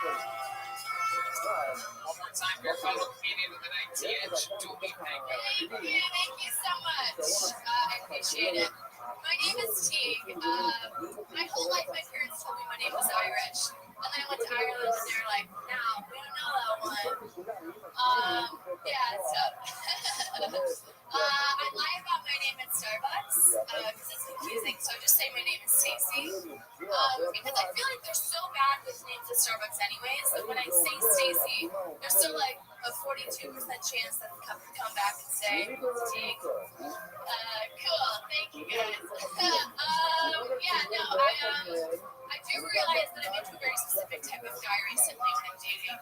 One more time, your final comedian of the night, TH. Do me thank you, everybody. Thank you so much. I appreciate it. My name is Teague. My whole life, my parents told me my name was Irish. And then I went to Ireland and they were like, no, we don't know that one. I lie about my name at Starbucks because it's confusing. So I just say my name is Stacy. Because I feel like they're so bad with names at Starbucks anyways that when I say Stacy, there's still like a 42% chance that they'll come back and say Teague. Cool, thank you guys. I do realize that I'm into a very specific type of guy recently when I'm dating.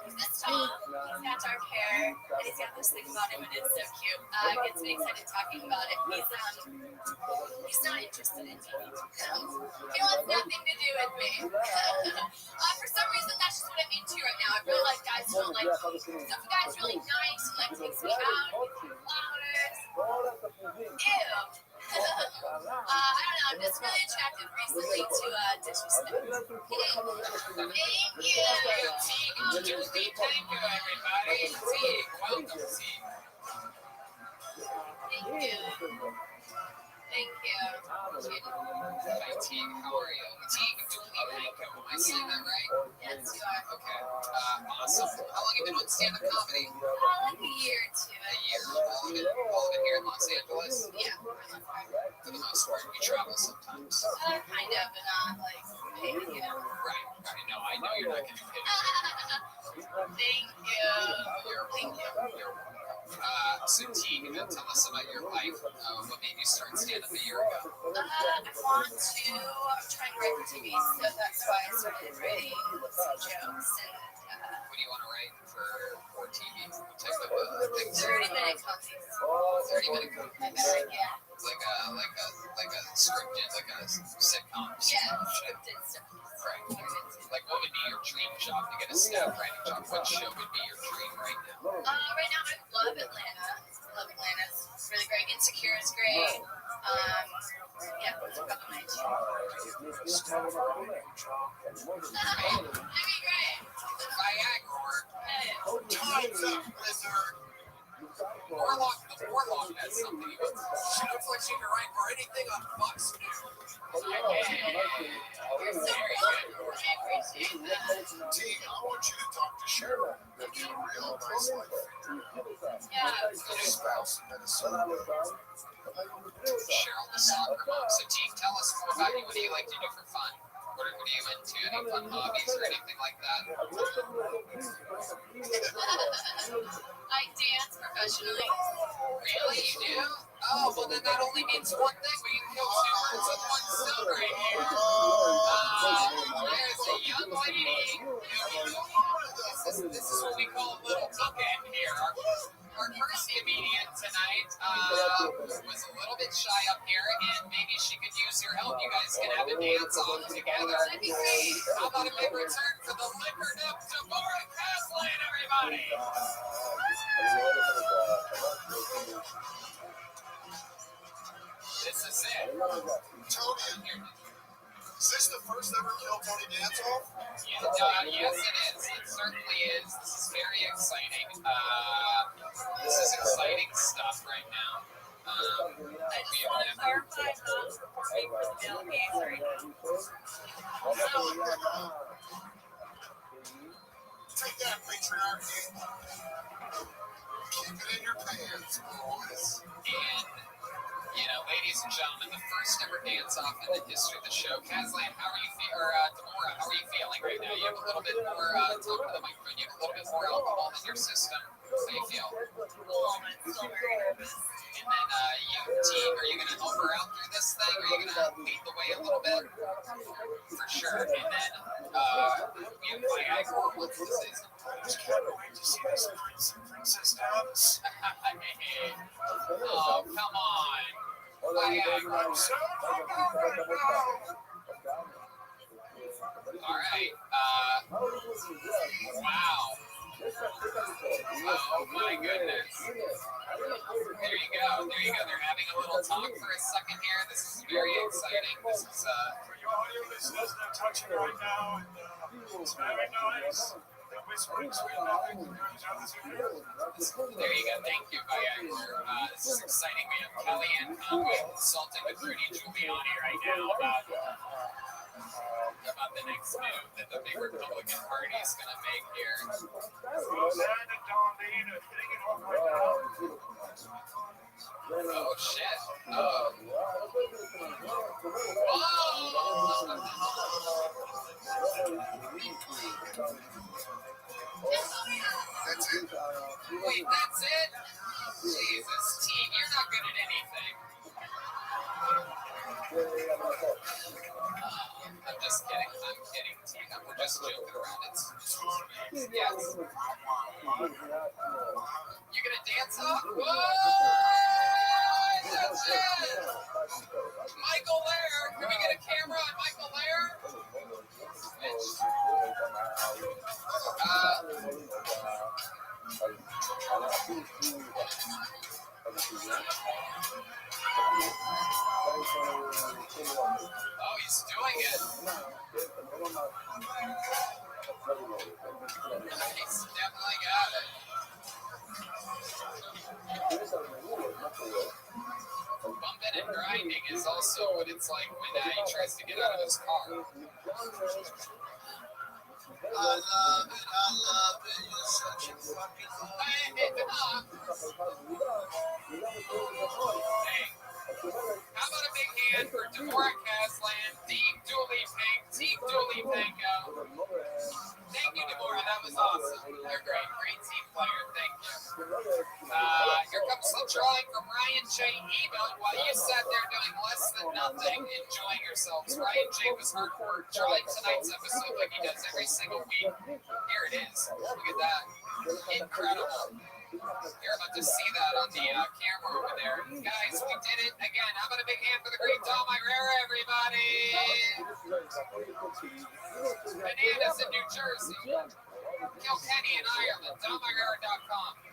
He's this tall, he's got dark hair, and he's got this thing about him, and it's so cute. Gets me excited talking about it. He's not interested in me. He wants nothing to do with me. For some reason, that's just what I'm into right now. I really like guys who don't like me. So if a guy's really nice and like takes me out, gives me flowers, ew. I don't know, I'm just really attracted recently to disrespect. Thank you. Do me thank you, everybody. Teague, welcome, Teague. Thank you. Thank you. Hi, Teague. How are you? Teague, do me thank you. Am I saying that right? Yes, you are. Okay. Awesome. How long have you been with stand-up comedy? Like a year or two. A year. All of it here in Los Angeles? Yeah. For the most part. You travel sometimes. Kind of, but not like paid, you know. Right. No, I know you're not getting paid. Thank you. Thank you. You're welcome. So Teague, tell us about your life. What made you start stand-up a year ago? I'm trying to write for TV, so that's why I started writing some jokes. And what do you want to write for TV? What type of things? 30-minute comedy. 30-minute comedy. Yeah. Like a scripted, like a sitcom. Yeah, scripted stuff. Right. Like, what would be your dream job to get a staff writing job? What show would be your dream right now? Right now, I love Atlanta. It's really great. Insecure is great. Yeah, those are probably my two. That'd be great. Viagra. Time's up, Blizzard. Warlock has something. She looks like she can write for anything on Fox News. You're so very good. I appreciate that. Teague, I want you to talk to Cheryl. Lives a real nice life. Yeah. His spouse in Minnesota. Cheryl, the soccer mom. So, Teague, tell us more about you. What do you like to do for fun? What are you into? Any fun hobbies or anything like that? I dance professionally. Really? You do? Oh, well, then that only means one thing. We can kill two birds with one stone right here. There's a young lady. This is what we call a little bookend here. Our first comedian tonight was a little bit shy up here, and maybe she could use your help. You guys can have a dance-off together. That'd be great. How about a big return for the liquored up Deborah Caslin, everybody? This is it. Tony, is this the first ever Kill Tony dance-off? Yes, it is. It certainly is. This is very exciting. This is exciting stuff right now. I just want to clarify non-performing for the male gaze right now. Take that, patriarchy. Keep it in your pants, boys. And, ladies and gentlemen, the first ever dance-off in the history of the show. Caslin, how are you Deborah, how are you feeling right now? You have a little bit more, talk to the microphone, you have a little bit more alcohol in your system. How do you feel? Still very nervous. And then, you, Teague, are you going to help her out through this thing? Are you going to lead the way a little bit? For sure. And then, you have Viagra. What's the season? I just can't wait to see this Prince and Princess dance. Oh, come on. Viagra. All right. Wow. Oh my goodness. There you go. They're having a little talk for a second here. This is very exciting. This is audio listeners, they're touching right now, and it's very nice. They're whispering sweet nothings. There you go. Thank you, Viagra. This is exciting. We have Kelly and Conway consulting with Rudy Giuliani right now about the next move that the big Republican Party is going to make here. Roseanne and Darlene are hitting it off right now. Oh, shit. Oh. That's it. Wait, that's it? Jesus, team, you're not good at anything. I'm just kidding. I'm kidding, team. We're just joking around. It's yes. You gonna dance off? What? That's it. Michael Lair. Can we get a camera on Michael Lair? Oh, he's doing it. He's definitely got it. Bumping and grinding is also what it's like when he tries to get out of his car. I love it, you're such a fucking hey, how about a big hand for Deborah Caslan, Deep Dooley Panko. Thank you, Deborah, that was awesome. You're great team player, thank you. Here comes the drawing from Ryan J. Email while you sat there doing less than nothing, enjoying yourselves. Ryan J. was hardcore, drawing tonight's episode like he does every single week. Here it is. Look at that. Incredible. You're about to see that on the camera over there. Guys, we did it again. How about a big hand for the great Dom Irera, everybody? Bananas in New Jersey. Kilkenny in Ireland. DomIrera.com.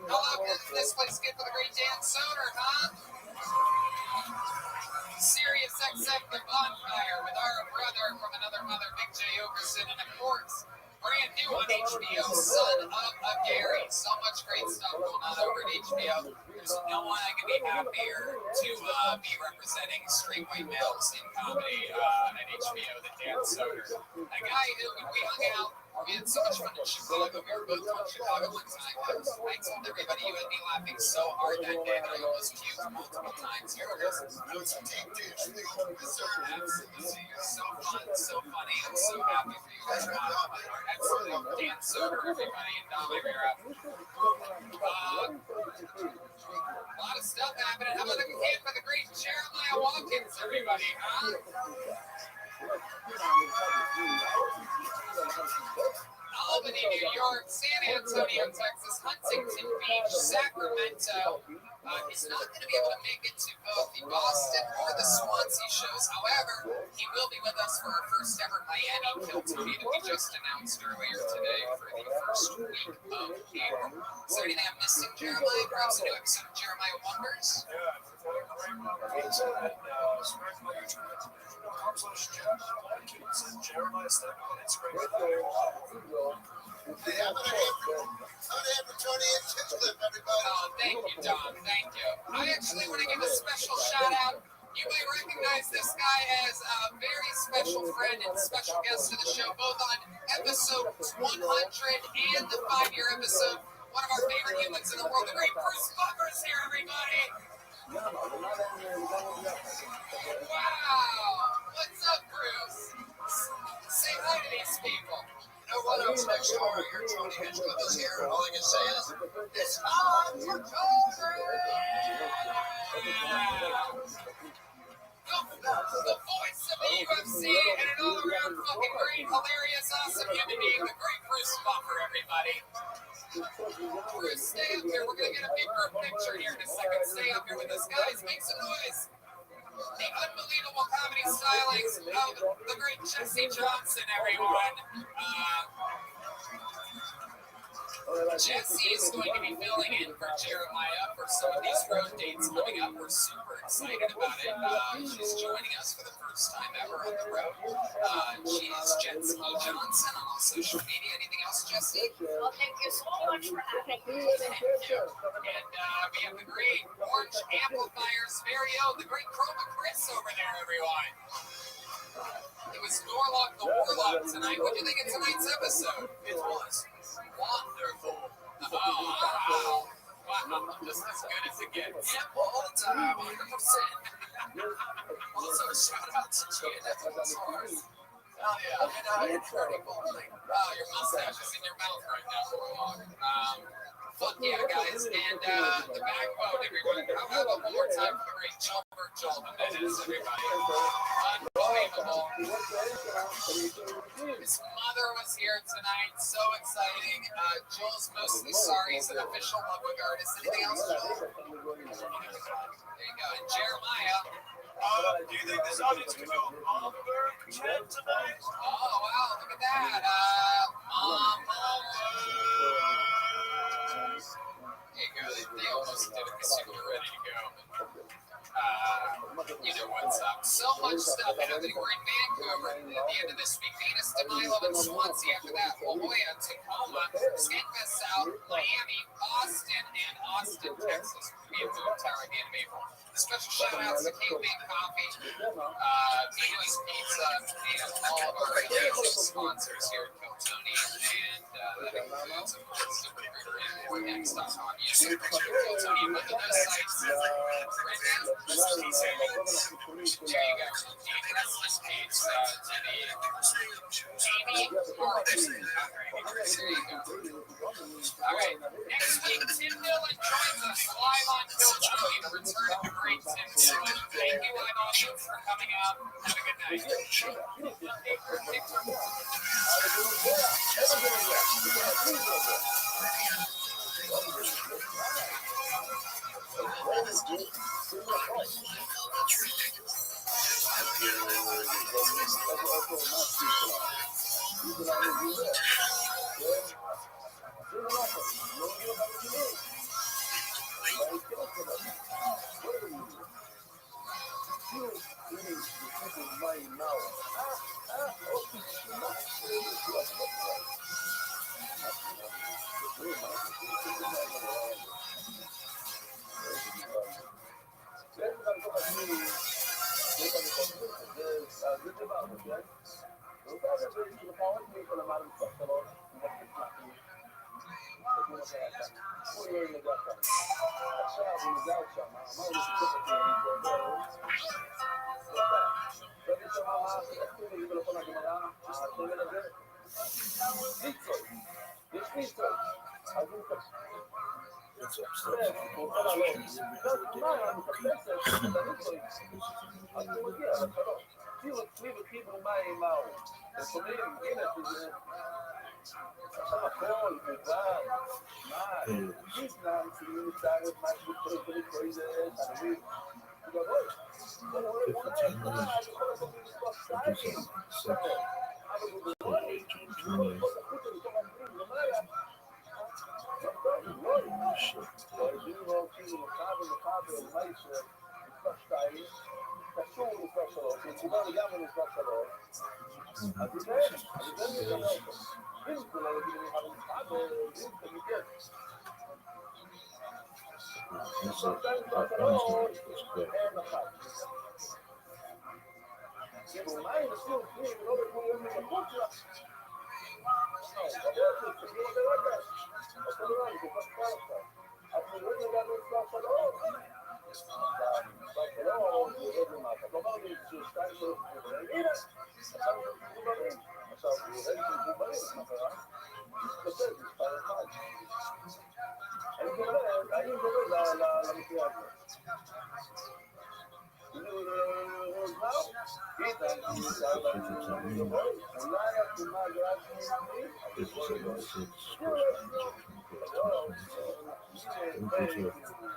Hello, can this place get for the great Dan Soder, huh? Sirius XM The Bonfire with our brother from another mother, Big J. Overson, and of course, brand new on HBO, Son of a Gary. So much great stuff going on over at HBO. There's no one I can be happier to be representing straight white males in comedy at HBO than Dan Soder. A guy who, when we hung out, we had so much fun in Chicago. We were both from Chicago one time. I told everybody you had me laughing so hard that day that I almost puked multiple times. Here it is. That was a deep dish. Absolutely. So fun, so funny. I'm so happy for you guys. Absolutely. Dan Soder, everybody, and Dom Irera. A lot of stuff happening. How about a hand for the great Jeremiah Watkins, everybody, huh? Albany, New York, San Antonio, Texas, Huntington Beach, Sacramento. He's not going to be able to make it to both the Boston or the Swansea shows. However, he will be with us for our first ever Miami Kill Tony that we just announced earlier today for the first week of April. Is there anything I'm missing, Jeremiah? Perhaps a new episode of Jeremiah Wonders? Yeah, it's a great one. Pizza and Jeremiah Stephen on Instagram. Oh, thank you, Don. Thank you. I actually want to give a special shout out. You may recognize this guy as a very special friend and special guest to the show, both on episode 100 and the 5-year episode. One of our favorite humans in the world, the great Bruce Buffer's here, everybody. Wow. What's up, Bruce? Say hi to these people. You know what else next door? Your Tony Hinchcliffe is here. All I can say is, it's time for Tony! The voice of the UFC and an all-around fucking great, hilarious, awesome human being, the great Bruce Buffer, everybody. Bruce, stay up here. We're going to get a big group picture here in a second. Stay up here with us, guys. Make some noise. The unbelievable comedy stylings of the great Jesse Johnson, everyone. Jesse is going to be filling in for Jeremiah for some of these road dates coming up. We're super excited about it. She's joining us for the first time ever on the road. She is Jesse Johnson on all social media. Anything else, Jesse? Well, thank you so much for having me. Thank you. And we have the great Orange Amplifier stereo, the great Chroma Chris over there, everyone. It was Norlock the Warlock tonight. What do you think of tonight's episode? It was wonderful. Oh, wow. Just as good as it gets. Yep, all the time, 100%. Also, shout out to Jada Torres. Oh, yeah, it's pretty cool. Oh, your mustache is in your mouth right now, Warlock. Fuck yeah, guys. And the backbone, everyone. How about one more time for the great Joelbert Joel Jimenez, everybody? Unbelievable. His mother was here tonight. So exciting. Joel's mostly sorry. He's an official Ludwig artist. Anything else, Joel? There you go. And Jeremiah. Do you think this audience could do a Oliver chant tonight? Oh, wow. Look at that. There you go. They almost did it because you were ready to go. You know what's up. So much stuff happening. We're in Vancouver at the end of this week. Venus de Milo and Swansea. After that, La Jolla, Tacoma, Skankfest South, Miami, Boston, and Austin, Texas. We have Boom Tower at the end of April. Special shout outs to Caveman Coffee, Dino's Pizza, and all of our sponsors here at Kiltonian. And that includes, of course, ZipRecruiter and Next.com. You see a picture of Kiltonian with those sites right now. There you go. Restless Pete's to the Amy Harvey. There you go. All right, next week, Tim Dillon joins us live on Kiltonian. The return of the great Tim Dillon. Thank you, live audience, for coming out. Have a good night.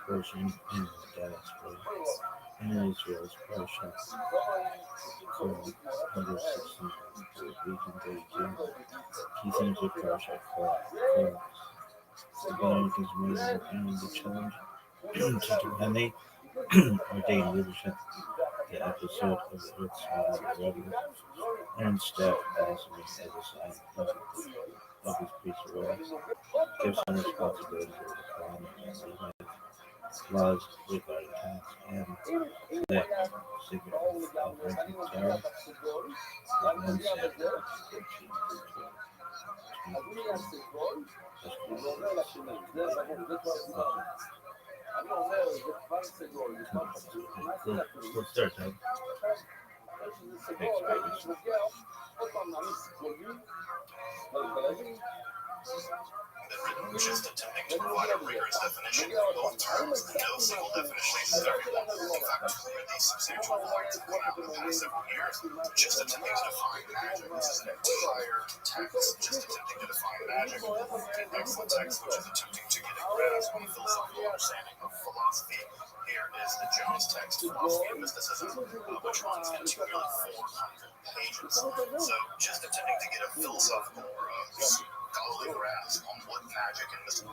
Version in the diaspora and Israel's Persia for 160 region Beijing. Key themes of Persia for Together his men and the challenge to Henry ordained leadership. The episode of the Earth's Rabbi and staff blasphemy as a sign of his priestly role. Gives him responsibility over the Quran and Levite laws regarding tax and that secret of ranking terror. The men said we'll start that. Just attempting to provide a rigorous definition of both terms, no single definition is acceptable. In fact, these substantial volumes have come out in the past several years. Just attempting to define magic, this is an entire text. Just attempting to define magic, an excellent text which is attempting to get a grasp on the philosophical understanding of philosophy. Here is the Jones text, Philosophy of Mysticism, which runs into nearly 400 pages. So, just attempting to get a philosophical or scholarly grasp on what magic and mysticism.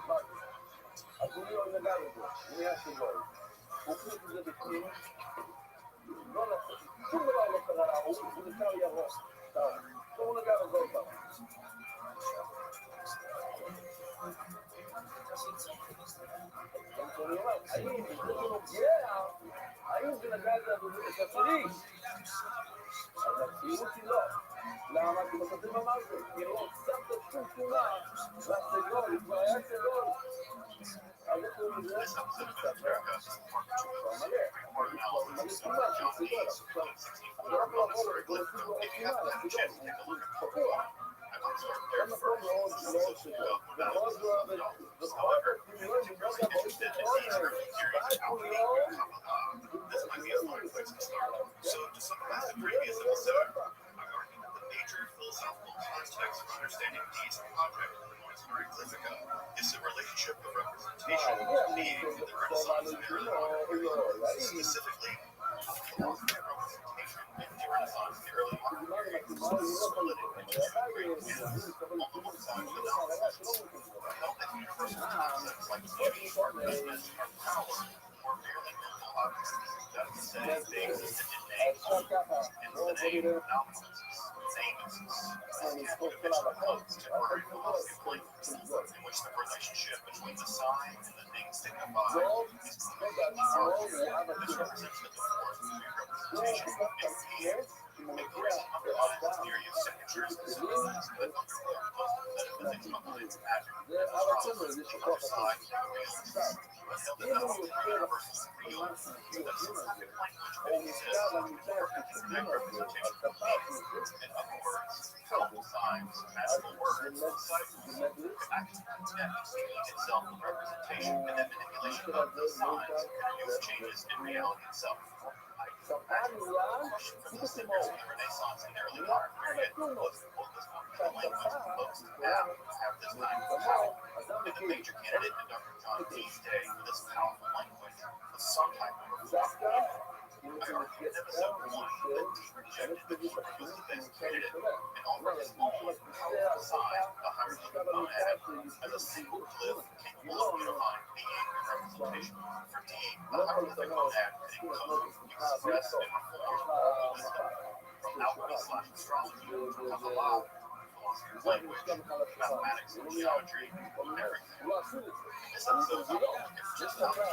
So, to summarize the previous episode, I argued that the major philosophical context for understanding deeds and object in the Noise Hieroglyphica is the relationship of representation mediated through the Renaissance and early modern period. Specifically, philosophy of representation in the Renaissance and the early modern period was split into two great camps. On the one side, the Gnostics held that universal concepts like beauty, goodness, and power were merely mental objects. That is to say, they existed in names, hence the name alchemists, Zamists, and divisional cults, temporary philosophy of beliefs, in which the relationship between the sign and the thing signified is completely arbitrary. This represents the divorce between representation and being. McPherson underlines the theory of signatures and symbols that underlie most metaphysics underlines magic and astrology. On the other side, realism. But held that not all three universes are real, that symbolic language could exist to connect representation with meaning. In other words, powerful signs, magical words, ciphers, act to connect meaning itself with representation, and then manipulation of those signs can produce changes in reality itself. The question for listeners in the Renaissance and the early modern period was what was the language most apt to have this kind of power? And the major candidate in Dr. John Dee's day for this powerful language was some type of reform. I argued in episode 1 that Dee rejected that Hebrew was the best candidate and offered his own powerful sign, the hieroglyphic monad, as a single glyph capable of unifying being and representation. For Dee, the hieroglyphic monad could encode, express, and reform all wisdom, from alchemy/astrology to Kabbalah, philosophy of language, mathematics and geometry, everything. In this episode, I will look at just how Dee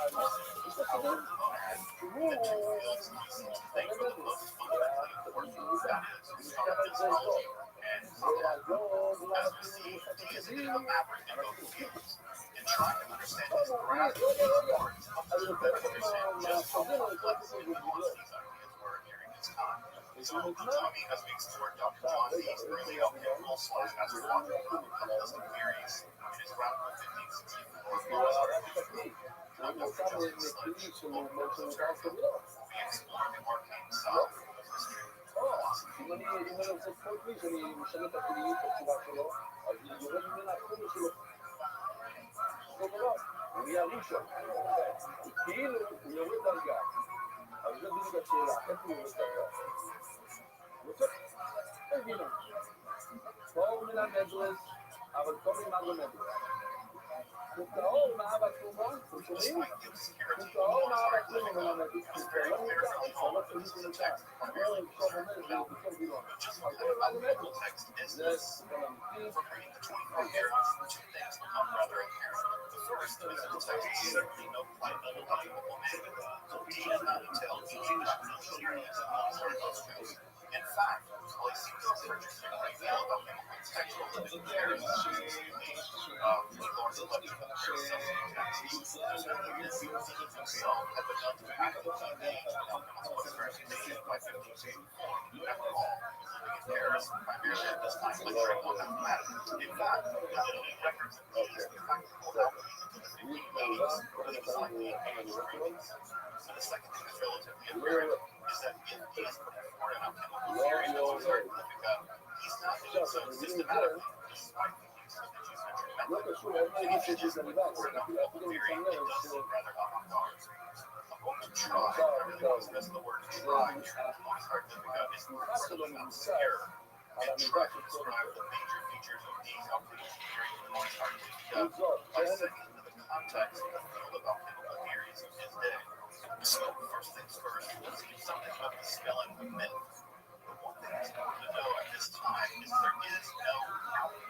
uses the power of the monad in two fields used to think are the most fundamentally important, that is, Kabbalah astrology and Kabbalah. As we see, Dee is a bit of a maverick in both fields. In trying to understand his grasp of these parts, helps us to better understand just how complex and nuanced these ideas were during this time. So, join me as we explore Dr. John Dee's early alchemical/astrological cosmic theories in his radical 1564 philosophy. I'm Dr. Justin Sledge. Welcome to the Observatory. We explore the arcane side of history, philosophy, and Despite the obscurity of Noah's Ark lithica, it was very clear from the moment that this was a text primarily preserved for Albert. But just what kind of alchemical text is this? From reading the 24 mirrors, two things become rather apparent. The first is that the text is certainly no playbill alchemical manual. Indeed, it not detailed the geological theories and military details. In fact, while he seems to purchase a great deal of alchemical textual living mirrors, Lord electrical texts, himself had begun to act the key age of alchemical experimentation by 1564. After all, living in Paris, primarily at this time lecturing on mathematics. In fact, the literary records include the practical alchemy into the 1580s, with exactly 8 readings. And the second thing that's relatively apparent is that if he is putting forward an alchemical theory that was certifica, he's not doing so systematically, despite the use of the geometric method. If he is putting forward an alchemical theory, it does seem rather avant-garde. I'm going to try, I really want to stress the word try here. Noah's Ark lithica is incredibly obscure, and try to describe the major features of these alchemical theories of Noah's Ark lithica by setting into the context of the field of alchemical theories of his day. So, first things first, let's do something about the spelling of myth. The one thing that's important to know at this time is there is no alchemy.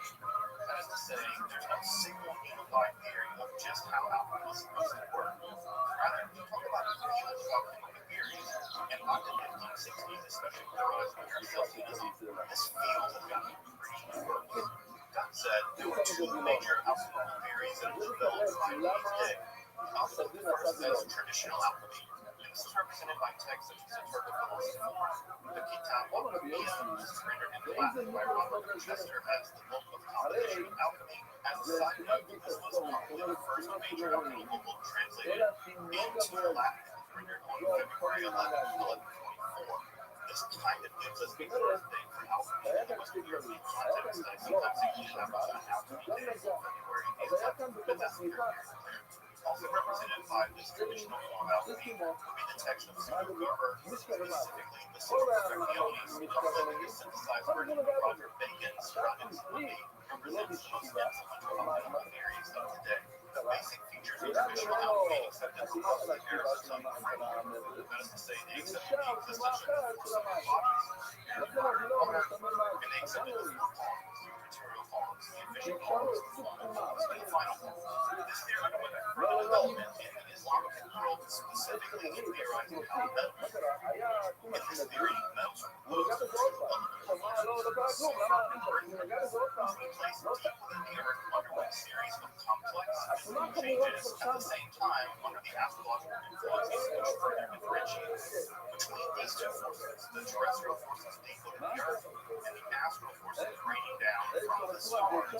That is to say, there's no single unified theory of just how alchemy is supposed to work. Rather, we talk about a field of alchemical theories, and by the 1560s, especially with the rise of Paracelsianism, this field has gotten pretty worse. That said, there were two major alchemical theories that developed by Lee's day. I'll set the first as traditional alchemy, and this is represented by texts such as the The Kitab is rendered into Latin by Robert Rothschild as the book of composition of alchemy. As a side note, this was probably the first major alchemical book translated into Latin, rendered on February 11, 1124. This kind of gives us the birthday for alchemy in the Western European context that sometimes English happens on Alchemy Day, February 8th, but that's neither here nor there. Also represented by this traditional form of alchemy would be the text of Sigurd Gerber, specifically the Sulphur Religionis, a synthesized version of Roger Bacon's Surrounding Liberty, represents the most influential alchemical theories of today. The basic features of traditional alchemy acceptance mostly Aristotelian framework, that is to say, they accept the existence of four bodies, air, water, and they accepted the four forms, the material forms, the efficient forms, and the final form. This theory would have further development in the Islamic world, specifically in theorizing how metals work. In this theory, metals were composed of two elemental forces, sulfur and earth, to be placed deep within the earth under a series of complex physical changes, at the same time under the astrological influences which further differentiate. Between these two forces, the terrestrial forces decoding the earth and the astral forces raining down from the stars, the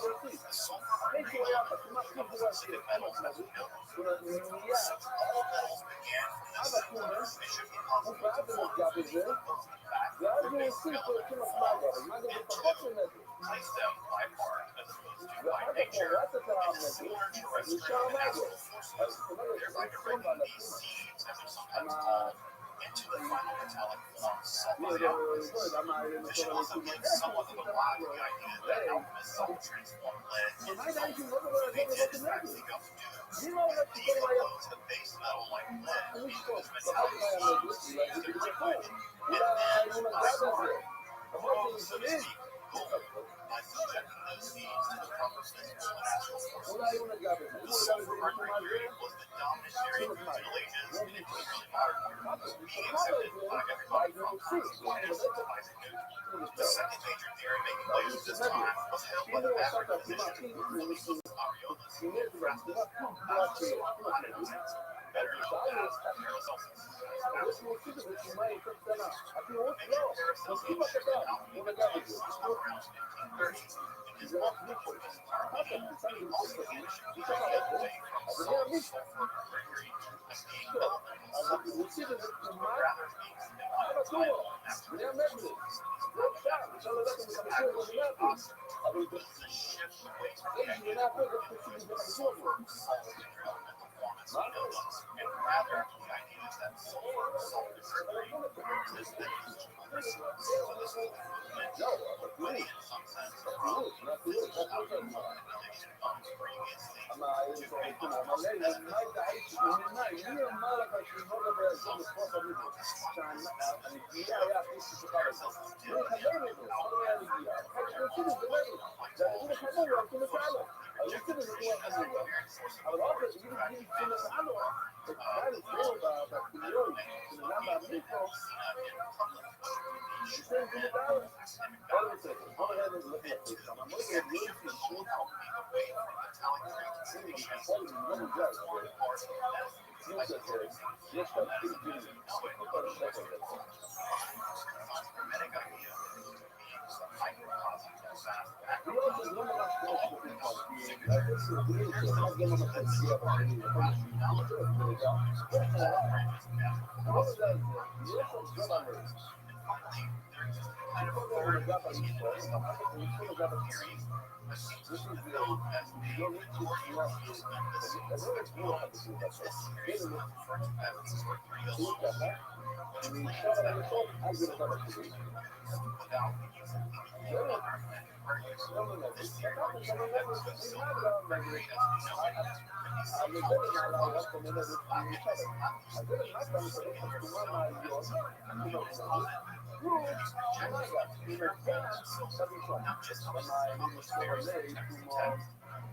sulfur and radium become the specific metals as we know them. Since all metals began from this center, it should be possible to form three opposing back-to-base elements and place them by part as opposed to by nature into similar terrestrial and astral forces, thereby directing these seeds, as they're sometimes called, into the final metallic form sought by the alchemist. This should also give somewhat of a lie to the idea that alchemists sought to transform lead into gold. What they did is actually go to do decompose a base metal like lead into its metallic forms, as they're refined, and then by part, grow, so to speak, gold by subjecting those seeds to the proper physical and astral forces. The sulfur mercury was the dominant theory through the Middle Ages and into the early modern era, being accepted by everybody from Aristotle to Isaac Newton. The second major theory making waves at this time was held by the maverick physician Philosopher Ariolas, Erasmus, Hippocrates, better known as Paracelsus. The major Paracelsian shift in alchemy takes us around 1530. In his book, The Corpus Armeniae, he also made a shift away from salt, sulfur, and mercury as being elemental substances, but rather being symbolic of natural forces. This actually was a shift away from the idea that we're dealing with sulfur, salt, and their elemental form as we know them, and rather to the idea that sulfur, salt, and mercury are existent as forces. So this movement would in some sense from physical alchemy manipulation of previously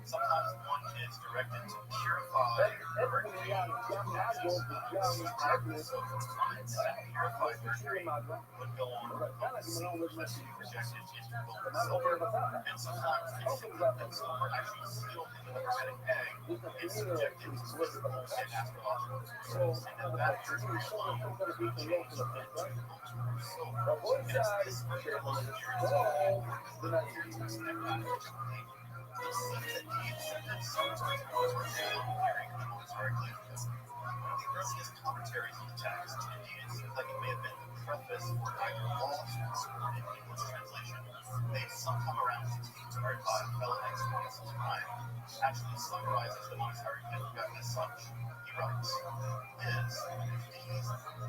Sometimes one is directed to purify mercury, purified mercury would go on projected into gold and silver, and sometimes the silver actually sealed in the hermetic egg is subjected to physical and astrological rules, and that mercury alone can change into gold. So it is this particular theory you'll see that he accepted some type of theory historically. One of the earliest commentaries on the text, indeed, it seems like it may have been the preface for either Rothschild or an English translation, made sometime around 1635, fell next to his time, actually summarizes the monetary Magnificat as such. He writes, is these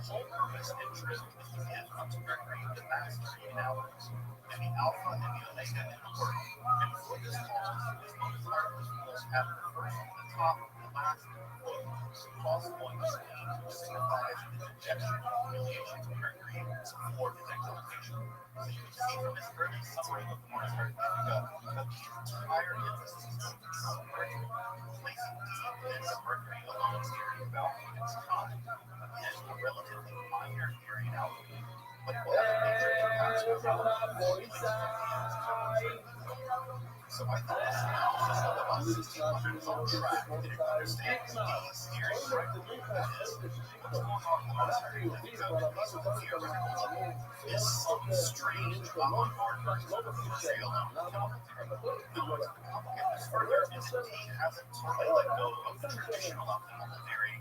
whole purpose and truth is to give unto Mercury the mastery in hours, and the Alpha and the Omega in the work. And for this cause, this monetary must have the first, the top, the last, and the foot. Cause one to speak signifies the dejection and humiliation to Mercury for his exaltation. So you can see from this early summary of the monetary Magnificat that the entire emphasis is on Mercury, placing the events of Mercury alone theory about its time. Again, a relatively minor theory in alchemy, but it will have a major impact so I think this analysis of about 1600 is on track and it understands these theories correctly. That is, what's going on in the monetary Magnificat in these theories is some strange avant-garde version of the Mercury alone chemical theory. Now, to complicate this further is that he hasn't totally let go of the traditional alchemical theory,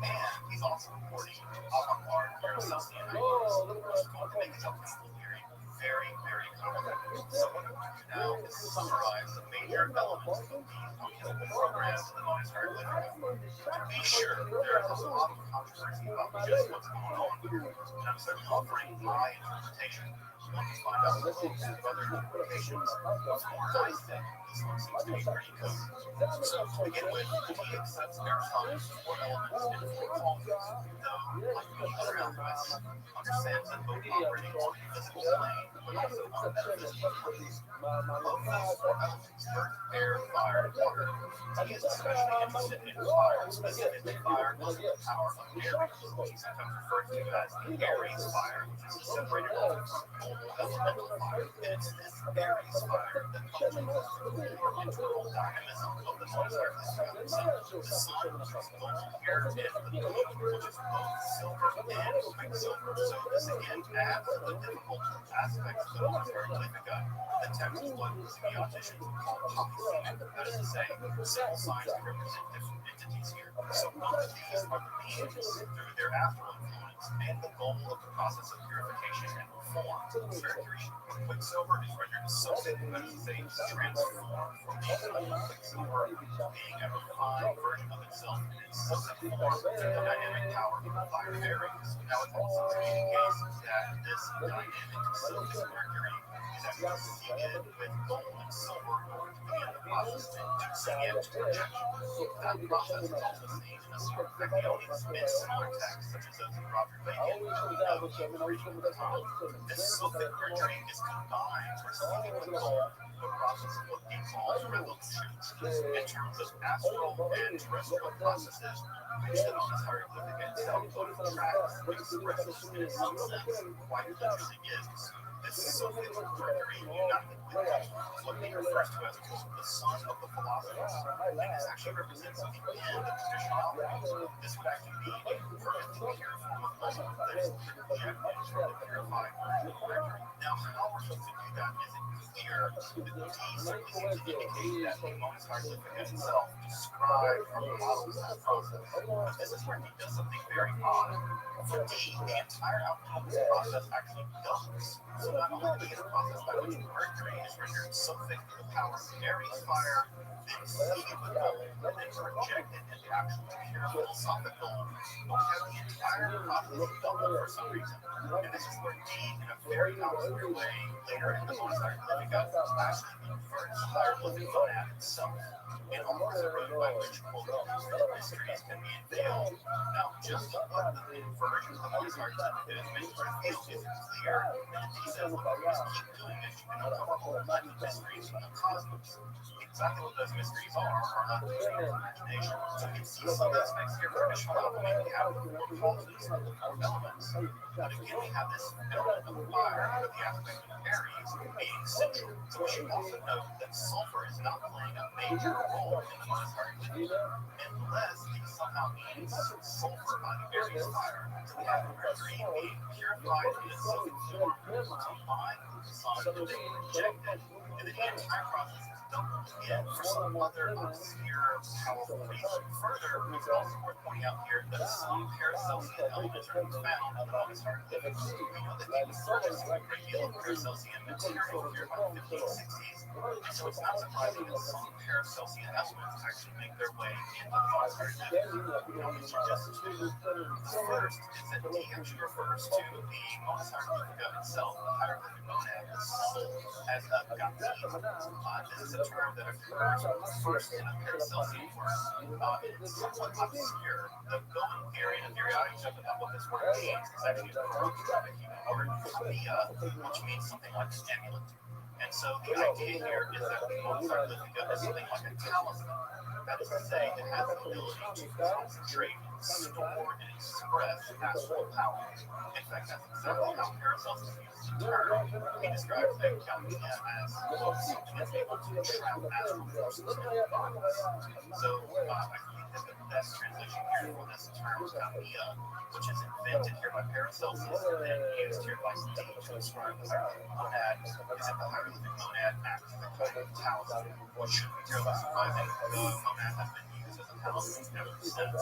and he's also importing avant-garde Paracelsian ideas, which is going to make his alchemical theory very, very complicated. So what I'm going to do now is summarize the major elements of the alchemical program in the monetary Magnificat. To be sure, there is a lot of controversy about just what's going on here, and I'm certainly offering my interpretation. You want to find out the rules of other interpretations? Of course, I think this one seems to be pretty good. So to begin with, he accepts Aristotle's four elements and four qualities, though, like many other alchemists, understands that both operating on the physical plane, but also on the metaphysical plane. Of these four elements, earth, air, fire, and water, he is especially interested in fire, specifically fire as the power of Aries, which he sometimes refers to as the Aries fire, which is a separated element from normal elemental fire. And it's this Aries fire that comes into the core internal dynamism of the monster itself. The sun, which is gold, here, and the moon, which is both silver and quicksilver. So this again adds to the difficult aspects of the monster Magnificat. The text was semiotically called polyphonic, that is to say, simple signs to represent different entities here. So both of these are the beings through their astral influence and the goal of the process of purification and reform. Mercury, quicksilver is rendered associated with things transformed from being a quicksilver, being a refined version of itself in its subsequent form to the dynamic power of the fire Aries. Now it's also to be the case that this dynamic silver Mercury is actually seeded with gold and silver in order to begin the process of inducing it to rejection. That process is also seen in a sort of Vecchionian spin similar text, such as those of Roger Bacon, original at the time. This sulfate mercury is combined for seeding with gold, a process of what he calls revolutions. In terms of astral and terrestrial processes, which the Mona hieroglyphic itself tracks and expresses in some sense. Quite interesting is this sulfate of mercury united with what he refers to as the son of the philosophers. And this actually represents the end of traditional alchemy. This would actually be a perfectly pure form of gold that is rejected from the purified version of mercury. Now, how we're supposed to do that isn't clear. The D certainly seems to indicate that the Mona hieroglyphic itself described or models that process. But this is where he does something very odd. For D, the entire alchemical process actually doubles. So not only is a process by which mercury is rendered sulfate through the power of Aries fire, then seeded with gold, and then projected into actual pure philosophic gold, but we have the entire process doubled for some reason. And this is where D, in a very obscure way, later in the Mona hieroglyphic, actually inverts the hieroglyphic monad itself and offers a road by which, quote, the mysteries can be unveiled. Now, just what the inversion of the Mona hieroglyphic is meant to reveal isn't clear, and he says, look, just keep doing this, you can uncover all kinds of mysteries from the cosmos. Exactly what those mysteries are not to change imagination. So we can see some aspects here for traditional alchemy. We have four qualities of the four elements. But again, we have this element of fire under the aspect of Aries being central. So we should also note that sulfur is not playing a major role in the Mona hieroglyphic unless he somehow means sulfur on Aries fire. So we have mercury being purified in its silken form, combined with the sun and being rejected, and the entire process is doubled again for some other obscure, powerful reason. Further, it's also worth pointing out here that some Paracelsian elements are found in the Mona hieroglyphic. We know that he was purchasing a great deal of Paracelsian material here by the 1560s, and so it's not surprising that some Paracelsian elements actually make their way into the Mona hieroglyphic. Now, we suggest two. The first is that D actually refers to the Mona hieroglyphica itself, the hieroglyphic monad, the soul, as a gatin. This is a term that occurs first in a Paracelsian work. It's somewhat obscure. The going theory and the theory about what this word means is actually a Rothschild word, which means something like an amulet. And so the idea here is that the Mona hieroglyphica is something like a talisman. That is to say, it has the ability to concentrate, store, and express astral power. In fact, that's exactly how Paracelsus uses the term. He describes a gatia as something that's able to trap astral forces in bodies. So I think that the best translation here for this term, gatia, which is invented here by Paracelsus and then used here by D to describe the hieroglyphic monad, is that the hieroglyphic monad acts as a kind of talisman, which shouldn't be terribly surprising. The monad has been used as a talisman ever since.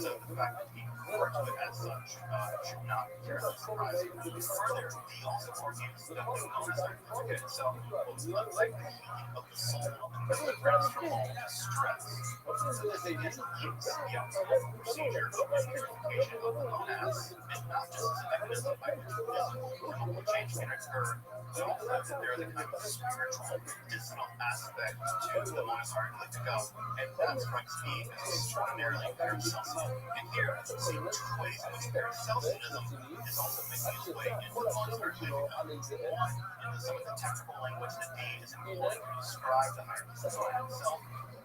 So the fact that he referred to it as such should not be terribly surprising. Further, he also argues that the Mona certificate itself was unlike the healing of the soul and frees from all distress. So this links the alchemical procedure of the purification of the monads, and not just as a mechanism by which physical chemical change can occur, but also that there is a kind of spiritual, medicinal aspect to the Mona hieroglyphica, and that strikes me as extraordinarily Paracelsian. And here, we see two ways in which Paracelsianism is also making its way into the Mona hieroglyphica. One, into some of the technical language that D is employing to describe the hieroglyphic monad itself,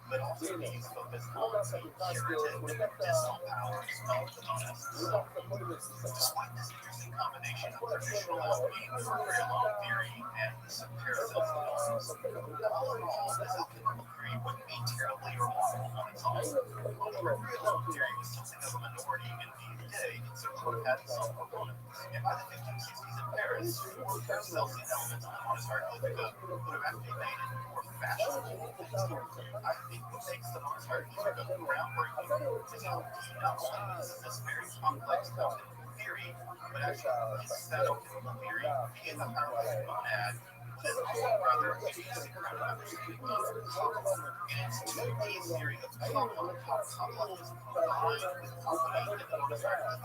but also D's focus on the curative and medicinal powers of the monads itself. Despite this interesting combination of traditional alchemy, Rothschild theory, and some Paracelsian elements, all in all, this alchemical theory wouldn't be terribly remarkable on its own. Although Rothschild theory was something of a minority in D's day, it certainly had some opponents. And by the 1560s in Paris, four Paracelsian elements of the Mona hieroglyphica would have actually made it more fashionable. I think what makes the Mona hieroglyphica groundbreaking is how he not only uses this very complex alchemical theory, but actually uses that alchemical theory via the hieroglyphic monad rather idiosyncratic understanding of Kabbalah. In its 2D theory of Kabbalah is combined with harmony in the North America,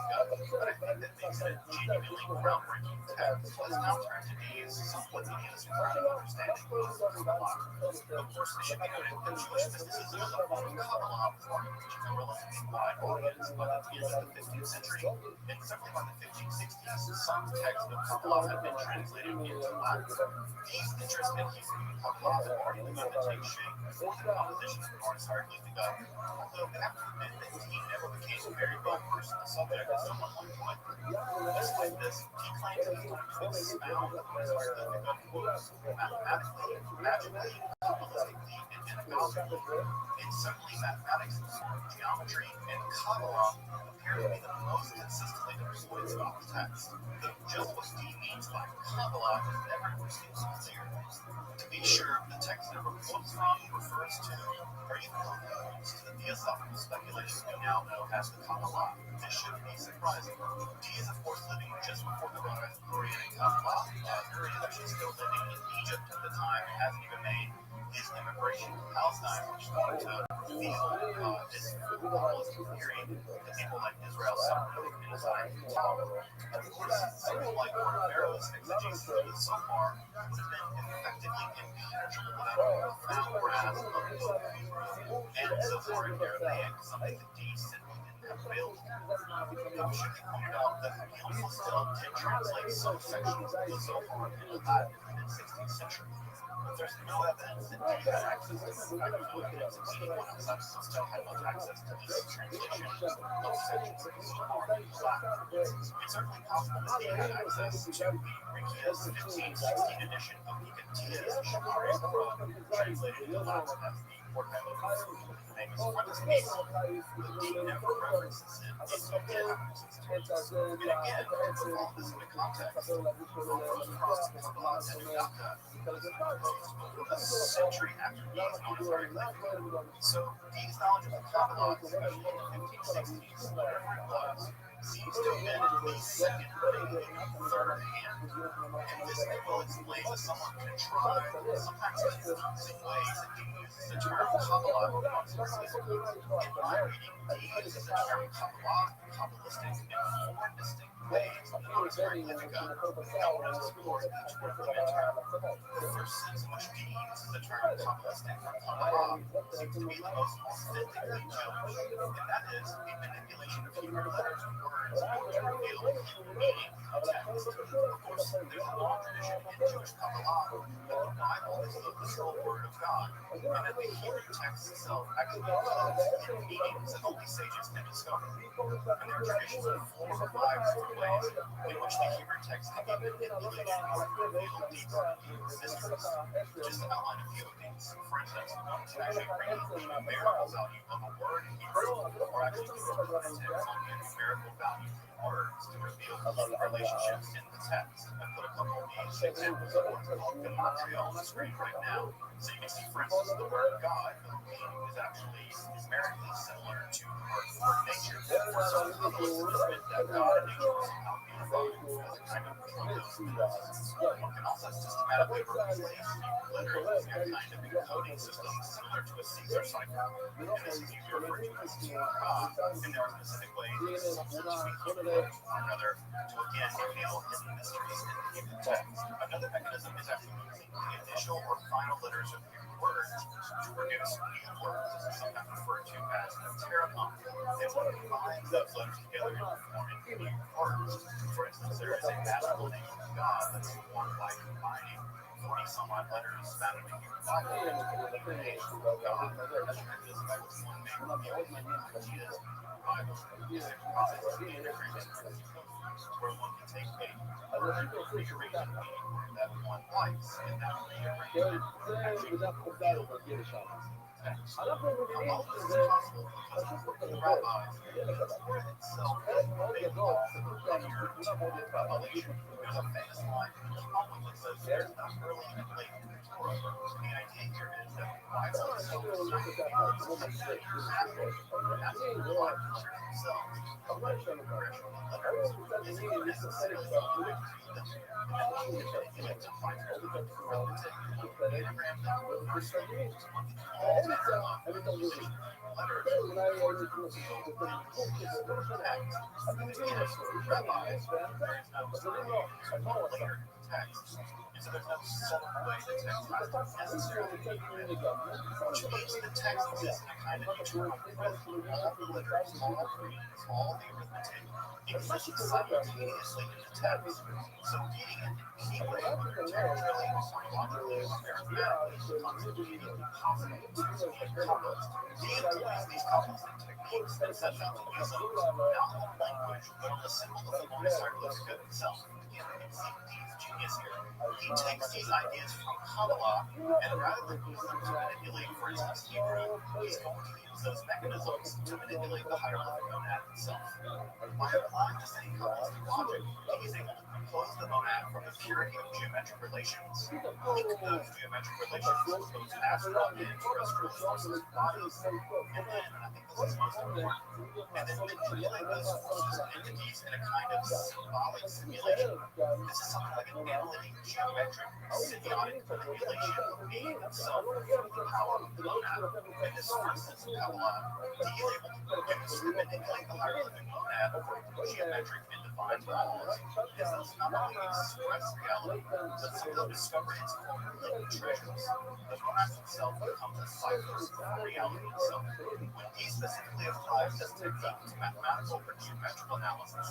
but I think that makes it a genuinely groundbreaking text. Let's now turn to Dee's somewhat idiosyncratic understanding of Kabbalah. Of course, it should be noted that Jewish mysticism in the form of Kabbalah was reaching a relatively wide audience by the end of the 15th century, and certainly by the 1560s, some texts of Kabbalah had been translated into Latin. Dee's interest in Hebrew Kabbalah had already begun to take shape before the composition of North Architecture, although I have to admit that he never became very well versed in the subject as someone like White. Despite this, he claims at times to expound the concepts that become quotes mathematically, magically, kabbalistically, and anagonically. And certainly mathematics, geometry, and Kabbalah appear to be the most consistently deployed throughout the text, though just what Dee means by Kabbalah never seems clear. To be sure, the text never quotes from, refers to, or even alludes to the theosophical speculation we now know as the Kabbalah. This shouldn't be surprising. Dee is, of course, living just before the rise of Oriental Kabbalah, who is actually still living in Egypt at the time and hasn't even made his immigration to Palestine, which started to feel this Kabbalist theory that people like Israel suffered in Zion. Of course, someone like Barrow's exegesis of it so far would have been effectively impenetrable without a profound grasp of both Hebrew and so far in Aramaic, something that Dee simply didn't have available. It should be pointed out that he also still did translate some sections of the Zohar into Latin in the 16th century. But there's no evidence that Dee had access to this. I don't know evidence that anyone outside of System had much access to these translations of sections of the Zohar into Latin. It's certainly possible that Dee had access to the Rikia's 1516 edition of Nicotia's Shemari's Torah, translated into Latin as the Portmanteau famous for this piece. Dee never references it, but he did have access to it. And again, to follow this into context, Rome crossed Kabbalah and Nugata was composed over a century after Dee's monastery lifetime. So Dee's knowledge of the Kabbalah, especially in the 1560s, whatever it was, seems to have been at least second, maybe third hand. And this will explain that someone contrived, sometimes confusing ways that he uses the term Kabbalah non-specifically. In my reading, Dee uses the term Kabbalah, Kabbalistic, in four distinct ways in the Notes Architectica, known as the Lord's Each Term. The first sense in which Dee uses the term Kabbalistic or Kabbalah seems to be the most authentically Jewish, and that is a manipulation of Hebrew letters and words in order to reveal the hidden meaning of text. Of course, there's a long tradition in Jewish Kabbalah that the Bible is the literal Word of God, and that the Hebrew text itself actually contains hidden meanings that only sages can discover. And there are traditions in 4 or 5 different ways in which the Hebrew text can be manipulated in order to reveal deeper mysteries. Just to outline a few of these, for instance, one can actually bring the numerical value of a word in Hebrew, or actually do a primitive on the numerical value of words to reveal key relationships in the text. I put a couple of these examples of words in Montreal on the screen right now. So you can see, for instance, the word God is actually numerically similar to the word nature. For some Kabbalists, this meant that God and nature were somehow unified as a kind of proto-mythos. One can also systematically replace Hebrew letters using a kind of encoding system similar to a Caesar cipher. And this is usually referred to as God, and there are specific ways that substitute Hebrew, or rather, to again reveal hidden mysteries in the Hebrew text. Another mechanism is actually using the initial or final letters of Hebrew words to produce new words. This is sometimes referred to as a terapon. And one combines those letters together to form new words. For instance, there is a magical name of God that's formed by combining 40 some odd letters found in the Hebrew Bible into the name of God. Another mechanism by which one may reveal hidden ideas in the Bible is a process of anagrams, where one can take a word and rearrange the meaning that one likes, and that rearrangement actually reveal the text. All this is possible because the rabbis, the Torah itself, made laws that were linear to revelation. There's a famous line in the Talmud that says there's no early and late in the Torah. The idea here is that the Bible itself is 90 years accurate. That's what the Bible themselves, the legend of progression of letters, isn't necessarily going to read them. And then we can manipulate to find arithmetic, anagram them, verse numbers, all manner of manipulation. Letters, text, because again, rabbis, there is no later text. And so there's no set way the text has to necessarily be written, which means the text is a kind of internal with all the letters, all the greens, all the arithmetic exists simultaneously in the text. So reading it in Hebrew arbitrarily or logically or arithmetically constitutes impossible in terms of being couples. Being able to use these couples and techniques and sets out to use them not on language, but on the symbol of the Rothschild lexicon itself. Again, He's genius here. He takes these ideas from Kabbalah, and rather than use them to manipulate, for instance, Hebrew, he's going to use those mechanisms to manipulate the hieroglyphic monad itself. By applying the same Kabbalistic logic, he is able to compose the monad from the purity of geometric relations, link those geometric relations to those astral and terrestrial forces of bodies, and then, and I think this is most important, and then manipulate those forces and entities in a kind of symbolic simulation. This is something like an analytic, geometric, semiotic manipulation of being itself from the power of the monad. And this, for instance, in Kabbalah, he is able to produce and manipulate the hieroglyphic monad according to geometric and divine laws, as those not only express reality, but still discover its core hidden treasures. The monad itself becomes a cipher for reality itself. When he specifically applies this technique to mathematical or geometrical analysis,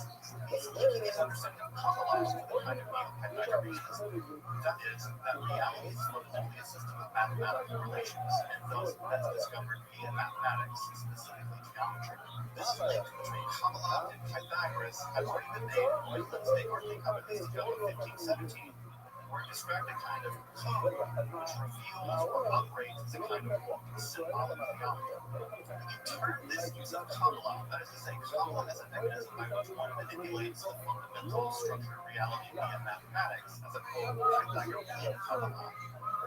he's linking his understanding of Kabbalah with a kind of neo-Pythagoreanism. That is, that reality is fundamentally a system of mathematical relations, and thus that's discovered via mathematics, specifically geometry. This link between Kabbalah and Pythagoras has already been made, but let's take our think of it as ago in 1517, where it described a kind of code which reveals or upgrades the kind of symbolic geometry. You turn this use of Kabbalah, that is to say, Kabbalah as a mechanism by which one manipulates the fundamental structure of reality via mathematics, as a code Pythagorean Kabbalah,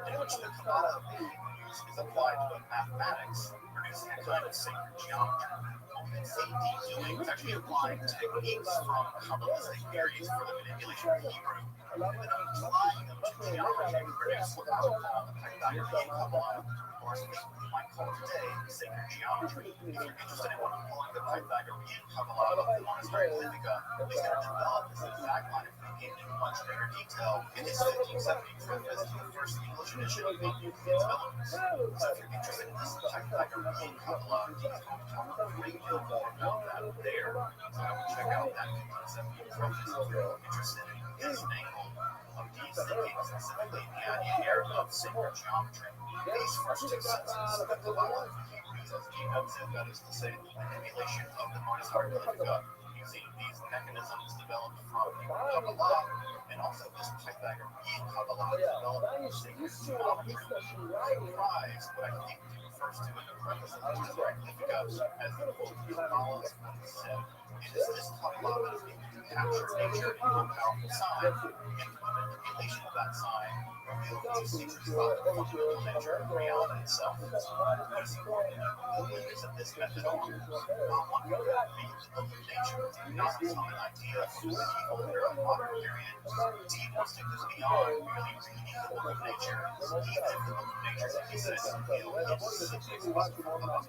in which the Kabbalah of the Hebrews is applied to mathematics, producing a kind of sacred geometry. What we can see Dean doing is actually applying techniques from Kabbalistic theories for the manipulation of Hebrew, and then applying them to geometry to produce what I would call the Pythagorean Kabbalah, or as we might call it today, sacred geometry. If you're interested in what I'm calling the Pythagorean Kabbalah of the monastery Lithica, he's going to develop this exact line of thinking in much greater detail in his 1570 preface to the first English edition of Its Developments. So if you're interested in this Pythagorean Kabbalah, he's going to talk a great deal more about that there. So I would check out that 1570 preface if you're interested in his angle of Dean's thinking, specifically in the idea here of sacred geometry. These first two sentences of the Kabbalah, as Dean notes it, that is to say, the manipulation of the Mars Hieroglyphica using these mechanisms developed from Kabbalah, and also this Pythagorean Kabbalah developed sacred geometry, comprise what I think he refers to in the preface of the Hieroglyphica as the quote follows what he said. It is this Kabbalah that is able to capture nature in one powerful sign, and through the manipulation of that sign, reveal two secrets about the fundamental nature of reality itself. What is important in the use of this method on one would be the book of nature, not a common idea for the people in the modern period. Dean wants to go beyond merely reading the book of nature, even if the book of nature can be said to reveal its secrets about the fundamental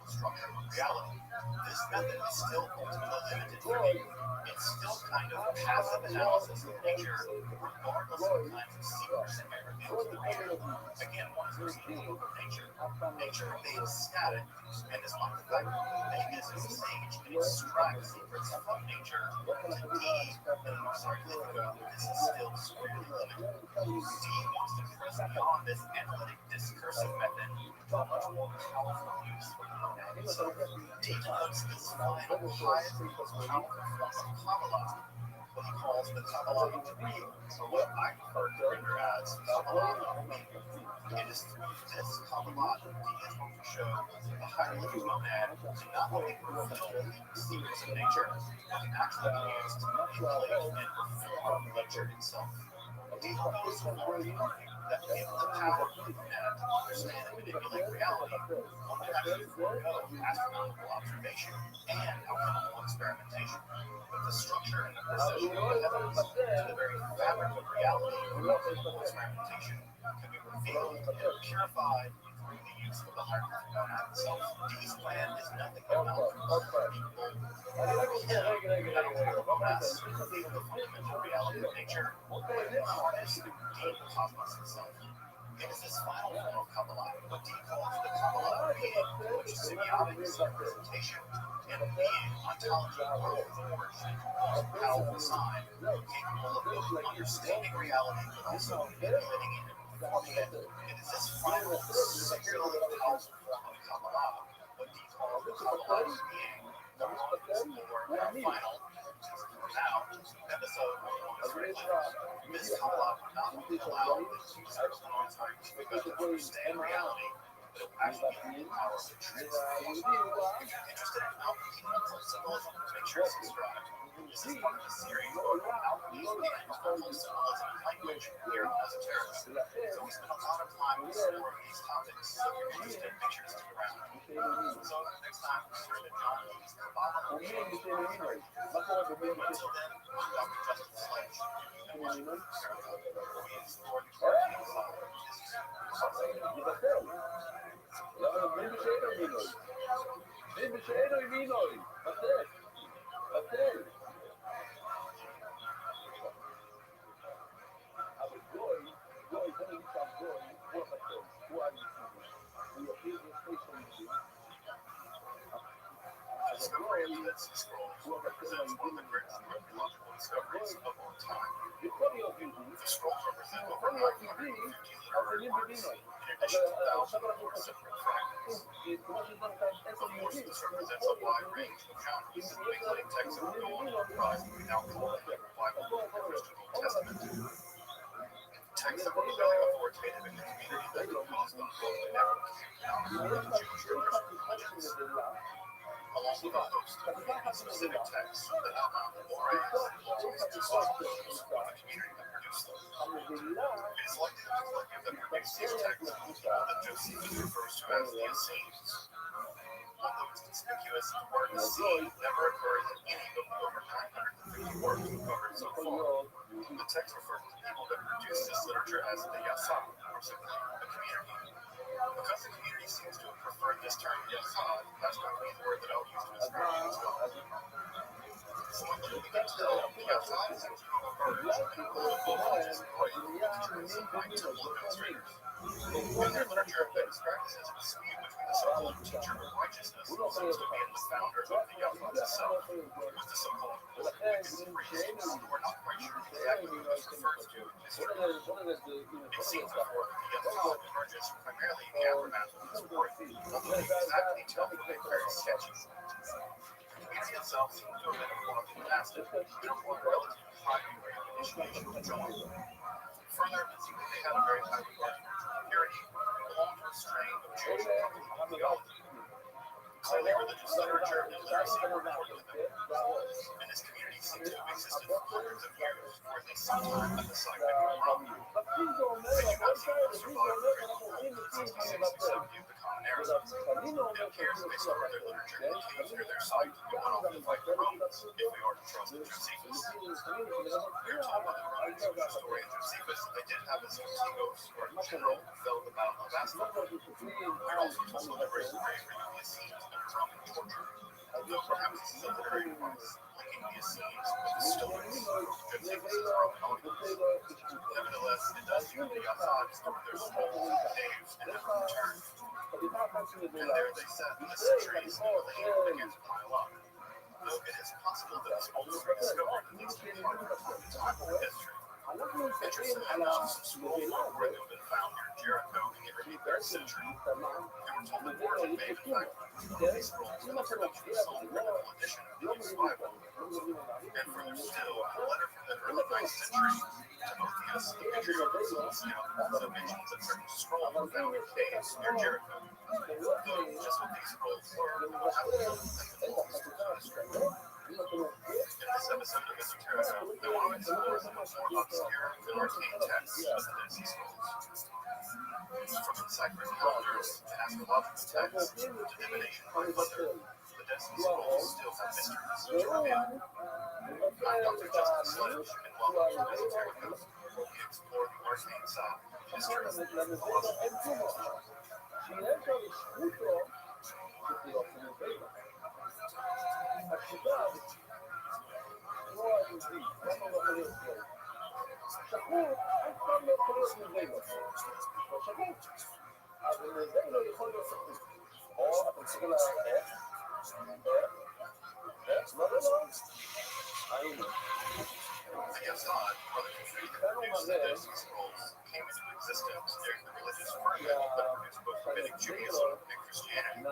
structure of reality. This method is still ultimately limited for me. It's still kind of passive analysis of nature, regardless of the kinds of secrets it may reveal to the reader. Again, one is reading the book of nature. Nature remains static, and despite the fact that Vegas is a sage and extracts secrets from nature, to Dee, Lithica, this is still severely limited. Dee wants to press beyond this analytic discursive method to a much more powerful use of the monad itself. Dee denotes this final, highest, and most powerful form of Kabbalah what he calls the Kabbalah of being, or what I prefer to render as Kabbalah of being. It is through this Kabbalah that deism will show the higher living monad can not only fulfill the secrets of nature, but can actually be used to manipulate and perform nature itself. These are those who argue that given the power of the monad to understand and manipulate reality, one would have to forego astronomical observation and alchemical experimentation. But the structure and the precision of the heavens to the very fabric of reality and alchemical experimentation can be revealed and purified through the use of the hierarchical monad itself. D's plan is nothing but alchemy being bold. Not only the monads reveal the fundamental reality of nature, but the harness and redeem the cosmos itself. It is this final form of Kabbalah, what D calls the Kabbalah of being, which is semiotics, representation, and being, ontology, growth, origin, a powerful sign, capable of both understanding reality but also manipulating it and performing it. It is this final, singularly powerful form of Kabbalah, what D calls the Kabbalah of being, the one is more our final, now, episode is regular. This Kabbalah will not only allow the user of scientific method to understand reality, but it will actually be the power of the truth. If you're interested in alchemy and symbolism, make sure to subscribe. This is part of the series on alchemy and occult symbolism and language here in Esoterics. So we spend a lot of time exploring these topics, so if you're interested, make sure to stick around. So next time, we'll turn to John Lee's Kabbalah. Until then, I'm Dr. Justin Sledge, and we'll explore the Caribbean side of The discovery of the Dead Sea Scrolls represents one of the greatest archaeological discoveries of all time. The scrolls represent over 950 literary works, in addition to thousands of more separate fragments. Of course, this represents a wide range of genres, including texts that go on to comprise what we now call the Hebrew Bible and the Christian Old Testament. Texts that were very authoritative in the community that could cause them both to never communicate with Jewish or Christian religions, along with a host of community-specific texts that outline the mores and laws and social issues of the community that produced them. It is likely that the collective that produced these texts was one that Josephus refers to as the Essenes. Although it's conspicuous, the word Essene never occurs in any of the over 950 works we've covered so far. The text refers to people that produced this literature as the Yasad, or simply the community. Because the community seems to have preferred this term Yasad, that's going to be the word that I'll use to describe it as well. So when we get to Yasad is actually a verb, and political is great, which translate to temple administrators. In their literature, they describe this as a dispute between the so-called teacher of righteousness, who seems to be the founder of the Yasad itself, with the so-called wicked priests, who we're not quite sure exactly who this refers to in history. It seems, therefore, that the Yasad emerges primarily in the aftermath of this war, although the exact details remain very sketchy. The community itself seems to have been a form of monastic, therefore a relatively high degree of initiation to join. Further, it seems that they had a very high regard for purity, belonged to a strain of Jewish public theology. Clearly, religious literature and literacy were important to them, and this community seems to have existed for hundreds of years, or at least some time at the site of Rome. They do not seem to have survived very long, since the 6th century of the Common Era. It appears that they stored their literature in caves near their site and went off to fight the Romans, if we are to trust Josephus. We are told by the Roman Jewish historian Josephus that they did have a strategos, or a general, who fell at the Battle of Ascalon. We're also told of the great bravery of the Essenes under Roman torture, though perhaps this is a literary device linking the Essenes with the Stoics, Josephus' Roman audience. Nevertheless, it does seem that the Yasad stored their scrolls in caves and never returned. And there they sat in the centuries and millennia began to pile up. Though it is possible that this scrolls were discovered at least in part of the time of history. Interestingly enough, some scrolls were reported to have been found near Jericho in the early 3rd century. And we're told that Origin may have in fact used these scrolls in the eventually sold critical edition of the Jewish Bible. And further still, a letter 9th century. Timotheus, the patriarch of Seleucia, mentions that certain scrolls were found in caves near Jericho. Though just what these scrolls were, in this episode of Esoterica, I want to explore some of the more obscure and arcane texts of the Dead Sea Scrolls. From enciphered calendars to astrological texts to divination by thunder, the Dead Sea Scrolls still have mysteries to reveal. I'm Dr. Justin Sledge, and welcome to Esoterica, where we explore the arcane side of history, philosophy, and theology. The Yazan, or the community that produced the Dead Sea Scrolls, came into existence during the religious ferment that produced both rabbinic Judaism and Christianity.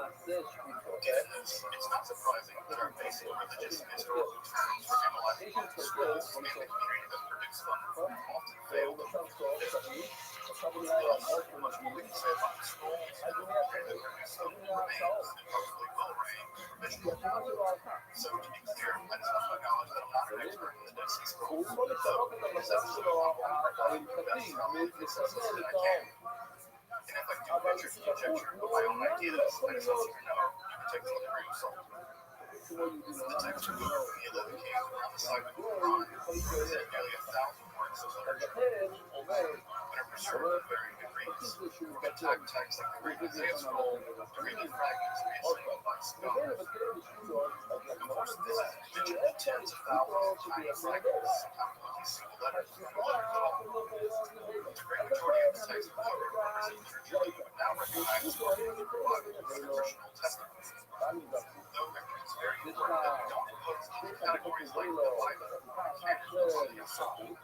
Given this, it's not surprising that our basic religious and historical terms for analyzing the scrolls and the community that produced them often fail to fulfill this. Thus, much more we can say about the scrolls and the community that produced them remains, and hopefully will remain, provisional. So, to be clear, I just want to acknowledge that I'm not an expert in the Dead Sea Scrolls, so this episode will provide the best knowledge assessment that I can. And if I do venture to conjecture of my own ideas, I just want you to know you can take them with a grain of salt. The text of the book of the 11 Kings around the side of the Quran present nearly 1,000 works of literature, but are preserved in varying degrees, from intact texts like the Greek Isaiah scroll to reading fragments reinscribed by scholars. Of course, this isn't to mention the tens of thousands of tiny fragments, sometimes only single letters, or letters at all. The great majority of the text, however, represent literature that you would now recognize as part of the Bible or the traditional Testament. Though it's very important that we don't impose other categories like the Bible or canon on the Psalm.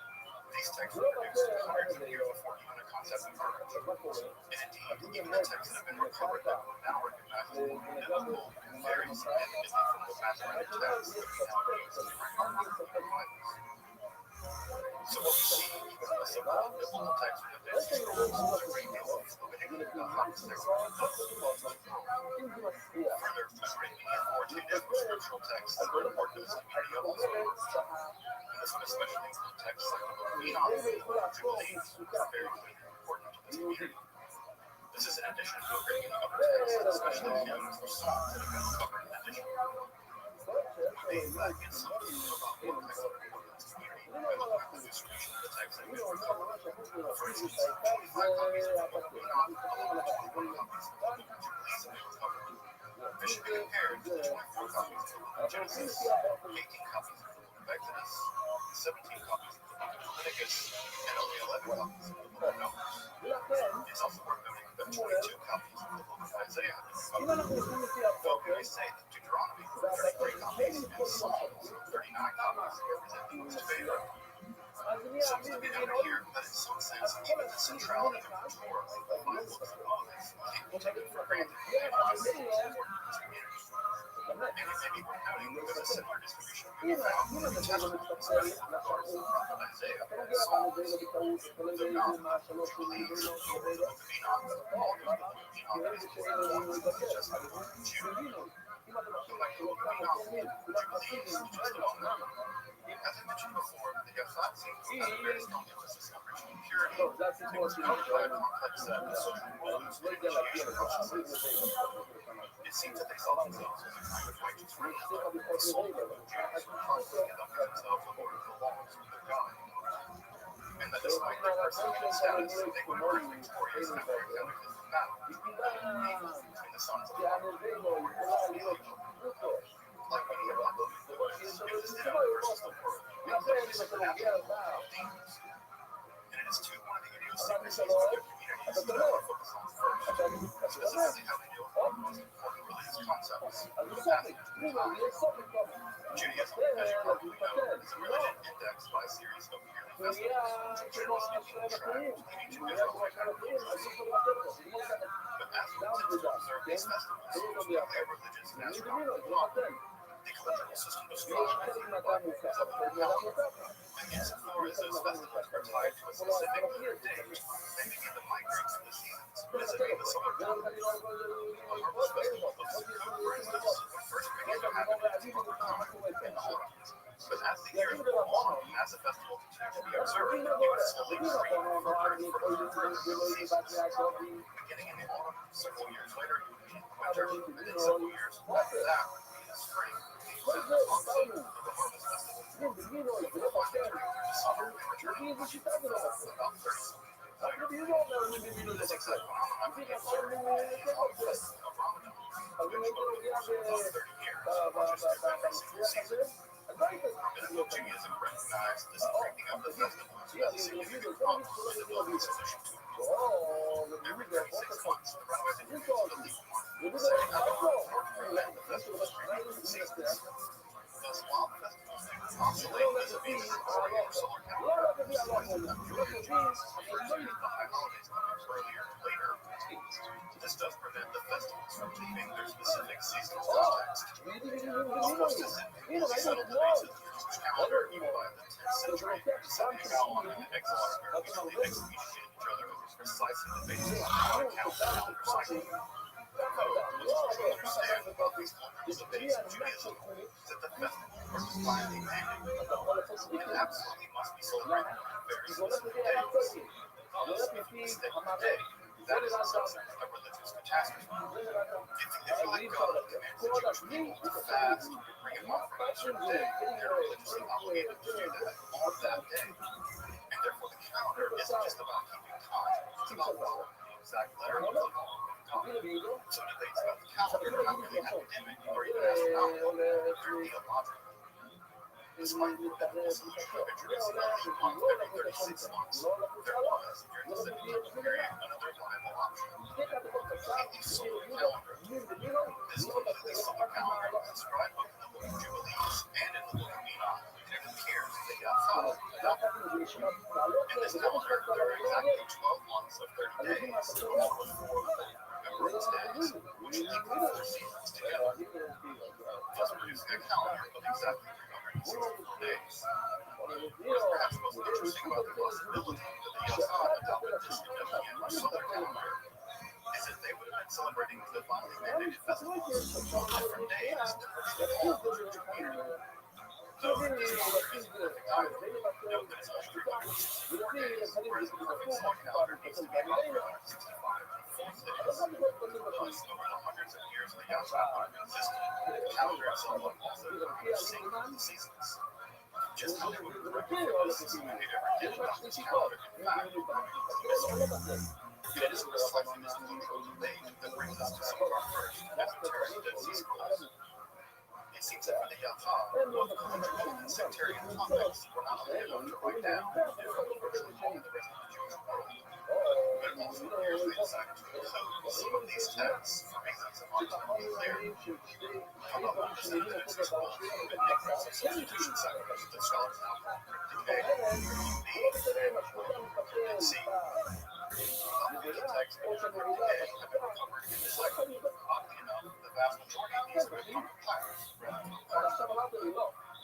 These texts were produced hundreds of years before even the concept emerged. And indeed, even the texts that have been recovered that we now recognize as biblical vary significantly from the Masoretic texts that we now use to write our modern Bibles. So what we see, even in the so-called biblical text of the Dead Sea Scrolls, is a great deal of Levitic, Deuteronomy, further, the Arabian or Judaic scriptural texts are important to this community of also. This would especially include texts like the book of Enoch or Jubilees, which are very important to this community. This is in addition to a great many other texts, especially hymns or songs that have been recovered in addition. Maybe that gets something about what type of important this community by looking at the distribution of the texts that have been recovered. For instance, 25 copies of the book of Enoch, along with 21 copies of the book of Jubilees have been recovered. This should be compared to the 24 copies of the book of Genesis, 18 copies of the book of Exodus, 17 copies of the book of Leviticus, and only 11 copies of the book of Numbers. It's also worth noting that 22 copies of the book of Isaiah have been recovered. Though we may say that Deuteronomy, 33 copies, and Psalms, 39 copies, represent the most favored. So it's to be noted here that in some sense, even the centrality of the Torah, the five books of Moses, can't be taken for granted and is important to this community. And it may be worth noting that a similar distribution can be found in the New Testament, especially in regards to the prophet Isaiah and Psalms. The Gospels, Jubilees, the book of Enoch, all know the book of Enoch is important to the New Testament of Jude. But like the book of Enoch, Jubilees is just well known. As I mentioned before, the Yazan seems to have the greatest known emphasis on ritual purity. It was covered by a complex set of social rules and initiation processes. It seems that they saw themselves as a kind of righteous ruler, the sole group of Jews who constantly conducted themselves according to the laws of their God. And that despite their persecuted status, they would emerge victorious after encountering this battle. Between the sons of God and the theology. Like many of the book, it was them versus the world, and the supernatural of demons. And it is too one of the idiosyncrasies of their communities that I want to focus on first, specifically how they deal with one of the most important religious concepts, atheism. Judaism, as you probably know, is a religion indexed by a series of yearly festivals, generally speaking, tracked leading to Israelite identities. But as we tend to observe these festivals, which have their religious and astronomical law, the calendrical system described in the Bible is of little help, And insofar as those festivals are tied to a specific lunar day, they begin to migrate to the seasons, visiting the solar calendar. The harvest festival of Sukkot, for instance, first began to happen in its proper time in the autumn. But as the years go on, and as the festival continues to be observed, it would slowly creep further and further into the seasons. Beginning in the autumn, several years later, it would be in winter, and then several years after that, it would be in spring. The onset of the harvest festival before finally turning to summer and returning to about 30 later. This exact phenomenon can be observed in the harvest of Ramadan, which over the course of about 30 years marches through every single season. Rabbinical Judaism recognized this breaking of the festivals as a significant problem in the biblical solution to it. Every 36 months, the rabbis introduced a leap month, setting out the festivals previous to the seasons. Thus, while the festivals may oscillate vis-a-vis the Gregorian solar calendar, despite the time Julian charts refer to the high holidays coming earlier or later, this does prevent the festivals from leaving their specific seasonal context. This process has settled the basis of the Jewish calendar even by the 10th century, setting Babylon and the exiles recently executed each other over precisely the basis of how to count the calendar cycle. What's to understand about these wonders of ancient Judaism is that the festivals are divinely mandated and absolutely must be celebrated on very specific days. Thus, if we mistake a day, that is in some sense a religious catastrophe. If the Israelite God commands the Jewish people to fast or bring an offering on a certain day, they're religiously obligated to do that on that day. And therefore, the calendar isn't just about keeping time, it's about following the exact letter of the law of God. So debates about the calendar are not really academic or even astronomical, they're theological. Despite the biblical solution of introducing a leap month every 36 months, there was, during the Second period, another viable option: the solar calendar. This completely solar calendar was described both in the Book of Jubilees and in the Book of Enoch, and it appears in the Yatzah without confusion. In this calendar, there are exactly 12 months of 30 days, along with 4 remembrance days, which link the 4 seasons together, thus producing a calendar of exactly 364 days. What is perhaps most interesting about the possibility that the Yatzah adopted this significant solar calendar is that they would have been celebrating the divinely mandated festivals on different days to virtually all the Jewish community. Though this is not a perfect either, note that it's only 364 days, whereas the perfect solar calendar needs to be about 365 days. Thus, over the hundreds of years the Yatzah existed, the calendar itself also synced with the seasons. Just how they were directly for this system they ever did adopt this calendar, in fact, is a mystery. It is precisely this cultural debate that brings us to some of our first esoteric Dead Sea Scrolls. It seems that for the Yatzah, both cultural and sectarian contexts were not only enough to write down the different virtually all of the rest of the Jewish world, but it also appears they decided to encode some of these texts for reasons that aren't totally clear. How about understanding that it's this whole ignorance of substitution cycles that scholars now call cryptic A, B, and C? The text of cryptic A have been recovered in the cipher. Oddly enough, the vast majority of these were from papyrus rather than papyrus.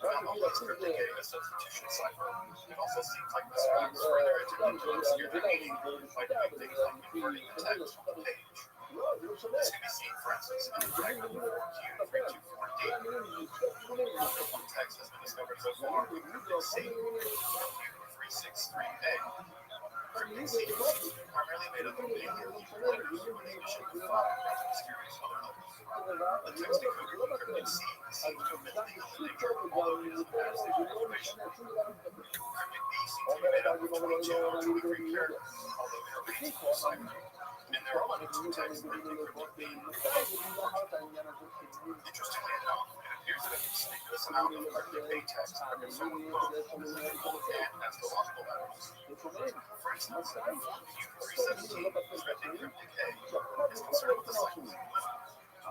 Not only is cryptic A a substitution cipher, it also seems like the scribes further attempted to obscure their meaning by doing things like inverting the text on the page. This can be seen, for instance, in the fragment 4Q324D. One text has been discovered so far with cryptic C, 4Q363A. Cryptic C is primarily made up of Paleo-Hebrew letters with the addition of 5 rather mysterious other letters. The text encoded in cryptic C seems to omit legal in nature, although it is a basic information. Cryptic B seems to be made up of 22 or 23 characters, although it remains full cipher. And there are only 2 texts linked in cryptic B. Interestingly enough, it appears that a conspicuous amount of cryptic A texts are concerned with both physical and astrological matters. For instance, Q317, written in cryptic A, is concerned with the cycles of women.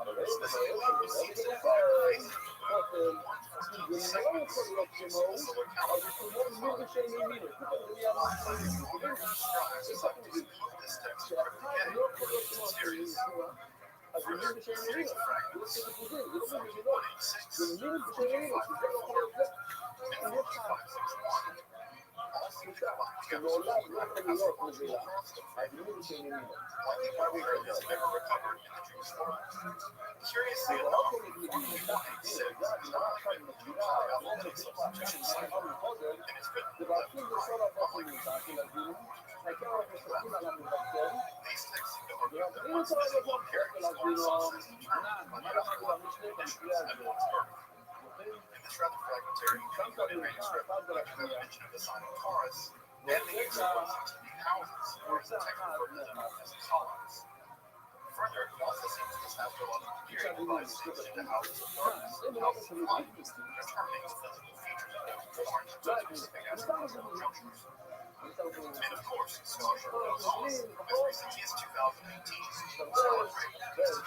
Specifically, it seems to define the phases of the moon, 1/14 segments of the solar calendar. Scribes decided to include this text in cryptic A because it's mysterious. Further, a series of fragments, 4Q186, 4Q534, and 4Q561, combine together some key agricultural likely more rarely has ever recovered in the Jewish world. Curiously enough, before 186, Israel written the Jews on the alphabetic substitution cycle, and it's written left to right, unlike these texts seem to argue that once visible characters are subsets determined by the astrological conditions at one's birth. In this rather fragmentary Cuneiform manuscript, we do have mention of the sign of Taurus and the use of 168 houses, or as the text refers to them as columns. Further, it also seems this astrological period divides things into houses of darkness and houses of light, determining the physical features of those born at specific astrological junctures. And of course, scholarship goes on. As recently as 2018, scholars rated together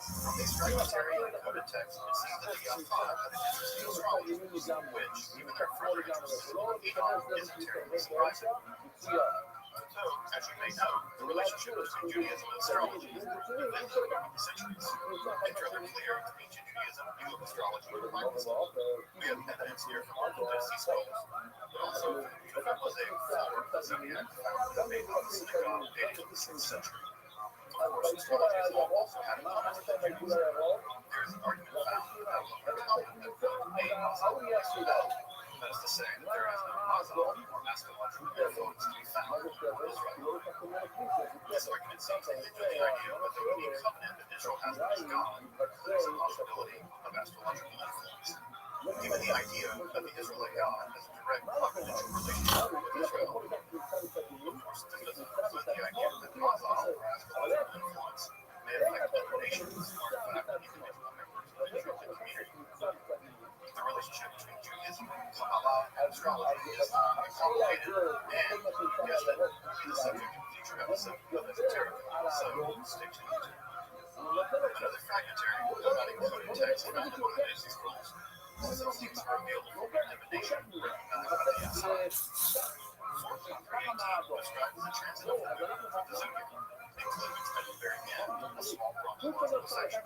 from these fragmentary and encoded texts, it seems that the F5 had an interest in astrology, which, even their further interests, isn't terribly surprising. So, as you may know, the relationship between Judaism and astrology has been over the centuries. It's rather clear that ancient Judaism knew of astrology and practiced it. We have evidence here from our Dead Sea Scrolls, but also from the Mosaic floor, the zodiac found made by the synagogue dating to the 6th century. Of course, astrology has also had its own traditions. There is an argument found in the Babylonian Talmud that A Mazal Israel. That is to say, that there is no Mazal or astrological influence to be found in Israel. This argument seems to lead to the idea that the unique covenant that Israel has with God includes the possibility of astrological influence. Given the idea that the Israelite God has a direct confidential relationship with Israel, of course, this doesn't include the idea that Mazal or astrological influence may affect other nations or, in fact, individual members of the Israelite community. The relationship between Judaism, Kabbalah, and astrology is long and complicated, and, yes, that will be the subject of a future episode of Esoterica, so stay tuned. Another fragmentary, though not included text found in one of the Dead Sea Scrolls also seems to reveal a form of divination recognized by the outside. 1418 describes the transit of the moon through the zodiac, including at the very end a small bronze section.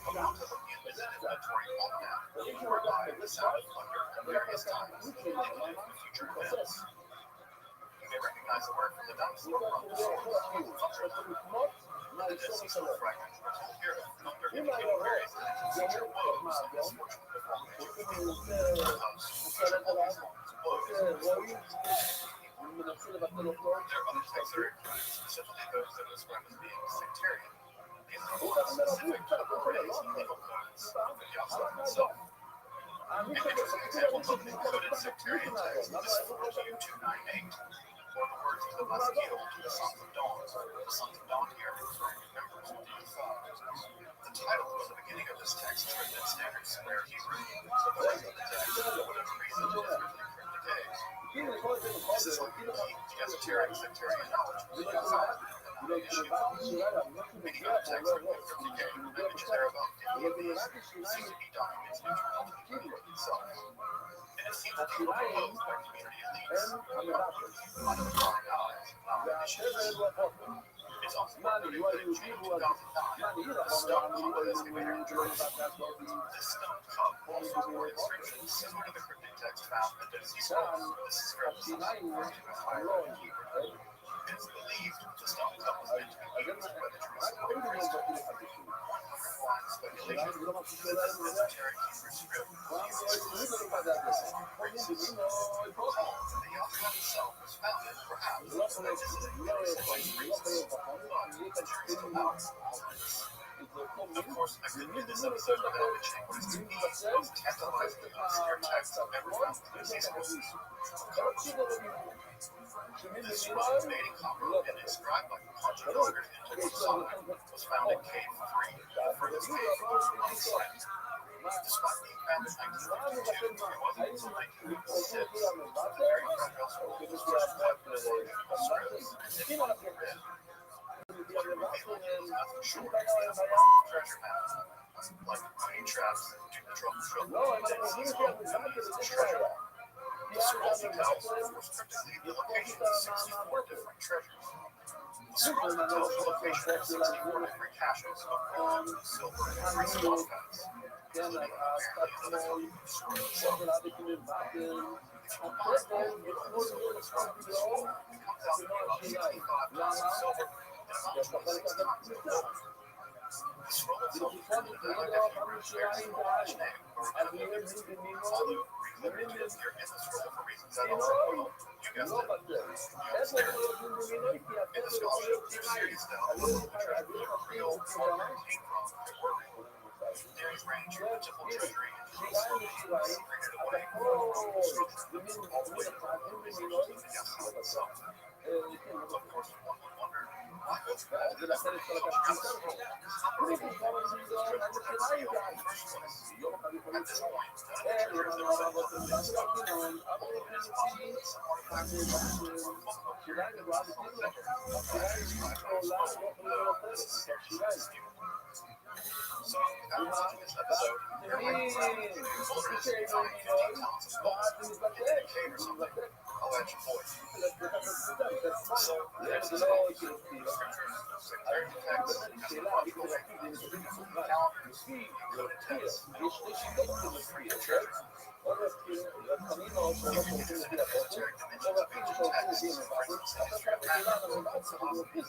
Amount of the divinatory almanac whereby the sound of thunder at various times indicated future events. You may recognize the word from the dinosaur brontosaurus, thunder. The Dead Sea Scroll fragments are told here of thunder indicating various kinds of future woes and misfortune befalling the Jews. Thus, future woes, There are other texts that are included, specifically those that are described as being sectarian. These are more specific to the mores and legal codes of the Yahweh himself. An interesting example of an encoded sectarian text is 4Q298, or the words of the Maskil to the Sons of Dawn. The Sons of Dawn here referring to members of the Yahweh. The title or the beginning of this text is written in standard square Hebrew, so the rest of the text, for whatever reason, is written in cryptic A's. This is likely to keep the esoteric sectarian knowledge from being solved and not an issue. Many other texts written in cryptic A, I mentioned there about 50 of these, seem to be documents neutral to the keyboard itself. And it seems that they were composed by community elites, under the prying eyes, not initiatives. It's also worth noting that in June 2009, the stone cup excavator in Germany. This stone cup also bore inscriptions similar to the cryptic text found in the Dead Sea Scrolls. This is discrepancy referred to as hieroglyphic Hebrew. It's believed the stone cup was meant to be used by the Jerusalem priesthood. One underlying speculation is that this esoteric Hebrew script was used exclusively by the Jerusalem priests. Recall that the Yahweh itself was founded, perhaps, by anticipating the Israelite priests, but the Jerusalem house was this. Of course, I couldn't end this episode without mentioning what is to me the most tantalizingly obscure text I've ever found in the Dead Sea Scrolls. This was made in copper and inscribed by punch daggered into the side was found in Cave 3, the furthest cave on the site. Despite being found in 1952, it wasn't until 1956 that the very fragile scroll was first cut with the script and then read. What it revealed was nothing short of extensive treasure maps, like money traps to the trouble of the Dead Sea Scroll enemies its treasure. The scroll details, more cryptically, the locations of 64 different treasures. Scrolls tells the location of 64 different caches of gold, silver, and recent artifacts, including apparently another 40 scrolls. If you combine all the gold and silver inscribed in the scroll, it comes out to be about 65 pounds of silver and about 26 tons of gold. The scroll itself included a very small name, or remnant. Although Greek literature appear in the scroll for reasons that are, well, you guessed it, geospatial. In the scholarship, there's serious doubt whether the treasures are real or where it came from if they were real. Theories range from the temple treasury in Jerusalem being secreted away from structure, all the way to resources in Yassin itself. Of course, one would wonder, why was all this information in the scroll? How did these treasures ever sealed in the first place? At this point, none of the treasures that were sent up have been discovered, although it is possible that some artifacts and scrolls are from a period that was similar, as described by the scroll. This is seriously disputed. So, after watching this episode, you're like, well, there is only 15 talents of gold. Hit in a cave or something. I'll add your voice. So, there's the scroll. Scriptures, sectarian texts, eschatological records, calendars, coded texts, and all free of treasure. If you're interested in esoteric dimensions of ancient texts, phrases, and history of magic, occult philosophy,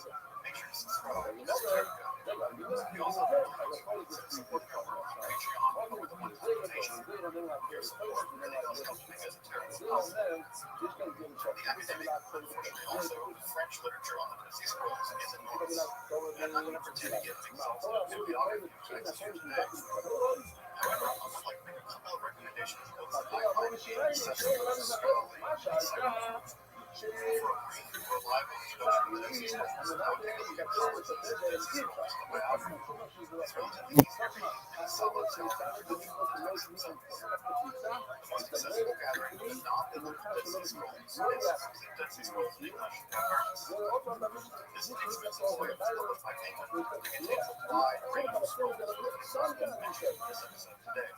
make sure to subscribe to this Jericho. You also have a link to support their work on Patreon with a one-time donation. Your support really does help make esoteric possible. The academic, unfortunately also, French literature on the Dead Sea Scrolls is enormous, and I'm not going to pretend to give exhaustive bibliography of texts here today. However, I would like to make a couple of recommendations of books that I find to be accessible, scholarly, and insightful. For a brief, reliable introduction to the Dead Sea Scrolls, I would recommend The Dead Sea Scrolls, a biography. It's relatively easy to read and a solid self-contained collection of texts and symbols. The most accessible gathering of the non-biblical Dead Sea Scrolls is the Dead Sea Scrolls English Concordance. This text consists of over 5 pages and contains a wide range of scrolls that have been mentioned in this episode today.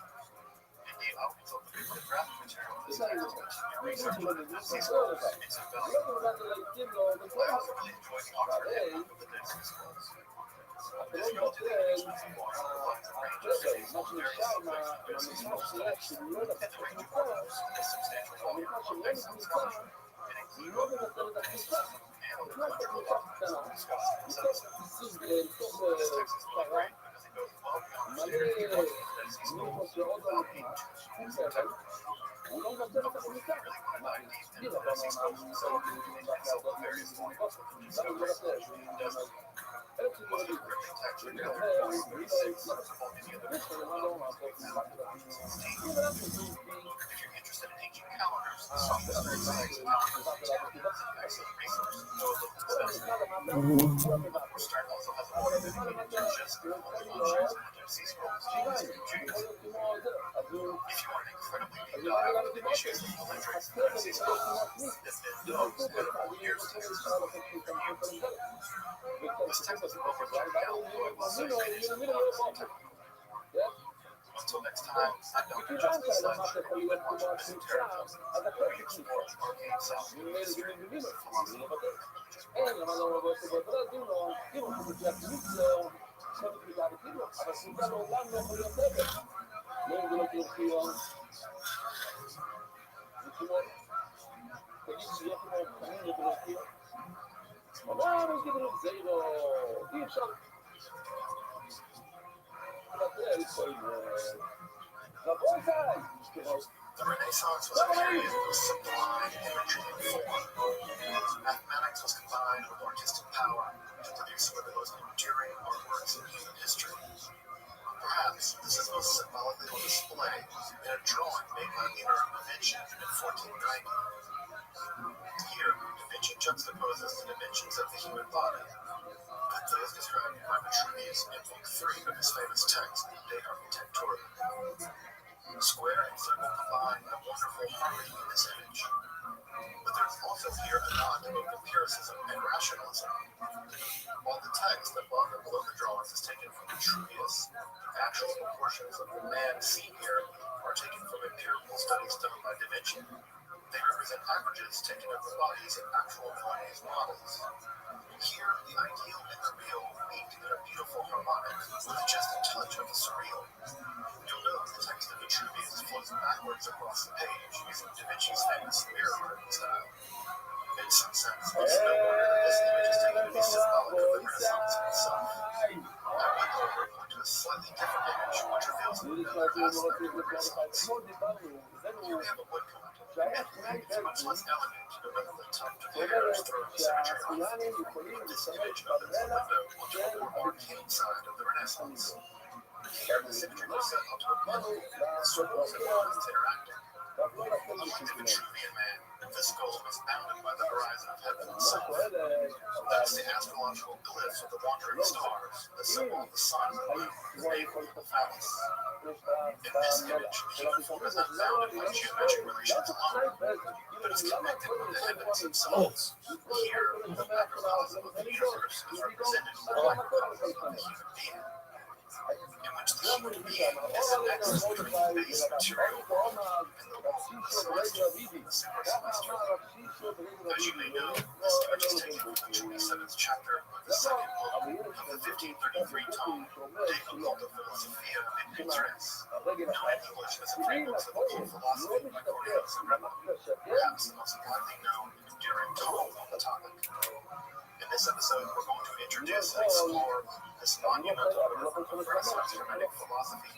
Indeed, I would consult the paper graphic material of this text to continue research on the Dead Sea Scrolls. It's invaluable. I also really enjoyed the Oxford Handbook of the Dead Sea Scrolls. This relatively inexpensive book outlines a range of studies on various subjects of Dead Sea Scroll studies, and the range of articles in this substantial volume of excellent scholarship. It includes analytical articles discussed in this episode. This text is really great because it goes well beyond the standard viewpoint of the Dead Sea Scrolls without being too schools and technical. Of course, if you really want to dive deep into the Dead Sea Scrolls itself, you can consult the various volumes of the Discovery Solution in the Desert. Most of the cryptic texts are gathered in volume 36, while many of them are from volumes 11 to 16. If you're interested in ancient calendars, the Sophist Text offers an excellent resource, though a little expensive. Of course, Stern also has a book dedicated to just the culture of the Dead Sea Scrolls, Judaism. If you want an incredibly deep dive into the issues of the literature of the Dead Sea Scrolls, then those and years of texts are looking for you. This text was over carried out, though it was circulated in the technical. Until next time, I don't just the sledge, but watch esoterica, where we explore the arcane side of history, philosophy, and The Renaissance was a period of sublime imagery and form. Mathematics was combined with artistic power to produce one of the most enduring artworks in human history. Perhaps this is most symbolically on display in a drawing made by Leonardo da Vinci in 1490. Here, Da Vinci juxtaposes the dimensions of the human body with those described by Vitruvius in Book 3 of his famous text, De Architectura. Square and circle combine a wonderful harmony in this image. But there's also here a nod to both empiricism and rationalism. While the text above and below the drawings is taken from Vitruvius, the actual proportions of the man seen here are taken from empirical studies done by Da Vinci. They represent averages taken of the bodies in actual Milanese models. Here, the ideal and the real meet in a beautiful harmonic with just a touch of the surreal. You'll note the text of Vitruvius flows backwards across the page using Da Vinci's famous mirror writing style. In some sense, it's no wonder that this image is taken to be symbolic of the Renaissance in itself. I went over to a slightly different image which reveals another aspect of the Renaissance. Here we have a woodcut, and it's much less elegant than the tuft of hair is throwing symmetry off. But this image opens the window onto a more arcane side of the Renaissance. Here, the symmetry was set onto a bundle, and circles and lines interacting. Unlike the Vitruvian man, this goal is bounded by the horizon of heaven itself. That's the astrological glyphs of the wandering stars, the symbol of the sun, the moon, the navel, and the phallus. In this image, the uniform is not bounded by geometric relations alone, but is connected with the heavens themselves. Here, the macrocosm of the universe is represented in the microcosm of the human being, in which the human being is the nexus between the base material world and the world of the celestial, the supercelestial. As you may know, this image is taken from the 27th chapter of the second book of the 1533 tome De Culto Philosophia et Interest, known in English as the Three Books of Occult Philosophy by Cornelius and Rabbi, perhaps the most widely known and enduring tome on the topic. In this episode, we're going to introduce and explore this monumental work of Renaissance Hermetic philosophy,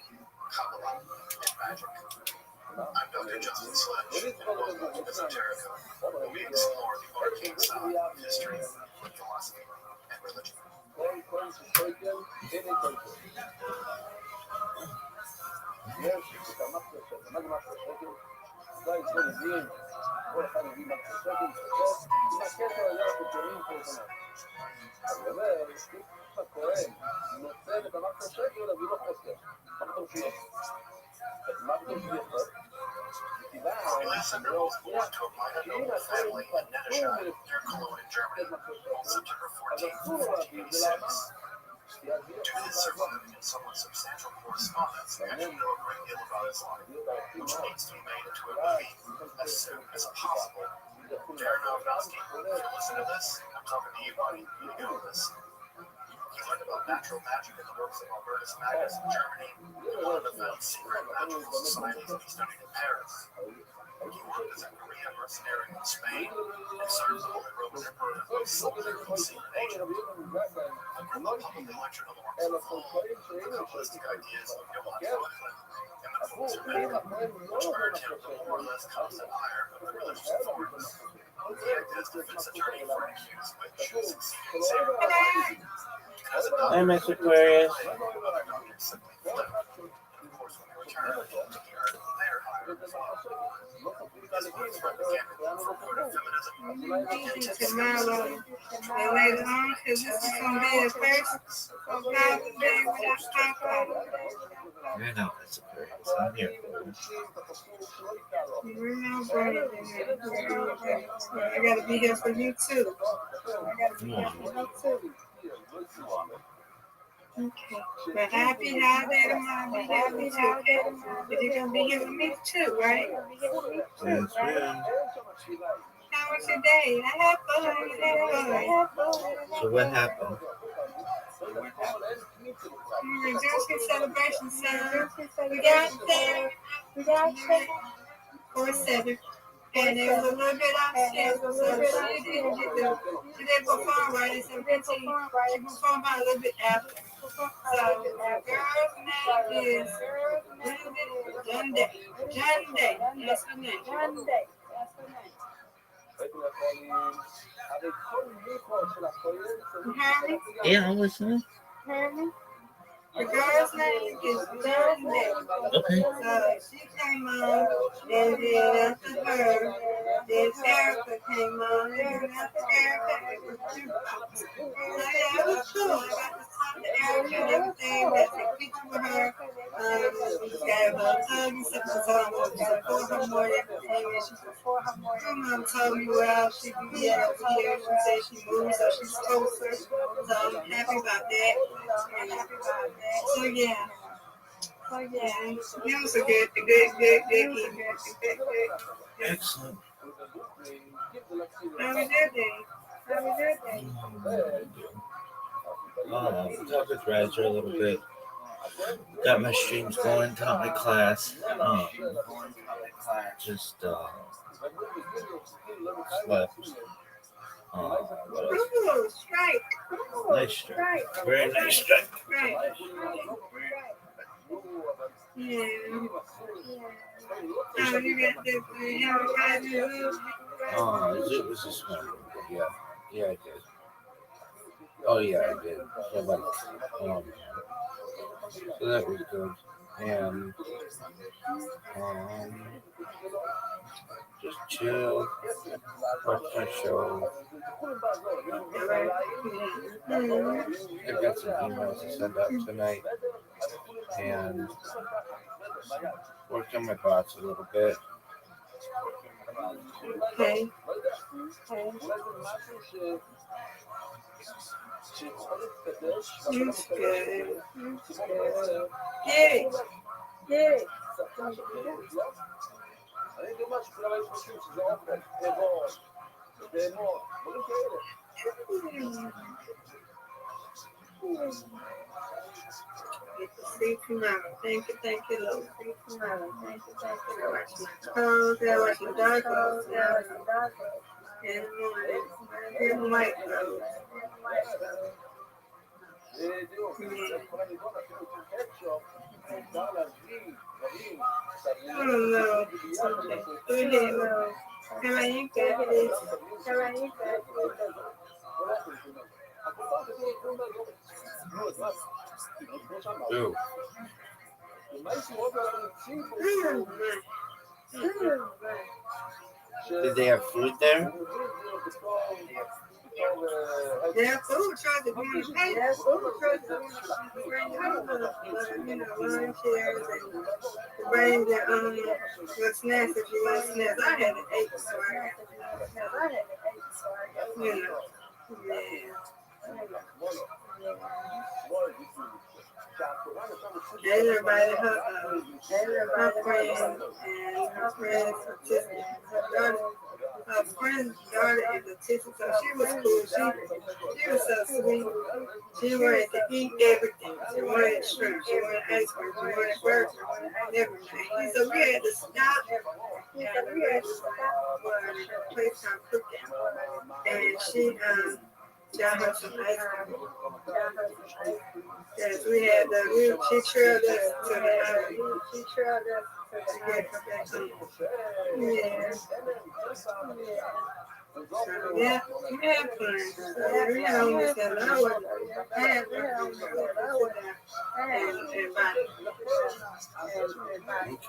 Kabbalah, and magic. I'm Dr. Justin Sledge, and welcome to Esoterica, where we explore the arcane side of history, philosophy, and religion. Cornelius and Rabbi was born to a minor noble family in Neneshad, near Cologne in Germany, on September 14, 1486. Due to his surviving and somewhat substantial correspondence, I didn't know a great deal about his life, which needs to be made into a movie as soon as possible. Darren Aronofsky, if you listen to this, I'm talking to you, buddy. You know this. He learned about natural magic in the works of Albertus Magnus in Germany, and one of the found secret magical societies that he studied in Paris. He worked as a Korean mercenary in Spain and served the Holy Roman Emperor as a soldier and secret agent. The group publicly lectured on the works of Paul, the Kabbalistic ideas of Johann Rothschild, and the quotes of Rabbi, which earned him the more or less constant ire of the religious authorities. He acted as defense attorney for an accused which succeeded in saving because it not Hi, Miss Aquarius. other doctors simply fled. And of course, when they returned, he earned their hire as well. His works represent for good of feminism, tomorrow and later on, because this is going to be the first of Father's Day without Papa. I know, Miss Aquarius. I'm here for you. We're not brave in here. I got to be here for you too. I got to be here for you too. Okay. But happy holiday tomorrow. Happy holiday tomorrow. But you're going to be here with me too, right? Yes, ma'am. How was your day? I had fun. So what happened? Rejoicing celebration, sir. We got there. 4-7. And it was a little bit upset. So she didn't perform right at 17. She performed by a little bit after. So the girl's name is Junday. That's her name. Harry? Yeah, I'm listening. The girl's name is Junday. Okay. So she came on, and then after her, then Erica came on, and then after Erica, it was you. So yeah, it was cool. I got to talk to Erica and everything. Got to take pictures with her. Got a hug and stuff. So I'm going to support her more and everything. Her mom told me, well, she can be out here. She said she moved, so she's closer. So I'm happy about that. So yeah. It was a good evening. Excellent. How was your day? How was your day? Talked with Roger a little bit. Got my streams going, taught my class. Just slept. What else? Oh, strike. Nice strike. Very nice strike. Right. Yeah. Oh, you got this. You have a Roger. It was this morning. Yeah. Yeah, I did. Oh, yeah, I did. So, like, so that was good. And, just chill, watch my show. I've got some emails to send out tonight. And work on my bots a little bit. Okay. That's good. Yay. Yay. Sleep tomorrow. Thank you, Lord. Sleep tomorrow. Thank you, Lord. Watch my clothes. I watch my dog clothes. In the morning. In white clothes. I don't know. Okay. Go ahead, Lord. How about you got this? Ooh. Did they have food there? Yeah, food trucks are going to pay. Yeah, food trucks are going to bring lawn chairs and bring the snacks if you want snacks. I had an 8 so everybody, her friends and her friends, her friend's daughter is autistic, so she was cool. She was so sweet. She wanted to eat everything. She wanted shrimp. She wanted ice cream. She wanted burgers. Everything. So we had to stop. And we had to stop for a place called Cookout. And she got her some ice cream. Yes, we had she trailed us to the house. She trailed us to get her back home. Yeah. Yeah, we had fun. We had almost an hour. I had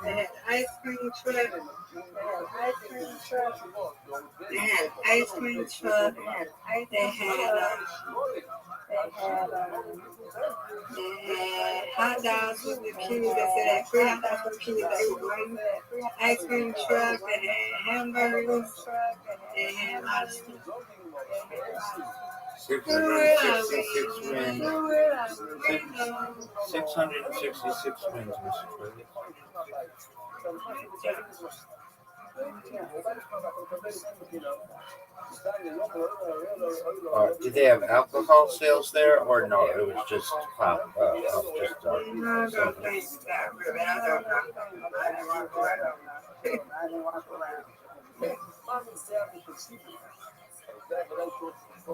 they had ice cream truck. They had ice cream truck. They had hot dogs with the peas. They said that free hot dogs with the peas. They were going ice cream truck. They had hamburgers. They had a lot of stuff. 666 wins. 666 wins, Mr. President. Did they have alcohol sales there, or no? It was just pop.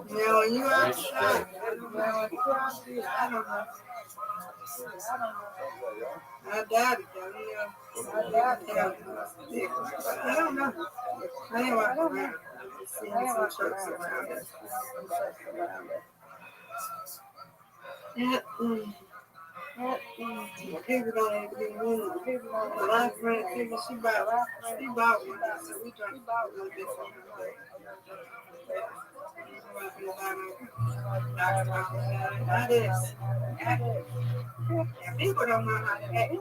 Yeah, when you outside, I don't know. I doubt it, though. I don't know. I didn't walk around. Seeing some trucks around us. Yeah. People don't even be moving. A lot of friends, people, she bought one. So we drank a little bit from her. Not this. People don't know how to act.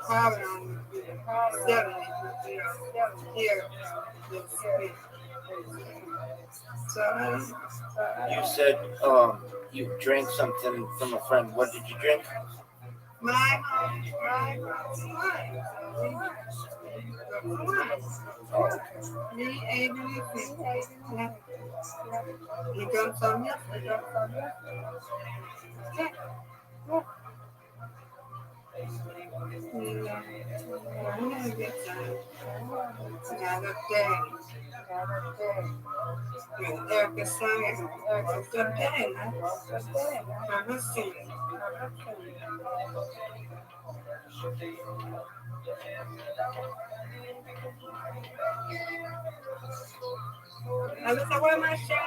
Probably on 70 here. So, You said you drank something from a friend. What did you drink? My You got some yesterday. Got up there. Erica sang. Erica good day. Erica sing. I was like, where my shirt?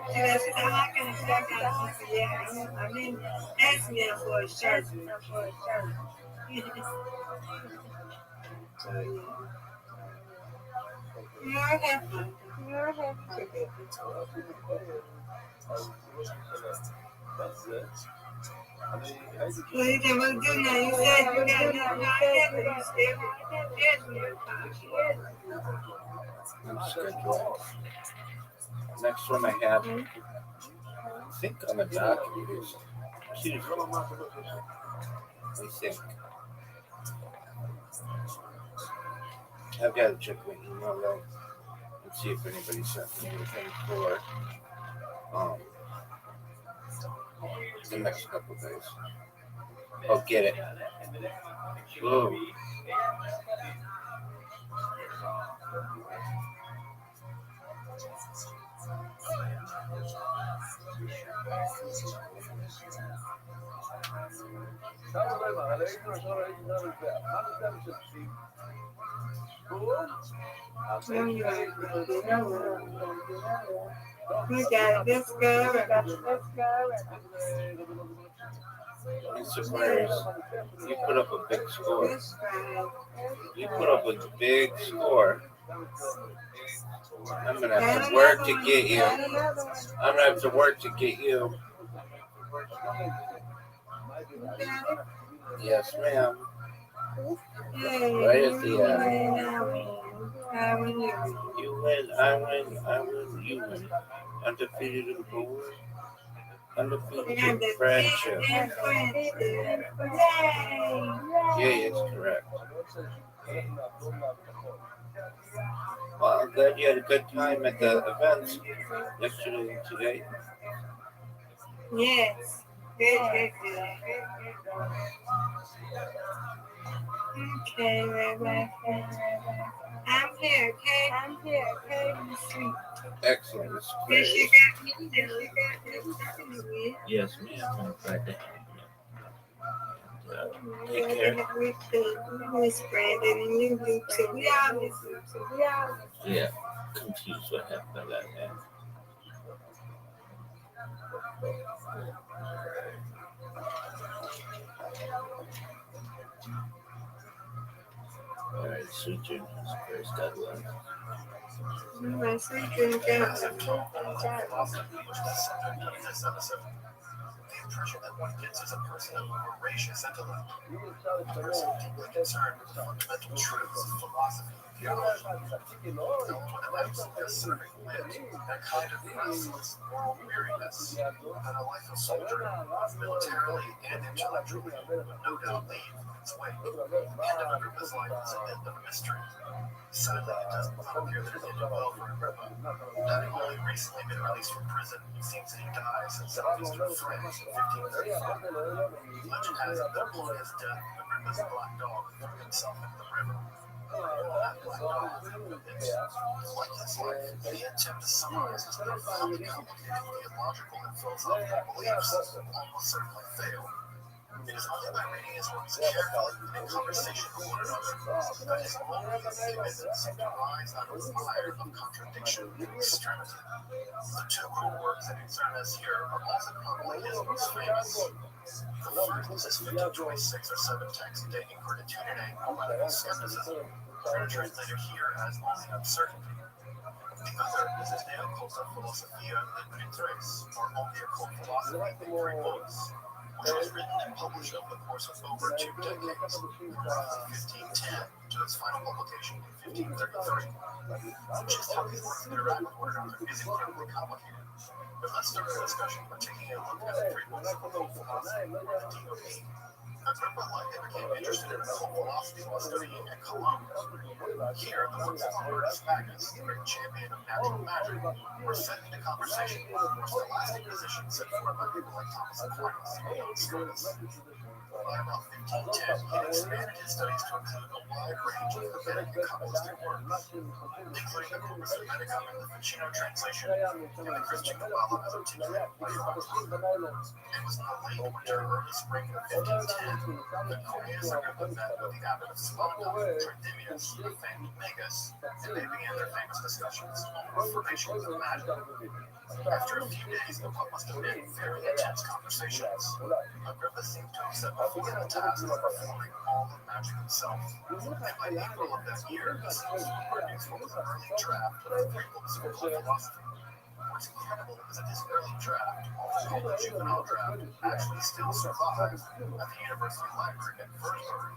She said, how can I check out? She said, yeah, I mean, ask me for a shirt. So, yeah. You're happy. Well, you can do now. You said you got nothing like that, but you still ask me I'm scheduled. Next one I have, I think on the document is Tuesday. I think. I've got to check my email though and see if anybody sent me anything for the next couple of days. I'll get it. Whoa. We got it. Let's go. I'm surprised you put up a big score. You put up a big score. I'm gonna have to work to get you. I'm gonna have to work to get you. Yes, ma'am. Right at the end. You win, I win, I win, you win. Undefeated in pool. Undefeated in friendship. Yeah, it's correct. Well, I'm glad you had a good time at the events yesterday and today. Yes. Good. Okay, Rabbi. I'm here, okay? Excellent. It's Yes, you great. got me. Yes, ma'am. I'm glad to have you. Take Yeah, care. we miss Brandon and you do too. We all miss you too. Yeah. Confused what happened to that man. All right, sweet dreams. Praise God bless. My sweet dreams down. The impression that one gets as a person of voracious intellect, a person deeply concerned with fundamental truths of philosophy and theology, filled with an absolutely acerbic wit, a kind of restless moral weariness, and a life of soldiering, militarily and intellectually, would no doubt leave its way. The end of Agrippa's life is an end of mystery. Sadly, it does not appear that it ended well for Agrippa. Having only recently been released from prison, it seems that he dies in southeastern France in 1535. Legend has it that upon his death, Agrippa's black dog threw himself into the river. That black dog, like his life, the attempt to summarize his profoundly complicated theological and philosophical beliefs almost certainly failed. It is only by reading his works carefully and in conversation with one another that his glorious statements seem to rise out of the fire of contradiction and extremity. The two great works that concern us here are also probably his most famous. The first is his 50-26 or 7 text De Incertitudine Political Skepticism, better translated here as Only Uncertainty. The other is his De Occulta Philosophia in 3, or Only Occult Philosophy in 3 books, which was written and published over the course of over 2 decades, from 1510 to its final publication in 1533. Just how these works interact with one another is incredibly complicated. But let's start the discussion by taking a look at the 3 books of occult philosophy, the DOP. Agrippa likely became interested in occult philosophy while studying at Cologne. Here, the works of Albertus Magnus, the great champion of natural magic, were set into conversation with more scholastic positions set forth by people like Thomas Aquinas. By about 1510, he had expanded his studies to include a wide range of Rabbinic and Kabbalistic works, including the Corpus Hermeticum in the Ficino translation and the Christian Kabbalah as articulated by Rothschild. It was in the late winter or the spring of 1510 that Cornelius Agrippa met with the abbot of Sponda, Tridimius, the famed Magus, and they began their famous discussions on the formations of magic. After a few days of what must have been very intense conversations, Agrippa seemed to have set before him the task of performing all the magic himself. And by April of that year, he seems to be produced what was an early draft of the three books of occult philosophy. What's incredible is that this early draft, often called the juvenile draft, actually still survives at the University Library at Würzburg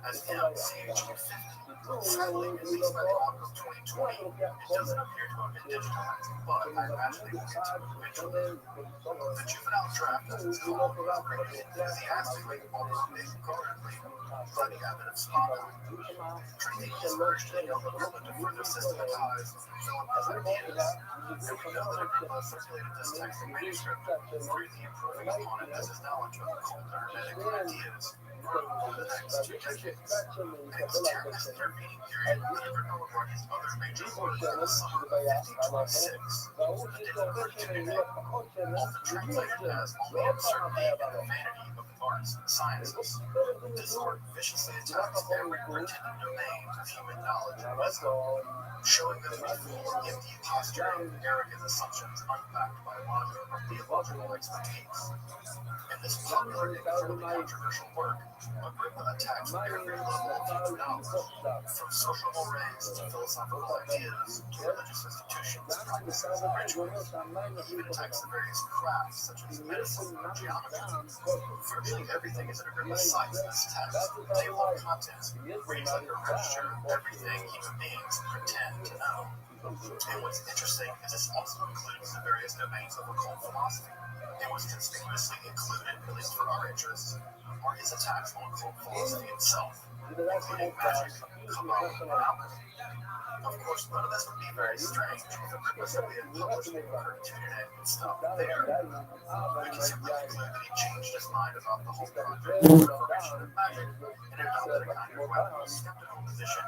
as MCH 50. Sadly, at least by the autumn of 2020, it doesn't appear to have been digitized, but I imagine they will continue eventually. The juvenile draft, as it's called, was greatly enthusiastically, although guardedly, by the abbot of Sponda. Tridimius urged the young Agrippa to further systematize and develop his ideas, and we know that Agrippa circulated this text in manuscript, greatly improving upon it as his knowledge of occult and hermetic ideas grew over the next 2 decades. And it was during this intervening period that Agrippa wrote his other major work in the summer of 1526, the De Virtute, often translated as On the Absurdity and the Vanity of the Arts and Sciences. This work viciously attacks every pretended domain of human knowledge and wisdom, showing them to be full of empty posturing, arrogant assumptions unbacked by logic or theological expertise. In this popular and incredibly controversial work, Agrippa attacks every level of human knowledge, from social mores to philosophical ideas to religious institutions, practices, and rituals. He even attacks the various crafts such as medicine and geometry. Virtually everything is in Agrippa's sights in this text. Table of contents reads like a register of everything human beings pretend to know. And what's interesting is this also includes the various domains of occult philosophy. And what's conspicuously included, at least for our interests, are his attacks on occult philosophy itself, including magic, Kabbalah, and alchemy. Of course, none of this would be very strange if Agrippa simply had published the book Tunae and stopped there. We can simply conclude that he changed his mind about the whole project of the formation of magic and adopted a kind of rather skeptical position,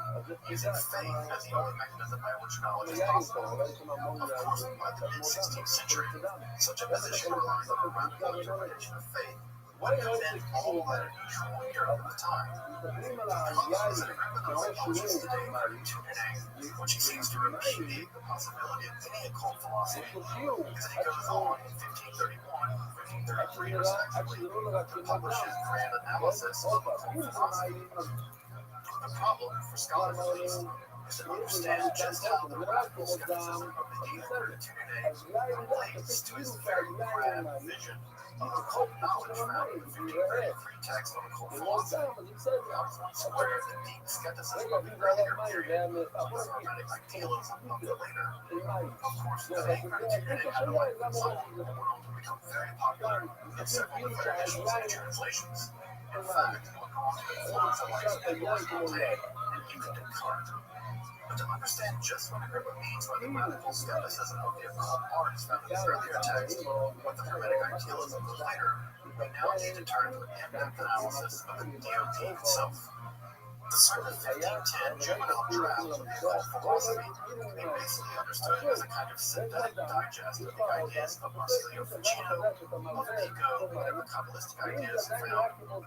using faith as the only mechanism by which knowledge is possible. Of course, by the mid-16th century, such a position relying on a radical interpretation of faith would have been all that unusual in Europe at the time. The problem is that Agrippa not only publishes the De Virtute, which he seems to repudiate the possibility of any occult philosophy, because he goes on in 1531 and 1533 respectively to publish his grand analysis of occult philosophy. The problem, for scholars at least, is to understand just how the radical skepticism of the De Virtute relates to his very grand vision of occult knowledge found in the 1533 text on occult philosophy. I was once aware that deep skepticism of the earlier period was the hermetic idealism of the later. Of course, the De Virtute had a life result and went on to become very popular in several of their editions and translations. In fact, it would go on to influence the likes of Nicolas Montaigne and even Descartes. But to understand just what Agrippa means by the radical skepticism of the occult arts found in his earlier text, with the hermetic idealism of the later, we now need to turn to an in-depth analysis of the DOT itself. The sort of 1510 juvenile draft of the occult philosophy can be basically understood as a kind of synthetic digest of the ideas of Marsilio Ficino, of Pico, and the Kabbalistic ideas found in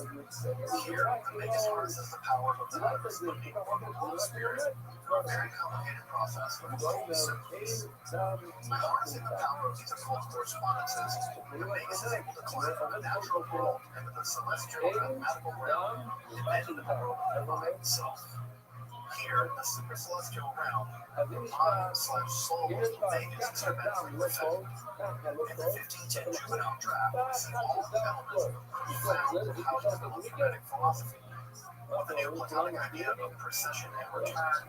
Ruth. Here, the Magus harnesses the power of the Tigris looking from the world spirit through a very complicated process of occult synthesis. By harnessing the power of these occult correspondences, the Magus is able to climb from the natural world into the celestial mathematical realm, and then into the world of the divine self. Here, the supercelestial realm, the mind/soul of the Magus is tremendously perfect. In the 1510 juvenile draft, we see all the elements of a profound how to develop hermetic philosophy, with the new Platonic idea of precession and return,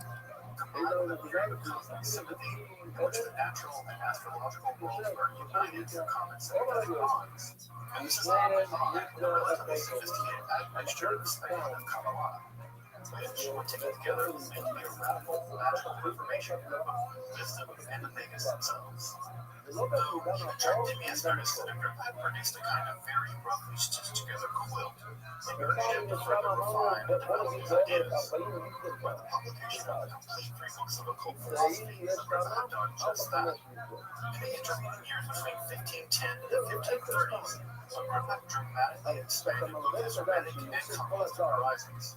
combined with a theory of cosmic sympathy, in which the natural and astrological worlds are united through common sympathetic bonds. And this is all combined in a relatively sophisticated admixture of spectrum and Kabbalah, which, when taken together, may be a radical magical information of wisdom and the Vegas themselves. Though even Tractimius noticed that Agrippa had produced a kind of very roughly stitched together quilt in order to further refine and develop these ideas. But the publication of the complete 3 books of occult philosophy, Agrippa had done just that. In the intervening years between 1510 and the 1530s, Agrippa dramatically expanded both his romantic and Kabbalistic horizons.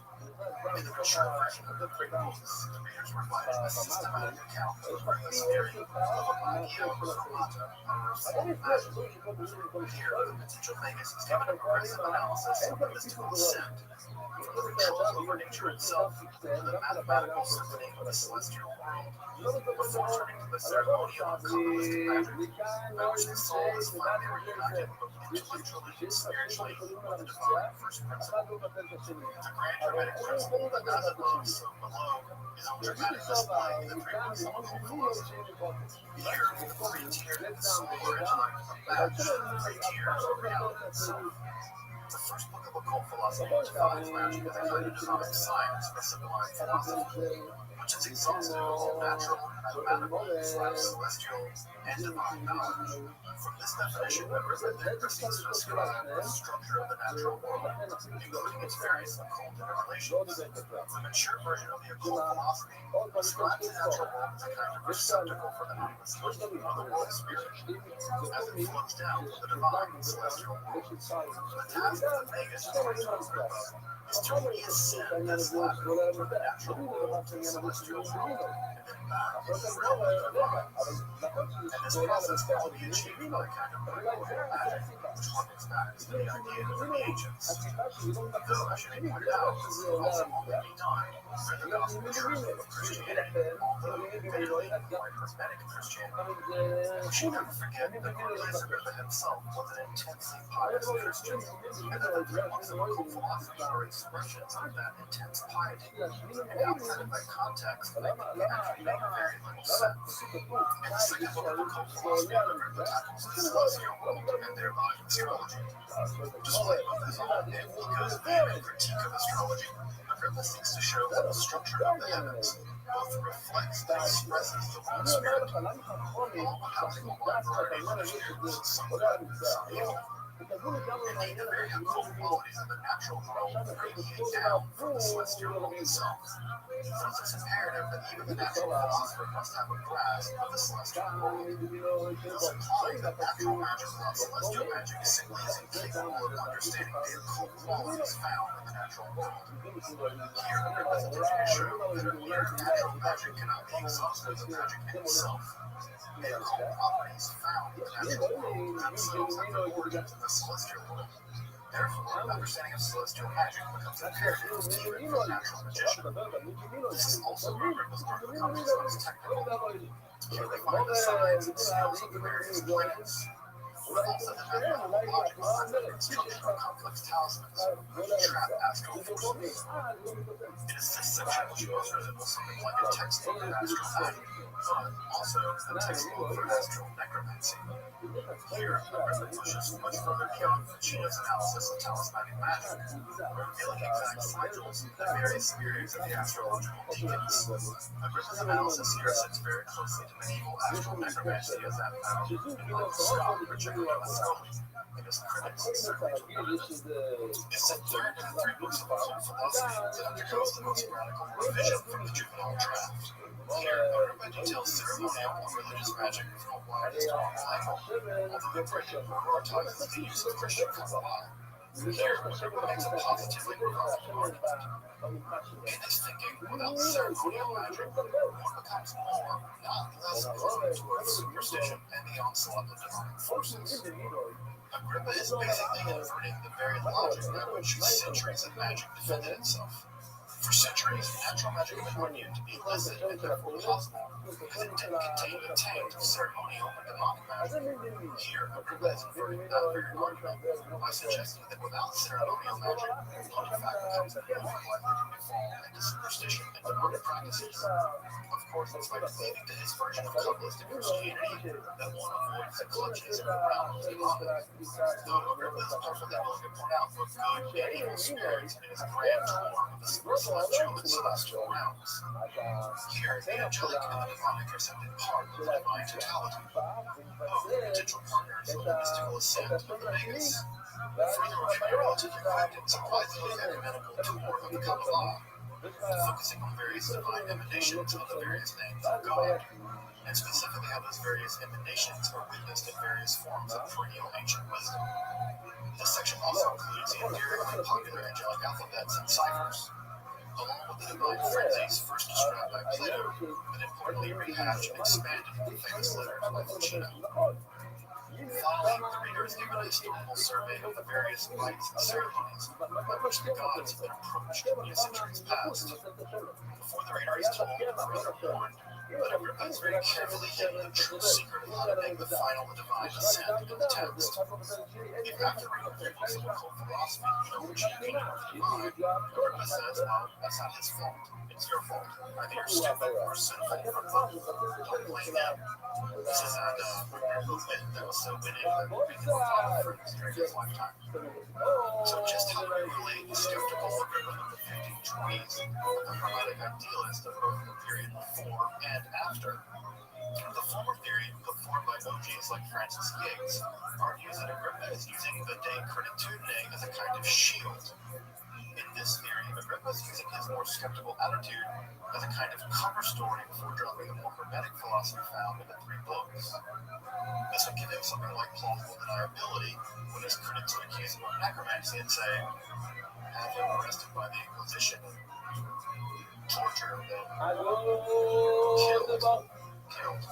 In the mature version of the 3 books, the readers were provided a systematic account of Agrippa's theory of a magia chromata, or form of magic. Here, the potential Vegas is given a progressive analysis of the mystical descent, from the control over nature itself to the mathematical symphony of the celestial world, before turning to the ceremonial of Kabbalistic magic, by which the soul is finally reunited both intellectually and spiritually with the divine first principle. The grand dramatic principle that as above, so below, is on dramatic display in the 3 books of occult philosophy. Here, the 3 tiers of the soul or intellect are matched to the 3 tiers of reality itself. The first book of occult philosophy defines magic as a kind of divine science or sublime philosophy, which is exhaustive of all natural, mathematical, celestial, and divine knowledge. From this definition, Agrippa then proceeds to describe the structure of the natural world, including its various occult interrelations. The mature version of the occult philosophy describes the natural world as a kind of receptacle for the manifestation of the world spirit, as it flows down to the divine celestial world. The task of the Vegas, according to Agrippa, is to reascend this ladder from the natural world to the celestial world, and then back to the realm of the divine. And this process can all be achieved by a kind of primordial magic, which harkens back to the ideas of the ancients. Though, I should point out, this can also only be done through the gospel truth of Christianity, although admittedly quite prophetic Christianity. We should never forget that Cornelius Agrippa himself was an intensely pious Christian, and that the 3 books of occult philosophy are expressions of that intense piety. And outside of that context, they actually make very little sense. In the second book of occult philosophy, Agrippa tackles the celestial world and thereby astrology. Despite both his own and Luca's vehement critique of astrology, Agrippa seeks to show that the structure of the heavens both reflects and expresses the world spirit, all housing a wide variety of understandings, some good, some evil. Indeed, the very occult qualities of the natural world radiate down from the celestial world itself. Thus, it's imperative that even the natural philosopher must have a grasp of the celestial world. Thus, implying that natural magic without celestial magic simply is incapable of understanding the occult qualities found in the natural world. Here, Agrippa is attempting to show that mere natural magic cannot be exhausted as magic in itself. The occult properties found in the natural world themselves have their origins in the celestial world. Therefore, an understanding of celestial magic becomes imperative even for a natural magician. This is also where Agrippa's work becomes its most technical. Here we find the signs and skills of the various planets. Also, the mathematical logic behind the construction of complex talismans, which trap astral forces. It is this section which most resembles something like a textbook for astral magic, but also a textbook for astral necromancy. Here, Agrippa pushes much further beyond Ficino's analysis of talismanic magic, revealing exact sigils and various periods of the astrological decades. Agrippa's analysis here sits very closely to medieval astral necromancy as that found in both Scott, particularly Mascoli, and his critics certainly took note of this. It's the third of the 3 books of occult philosophy that undergoes the most radical revision from the juvenile draft. Here, Agrippa details ceremonial and religious magic from a wide historical angle, although Agrippa prioritizes the use of Christian Kabbalah. Here, Agrippa makes a positively provocative argument. In his thinking, without ceremonial magic, one becomes more, not less, prone towards superstition and the onslaught of divine forces. Agrippa is basically inverting the very logic by which centuries of magic defended itself. For centuries, natural magic was argued to be illicit and therefore possible, because it didn't contain the taint of ceremonial and demonic magic. Here, Agrippa is inverting that very argument by suggesting that without ceremonial magic, one in fact becomes more likely to fall into superstition and demonic practices. Of course, despite cleaving to his version of Kabbalistic Christianity, that one avoids the clutches of the realm of demonic. Though Agrippa is perfectly willing to point out both good and evil spirits in his grand tour of the celestial and celestial realms. Here, the angelic and the demonic are simply part of the divine totality, potential partners of the mystical ascent of the Magus. Further, a relatively quiet and surprisingly ecumenical tour of the Kabbalah, focusing on various divine emanations of the various names of God, and specifically how those various emanations are witnessed in various forms of perennial ancient wisdom. This section also includes the endearingly popular angelic alphabets and ciphers, along with the divine frenzies first described by Plato, but importantly rehashed and expanded in the famous letter to Ficino. Finally, the reader is given a historical survey of the various rites and ceremonies by which the gods have been approached in the centuries past. Before the reader is told, the reader warned that Agrippa is very carefully hidden the true secret of how to make the final divine ascent in the text. If after reading 3 books of occult philosophy, you know which you can deny, Agrippa says, well, that's not his fault. It's your fault. Either you're stupid or sinful or both. Don't blame them. This is an movement that was so winning that we can follow friends during his lifetime. So just how do we relate the skeptical Agrippa of the 15 degrees and the hermetic idealist of both the period before and after? The former theory, put forward by OGs like Francis Yates, argues that Agrippa is using the De Creditudine as a kind of shield. In this theory, Agrippa is using his more skeptical attitude as a kind of cover story before dropping the more hermetic philosophy found in the 3 books. This would give him something like plausible deniability when his critics would accuse him of necromancy and say, have him arrested by the Inquisition, tortured, then killed.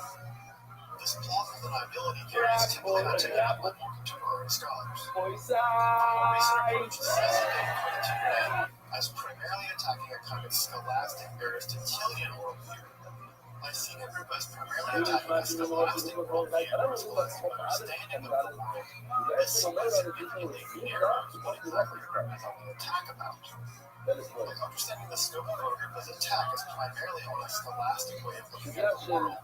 This plausible deniability theory is typically not taken up by more contemporary scholars. A more recent approach sees the De Creditudine as primarily attacking a kind of scholastic Aristotelian worldview. By seeing Agrippa as primarily attacking a scholastic worldview or scholastic understanding of the world, this seems significantly narrows what exactly Agrippa is on the attack about. Like understanding the scope of Agrippa's attack is primarily on a scholastic way of looking at the world.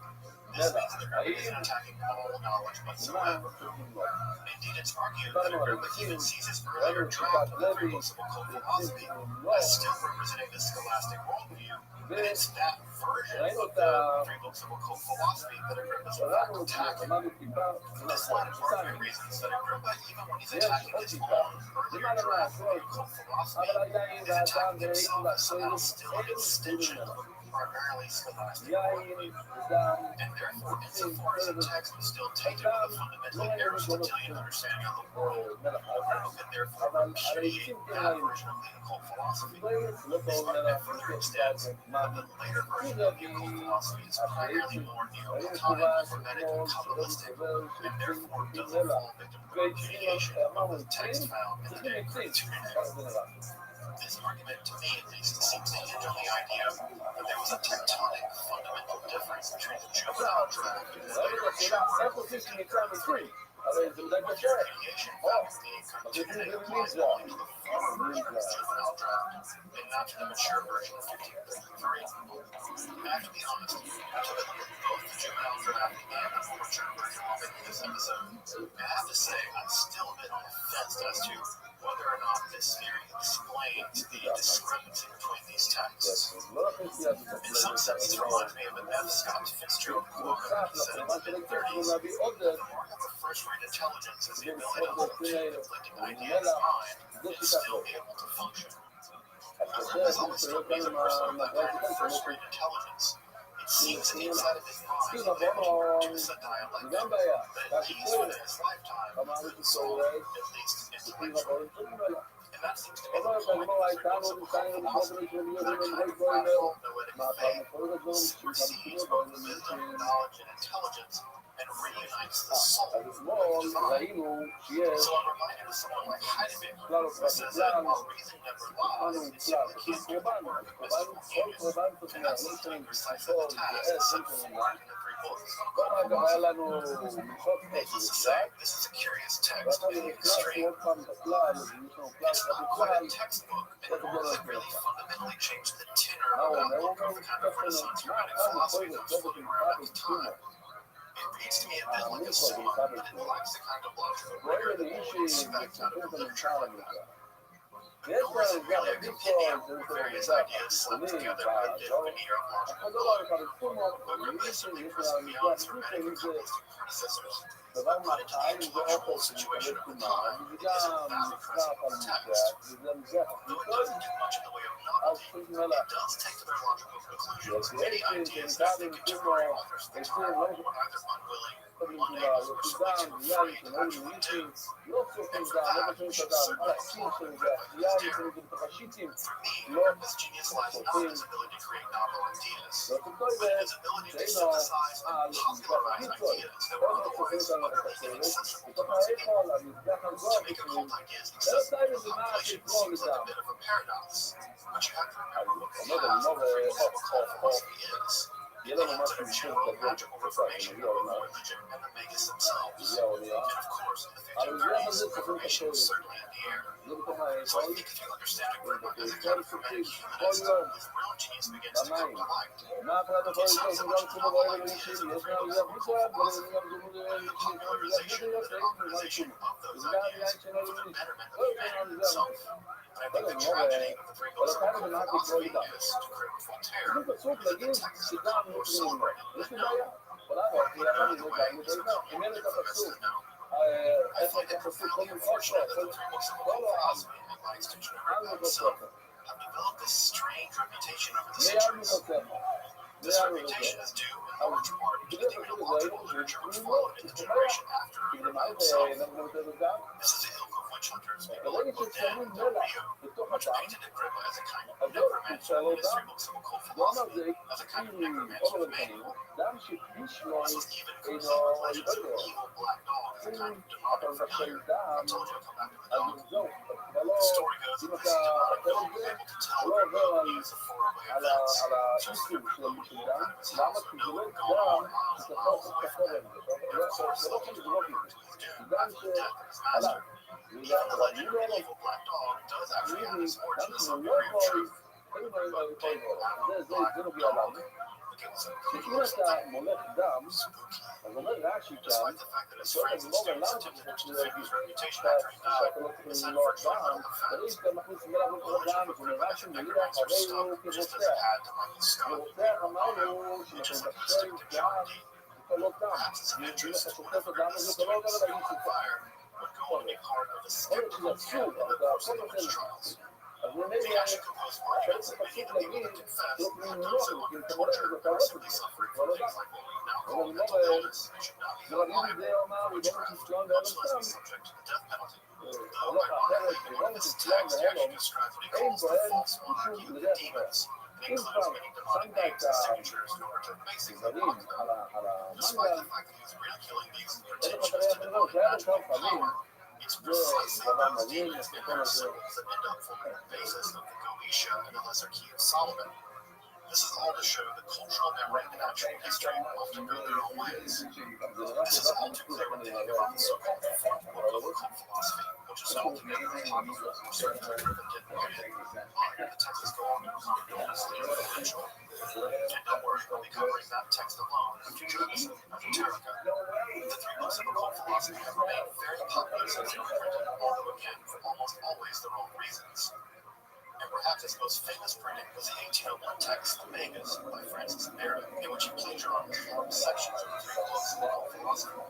This means that Agrippa isn't attacking all knowledge whatsoever. Indeed, it's argued that Agrippa even sees his earlier draft of the 3 books of occult philosophy as still representing the scholastic worldview, and it's that version of the 3 books of occult philosophy that Agrippa is in fact attacking. This line of argument reasons that Agrippa, even when he's attacking his own earlier draft of the occult philosophy, is attacking himself as somehow still an extension of a primarily scholastic worldview. And therefore, insofar as the text is still tainted with a fundamentally Aristotelian understanding of the world, Agrippa can therefore repudiate that version of the occult philosophy. This argument further extends that the later version of the occult philosophy is primarily more Neoplatonic, hermetic, and Kabbalistic, and therefore doesn't fall victim to repudiation of the text found in the De Creditudine. This argument, to me at least, seems to hinge on the idea that there was a tectonic fundamental difference between the juvenile draft and the later draft. Repudiation found the Creditudine applies only to the former version of the juvenile draft and not to the mature version of 1533. I have to be honest, I took a look at both the juvenile draft and the more mature version while making this episode, and I have to say I'm still a bit on the fence as to whether or not this theory explains the discrepancy between these texts. In some sense, this reminds me of an F. Scott Fitzgerald quote that he said in the mid-30s, the mark of a first-rate intelligence is the ability to hold two conflicting ideas in mind and still be able to function. Agrippa has always struck me as a person with that kind of first-rate intelligence. It seems that inside of his mind, he managed to set dialect that at least within his lifetime could solve, at least intellectually. And that seems to be the point of the 3 books of occult philosophy. That kind of radical noetic faith supersedes both wisdom, knowledge, and intelligence, and reunites the soul with the divine. So I'm reminded of someone like Heidegger, who says that while reason never lies, it simply can't do the work of mystical genius. And that seems to be precisely the task set forward in the 3 books. Needless to say, this is a curious text in the extreme. It's not quite a textbook, and it only really fundamentally changed the tenor of outlook of the kind of Renaissance Hermetic philosophy that was floating around at the time. It reads to me a bit like a song, but it lacks the kind of logical rigor that one would expect out of a literature like that. Nor is it really a compendium where various ideas slapped together with a bit of veneer of logical blood, but Rabbi simply presses beyond its hermetic and Kabbalistic predecessors. Put into the intellectual situation of the time, it is a vastly principled text. Though it doesn't do much in the way of novelty, it does take to their logical conclusions many ideas that the contemporary authors of the time were either unwilling or unable or simply too afraid to actually do. And for that, you should certainly applaud Rabbi's dare. For me, Rabbi's genius lies not in his ability to create novel ideas, but in his ability to synthesize and popularize ideas that were otherwise utterly inaccessible to most people. To make a cult idea accessible to the population seems like a bit of a paradox, but you have to remember what the path of the freedom of occult philosophy is. They hinted of general magical reformation of religion and the magus themselves. And of course, in the 1530s, reformation was certainly in the air. So I think if you understand Agrippa as a kind of hermetic humanist, his real genius begins to come to light. It's not so much the novel ideas of the freedom of occult philosophy, but in the popularization and normalization of those ideas for the betterment of humanity itself. I think the tragedy of the three books of occult philosophy is, to quote Voltaire, that the texts become more celebrated than known. But apparently the way is become more infamous than known. I find it profoundly unfortunate that the three books of occult philosophy, and by extension Agrippa himself, have developed this strange reputation over the centuries. This reputation is due, in large part, to the theological literature which followed in the generation after Agrippa himself. This is the ilk of witch hunters, people like Baudin del Rio, which painted Agrippa as a kind of necromancer in his three books of occult philosophy, as a kind of necromancer of manual. This was even complete with legends of an evil black dog as a kind of demonic familiar. I told you I'll come back to the dog. The story goes that this demonic dog was able to tell Agrippa the news of faraway events, just as Agrippa would walk out of his house and know what was going on miles and miles away from him. And of course, ultimately brought him to his doom after the death of his master. Even the legend of the evil black dog does actually have its origins in some degree of truth. But did that black dog became so colossal, spooky? Despite the fact that his friends and students attempted to defend his reputation after he died, this had virtually little effect. The legend of Agrippa as a necromancer stuck just as it had to Michael Scott and Pedro Bono, which is like stick to John Dee. Perhaps his interest, whatever his students still on fire, would go on to be part of the skeptical camp in the course of the witch trials. The action composed portraits of many of the people that confessed had done so under torture or simply suffering from things like what we now call mental illness and should not be held liable for witchcraft, much less be subject to the death penalty. Though, ironically, the one in this text actually describes what he calls the false monarchy of the demons, and includes many demonic names and signatures in order to basically mock them. Despite the fact that he's ridiculing these pretensions to demonic magical power, it's precisely those demons and their symbols that end up forming the basis of the Goetia and the Lesser Key of Solomon. This is all to show that cultural memory and actual history often go their own ways. This is all too clear when they think about the so-called fourth book of occult philosophy, which is altogether apocryphal or certainly Agrippa didn't write it. But the texts go on to become enormously influential. And don't worry, I'll be covering that text alone in a future episode of Esoterica. The three books of occult philosophy have remained very popular since they were printed, although again, for almost always the wrong reasons. And perhaps its most famous printing was the 1801 text, The Magus, by Francis Meredith, in which he plagiarized long sections of the three books of occult philosophy.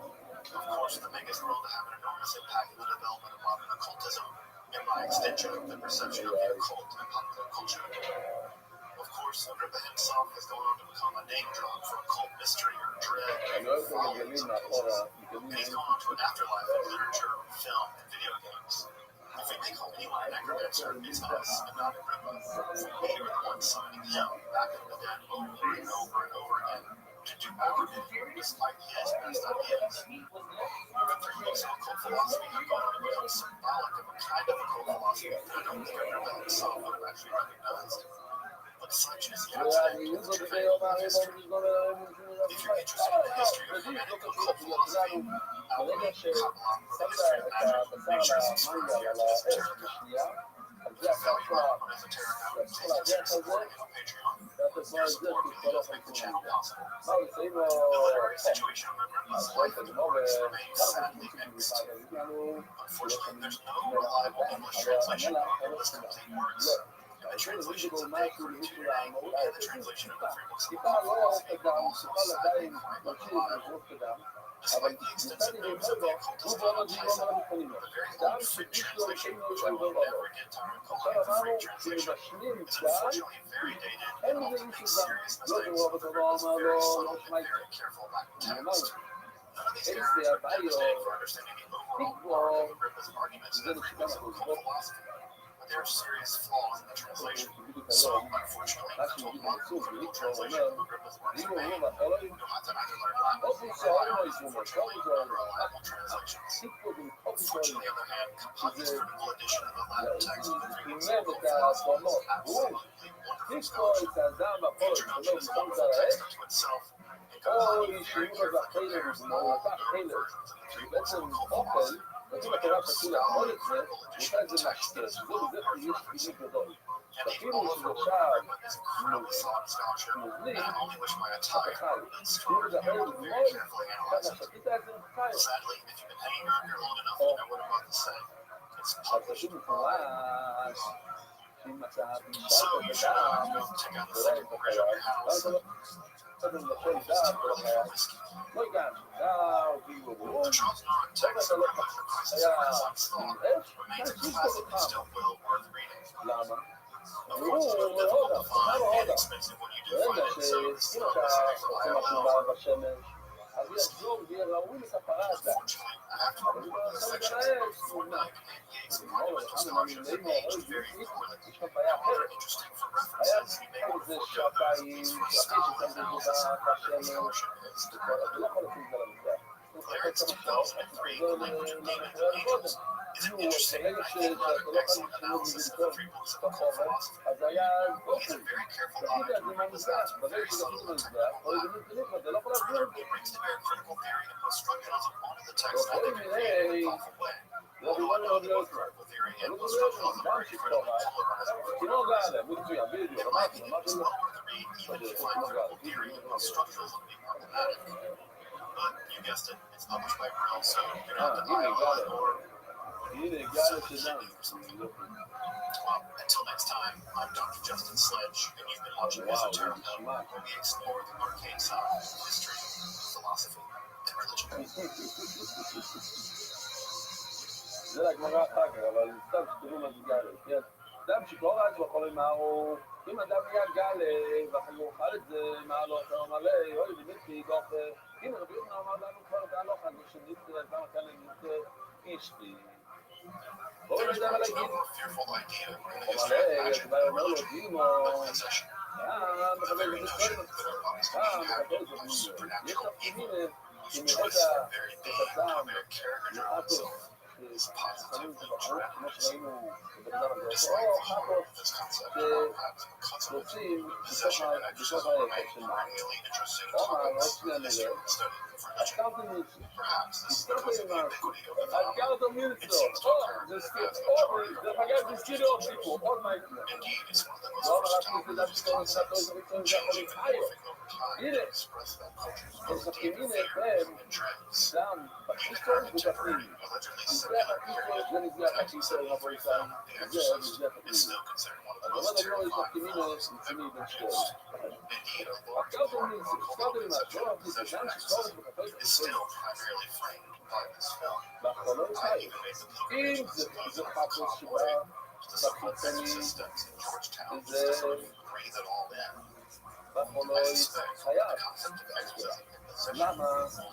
Of course, the Magus went on to have an enormous impact in the development of modern occultism, and by extension, the perception of the occult in popular culture. Of course, Agrippa himself has gone on to become a name drop for occult mystery or dread, or folly in some cases, and he's gone on to an afterlife in literature, film, and video games. If we may call anyone a necromancer, it's us, and not Agrippa. We are the ones summoning him back into the dead over and over and over again to do our bidding, despite his best ideas. The three books of occult philosophy have gone on to become symbolic of a kind of occult philosophy that I don't think Agrippa himself would have actually recognized. But such is yet today the trade of history. If you're interested in the history of Hermetical cult philosophy, Albany, Kabbalah, the history of magic, make sure to subscribe to your Tales of Terror account. If you value my work on esoteric outlet, please consider supporting me on Patreon. Your support really does make the channel possible. The literary situation of my grandma's life and works remains sadly mixed. Unfortunately, there's no reliable English translation of this complete works. And the translations of the Greek to Yiddish and the translation of the three books of Kabbalah philosophy are also sadly behind on a lot of work. Despite the extensive notes of the occultist Don Tyson, the very old Frick translation, which I will never get to a complete Frick translation, is unfortunately very dated and often makes serious mistakes. The Rip was very subtle and very careful about text. None of these errors are devastating for understanding the overall core of the Rip's arguments in the three books of occult philosophy. But there are serious flaws in the translation. So, unfortunately, I told Mark to read the translation of the Rip's works for me. You'll have to either learn Latin or rely on, unfortunately, unreliable translations. Fortunately, on the other hand, Kapani's critical edition of the Latin text of the three books of occult philosophy is absolutely wonderful scholarship. Featuring on this novel, the text unto itself, and Kapani very carefully compares all known versions of the three books of occult philosophy to make an astounding critical edition of the text that is far more thorough. And the all of her work on Ripon is incredibly sought in scholarship, and I only wish my entire Ripon scholar community would very carefully analyze it. Sadly, if you've been hanging around here long enough, you know what I'm about to say. It's published. So you should take out the second mortgage on your house. Whiskey. The Trotsnard text of Rabbi for Crisis of Renaissance thought remains a classic and still well worth reading. Of course, it's very difficult to find and expensive when you do find it, so it's still a very reliable offer. Unfortunately, I have to report that the sections of 498 Yates of monumental scholarships are aged very poorly. While they're interesting for references, you may want to forego them. These sort of scholarly analysis of Ripon scholarship is decrepit. Clarence 2003, The Language of Demons and Angels, is an interesting and I think rather excellent analysis of the three books of occult philosophy. He's a very careful eye to remove that very subtle and technical Latin. Further, he brings to bear critical theory and puts structuralism onto the text in a very creative and thoughtful way. Although I know that both critical theory and post-structuralism are incredibly polarizing works, it's well worth a read even if you find critical theory and post-structuralism to be problematic. But you guessed it, it's published by Brill, so you're gonna have to eyeball it or sell it to for something. Well, until next time, I'm Dr. Justin Sledge, and you've been watching Esoteric Hub, where we explore the arcane side of history, philosophy, and religion. זה לגמרי אחר כך, אבל סתם שתראו מה זה גאלה. אדם שכל רץ בכל מהו, אם אדם נהיה גאלה, ואחר הוא אוכל את זה, מה לא אחר מלא, אוי, לימיתי, גוף, הנה רבי יוחנן אמר לנו כבר את ההלוך, אני שנית, כמה כאלה נית, אשתי. בואו נדע מה להגיד. מלא, זה בא אומר לו, דימו, מחבל את זה, מחבל את זה, יש תפקידים, אם ירד את הצעם, is positive and tremendous. Despite the horror of this concept, perhaps because of it, possession and exorcism remain perennially interesting topics in the history of the study of religion. Perhaps this is because of the ubiquity of the phenomenon. It seems to occur in the vast majority of Indeed, it's one of the most versatile religious concepts, changing and morphing over time to express that culture's most deep fear and trends. Even our contemporary, allegedly secular period, the text of the three found The Exorcist is still considered one of the most terrifying films ever produced. Indeed, a large part of our cultural conception of possession and exorcism is still primarily framed by this film. I even made the pilgrimage once upon a time to the so-called Exorcist steps in Georgetown just to sort of breathe it all in. I suspect the concept of exorcism and possession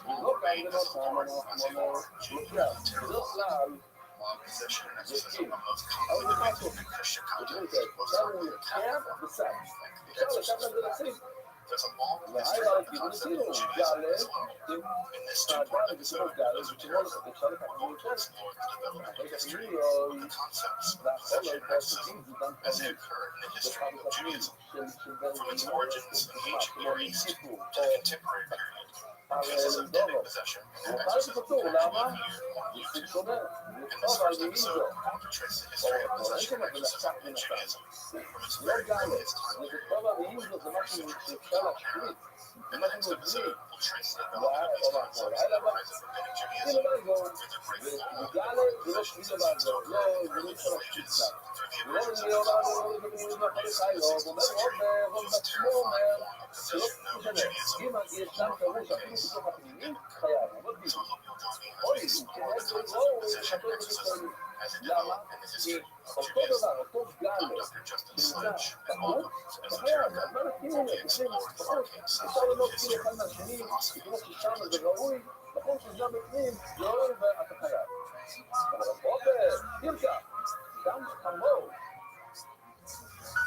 will remain as a foreign concept material. While possession and exorcism are most commonly depicted in Christian context, most are in the Catholic form, and can be exorcised. There's a long והי history על of the הכיוון concept כאילו, of Judaism גאלה, as well. In this האדם two-part זה כמו episode, גאלה, זה כמו esotericism, אפשר לקחת we're going to מיוחדת. explore the development החלק and history השני of the concepts of והחול possession and ההתפרצותי exorcism זה גם as they תמיד. occurred in the history בחג of התמיד Judaism. של From its origins in the ancient כמו Near East סיפור, to the contemporary period, cases of demonic דורו. possession and הוא חי exorcism כפתור, can למה? be viewed on זה סוג YouTube. שונה. In this לכתוב על first episode, מאיזו. we're going to trace the history of או possession and אין exorcism שם in ונתן. Judaism from its זה לא very גאלה. earliest time זה period, לכתוב על מאיזו, זה the first משהו centuries of the שאפשר Common Era. להשליט. In the next משהו episode, מביא. we'll trace the development of these concepts and the rise of rabbinic Judaism כאילו לא יגור. through the great fall of וגאלה demonic זה לא possessions שביל that seems to לעזור. occur in the לא, זה early לא יכול Middle להשליט Ages, כאן. through the ולא emergence of אני אומר, Catholicism, אני to אומר, the rise חי in לו, the 16th ואומר century, רוב most בעצמו terrifying אומר, form of שלא possession known in משנה. Judaism, אם יש שם פירוש אפילו בתוך הפנימי, חייב. אבל So I hope you'll join me as אוי, we הוא explore the כנראה concept לא, of הוא possession יחפש and את exorcism זה. as it למה? developed in the כי history of אותו Judaism. דבר, אותו I'm גאלה, Dr. Justin שנמצא Sledge, and פחות, welcome to אתה חייב, Esoterica, אז מה נתאים where לזה? we בפנים, explore the פחות, arcane side אפשר of ללמוד כאילו history, אחד מהשני, philosophy, כמו and ששם זה religion. ראוי, נכון שזה בפנים, זה ראוי ואתה חייב. אבל רוברט, תרצה, גם חמור,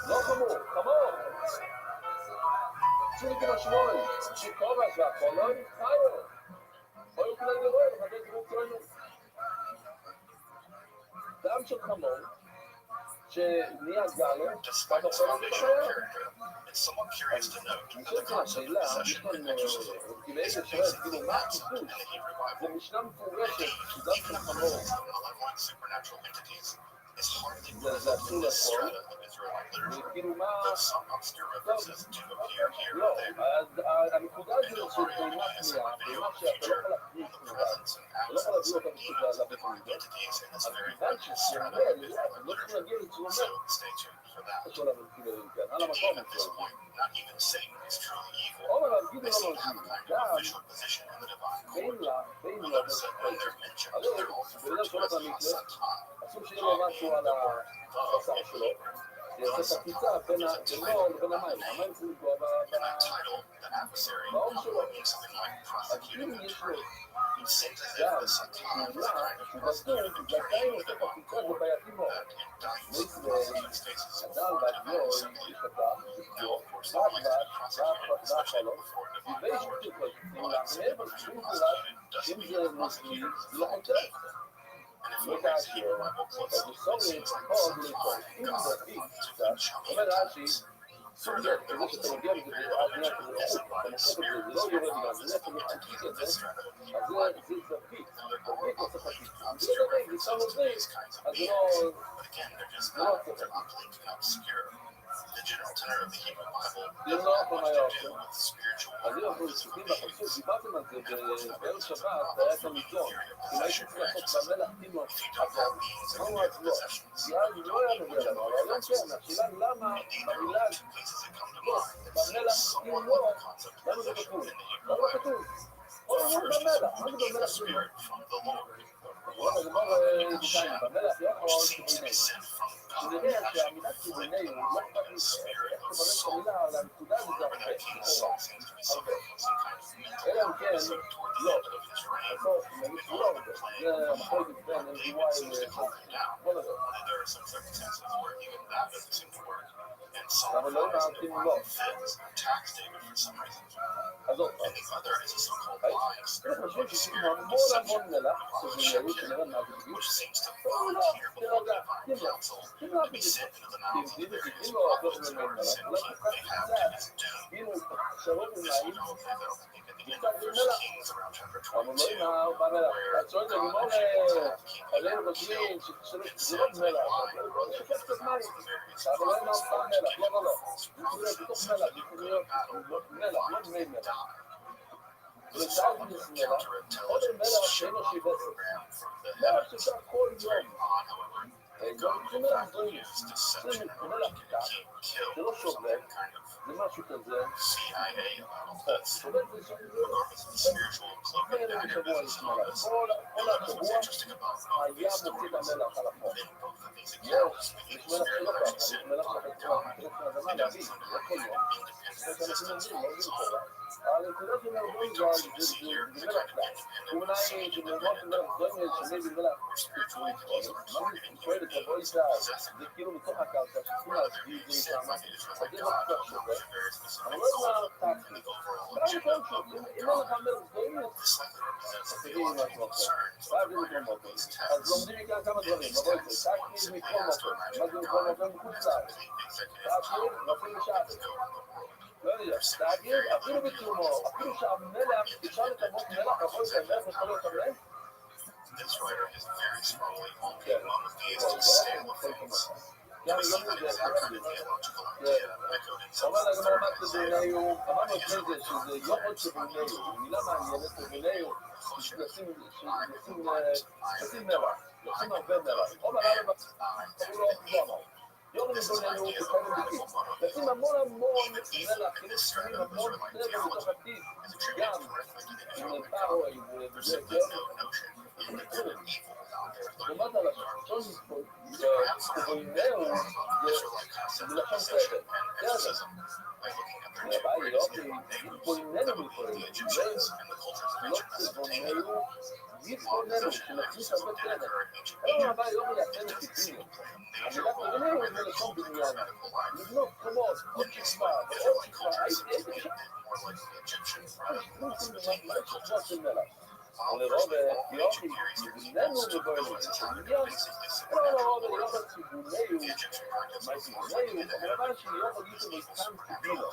לא חמור, חמור. שוב כמו שמונה, שכובע והחולון, חיו. בואו כדי לראות, לחדש ברצונו. דם של חמור, שנהיה גאלה, Despite its foundational character, it's somewhat curious to note that the concept of possession and exorcism is basically a concept in the Hebrew זה Bible. משנה מפורשת, Indeed, שדם even של the חמור, presence of malevolent supernatural entities is hardly זה present in אסור this לכל, strata of Israelite literature, וכאילו מה... though some obscure references do appear here לא, and there. הנקודה הזו של פעימה שנייה, פעימה שאתה לא יכול להחזיק The לבד, presence and אתה לא יכול absence להביא of אותה demons בשביל and divine להביא entities in this אז very כיוון early strata שיגיע, of Israelite לא צריך literature. להגיע לצורה So stay tuned for that. של המרכיבים כאן, על המקום Indeed, at this הזה. point, not even Satan is truly evil. עומר הרגיל They לא seem to have a מרגיל, kind of גם official position in the divine בין court. לה, בין לה, Notice that when they're mentioned, they're all referred to as Hasatan. אסור שיהיה לו משהו על הבשר שלו, יעשה את הקפיצה בינו לבין המים, המים צריך לגוע In that title, the adversary means something like prosecuting attorney. It seems as if the Satan is a kind of prosecuting attorney in the divine court that indicts and prosecutes cases of divine assembly. Now, of course, the one to be prosecuted, especially before a divine court, but simply being prosecuted doesn't mean the prosecutor is involved in evil. And if we read the Hebrew Bible closely, it seems like the Satan and God are fundamentally chummy at times. Further, they're also very large and disembodied spirits who causes the entities of this strata of the Hebrew Bible. Now, they're all obsolete and obscure references to these kinds of beings, but again, they're obsolete and obscure. The general tenor of the Hebrew Bible doesn't have much to do with spiritual אז or אנחנו physical צריכים בחסות, beings. דיברתם על זה And of course, that בערב raises שבת, the היה problem כאן from the נידון. theory of אם הייתי possession צריך and לעשות exorcism. במלך תימו, If you don't have means of אמרו near אז לא. possessions, כי אז you לא don't היה need נוגע much לנו, of אבל היום כן, exorcism. השאלה למה Indeed, there are במילה only two places that come to mind that seem במלך somewhat תימו, like the concept of למה זה possession כתוב? in the Hebrew למה Bible. כתוב? The אמרו first is במלך, an מה זה evil במלך תימו? spirit from the Lord. אז Well, אמר ירושלים, במלך which יכול seems to be כיווננו. sent from God, שנראה actually שהמילה inflict a כיווננו, לא mind אכפת and לי spirit איך of תברך את Saul. המילה, אבל הנקודה זה Remember that הרבה, King לכאורה. Saul seems to be suffering from some kind of mental אלא אם health כן, episode toward the לא. end of his reign. בסוף, It נגיד might לא, have been playing זה a המחלוקת part, בין but NBY David seems to calm him down. בוא נראה. Only there are some circumstances where even that doesn't seem to work. And Saul אבל לא flies into נערכים violent לא. fits and attacks David for some reason. אז עוד פעם. And the other is a so-called Right? lying אנחנו spirit, or חושבים the שיש spirit of המון deception, המון מלח, or שזה Shekinah, מהות שנראה מה זה בדיוק. which seems to לא, volunteer before the תירגע, divine תמלח. council תמלח to be בדיוק. sent into the mouths of כאילו, various כאילו, לא prophets זה in order to מלח, send לא King כל כך Ahab קצת, to his doom. כאילו, שרוב This אולי, you know of Ahab, I think, at the end קצת of First מלח. Kings around chapter אבל לא 22, עם במלח. where אתה שואל את God הגימור, actually wants to have King עלינו Ahab חושבים killed שזה and לא sent a מלח, lying brother שופט into the קצת mouths מים. of the various אבל אין prophets לו in order to מלח, give לא, him לא, לא. false זה צריך להיות prophecies בתוך so מלח, that he זה would צריך go to להיות battle מלח, לא and מי finally מלח. die. This is וצריך somewhat of a מלח, עוד מלח counterintelligence שאינו ship שיבץ. program from the מלח heavens. שצריך כל It's very יום. odd, however, that God would in fact use deception in order to get a king killed or something kind of זה משהו כזה. CIA about all this. שופט זה שוב. Regardless of the spiritual cloak and dagger business and all this, you'll notice what's interesting about both of היה these מוציא stories. את המלח על החוק. In both of these accounts, the יש evil מלח spirit שלא actually ככה, יש sent מלח from שאתה God. צריך It doesn't להביא, undermine לא כל an יום. independent זה שאנחנו existence אומרים, on לא its יודעים own. קורה. הנקודה של מלבון זה מלח דק. אולי שמלבון של מלח דומה שני במלח פיצורים. מה אני שואל את הבוי זה כאילו מתוך הקרקע שצריכים להסביר את זה משם, אז זה לא קצת שווה. אבל לא יודע טקטי. אבל כל שוב, אם אין לך מלח דומה, אז תגידי משהו אחר. ואז זה מכל מקום. אז לומדים מכאן כמה דברים. בבוי זה טקטי מכל מקום. מה זה מכל מקום? חוץ לארץ. טקטי, רפים בשעת. לא יודע, להגיד, אפילו בתרומו, אפילו שהמלח, אפשר לטמות מלח, יכול להיות המלח יכול להיות המלח? This writer is very strongly on the monotheistic scale of things. We see that as a kind of theological idea echoed in some אבל of the הגמרא בביננו, אמרנו את זה שזה יוחד שביננו, מילה מעניינת בביננו, לשים מלח, לשים הרבה מלח. אבל למה אמרו לו, לא אמר. יום לבוננו בקרן ביתי, לשים המון מלח, לשים המון צבע בתוך עתיד, גם עם פארוי וזה, לעומת על השלטון וביננו זה מלשון צבע, בסדר. רבי יופי, ביננו מתפוננו, לא תבוננו, יתפוננו, שנכניס הרבה צבע. היום רבי יופי יעצן את טיפינו. המילה ביננו זה מלשון בניין. לבנות קומות, עוד שכבה, ועוד שכבה, איזה שכבה. ולרוב יופי, מביננו וביננו, שבניין, לא יופי ציבוננו, מה ציבוננו, אבל מה שיופי ייתו ביתם קיבינו.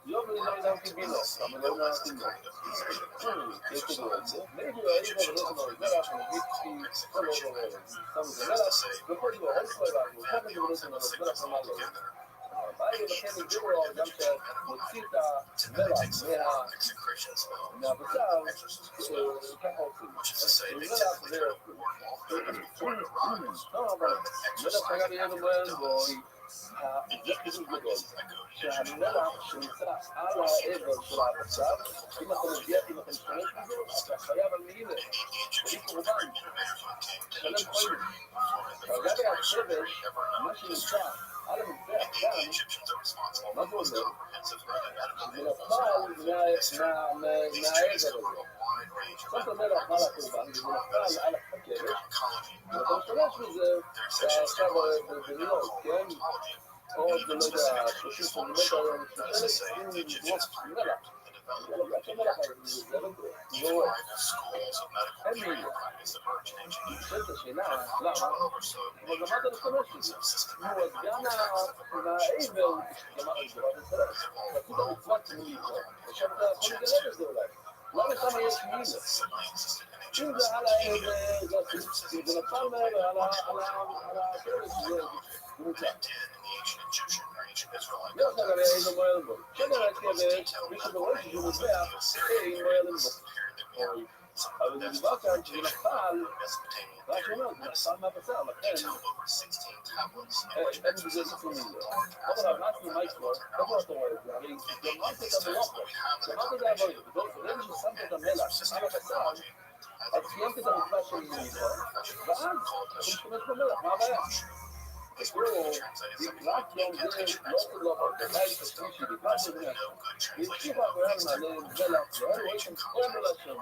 יופי לא ידם קיבינו, אבל לא ידם קיבינו. יש כדור את זה, maybe I even know the melash and whiskey all over some of the melash, before you all for that, you have to listen to the melash from all over. בעיה לכן הגיעו גם שמוציא את המלח מהבשר, ככה עושים. מלח זה... לא, אבל מלח חייב יהיה מועל בו, זה חידוש גדול, שהמלח שנמצא על העבר של הבשר, אם אתה משתמש בזה, אתה חייב על מילה, היא קורבן, שלם חודש. לגבי השבש, מה שנמצא על המזבח כאן, מה זה אומר? זה נפל מהעבר הזה. זאת אומרת, מה לקורבן, זה נפל על הכבש, ואתה משתמש בזה עכשיו בנילות, כן? עוד, לא יודע, 30 סנטימטר, אם נגרוס מלח. אין מילה. נשאלת השאלה, למה? אבל גמרת להשתמש בזה. נו, אז גם מהעבר, גמרת בסדר. רצית המצוות מילה, עכשיו אתה יכול לגרב את זה אולי. למה שם יש מילה? אם זה על העבר, זה נפל מעבר על הכבש, זה מוצא. לא יודע גם איזה מועל בו. שדר הכבש, מי שדורש שהוא מזבח, אין מועל בו. אבל זה דבר כאן שזה נפל, רק אומר, זה נפל מהבשר, לכן אין בזה ספר מילה. אבל אמרתי מה יקרה, איפה אתה רואה את זה? הרי גמרת את המלאכה, גמרת את העבודה, ברגע ששמת את המלח על הבשר, אז קיימת את המצווה של מילה, ואז אתה משתמש במלח, מה הבעיה? תקראו, לקראת יום זה לא תדלו, בבית השלישי, לקראת יום זה, והמשיך האחרון מעלה מלח, והוא רואה שם כל מלחים,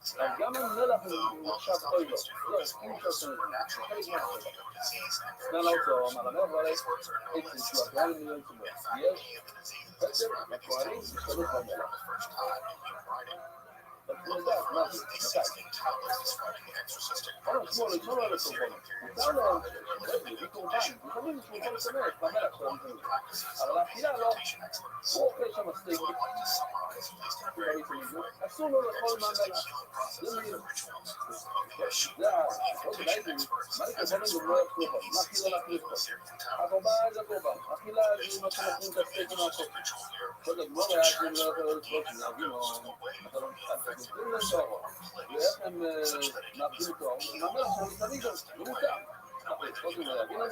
אז גם המלח נחשב חוי לו, לא, אם שעושים את זה, חלק מהחלק. סגן האוצר אמר למלח, אבל איזה שהוא אחרון מיליון צמח, יש חצר, הכהנים, משתמש במלח. אבל זה לדעת, מה זה? אבל שמאל, לא על הקורבנות. מותר לו, זה קורבן, לפעמים יש קורבן שמח, במלח של המזמין. אבל האכילה לא, הוא אוכל שם מספיק. אסור לו לאכול מהמלח. זה מילה. זה עוד בלייטים, מה לקורבנות גם לא יחלו פה? מה אכילה להחליף פה? הקורבן זה הקורבן. אכילה זה מה שמחלים את הסטייק מהסוף. כל הגמור היה שזה לא יכול לצפות, שנהגים או... זה לא שואו. ואיך הם מאבדים אותו? מהמלח הוא מסתביק לו, לא מותר. אבל עוד לא להבין לנו,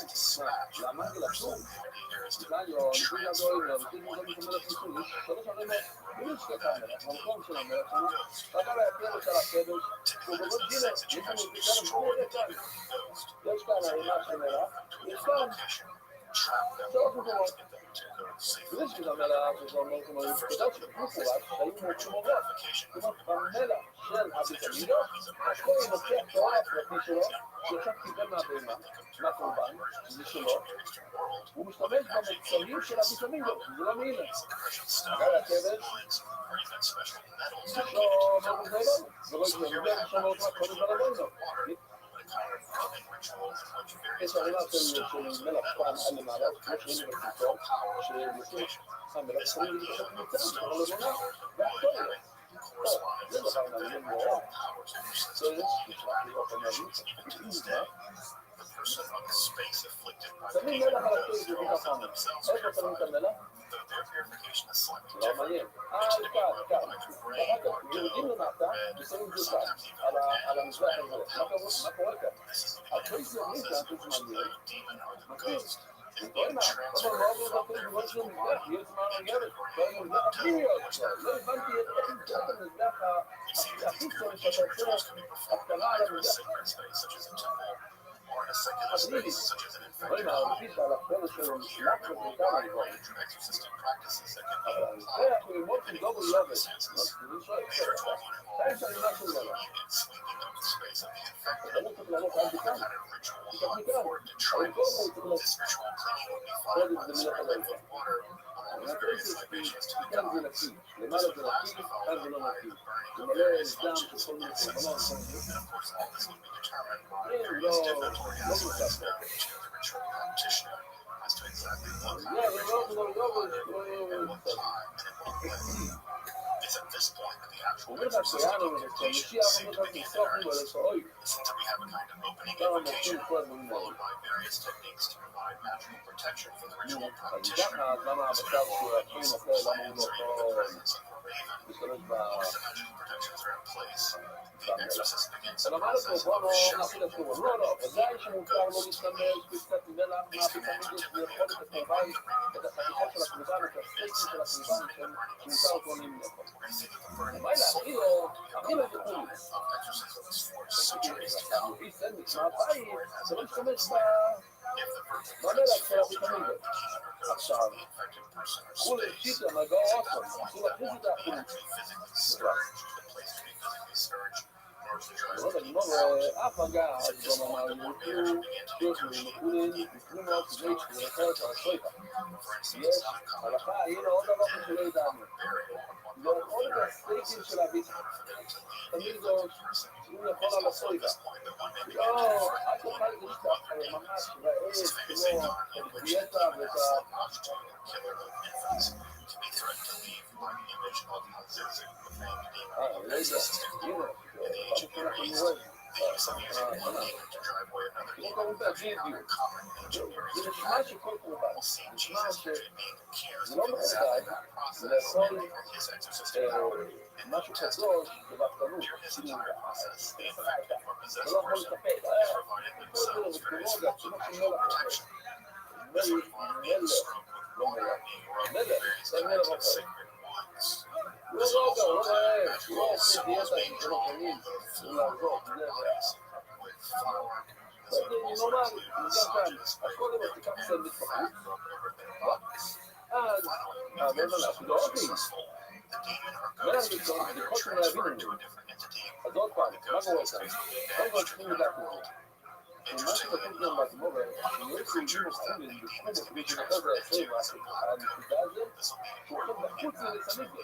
למה זה לחשוב? סליו, לפי הגויים, לפי מוזם את המלח ניסוי, יש שלוש הרי מי שכת המלח, במקום של המלח שלנו, ואתה להפריע את הקדוש, הוא בגוד גילה, יש לנו בגלל המקום כאן, יש כאן העימה של מלח, יש כאן שלוש מקומות, to go to the safe ויש גם המלח, יש גם כמו נקודות שמפורט, שהיו מוצמורות. כלומר, במלח של הוויטמינות, הכל לוקח תואר הפרטי שלו, שעכשיו קיבל מהבהמה, מהקורבן, זה שלו, הוא משתמש במוצרים של הוויטמינות, זה לא מילה. אבל הכבש, יש לו מרוזיינות, זה לא יקרה, זה שונות רק קודם בלבוינו. יש ערימה של מלח פעם על למעלה, כמו שראינו בקריטור, שלוקחים המלח יכולים להתקשת מוצאים, אבל לא בונה, והכל יהיה. זה דבר מעניין מאוד. זה נשמע לראות המעניין. שמים מלח על הכתוב זה ביטחון. איפה שמים את המלח? לא מעניין. כאן. אחר כך יורדים למטה ושמים את זה כאן, על המזרח הזה. מה קורה כאן? הכי זורמים כאן, זה מעניין. מכיר? בואי מה, אבל לא עבור בפרק גבול של המזרח, יהיה זמן רגבת. בואי מזרח הכי להיות כבר. לא הבנתי איך נמצאת המזרח הכי צורי שאתה עושה הפקרה על המזרח. חדריבי. בואי מה, הרביט על הפרק שלו נשלח ופרקם על דברים. אבל המזרח הוא ללמוד עם דובל לובד. לא שואל ככה. כאן שאני משהו ללמוד. אתה לא צריך לעלות עד בכאן. תיקח מכאן. אבל כל הוא צריך לעשות. קודם זה מלך הלכה. כאן זה נקי. למעלה זה נקי, כאן זה לא נקי. זה מלא דם של כל מיני קורבנות. לא מוצא. אומר לך שיאנו משיח אומר לך מסוף ולך אוי כמה מוצאים כל הדברים האלה אז ככה למה הבשר שהוא הכי נופל למה הוא לא משתמש אבל אמר לך בוא לא נחיל את כובו לא, ודאי שמותר לא להשתמש בקצת מלח מהוויטמינות ויכול את הקורבן את החתיכות של הקורבן את הסטייקים של הקורבן שמותר קונים לאכול מה אלא, הכי לא תקולי מביא סנדוויץ' מהבית זה לא להשתמש במלח של הוויטמינות עכשיו קחו לשיטה מגעו אוסם עשו להכניס את האחים אבל אני אומר, אף הגעה, אז גם אמרנו, שיש מקולים, מקולים מאוד כדי שתלכו את הסויפה. יש הלכה, הנה עוד דבר שלא ידענו. לאכול את הסטייקים של הביטה. תמיד זאת, הוא יכול על הסויפה. לא, אל תוכל לשתף, ממש רעב, כמו דיאטה ואת ה... לא יודע, הנה. זה נשמע שכל קורבן, נשמע שזה לא מכובד לאכול משהו קדוש בבטלות, זה לא יכול לטפל, כל זה בקורוגה, כמו שמלך מלך, זה מלך אחר. לא רגע, לא רעב, לא עושה דיאטה עם שלא קונים, הוא לעזור, זה רעב. זה נורמלי, נגע כאן, אז קודם אז תיקח סנדוויץ' בחוץ, אז המלח לא אוהבים. מלח בדיקות שלא יבינו לנו. אז עוד פעם, מה קורה כאן? קודם כל צריכים לדעת פה. ומה שכתוב גם בזמור, אם יש יהודים מוסלמים בתחום בשביל אחרי זה הסויבה, הנקודה הזה, שהוא אוכל בחוץ ולסמיד לו.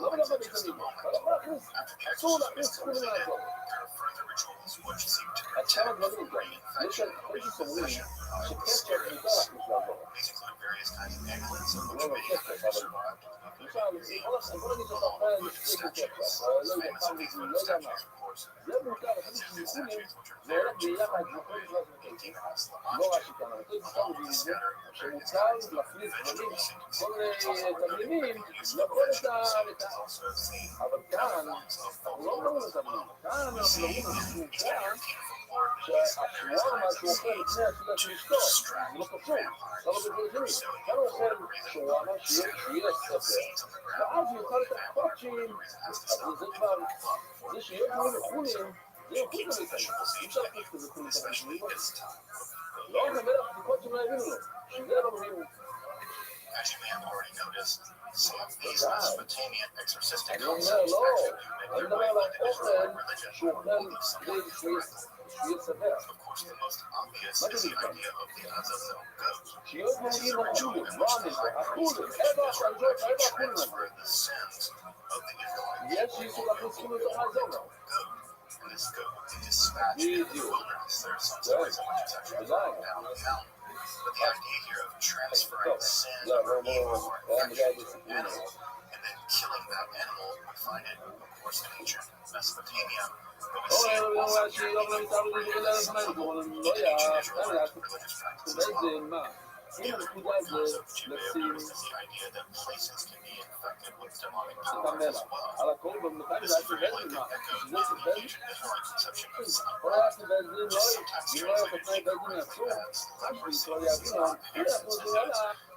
לא בלבד לסמיד לו, אבל לא להכניס, אסור להכניס סכומים לעזור. אז כמה דברים גם, יש אחרי שסומרים שקצ'ר מותר להכניס לעזור. לא קצ'ר, אבל למשל, בוא נגיד שאתה אוכל לשקק בקצ'ר, לא יודע פעם לזול, לא יודע מה. זה מותר, אחרי שסומרים, זה הולך ביחד, לא רק שכאן, אבל כל זכר בזה שמותר להכניס דברים, כל תבלינים, לכל את ה... אבל כאן, אנחנו לא מדברים על תבלינים, כאן אנחנו מדברים על שמותר, שהשמוארמה שהוא אוכל לפני התפילה של אשתו, זה לא קשור, לא בגלל שני, כאן הוא אוכל שוארמה שיהיה סדר, ואז הוא יאכל את הקוצ'ים, אז זה כבר, זה שיהיה דברים מחולים, זה יוכל גם להתעניין, אי אפשר להכניס כזה כול מתאבלים, לא, זה מלך בדיקות שלא הבינו לו, שזה לא מבינו. As you may have already noticed, some of these Mesopotamian exorcistic concepts actually do make their way into Israelite religion, although some are incorrect. Of course, the most obvious is the idea of the Azazel goat. This is a ritual in which the high priest of ancient Israel actually transferred the sins of the Israelites over to a goat. And this goat would be dispatched in the wilderness. There are some stories in which it's actually brought down a mountain. But the idea here of transferring sin or evil or infection to an animal and then killing that animal, we find it, of course, in ancient Mesopotamia. But we see it also here even incorporated as symbol in ancient Israelite religious practices as well. The other important concept Judeo-Buddhist is the idea that places can be infected with demonic powers as well. This is very likely echoed with the ancient Israelite conception of Sabbath, which is sometimes translated incorrectly as leprosy. This is not heresies,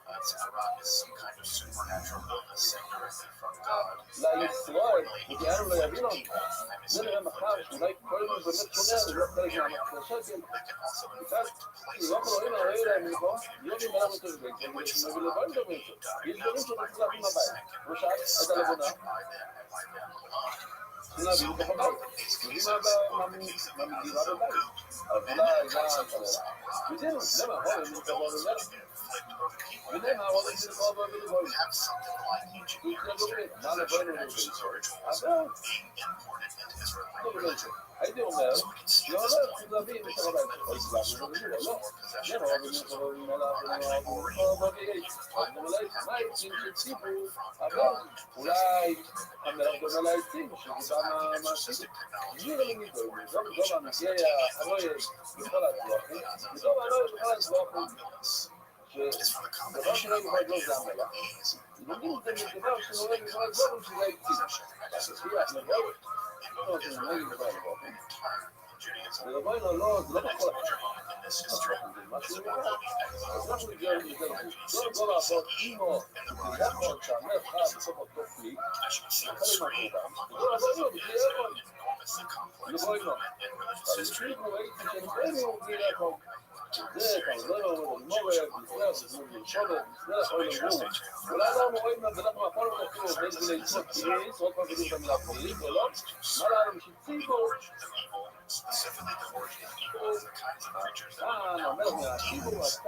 as Tzaraat is some kind of supernatural illness sent directly from God. And importantly, it can inflict people, famously inflicted Moses' sister Miriam. They can also inflict places that are very complicated rituals in which Tzaraat can be diagnosed by priests and can be dispatched by them and by them alone. So in both of these cases, both the case of the Azazel goat and the concept of Tzaraat, supernatural illness which can inflict over people and places, we have something like ancient Near Eastern possession practices or rituals being imported into Israelite religion. So we can see at this point that the basic metaphysical structures for possession practices are actually already in one of the ancient Bibles. We have evil spirits coming from God and possessing people and new things. We also have the exorcistic technology being imported from ancient Mesopotamian cultures in the form of the Azazel goat and its Miraculous. It is from the combination of ideas like these that will eventually produce a concept for possession exorcism goat in both Israelite religion and in turn in Judaism. The next major moment in this history is about the exile of Christianity from BC to BCE and the rise of Jewish Orthodoxism. As you can see on the screen, Orthodoxism is an enormously complex movement in religious history that applies video time series of important Jewish envoys. So make sure to stay tuned for that. First, this is episode is the account which belongs to certain the origins of evil, specifically the origin of evil as the kinds of creatures that we would now call demons.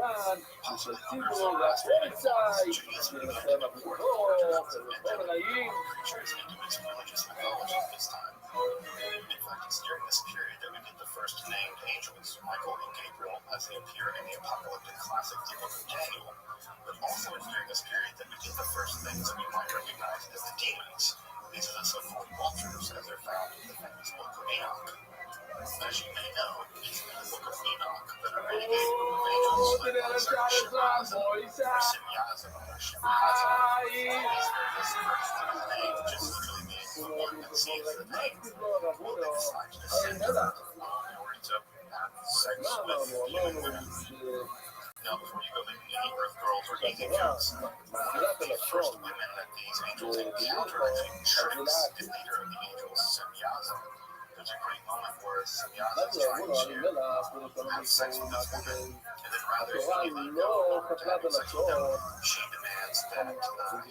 Possibly the first and last influence Judaism began to import orthodox and demonic creatures into its religious mythology at this time. In fact, it's during this period that we get the first named angels, Michael and Gabriel, as they appear in the apocalyptic classic The Book of Daniel. But also it's during this period that we get the first things that we might recognize as the demons. These are the so-called vultures, as they're found in the famous Book of Enoch. As you may know, it's in the Book of Enoch that a renegade group of angels led by Shemazim, or Simyazim, or Shemazim. These various versions of the name just literally mean what one conceives of the name. Well, they decide to descend to that in order to have sex with human women. Now, before you go making any Earth Girls or anything else, one of the first women that these angels encounter actually tricks the leader of the angels, Semyazim. There's a great moment where Semyazim is trying to have sex with this woman, and then rather than even go over to having sex with him, she demands that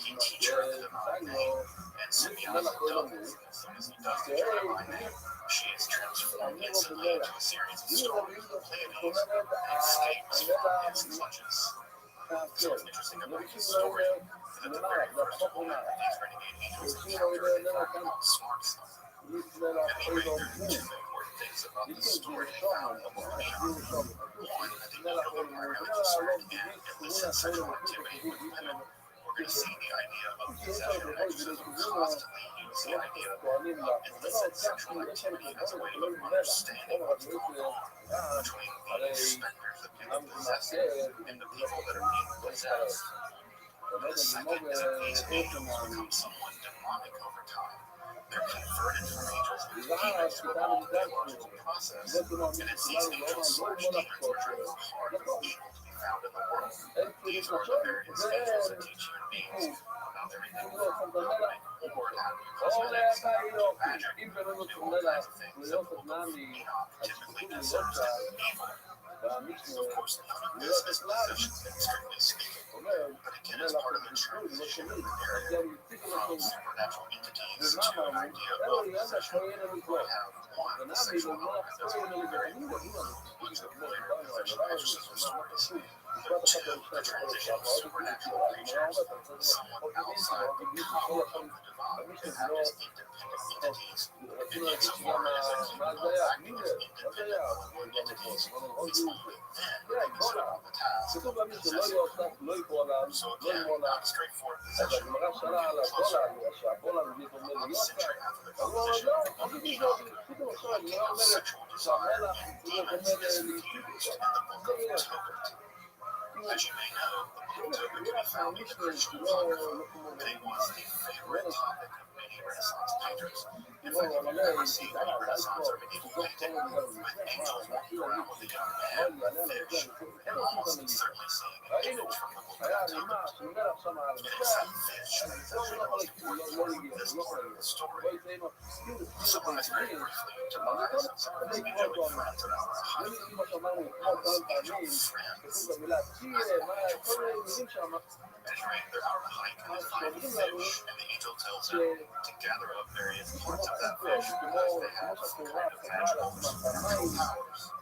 he teach her the divine name, and Semyazim does. As soon as he does the divine name, she is transformed instantly into a series of stories of the Pleiades and escapes from his clutches. So what's interesting about this story is that the very first woman that these renegade angels encounter is called Smart Son. And there are two important things about this story found in the Book of Enoch. One, that the angel that primarily concerned in illicit sexual activity with women. We're going to see the idea of possession and exorcism constantly use the idea of illicit sexual activity as a way of understanding what's going on between the specters that people possessing and the people that are being possessed. The second is that these angels become somewhat demonic over time. They're converted from angels into demons through a long biological process, and it's these angels slash demons which are the heart of the evil to be found in the world. These are the various angels that teach human beings about everything from make war, cosmetics, magic, and all kinds of things that the Book of Enoch typically considers to be evil. Of course, none of this is possession, strictly speaking. But again, as part of the transition of the narrative from supernatural entities to an idea of possession, we have one, the sexual element that's very important in much of the later possession exorcism stories. But two, the transition of supernatural creatures, somewhat outside the power of the divine, as independent entities, and yet more as a capable acting as independent Lord entities. It's only then that they start on the task of possessing. So again, not a straightforward possession. We're getting closer. About a century after the composition of Enoch, the idea of sexual desire in demons is fused in the book of Tobit. As you may know, the book of Tobit can be found in the Christian Apocrypha, and it was the favorite topic of many Renaissance painters. In fact, if you've ever seen any Renaissance or medieval painting with angels walking around with a young man with a fish, you're almost certainly seeing an image from the book of Tobit. It is that fish that is actually most important in this part of the story. To summarize very briefly, Tobias and some of his angelic friends are out hunting. Now, this angel friends, as an angel friends. Anyway, they're out on a hike and they find a fish, and the angel tells them to gather up various parts of that fish because they have some kind of magical or supernatural powers.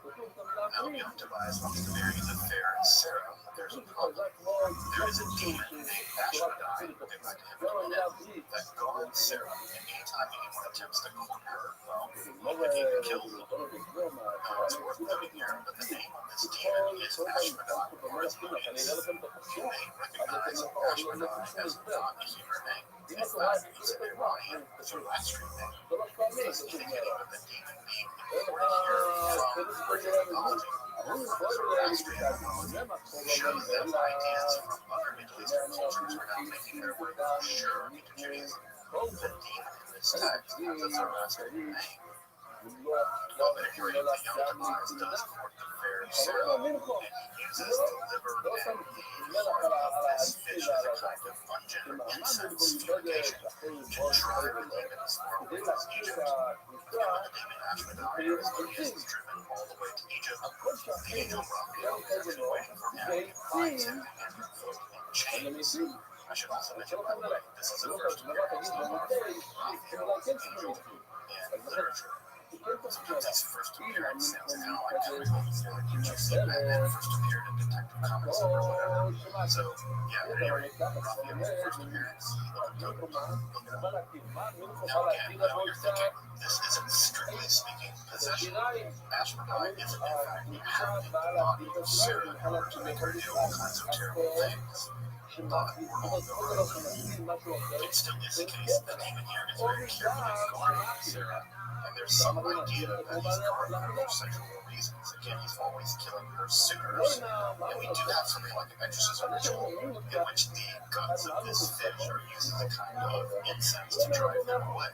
Now, young Tobias wants to marry the fair Sarah, but there's a problem. There is a demon named Ashmedai living back to him from the pit that guards Sarah, and anytime anyone attempts to court her, well, he could even kill them. Now, it's worth noting here that the name of this demon is Ashmedai, or as it means. You may recognize Ashmedai as not a Hebrew name. In fact, it's an Iranian Zoroastrian name. This is indicative of the demon being imported here from Persian mythology. Zoroastrian mythology, showing that ideas from other Middle Eastern cultures are now making their way for sure into Judaism. The demon in this text has a Zoroastrian name. Well, at any rate, the young Tobias does court the fair Sarah, and he uses the liver and the heart of this fish as a kind of ungendered incense fumigation to try the demons for Wales, Egypt. Now, when the demon Ashmedai is driven all the way to Egypt, the angel Raphael has been waiting for him and finds him hand and foot in chains. I should also mention, by the way, this is the first appearance of our friend Raphael as an angel in literature. Sometimes his first appearance sounds kind of like typical, like Superman first appeared in Detective Comics or whatever. So, yeah, at any rate, Raphael's first appearance, he looked good. Now again, I know what you're thinking. This isn't strictly speaking possession. Ashmedai isn't in fact inhabiting the body of Sarah in order to make her do all kinds of terrible things. But we're all knowing it still is the case that the demon here is very carefully guarding Sarah. And there's some idea that he's guarding her for sexual reasons. Again, he's always killing her suitors. And we do have something like an exorcism ritual in which the guts of this fish are used as a kind of incense to drive them away.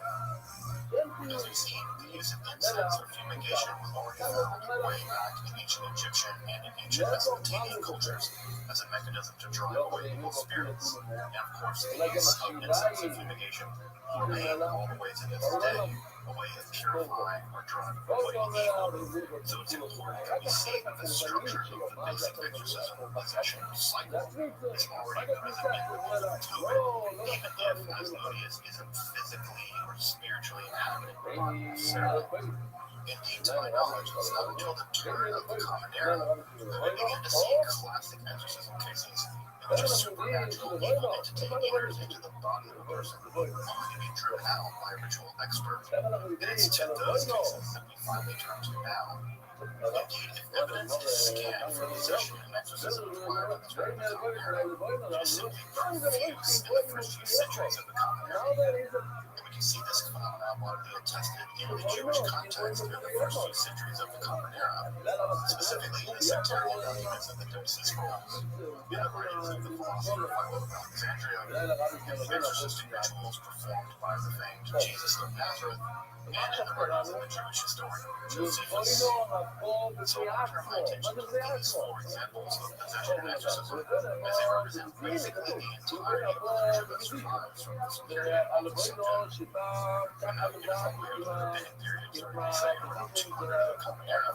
As we've seen, the use of incense or fumigation was already found way back in ancient Egyptian and in ancient Mesopotamian cultures as a mechanism to drive away evil spirits. And of course, the use of incense and fumigation remain all the way to this day a way of purifying or driving away evil. So it's important that we see that the structure of the basic exorcism possession cycle is already present in the book of Tobit, even if Asmodeus isn't physically or spiritually inhabiting the body of Sarah. Indeed, to my knowledge, it's not until the turn of the Common Era that we begin to see classic exorcism cases in which a supernatural evil entity enters into the body of a person, only to be driven out by a ritual expert. It is to those cases that we finally turn to now. Indeed, if evidence is scanned for possession and exorcism prior to the turn of the Common Era, it is simply profuse in the first few centuries of the Common Era. And we can see this phenomenon largely attested in the Jewish context in the first few centuries of the Common Era, specifically in the sectarian documents of the Dead Sea Scrolls, in the writings of the philosopher Philo of Alexandria, and the exorcistic rituals performed by the famed Jesus of Nazareth, and in the writings of the Jewish historian Josephus. So I turn my attention to these four examples of possession and exorcism, as they represent basically the entirety of the literature that survives from this period of the subject. And now, different way of the rabbinic period, starting to say around 200 of the Common Era,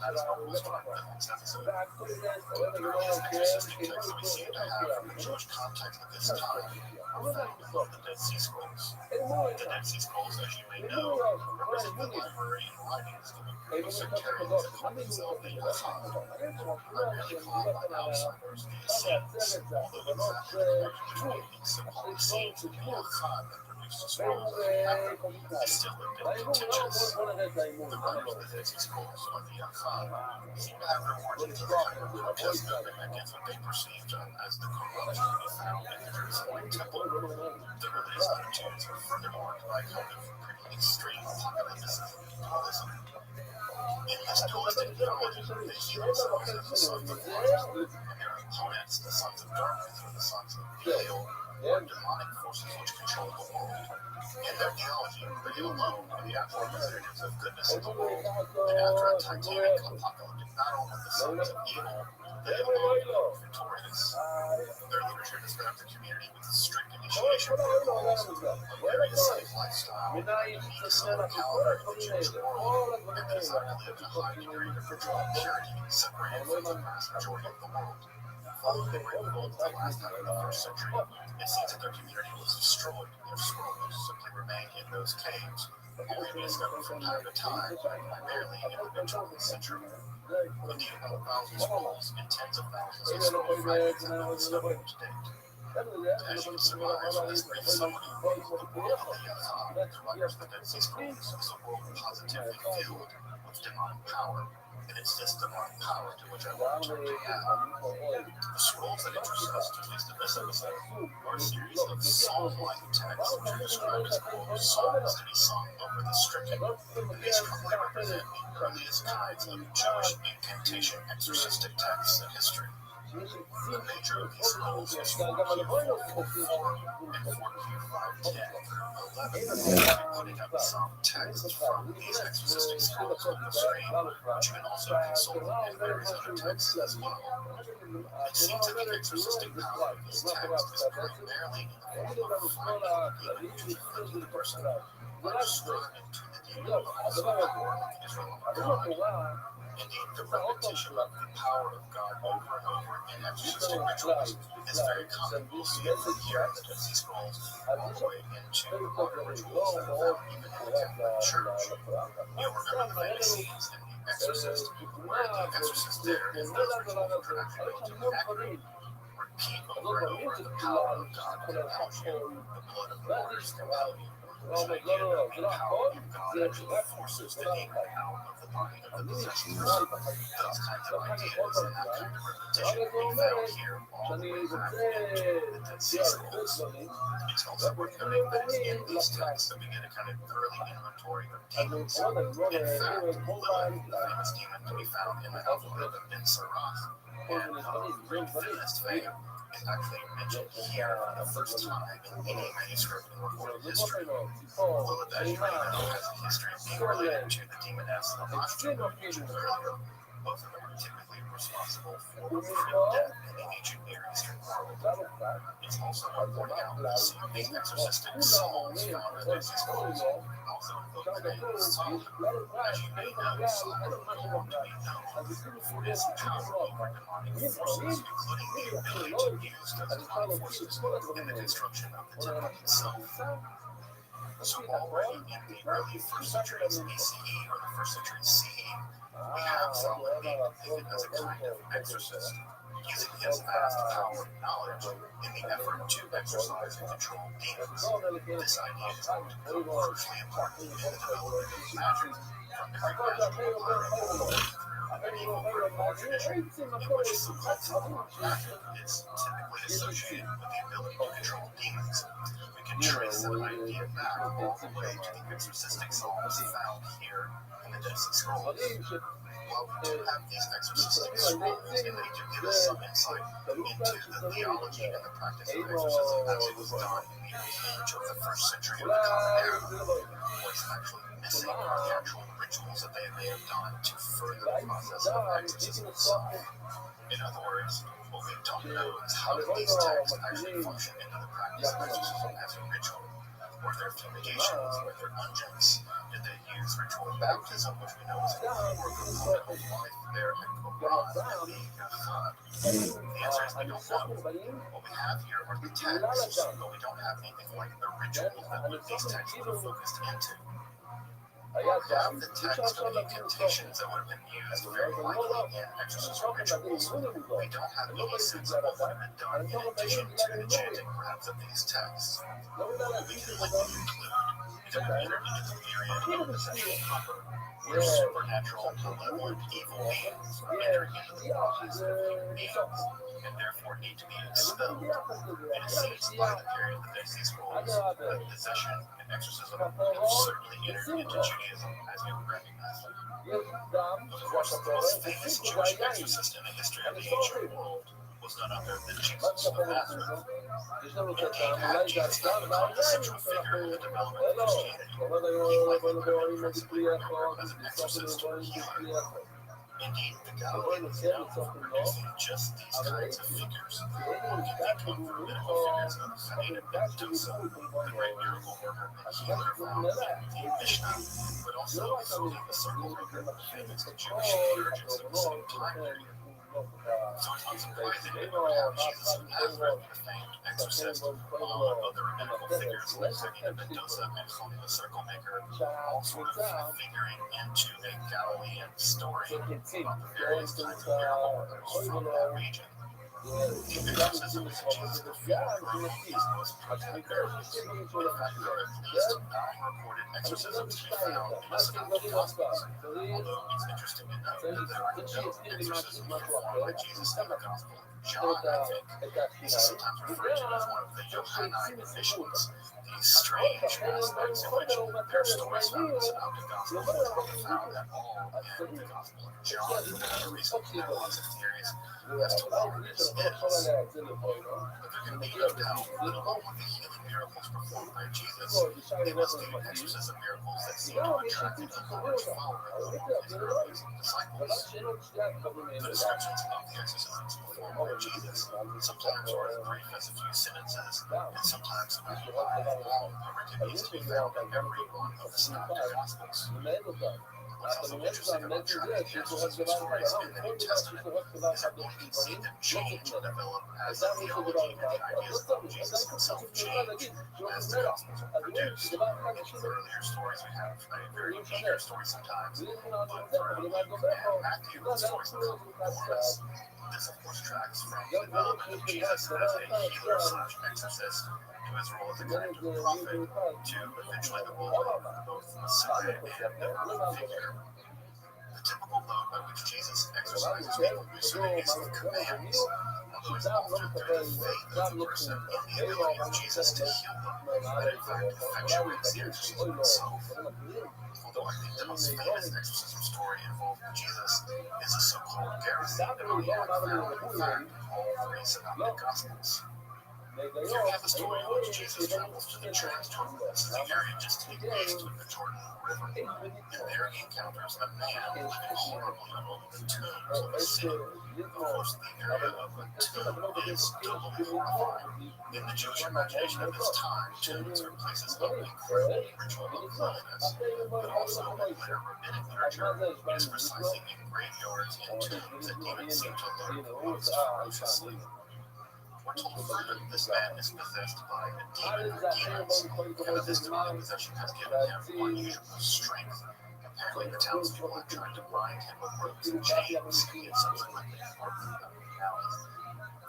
that is where we'll start the next episode. The earliest exorcistic texts that we seem to have from the Jewish context at this time are found among the Dead Sea Scrolls. The Dead Sea Scrolls, as you may know, represent the library and writings of a group of sectarians that call themselves the Yachad, primarily called by outsiders the Essenes, although in fact the connection between these so-called Essenes and the Yachad that produced the scrolls as we have them is still a bit contentious. The writers of the Dead Sea Scrolls, or the Yachad, seem to have reported to the kind of protest movement against what they perceived as the corruption to be found in the Jerusalem temple. The religious attitudes are further marked by a kind of pretty extreme apocalypticism and dualism. In this dualistic theology, they see themselves as the sons of light, and their opponents, the sons of darkness or the sons of Belial, or demonic forces which control the world. In their theology, they alone are the actual representatives of goodness in the world, and after a titanic apocalyptic battle with the sons of evil, they alone are victorious. Their literature describes the community with strict initiation protocols, a very ascetic lifestyle, a need to sell power in the Jewish world, and the desire to live in a high degree of ritual purity, separated from the vast majority of the world. Following the Great Revolt at the last time of the first century, it seems that their community was destroyed. Their scrolls simply remained in those caves, only to be discovered from time to time, primarily in the mid-20th century. Indeed, about 1,000 scrolls and tens of thousands of scroll fragments have been discovered to date. As you can surmise from this brief summary, the world of the Yachad, the writers of the Dead Sea Scrolls, is a world positively filled with demonic power, and it's this demonic power to which I want to turn to now. The scrolls that interest us, at least in this episode, are a series of psalm-like texts which are described as psalms to be sung over the stricken, and they strongly represent the earliest kinds of Jewish incantation exorcistic texts in history. The major of these scrolls is 4Q444 and 4Q510. I'll be putting up some texts from these exorcistic scrolls on the screen, which you can also consult in various other texts as well. It seems that the exorcistic power of this text is primarily in the form of finding the demon to the person, by describing to the demon the awesome power of Israel God. Indeed, the repetition of the power of God over and over in exorcistic rituals is very common. You'll see it from here in the Dead Sea Scrolls all the way into other rituals that are found even in the Catholic Church. You'll remember the famous scenes in The Exorcist, where the exorcist there in those rituals are actually to accurately repeat over and over the power of God compels you, the blood of the martyrs compel you. This idea of the power of God actually forces the demon out of the body of the possessed person. Those kinds of ideas and that kind of repetition can be found here all the way back into the Dead Sea Scrolls. It's also worth noting that it's in these texts that we get a kind of early inventory of demons. In fact, Lilith, the famous demon, can be found in the alphabet of Ben Sarath, and Greek feminist fame is actually mentioned here for the first time in any manuscript in recorded history. Lilith, as you may know, has a history of being related to the demoness of Rothschild, mentioned earlier. Both of them are typically responsible for grim death in the ancient Near Eastern world. It's also worth pointing out that some of these exorcistic psalms found in the Dead Sea Scrolls also invoke the name of Solomon. As you may know, Solomon would go on to be known for his power over demonic forces, including the ability to use those demonic forces in the construction of the temple itself. So already in the early 1st centuries BCE or the 1st century CE, we have Solomon being depicted as a kind of exorcist, using his vast power and knowledge in the effort to exorcise and control demons. This idea is going to become crucially important in the development of magic from the Greek magic empire through the medieval Roman tradition, in which the concept of magic is typically associated with the ability to control demons. We can trace that idea back all the way to the exorcistic psalms found here in the Dead Sea Scrolls. While we do have these exorcistic scrolls, and they do give us some insight into the theology and the practice of exorcism as it was done in the age of the 1st century of the Common Era, what's actually missing are the actual rituals that they may have done to further the process of exorcism itself. In other words, what we don't know is how did these texts actually function into the practice of exorcism as a ritual. Were there fumigations? Were there unguents? Did they use ritual baptism, which we know is a core component of life there at Qumran and being Echad? The answer is we don't know. What we have here are the texts, but we don't have anything like the rituals that these texts would have focused into. We have the text of the incantations that would have been used very likely in exorcism rituals. We don't have any sense of what would have been done in addition to the chanting perhaps of these texts. We can likely conclude that we entered into the period of possession proper, where supernatural, malevolent, evil beings are entering into the lives of human beings, and therefore need to be expelled. It is seen by the period of the Dead Sea Scrolls that possession and exorcism have certainly entered into Judaism as we would recognize them. Of course, the most famous Jewish exorcist in the history of the ancient world was none other than Jesus of Nazareth. Indeed, had Jesus not become the central figure in the development of Christianity, he likely would have been principally remembered as an exorcist or healer. Indeed, the Galileans is known for producing just these kinds of figures. We can think of the rabbinical figures of Chayim ben Dosa, the great miracle worker and healer found in the Mishnah, but also including the circle maker, the famous Jewish theologians of the same time period. So it's unsurprising that we would have Jesus of Nazareth, the famed exorcist, along with other rabbinical figures like Chayim ben Dosa and Chayim the circle maker, all sort of figuring into a Galilean story about the various kinds of miracles from that region. The exorcisms of Jesus performed were among his most prolific miracles. In fact, there are at least 9 recorded exorcisms to be found in the Synoptic Gospels, although it's interesting to note that there are no exorcisms performed by Jesus in the Gospel of John, I think. This is sometimes referred to as one of the Johannine missions, these strange aspects in which there are stories found in the Synoptic Gospels that are not found at all in the Gospel of John. For whatever reason, there are lots of theories as to why this is. But there can be no doubt that along with the healing miracles performed by Jesus, it was the exorcism miracles that seemed to attract a large following of his earliest disciples. The descriptions of the exorcisms performed by Jesus sometimes are as brief as a few sentences, and sometimes about 5 long, recipes to be found in every one of the Synoptic Gospels. What's also interesting about tracking exorcism stories in the New Testament is that one can see them change and develop as the theology and the ideas of Jesus himself change as the Gospels are produced. In the earlier stories, we have a very meager story sometimes, but for Luke and Matthew, the stories become chorus. This, of course, tracks from the development of Jesus as a healer/exorcist to his role as a kind of prophet to eventually the role of both Messiah and biblical figure. The typical mode by which Jesus exercises people usually is with commands, although it's often through the faith of the person in the ability of Jesus to heal them that in fact effectuates the exorcism itself. Although I think the most famous exorcism story involving Jesus is the so-called Galilee that we have found in fact in all 3 Synoptic Gospels. Here we have the story in which Jesus travels to the Jordan. This is the area just to the east of the Jordan River. And there he encounters a man living horribly among the tombs of a city. Of course, the area of a tomb is doubly horrifying. In the Jewish imagination of this time, tombs are places of incredible ritual uncleanliness, but also in later rabbinic literature, it is precisely in graveyards and tombs that demons seem to lurk most ferociously. We're told further that this man is possessed by a demon or demons, and that this demonic possession has given him unusual strength. Apparently, the townspeople have tried to bind him with ropes and chains, and he has subsequently hardened them in alleys.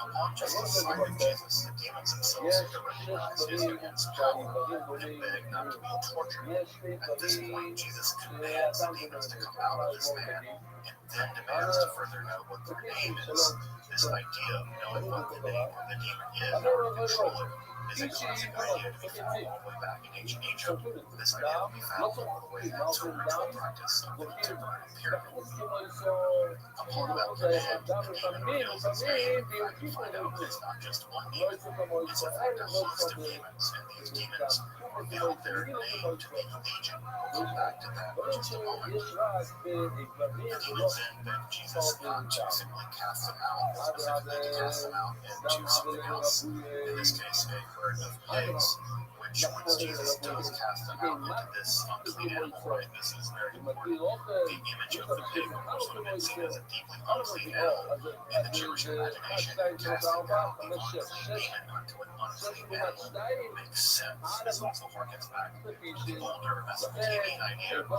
Upon just the sight of Jesus, the demons themselves seem to recognize his immense power and beg not to be tortured. At this point, Jesus commands the demons to come out of this man, and then demands to further know what their name is. This idea of knowing what the name of the demon is in order to control it is a classic idea to be found all the way back in ancient Egypt. This idea will be found all the way back to ritual practice of the contemporary pyramid. Upon that command, the demon reveals his name. In fact, we find out that it's not just one demon, it's in fact a host of demons, and these demons revealed their name to be Legion. We'll come back to that in just a moment. The demons then begged Jesus not to simply cast them out, specifically to cast them out into something else, in this case a herd of pigs, which once Jesus does cast them out into this unclean animal, right, this is very important. The image of the pig, of course, would have been seen as a deeply unclean animal in the Jewish imagination. Casting out an unclean demon onto an unclean animal makes sense. This also harkens back to the older Mesopotamian idea that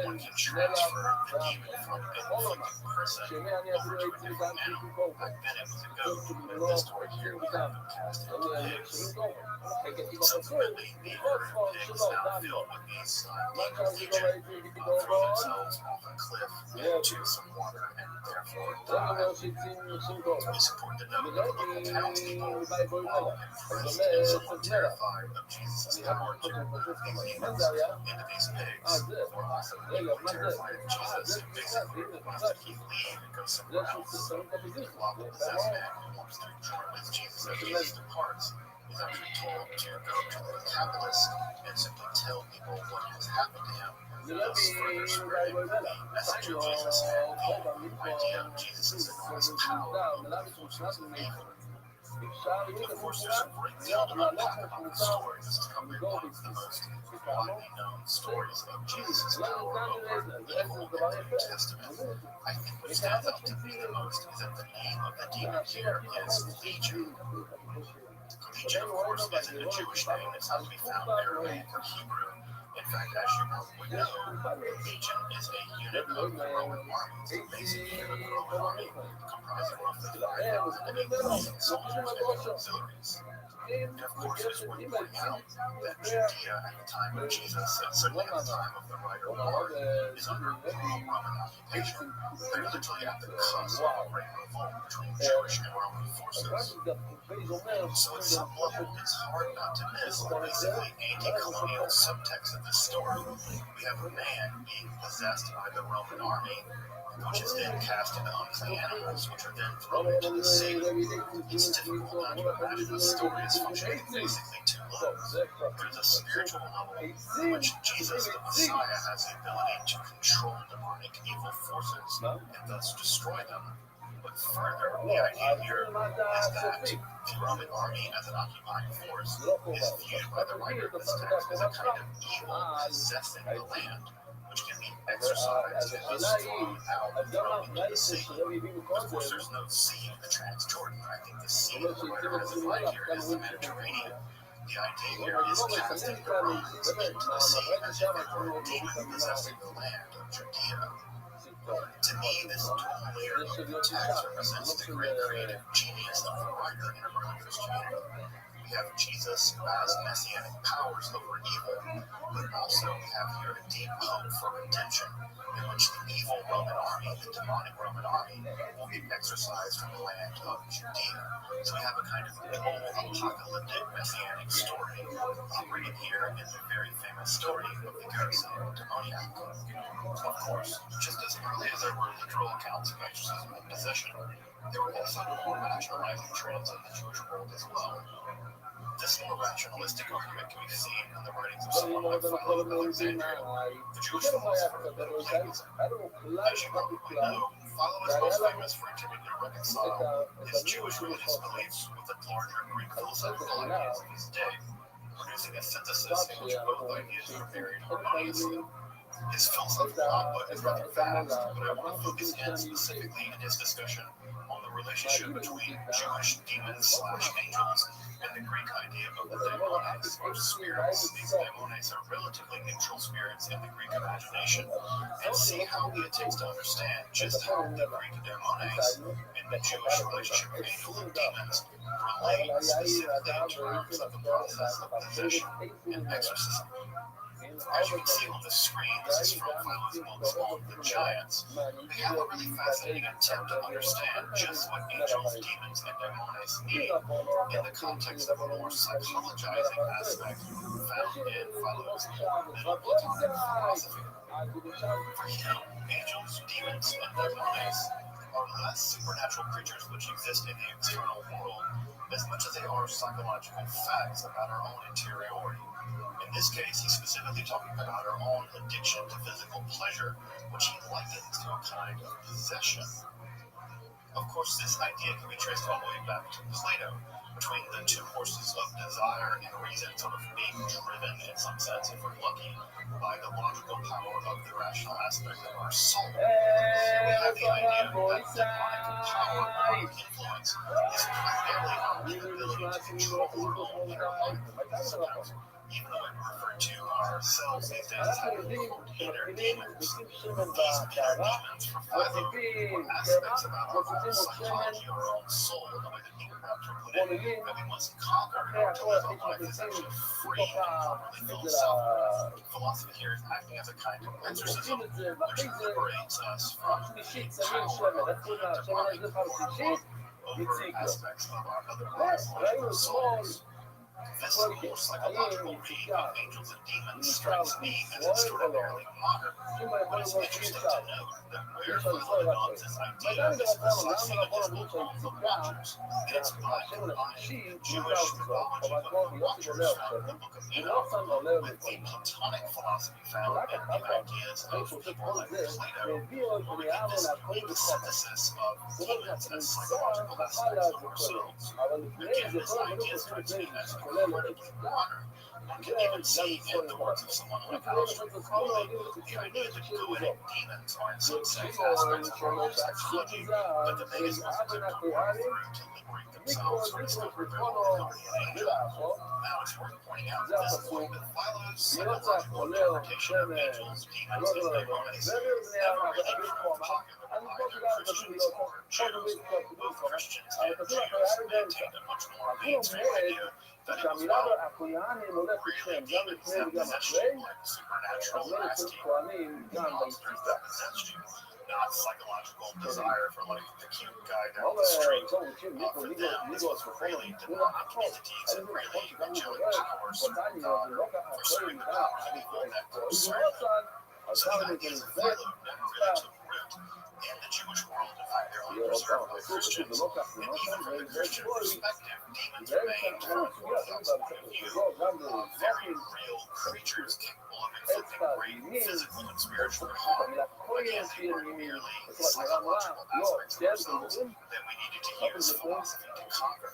one can transfer the demon from an inflicted person over to a different animal. Back then it was a goat, but in this story here we have them cast into pigs. Subsequently, the herd of pigs now filled with these demon legion throw themselves off a cliff into some water and therefore die. It's important to note that the local townspeople impressed and somewhat terrified of Jesus' power to move these demons into these pigs were also terrified of Jesus and basically requested he leave and go somewhere else. The demon-possessed man who wants to join with Jesus as Jesus departs is actually told to go to the capitalist and simply tell people what has happened to him, thus further spreading the message of Jesus and the idea of Jesus' enormous power over the forces of evil. Of course, there's a great deal to unpack about this story. This is probably one of the most widely known stories of Jesus' power over evil in the New Testament. I think what stands out to me the most is that the name of the demon here is Legion. Legion, of course, isn't a Jewish name. It's not to be found in Aramaic or Hebrew. In fact, as you probably know, Legion is a unit of the Roman army. It's a basic unit of the Roman army, comprising roughly 5,000 8,000 soldiers and auxiliaries. And of course, it's worth pointing out that Judea at the time of Jesus, and certainly at the time of the writer Mark, is under brutal Roman occupation. They're literally at the cusp of a great revolt between Jewish and Roman forces. So at some level, it's hard not to miss the basically anti-colonial subtext of this story. We have a man being possessed by the Roman army, which is then cast into unclean animals, which are then thrown into the sea. It's difficult not to imagine the story is functioning basically two levels. There's a spiritual level in which Jesus, the Messiah, has the ability to control demonic evil forces and thus destroy them. But further, the idea here is that the Roman army as an occupying force is viewed by the writer of this text as a kind of evil possessing the land, which can be exercised and thus thrown out and thrown into the sea. Of course, there's no sea in the Transjordan. I think the sea that the writer has in mind here is the Mediterranean. The idea here is casting the Romans into the sea as if it were a demon possessing the land of Judea. To me, this dual-layered text represents the great creative genius of the writer in early Christianity. We have Jesus as messianic powers over evil, but also we have here a deep hope for redemption, in which the evil Roman army, the demonic Roman army, will be exorcised from the land of Judea. So we have a kind of dual apocalyptic messianic story operating here in the very famous story of the Gerasene demoniac. Of course, just as early as there were literal accounts of exorcism and possession, there were also more rationalizing trends in the Jewish world as well. This more rationalistic argument can be seen in the writings of someone like Philo of Alexandria, the Jewish philosopher of Platonism. As you probably know, Philo is most famous for attempting to reconcile his Jewish religious beliefs with the larger Greek philosophical ideas of his day, producing a synthesis in which both ideas are married harmoniously. His philosophical output is rather vast, but I want to focus in specifically in his discussion on the relationship between Jewish demons/angels and the Greek idea of the daimones, or spirits. These daimones are relatively neutral spirits in the Greek imagination, and see how he attempts to understand just how the Greek daimones and the Jewish relationship of angels and demons relate specifically in terms of the process of possession and exorcism. As you can see on the screen, this is from Philo's book called The Giants. They have a really fascinating attempt to understand just what angels, demons, and daimones mean in the context of a more psychologizing aspect found in Philo's middle Platonic philosophy. For him, angels, demons, and daimones are less supernatural creatures which exist in the external world as much as they are psychological facts about our own interiority. In this case, he's specifically talking about our own addiction to physical pleasure, which he likens to a kind of possession. Of course, this idea can be traced all the way back to Plato, between the two horses of desire and reason sort of being driven, in some sense, if we're lucky, by the logical power of the rational aspect of our soul. Here we have the idea that divine power or influence is primarily our inability to control our own inner life. Even though we refer to ourselves these days as having inner demons, these inner demons, for Philo, were aspects about our own psychology, our own soul, the way that he would want to put it, that we must conquer in order to live a life that's actually free and properly philosophical. Philosophy here is acting as a kind of exorcism, which liberates us from the power of the demonic force over aspects of our otherwise logical souls. This whole psychological read of angels and demons strikes me as extraordinarily modern, but it's interesting to note that where Philo adopts this idea is precisely in his book on the Watchers, and it's by combining Jewish mythology of the Watchers from the Book of Enoch with the Platonic philosophy found in the ideas of people like Plato, where we get this unique synthesis of demons and psychological aspects of ourselves. Again, this idea strikes me as incredibly modern, and can even see in the works of someone like Rothschild. The idea that goetic demons are in some sense aspects of our own psychology, but the mechanisms that they're working through to liberate themselves or discover their own ability in angels. Now, it's worth pointing out at this point that Philo's psychological interpretation of angels, demons, as they are, never really proved popular with either Christians or Jews. Both Christians and Jews maintained a much more mainstream idea that it was, well, really demons that possessed you, like supernatural, nasty monsters that possessed you, not psychological desire for, like, the cute guy down the street. For them, this was really demonic entities and really angelic powers serving God or for serving the power of evil that concerned them. So the ideas of Philo never really took root in the Jewish world. In fact, they're only preserved by Christians. And even from the Christian perspective, demons remain, from an Orthodox point of view, very real creatures capable of inflicting great physical and spiritual harm. Again, they were merely psychological aspects of ourselves that we needed to use philosophy to conquer.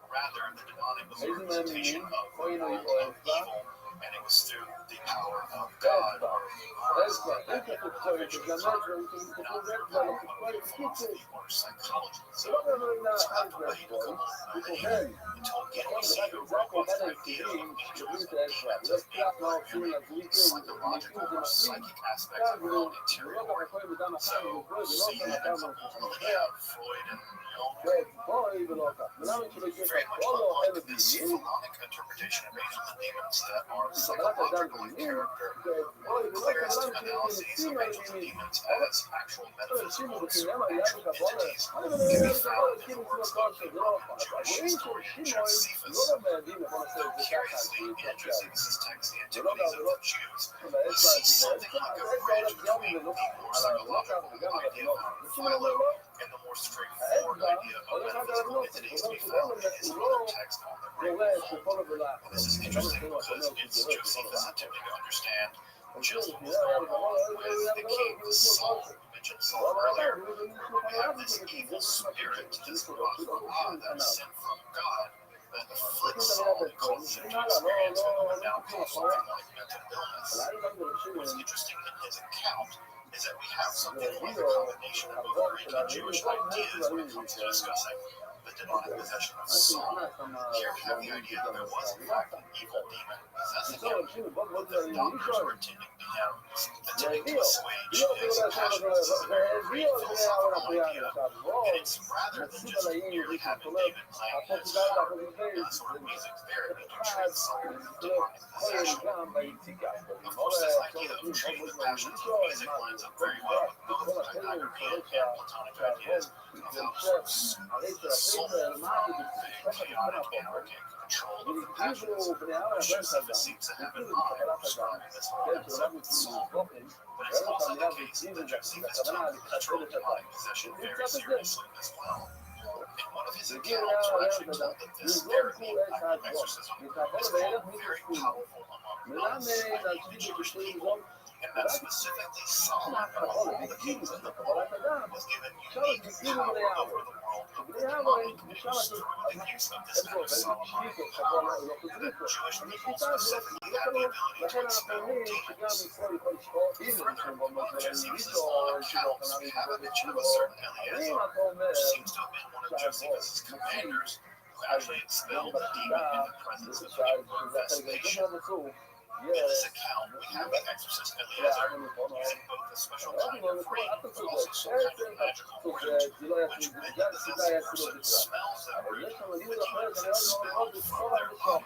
Rather, the demonic was a representation of the world of evil, and it was through the power of God or that we were eventually conquered, not through power of philosophy or psychology. So it's hard to wait a couple of millennia until again we see a robust idea of angels and demons as being primarily psychological or psychic aspects of our own interiority. So we'll see that in a couple of millennia, Freud and Jung very much like this philonic interpretation of angels and demons that are psychological in character, one of the clearest analyses of angels and demons as actual metaphysical and supernatural entities can be found in the works of the Roman Jewish historian Josephus. Curiously, in Josephus' text, The Antiquities of the Jews, we see something like a bridge between the more psychological idea of Philo and the more straightforward idea of metaphysical entities to be found in his other text on the Great World. And this is interesting because it's Josephus attempting to understand just what was going on with the king's soul. We mentioned soul earlier, where we have this evil spirit, this Rothschild, that sent from God, that afflicts Saul and causes him to experience what we would now call something like mental illness. What's interesting in his account is that we have something like a combination of both Greek and Jewish ideas when it comes to discussing the demonic possession of Saul. Here we have the idea that there was, in fact, an evil demon possessing him, but the doctors were attempting to assuage his passions. This is a very Greek philosophical idea, and it's rather than just merely having David playing his harp and sort of music therapy to treat someone with demonic possession. Of course, this idea of treating the passions with music lines up very well with both Pythagorean and Platonic ideas of how the soul from a chaotic, anarchic, controlled over the passions, which Josephus seems to have in mind describing this concept with soul. But it's also the case that Josephus took the literal demonic possession very seriously as well. In one of his accounts, Rothschild told that this therapy, exorcism, is called very powerful among nuns in the Jewish people, and that specifically Solomon, of all the kings in the world, was given unique power over the world of the demonic, and it was through the use of this kind of Solomonic power that Jewish people specifically had the ability to expel demons. Further, Josephus' accounts have a mention of a certain Eliezer, which seems to have been one of Josephus' commanders, who actually expelled the demon in the presence of people of this nation. In this account, we have the exorcist Eliezer using both a special kind of ring, but also some kind of magical root, which manipulates the smells that root, the demons expelled from their body.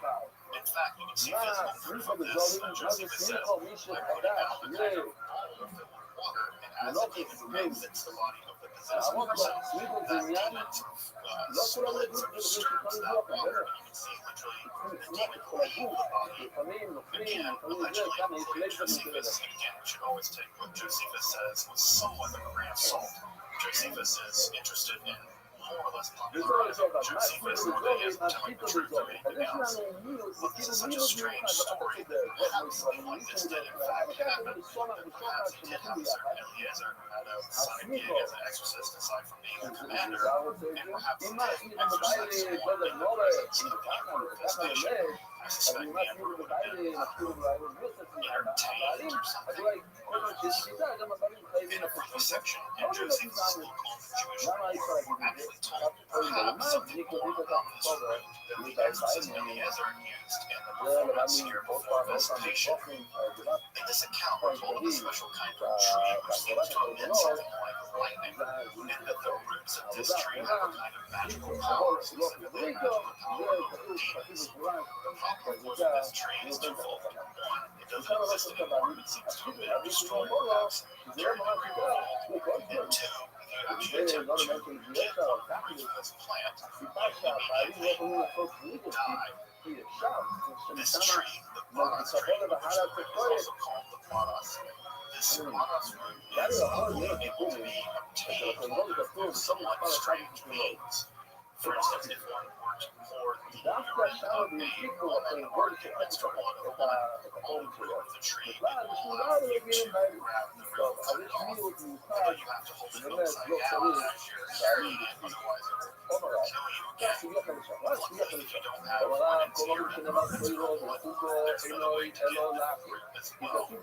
In fact, you can see physical proof of this, Josephus says, by putting out a kind of bowl filled with water, and as the demon exits the body of the possessed person, that demon splits and stirs that water. You can see literally the demon leave the body. Again, allegedly, Josephus, and again, we should always take what Josephus says with somewhat of a grain of salt. Josephus is interested in more or less popularizing Josephus more than he is telling the truth or anything else. But this is such a strange story. How can something like this did in fact happen? That perhaps he did have a certain Eliezer who had a sonic gig as an exorcist aside from being a commander, and perhaps he did exorcise more than the presence of the emperor of this nation. I suspect the emperor would have been entertained or something. In a brief section in Josephus' book on the Jewish War, actually told perhaps something more about this root that the exorcist Eliezer used in the performance here before visitation. In this account, we're told of a special kind of tree which seems to emit something like lightning, and that the roots of this tree have a kind of magical power, specifically a magical power over demons. The problem with this tree is twofold. One, it doesn't exist anymore, it seems to have been destroyed, perhaps during the Great Revolt. And two, if you actually attempt to get one of the roots of this plant, you immediately die. This tree, the Paras tree, which is also called the Paras, this Paras root is only able to be obtained from somewhat strange means. For instance, if one were to pour the urine of a woman or an extra blood of a woman on the root of the tree, it will allow you to grab the root and cut it off. Although you have to hold it upside down as you're carrying it, otherwise it will kill you again. Luckily, if you don't have an urine, there's another way to get that root as well. In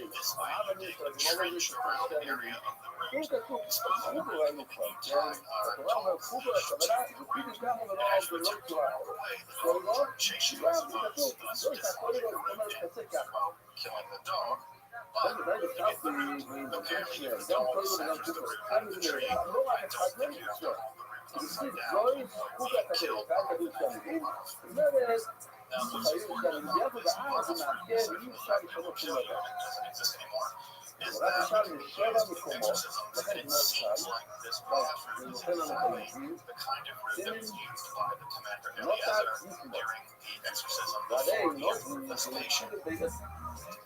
this way, you dig a trench around the area of the root, dispose of the root, and you tie a dog leash to the root. And as you're attempting to walk away, the dog will start chasing you as well, thus dislodging the root and, well, killing the dog. But if you get the root, apparently if the dog snatches the root out of the tree, I don't think you have to hold the root upside down or being killed by the Paras. Now, what's important about this Paras root, especially after it will kill you and it doesn't exist anymore, is that when used in exorcisms, it seems like this Paras root is exactly the kind of root that was used by the commander Eliezer during the exorcism before he entered this patient.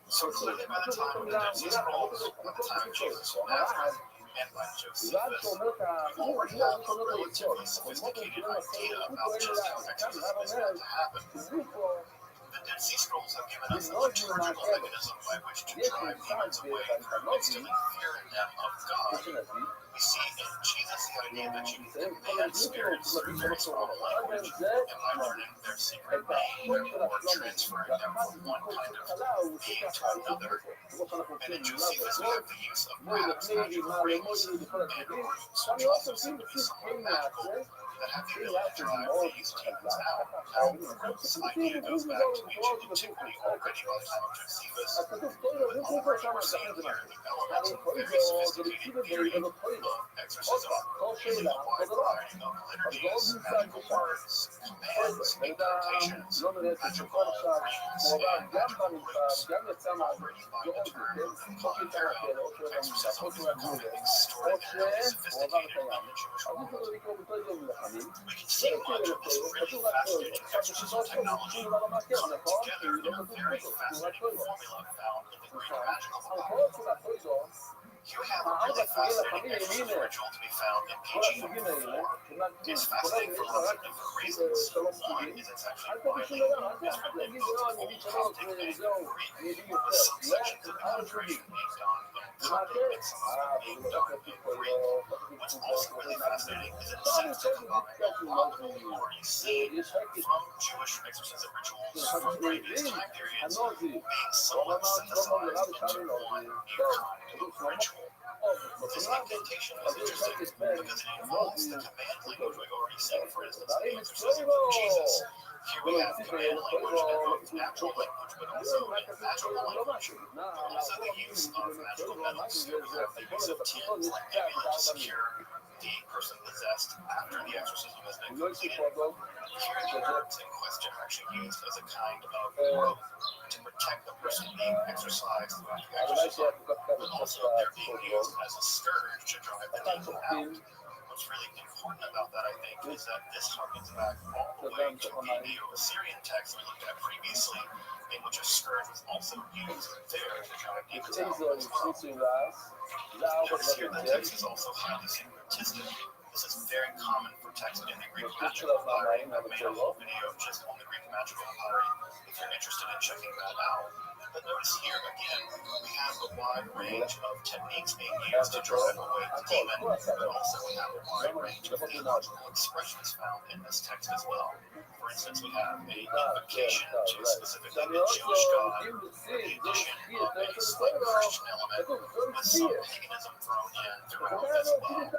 So clearly by the time of the Dead Sea Scrolls, by the time Jesus was Nazareth, and by Josephus, we already have a relatively sophisticated idea about just how exorcism is meant to happen. The Dead Sea Scrolls have given us a liturgical mechanism by which to drive demons away through instilling fear in them of God. We see in Jesus the idea that you can command spirits through very strong language, and by learning their secret name or transferring them from one kind of being to another. And in Josephus we have the use of perhaps magical rings and roots, which also seem to be somewhat magical, that have the ability to drive these demons out. Now, this idea goes back to ancient antiquity already by the time of Josephus, but already we're seeing here the elements of a very sophisticated theory of exorcism using a wide variety of liturgies, magical words, commands, incantations, magical rings, and magical roots, already by the term common era. Exorcism became extraordinarily sophisticated in the Jewish world. We can see much of this really fascinating exorcism technology coming together in a very fascinating formula found in the Greek magical vocabulary. Here we have a really fascinating exorcism ritual to be found in PG form. It's fascinating for lots of different reasons. One is it's actually widely, it's written in both Old Coptic and Greek, with some sections of the alliteration being done in Coptic and some of them being done in Greek. What's also really fascinating is it seems to combine a lot of what we've already seen from Jewish exorcism rituals from previous time periods, being somewhat synthesized into one new kind of ritual. This incantation is interesting because it involves the command language we've already seen, for instance, in the exorcism of Jesus. Here we have command language that both natural language, but also magical language, but also the use of magical metals. Here we have the use of tins like amulet to secure the person possessed after the exorcism has been completed. Here the herbs in question are actually used as a kind of rope to protect the person being exorcised throughout the exorcism, but also they're being used as a scourge to drive the demon out. What's really important about that, I think, is that this harkens back all the way to the Neo-Assyrian text we looked at previously, in which a scourge was also used there to drive demons out as well. Notice here the text is also highly syncretistic. This is very common for text in the Greek magical pottery. I've made a whole video just on the Greek magical pottery if you're interested in checking that out. But notice here again, we have a wide range of techniques being used to drive away the demon, but also we have a wide range of theological expressions found in this text as well. For instance, we have a invocation to specifically the Jewish God, the addition of a slight Christian element with some paganism thrown in throughout as well.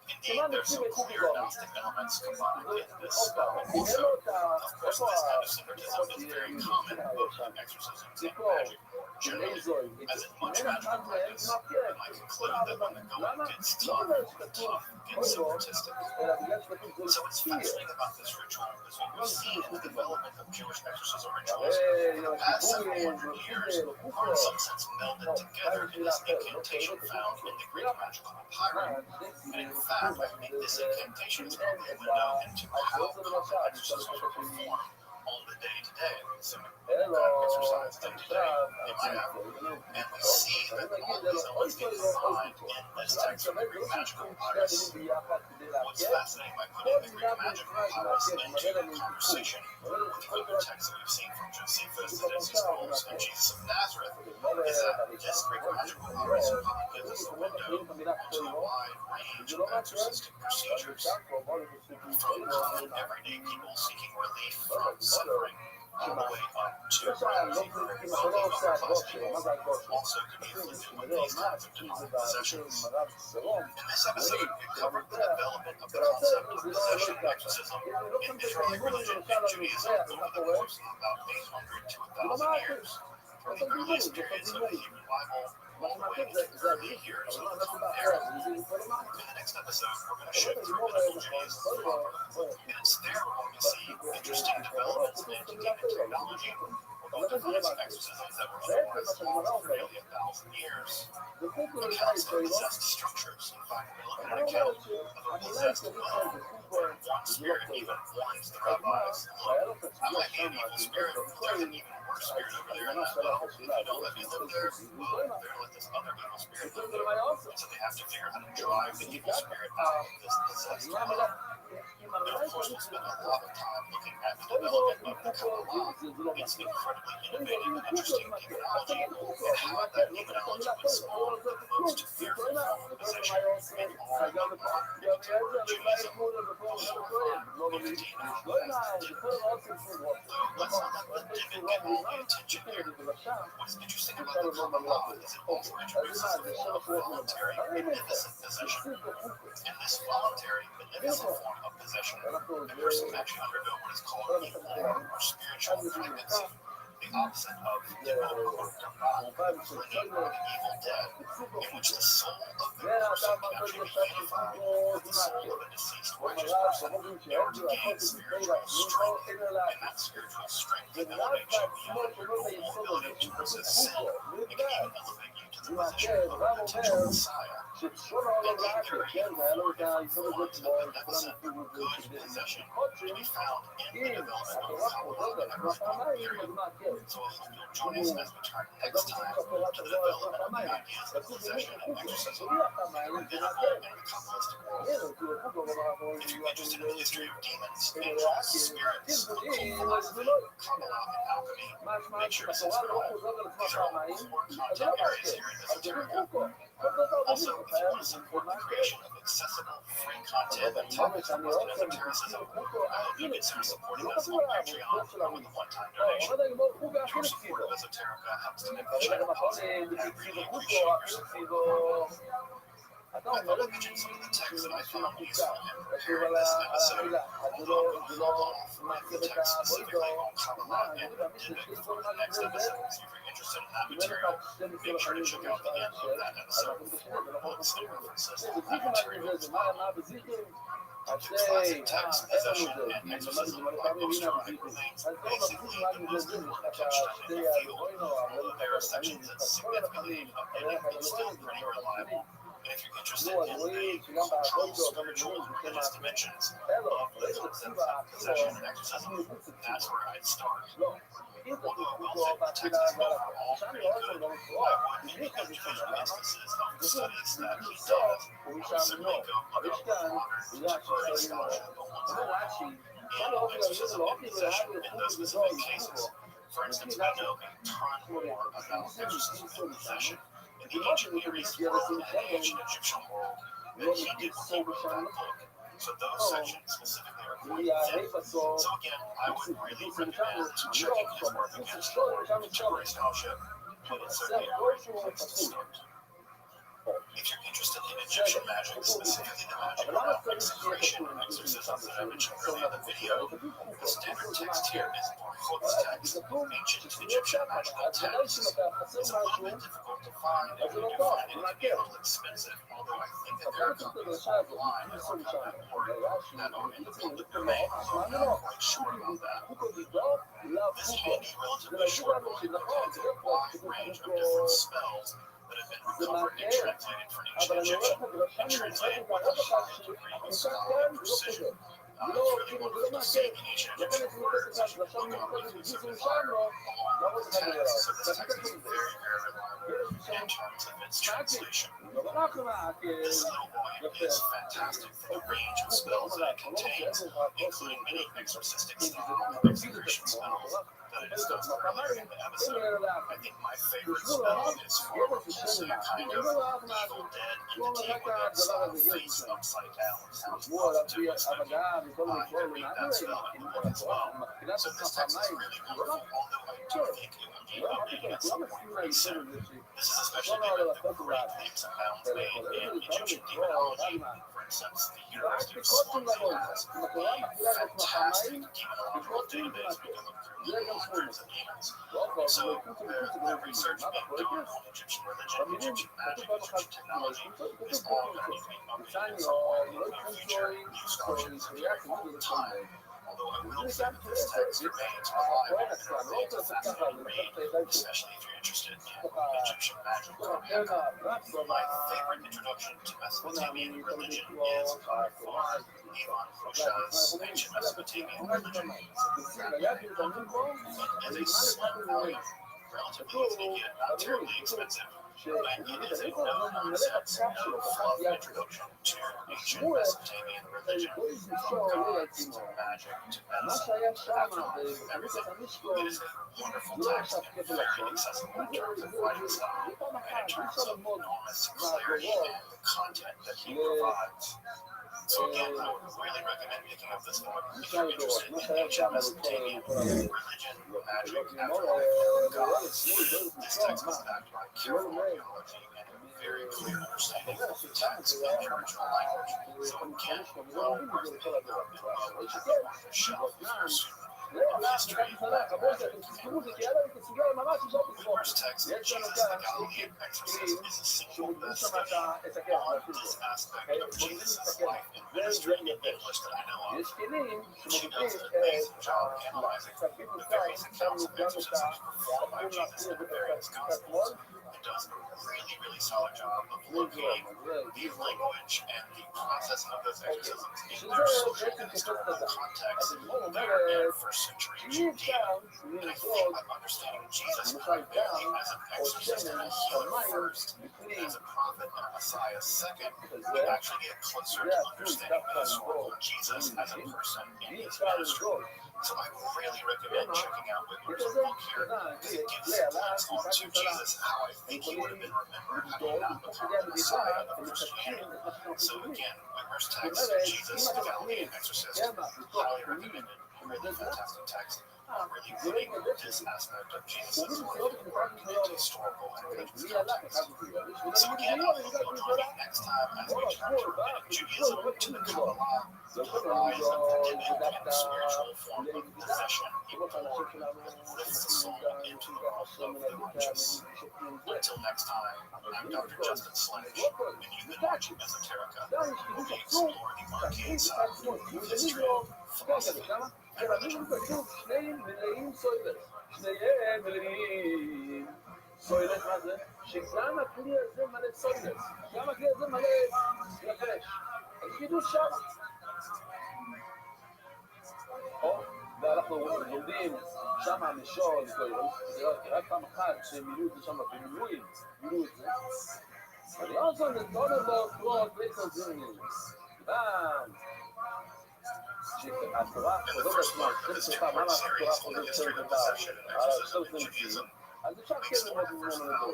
Indeed, there's some clear Gnostic elements combined in this spell. So, of course, this kind of syncretism is very common both in exorcisms and magic generally. As in much magical practice, we might conclude that when the going gets tough, the tough gets syncretistic. So what's fascinating about this ritual is what we've seen in the development of Jewish exorcism rituals in the past several hundred years are in some sense melded together in this incantation found in the Greek magical papyri. And in fact, I think this incantation is probably a window into how common exorcisms are performed on the day-to-day. So exercise day-to-day in Miami. And we see that all these elements get combined in this text of the Greek magical papyrus. What's fascinating by putting the Greek magical papyrus into conversation with other texts that we've seen from Josephus, the Dead Sea Scrolls, and Jesus of Nazareth is that this Greek magical papyrus gives us a window into a wide range of exorcistic procedures, from common everyday people seeking relief from suffering all the way up to very wealthy upper class people also can be afflicted with these kinds of demonic possessions. In this episode, we covered the development of the concept of possession exorcism in Israeli religion and Judaism over the course of about 800 to 1,000 years, from the earliest periods of the Hebrew Bible all the way to the early years of the Common Era. In the next episode, we're going to shift from medieval Judaism proper, and it's there we're going to see interesting developments in anti-demon technology. We're going to find some exorcisms that were otherwise lost for nearly 1,000 years. Accounts of possessed structures. In fact, we look at an account of a possessed well, where one spirit even warns the rabbis, look, that might be an evil spirit, but there's an even worse spirit over there in that well. If you don't let me live there, well, they're going to let this other evil spirit live there. So they have to figure out how to drive the evil spirit out of this possessed well. And of course, we'll spend a lot of time looking at the development of the Kabbalah. It's incredibly innovative and interesting demonology, and how that demonology would spawn the most fearful form of possession in all of modern contemporary Judaism. Though let's not let the demon get all the attention here. What's interesting about the Kabbalah is it also introduces a form of voluntary beneficent possession. In this voluntary beneficent form of possession, a person can actually undergo what is called evil or spiritual pregnancy, the opposite of evil or kabbalah, clinging or the evil dead, in which the soul of the person can actually be unified with the soul of a deceased righteous person in order to gain spiritual strength, and that spiritual strength can elevate you beyond your normal ability to resist sin. It can even elevate you to the position of a potential Messiah. ששון And העולם being לעקר, very כן, והיה לו את informative, היסוד full, הזה and to כמו the שכולם beneficent, הפעילו את זה good כדי possession לפחות to be found in the אם development of התורה Kabbalah חוזרת and על עצמה respect פעמיים, period. אז מה כן? So I hope you'll join us as we turn אז next אנחנו time צריכים שהתורה to the תחזור על עצמה development of the פעמיים. ideas of כתוב possession and במיוחד חוקו, exorcism תודיע פעמיים, in זה מה the כן. Kabbalistic world. כן, אז כאילו חוקו, If you're interested in the history of demons, כאילו angels, להכיר, spirits, כן, occult אם philosophy, לא, Kabbalah, and alchemy, משמע make sure to שהתורה לא subscribe. חוזרת על עצמה These are all פעמיים, core אז content זה לא areas מעשה, here in אז זה Esoterica. חוקו. כל דבר Also, במיוחד if you חייב want to support the ללמוד creation of accessible, free content אבל and אני topics שאני about רוצה esotericism, חוקו I hope you הכי consider נקסיבו. supporting לא us חשוב on על Patreon העבודות של or with הרבים. a one-time לא, donation. עומד לגמור חוקו הכי Your נקסיבו. support of Esoterica helps to make the ברגע channel נכון possible, and I נקסיבו really חוקו appreciate your הכי support. נקסיבו. אתה I אומר thought I'd לי mention some of the texts that I משהו found מחוקה, useful in כתוב preparing על this על episode, האכילה, אז זה although I'm לא going to hold off מעכב reading the את text specifically הבוידו. on Kabbalah אני and מאמין Dybbuk שיש for כל the מה next שזה זה. episode. So if you're interested in that קיבל לך material, 12 make sure to לחיים check out the end of that episode אנחנו for בשביל זה, אנחנו books and חושבים את references זה. to that בזיקים material על as זה, well. מה בזיקים? The אז classic text, איך לנו possession, זה? and כי למדתי exorcism מלא by פעמים, הנה post-traumatic הבזיקים. remains אז טוב, basically הבזיקים the רק most זה, יש important לך touchstone in שתי the field, הלבוינו, אבל although there are sections that significantly updated but still pretty reliable. And if you're interested נו, in אז the רואים שגם cultural, בבוידו, גם spiritual, בגבולים, and זה religious שם dimensions אלו, of the ברגע concepts שכתיבה, of possession and exorcism, that's where I'd start. לא. אם כתוב Although I will חוקו say the text באכילה is זה על overall שם pretty לראות good, שם גם I קרוא, would בלי make חזיתו, individual למה? instances of the כתוב, studies that he למצוא, does. I הוא would משם certainly לא. go other יש כאן, modern בגלל contemporary ששואלים לו, scholarship going אומר forward רש"י, in מה לא אוכל להגיד exorcism לו, and אוכל possession להגיד in חוקו those גדול, specific חוקו. cases. For instance, I know a ton more about exorcism and possession in the ancient Near East world and the ancient Egyptian world than he did when he wrote that book. So those sections specifically are quite thin. So again, I would really recommend checking his work against your contemporary scholarship, but it's certainly a great place to start. If you're interested in Egyptian magic, specifically the magic around consecration and exorcisms that I mentioned earlier in the video, the standard text here is Baruch's text, ancient Egyptian magical text. It's a little bit difficult to find, and when you find it, it can be a little expensive, although I think that there are copies online at archive.org that are in the public domain, although I'm not quite sure about that. This handy, relatively short book contains a wide range of different spells that have been recovered and translated from ancient Egyptian and translated with a high degree of scholarly precision. If really wonderful to see the ancient Egyptian words that you can look on with use of the fire along with the text. So this text is very, very reliable in terms of its translation. This little volume is fantastic for the range of spells that it contains, including many exorcistic style execution spells that it discussed earlier in the episode. I think my favorite spell is for pulsing a kind of evil dead entity with its face upside down. Sounds positive, isn't it? You can read that spell in the book as well. So this text is really wonderful, although I do think it will need updating at some point very soon. This is especially given the great leaps and bounds made in Egyptian demonology. For instance, the University of Swansea has a fantastic demonological database we can look through hundreds of demons. So the research being done on Egyptian religion, Egyptian magic, Egyptian technology is all going to need to be updated at some point in the near future. New scholarship is appearing all the time. Although I will say that this text remains reliable and remains a fascinating read, especially if you're interested in Egyptian magic. My favorite introduction to Mesopotamian religion is by far Ivan Rothschild's Ancient Mesopotamian Religion. It is a small volume, relatively easy to get, not terribly expensive, but it is a no-nonsense, no-fluff introduction to ancient Mesopotamian religion, from gods to magic to medicine to afterlife, everything. It is a wonderful text and very accessible in terms of writing style and in terms of enormous clarity in the content that he provides. So again, I would really recommend picking up this book if you're interested in ancient Mesopotamian religion, magic, afterlife, and gods. This text is backed by careful archaeology and a very clear understanding of the text in the original language. So again, well worth picking up and well worth having on your shelf if you're a student of history, Latin magic, and religion. The first text, Jesus the Galilean Exorcist, is a single best study on this aspect of Jesus' life and ministry in English that I know of. She does an amazing job analyzing the various accounts of exorcisms performed by Jesus in the various Gospels. it does a really, really solid job of locating the language and the process of those exorcisms in their social and historical context there in first century Judea. And I think by understanding Jesus primarily as an exorcist and a healer first, and as a prophet and a Messiah second, we actually get closer to understanding the historical Jesus as a person in his ministry. So I really recommend checking out Whitmer's book here, because it gives glimpse onto Jesus, how I think he would have been remembered had he not become the Messiah of Christianity. So again, Whitmer's text, Jesus, the Galilean Exorcist, highly recommended. Really fantastic text. Really putting this aspect of Jesus' life and work into historical and religious context. So again, I hope you'll join me next time as we turn from rabbinic Judaism to the Kabbalah, to the rise of the demonic and spiritual form of possession in the Lord that lifts the soul into the realm of the righteous. Until next time, I'm Dr. Justin Sledge, and you've been watching Esoterica, where we explore the arcane side of history, philosophy, and religion. שניהם מלאים סוילס. שניהם מלאים סוילס, מה זה? שגם הכלי הזה מלא סוילס. גם הכלי הזה מלא יבש. אז חידוש שם. ואנחנו לומדים שם המשול, זה רק פעם אחת שמילאו את זה שם במילואים, מילאו את זה. אבל לא זאת, זה כל דבר קרות, בעצם זה שהתורה חוזרת עצמה, זה פעם, מה התורה חוזרת עצמה? אז אפשר כן ללמוד ממנו לדור.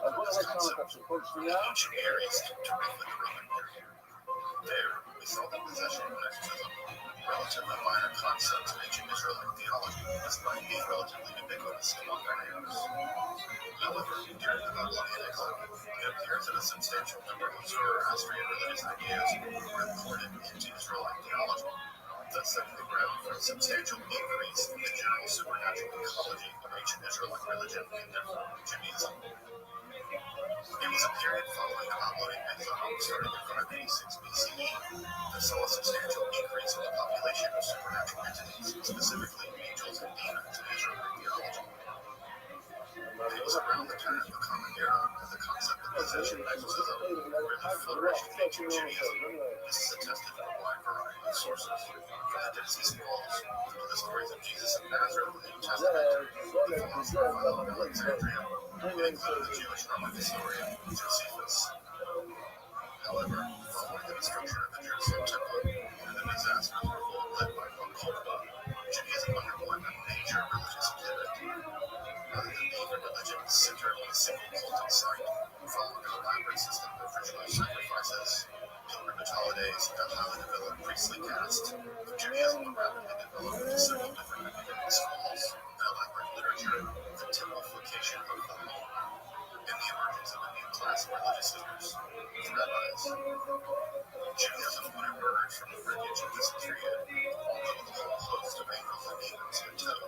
אז בואו נראה שם את הפסקות שנייה. There, we saw the possession of exorcism, relatively minor concepts of ancient Israelite theology, despite being relatively ubiquitous among their neighbors. However, during the Babylonian exile, it appears that a substantial number of Zoroastrian and religious ideas were imported into Israelite theology, thus setting the ground for a substantial increase in the general supernatural ecology of ancient Israelite religion and therefore Judaism. It was a period following the Babylonian exile, starting in 586 BCE, that saw a substantial increase in the population of supernatural entities, specifically angels and demons in Israelite theology. It was around the time of the Common Era that the concept of possession and exorcism really flourished in ancient Judaism. This is attested from a wide variety of sources, from the Dead Sea Scrolls to the stories of Jesus of Nazareth in the New Testament, the philosopher Philo of Alexandria, and the Jewish Roman historian Josephus. However, following the destruction of the Jerusalem Temple and the disastrous revolt led by Bar-Kokhba, Judaism underwent a major religious pivot. Rather than being a religion centered on a single cultic site, following an elaborate system of ritual sacrifices, pilgrimage holidays, and a highly developed priestly caste, Judaism rapidly developed into several different academic schools, an elaborate literature, the typification of the home, and the emergence of a new class of religious leaders, the rabbis. Judaism would emerge from the wreckage of this period, although with a whole host of angels and demons in tow.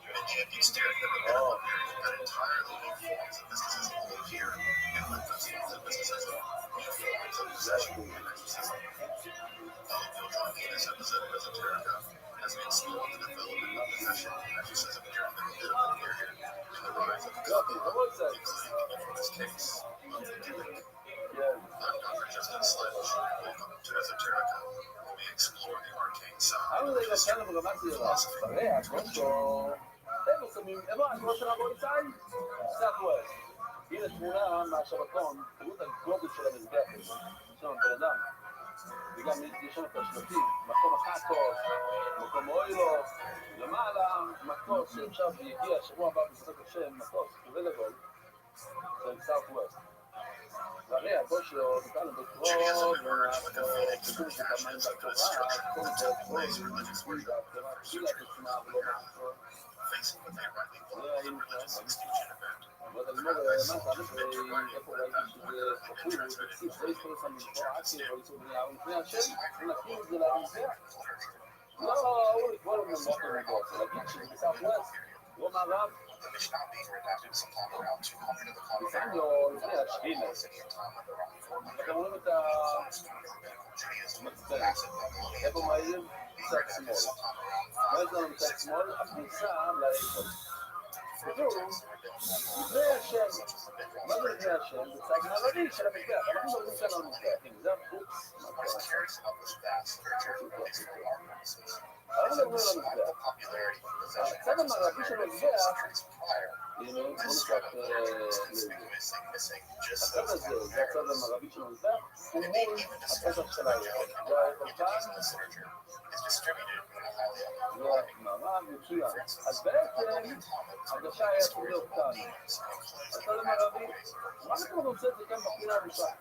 And yet, each during the rabbinical period that entirely new forms of mysticism will appear, and with those forms of mysticism, new forms of possession and exorcism. I hope you'll join me in this episode of Esoterica as we explore the development of possession and exorcism during the rabbinical period and the rise of the Kabbalah, including the infamous case of the Gillik. I'm Dr. Justin Sledge, and welcome to Esoterica, where we explore the arcane side of history, philosophy, איפה של הבויסאי? סאטווסט. הנה תמונה מהשבתון, תראו את הגודל של המזבח. יש שם בן אדם. וגם יש שם את השלטים. מקום החטוס, מקום אוילו, למעלה, מטוס שעכשיו הגיע שבוע הבא בעזרת השם, מטוס כזה גדול, של סאטווסט. והרי הבוס שלו, נקרא לו בקרוב, וביקור של כמיים בתורה, כל זה קרוב, גילה את עצמה ולא מאחור. facing what they rightly believe is a religious extinction event. The rabbis sought to prevent a variety of events that had been transmitted from the ancient churches to this microcosm of literature. The Mishnah being redacted sometime around 200 of the Common Era, followed by the city of time of around 400. The cornerstone of rabbinical Judaism, the massive Babylonian being redacted sometime around 546. For לפני השם, מה זה לפני השם? זה צג מערבי של המזבח, אנחנו מדברים כאן על המזבח, הנה זה הפוך, מה קרה? אנחנו מדברים על המזבח. הצד המערבי של המזבח, הנה, בוא נקרא הצד הזה, זה הצד המערבי של המזבח, הוא מול הפתח של הארץ. זה הארץ. זה המערב מצוין. אז בעצם, הגשה היה צריך להיות כאן. הצד המערבי, מה אנחנו עושה את זה כאן בפינה הראשונה?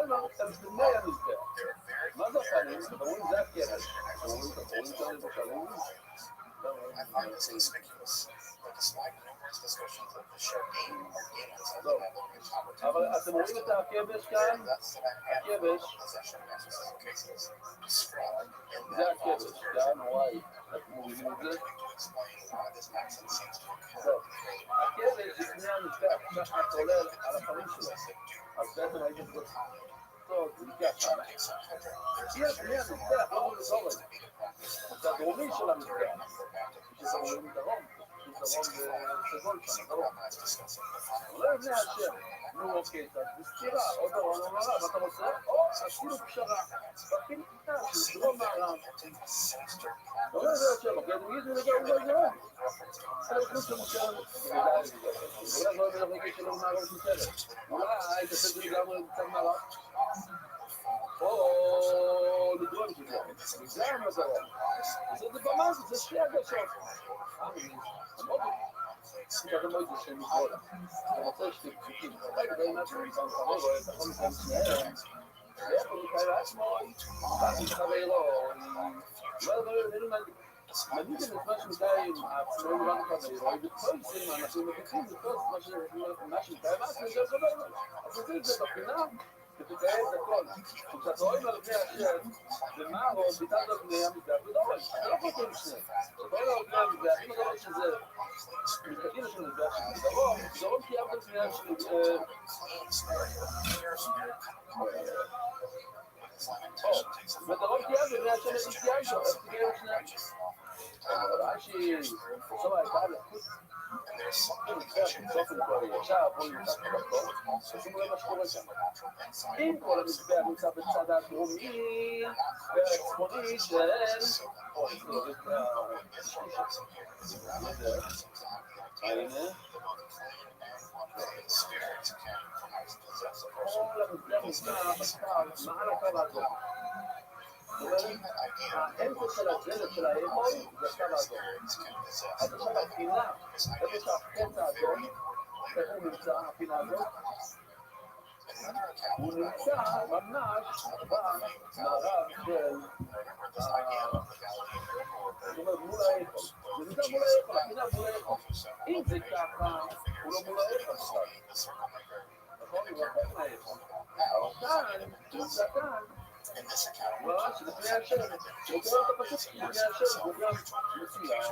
לא, אתה מסתמי המזבח. מה זה הפנים? אתם רואים, זה הכבש. אתם רואים את החורים שלנו בשלם? I find this conspicuous, but despite numerous discussions of the show game or games as a אבל אתם רואים את הכבש כאן? הכבש. זה הכבש, כאן, וואי. אתם מורידים את זה? הכבש זה פני המזבח, ככה אתה עולה על הפנים שלו. אז בעצם הייתם פה. טוב, זה נקרא שם. יש פני המזבח, לא מול זורק. זה הדרומי של המזבח. שזה רואים דרום. דרום וסגול שם, דרום. לא יודע השם. נו אוקיי, זה סתירה, או דרום או מערב, אתה רוצה? או עשינו פשרה. בפינה של דרום מערב. לא יודע השם, אוקיי, אני אגיד לי לגמרי זה לא. אני חושב שמושלם. אולי זה לא יודע להגיד שלא מערב שמושלם. אולי תעשה את זה לגמרי קצת מערב. או לדרום שזה. זה המדרום. זה במה, זה שתי הגשות. אתה לא יודע שהם יכולים. אתה רוצה שתי פשוטים. אתה יודע מה שאתה מפעם חבר, אתה יכול לפעם שניהם. ואיפה נקרא לעצמו, פעם חברו, לא יודע, מניתם את מה שמתאים, העצמאים לא חברו, ובכל זה אנחנו מבטאים את מה שמתאים, אז זה חבר. אז תעשי את זה בפינה, ותתאר את הכל. כשאתה רואים על בני השם, ומה או ביטת על בני המזבח, זה לא חותם שני. כשאתה רואים על בני המזבח, אם אתה רואה שזה מתקדים של מזבח, דרום כי אבד בני השם, ודרום כי אבד בני השם את תגיעה שלו, אז תגיעה לשני. רש"י, בסוף הייתה לחוץ, עכשיו בואו נמצא את הכל, שימו לב מה שקורה שם. אם כל המזבח נמצא בצד הדרומי והצפוני של... הנה. כל המזבח נמצא מעל הקו האדום. האמצע של הדלת של האמון זה הקו האדום. אז עכשיו הפינה, איפה שהקטע האדום, איפה הוא נמצא, הפינה הזאת? הוא נמצא ממש במערב של... זאת אומרת מול האיפה. זה נמצא מול האיפה, הפינה מול האיפה. אם זה ככה, הוא לא מול האיפה בכלל. נכון? הוא רחוק מהאיפה. אבל כאן, הוא נמצא כאן. ממש, זה פני השם. הוא קורא אותו פשוט פני השם, הוא גם מצוין.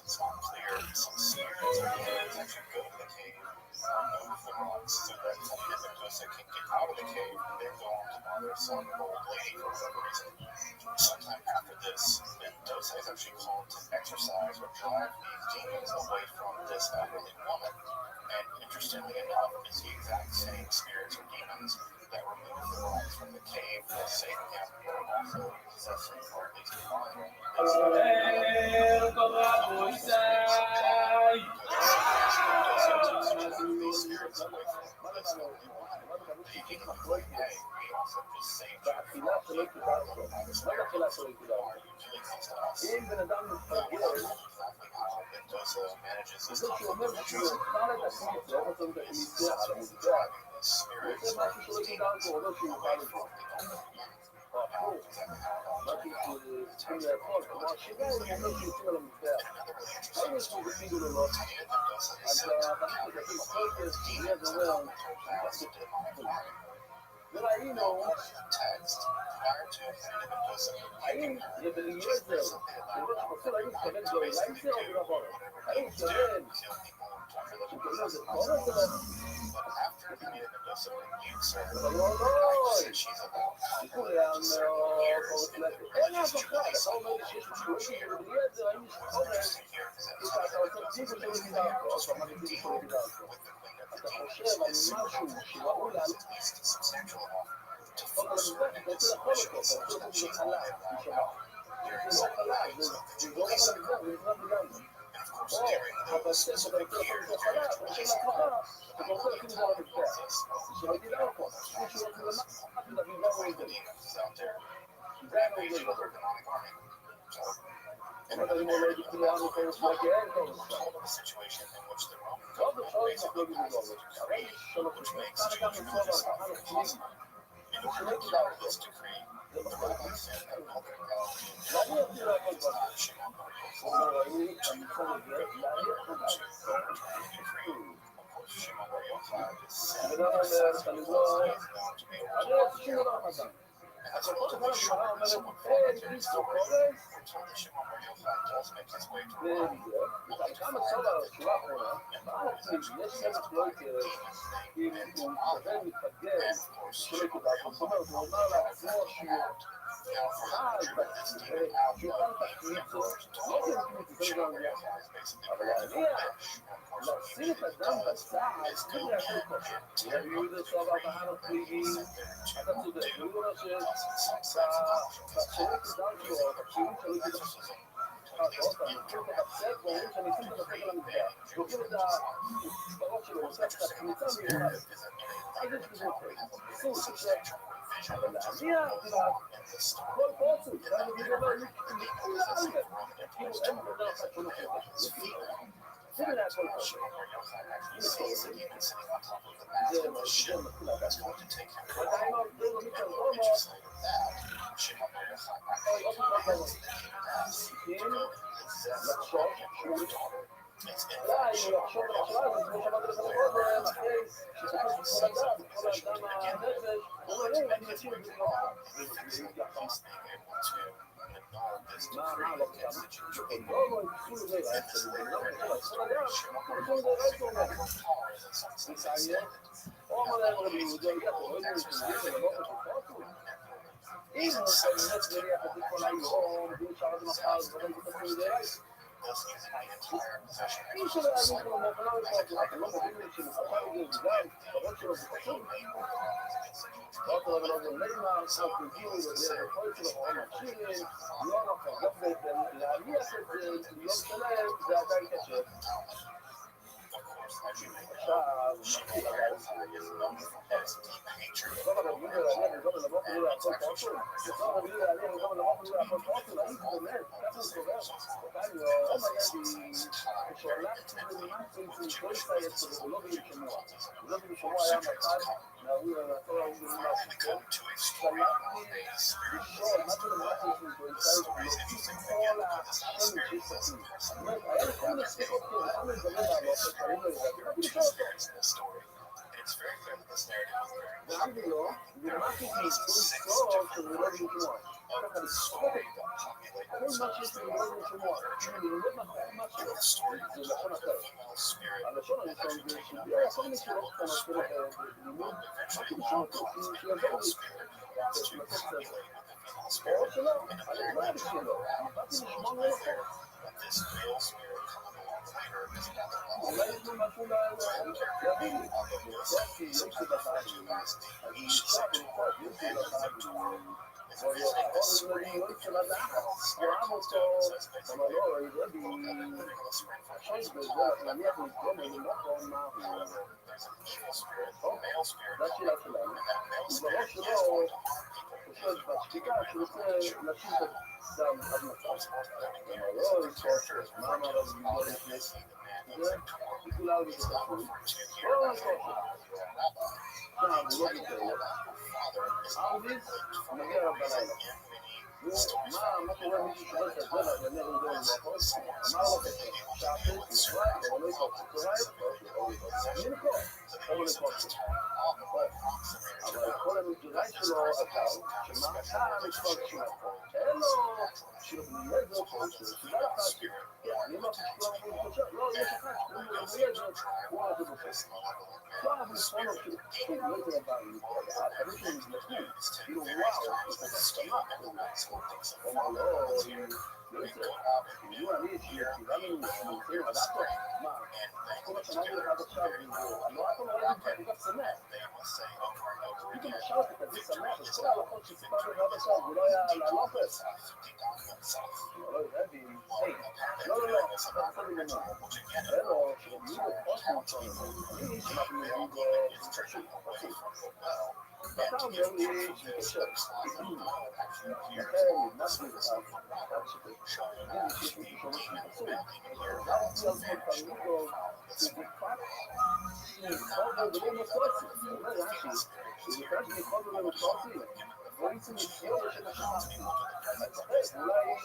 It's not clear. Some spirits or demons actually go to the cave, move the rocks so that Medusa can get out of the cave and then go on to bother some old lady for whatever reason. Sometime after this, Medusa is actually called to exorcise or drive these demons away from this elderly woman. And interestingly enough, it's the exact same spirits or demons that remove the rocks from the cave that Satan has been also possessing, or at least divine. אם בן אדם מתפגר, זה שאומר שהוא יוכל את הכניסה, לא רוצה את הכניסה על המזבח, זה משהו שלא ידע אותו, לא שיוכל את זה. או הפוך, משהו שצריכים לאכול, כמו השיבה, הוא אומר שיוצאים על המזבח. לא יש פה בפיגו לו לא. אז הבנים מדברים, הכל כזה, מיד אומר, וראינו prior to handing him to האם רבי אליעזר, לראות שרוצה להגיד כבד גאולייזר או דבר? האם הוא מתכוון שכאילו זה קורס או לא? But after handing him to some rebukes or אבל לא, said she's a little לכולם קורס לזה. אין אף אחד, אתה אומר לי שיש משהו רבי אליעזר, האם יש קורס? אתה עושה ציבור של מדינה פה, עוד פעם, אני ציבור של מדינה פה. אתה חושב על משהו שראוי לעלות substantial enough to עוד על המזרח, אתה רוצה לאכול אותו, אתה רוצה לאכול אותו חלב, נשמה. זה לא חלב, זה לא רק על המזרח, זה נזרח לגמרי. או, אבל אתה רוצה לאכול אותו חלב, אתה חושב לעצמך, אתה רוצה לשים את זה על המזרח. שלא תדע אותו, מישהו רוצה למחת ולהבין מה הוא ידע. זה היה מאוד גדול. אם אתה לא יודע כולנו קורס להגיע, אין קורס להגיע. רוב אפשרות מחלוקת בגובה, אבל יש שלוש משמעות. כאן גם נצור להבחנה לפנימי. שלא תדע אותו. זה מחלוקת. ואני אפילו הכל בזה. הוא אומר, אני יכול לדעת, להניח אותו. אני לא אומר, אני לא... אני לא עושה שום דבר חזק. אז כל דבר הגמרא אומרת, אין פיסו קורס, וכמה צור על השורה האחרונה, בארץ יש סמך לא יקרה, אם הוא מתכוון מתפגר, שלא יקרה, זאת אומרת, הוא אומר לעצמו שהוא חי, שיוכל תחליטו, לא תחליטו, זה גם יחד, אבל להניח, לשים את הדם בצד, זה להכל כושר. יהיו לזה סבא בהר הפליגי, אתה צודק, הוא אומר שבחלק הדם שלו, בקשירות שלו יקרה, אני מכיר אותו בצד, ואומרים שאני אשים את הסגל למזרח. לוקחים את הסברות שלו, עושה את הכניסה מיוחד. אז יש בזה אסור, אבל להניח, כל פרצות, ואני אגיד אומר, לכולם על זה. כאילו אין מודע אחת שלא חושב. זה מלא הכל פרצות. זה מתחיל להגעת. עדיין לא מתחיל רומות. לחשוב שהוא אולי אם לחשוב לחשוב אז כמו שאמרתי לך קודם אחרי שחשוב את כל אדם הנפש הוא אומר אני אשים את זה מה לא קיים לא יקחו לזה או אמר להם רבי יהודה אם הוא באמת מריח את זה כל היום, והוא שר את מחר, ודאי תתקנו את זה, מי שלא יאמין כל המוח, לא יכול, אתם לא מבינים לי שמספר את זה, וגם, ברור שלו זה חשוב. לא תראה ולא זה לימה, סוף הגיעו, וזה יכול שלו, חורם מכשירים, לא נכון, להניח את זה, להיות שלהם, זה עדיין קשה. עכשיו, מתחיל עדיין, זאת הרבי להניח לגום ולמוח ולא להכל פרצות. זאת הרבי להניח לגום ולמוח ולא להכל פרצות. האם באמת, ככה הוא קובע, אותנו, לא מיידי, כשהולכתי למשהו שהוא לא יסייד שלו, הוא לא בלי שמוע. הוא לא בלי שמוע היה מרחד, מהרוי לנתור ההוא במשהו. שלחתי לשאול, מה זה למשהו שהוא יסייד שלו, כל האחרים שיסתכלים. זאת אומרת, היה לכם לשיחות כאילו, למה לדבר לעלות, שתרים לו It's very clear that this narrative is very ואמרתי לו, ומשהו ניסוי שזה לא לשמוע. ככה לספור כל מה שיש לי לא לשמוע. אם אני לומד משהו, זה לשון אחרת. הלשון הראשון זה שביע יכול משאלות קטנות שלו בלימוד, משהו לשון אותו, שיעזור לי לתת ספר. או שלא, אני לא אוהב שלו, אני באתי לשמוע לא נכון. אולי יש לו משהו להביא לי. כי יש לי בחיים, אז נשאר בנקוד, יש לי בחיים. או לא של הדעת, אוהב אותו, אבל לא, רבי, חשוב בזה, נניח לגרום למקום מה הוא. זו השאלה שלנו. ובראש שלו, חושב בשתיקה שרוצה להשאיר את הדם עד מצב. אבל לא לקרוא, מה אמר רבי לא לפני? זה כולה בזה חשוב. לא לקרוא. הוא לא מתאר. ארביס מגיע רב בלילה. מה קורה מישהו שואל את הזרע ואני לא יודע אם הוא יכול? אמר לו ככה, שעפת, נשמע, אבל לא יקרוא. צוריים? אני לקרוא. או לכושר. אבל כל המדינה שלו אגב, שמעתה המקצוע שלו, אין לו שיהיה זאת כושר, שיהיה לך אני אמרתי שכולם אומרים כושר, לא, יש אחד שקוראים לו יהיה זאת, הוא אומר זה כושר. לא, אבל נכון, כאילו לא יודע לבן, אבל יש לו נזלחו, כאילו וואו, זה כל כך שמח, הוא אומר לא, לא יודע, כאילו אני, שכולנו מומחים על הכל, מה, כל מה שאמרתי לך עד עכשיו, אני לא רק אומר לי כל כך שמח, פתאום עכשיו אתה כזה שמח, אז כל ההלכות שסיפרנו לך עד עכשיו, זה לא היה לעלות את לא יודע, לא, אתה רוצה לי למות, אלו, שרמידו עוד מוצאים, אני שמעתי מרמידו, אתה אומר לי שקשר, לכן נמאס לי לך, אני שיש מישהו שאומר שפסול, אמרתי על כל תלמידו, זה בפק, חובר ולא מוסוסי, זה אומר רש"י, שביקשתי חובר ולא מוסוסי, רואים מצוות של השחרתי,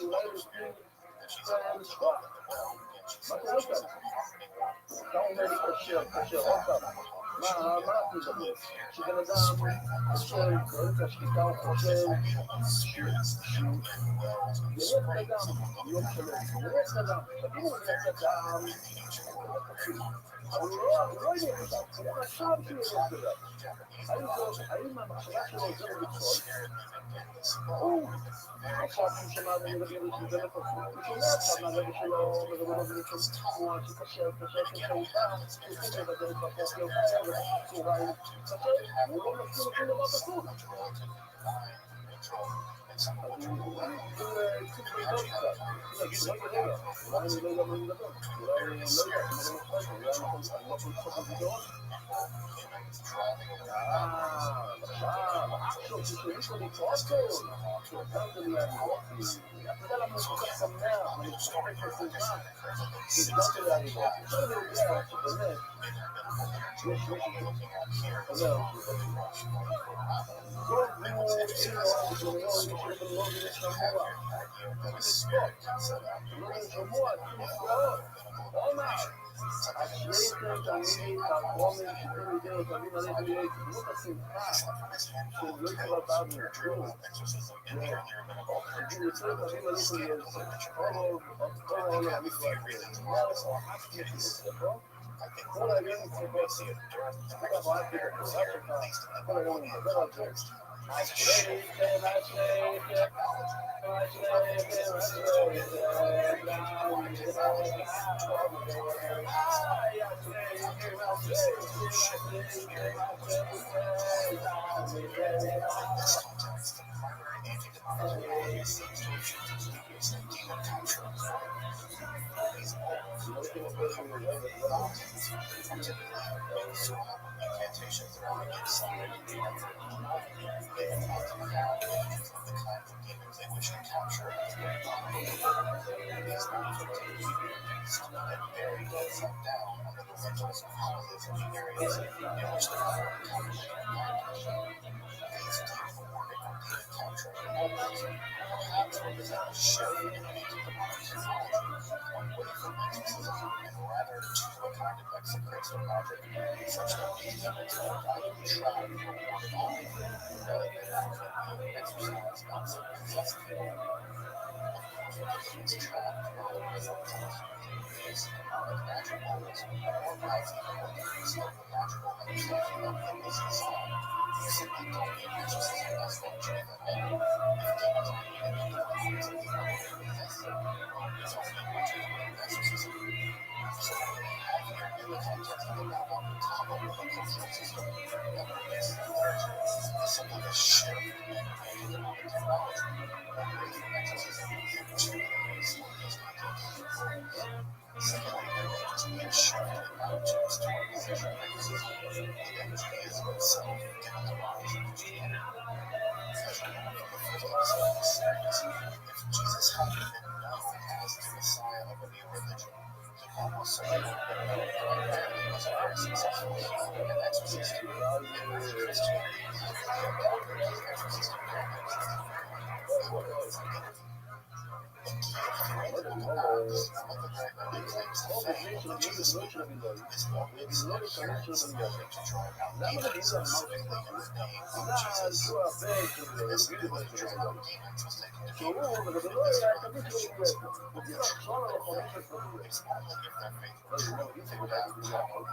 אולי לפני לשכוח, מה קורה כאן? אתה אומר לי קשר, עוד פעם, מה אתה מדבר? שבן אדם חושב, רואה את השקיטה, הוא חושב שהוא ילך אדם, יום שלם, ילך אדם, תבינו ילך אדם, אבל הוא לא ילך אדם, הוא חשב שהוא ילך אדם. האם המחשבה שלו זה לביטחון? הוא עכשיו הוא שמע ומדבר שזה לא פסול, הוא שומע עכשיו מהרגע שלו מדבר תנועה שקשר איתה, הוא חושב בדרך בפרק יותר, בצהריים קשה, הוא לא מסכים לכם דבר פסול. אז הוא קצת בידוד קצת, להגיד רגע, אולי אני לא יודע מה אני מדבר, אולי אני לא יודע, אני לא יכול לצחוק בבידוד. עכשיו, תשאליש לו מיקרופון, שאתה יודע למה הוא כל כך שמח, אני חושב בסביבה, תסגרתי להריבו, עכשיו אני יודע שבאמת, יש אומר, כל הוא אין לו שבנאו, שבנאו זה לשמוע, לא לשמוע, תסגרות, עומר, השליחים תמיד, הרומם, שכם ידעו, תמיד עליהם להיות דמות השמחה, שהם לא יקרה פעם מרשו, שהם יוצאים תמיד עליהם כל העולם המקווה הזה, כל העניין מצוות, אתה ראיתי את התורה שלך, כל היום אני מדבר על זה, השליחים, לא יודע, לא, רוב הדברים של רבי זה לא של רבי לוי, רבי לוי כנראה של רבי לוי. למה רבי זה אמר זה שהוא הבן של רבי לוי, של רבי לוי. שהוא, ורבי לוי היה תמיד של רבי לוי. הוא דיבר עכשיו על החולים של רבי לוי. לא, זה לא, אם זה בודק, זה לא יכול.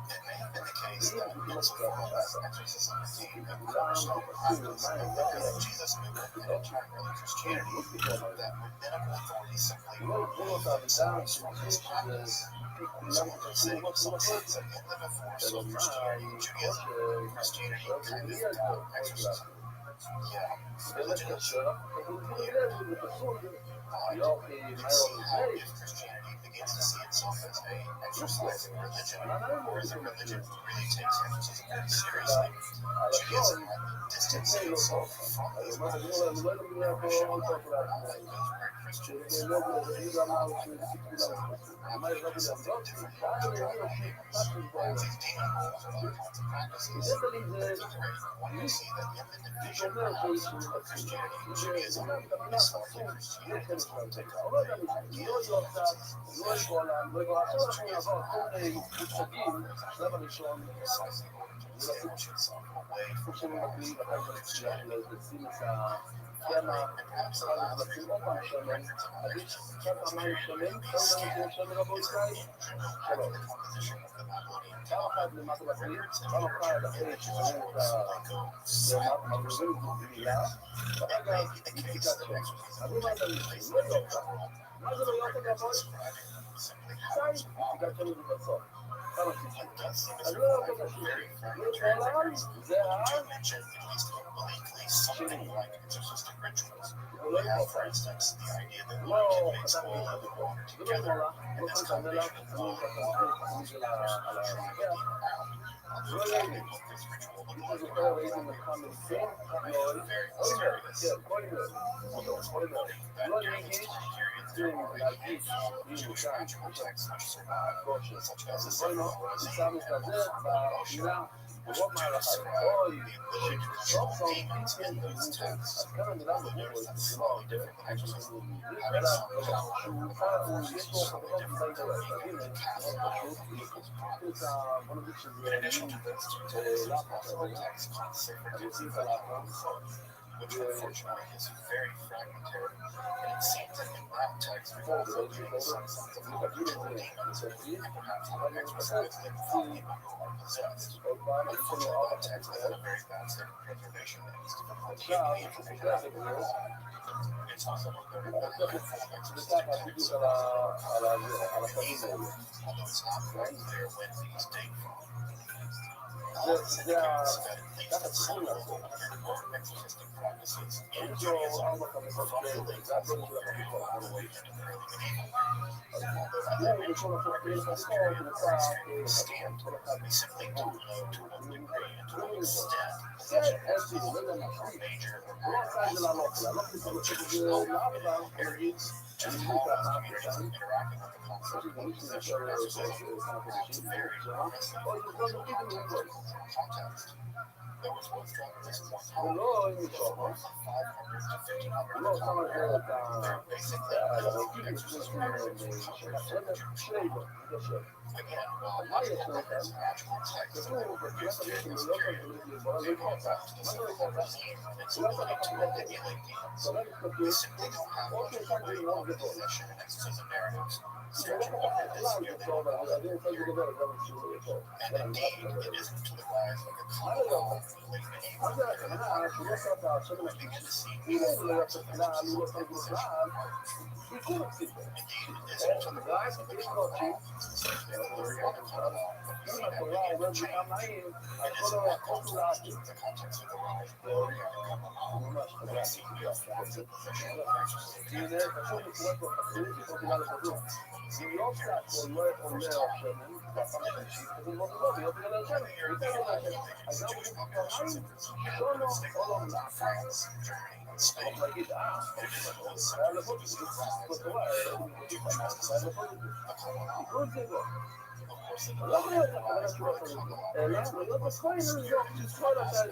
It may have been the case that once Paul's exorcism became a professional practice, that Jesus moved into early Christianity, that rabbinical authority simply outsourced from his practice. So what they're saying is some things that in the before Christianity, Judaism, Christianity kind of got exorcism. Yeah, religion itself. You can see how if Christianity begins to see itself as a exercising religion, or as a religion who really takes exorcism very seriously, Judaism might be distancing itself from these practices. Those who are Christians these demon rules and other kinds of practices. At any rate, one may see that in the division perhaps of Christianity and Judaism, this faulty Christianity is going to take on the ideas of precisely order to establish itself away from Christianity. And perhaps the last record of records of Christians scattered is the general back to the composition of the Babylonian Talmud, records of the images of Psycho, it may be the case that exorcism took place in general, but the records describing them simply happens wrong. It does seem as if they're very fragmentary records do mention at least obliquely something like exorcistic rituals. We have, for instance, the idea that one can make school and the water together, and this combination of water and water allows the shrine to be around. Although exactly what this ritual looked like in our very mysterious. Although it's worth noting that during this time period, there are a handful of Jewish ritual texts which survive, such as the Sefer Horozim and Rothschild, which appear to describe the ability to control demons in those texts. Although notice that's slightly different than exorcism, having some power forces slightly different than the cast of equals properties. In addition to those two texts, there's also a text called Sefer which unfortunately is very fragmentary, and it seems that in that text we also read some sense of how to control demons, and perhaps how to exorcise them from people who are possessed. Unfortunately, that text is in a very bad state of preservation, and it's difficult to get the information afterwards. It's also a very bad full of exorcistic texts, although it's not quite clear when these date from. All this indicates that at least some level of exorcistic practices in Judaism from the late Classical period all the way into the early medieval. Although, as I mentioned, records of this period are very strictly stamped. They simply don't know to what degree and to what extent such exorcisms are major or minor practices. Although in areas, just how those communities interacted with the concept of possession and exorcism varied enormously from textual context. There was one strong at this point roughly 500 to 1500 they're basically exorcism narratives from the Jewish law. Again, while much of them is magical text that were produced during this period, they go back to the Sefer Horozim and its ability to manipulate demons. We simply don't have much memory of the possession and exorcism narratives, stretching over this nearly 1,000 period. And indeed, it isn't until the rise of the Commonwealth in the late medieval and early modern period that we begin to see meaningful acts of exorcism from the central part. Indeed, it isn't until the rise of the Commonwealth, specifically the glory of the Commonwealth, that we see that begin to change. It isn't that ultimately in the context of the rise of glory of the Commonwealth that we see real forms of possession and exorcism taking place. The Jewish populations in Brazil, France, Germany, and Spain. In addition to those centers of Jewish presence, the Commonwealth. Of course, לא יכול להיות הכוונה שהוא לא צריך, אלא להיות בכהן לזרוק לזכור את זה.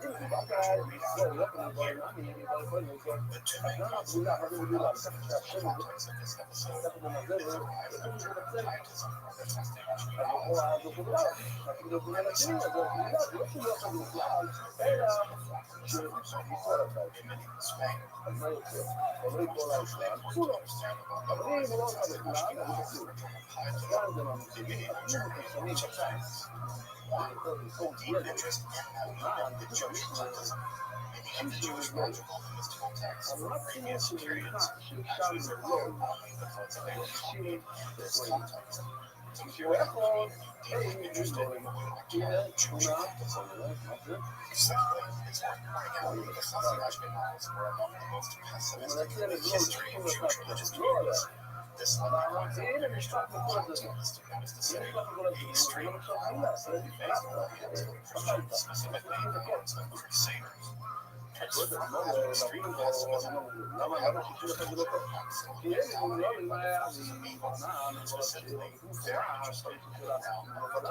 אם דיברת על ישראל, לא יכול לבוא עיניים, אם דיברת על כהן לזרוק, אז למה הפעולה, מה זה מדולה? על כך שהשם הזה, כך במזל, אז הוא פוגע, רק אם הוא פוגע לשני, אז הוא פוגע, זה לא שהוא לא יכול בכלל, אלא שהוא יכול לעשות. אז מה יוצא? אומרים כל הישראל, כולו. אבל אם הוא לא עושה בכלל, אז הוא בסור. כאן זה מהמקשיבים, אז אם הוא תשנים בצד, אני יכול לסור ילד, זה פשוט מישהו מזלול. המקסימום שנראה שאפשר לזלול, זה 60 ו-20. שהוא יכול, לזלול. הנה, תמונה, מה זה? אני מנסה לזלול 61, לא עולה. הנה משפט מכל הזה. הנה משפט מכל הזה. אני לא משפט מילה, זה למה 61 זה לא טוב? כי אין לי לא אם היה לי בנה, אני יכול להשאיר זה אז הוא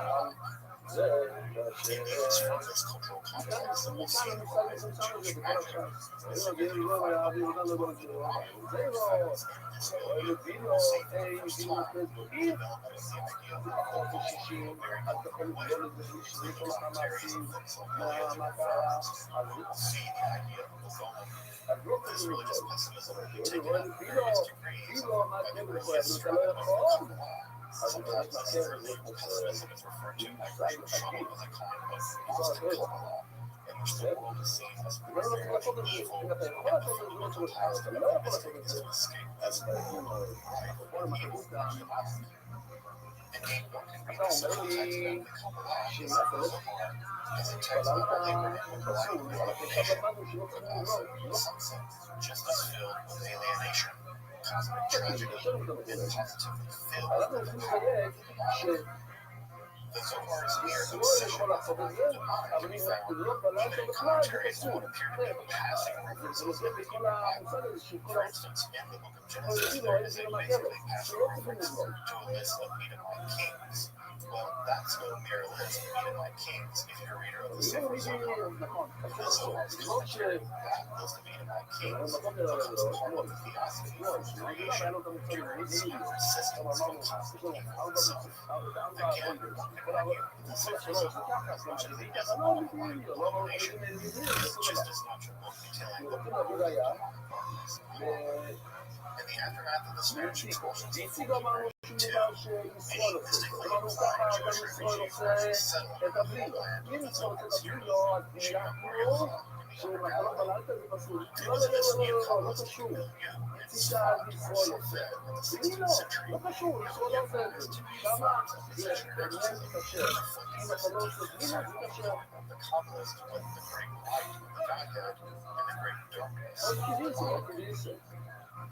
באמת מאחר cosmic tragedy and positively filled with the Zohar is mere obsession of the divine to be found even in commentaries to what appear to be passing references of the divine. For instance, in the book of Genesis, there is a basically passing reference to a list of Edomite kings. Well, that's no mere list of Edomite kings if you're a reader of the Sefer Zohar. The Zohar is clear that list of Edomite kings comes from the theosophy of creation, pure secret systems of cosmic evil itself. Again, the Sefer Zohar, as much as it doesn't qualify abomination, is just as much a book detailing the world of darkness. In the aftermath of the spiritual expulsions of 432, many mystically inclined Jewish refugees settled in the homeland of the Zohar's hero, Shemot. It was in this neocolonialistic milieu and spawned also fed in the 16th century European movements to be formed of the churches of the the Kabbalists with the great light, the Godhead, and the great darkness.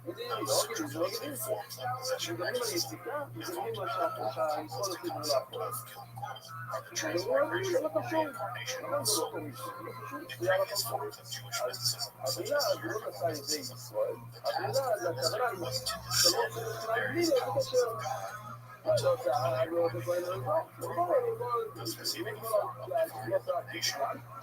Those certificated forms of possession narcissism evolved out of the kabbalistic concept of Kilgul, are the transmigration or reincarnation of the soul. In previous forms of Jewish mysticism, such as European mysticism, the task of the mystic was to descend into the various houses of God, until the final reincarnation thus receiving the form of divine illumination.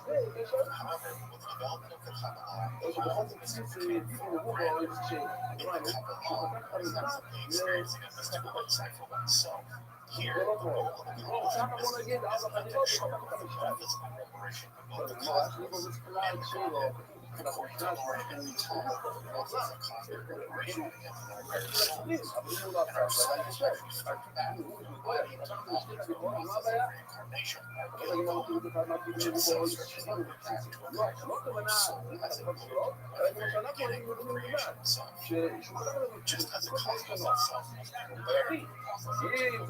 However, with the development of the Kabbalah, all mystically formed reality in the Kabbalah is not simply experiencing a mystical insight for oneself. Here, the role of the Kabbalah mystic is unconditional, metaphysical reparation of both the cosmos and the God. According to Lauren and Tom, the process of cosmic reparation begins in our very souls, and our souls are reflect back with the body to the multiple process of reincarnation. Just so certain that to effect the soul as a goal at the very beginning of the creation itself. Just as a cosmos itself was never there in the process of taking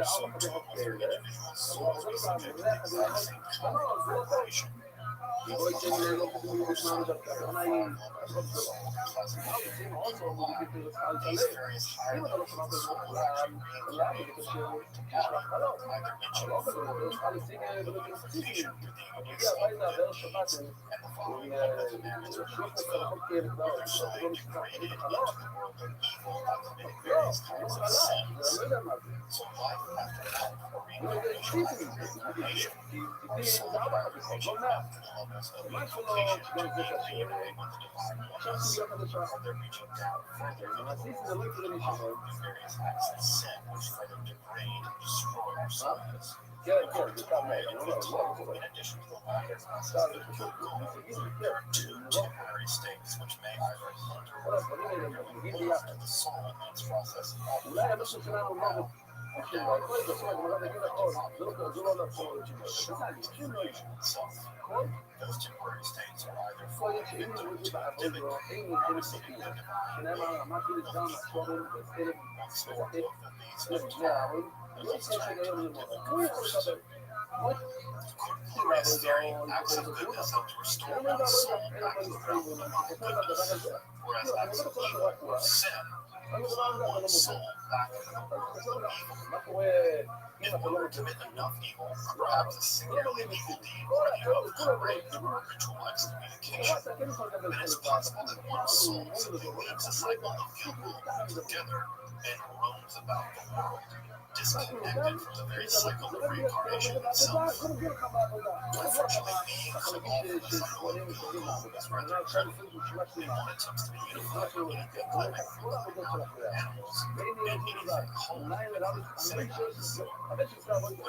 so too was their individual souls be subject to the exact same cosmic reparation. E poi c'è il lobo di mano da Catanai, also modifiche alta lei. Prima dello chiamato l'anno che facevo allora fare sì che sì, perché poi da aver scioppato il scioppo per la portiere, non si fa allora, temporary states which may either hinder or promote the soul in its process those temporary states are either falling victim to endemic or receiving negative This theory, acts of goodness help to restore one's soul back to the realm of divine goodness, whereas acts of evil or sin pull one's soul back into the world of evil. In order to commit enough evil, or perhaps a singularly evil deed worthy of correct or ritual excommunication, then it's possible that one's soul simply leaves the cycle of evil altogether and roams about the world, disconnected from the very cycle of reincarnation itself. Unfortunately, beings evolve from the cycle of evil is rather incredible, and one attempts to be unified in a dynamic animals and anything whole, sitting eyes. But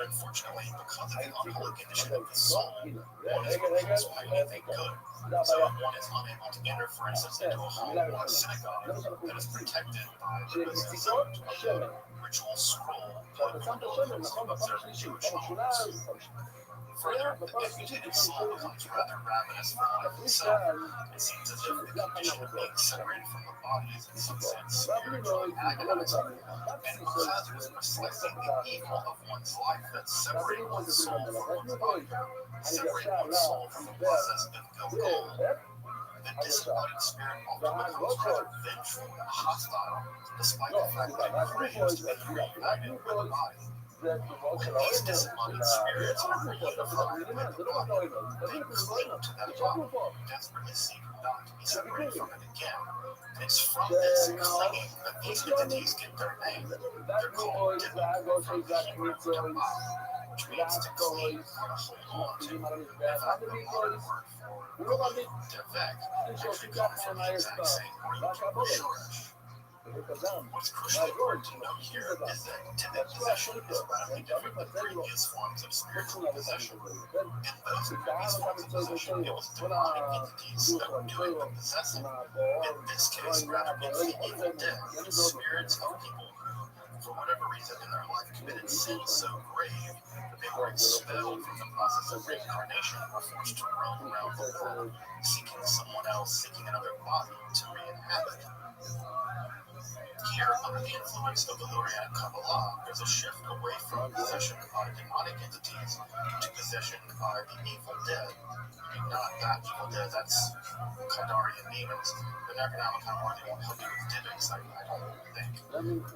unfortunately, because of the unholy condition of the soul, one is repulsed by anything good. So if one is unable to enter, for instance, into a home or a synagogue that is protected by the presence of a ritual scroll like one of observing Jewish homes. Further, the mutated soul becomes rather ravenous for life itself. It seems as if the condition of being separated from the body is in some sense spiritually agonizing. And because it was precisely the evil of one's life that separated one's soul from one's body, separated one's soul from the process of goal, the disembodied spirit often becomes rather vengeful and hostile, despite the fact that it craves to be reunited with the body. When these disembodied spirits are relieved from the body, they cling to that body, desperately seek not to be separated from it again. It's from this clinging that these entities get their name. They're called devek from the Hebrew devah, which means to cling or to hold on to. In fact, the modern word for devek actually comes from the exact same root, shoresh. What's crucially important to note here is that intended possession is radically different than previous forms of spiritual possession. In those previous forms of possession, it was demonic entities that were doing the possessing. In this case, rather, it's the evil dead, spirits of people who, for whatever reason in their life, committed sins so grave that they were expelled from the process of reincarnation or forced to roam around the world, seeking someone else, seeking another body to re-inhabit. Here, under the influence of the Lurian Kabbalah, there's a shift away from possession by demonic entities to possession by the evil dead. Not that evil dead, that's Kandarian demons. The Necronomicon hardly won't help you with Divics, I don't think.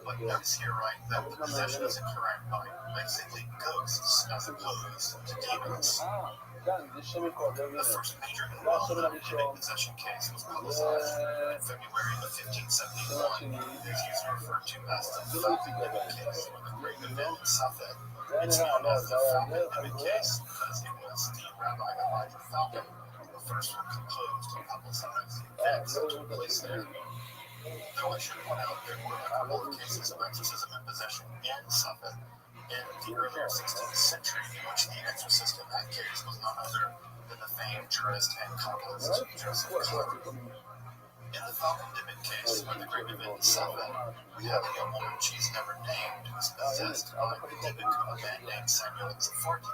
But notice here, right, that the possession is occurring by basically ghosts as opposed to demons. The first major and well-known possession case was publicized in February of 1571. It's usually referred to as the Falcon Limit case or the Great Event in Safed. It's known as the Falcon Limit case because it was the Rabbi Elijah Falcon the first one composed and publicized events that took place there. Though I should point out there were a couple of cases of exorcism and possession in Safed in the earlier 16th century, in which the exorcist in that case was none other than the famed jurist and Kabbalist Joseph Clark. In the Falcon Dimmick case, or the Great Event in Safed, we have a young woman she's never named who was possessed by the Dimmick of a man named Samuel Zafarki,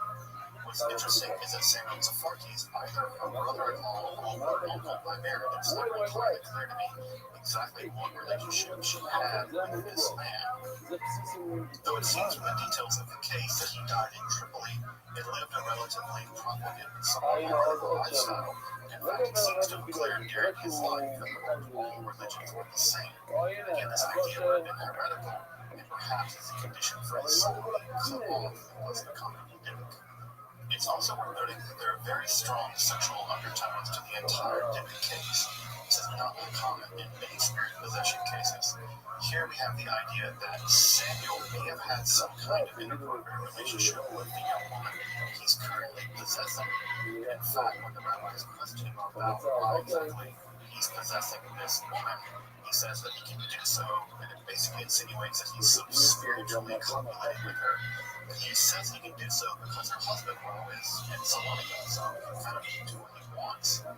What's interesting is that Samuel Zafarki is either a brother-in-law or uncle by marriage. It's never entirely clear to me exactly what relationship she had with this man. Though it seems from the details of the case that he died in Tripoli and lived a relatively profligate and somewhat radical lifestyle. In fact, it seems to have declared during his life that all religions were the same. Again, this idea would have been heretical, and perhaps is a condition for his soul being cut off unless the common Dybbuk. It's also worth noting that there are very strong sexual undertones to the entire Dybbuk case. This is not uncommon in many spirit possession cases. Here we have the idea that Samuel may have had some kind of inappropriate relationship with the young woman he's currently possessing. In fact, when the rabbis question him about why exactly he's possessing this woman, he says that he can do so, and it basically insinuates that he's so spiritually copulating with her. He says he can do so because her husband, well, is in Salonika, so he can kind of do what he wants. So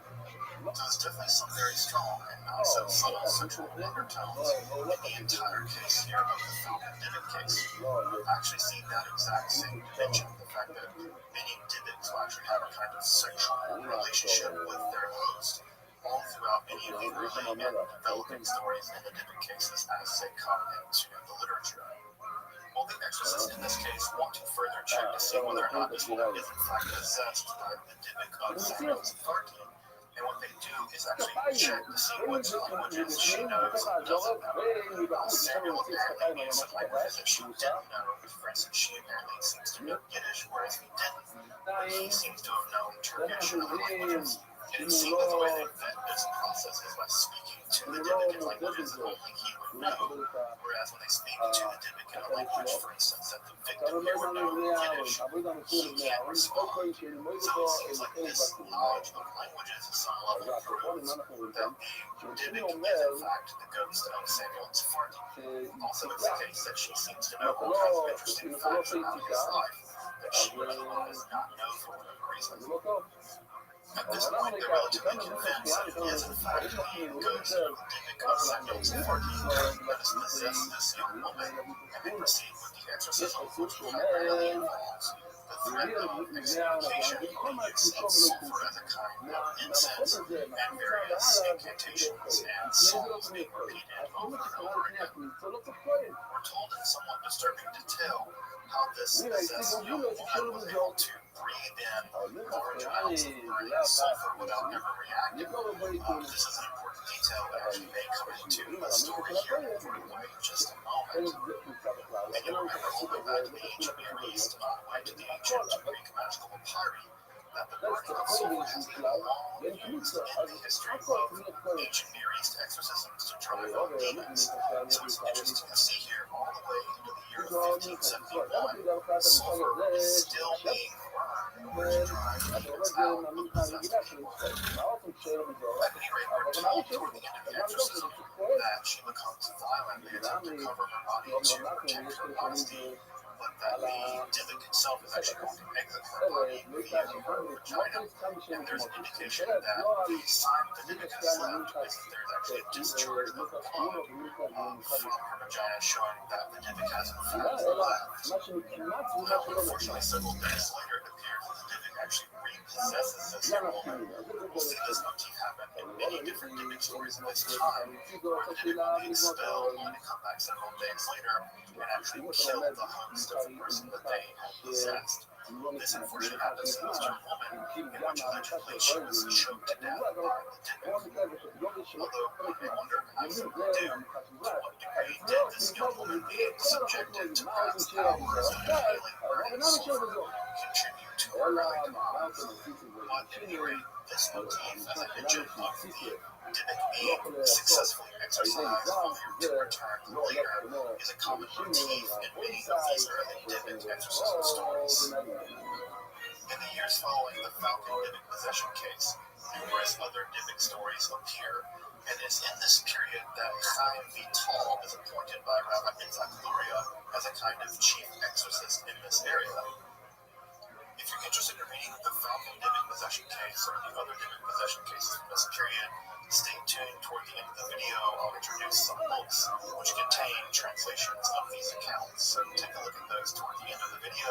there's definitely some very strong and not so subtle sexual undertones in the entire case here of the Falcon Dybbuk case. I've actually seen that exact same dimension, the fact that many Dybbuks will actually have a kind of sexual relationship with their host all throughout many of the early and developing stories in the Dybbuk cases as they come into the literature. Well, the exorcists in this case want to further check to see whether or not this woman is in fact possessed by the Dybbuk of Samuel Zafarki. And what they do is actually check to see what languages she knows and doesn't know. Samuel apparently knew some languages that she didn't know. For instance, she apparently seems to know Yiddish, whereas he didn't. But he seems to have known Turkish and other languages. And it seems that the way they vet this process is by speaking to the Dybbuk in languages that only he would know. Whereas when they speak to the Dybbuk in a language, for instance, that the victim here would know Yiddish, he can't respond. So it seems like this knowledge of languages is some level proves that the Dybbuk is in fact the ghost of Samuel Zafarki. Also, it's the case that she seems to know all kinds of interesting facts about his life that she does not know for whatever reason. At this point, they're relatively convinced that it is in fact the ghost of the Dybbuk of Samuel Zafarki that has possessed this young woman, and they proceed with the exorcism, which primarily involves the threat of excommunication, the use of sulfur as a kind of incense, and various incantations and psalms being repeated over and over again. We're told in somewhat disturbing detail how this possessed young woman was able to breathe in large amounts of burning sulfur without ever reacting. This is an important detail that actually may come into the story here in just a moment. And you'll remember all the way back to the ancient Near East, way to the ancient Greek magical papyri, that the burning of sulfur has been long used in the history of ancient Near East exorcisms to drive out demons. So it's interesting to see here, all the way into the year 1571, sulfur is still being burned to drive demons out of possessed people. At any rate, we're told toward the end of the exorcism that she becomes violent and attempts to cover her body to protect her modesty, but that the Dybbuk itself is actually going to exit her body via her vagina. And there's an indication that the sign the Dybbuk has left is that there's actually a discharge of blood from her vagina, showing that the Dybbuk has in fact left. Now, unfortunately, several days later, it appears that the Dybbuk actually repossesses this young woman. We'll see this motif happen in many different Dybbuk stories of this time, where the Dybbuk will be expelled only to come back several days later and actually kill the host of the person that they had possessed. This unfortunately happens to this young woman, in which allegedly she was choked to death by the Dybbuk. Although one may wonder, as some do, to what degree did this young woman being subjected to perhaps hours of daily burning sulfur contribute to her early demise? But at any rate, this motif, as I mentioned, of the Dybbuk being successfully exorcised only to return later is a common motif in many of these early Dybbuk exorcism stories. In the years following the Falcon Dybbuk possession case, numerous other Dybbuk stories appear, and it's in this period that Chaim Vital is appointed by Rabbi Itzhak Luria as a kind of chief exorcist in this area. If you're interested in reading the Falcon Dybbuk possession case or the other Dybbuk possession cases from this period, stay tuned toward the end of the video. I'll introduce some books which contain translations of these accounts. So take a look at those toward the end of the video.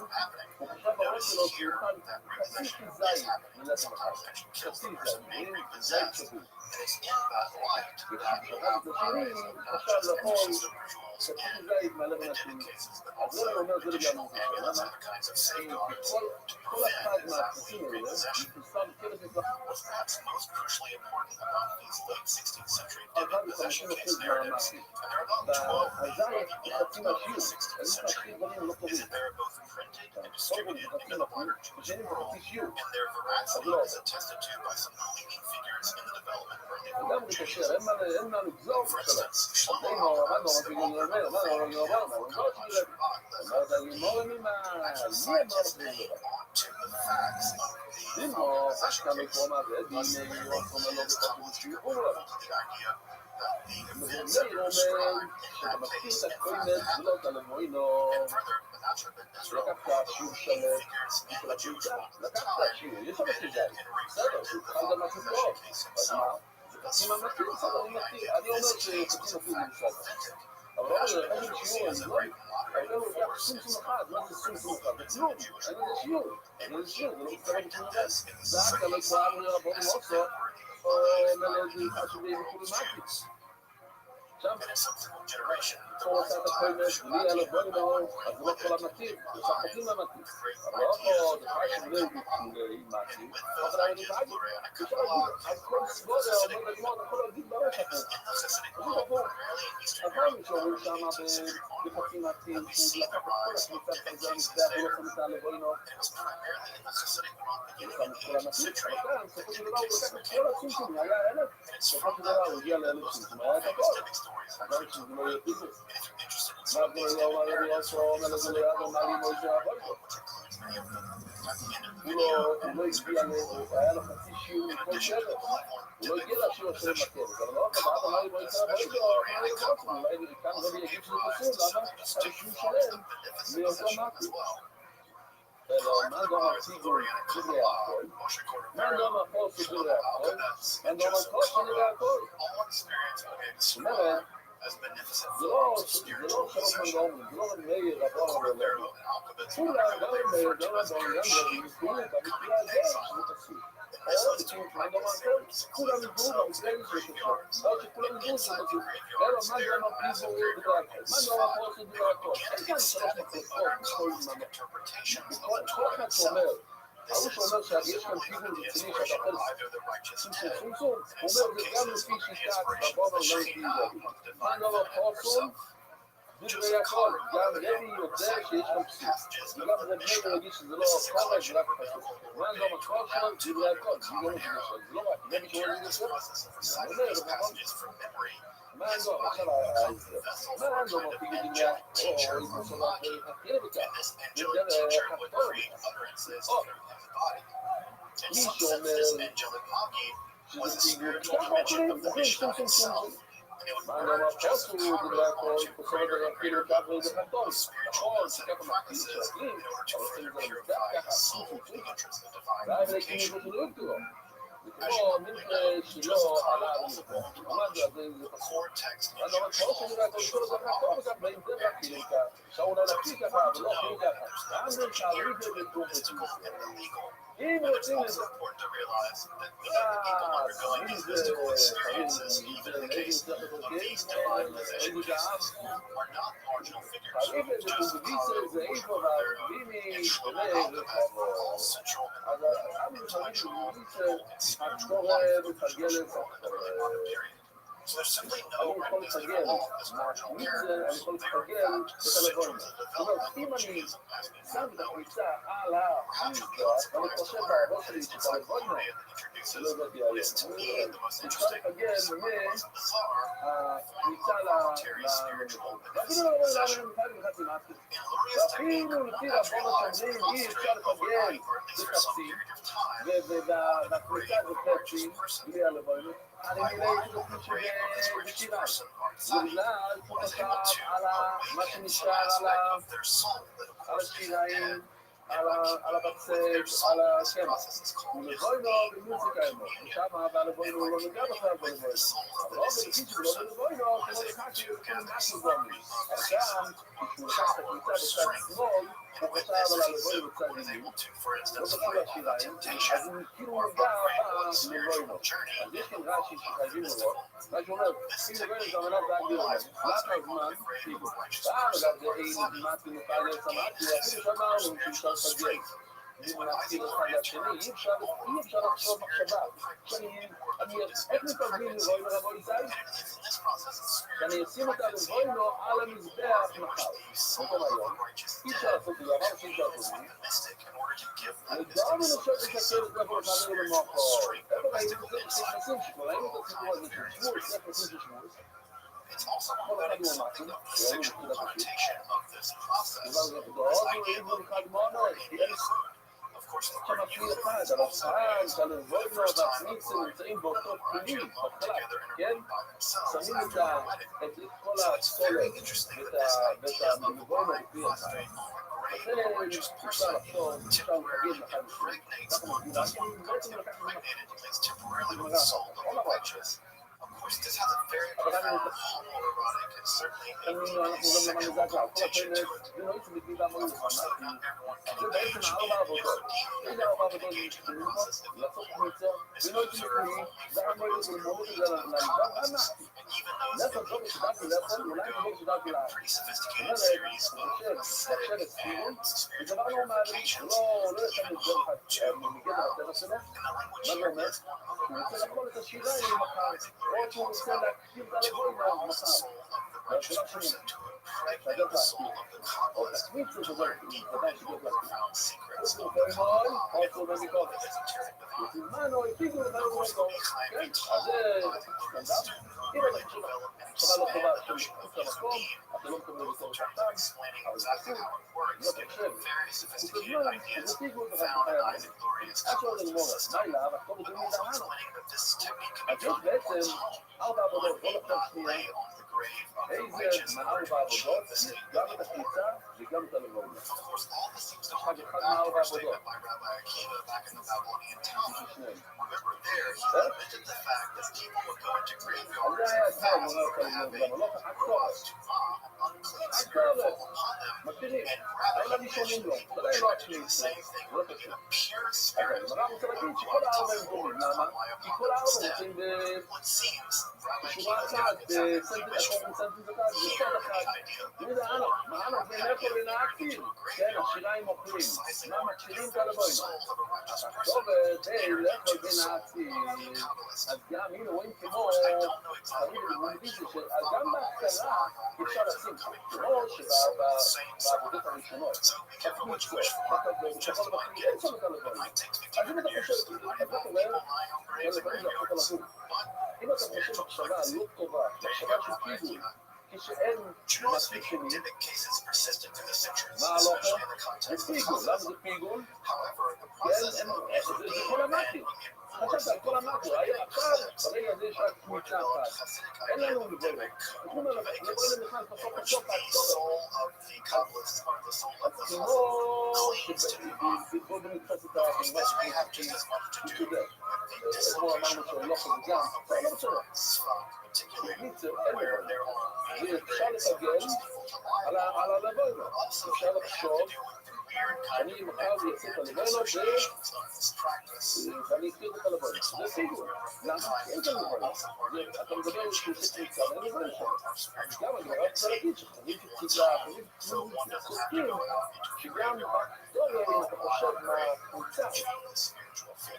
from happening. הוא חשב בראש Notice שלו here שיוכל that חצי repossession is זית happening. מלחם Sometimes אחד. attention kills the חצי person זית, being זית repossessed. שבור. And it's in that light that you ואחר have כך eyes השני of not חשב just לאכול exorcism rituals חצי and זית מהלבן intended השני. cases, but אז זה also אומר, זה בגלל additional מוזיקה. amulets למה? and other kinds of כי safeguards כל to אחד prevent מהטקסים exactly האלה repossession. מפורסם כבש מסמך. What's perhaps most crucially important about these late 16th century אבל demon possession 50% case narratives, מהמעשים. and there are about 12 of these והזית by the הוא end חצי of the מהשיעור. 16th אני century, חצי דברים לא is קוראים. that they're both printed and distributed into the wider Jewish world, and their veracity is attested to by some leading figures in the development of Rabbinical Judaism. For instance, Shlomo Auerbach, the author of the famous Shabbat, emphasizes onto the facts of the possession case, thus reinforcing the idea that the events that are described in that case in fact happened. And further, the Naturabin Israel, the leading figures in the Jewish world at the time, admitted it and referred to the possession case himself, thus further allowing the idea that this case was in fact authentic. The Naturabin Israel seen as a great moderating force in the Jewish world, and repeatedly framed this in the Society as Jews. In a subsequent generation, the Rothschild Shabbat Rabbi, who lived in the great hierarchy of Arianic Kabbalah, and with those ideas of Arianic Kabbalah came Hasidic movement. In the Hasidic world, primarily in Eastern Europe, the Hasidic onward, that we see the rise of different cases there, and it was primarily in the Hasidic world beginning in the 18th century that different cases became more popular, and it's from that period that most of the more famous Dybbuk stories are written. And if you're interested in some of these Dybbuk areas from the Hasidic world, which includes many of them, at the end of the video, it's written in addition to the Bible, Dybbuk volumes that Kabbalah, especially Arianic Kabbalah, also gave rise to some distinct forms of beneficence as well. According to the rise of Arianic Kabbalah, Moshe Cordovero, Shlomo Alkanetz, and Joseph Kara all experience what they describe as beneficent forms of spiritual possession. Cordovero and Alkanetz particularly refer to as Gershim, coming exile. In this list of private sins, include themselves in graveyards, and inside the graveyards there as in their gardens. Again, these static letters constant interpretation of the Torah itself. This is presumably under the inspiration of either the righteous ten, and in some cases under the inspiration of the Shekinah, of the divine feminine herself. Joseph Kara wrote several passages of the Mishnah. This is a collection of rabbinical and rabbinical Talmud era. Many carry this process of reciting these passages from memory as a way to become the vessel for a kind of angelic teacher or magi, and this angelic teacher would create utterances under the body. In some sense, this angelic magi was a spiritual dimension of the Mishnah itself. And it would merge Joseph Kara onto greater and greater levels of spiritual ascetic practices in order to further purify his soul to the entrance of divine unification. As you probably know, Joseph Kara also belonged to Rothschild. A core text in Jewish law was Shulchan Aruch, and it's important to know that there's no particular mystical and illegal. And it's also important to realize that many of the people undergoing these mystical experiences, even in the case of these divine possessions, are not marginal figures. Joseph Kara, Moshe Cordovero, and Shlomo Alkanetz are all central and important intellectual, political, and spiritual life of the Jewish world in the early modern period. So there's simply no recognition at all as marginal characters. They are in fact central to the development of Judaism as we know it. Perhaps we also find the word and its encyclopedia that introduces what is to me the most interesting, somewhat the most bizarre, form of voluntary spiritual beneficent possession. In Luria's technique, one must realize that concentrating overnight or at least for some period of time on the grave of a righteous person, by lying on the grave of this righteous person are deciding one is able to awaken some aspect of their soul that of course isn't dead and communing with their soul. This process is called Yichud, or communion. In order to commune with the soul of the deceased person, one is able to gather some degree of chesed, power, or strength. And with this chesed, one is able to, for instance, fight off a temptation or upgrade one's spiritual journey in a mystical. This technique relies on concentrating on the grave of a righteous person or deciding to gain some strength להזכיר אחד לשני, אי אפשר לחשוב מחשבה. איך מתרגמים לבוינו רבו יזי? שאני אשים אותה לבוינו על המזבח מחר. אותו היום, אי אפשר לעשות את זה, אמר שאי אפשר לעשות את זה. וגם נשאר לשקר את לבוא לחבר במוחו. איפה ראינו את זה? שכנסים שכבר ראינו את הסיפור הזה של שמוס, שכנסים של שמוס. It's also worth noting that the sexual connotation of this process is the idea of creating, of course, the word unifies also means that for the first time a bride and groom are together in a room by themselves after their wedding. So it's very interesting that this idea of the bride prostrate on a grave of a righteous person temporarily impregnates one, thus one becomes impregnated means temporarily with the soul of the righteous. Of course, this has a very profound homoerotic and certainly a sexual connotation to it. Of course, though, not everyone can engage in Yehudim, and everyone can engage in the process of divorce. This is observed only for those early colonists. And even those early colonists also recount a pretty sophisticated series of ascetic and spiritual purifications to even hope to arouse. And the language here is one of arousal. It signifies a great to arouse the soul of the righteous person, to impregnate the soul of the copulist, to learn deeper and more profound secrets of the Kabbalah and of the esoteric divine. Of course, the Chaim Vital, who really develop and expand the notion of Yizudim, both in terms of explaining exactly how it works and very sophisticated ideas found in Isaac Luria's Kabbalist system, but also explaining that this technique can be done in one's home. One need not lay on the grave of the righteous in order to achieve the state of Yitzhak. Of course, all this seems to harken back to our statement by Rabbi Akiva back in the Babylonian Talmud. Remember there, he lamented the fact that people would go into graveyards and fast for having Ruach Tuvah, an unclean spirit, fall upon them, and rather than people would try to do the same thing with a pure spirit, or going to forward to lie upon them instead. It would seem Rabbi Akiva found exactly what he wished for. Here, the idea of the idea of going into a graveyard or precisely originates the soul of a righteous person to enter into the soul of the Kabbalist. Of course, I don't know exactly what Rabbi Akiva thought about this grave coming through with the soul of the saints or whatever. So be careful what you wish for. Just as one gift, it might take 1,500 years to find people lying on graves and graveyards. But spiritual cleansing, there you go, Rabbi Akiva. Generally speaking, typic cases persisted through the centuries, especially in the context of Chassidism. However, the process of overlaying חשבת על כל המקרו, היה עכשיו, ברגע הזה יש רק קבוצה אחת. אין לנו מבורת. אנחנו מבורת למחל בסוף הסוף הכתובת. כמו שבוא בנתפס את החברה שכתובה. כמו אמרנו שהוא לא חלגם, לא משנה. בקיצור, אין מבורת. ואפשר לתגל על הלבוינו. אפשר לחשוב אני מחר ויצא את הלבוינו ואני אכתיר את הלבוינו. זה סיגור. למה? אין כאן לבוינו. אתה מדבר על שקוסי קריצה, ואין לבוינו שם. אז גם אני רוצה להגיד שחברים כתיבה, חברים כתיבים, שגם בקטוריה, אם אתה חושב מהקריצה,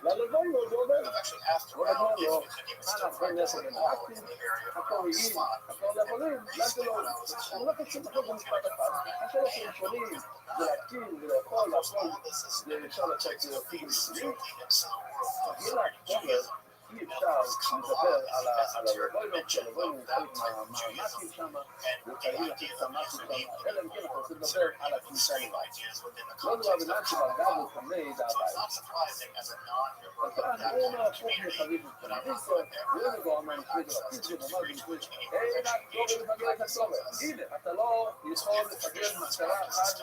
ללבוינו זה עובד. הוא אומר לו, אנחנו נעשה לנאקטים, הקוראים, הכל לבולים, למה זה לא עובד? הוא לא קשור לחוק במשפט אחד. השאלה שהם שונים, זה להכיר ולאכול, זה אפשר לצאת להכיר מסוים. הגילה, אי אפשר לדבר על הלבוינו, כשהלבוינו הוא חלק מהמאמקים שם, וחייבים להכיר את המאמקים שם, אלא אם כן אנחנו רוצים לדבר על הכניסה לבית. לא דבר בנאם שברגע הוא תמיד הבית. הוא אומר הפוך מחריב ותמידיסו, הוא לא אומר נשמיד רציזי, הוא אומר בנשמיד, אין רק לא ולפגר את הסובר. הנה, אתה לא יכול לפגר מטרה אחת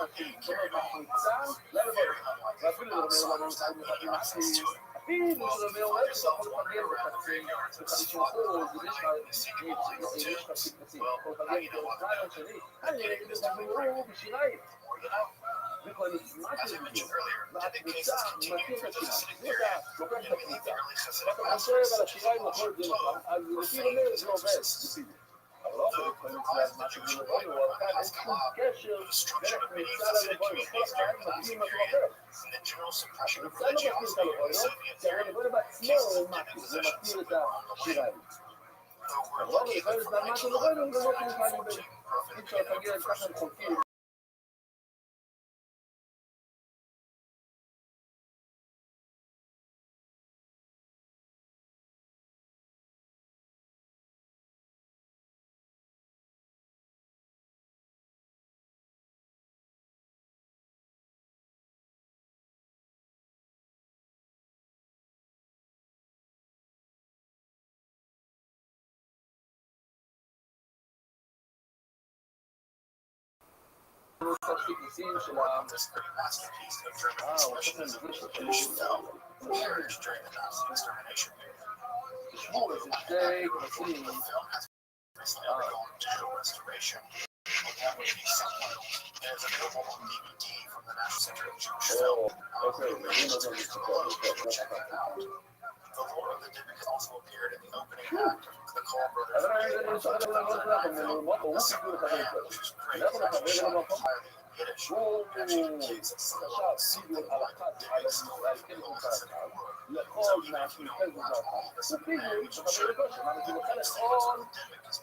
מהכניסה ללבוינו. ואפילו לדבר לנו על מחכים אפילו זה אומר שאתה יכול לפגר ב50%, יש לך סיפוצים, יכול לפגר ברעיון שלי, אני אגיד בשיניים. וכבר נצמאתי לזה, והקבוצה מתאים את השירה, זה יודע, לוקח את הקבוצה, ואתה חושב על השירה אם נכון זה נכון, אז לפי אומר זה עובד, לפידי. אבל לא יכול להתחיל מצוות משהו בלבונו, אבל כאן אין שום קשר בין הכניסה ללבונו, כל אחד מגדיר משהו אחר. הכניסה לא מכיר את הלבונו, כי הלבונו בעצמו הוא מכיר את השיריים. אבל לפעמים זמן משהו לבונו, הוא גם לא כמובן בין אי אפשר להגיע עם ככה הם חולקים. של masterpiece of German expressionism, which fell from carriage during the Nazi extermination. תשמעו, איזה שתי כנסים. The film has recently undergone digital restoration. There's available on DVD from the National Center of Jewish Film. The lore of the Dybbuk has also appeared in the opening act of the Coen Brothers which was great. It's actually shot entirely in Yiddish. It actually indicates that some level of something like Dybbuk's story from the Old Testament world. So even if you don't watch all of this in the language, you should understand that Dybbuk is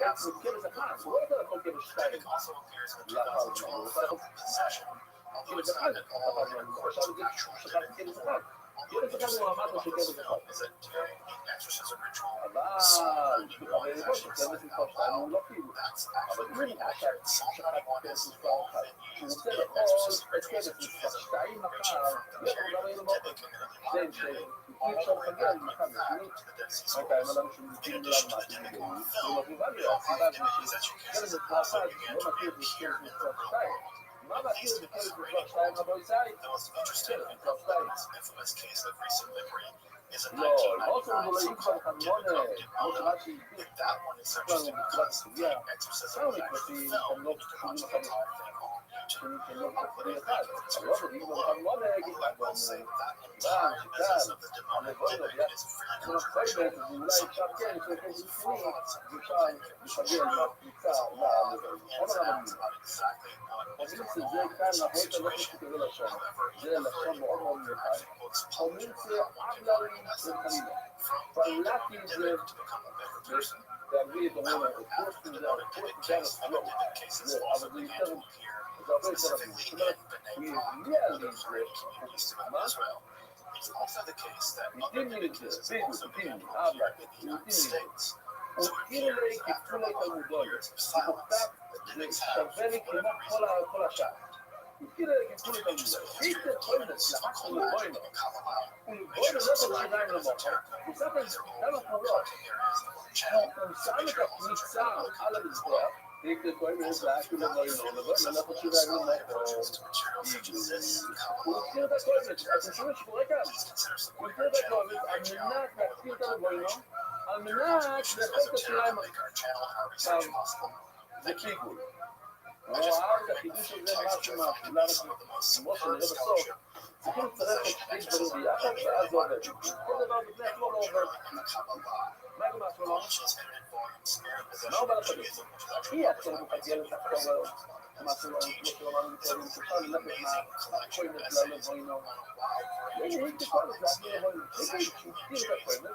absolutely wonderful. Dybbuk also appears in the 2012 film Possession, although it's not at all in accordance with actual Dybbuk. Although the interesting part about this film is that during the exorcism ritual, Psalm 91 is actually sung out loud. That's actually pretty accurate. Psalm 91 is often used in exorcism rituals as a variation from the period of Dybbuk in the early modern period, all the way back, in fact, to the Dead Sea Scrolls. In addition to the Dybbuk on film, we all have images that you can also begin to reappear in the real world. At least in the Israeli world. The most interesting and perhaps infamous case of recent memory is a 1999 so-called Dybbuk of Dimona. If that one is interesting because the exorcism was actually filmed to watch the entire thing on YouTube. But if that concerns from below, although I will say that entire business of the demonic Dybbuk is really controversial. Some people find it very flawed, some people find it extreme. There's a lot of ins and outs about exactly what is going on in this situation. However, in the very oral graphic books published by Rabbi from being demonic Dybbuk to become a better person. However, after the demonic Dybbuk case and the Dybbuk cases also began to appear specifically in B'nai Brak, the current Hebrew Eastern Israel. It's also the case that other Dybbuk cases also began to appear in the United States. So it appears after 100 years of silence, the Dybbuk's have, for whatever reason, to interest in the history of demons, so-called magic and Kabbalah, which is described as esoterical. These are all content areas of our channel, so make sure also to check out the content as well. Also, if you value fully accessible scholarly approaches to materials such as this, Kabbalah, esotericism, please consider supporting our channel via Patreon or donation. Your contributions as a material make our channel and our research possible. Thank you. I just learned that the few texts which I find to be some of the most superb scholarship on possession and exorcism in modern Jewish world, Literally and the Kabbalah. Publishes edited volume Spirit Possession in Judaism, which is actually published by Amazing University. Teach. It's a really amazing collection of essays on a wide range of topics in possession in Judaism.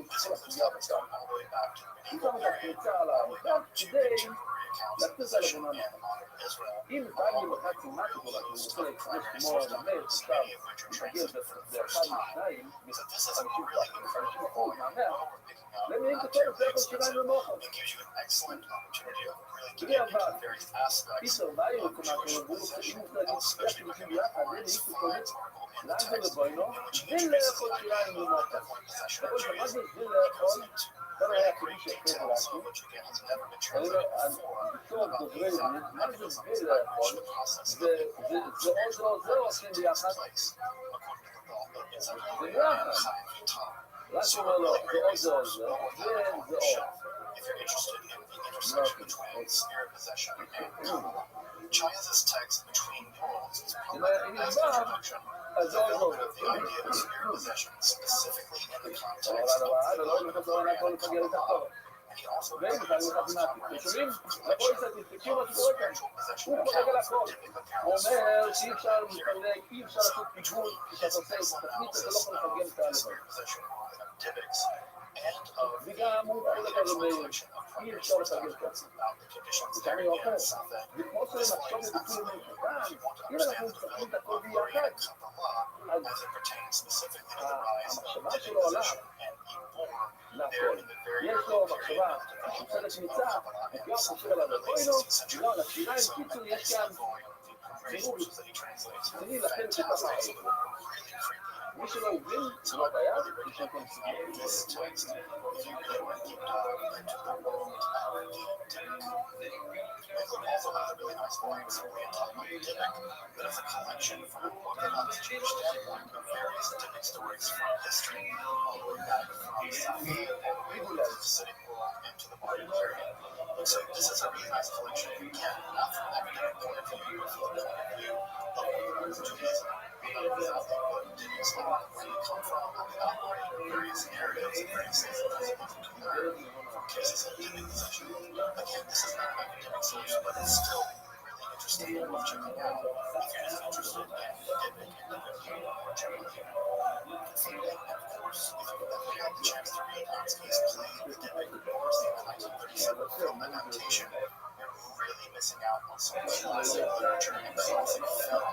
This includes topics going all the way back to the medieval period, all the way back to contemporary accounts of possession in modern Israel, along with portfolios of primary source documents, many of which are translated for the first time. So this is a really incredible volume. While we're picking up material extensive, it gives you an excellent opportunity of really getting into various aspects of Jewish possession. Also, especially recommend Warren's Florence article in the text, in which he introduces the idea of possession in Judaism, and goes into very great detail, some of which again has never been translated before, about the exact mechanisms by which the process of violence takes place. According to the Bible, it's a Chaim Tom. So we're really great resource all of that on the shelf if you're interested in the intersection between spirit possession and Kabbalah. Chaya's text Between Worlds is probably the best introduction to the development of the idea of spirit possession, specifically in the context of the Bible. and he also ואין בכלל מתמטי. אתם שומעים? לבוא קצת, תקשיבו מה שקורה כאן. הוא חולק על הכל. הוא אומר שאי אפשר לפלג, אי אפשר לעשות פיגול כשאתה עושה את התפנית, אתה לא יכול לפרגן את הלבד. וגם הוא חולק על רמי, אי אפשר לפרגן את עצמם. וכאן הוא אחר. וכמו שהם עכשיו לביטול קטן, אם אנחנו מסתכלים את הכל ביחד, אז המחשבה שלו עליו לכל. יש לו מחשבה שהוא חלק ניצח, וגם חושב עליו לבוינו, וגם על השירה עם קיצור יש כאן חירוב רציני לכן שככה עשו. מי שלא הבין, זה לא בעיה, יש שם כאן סיגור. It also has a really nice line simply in talking about Dybbuk, but it's a collection from an Orthodox Jewish standpoint of various Dybbuk stories from history, all the way back from Safi and Regula sitting into the modern period. And so this is a really nice collection, again, not from an academic point of view, but from the point of view of Orthodox Judaism, exactly what Dybbuk's law, where they come from, how they operate in various areas and various things that are supposed to learn from cases of Dybbuk possession. Again, this is not an academic source, but it's still really interesting and worth checking out if you're just interested in Dybbuk and Dybbuk more generally. And of course, if you ever had the chance to read Ansky's play, Dybbuk, the 1937 film adaptation, you're really missing out on some classic literature and classic film.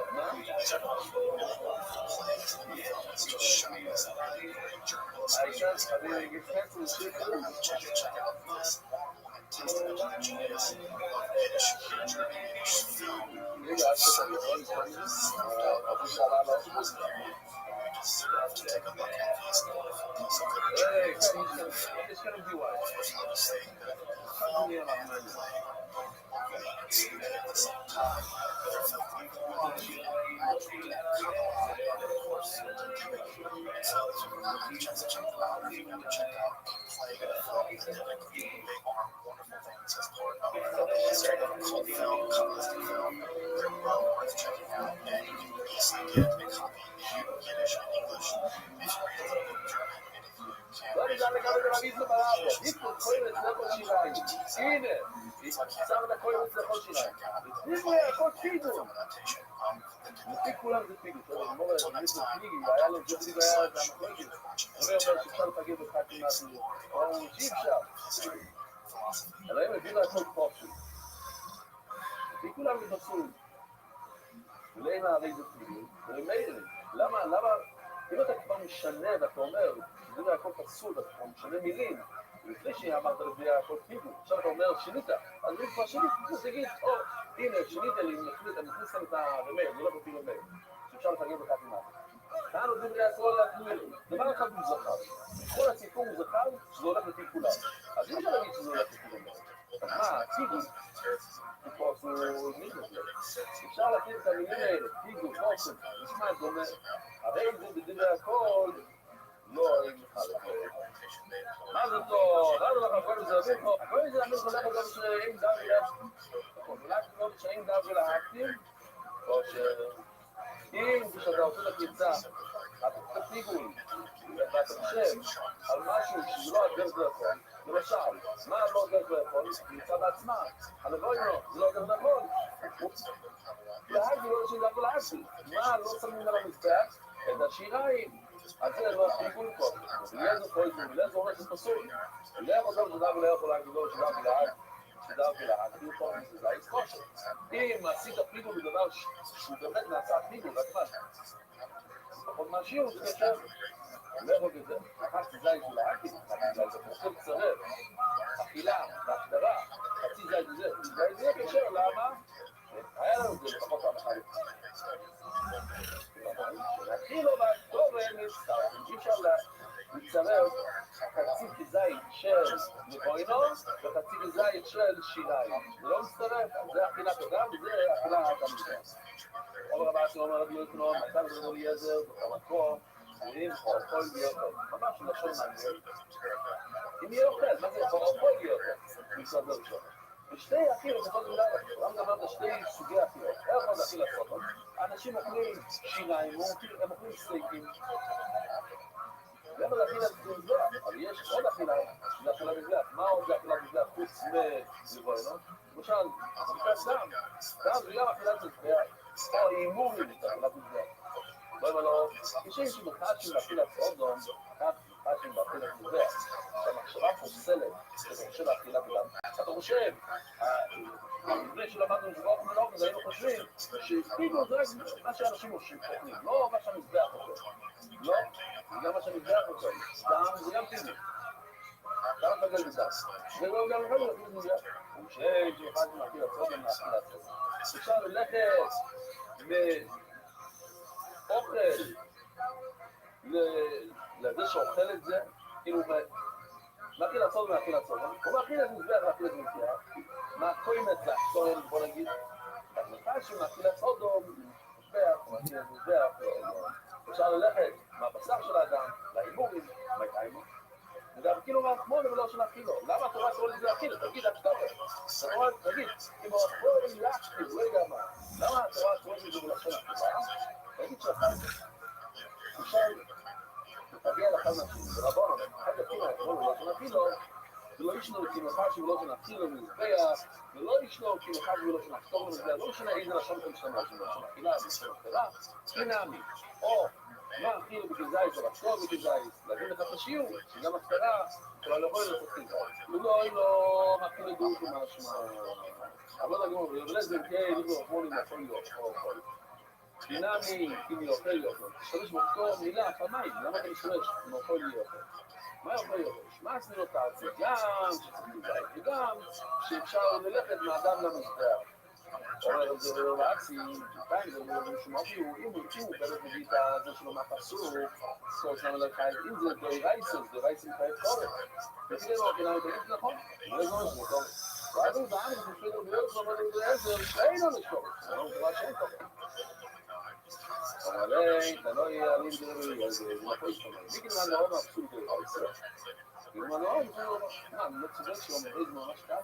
These are really wonderful plays, and the film is just shot as a really great German illustration. Check out this testament to the genius of Yiddish, German Yiddish film, which is so gorgeous, snuffed out of the past period. You deserve to take a look at this wonderful piece of literature. It's of course, not to say that the film and the play are really instituted at the same time. They're filmed with and Kabbalah, and of course, Dybbuk. And so, if you've not had a chance to check them out, or if you've never checked out a play and a film, the Dybbuk, they are wonderful things as part of the history of cult film, Kabbalistic film. They're well worth checking out, and you can easily get a copy in Yiddish and English if you read a little bit of German, and if you can't read Yiddish, הנה, שם את הכל מצלחות שלהם. הנה, הכל פיגו. לפי כולם זה פיגו. אתה יודע, מורה, אני יש לו פיגי, והיה לו ג'ובי בעיה, זה המחלגת. הוא אומר שאפשר לפגר בחקים מהפיגו. או שאי אפשר. אלא הם הביאו לעשות פופשי. לפי כולם מתעשו. ולאין הרי זה פיגו, ומילא, למה, אם אתה כבר משנה ואתה אומר, שזה הכל פסול, אתה כבר משנה מילים, לפני שאמרת לפי הכל פיגו, עכשיו אתה אומר, שינית, אז אם כבר שינית, אז תגיד, הנה, שינית לי, אני מכניס כאן את הרמי, זה לא בפיל רמי, שאפשר לפגר בכך עם אף. כאן עוד דברי הכל להפניל, דבר אחד הוא זכר, כל הסיפור הוא זכר, שזה הולך לפי כולם. אז אי אפשר להגיד שזה הולך לפי רמי. מה, פיגו, פופסו מיגו, אפשר להפניל את המילים האלה, פיגו, פופסו, נשמע דומה, הרי זה בדברי הכל, לא, אין לך לכל. מה זה טוב? מה זה לך? הכל זה להבין פה? הכל זה להבין חולך גם שאין דו אולי לא שאין דו ולהקטים, או שאם כשאתה עושה לקריצה, אתה תפיגו ואתה חושב על משהו שזה לא הדרך לאכול, למשל, מה לא הדרך לאכול? נמצא בעצמה, הלבוי לא, זה לא הדרך לאכול. להגי לא שאין דו ולהקטים. מה לא שמים על המזבח? את השיריים. אז זה לא פיגול פה. ולאיזה פויזו, ולאיזה אומר שזה פסול. ולאיזה חושב שדו ולאיזה יכול להגיד לו שדו ולהג. שדו ולהג, כאילו פה זה להיס כושר. אם עשית פיגול בדבר שהוא באמת נעשה פיגול, רק מה? עוד משהו, זה קשר. לאכול את זה. לקחתי זית ולהגי, זה פוסל צרר. אכילה, בהחדרה, חצי זית וזה. זה קשר, למה? היה לנו את זה לפחות המחל. להכין לו בתורן, אי אפשר לצרף חצי כזית של נבוינו וחצי כזית של שיריים. זה לא מצטרף, זה אכילת אדם וזה אכילת המדינה. עוד רבה שאומר רבי יוקנום, הייתה לנו ליעזר במקום, ואם אוכל ביותר, ממש לשון מעניין. אם יהיה אוכל, מה זה אוכל ביותר? מסתבר ראשון. ושתי אכילות, זאת מילה, גם דבר בשתי סוגי אכילות. איך עוד אכיל לעשות? אנשים אוכלים שיריים, הם אוכלים סטייקים. למה להכיל את זה? אבל יש עוד אכילה, זה אכילה בגלת. מה עוד זה אכילה חוץ מלבוינו, למשל, בדיקת דם זה גם אכילת מזבח, או הימורים את אכילת מזבח. לא אומר לו, כשאיש מחדשים באכילת סודום, מחדשים באכילת מזבח, שהמחשבה פוסלת את חושב האכילת דם, אתה חושב, לפני שלמדנו שבועות מלאכות, היינו חושבים שהקפידו זה רק מה שאנשים אוכלים, לא מה שהמזבח אוכל. לא, זה גם מה שהמזבח אוכל. דם זה גם פיזי. דם אתה גל בדם. זה לא גם יכול להיות מזבח. ומשאי שאחד מאכיל הסודם לאכילת סודם. אפשר ללכת מאוכל לזה שאוכל את זה, כאילו מאכיל הסודם לאכיל הסודם, או מאכיל את מזבח לאכיל את מזבח, מהכוי מצח, בוא נגיד, המחל שמאכיל הסודום, מזבח, או מאכיל את מזבח, אפשר ללכת מהבשר של האדם, להימורים, מהקיימו, וזה כאילו מהחמון ולא שנאכילו. למה התורה קורא לזה להכיל? תגיד, הכתובת. תגיד, אם אוכלו להכתיב, לא יודע מה. למה התורה קורא לזה בלשון הכתובה? תגיד שאתה אפשר תגיע לאחד מהשני, ורבונו, אחד יקים האכלו ולא שנאכילו, ולא ישנו כי מחשב ולא שנאכילו מזבח, ולא ישנו כי מחשב ולא שנאכילו מזבח, לא משנה איזה לשון אתם משתמשים, לשון אכילה, לשון אכילה, חינמי, או מה אכילו בגזייס או לחשוב בגזייס, להגיד לך את השיעור, שגם הפקרה, אבל לבוא אל התחיל. לא אכילו דעות ומשמע, אבל לא נגמור, ולזם כאי, ליבו רחמונים, יכול להיות, חינמי, אם יוכל להיות, תשתמש באותו מילה, פעמיים, למה אתה משתמש אם יכול להיות? מה יכול להיות? מה עשינו את הארצי? גם שצריך לבית, וגם שאפשר ללכת מאדם למזבח. אומר את זה לאקסי, בינתיים זה אומר שמעתי, אם הוא באמת מביא את זה שלו מהפסוק, סוף למה לחייב, אם זה דיירייסים חייב קורא. ותגיד לו, כי נאמר, תגיד נכון, זה לא זה קורא. ואז הוא דעם, זה תפילו ביותר, זאת אומרת, זה עזר, שאין לו לשקורא. זה לא דבר שאין קורא. אבל אתה לא יהיה עלים דרבי, זה נכון שאתה מי כאילו מה נורא מהפסול דרבי? כאילו מה נורא, מה, אני לא צודק שהוא מביא זה ממש קל?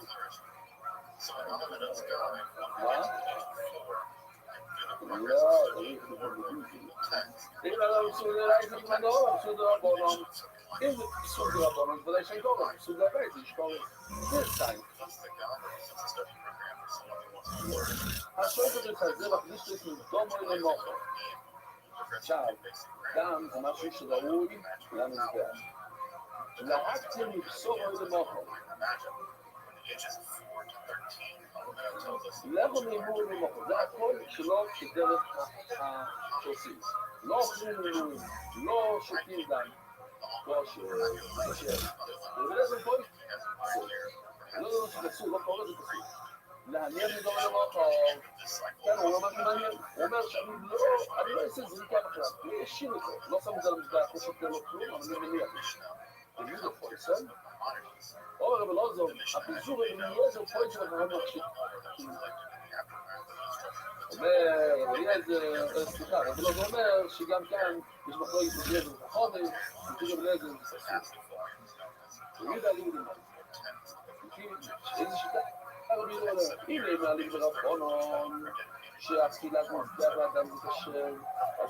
מה? לא, תגיד, אם לא פסול דרבי, זה מה נורא, פסול דרבונום. אם זה פסול דרבונום, זה ודאי שאין קורא, פסול דרבי, זה שקורא. זה סטיין. השוק הזה חזר להכניס לי דומו למוחו. עכשיו, דם זה משהו שראוי למזבח. להקצה מבשור למוחו. לכו מימור למוחו. זה הכל שלא כדרך השוסים. לא אוכלים מימורים, לא שותים דם. לא שותים. ולזה פה לא שתעשו, לא קורא זה תעשו. להניח מדום למוחו. כן, הוא אומר מעניין. הוא אומר שאני לא אעשה זריקה בכלל. אני אשאיר אותו. לא שם את זה למזבח, לא שותה לו כלום, אבל אני מניח. תגיד לו פויסן? אומר אבל לא זו, הפיזור יהיה זה פויסן אבל לא מחשיב. אומר, סליחה, אבל לא אומר שגם כאן יש מחלוקת בגלל את החומר, וכאילו בגלל זה ססו. תגיד לי מה. איזה שיטה? הנה מעלים ברבונון שהתפילת מזבח לאדם זה קשר.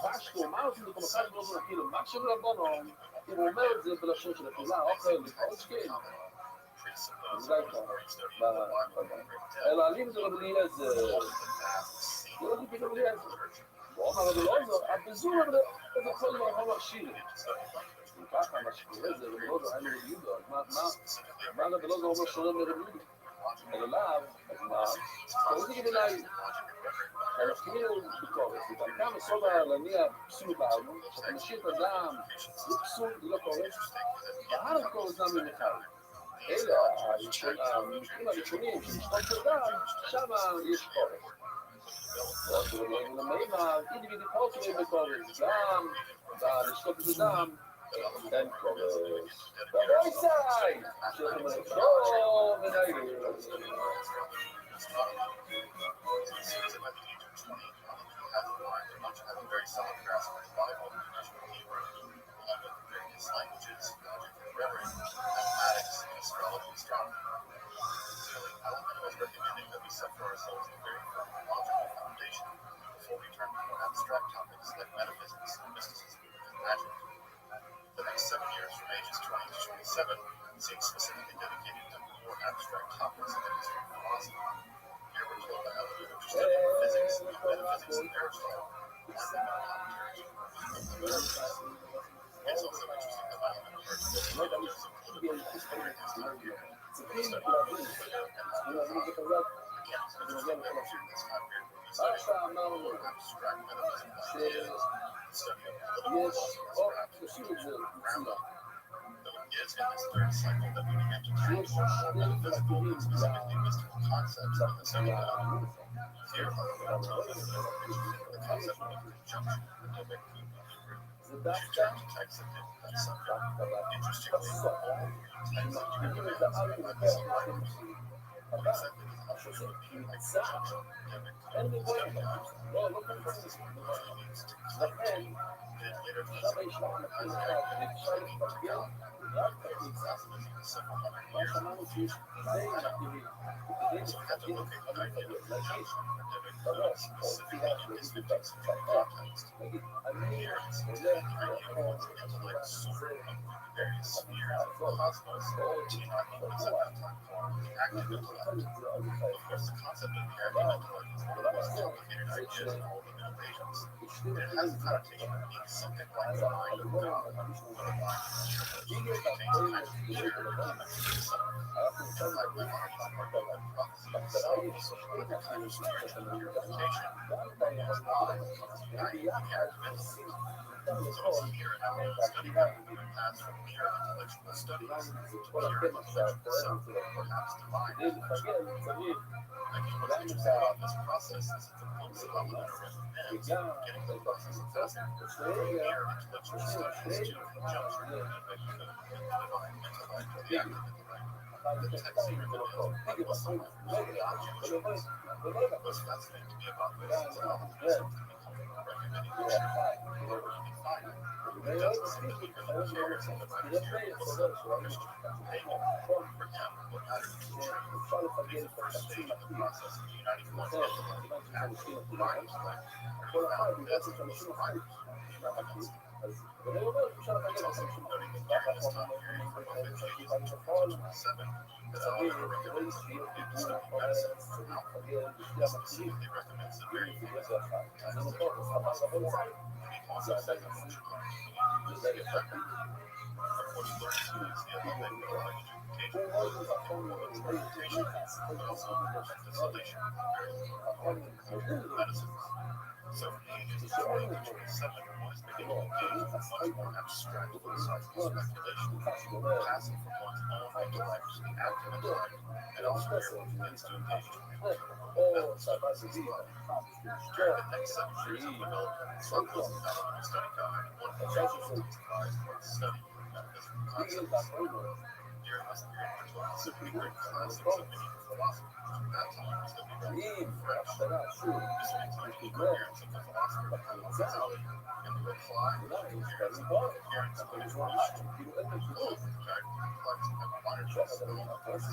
פשטו, מה עושים לכל אחד לא זו נקיל? מה שברבונון, אם הוא אומר את זה בלשון של התפילה, אוכל, לפחות שכן. זה די ככה. אלא עלים זה רבי אליעזר. זה לא כפי רבי אליעזר. הוא אומר רבי אליעזר, הפיזור הזה, זה כל דבר לא מכשיר. ככה, מה שקורה זה רבי אליעזר, אין רבי יהודה. מה רבי אליעזר אומר שונה מרבי יהודה? אלא לאו, אז מה? קוראים לי בלילה. אנחנו ביקורת, וגם כמה סובה להניע פסול בעלנו, שאתה משאיר את הדם, זה פסול, זה לא קורא, בהר קורא דם ממחל. אלה, המקרים הראשונים שנשתות את הדם, שם יש קורא. ולמעימה, אידי בידי קורא שלהם בקורא, גם, לשתות את הדם, אין קורא. ובואי סי! שאתם לא ונעילים. Very solid grasp of the Bible, Hebrew, various languages, rhetoric, mathematics, astrology, astronomy. Clearly, Alvin was recommending that we set for ourselves a very firm logical foundation before we turn to more abstract topics like metaphysics, mysticism, and magic. The next 7 years, from ages 20 to 27, see specifically dedicated to more abstract topics in the history of philosophy. Here we're told by others interested in physics, metaphysics, and Aristotle, and in their commentaries. It's also interesting that Alabama heard the leaders of political philosophy during his time period. He studied mechanics of the during this time period. He studied more abstract metaphysical ideas, the study of political philosophy, Rabbi. Though it is in this third cycle that we begin to transform more metaphysical and specifically mystical concepts in the synagogue. Here, Rabbi tells us that the concept of conjunction, the terms text of that subject. Interestingly, all three texts describe the survivors. What exactly does Rothschild mean by conjunction? Study out. First, this word usually means to connect. Then later translated as the idea of clinging together. Classicism is several hundred years so we have to locate the idea of conjunction specifically in this 15th century context. Here, it seems to be the idea of one's intellect soaring up through the various spheres of the cosmos to unite what is at that time called the active intellect. Of course, the concept of the active intellect is one of the most complicated ideas in all the Middle Ages, and it has the connotation of being something like the mind of God, but a mind which contains a kind of pure intellect itself. Like we want to talk about the prophecy itself, with a kind of spiritual purification, as God becomes united with the active intellect. So it's here in our study that we pass from mere intellectual studies to pure intellectual self, perhaps divine intellectual. Again, what's interesting about this process is that the books of Alabama recommends getting the process of testing from mere intellectual studies to conjunction with the divine intellect or the active intellect. The text here recommends what was some of the objections. What's fascinating to me about this is how the text recommending the truth where you can find it. It doesn't seem that he really cares if the fact here was Christian or pagan. For him, what matters is the truth. It is the first stage of the process of uniting one's intellect with the actual divine intellect, where he found this in the survivors. He recommends it. It's also worth noting that during this time period, from both pages to 1227, that Alabama recommends that people begin to study medicine from Alpha. He specifically recommends the very famous text of philosophy, and he also says that one should learn to use the effective. Of course, learning to use the alphabet provides education, interpretation, but also legislation, medicine. So from pages 20 to 27, one is beginning to engage with much more abstract philosophical speculation, passing from one's own intellect to the active intellect, and also here one begins to engage in metaphysical studies as well. During the next 7 years, he developed circles of metaphysical study guide, one of which provides for the study of metaphysical concepts. During this period, we're told that some great classics of medieval philosophy from that time are still being fresh. This means like the coherence of the philosopher of Rothschild and the reply to the coherence of evolution. Both, in fact, complex and quantitous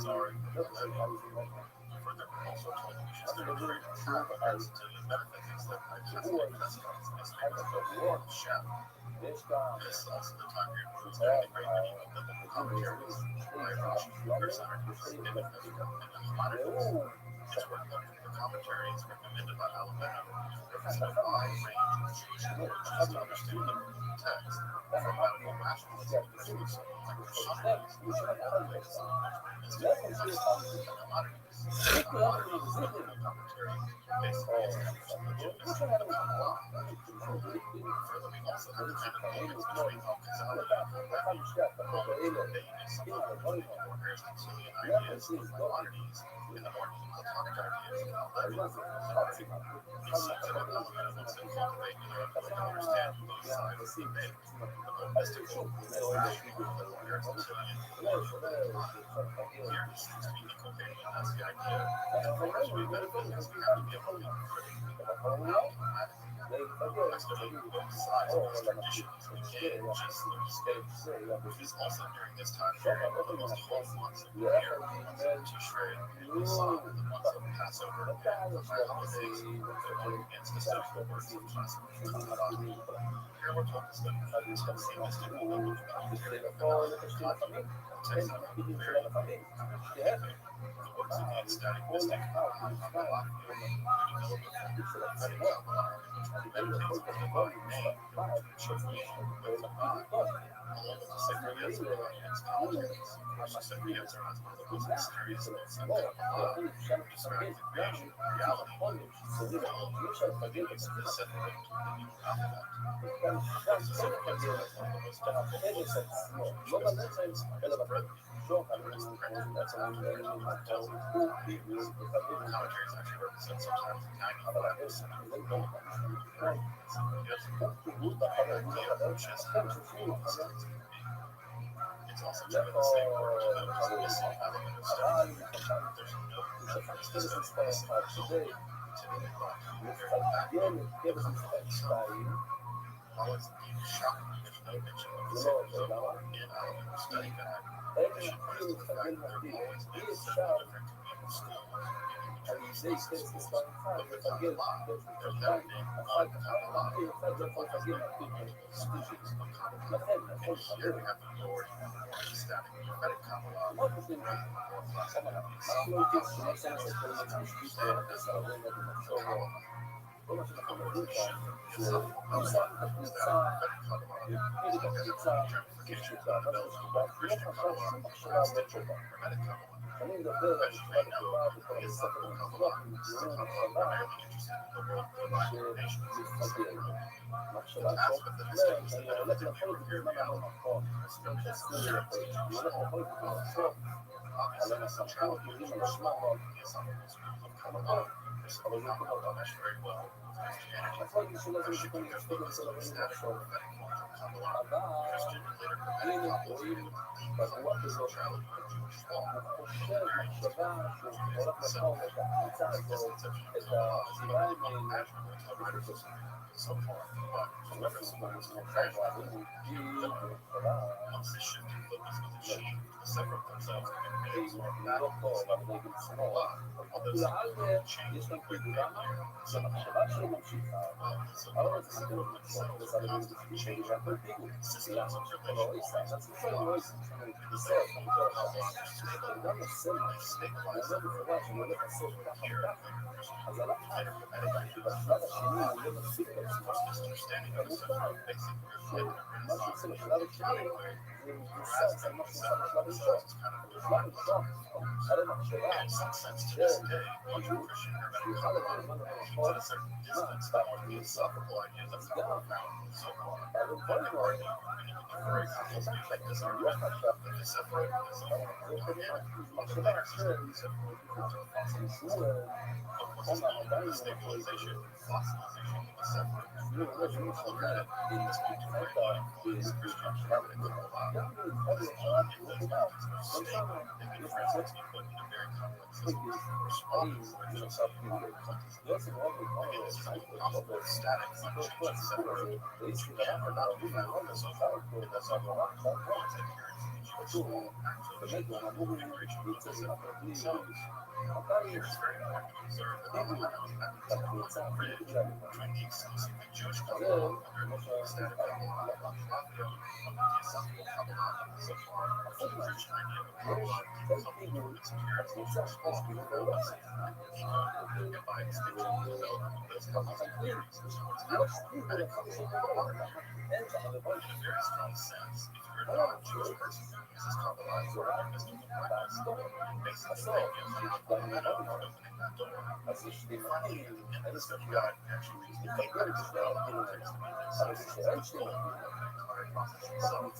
sorry, further, we're also told that we should study the great path of Aristotelian metaphysics that Pascal Pascal's estimate of the form of shadow. This is also the time period where we study the great medieval biblical commentaries by Rothschild, and Maimonides. It's worth noting that the commentaries recommended by Alabama represent a wide range of Jewish approaches to understanding the text, from radical rationalism to someone like Rothschild, which are all based on mystical concepts and Maimonides. Maimonides' biblical commentary basically established the legitimacy of the Kabbalah. Further, we also have the kind of difference between Al-Ghazali and Rabbi, both the vagueness of the more Aristotelian ideas of Maimonides and the more Platonic ideas of Rabbi. It seems that Alabama wants to cultivate in their ability to understand both sides of the debate, the more mystical and rational, the more Aristotelian Platonic. Here he seems to be inculcating as the idea that for us to be metaphysics, we have to be able to think critically about mathematics. By studying both sides of these traditions, we gain just those skills. It is also during this time period one of the most holy months of the year, the months of Tishrei and Nisan, the month of Passover and other holidays that one begins to study the words of classical Tanakh. Here we're told to study the text of mystical language about the period of the text of the very the works of the ecstatic mystic Kabbalah develop a form of prophetic Kabbalah, which meditates on the divine name and shows the words of God, along with the sacred Yetzirah and its commentaries, which the sacred Yetzirah is one of the most mysterious books in Kabbalah, which describes the creation of reality, developing specifically the new alphabet. The sacred Yetzirah is one of the most difficult books in Kabbalah, which is printed as accurate tells us commentaries actually represent sometimes 95% of the goal. It's also true in the same word that there's a missing element of study. There's no reference to study this typically thought to be very background while it's indeed shocking there's no mention of the sacred Zohar in element of study guide. This should point us to the fact that there have always been several different communal schools in between these schools of the Kabbalah. There have been one Kabbalah, therefore has been multiple schools of Kabbalah. And here we have the more ecstatic prophetic Kabbalah, rather than more classical piece. Understand this Kabbalah. The combination is that prophetic Kabbalah is like a ramification that develops from Christian Kabbalah extension hermetic Kabbalah. As you may know, the ethical Kabbalah is the Kabbalah primarily interested in the world of divine ordinations, the aspect that distinguishes the dialectic from mere reality, the spiritual certainty of Kabbalah. Obviously, the centrality of the Rothschild, the esophageal schools of Kabbalah, is something not well meshed very well with Christianity. There should be a focus on the ecstatic prophetic forms of Kabbalah. Christian and later hermetic Kabbalists begin to deconstruct the centrality of Jewish law, comparing it to the simple, misconception of Kabbalah as something unimaginable to the writers of so far. But whoever schools are gradually once they shift their focus was achieved to separate themselves from the males or backwards level of Kabbalah, although something changed quickly earlier. Some change systems of relational the same stabilize here later misunderstanding of the central basic in some sense to this day, even Christian hermetic Kabbalah remains at a certain distance from the philosophical ideas of Kabbalah found in the Zohar. One could argue, and even the very couples may make this argument, that the separating the Zohar again on the later systems to the fossil system. Of course, it's not only the stabilization and fossilization of the separate, but also that this particular influence Christian hermetic Kabbalah. This key in those mountains of state, they can translate to be put in a very complex system, responding to the original setting of occultism. Again, this is only possible with static, unchanging separate, which again are not to be found in the Zohar. In the Zohar, once adherents to the Jewish law actually achieve full integration of the separate themselves. Here it's very important to observe that the Hananos methods are a bridge between the exclusively Jewish Kabbalah under the ecstatic Kabbalah of Rothschild and the Theosophical Kabbalah of the Zohar, a full Christian idea of Kabbalah something from its appearance in Jewish law before Messiah, and by extension the development of those Kabbalistic theories, which towards now called hermetic Kabbalah. In a very strong sense, if you're a non-Jewish person who uses Kabbalah as a mystical practice, you're basically opening that door. Finally, at the end of the study guide, we actually use the fingers to develop context of the goal of the entire process itself.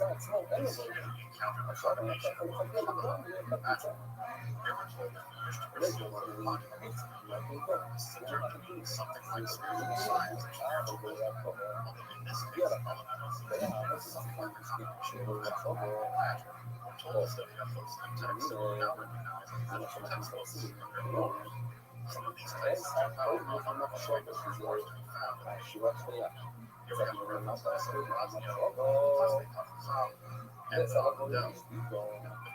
And so you encounter the combination of Kabbalah and magic. Here we're told that we wish to pursue the monument this is a term that means something like spiritual science or spiritual wisdom, although in this case, elemental significance is something like communication with magic. We're told to study a host of texts that we now recognize as ancient textbooks from their lore. Some of these texts are found on the shortest resource to be found in the Shiva Torah. Here we have a reference to the Soprazia, the Plastic Chacham, and the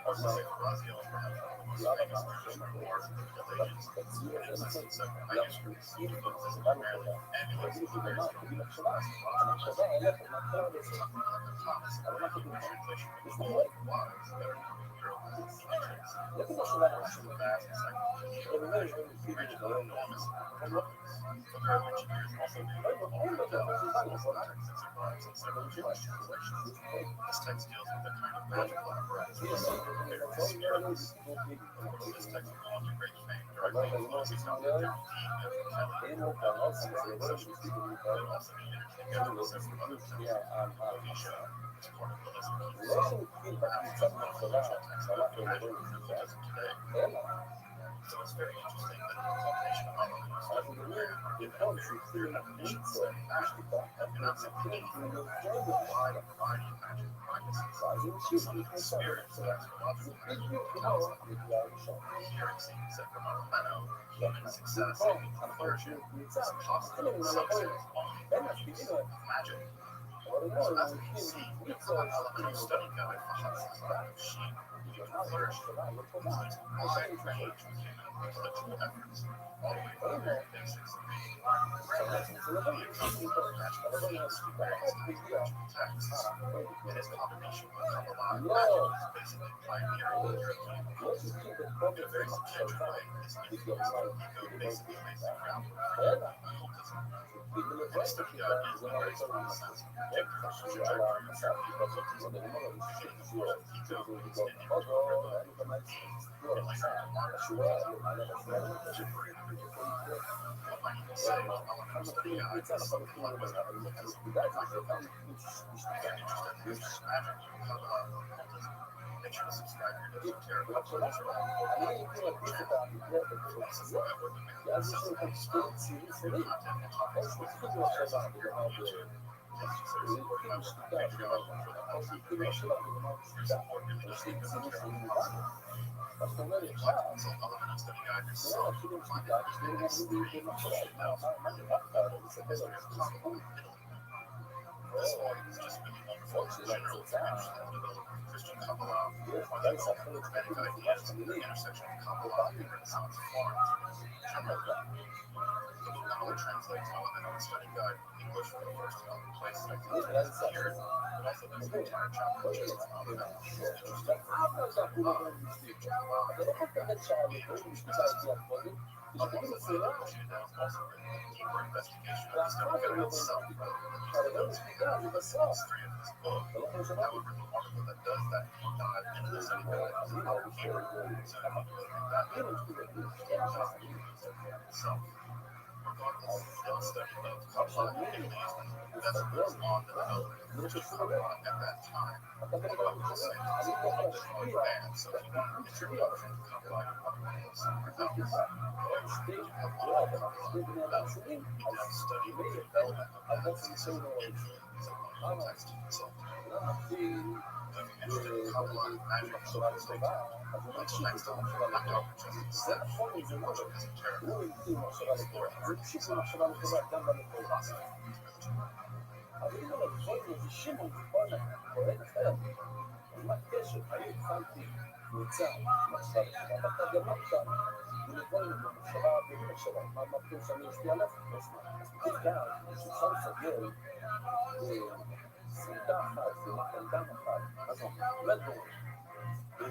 was to say Rothschild is perhaps one of the most famous Christian wars of the Middle Ages, and in less than 7 manuscripts, devotes as primarily amulets to various figures. Something like the Thomas and Matthew translation of the Lord was better known in Europe as the Matrix. Portions of the vast encyclopedia of magic range from enormous comics. Other engineers also made also texts that survives in several Jewish translations. This text deals with the kind of magical apparatus received from various spirits. Of course, this text belonged to great fame directly influencing some of the Guaranteed and Kelly, and sessions, but also the intertogether with several other texts. Alicia is part of the list of key perhaps the most influential text about the magic of Judaism today. So it's very interesting that in the culmination of our study, are given a very clear definition of studying magic, and not simply anything but magic, but a wide variety of magic practices. Some even spirits that act other than magic concepts. Here it seems that for Manomeno, human success and flourishing is possible in some sense only through the use of magic. So as we can see, the elementary study guide for Hatzah of sheep to flourish includes a wide range of human intellectual efforts, all the way from the very basics of reading, writing, the accompanying magical feats to various magical texts. And its combination with Kabbalah and magic is basically pioneering the European field. In a very substantial way, this ego basically lays the groundwork for occultism. And the study guide is, in a very strong sense, a particular trajectory of European occultism, beginning, of course, with ego and extending to Rabbi, and later to Rothschild, one might even say that elementary study guide is something like what occultism might become. If you're interested in this magic, Kabbalah, or occultism, make sure to subscribe to your esoteric uploads for all channel. Also, I work with making accessible free content and topics with shares here on YouTube. Please consider supporting my work on Patreon for the healthy information. Your support really does make this material possible. If you'd like to consult Elemental Study Guide yourself, you can find it in the 3 should now the history of Kabbalah in Italy. This volume is just really wonderful in general if you're interested in developing Christian Kabbalah or the development of Hermetic ideas at the intersection of Kabbalah and Renaissance Florence. Generally, the book not only translates Elemental Study Guide from English for the first time in places like the here, but also does the entire chapter just on Elemental in its interesting version. Among the things negotiated now is also written a deeper investigation of the study guide itself. For those who don't read the history of this book, however, the article that does that deep dive into the study guide is about here, so if you really read that book, you can just read the study guide itself. Regardless, the study of Kabbalah in Italy that's goes on the development of Christian Kabbalah at that time. Although I will say it's a little bit more advanced, so if you need an introduction to Kabbalah, you probably want to go somewhere else. However, if you have all of Kabbalah developed, you can study the development of that system in as a wonderful text itself. If you're interested in Kabbalah and magic, so stay tuned. Until next time, I'm Dr. Justin Seth, watching Esoteric, exploring the roots of philosophy and religion.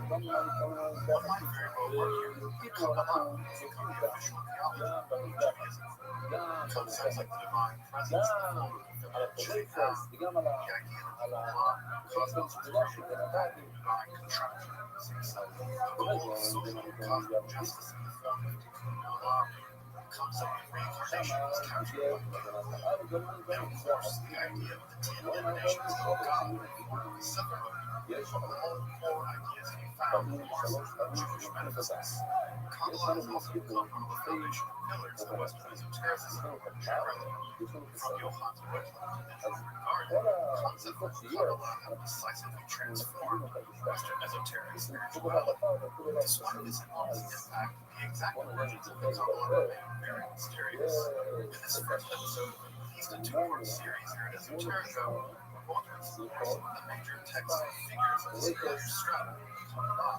One might very well argue that Kabbalah has become the official theology of Judaism. Concepts like the divine presence in the form of a feminine shape, the idea that the law, cosmic supremacy, and divine contraction, the goal of social and cosmic justice in the form of tikkun olam, the concept of reincarnation is captured by Kabbalah. And of course, the idea of the 10 emanations of God, or the Sephirot, all core ideas can be found in the course of Jewish metaphysics. Kabbalah has also become one of the foundational pillars of Western esotericism generally. From Johann Rothschild to Benjamin Regard, the concept of Kabbalah have decisively transformed Western esoteric spirituality. Despite this enormous impact, the exact origins of the Kabbalah remain very mysterious. In this first episode of at least a 2-part series here at Esoterica, we're going to explore some of the major texts and figures of Rothschild. Kabbalah.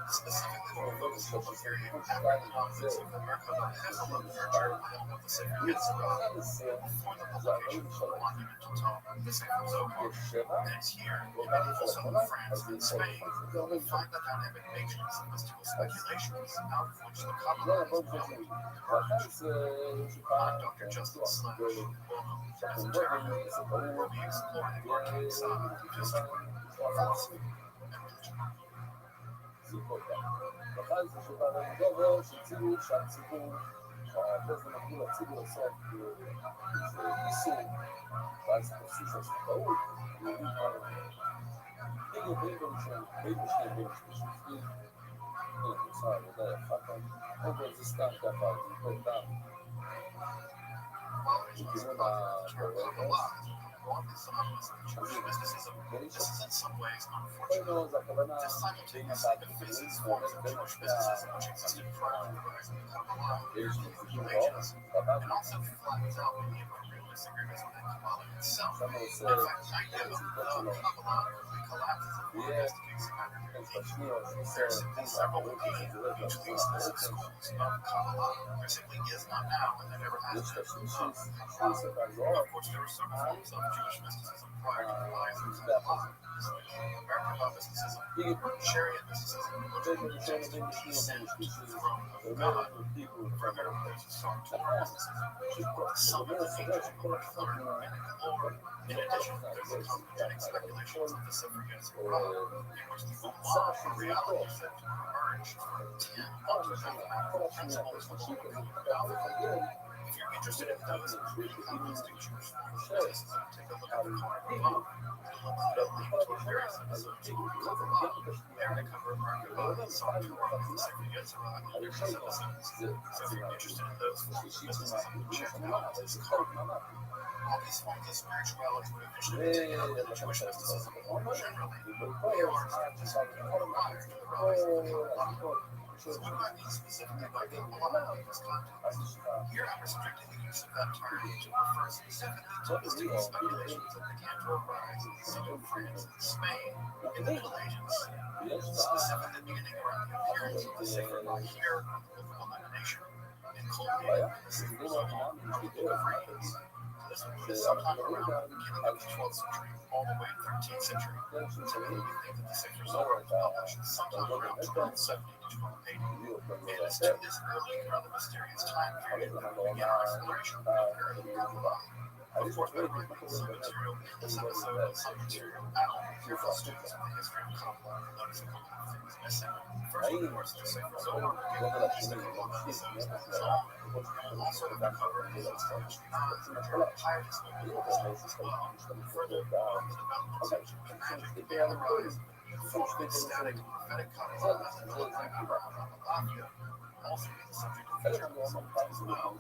Specifically, we're focusing on the period after the conflicts of the Merkaba has a love nurture of the Sefer Yetzirah. Before the publication of the monumental tome, the Sefer Zohar, and it's here, in medieval southern France and Spain, we find the dynamic natures of mystical speculations, out of which the Kabbalah is known. I'm Dr. Justin Slash. Welcome to Esoterica, where we explore the arcane side of history, philosophy, and religion. לכן זה שבדובר שהציגו שהציבור, שהאחרי זה נתנו לציבור לעשות איזה איסור, ואז תפסו שעשו טעות, ויהודים כבר יודעים גם שהם בין בשני בין שלישי, כל הקבוצה עבודה יפה כאן, אבל זה סתם ככה, זה כל דם. לכיוון Jewish mysticism, this is in some ways unfortunate. לא, זה הכוונה This simultaneously defaces forms of Jewish mysticism which existed prior to the rise of the Kabbalah יש in the לציבור Middle באור, Ages, and also flattens out many of our real disagreements with the Kabbalah itself. שם In עושה fact, the idea of the ציטוט שלו, Kabbalah collapses and ויהיה investigates matter. בשניות שעושה There are simply several opinions of each of these schools of Kabbalah. There simply is not now, and there never has יש את been. השלישית, שהוא ספר זוהר, Of course, there were some forms of Jewish mysticism prior to the rise of Kabbalah, Merkaba mysticism, Sharian mysticism, which rejects the descent to the throne of God. Further, there's Sartor mysticism, which summons the angels of the Lord rabbinic lore. In addition, there's the cosmogonic speculations of the Sefer Yetzirah, in which the Ummah for reality is said to emerge from 10 mathematical principles of the If you're interested in those really holistic Jewish forms of mysticism, take a look at the card above. It'll include a link to various episodes of Kabbalah, and a cover of Merkaba and Sartor of the Sefer Yetzirah in previous episodes. So if you're interested in those forms of mysticism, check out this card. All these forms of spirituality would eventually be taken up into Jewish mysticism more generally. They are specifically organized in the rise of the Kabbalah. So what do I mean specifically by Kabbalah in this context? Here I'm restricting the use of that term to refer specifically to mystical speculations that began to arise in southern France and Spain in the Middle Ages, specifically beginning around the appearance of the sacred law here of illumination and culminating in the sacred Zohar of Rabbi. This was sometime around the beginning of the 12th century, all the way to the 13th century. Typically, we think that the Sefer Zohar was published sometime around 1270 to 1280. And it's to this early, rather mysterious time period that we begin our exploration of the era of Kabbalah. Of course, we're bringing some material in this episode and some material out. Careful students of the history of Kabbalah notice a couple of things missing. First, of course, the Sefer Zohar begins with the Kabbalah episodes of its own. Also, the cover of the Jewish pious movement as well. Further, the development of Egyptian magic began to rise. The form of ecstatic prophetic Kabbalah messages like Abraham Rabbi also be the subject of future episodes as well.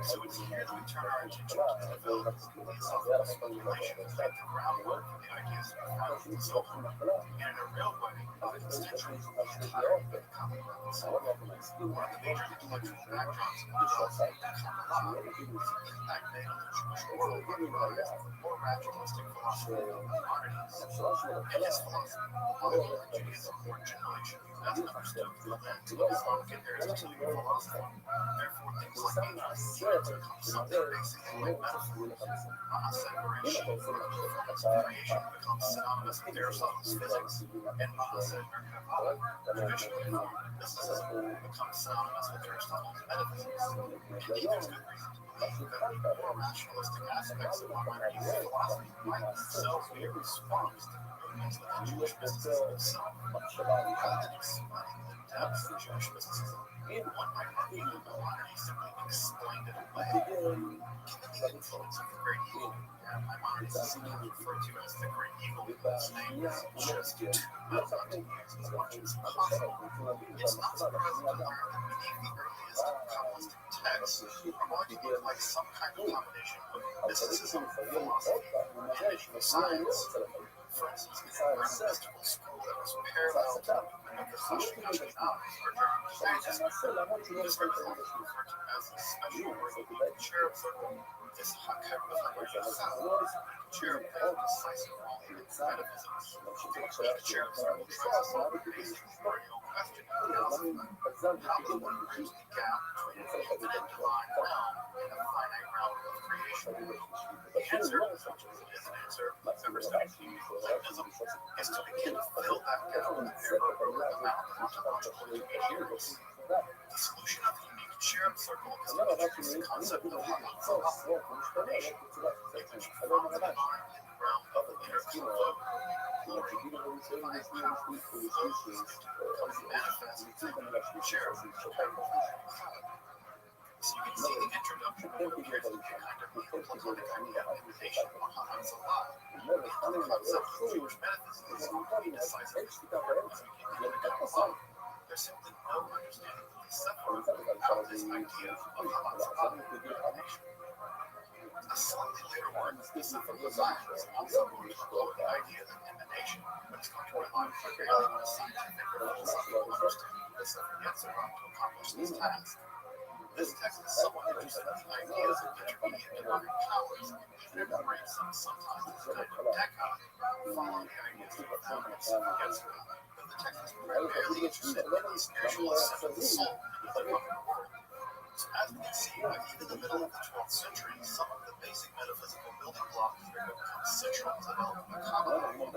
So it's here that we turn our attention to the development of philosophical speculations that the groundwork for the ideas of the Zohar. And in a real way, by extension, the entirety of the Kabbalah itself. One of the major intellectual backdrops of the Kabbalah is the impact made on the Jewish world by the rise of the more rationalistic philosophy of Maimonides. In his philosophy, Bible and Judaism were generally as understood through the lens of Islamic and Aristotelian philosophy. Therefore, things like angels become something basically like metaphors. Separation from creation becomes synonymous with Aristotle's physics, and Merkaba, traditionally formed mysticism, becomes synonymous with Aristotle's metaphysics. Indeed, there's good reason to believe that the more rationalistic aspects of Maimonides' philosophy might themselves be a response to movements within Jewish mysticism itself. Rather than explaining the depths of Jewish mysticism, one might argue that Maimonides simply explained it away. Given the influence of the great eagle, Maimonides is sometimes referred to as the great eagle because his name is just too well not to use as much as possible. It's not surprising to learn that many of the earliest Kabbalistic texts are going to look like some kind of combination of mysticism, philosophy, and natural science. For instance, the mystical school that was parallel to the movement of the Rothschild or German Spiritism. This group is often referred to as the special work of the cherub circle. This cherub played a decisive role metaphysics. The cherub circle tries to solve the basic primordial question of reality. How does one bridge the gap between an infinite divine realm and a finite realm of creation? The answer, which is an answer I've ever studied Platonism, is to begin to fill that gap with an ever-growing amount of ontological experience. The solution of the unique cherub circle is to introduce the concept of philosophy of incarnation, in which from the divine in the realm of the inner flow, glory, divine power, comes manifest through the cherub circle. So you can see the introduction of what appears to be a kind of Platonic idea of invitation or Hatzala, into the concept of Jewish metaphysics, he decisively ignorant of the law. There's simply no understanding of the separate without this idea of Hatzala, incarnation. A slightly later work, the Sefer Design, is also going to explore the idea of emanation, but it's going to rely primarily on a scientific or philosophical understanding of the Sefer Yetzirah to accomplish this task. This text is somewhat interested in the ideas of intermediate divine powers, and enumerates them sometimes as a kind of decca, following the ideas of the Providence of Yetzirah, though the text is primarily interested in the spiritual ascent of the soul into the common world. So as we can see, by even the middle of the 12th century, some of the basic metaphysical building blocks are going to become central to developing a common world.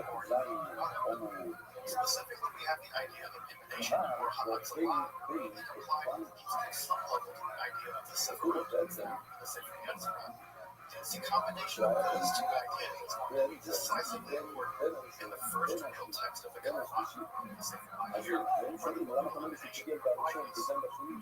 Specifically, we have the idea of emanation or Hatzala, applied at some level to the idea of the Sefer Yetzirah. It's the combination of these two ideas that is decisively important in the first real text of the Quran, the Sefer Yetzirah, for the moment of emanation and brightness.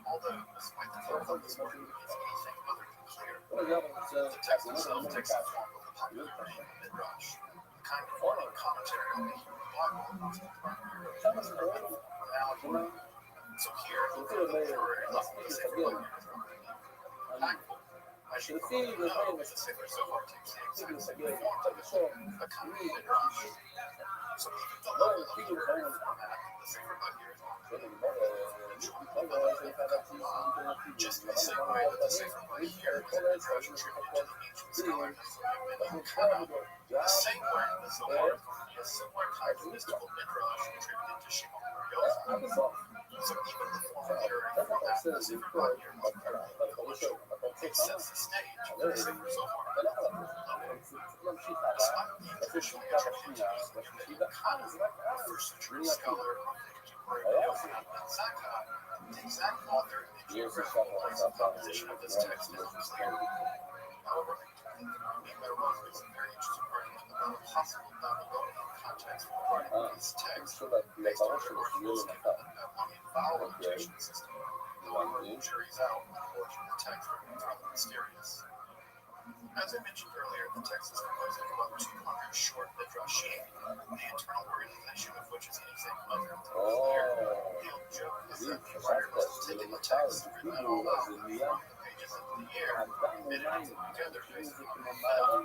Although, despite the title of this work is anything other than clear, the text itself takes the form of the popular name Midrash, a kind of formal commentary on the Hebrew Bible, which is the primary analogy. So here, the literary level of the Sefer Yetzirah. Thankful. I should probably know that the Sefer Zohar takes the exact same form of a kind of Midrash. So even the level of literary format, the Sefer just in the same way that the Sefer here is a Midrash attributed to the ancient scholar Ben Elkanah, the same way the Zohar is going to be a similar type of mystical Midrash attributed to Shimon Bar Yochai. So even the former literary format of the Sefer it sets the stage for the Sefer Zohar. Despite being officially attributed to Ben Elkanah, a first-century scholar of the contemporary Yochanan ben Zakkai, the exact author and the geographical place of composition of this text is unclear. However, I think Rabbi is a very interesting argument about a possible Babylonian context for the writing of this text, based on the origins given the Babylonian vowel notation system. However, it juries out the origin of the text remains rather mysterious. As I mentioned earlier, the text is composed of about 200 short midrashim, the internal organization of which is anything other than clear. The old joke is that the writer was taking the text written out loud from the pages of the air, editing them together based on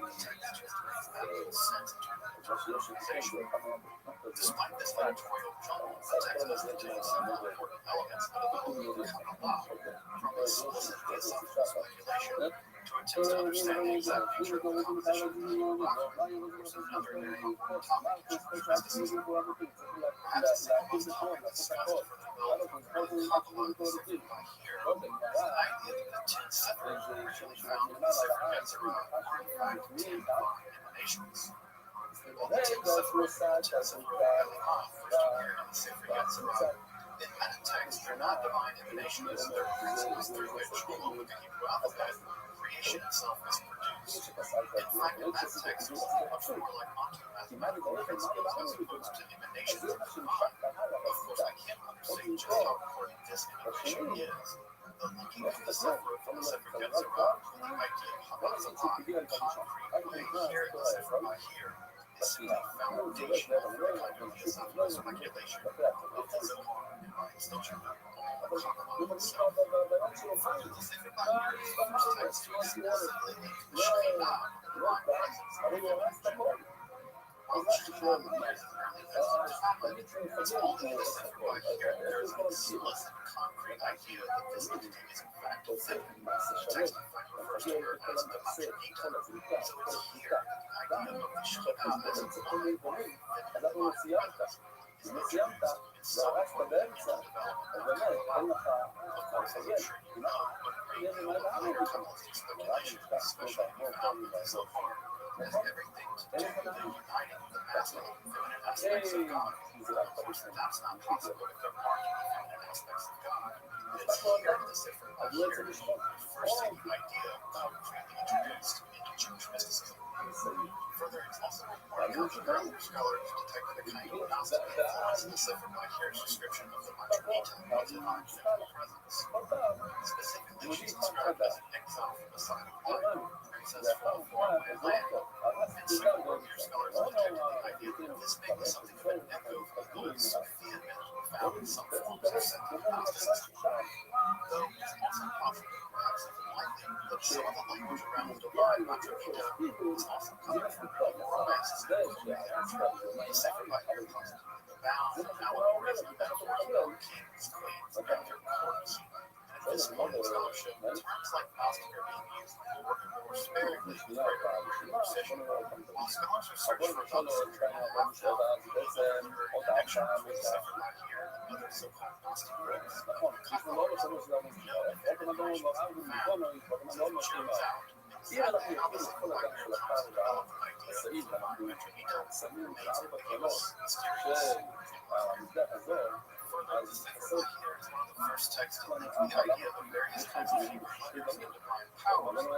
the text just makes absolute sense in terms of organization. Despite this editorial jumble, the text does contain several important elements that allow you to come alive, from explicit philosophical speculation to attempt to understand the exact nature of the composition of the Quran. There's another very important topic, mysticism. Perhaps the single most commonly discussed for the development of the Kabbalah of the Sefer here is the idea that the 10 Sephirot originally found in the Sefer Yetzirah are in fact 10 divine emanations. While the 10 Sephirot and the 10 Sephirot Elimah first appear in the Sefer Yetzirah, in meta-text, they're not divine emanations, they're principles through which, along with the Hebrew alphabet, creation itself is produced. In fact, in that text, it's much more like mathematical principles as opposed to emanations of the mind. Of course, I can't understand just how important this emanation is. The linking of the Sefer from the Sefer Yetzirah to the idea of Hatzala in a concrete way here in the Sefer here is simply foundational for a kind of philosophical speculation of the Zohar and by extension of the Kabbalah itself. In fact, the Sefer here is the first text to explicitly link Shekhinah, the divine presence, with the Lord. While Shekhinah appears as early as the Talmud, it's only in the Sefer here there is an explicit concrete idea that this entity is in fact within. The text I find refers to her as the Matronita, so it's here that the idea of the Shekhinah as a divine wife and a divine presence is introduced in some form of development of the Kabbalah. Of course, as I'm sure you know, but a great deal of later Kabbalistic speculation, especially found in the Zohar, has everything to do with the uniting of the masculine and feminine aspects of God. Of course, that's not possible if there aren't any feminine aspects of God. And it's here in the Sefer Bahir we first see the idea concretely introduced into Jewish mysticism. Further, it's also important that earlier scholars detected a kind of Gnostic influence in the Sefer Bahir's description of the Matronita, the divine feminine presence. Specifically, she's described as an exile from the side of light, princess from a foreign land. And several earlier scholars detected the idea that this may be something of an echo of the old Sophia myth found in some forms of sentient Gnosticism. Though it's also possible, perhaps even likely, that some of the language around the divine Matronita is also coming from earlier romances and literature. The Sefer Bahir constituted the vows and allegories and metaphors about kings, queens, and their courts. And at this point in scholarship, terms like Gnostic are being used more and more sparingly with greater precision. While scholars are searching for other terms in connection between the Sefer Bahir and other so-called Gnostic books, the Kabbalah is every churns out exactly how the Sefer Bahir comes to develop an idea of the divine Matronita and makes it ambiguous, mysterious, and wild. Further, the Sefer Bahir is one of the first texts to link the idea of various kinds of Hebrew letters and divine powers, the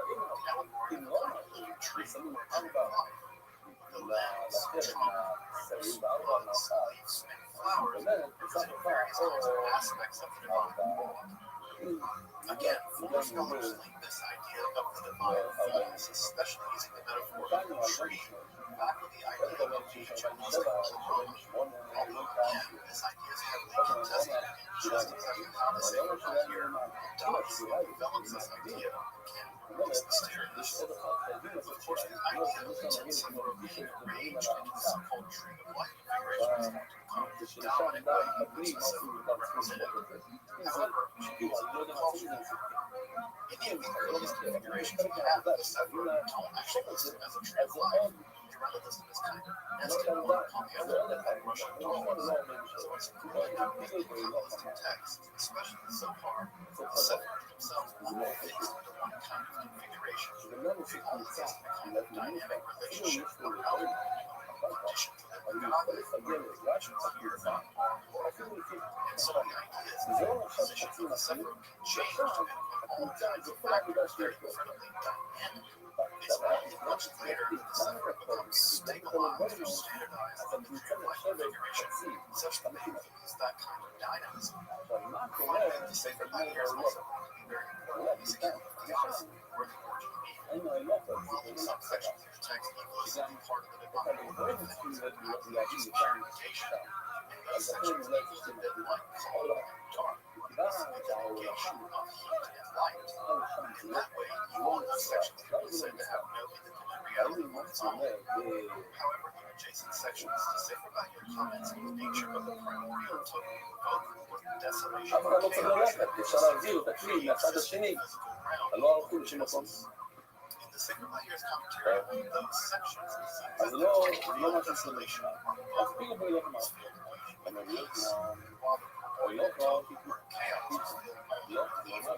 allegory of the living tree or tree of life. The lens, trunk, roots, buds, leaves, and flowers represent various kinds of aspects of the divine world. Again, more scholars link this idea of the divine fullness, especially using the metaphor of the tree, back with the idea of the ancient Gnostic divine. Although again, this idea is heavily contested, and just exactly how the Sefer Bahir does and develops this idea again is mysterious. Of course, the idea of the Ten Sefer being arranged into the so-called tree of life configurations becomes the dominant way in which the Sefer is represented. However, it's not cultural. Any of the earliest configurations we have of the Sefer don't actually list it as a tree of life. They rather list it as kind of nested one upon the other like Russian dolls. So it's incredibly ambiguous in most texts, especially the Zohar. The Sephars themselves are not fixed into one kind of configuration. They all exist in a kind of dynamic relationship or algorithm, in addition to the godly configurations here found in the world. And so the ideas and positions of the Sefer can change depending on all kinds of factors. They're incredibly dynamic. It's only much later that the Sefer becomes stabilized or standardized in the tree-like configuration, such that they use that kind of dynamism. Finally, the Sefer Bahir is also going to be very important as a key definition where the origin of evil. Although some sections of the text evilist be part of the divine order of things that have religious purification, and those sections evil a bit like cold and dark, basically the negation of heat and light. In that way, evil in those sections can be said to have no independent reality of its own. However, the adjacent sections to Sefer Bahir comments on the nature of the primordial total evoke with desolation אף אחד לא and צריך chaos, ללכת, אפשר להעביר את הכלי מהצד השני, לא הלכו לשום מקום. In the Sefer Bahir's commentary, those sections assume אז that לא the total משהו של desolation are אז evoked כאילו בואי לא by כמעט. and peace, while the primordial total or chaos is filled by evil.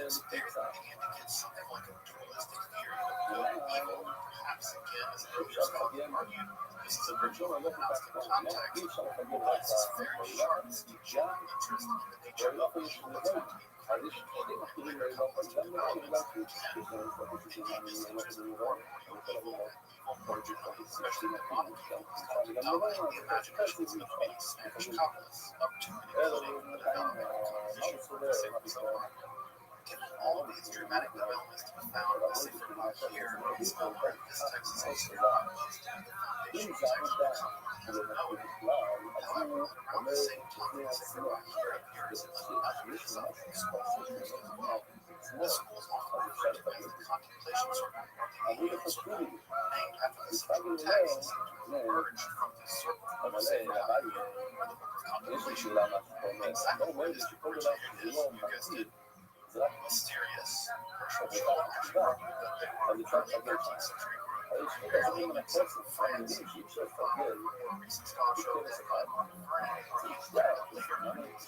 This therefore indicates something like a dualistic theory of good and evil. Perhaps again, as earlier scholars argued, this is originally in the Gnostic context, but it's very sharp distinction and interest in the nature of evil that's going to be incredibly important when later comes to developments. Again, taking this interest in primordial evil and evil marginally, especially demonic evil, is going to dominate the imaginations of many Spanish Kabbalists up to and including the development and composition of the Sefer Zohar. Given all these dramatic developments to be found in the Sefer Bahir, it's notable that this text is also not most of the foundational text of Kabbalah as we know it. However, around the same time, the Sefer Bahir appears in another philosophical school as well. The school is often referred to as the Contemplation Circle or the Aeon Circle, named after the central text that seemed to emerge from this circle of the Sefer Bahir, or the Book of Contemplation. exactly where this originated is, you guessed it, mysterious. Rothschild actually argued that they were early 13th century group. Barely even except for France. More recent scholarship is later primarily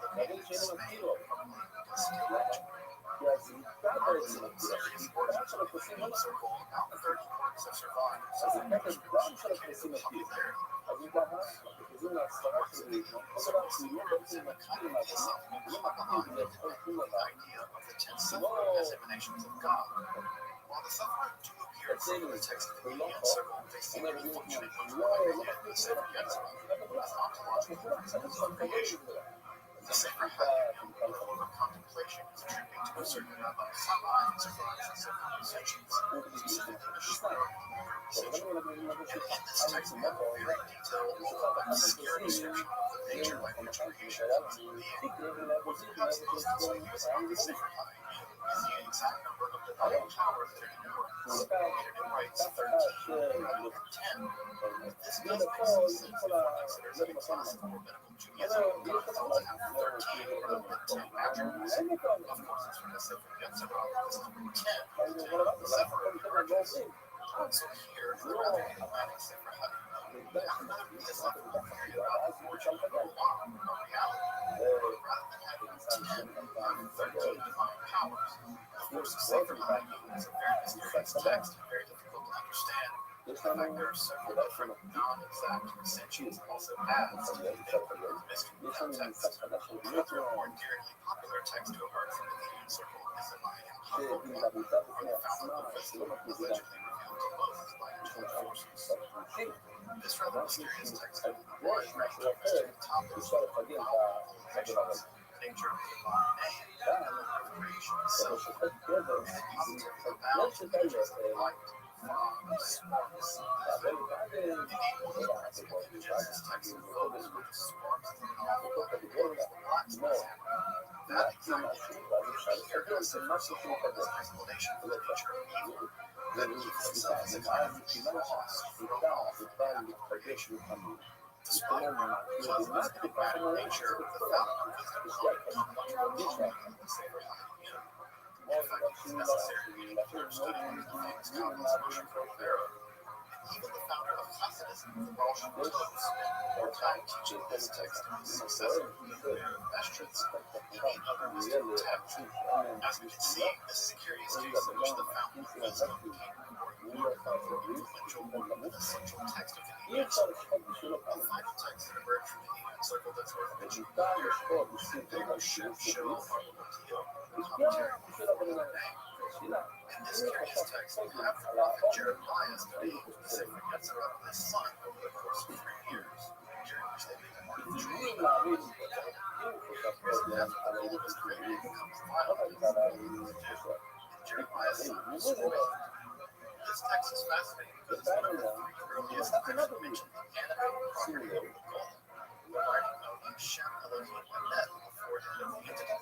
located in Spain, probably still serious origins of the Indian circle, about 30 groups have survived, so the members became popularity. Some in the kind of philosophical Kabbalah the idea of the 10 separate as emanations of God. While the separate do appear from the text of the Indian circle, they seem to be functioning much more like the Sefer Yetzirah as ontological principles of creation. The Sefer Haggadah, a form of contemplation, is attributed to a certain Rabbi Rabbi and survives in several sections, specifically the Shmuel section. And in this text, we have a very detailed, obscure description of the nature by which creation comes to being. Perhaps the most conspicuous about the Sefer Haggadah is the exact number of divine powers that are in Earth, located in rights 13 rather than 10. This does make some sense if one considers that in classical or medical Judaism, God is thought to have 13 rather than 10 attributes. Of course, it's from the Sefer Yetzirah, this number 10 is the Sefer of emergence. So here, the rather enigmatic Sefer Haggadah, we have another philosophical theory about the origin of Allah, or reality. Rather than having 10, having 13 divine powers. Of course, the Sefer Haggadah is a very mysterious text and very difficult to understand. In fact, there are several different non-exact recensions also adds to the mystery of that text. Another more endearingly popular text to emerge from the Indian circle is the Mayan Apocrypha, where the founder of the festival was allegedly revealed to Moses by angelic forces. This rather mysterious text was ranked up to the top of the civilizations, nature of the divine name, and the order of creation itself. And it positively abounds in images of light, fog, sparks. Indeed, one of the principal images this text invokes are the sparks that novel that glows the blacksmith's hammer. That exact image here is the first honest explanation for the nature of evil, that evil itself is a kind of loss thrown off the path of creation. Despite the cosmic enigmatic nature, the fountain of wisdom is much more common than the Sefer Haggadah. In fact, it is necessary to read a third study of the famous Kabbalist worship of Pharaoh. Even the founder of Hasidism, the Rothschild, over time teaching this text to his successor, the Mayor of Estritz, and the other mystical texts. As we can see, this is a curious case in which the fountain of wisdom became more influential than the central text of the Indian circle. A final text that emerged from the Indian circle that's worth mentioning here is the Rothschild commentary on the fourth name. In this curious text, we have the prophet Jeremiah studying the Sefer Yetzirah with his son over the course of 3 years, during which they make a marked journey. All of his creation becomes violent, and Jeremiah's son is destroyed. This text is fascinating because it's one of the 3 earliest times it mentioned the animated property of the golem, the writing of Shem Elohim Emet before the end of the entity.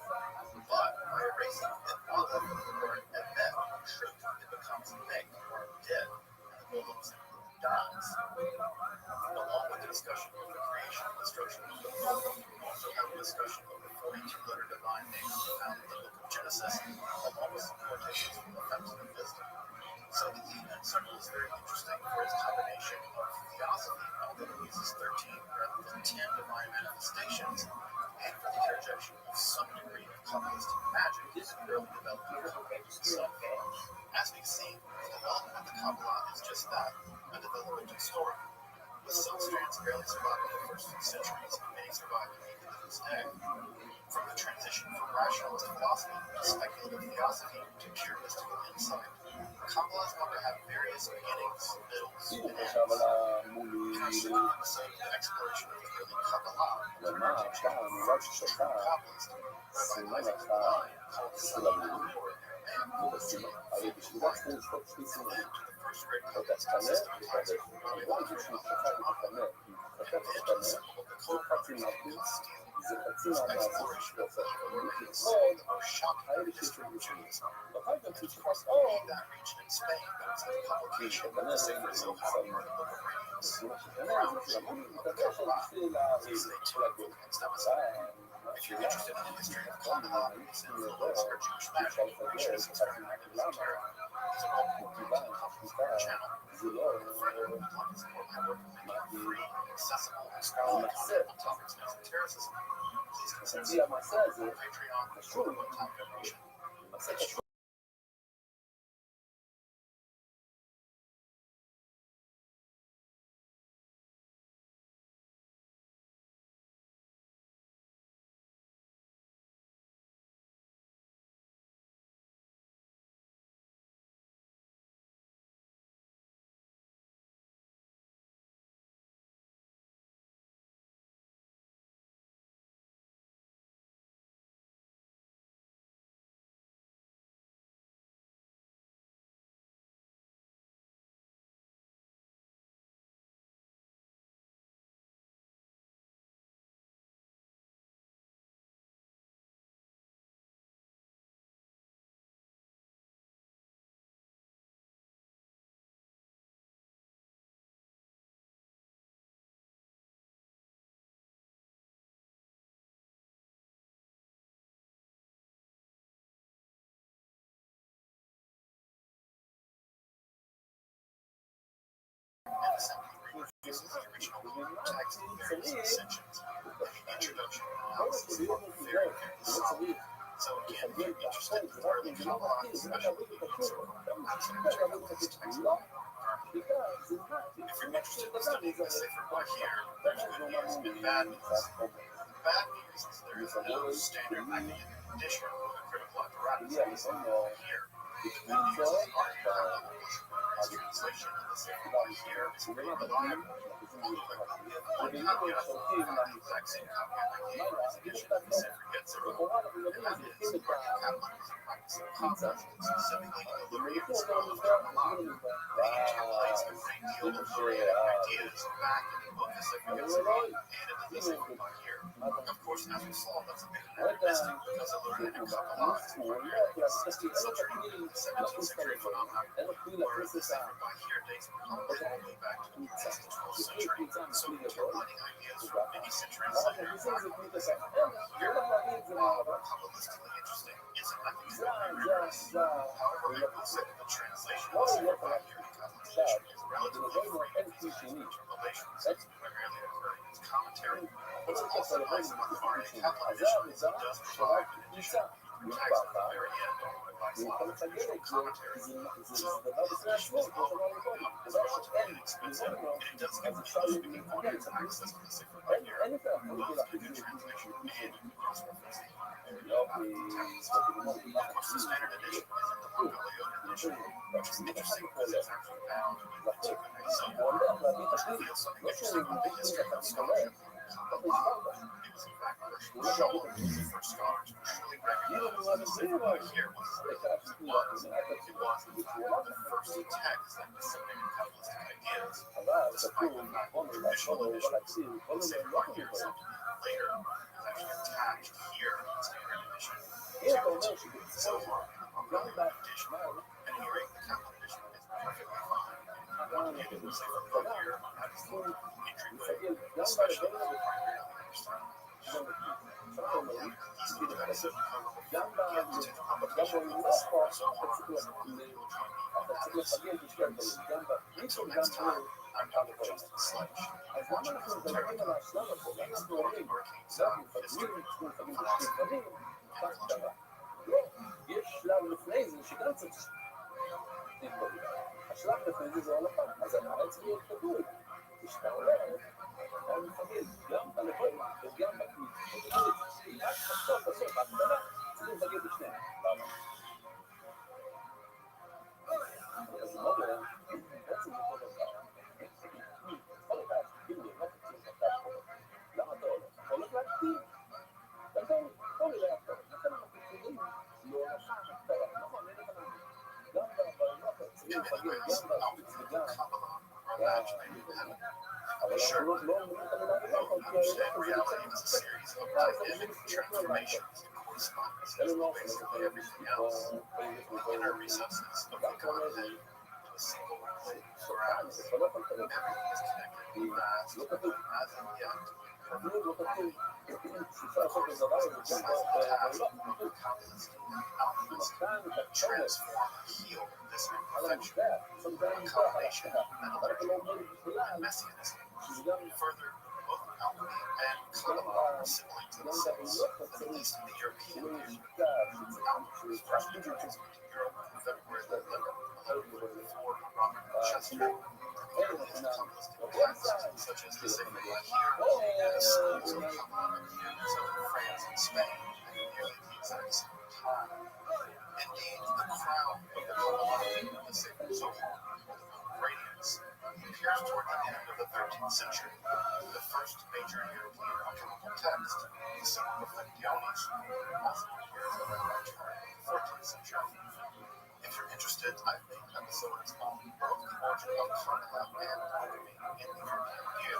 But by erasing the aleph of the word Emet, truth, it becomes meg, or dead, and the golem simply dies. Along with the discussion of the creation and destruction of the golem, we also have a discussion of the 42-letter divine names found in the book of Genesis, along with some quotations from the fountain of wisdom. So the Indian circle is very interesting for its combination of theosophy, although it uses 13 rather than 10 divine manifestations, and for the interjection of some degree of Kabbalistic magic in the early development of Kabbalah itself. As we've seen, the development of the Kabbalah is just that, a developmental story, with some strands barely surviving the first few centuries and many surviving even to this day. From the transition from rationalist philosophy to speculative theosophy to pure mystical insight, Kabbalah is going to have various beginnings, middles, and ends. In our second episode of the exploration of the early Kabbalah, we're going to teach the first true Kabbalist, Rabbi Isaac Rabbi, called the Son of the Lord, and then to the first great Kabbalist systematizer, Rabbi Rothschild, and then to the symbol of the co-brothers of Steel. This exploration of the evil remains the most shocking in the history of Judaism. And of course, it will be that region in Spain that was the publication of the Sefer Zohar, or the Book of Radiance. These they took against Amazon. If you're interested in the history of Kabbalah, these influence for Jewish magic, which is inspired in this era, these are all programs on our channel. Further, if you'd like to support my work and make free, accessible, and scholarly content on topics of esotericism, please consider supporting my work on Patreon or one-time donation. Let's join. And assembly reproduces the original text in various sections. The introduction analysis are very, very solid. So again, if you're interested in early Kabbalah, especially the Yisroel, that's an material this text will If you're interested in studying the Sefer here, there's good news and bad news. The bad news is there is no standard magnetic condition with a critical apparatus here. The good news is the article translation of the Sefer here is pretty reliable. We have one caveat, not the exact same caveat I gave for his edition of the Sefer Yetzirah, and that is the Catholics practicing concepts, specifically in the Lurians of Kabbalah. They utilize a great deal of Lurianic ideas back in the book of Sefer Yetzirah and in the Sefer here. Of course, as we saw, that's a bit anachronistic because the Lurianic Kabbalah is more in the 16th century, 17th century phenomenon, whereas the Sefer here dates probably all the way back to the 10th to 12th century. So interlining ideas from many centuries later. Here, Kabbalistically interesting is a nothing very rigorous. However, I will say that the translation of the Sefer here to Catholic tradition is relatively free of these interpolations, primarily occurring in its commentary. What's also nice about the Barney Catholic edition is it does provide an addition text at the very end by some additional commentary. So this physical is relatively inexpensive, and it does give the trusting audience access to the Sefer here, both in the translation and in cross-referencing. Of course, the standard edition is in the Mongolian edition, which is interesting because it's actually bound with two So, if you feel something interesting about the history of scholarship on Kabbalah, it was in fact Rothschild, the first scholars who truly recognized that the Sefer here was the first text that disseminated Kabbalistic ideas, despite the fact that traditional editions of the Sefer here something later was actually attached here in the standard edition to the Zohar and the Mongolian edition. At any rate, the Catholic edition is perfectly fine. Located in the Sefer here, that is the entryway, especially if you primarily understand easily benefit from the to competition with the Sefer Zohar, so hopefully you will join me on that list. Until next time, I'm Dr. Justin Sledge. Watching esoteric, exploring arcane of history, philosophy, and culture. יש שלב לפני זה שגם צריך להתבודד. השלב לפני זה זה הולכה, אז אתה צריך להיות כתוב. כשאתה הולך, אתה מפגל גם בלבוא וגם בכביש. רק בסוף, ההתחלה, צריך לפגל בשניהם. למה? אז זה מאוד היה, בעצם זה כל דבר. כל אחד, כאילו, לא תקציב אותה פה. למה אתה הולך? אתה הולך להקטיב. אתה הולך להקטיב. לכן אנחנו קוראים Sure, understand reality as a series of dynamic transformations in correspondence with basically everything else. The inner recesses of the content a single blade of grass. Everything is connected, vast, as of yet, perfect harmony. Of course, the responsible task of Calvinist and alchemist to transform or heal this imperfection from a combination of metallurgy and messianism. Further, both alchemy and Kabbalah are sibling to themselves, at least in the European canon. Alchemy was first introduced into Europe in February 1144 Robert Rothschild. Early Kabbalistic texts, such as the Sacred Lahir and the schools of Kabbalah appeared in southern France and Spain at nearly the exact same time. Indeed, the crown of the Kabbalah, the Sacred Zohar, or the Book of Radiance, appears toward the end of the 13th century. The first major European alchemical text, the Summa Reflectionis, also appears at around the turn of the 14th century. If you're interested, I've made episodes on both the origin of Kabbalah and alchemy in the European view.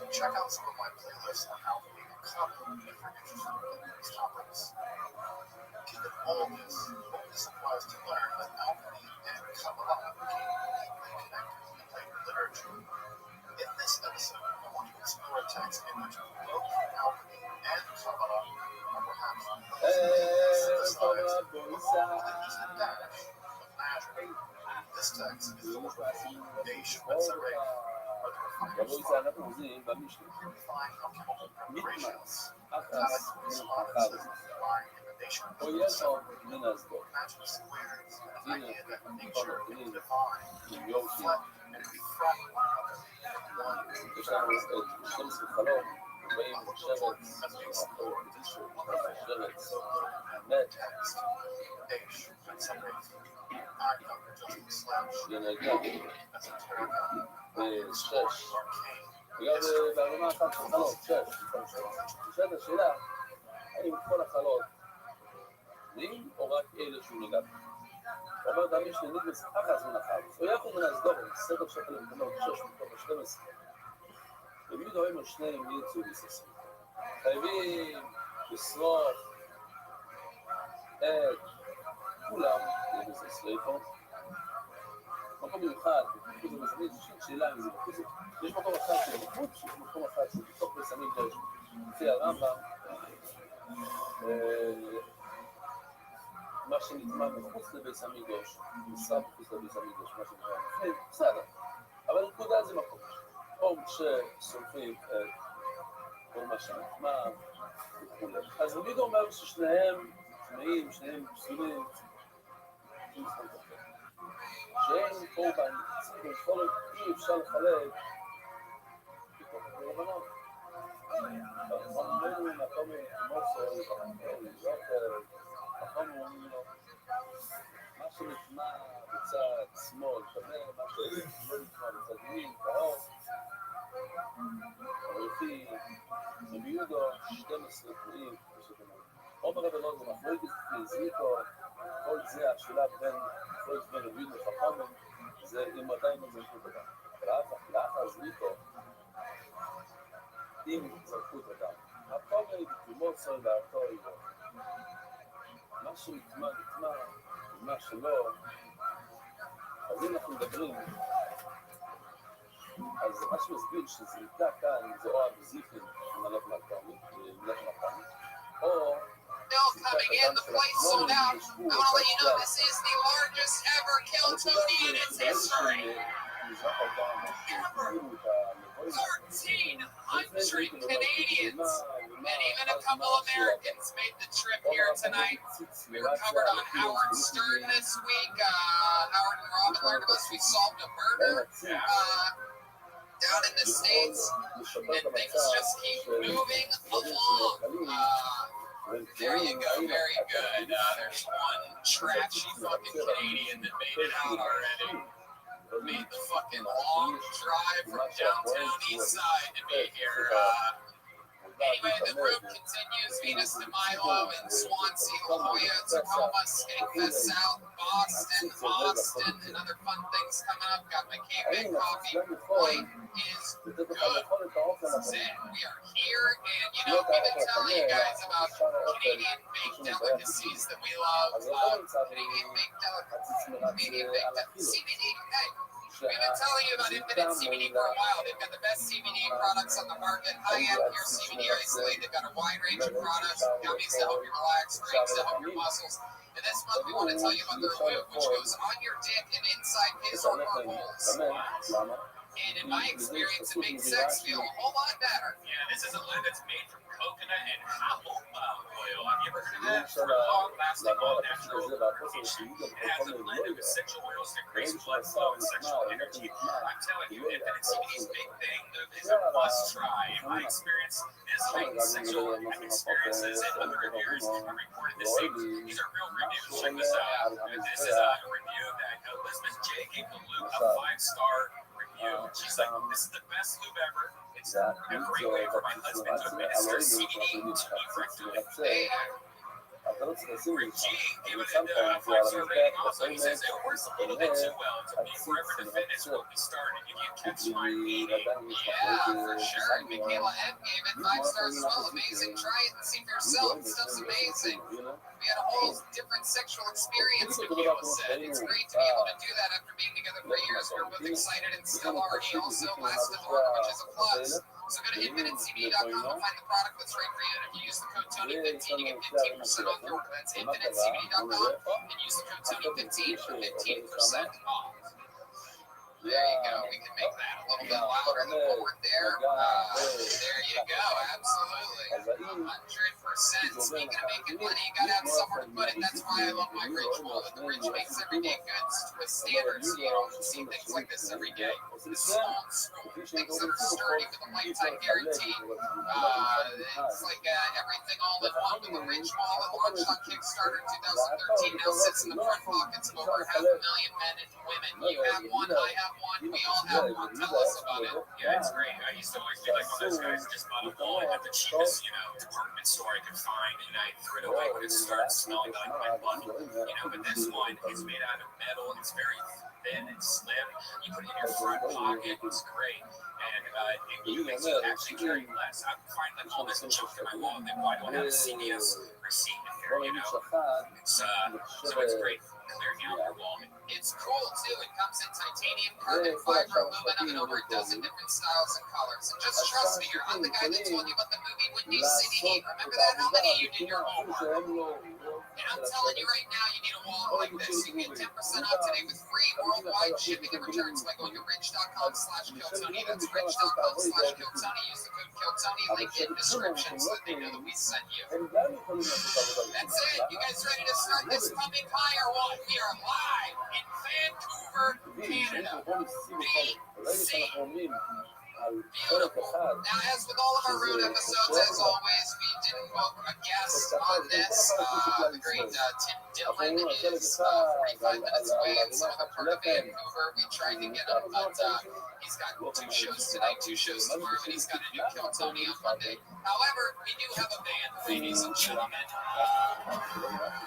Check out some of my playlists on alchemy and Kabbalah if you're interested in these topics. Given all this, won't be surprised to learn that alchemy and Kabbalah became deeply connected in later literature. In this episode, I want to explore a text in which both alchemy and Kabbalah are perhaps synthesized with just a dash of magic. This text is the work of Deish Metzarek, or the refiner's purifying alchemical preparations, metallic responses lying in the nation of matchless words, and an idea that nature and the divine reflect and refract one another in one eternal as we explore this wonderful text, Deish Metzarek. I'm Dr. Joseph Slash, esoteric, arcane, בהרמה אחת של חלות, נשאלת השאלה, האם כל החלות נעים או רק אלה שהוא נגע? אומר דמי שנגיד מספח הזמן אחת, או יכול מנסדור, סדר שפל למקומות 6 מתוך 12. במיוחד רואים על שניהם יצאו לססים. חייבים לשרוף את כולם לבסס שריפות. מקום מיוחד, בחוץ המזמין, יש שאלה אם זה בחוץ, יש מקום אחד של בחוץ, יש מקום אחד של בתוך בית המקדש, לפי הרמב"ם, מה שנטמע מחוץ לבית המקדש, נשרף מחוץ לבית המקדש, מה שנטמע בפנים, בסדר, אבל נקודה זה מקום, או ששורפים את כל מה שנטמע וכו'. אז רבי אומר ששניהם טמאים, שניהם פסולים, שאין קורבן, בכל אי אפשר לחלק בתוך הקורבנות. חמנו מקום מוסר, חמנו מה שנטמע בצד שמאל, מה שלא נטמע בצד ימין, קרוב, הולכי, וביודו 12 תנאים, אומר רבי אלעזר, מחלוקת זריקו, כל זה השאלה בין מחלוקת בין רבי וחכמים, זה אם עדיין לא זרקו את אדם. לאחר זריקו, אם זרקו את אדם, החומר בתרומות סוי בארתו איבו. מה שנטמע נטמע, ומה שלא, אז אם אנחנו מדברים, אז מה שמסביר שזריקה כאן זה או הבזיפים, מלאך מלכם, או Still coming in, the place sold out. I want to let you know this is the largest ever Kiltony in its history. 1,400 Canadians and even a couple Americans made the trip here tonight. We were covered on Howard Stern this week. Howard and Robin learned of us. We solved a murder down in the States, and things just keep moving along. There you go, very good. There's one trashy fucking Canadian that made it out already. Made the fucking long drive from downtown east side to be here. Anyway, the group continues. Venus de Milo in Swansea, La Jolla, Tacoma, Skankfest South, Boston, Austin, and other fun things coming up. Got my campaign coffee. Life is good. This is it. We are here, and we've been telling you guys about Canadian baked delicacies that we love. Canadian baked delicacies. CBD. Hey. We've been telling you about Infinite CBD for a while. They've got the best CBD products on the market. High-end pure CBD isolate. They've got a wide range of products, gummies to help you relax, drinks to help your muscles. And this month we want to tell you about their lube, which goes on your dick and inside his or her holes. And in my experience, it makes sex feel a whole lot better. Yeah, this is a lube that's made from coconut and hemp oil. Have you ever heard of that? For long-lasting, all-natural lubrication. It has a blend of essential oils to increase blood flow and sexual energy. I'm telling you, Infinite CBD's big thing is a must-try. In my experience, this heightened sexual experiences and other reviewers have reported the same. These are real reviews. Check this out. This is a review that Elizabeth J. gave the lube a 5-star review. She's like, this is the best lube ever. It's a great way for my husband to administer CBD to me rectally. G gave it a 5-star rating also. He says it works a little bit too well to be forever to fitness when we started. You can't catch my meaning. Yeah, for sure. Michaela M gave it 5 stars as well. Amazing. Try it and see for yourself. Stuff's amazing. We had a whole different sexual experience, Michaela said. It's great to be able to do that after being together for years. We were both excited and still are. He also lasted longer, which is a plus. So go to infinitecbd.com and find the product that's right for you. And if you use the code Tony15, you get 15% off your order. That's infinitecbd.com and use the code Tony15 for 15% off. There you go. We can make that a little bit louder. The board there. There you go. Absolutely. 100%. Speaking of making money, you gotta have somewhere to put it. That's why I love my ritual. The Ridge makes everyday goods with standards. You don't see things like this every day. This is old school. Things that are sturdy with a lifetime guarantee. It's like everything all in one with the Ridge wall that launched on Kickstarter in 2013. Now sits in the front pockets of over 500,000 men and women. You have one, I have one, we all have one. Tell us about it. Yeah, it's great. I used to always be like one of those guys who just bought a wall at the cheapest, department store I could find, and I threw it away when it started smelling like my bundle. But this one is made out of metal. It's very thin and slim. You put it in your front pocket. It's great. And it makes you actually carry less. I find like all this junk in my wallet. Then why do I have a CVS receipt in here? So it's great. Clearing out your wallet. It's cool too. It comes in titanium, carbon fiber, aluminum, and over a dozen different styles and colors. And just trust me, I'm the guy that told you about the movie Windy City. Remember that? How many of you did your homework? And I'm telling you right now, you need a wallet like this. You can get 10% off today with free worldwide shipping and returns by going to ridge.com/KillTony. That's ridge.com/KillTony. Use the code KillTony, link in description so that they know that we sent you. That's it. You guys ready to start this pumping pie or what? We are live in Vancouver, Canada. BC. Beautiful. Now, as with all of our road episodes, as always, we didn't book a guest on this. The great Tim Dillon is 45 minutes away in southern part of Vancouver. We tried to get him, but he's got 2 shows tonight, 2 shows tomorrow, and he's got a new Kill Tony on Monday. However, we do have a band, ladies and gentlemen.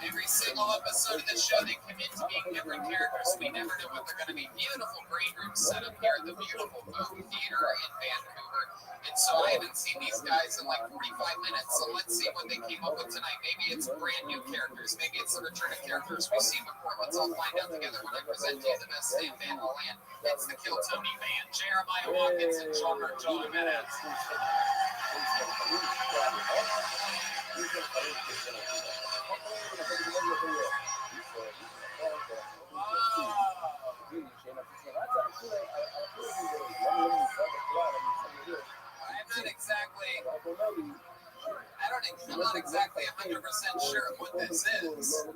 Every single episode of the show, they commit to being different characters. We never know what they're going to be. Beautiful green room setup here at the beautiful movie theater in Vancouver. And so I haven't seen these guys in like 45 minutes. So let's see what they came up with tonight. Maybe it's brand new characters. Maybe it's the return of characters we've seen before. Let's all find out together when I present to you the best band in the land. It's the Kill Tony Band. Jeremiah Watkins and John Jimenez. I'm not exactly 100% sure what this is.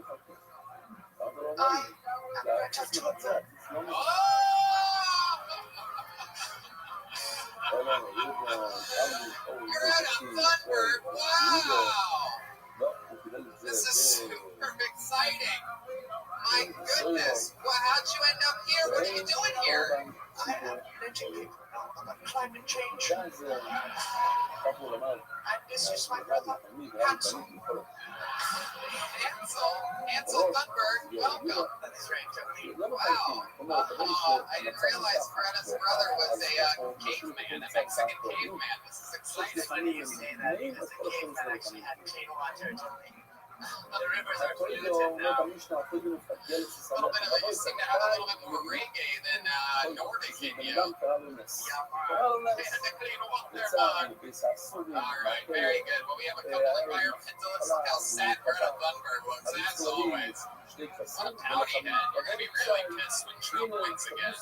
You're at a Thunbird. Wow. This is super exciting. My goodness. Well, how'd you end up here? What are you doing here? I'm educated. I'm on climate change. I'm Mr. Schweiker. Hatchel. Ansel Thunberg, welcome. That's right, Tony. Wow. I didn't realize Greta's brother was a caveman, a Mexican caveman. This is It's exciting. funny you say that because the caveman actually had clean water, Tony. The rivers are polluted now. You seem to have a little bit more reggae than Nordic in you. All right, very good. Well, we have a couple of environmentalists. Look how sad Greta Thunberg looks, as always. What a pouty head. You're going to be really pissed when Trump wins again.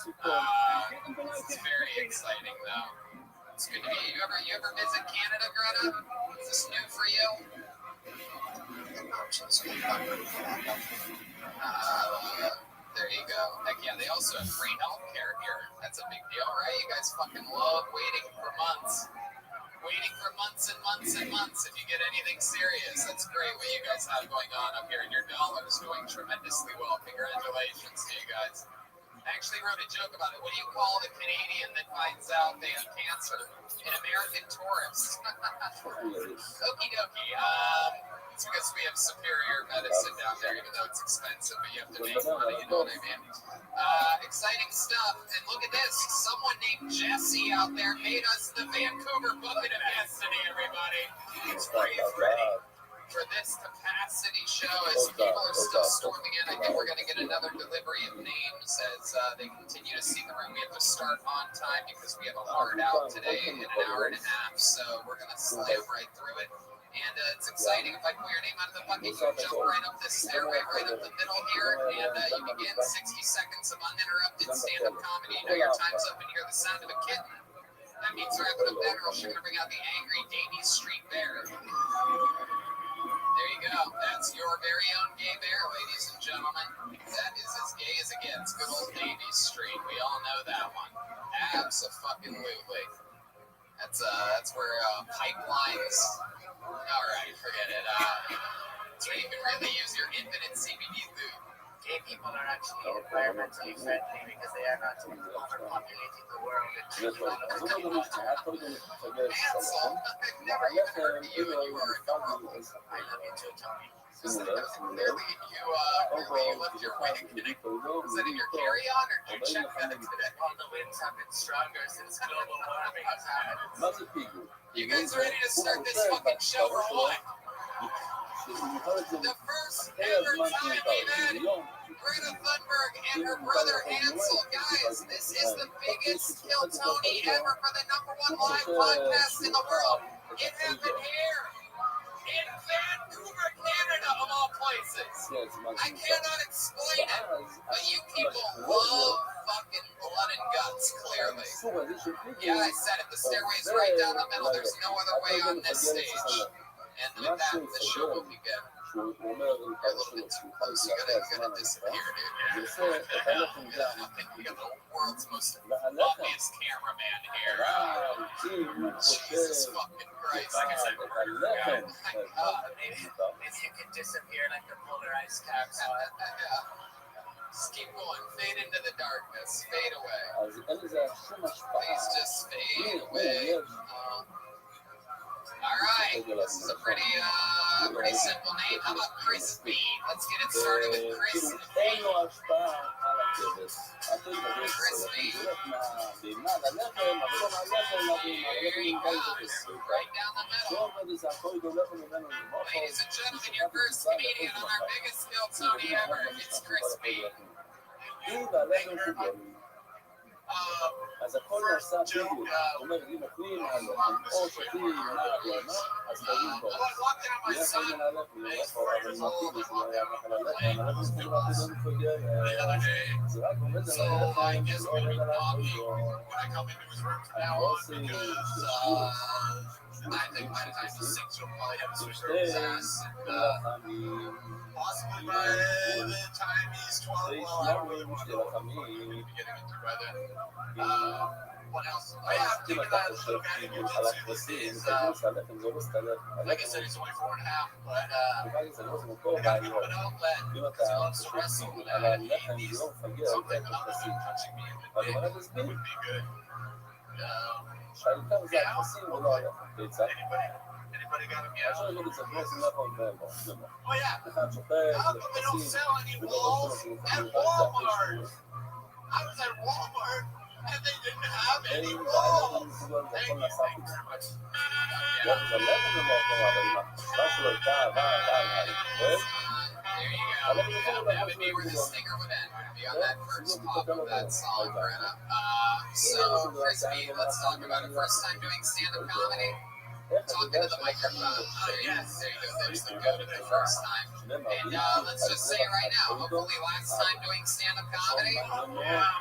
It's very exciting, though. It's good to be. You ever visit Canada, Greta? Is this new for you? There you go. Heck yeah, they also have free healthcare here. That's a big deal, right? You guys fucking love waiting for months. Waiting for months and months and months if you get anything serious. That's great what you guys have going on up here, and your dollar's doing tremendously well. Congratulations to you guys. I actually wrote a joke about it. What do you call the Canadian that finds out they have cancer? An American tourist. Okie dokie. It's because we have superior medicine down there, even though it's expensive, but you have to make money, you know what I mean? Exciting stuff. And look at this. Someone named Jesse out there made us the Vancouver Bucket of Destiny, everybody. Are you ready for this capacity show as people are still storming in? I think we're going to get another delivery of names as they continue to see the room. We have to start on time because we have a hard out today in an hour and a half, so we're going to slam right through it. And it's exciting. If I pull your name out of the bucket, you jump right up this stairway, right up the middle here, and you begin 60 seconds of uninterrupted stand-up comedy. Now your time's up and you hear the sound of a kitten. That means wrap it up then, or else you're going to bring out the angry Davy Street Bear. There you go. That's your very own gay bear, ladies and gentlemen. That is as gay as it gets. Good old Davy Street. We all know that one. Abso-fucking-lutely. That's where pipelines. All right, forget it. It's where you can really use your infinite CBD lube. Gay people are actually environmentally friendly because they are not overpopulating the world. Ansel, I've never even heard of you, and you are adorable. I love you too, Tony. Clearly, you left your wedding today. Was that in your carry-on, or did you check that today? All the winds have been stronger since global warming has happened. You guys ready to start this fucking show or what? The first ever time we've had Greta Thunberg and her brother Ansel. Guys, this is the biggest Kill Tony ever for the #1 live podcast in the world. It happened here in Vancouver, Canada, of all places. I cannot explain it, but you people love fucking blood and guts, clearly. Yeah, I said it. The stairway's right down the middle. There's no other way on this stage. And with that, the show will begin. You're a little bit too close. You're gonna disappear, dude. I think we got the world's most obvious cameraman here. Jesus fucking Christ. Like I said, murder guy. Maybe you can disappear like the polarized caps. Just keep going. Fade into the darkness. Fade away. Please just fade away. All right. This is a pretty simple name. How about Chris B? Let's get it started with Chris B. Chris B. Here he comes. Right down the middle. Ladies and gentlemen, your first comedian on our biggest Kill Tony ever. It's Chris B. Thank you very much. First joke, walking out my son, he's 4 years old, and walked out on the plane, and was the other day. So I guess we're gonna be talking when I come into his room from now on, because I think by the time he's 6, you'll probably have to switch over his ass. And, possibly by the time he's 12, well, I don't really want to know what the fuck we're going to be getting into by then. What else? Oh, yeah, I'm thinking that little guy in jiu-jitsu is, like I said, he's only 4.5, but I got to give him an outlet because he loves to wrestle, and he needs something other than punching me in the dick would be good. Yeah. Anybody? Anybody got them מה yet? שאני לא מצפה, זה לא יכול להיות. Oh yeah. אחד שופט, How come they don't sell any walls at Walmart? I was at Walmart and they didn't have any walls. Thank you very much. There you go. That would be where the stinger would end. Would be on that first pop of that song, Brenna. So, Frisbee, let's talk about it. First time doing stand-up comedy? Talking to the microphone. Yes, there you go. There's the go to the first time. And let's just say right now, hopefully last time doing stand-up comedy. Wow,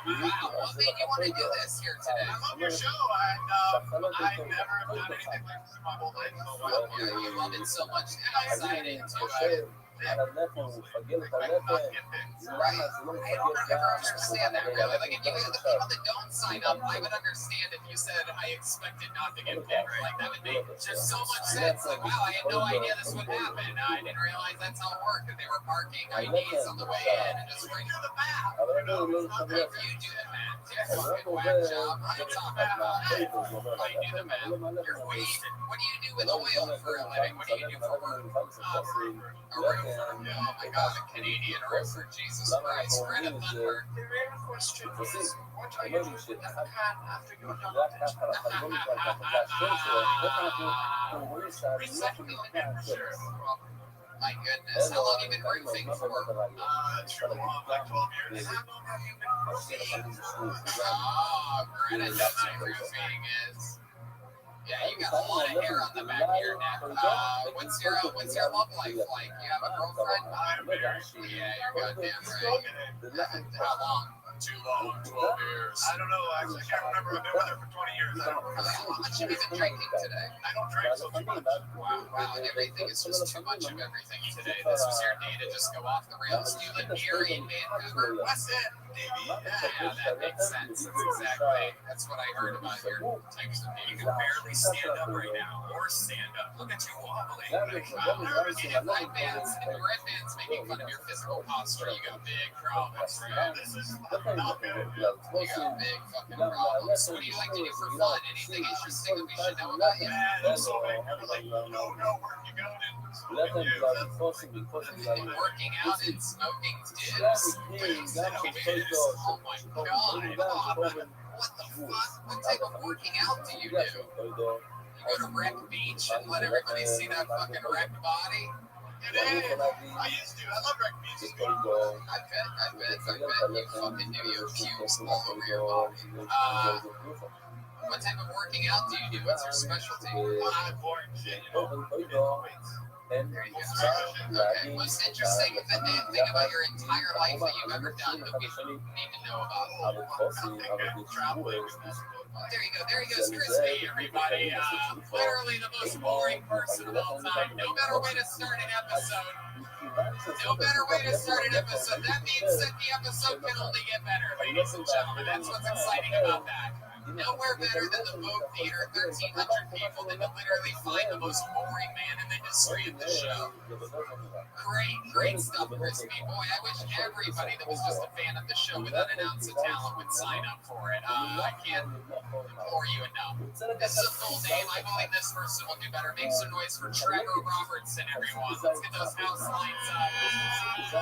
what made you want to do this here today? I love your show. I never have done anything like this in my whole life. Well, you love it so much, and I decided to על הלחם, הוא מפגל את הלחם, למה זה לא I don't מפגל ever understand that really. Like, if you, the people that don't sign up, I would understand if you said I expected not to get picked. Like, that would make just so much sense. Like, wow, I had no idea this would happen. I didn't realize that's how it worked. That they were marking IDs on the way in and just right through the map. אבל אני לא If you do the math, it's a fucking whack job. I'm talking about I do the math. You're wasted. What do you do with oil for a living? What do you do for work? A roofer. Oh my God, a Canadian roofer. Jesus Christ. Greta Thunberg. What are you doing with that pan after you're done? Recycling the temperature. My goodness, how long have you been roofing for? Too long, like 12 years. How long have you been roofing? Oh, Greta Thunberg roofing is. Yeah, you got a lot of hair on the back of your neck. What's your love life like? You have a girlfriend? I'm married. Yeah, you're goddamn right. How long? Too long, 12 years. I don't know. Actually, I can't remember. I've been with her for 20 years. I don't remember. How much have you been drinking today? I don't drink so too much. Wow, everything is just too much of everything today. This was your day to just go off the rails. Do you live here in Vancouver? West End, baby. Yeah, that makes sense. That's what I heard about your types of You people. can barely stand up right now, or stand up. Look at you wobbling. Wow, if red bands making fun of your physical posture, you got big problems, right? This is not good. You got big fucking problems. What do you like to do for fun? Anything interesting that we should know about you? Man, so like, you don't know where you go and Working out and smoking dibs. Oh my God. What the fuck? What type of working out do you do? You go to Wreck Beach and let everybody see that fucking wrecked body? it is. I used to. I love Wreck Beach. I bet you fucking do. You have pubes all over your body. What type of working out do you do? What's your specialty? Boring shit, you know. There you go. Okay. Most interesting thing about your entire life that you've ever done that we need to know about. There he goes, Crispy, everybody. Literally the most boring person of all time. No better way to start an episode. No better way to start an episode. That means that the episode can only get better, ladies and gentlemen. That's what's exciting about that. Nowhere better than the Vogue Theater, 1,300 people that can literally find the most boring man in the history of the show. Great stuff, Crispy. Boy, I wish everybody that was just a fan of the show with an ounce of talent would sign up for it. I can't implore you enough. This is a full name. I believe this person will do better. Make some noise for Trevor Robertson, everyone. Let's get those house lights up.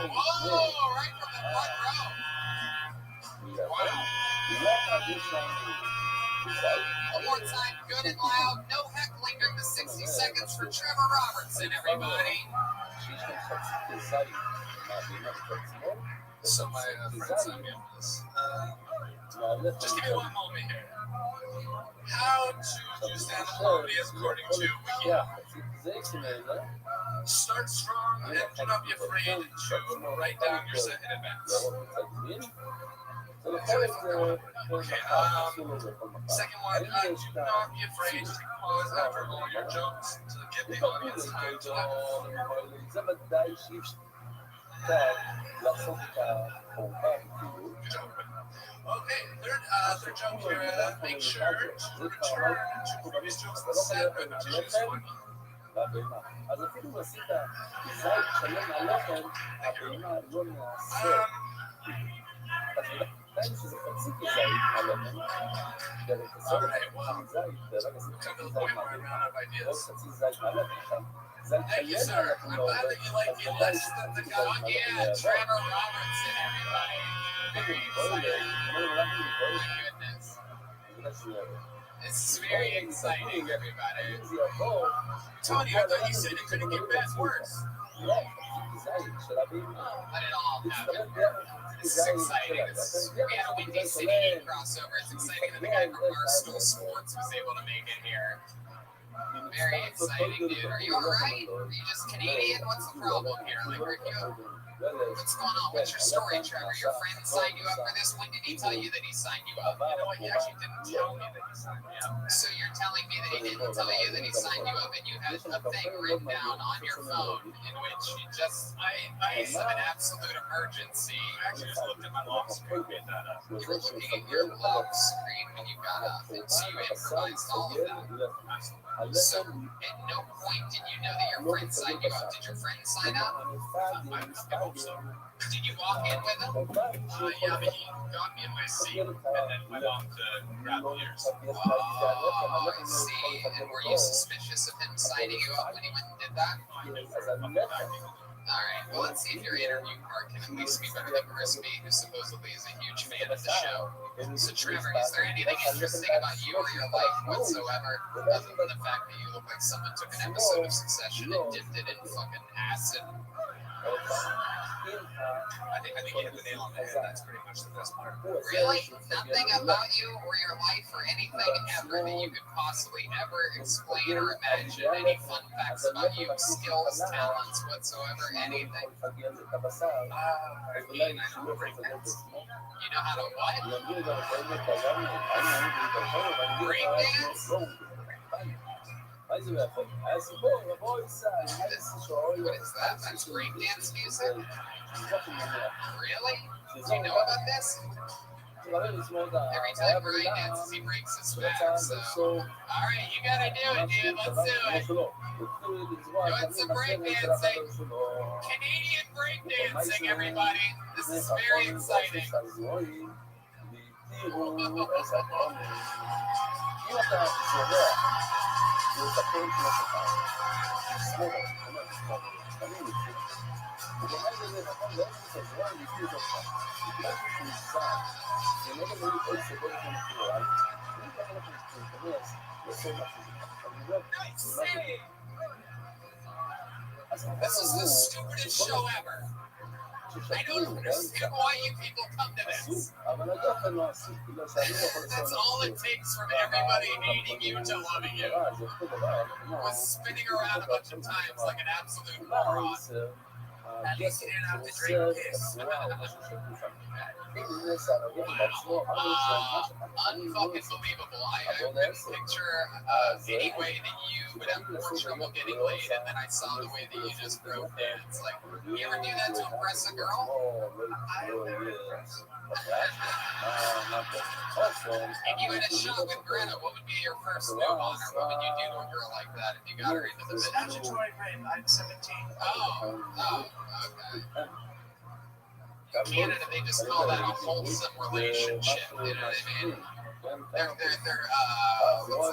Whoa, right from the front row. Wow. One more time, good and loud, no heckling during the 60 seconds for Trevor Robertson, everybody. So my friends sent me this. Just give me one moment here. How to do stand-up comedy is according to Wikipedia. Start strong and do not be afraid to write down your set in advance. Okay, second one, do not be afraid to pause after all your jokes to give the audience time to laugh. Good job. Okay, third joke here, make sure to return to previous jokes in the set, but not to choose one. אז אפילו עשית זית שלם מהלחם, הבהמה לא נעשה. שזה חצי כזית מהלבן, כדי לקצר חצי זית, ורק עשיתי חצי זית מהלבן, עוד חצי זית מהלבן, עכשיו זית שלם מהלבן לא עובד, אז ודאי שחצי זית מהלבן Yeah, לא Trevor Robertson, everybody. Very exciting. Oh my goodness. This is very exciting, everybody. Tony, I thought you said it couldn't get worse. Let it all happen. This is exciting. We had a Windy City crossover. It's exciting that the guy from Barstool Sports was able to make it here. Very exciting, dude. Are you alright? Are you just Canadian? What's the problem here? Like, what's going on? What's your story, Trevor? Your friend signed you up for this. When did he tell you that he signed you up? You know what? He actually didn't tell me that he signed me up. So you're telling me that he didn't tell you that he signed you up, and you had a thing written down on your phone in which you just, in case of an absolute emergency, I actually just looked at my lock screen and made that up. you were looking at your lock screen when you got up, and so you improvised all of that. So at no point did you know that your friend signed you up. Did your friend sign up? I hope so. Did you walk in with him? Yeah, but he got me in my seat and then went on to grab beers. Oh, I see. And were you suspicious of him signing you up when he went and did that? All right. Well, let's see if your interview part can at least be better than Crispy, who supposedly is a huge fan of the show. So, Trevor, is there anything interesting about you or your life whatsoever, other than the fact that you look like someone took an episode of Succession and dipped it in fucking acid? I think you hit the nail on the head. That's pretty much the best part. Really? Nothing about you or your life or anything ever that you could possibly ever explain or imagine? Any fun facts about you, skills, talents, whatsoever, anything? I mean, I know how to break dance. You know how to what? Break dance? What is that? That's breakdance music? Really? Do you know about this? Every time Brian dances, he breaks his back. So, alright, you gotta do it, dude. Let's do it. Doing some breakdancing. Canadian breakdancing, everybody. This is very exciting. This is the stupidest show ever. I don't understand why you people come to this. That's all it takes from everybody hating you to loving you. Was spinning around a bunch of times like an absolute moron. At least you didn't have to drink piss. Unfucking believable. I couldn't picture any way that you would have more trouble getting laid, and then I saw the way that you just broke dance. Like, you ever do that to impress a girl? If you had a shot with Greta, what would be your first move on her? What would you do to a girl like that if you got her into the bed? Statutory rape. I'm 17. Oh, okay. In Canada, they just call that a wholesome relationship. You know what I mean? Their what's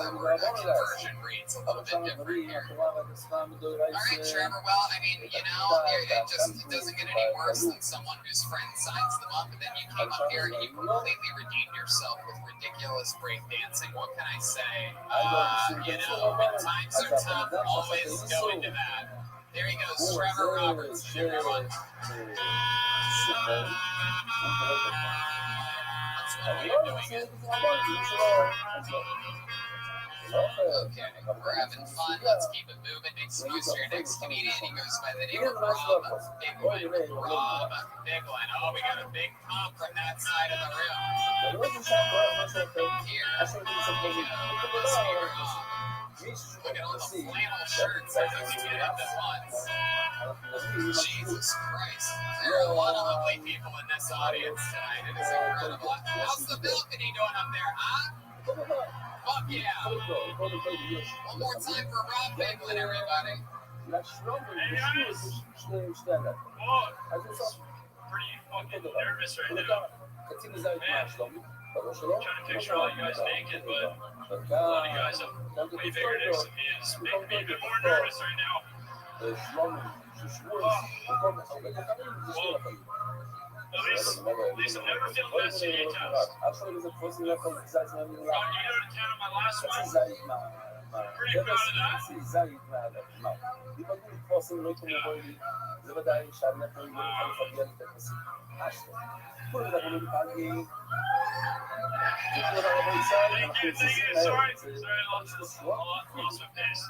that word? Conversion rate's a little bit different here. All right, Trevor. Well, I mean, you know, it doesn't get any worse than someone whose friend signs them up, and then you came up here and you completely redeemed yourself with ridiculous breakdancing. What can I say? You know, when times are tough, always go into that. There he goes, Trevor Robertson, everyone. That's one way of doing it. Okay, we're having fun. Let's keep it moving. Excuse your next comedian. He goes by the name of Rob Biglin. Rob Biglin. Oh, we got a big pop from that side of the room. Here. Look at all the flannel shirts I have to get into once. Jesus Christ. There are a lot of lovely people in this audience tonight. It is incredible. How's the balcony doing up there, huh? Fuck yeah. One more time for Rob Biglin, everybody. pretty fucking nervous right now. קצין מזהה את מהשלום, ברור שלא? Trying to picture all you guys naked, but a lot of you guys have way bigger dicks than me. It's making me a bit more nervous right now. שלום, ששבוע, וכל הרבה דברים זה At least I'm never feeling that CA test. עכשיו זה פוסט לכל זית מהמילה. You know the count on my last קצין one? זית Pretty proud of that. קצין זית מהלב. דיברנו פוסטים לא כמובן, זה ודאי שאני יכול לפגר את הפוסטים. אשתו. כל דבר לא נפגעים. Thank you. Sorry, I lost my pace.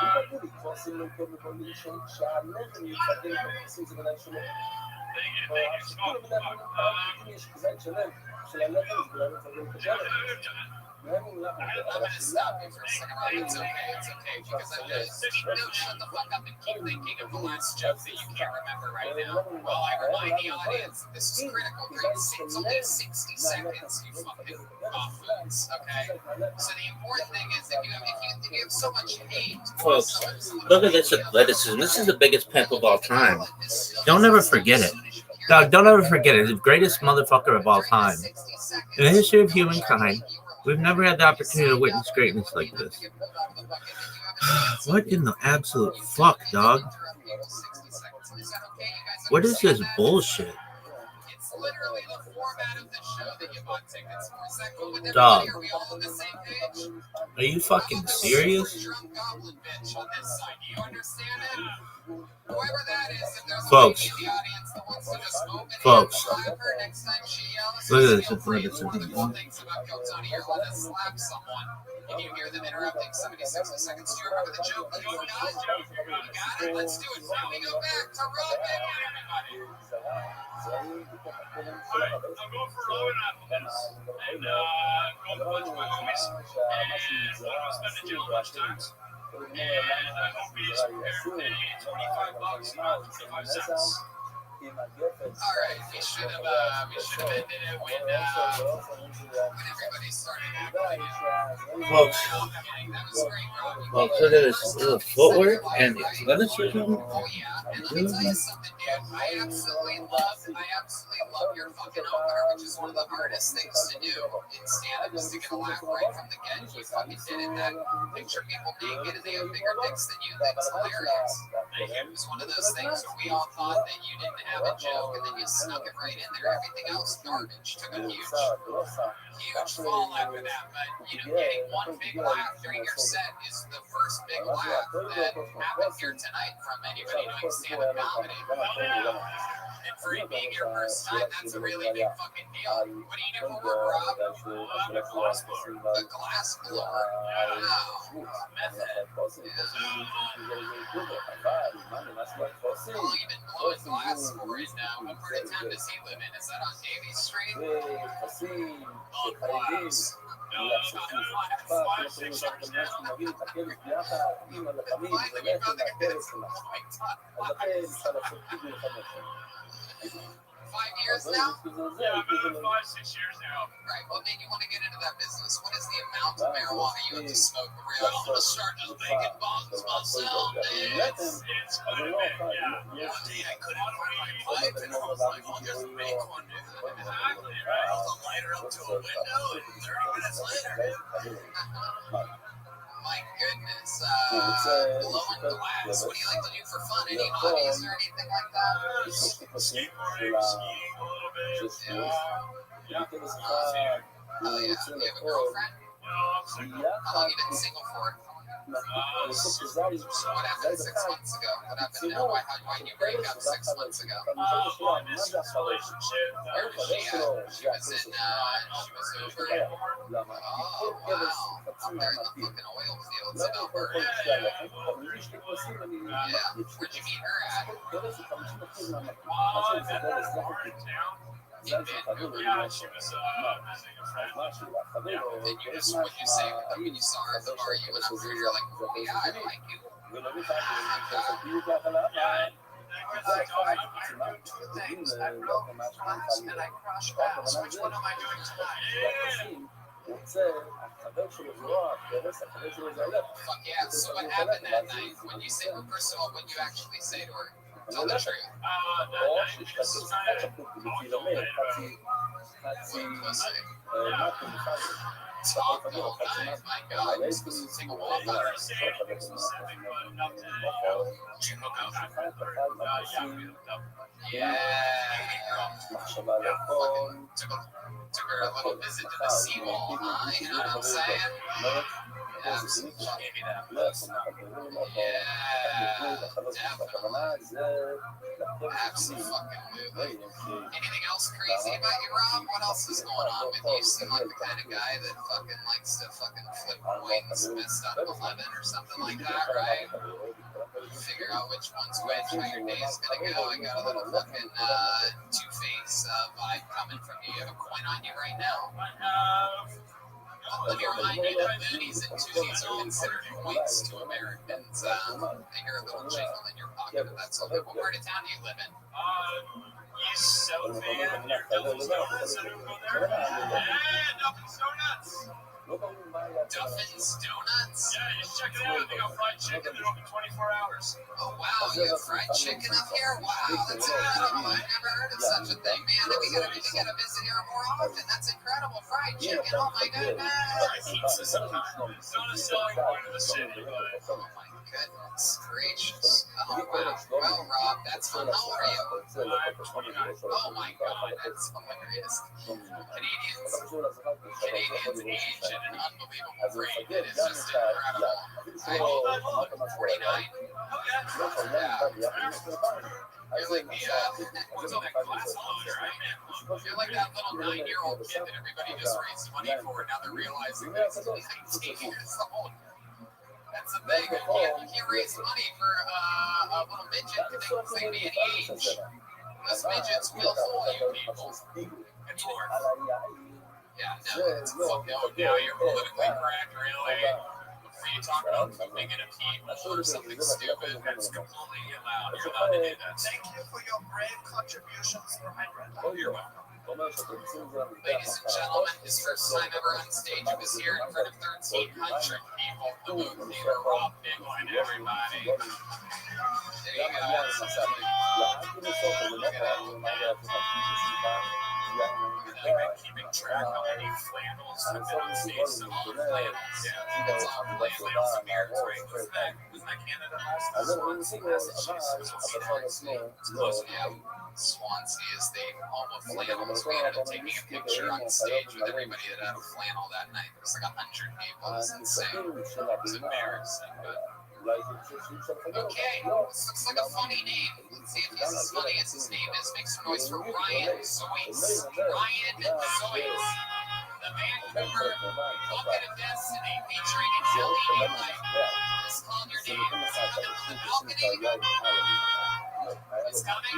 דיברנו פוסטים לא כמובן לישון, שהלחם יפגר את הפוסטים זה ודאי שלא. Thank you. יש כזית שלם, של הלחם זה ודאי לפגר את הפוסטים. I'm going to stop you for a second, right? It's okay, because I'm just no, shut the fuck up and keep thinking of the last joke that you can't remember right now. Well, I remind the audience, this is critical, right? It's only 60 seconds, you fucking buffoons, okay? So the important thing is that if you have so much hate, Folks, look at this athleticism. This is the biggest pimp of all time. Don't ever forget it. No, don't ever forget it. The greatest motherfucker of all time. In the history of humankind, we've never had the opportunity to witness greatness like this. What in the absolute fuck, dog? What is this bullshit? It's literally the format of the show that you bought tickets for. Is that cool with Dog. everybody? Are we all on the same page? Are you fucking serious? Drunk goblin bitch on this side. Do you understand it? Whoever that is, if there's Folks. a lady in the audience that wants to just open Folks. and slap her next time she yells, Look at this feel free. athleticism. One of the cool things about Kotani, you're allowed to slap someone and you hear them interrupting somebody 60 seconds. Do you remember the joke? You got it? Let's do it. Now we go back to Robin. Alright, I'm going for Robin after this. And going to bunch of my homies. And one of us been to jail a bunch of times. And I hope he's prepared to pay $25 not 25 cents. All right, we should have ended it when everybody started acting. Folks, That was great, Robbie. folks, look at this little footwork and athleticism. Oh yeah, and let me tell you something, dude. I absolutely love your fucking opener, which is one of the hardest things to do in stand-up, is to get a laugh right from the get. You fucking did it. That picture people naked and they have bigger dicks than you. That's hilarious. It was one of those things where we all thought that you didn't have a joke, and then you snuck it right in there. Everything else garbage. Took a huge fall after that, but getting one big laugh during your set is the first big laugh that happened here tonight from anybody doing stand-up comedy. And for it being your first time, that's a really big fucking deal. What do you do for work, Rob? I'm a glass blower. A glass blower. Wow. Method. How long you been blowing glass for? And what part of town does he live in? Is that on Davie Street? Oh, glass. No, 5, 6 years now. Finally, we found the guy that's going to 5 years now? Yeah, I've been 5, 6 years now. Right. What made you want to get into that business? What is the amount of marijuana you have to smoke? Real? I'm going to start just making bongs myself, man. It's quite a bit, yeah. One day I couldn't find my pipe, and I was like, I'll just make one, dude. Exactly, right? Held the lighter up to a window, and 30 minutes later, my goodness. Blowing glass. What do you like to do for fun? Any hobbies or anything like that? Skateboarding, skiing a little bit. Yeah. Oh, yeah. Do you have a girlfriend? No, I'm single. How long you been single for? So what happened 6 months ago? What happened now? Why'd you break up 6 months ago? Well, I missed this relationship. Where was she at? She was over. Oh, wow. Up there in the fucking oil fields in Alberta. Yeah. Where'd you meet her at? I met her more in town. In Vancouver. Yeah, she was visiting a friend. Yeah. Then you just, when you say, when you saw her at the bar, you went up there, you're like, oh, yeah, I like you. Yeah. Two things. I broke glass and I crushed glass. Which one am I doing tonight? Fuck yeah. So what happened that night? When you say, first of all, when you actually say to her? Tell the truth. או שהשתתף קצת בצילומי, חצי מטו בכלל. Taco night, my God, you're supposed to take a walk on her. Yeah. מחשבה לכל. Took her a little visit to the seawall, huh? You know what I'm saying? Absolutely. Absolutely. Anything else crazy about you, Rob? What else is going on with you? You seem like the kind of guy that fucking likes to fucking flip coins messed up 11 or something like that, right? Figure out which one's which, how your day's gonna go. I got a little fucking Two-Face vibe coming from you. You have a coin on you right now? Let me remind you that goodies and tooties are considered points to Americans. And you're a little jingle in your pocket, but that's okay. What part of town do you live in? East South Van, near Duffin's Donuts. I don't go there. Yeah, Duffin's Donuts. Duffin's Donuts? Yeah, just check it out. They got fried chicken. They're open 24 hours. Oh, wow. You have fried chicken up here? Wow, that's incredible. I've never heard of such a thing. Man, we gotta visit here more often. That's incredible. Fried chicken. Oh, my goodness. Pizza's not a selling point of the city, but... Oh, my goodness gracious. Oh, wow. Well, Rob, that's fun. How old are you? I'm 29. Oh, my God. That's hilarious. Canadians age at an unbelievable rate. It is just incredible. I'm 49. You're like you're like that little 9-year-old kid that everybody just raised money for. Now they're realizing that he's 19 years old. That's the thing. You can't raise money for a little midget because they may age. Those midgets will fool you people. It's more. Yeah, no, it's fucking no, you're politically correct, really. Before you talk about pooping in a pee hole or something stupid, that's completely allowed. You're allowed to do that. Thank you for your brave contributions for Heinrich. Oh, you're welcome. Ladies and gentlemen, his first time ever on stage, he was here in front of 1,300 people. The movie theater, Rob Bigel and everybody. There you go. Look at that. They've been keeping track of how many flannels have been on stage. Some all the flannels. Yeah, it's all flannels and beards, right? Wasn't that Canada last Massachusetts? It's close enough. Swansea is the home of flannels. We ended up taking a picture on stage with everybody that had a flannel that night. There was like 100 people. It was insane. It was embarrassing, but... Okay, this looks like a funny name. Let's see if he's as funny as his name is. Make some noise for Ryan Zoyce. Ryan Zoyce. The Vancouver Bucket of Destiny featuring a jelly name like this called your name. The balcony. He's coming.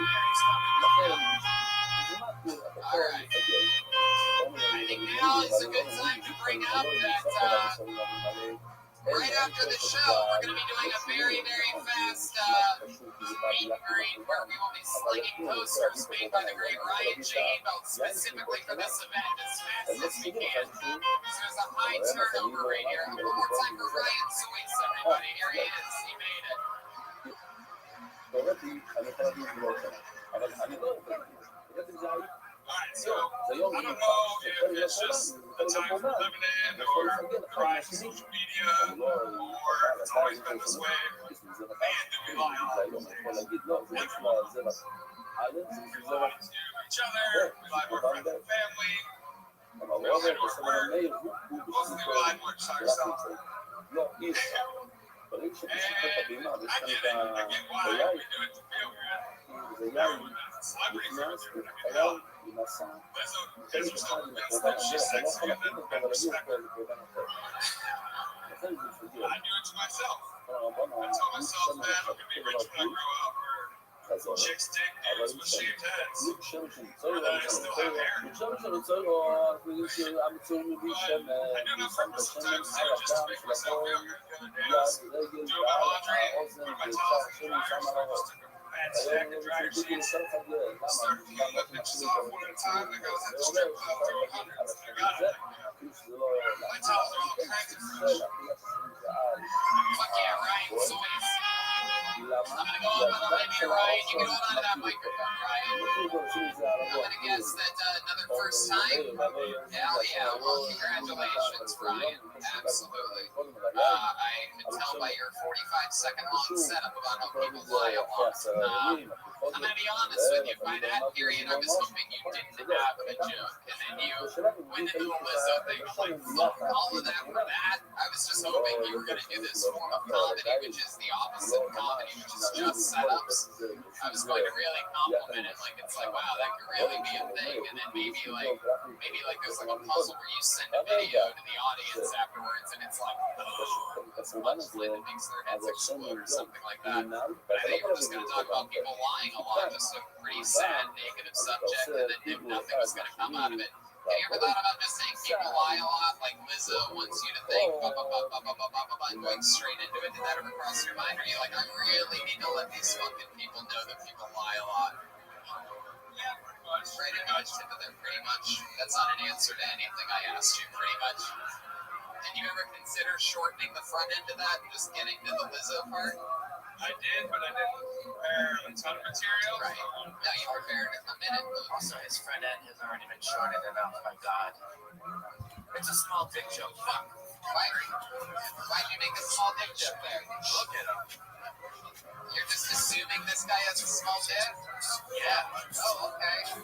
Alright. I think now is a good time to bring up that right after the show, we're going to be doing a very, very fast meet and greet where we will be slinging posters made by the great Ryan J. Abel specifically for this event as fast as we can. So there's a high turnover right here. One more time for Ryan Zoyce, everybody. Here he is. He made it. Alright, so I don't know if it's just the time we're living in or the rise of social media or it's always been this way. Man, do we lie on these days. Everyone. We lie to each other, we lie to our friends and family, we lie to our work, mostly we lie to ourselves. And I get why we do it to feel good. Everyone, celebrities everywhere, I can help. There's just elements that she said to you that I respect her. I do it to myself. I tell myself, man, I'm going to be rich when I grow up, or chicks take dudes with shaved heads, or that I still have hair. But I do enough breakfast sometimes too, just to make myself feel good. The other day I was doing my laundry, putting my towels in the dryer, so I just took a bad stack of dryer sheets, started peeling the bitches off one at a time, and I was at the strip club throwing hundreds, and I got it. My towels are all kinds of fresh. Fuck yeah, Ryan Zoyce. gonna go up on a limb here, Ryan. You can hold on to that microphone, Ryan. I'm gonna guess that another first time. Hell yeah! Well, congratulations, Ryan. Absolutely. I could tell by your 45-second long setup about how people lie a lot. I'm gonna be honest with you. By that period, I was hoping you didn't have a joke, and then you went into the Lizzo thing. I'm like, fuck all of that for that. I was just hoping you were gonna do this form of comedy, which is the opposite of comedy, which is just setups. I was going to really compliment it, like it's like, wow, that could really be a thing, and then maybe there's like a puzzle where you send a video to the audience afterwards, and it's like, oh, that's a punch lit that makes their heads explode or something like that. But I think you were just going to talk about people lying a lot, just a pretty sad, negative subject, and then nothing was going to come out of it. Have you ever thought about just saying people lie a lot, like Lizzo wants you to think, and going straight into it? Did that ever cross your mind? Or are you like, I really need to let these fucking people know that people lie a lot? Yeah, pretty much. Pretty much. That's not an answer to anything I asked you, pretty much. Did you ever consider shortening the front end of that and just getting to the Lizzo part? I did, but I didn't prepare a ton of material. Right. No, you prepared a minute. Also, his front end has already been shorted enough by God. It's a small dick joke. Fuck. Why'd you make a small dick joke there? Look at him. You're just assuming this guy has a small dick? Yeah. Oh, okay.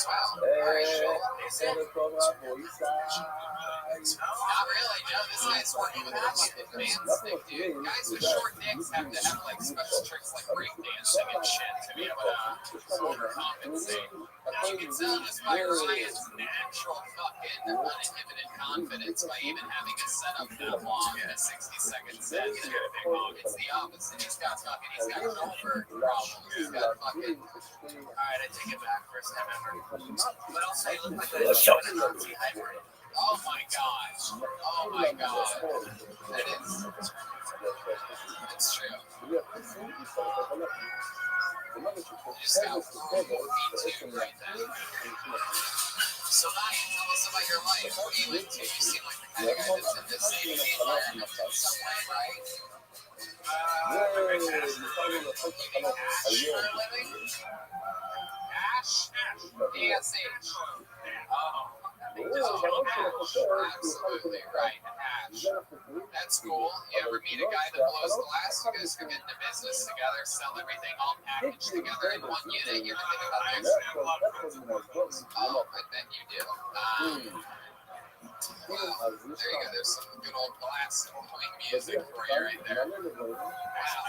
Wow. Hey, Not really, Joe. This guy's working with a fucking man stick, dude. Guys with short dicks have to have like special tricks like breakdancing and shit to be able to overcompensate. But you can tell this by Ryan's natural fucking uninhibited confidence by even having a setup that long in a 60-second set. It's the opposite. He's got Goldberg problems. He's got fucking. Alright, I take it back. First time ever. But also, you look like a Nazi hybrid. Oh my gosh. Oh my god. That is. It's true. You just got Me Too right then. So, Ryan, tell us about your life. What are you into? You seem like the kind of guy that's in this same environment in some way, right? Ash? A-S-H. Oh. Absolutely right, Ash. That's cool. You ever meet a guy that blows glass? You guys could get into business together, sell everything all packaged together in one unit. You ever think about this? Oh, I bet you do. Well, there you go. There's some good old glass point music for you right there. Wow.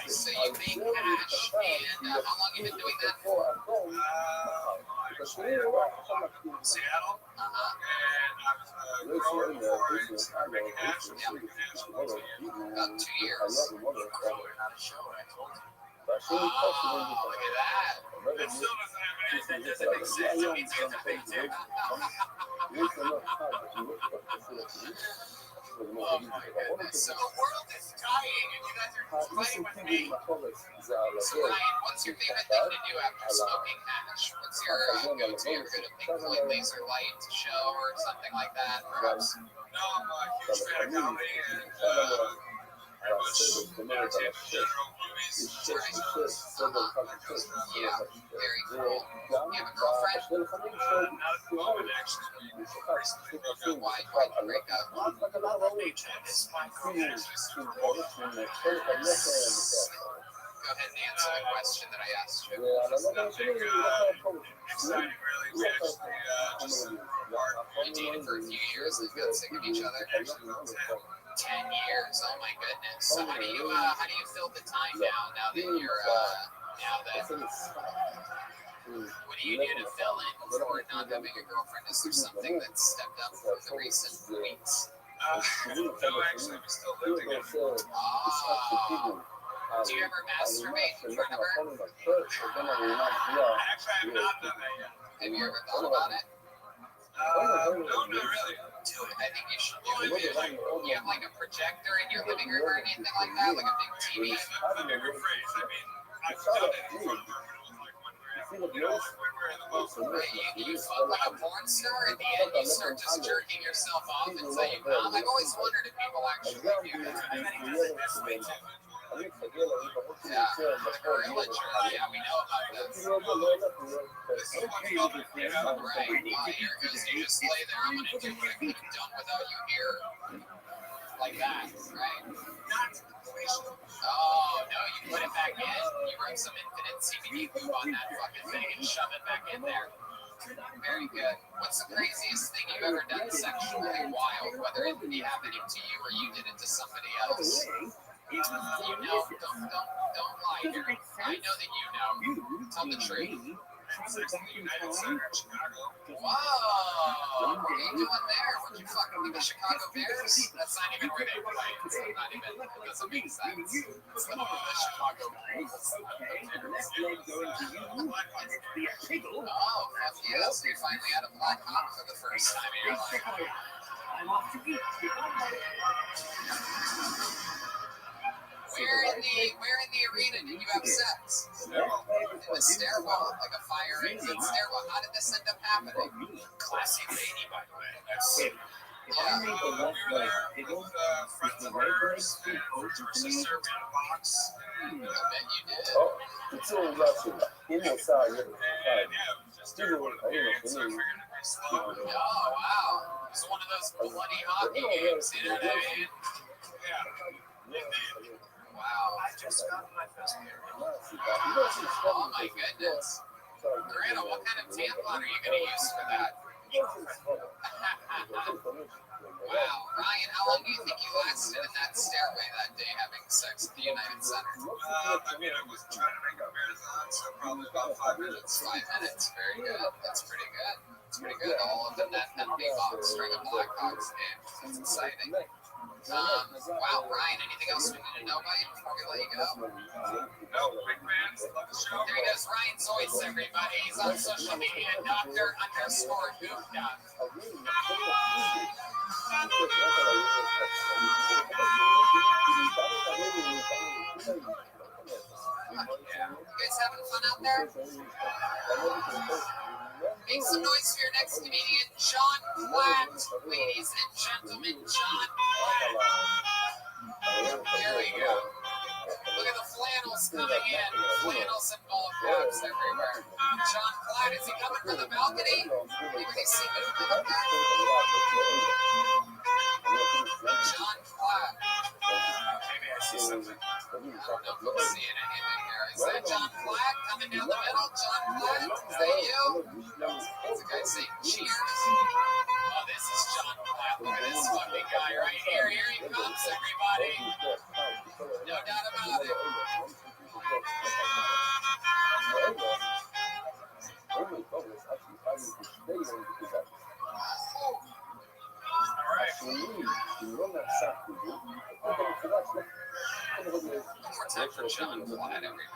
So you make Ash, and how long have you been doing that for? Seattle. And I was growing before making hash and making hash for 2 years. About 2 years. Grower, not a shower, I told you. Oh, look at that. It still doesn't have anything that doesn't exist. It means it's a big dick. Oh my goodness. So The world is dying, and you guys are fighting with me. So Ryan, what's your favorite thing to do after smoking hash? What's your go-to? You're good at Pink Floyd Laser Light show or something like that, perhaps? No, I'm a huge fan of comedy and pretty much entertainment in general, movies, TV shows. Yeah, very cool. You have a girlfriend? Not at the moment, actually. We recently broke up. Why'd you break up? It's my career. Go ahead and answer the question that I asked you. Just nothing exciting, really. We actually just grew apart. You dated for a few years and got sick of each other. 10 years. Oh my goodness. So how do you fill the time now that you're what do you do to fill in for not having a girlfriend? Is there something that's stepped up for the recent weeks? No, actually, we still live together. Oh. Do you ever masturbate in front of her? Actually, I have not done that yet. Have you ever thought about it? No, not really. Do it. I think you should do it. You have like a projector in your living room or anything like that? Like a big TV? Let me rephrase. I mean, I've done it in front of her, but it was like when we're in the most. You fuck like a porn star? At the end, you start just jerking yourself off until you come? I've always wondered if people actually do that. I think it doesn't miss me too much. Yeah, the gorilla journey. Yeah, we know about this. This is what we all do. Right. Well, here goes you just lay there. I'm gonna do what I could have done without you here. Like that, right? Oh no, you put it back in. You rub some infinite CBD lube on that fucking thing and shove it back in there. Very good. What's the craziest thing you've ever done sexually wild, whether it be happening to you or you did it to somebody else? You know, don't lie here. I know that you know. Tell the truth. Sex in the United Center in Chicago. Whoa! What are you doing there? Would you fucking with the Chicago Bears? That's not even where they play. It's not even. It doesn't make sense. It's the Chicago Bulls. Oh, fuck yeah! So you finally had a black hawk for the first time in your life. Where in the arena did you have sex? In the stairwell, like a fire exit stairwell. How did this end up happening? Classy lady, by the way. That's Yeah. We were there with friends of ours and her sister. We had a box. I bet you did. בקיצור, זה השאלה. אם הוא עושה ילד Still one of the games, so I figured it'd be slow. Oh, wow. It's one of those bloody hockey games, you know what I mean? Yeah. Wow. I just got my first period. Oh, my goodness. Greta, what kind of tampon are you going to use for that? Wow. Ryan, how long do you think you lasted in that stairway that day having sex at the United Center? I mean, I was trying to make a marathon, so probably about 5 minutes. 5 minutes. Very good. That's pretty good. It's pretty good. All of the net penalty box, string of Blackhawks games. That's exciting. Wow, Ryan, anything else we need to know about you before we let you go? No, big fans, love the show. There he goes, Ryan Zoyce, everybody. He's on social media, Dr._Hoopda. Yeah. You guys having fun out there? Make some noise for your next comedian, John Platt. Ladies and gentlemen, John Platt. There we go. Look at the flannels coming in. Flannels and ball caps everywhere. John Platt, is he coming from the balcony? Anybody see movement up there? John Platt. Maybe I see something. I don't know if I'm seeing anything here. Is that John Platt coming down the middle? John Platt? Is that you? What's the guy saying? Cheers. Oh, this is John Platt. Look at this fucking guy right here. Here he comes, everybody. No doubt about it. All right. More time for John Platt, everybody.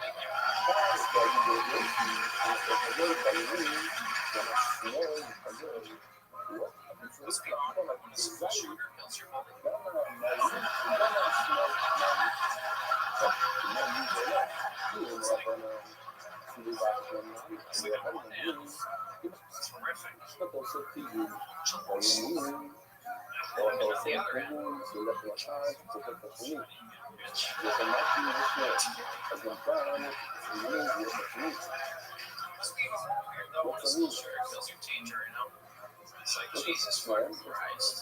This sugar kills your mother. It's like a man. It's horrific. The other end. Sure, it kills your teacher, you know? It's like, Jesus fucking Christ.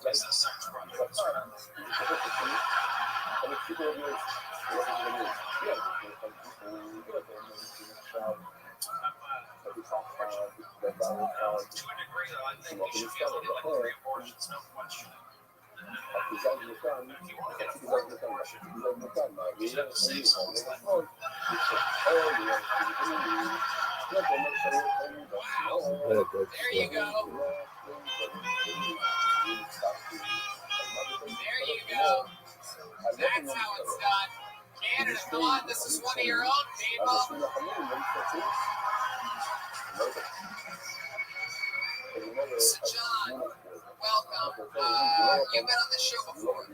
This is sex brothers. To a degree, though, I think you should be able to get like 3 abortions, no question. If you want to get a 4th abortion, you should have to save someone's life. Wow. There you go. There you go. That's how it's done. Canada, come on. This is one of your own people. So, John, welcome. You've been on the show before.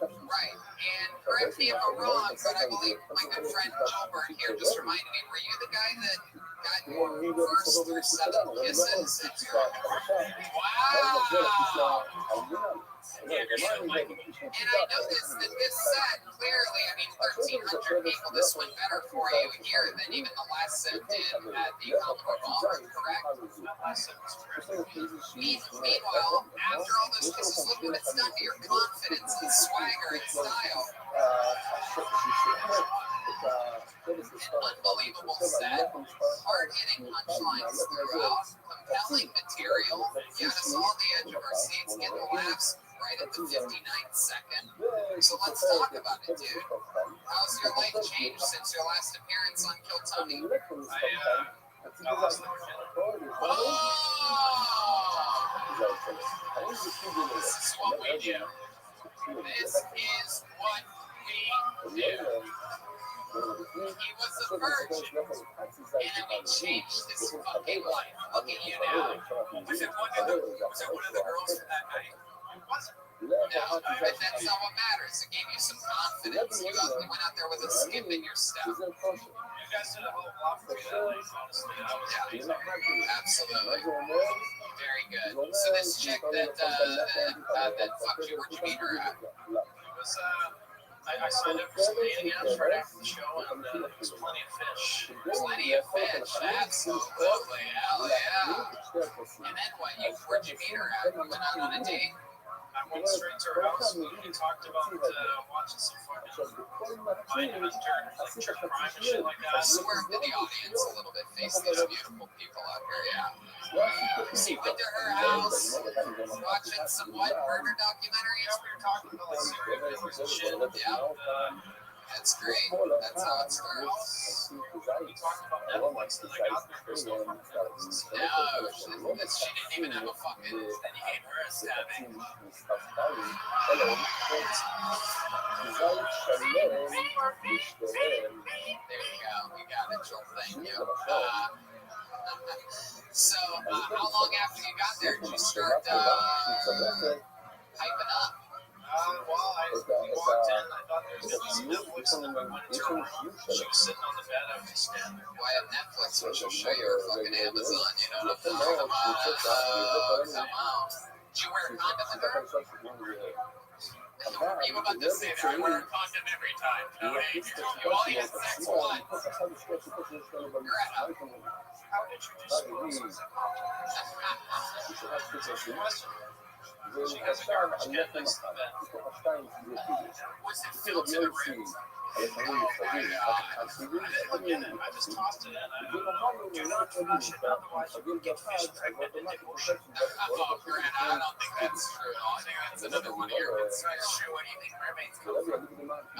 Right. And correct me if I'm wrong, but I believe my good friend Gilbert here just reminded me, were you the guy that got your first 7 kisses? Wow. Yeah, you're saying like, And I noticed that this set, clearly, I mean, 1,300 people, this went better for you here than even the last set did at the Commodore Ballroom, correct? that last set was very Meanwhile, after all those kisses, look what it's done to your confidence and swagger and style. An unbelievable set, hard-hitting punchlines throughout, compelling material. Got us all the edge of our seats, getting laughs right at the 59th second. So let's talk about it, dude. How's your life changed since your last appearance on Kill Tony? I lost the virginity. Whoa! This is what we do. This is what we do. He was a virgin, and then we changed his fucking life. Look at you now. Was it one of the girls from that night? It wasn't. No, but that's not what matters. It gave you some confidence. You went out there with a skip in your step. You guys did a whole lot for me that night, honestly. Yeah, absolutely. Very good. So this chick that fucked you, where'd you meet her at? It was, I signed up for some dating apps right after the show, and there was plenty of fish. Plenty of fish, absolutely. Hell yeah. And then what? Where'd you meet her at? You went out on a date? I went straight to her house. We talked about watching some fucking Mindhunter, like true crime and shit like that. Swerve to the audience a little bit. Face these beautiful people out here, yeah. So you went to her house, watching some what? Murder documentaries? We were talking about like serial killers and shit. Yeah. That's great. That's how it starts. We talked about Netflix, and I got there. There's no fucking Netflix. No, she didn't even have a fucking. Then you gave her a stabbing. There you go. We got it, Joel. Thank you. So, how long after you got there did you start hyping up? We walked in, I thought there was going to be some Netflix, and then we went into her room. She was sitting on the bed, I was just standing there. Why have Netflix when she'll show you her fucking Amazon? You know what I'm talking about? Come on. Did you wear a condom with her? Were you about to say that? I wear a condom every time. No, hey, you only had sex once. You're out. How introduced you to us? She has a garbage can next to the bed. Was it filled to the rim? I didn't look in it. I just tossed it in. Do not throw that shit, otherwise you can get fish pregnant in the ocean. Oh, Grant, I don't think that's true at all. I think that's another one of your concerns. Sure, what do you think mermaids come from?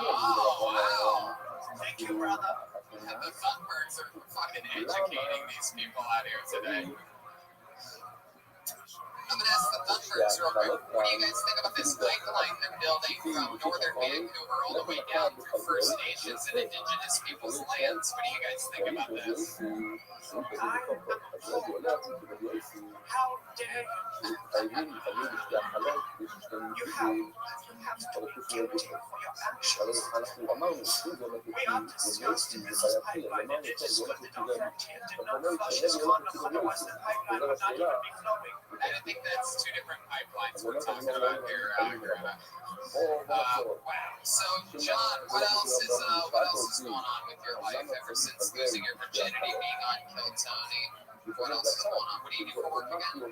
Oh, wow. Thank you, brother. The Thunbergs are fucking educating these people out here today. I'm gonna ask the Thunbergs real quick. What do you guys think about this pipeline they're building from northern Vancouver all the way down through First Nations and Indigenous people's lands? What do you guys think about this? How dare you? You have to be guilty for your actions. We are disgusted with this pipeline, and it is good that our frontier did not flush this condom, otherwise the pipeline would not even be flowing. I think that's two different pipelines we're talking about here, Greta. Wow. So, John, what else is going on with your life ever since losing your virginity, being on Kill Tony? What else is going on? What do you do for work again?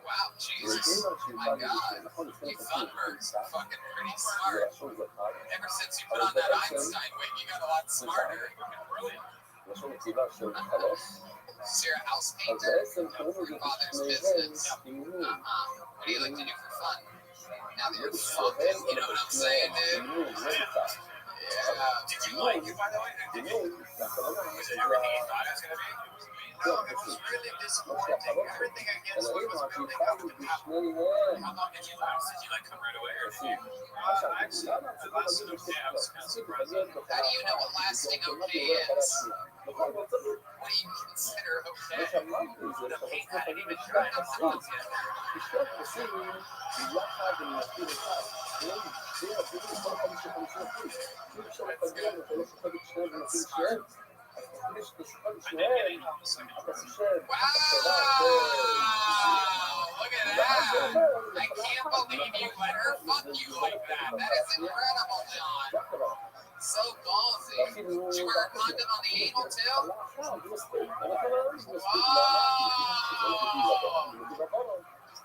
Wow, Jesus. My God. You Thunbergs are fucking pretty smart. Ever since you put on that Einstein wig, you got a lot smarter. Brilliant. So you're a house painter? Your father's business. What do you like to do for fun? Now that you're fucking, you know what I'm saying, dude? Yeah. Did you like it, by the way? Was it everything you thought it was going to be? No, it was really disappointing. Everything against me was really over the top. How long did you last? Did you come right away or actually, I lasted okay. I was kind of surprised. How do you know what lasting okay is? What do you consider okay? The paint hadn't even dried up once yet. כדי שתוכל I did לשמוע, get it on the second אתה try. חושב, Wow! Look at that! I can't believe you let her fuck you like that. That is incredible, John. So ballsy. Did you wear a condom on the anal too? Whoa!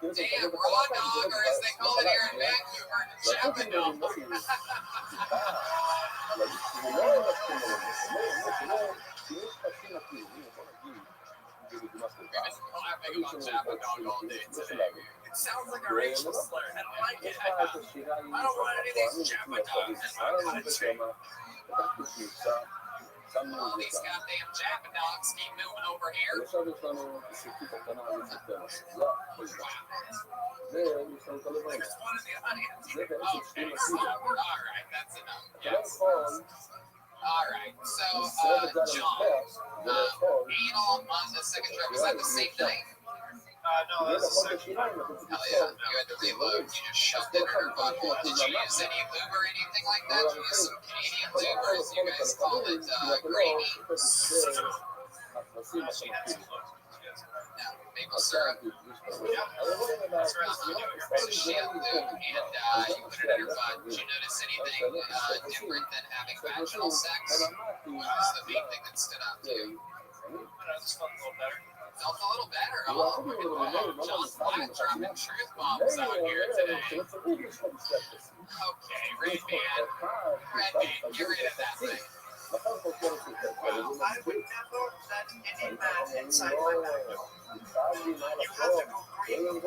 Damn, raw dog, or as they call it here in Vancouver, Japanese. We've been laughing about Japa Dog all day today. It sounds like a racial slur. I don't like it. I don't want any of these Japa dogs in my country. All these goddamn Japa dogs keep moving over here. There's one in the audience. Okay, so, alright, that's enough. Yes. Alright, so, John, anal on the second trip, was that the same night? No, that's the second one. Hell yeah, you had to reload, you just shoved it in her butthole. Did you use any lube or anything like that? Did you use some Canadian lube, or as you guys call it, gravy? No, maple syrup. So she had lube, and you put it in her butt. Did you notice anything different than having vaginal sex? What was the main thing that stood out to you? I just felt a little better. Felt a little better. Oh, look at that. John Black dropping truth bombs out here today. Okay, Red Man, get rid of that thing. Well, I would never let any man inside my bedroom. You have to go green.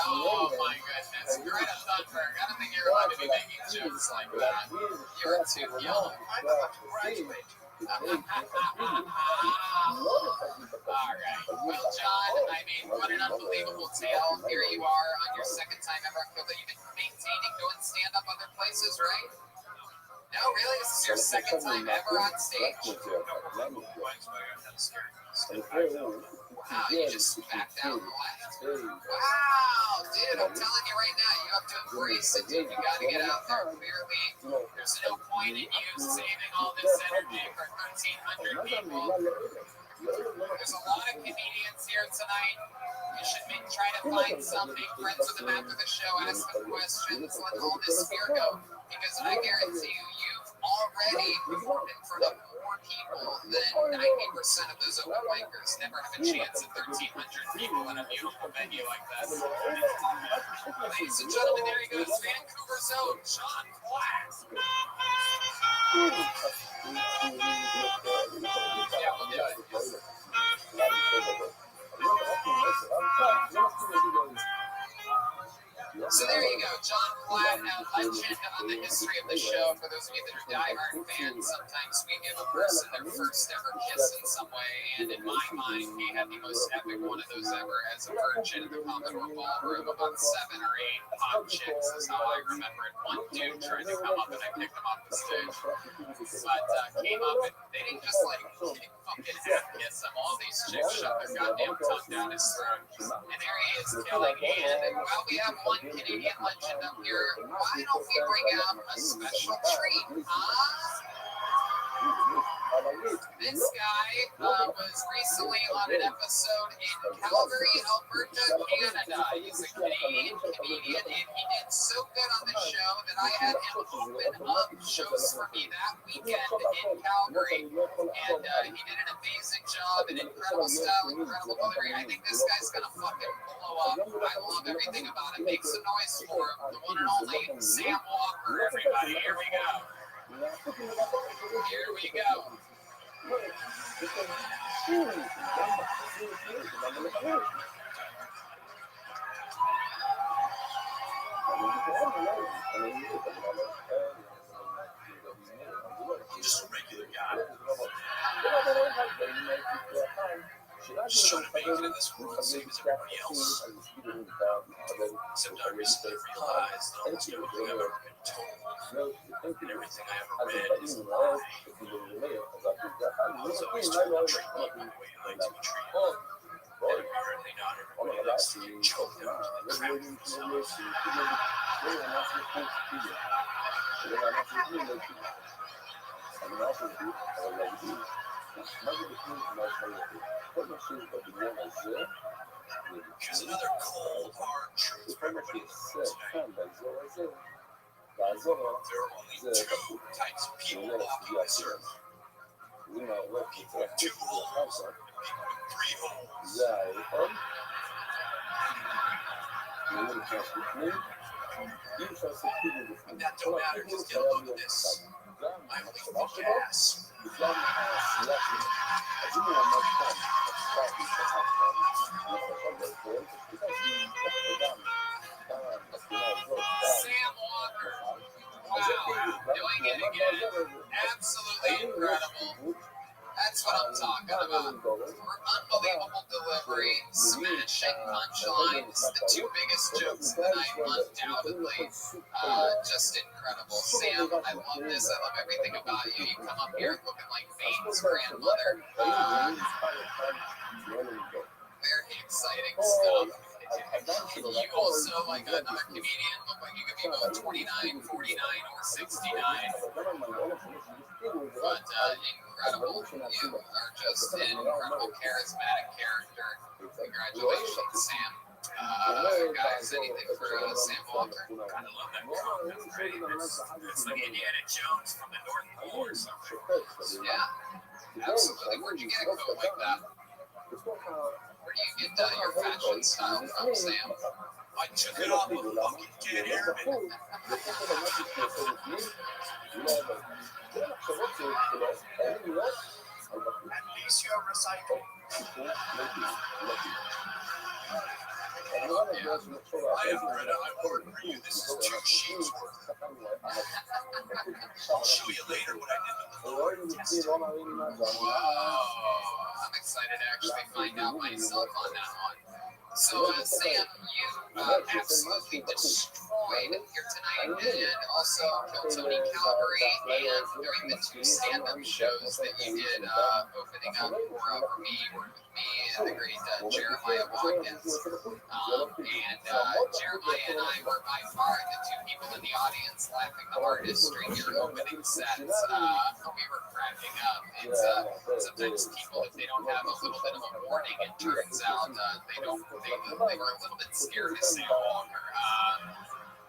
Oh my goodness, Greta Thunberg, I don't think you're allowed to be making jokes like that. You're too young. I'm about to graduate. Alright, well John, I mean, what an unbelievable tale. Here you are on your second time ever. I feel that you've been maintaining doing stand-up other places, right? No, really? This is your second time ever on stage? Wow, you just backed out and left. Wow, dude, I'm telling you right now, you have to embrace it, dude. You got to get out there. Clearly, there's no point in you saving all this energy for 1,300 people. There's a lot of comedians here tonight. You should try to find some, make friends with them after the show, ask them questions, let all this fear go. Because I guarantee you, you've already performed in front of more people than 90% of those open micers. Never have a chance at 1,300 people in a beautiful venue like this. Ladies and gentlemen, there he goes, Vancouver's own John Black. Yeah, we'll do it. So there you go, John Platt, a legend on the history of the show. For those of you that are diehard fans, sometimes we give a person their first ever kiss in some way, and in my mind, he had the most epic one of those ever as a virgin in the Commodore Ballroom. About 7 or 8 hot chicks is how I remember it. One dude tried to come up and I picked him off the stage, but came up and they didn't just like fucking half kiss him. All these chicks shoved their goddamn tongue down his throat, and there he is killing. And while we have one Canadian legend up here, why don't we bring out a special treat, huh? This guy was recently on an episode in Calgary, Alberta, Canada. He's a Canadian comedian, and he did so good on the show that I had him open up shows for me that weekend in Calgary. And he did an amazing job, an incredible style, incredible delivery. I think this guy's going to fucking blow up. I love everything about it. Make some noise for him, the one and only Sam Walker, everybody. Here we go. Here we go. I'm just a regular guy. Just trying to make it in this world, same as everybody else. Except I recently realized that almost everything I've ever been told and everything I ever read is a lie. I was always told to treat people the way you like to be treated. And apparently not everybody likes to get choked out to the crap themselves. מה זה בפנים ומה אפשר לראות? כל מה שיש בבניין הזה, Here's another cold, hard truth for וכל מה everybody in the שיעשה room tonight. כאן באזור הזה, באזור There are only זה two בחוץ. types of זה people עולה walking לסוגיה this אחרת. earth. ואם העורף People with two holes and people with three holes. זה האיכון, ואם נכנס בפנים, אי אפשר לעשות חיבור בפנים. But that כל don't matter, החיבור just get a חייב look at להיות this. אחד. גם I only המחשבה think שלו, gas. בגלל העשייה שלו. אז אם הוא עמד כאן, עכשיו להשתחק כאן, להשתחק באלכוהול, ופתאום שהוא ייקח את הדם, כאן, בפינה הזאת, כאן, Sam Walker. אז זה Wow, חיבור. doing it again. Absolutely incredible. That's what I'm talking about. Unbelievable delivery, smashing punchlines, the two biggest jokes of the night, undoubtedly. Just incredible. Sam, I love this. I love everything about you. You come up here looking like Vane's grandmother. Very exciting stuff. You also, like another comedian, look like you could be about 29, 49, or 69. But incredible. You are just an incredible, charismatic character. Congratulations, Sam. Guys, anything for Sam Walker? Kind of love that quote. That's great. It's like Indiana Jones from the North Pole or something. Yeah, absolutely. Where'd you get a coat like that? Where do you get your fashion style from, Sam? I took it off with a fucking dead airman. At least you're recycling. I have read it. I'm ordering for you. This is 2 sheets worth. I'll show you later what I did with the Lord. Whoa, I'm excited to actually find out myself on that one. So, Sam, you absolutely destroyed here tonight, and also killed Tony Calvary, and during the 2 stand-up shows that you did opening up for me, worked with me, and the great Jeremiah Watkins. And Jeremiah and I were by far the 2 people in the audience laughing the hardest during your opening sets. We were cracking up. It's sometimes people, if they don't have a little bit of a warning, it turns out they were a little bit scared to say Walker.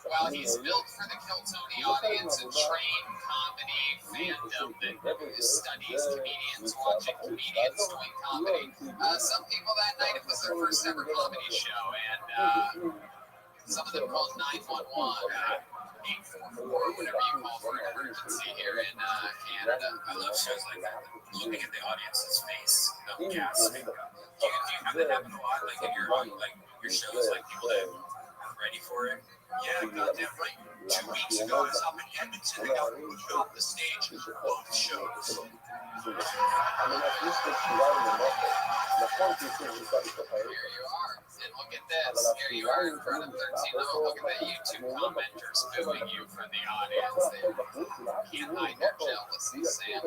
While he's built for the Kill Tony audience, a trained comedy fandom that studies comedians, watching comedians doing comedy. Some people that night, it was their first ever comedy show, and some of them called 911, 844, whatever you call for an emergency here in Canada. I love shows like that. Looking at the audience's face, no gasping. Do you have that happen a lot? Like in your shows, like people that aren't ready for it? Yeah, goddamn right. 2 weeks ago, I was up in Edmonton. They got moved off the stage both shows. Here you are, and look at this. Here you are in front of 13 level. Look at that YouTube commenters booing you from the audience. They can't hide their jealousy, Sam.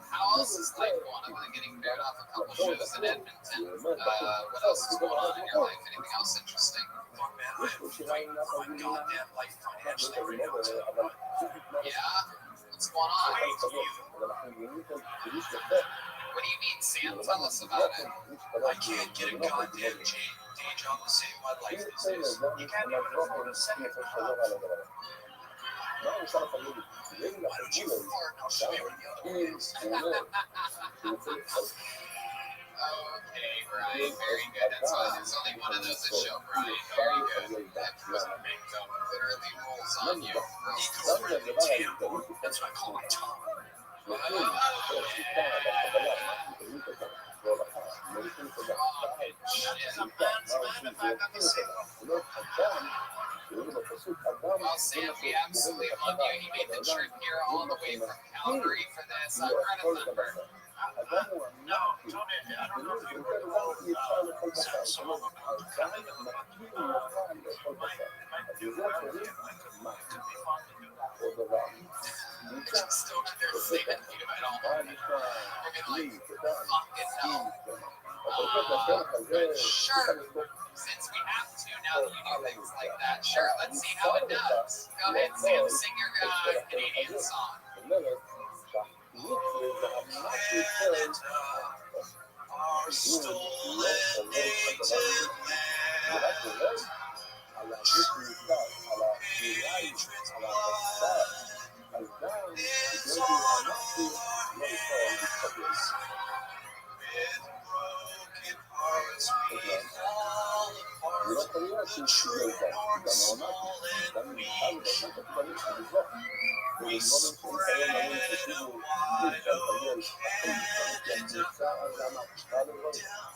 How else is life going? Other than getting booed off a couple shows in Edmonton, what else is going on in your life? Anything else interesting? Look, man, I'm fighting for my goddamn life financially right now, too. Yeah? What's going on? Wait till you. What do you mean, Sam? Tell us about it. I can't get a goddamn day job to save my life these days. You can't even afford a second job. Why don't you fart and I'll show you where the other one is. Okay, Brian, very good. That's why there's only one of those that show Brian. Very good. That doesn't make literally rules on you. Eco-friendly Tampa. That's what I call my Tom. Well, Sam, we absolutely love you. He made the trip here all the way from Calgary for this. Greta Thunberg. No, Tony, I don't know if you heard about that song about kind of lucky. Just don't get there singing at all. You're gonna fucking hell. Sure. Since we have to, now that you do things like that, sure, let's see how it does. Go ahead, Sam, sing your Canadian song. Are stolen native man. With broken hearts we fall apart. The true north, small and weak. We spread a wide open canopy down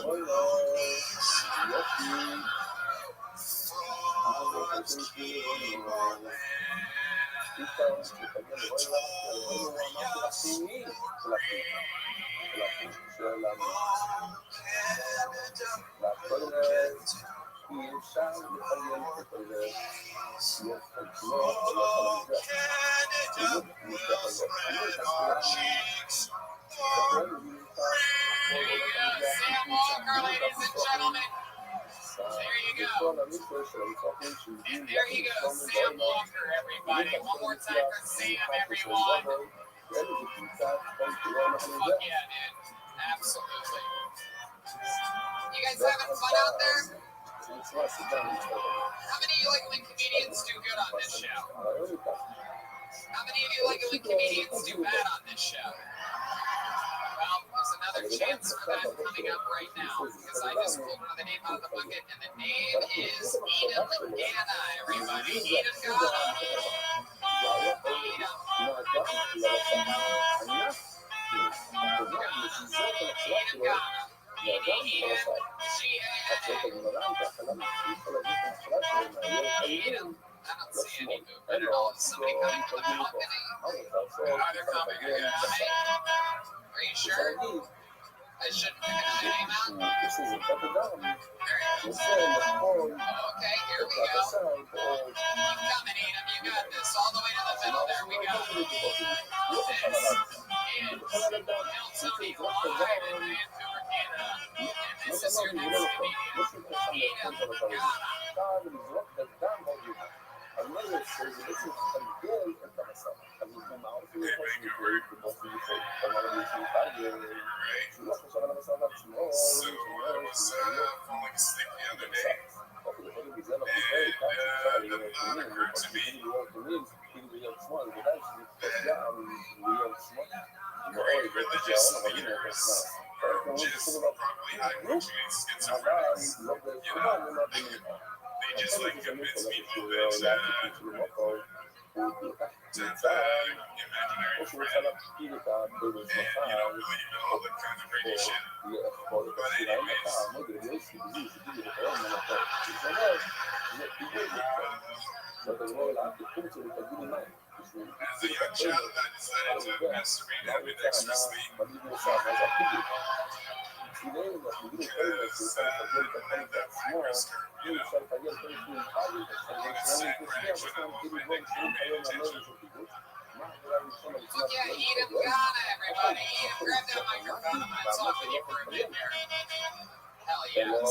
one easy frauds came our land. Victorious glory. Oh, Canada, oh, Canada, we'll spread our cheeks. Oh, There you go, Sam Walker, ladies and gentlemen. There you go. And there you go, Sam Walker, everybody. One more time for Sam, everyone. Fuck yeah, dude. Absolutely. You guys having fun out there? How many of you like when comedians do good on this show? How many of you like when comedians do bad on this show? Well, there's another chance for that coming up right now, because I just pulled another name out of the bucket, and the name is Edom Gana, everybody. Edom Gana. Edom Gana. Edom. I don't see any movement at all. Is somebody coming to the balcony? They're coming. Are you sure? I shouldn't pick another name out? Okay, here we go. Keep coming, Edom. You got this. All the way to the middle. There we go. This is Tony live in Vancouver, Canada. And this is your next comedian, Edom Gana. So falling asleep the other day, and the thought occurred to me, great religious leaders are just probably high-functioning schizophrenics. They just like convince people that imaginary friend, and really all that kind of crazy shit. But anyways, as a young child, I decided to masturbate ambidextrously. Because I had that fiber skirt, you know. And when it's sat right when I'm moving, they can't pay attention. Fuck yeah, Edom Gana, everybody. Edom, grab that microphone. I'm talking to you for a bit here. Hell yes.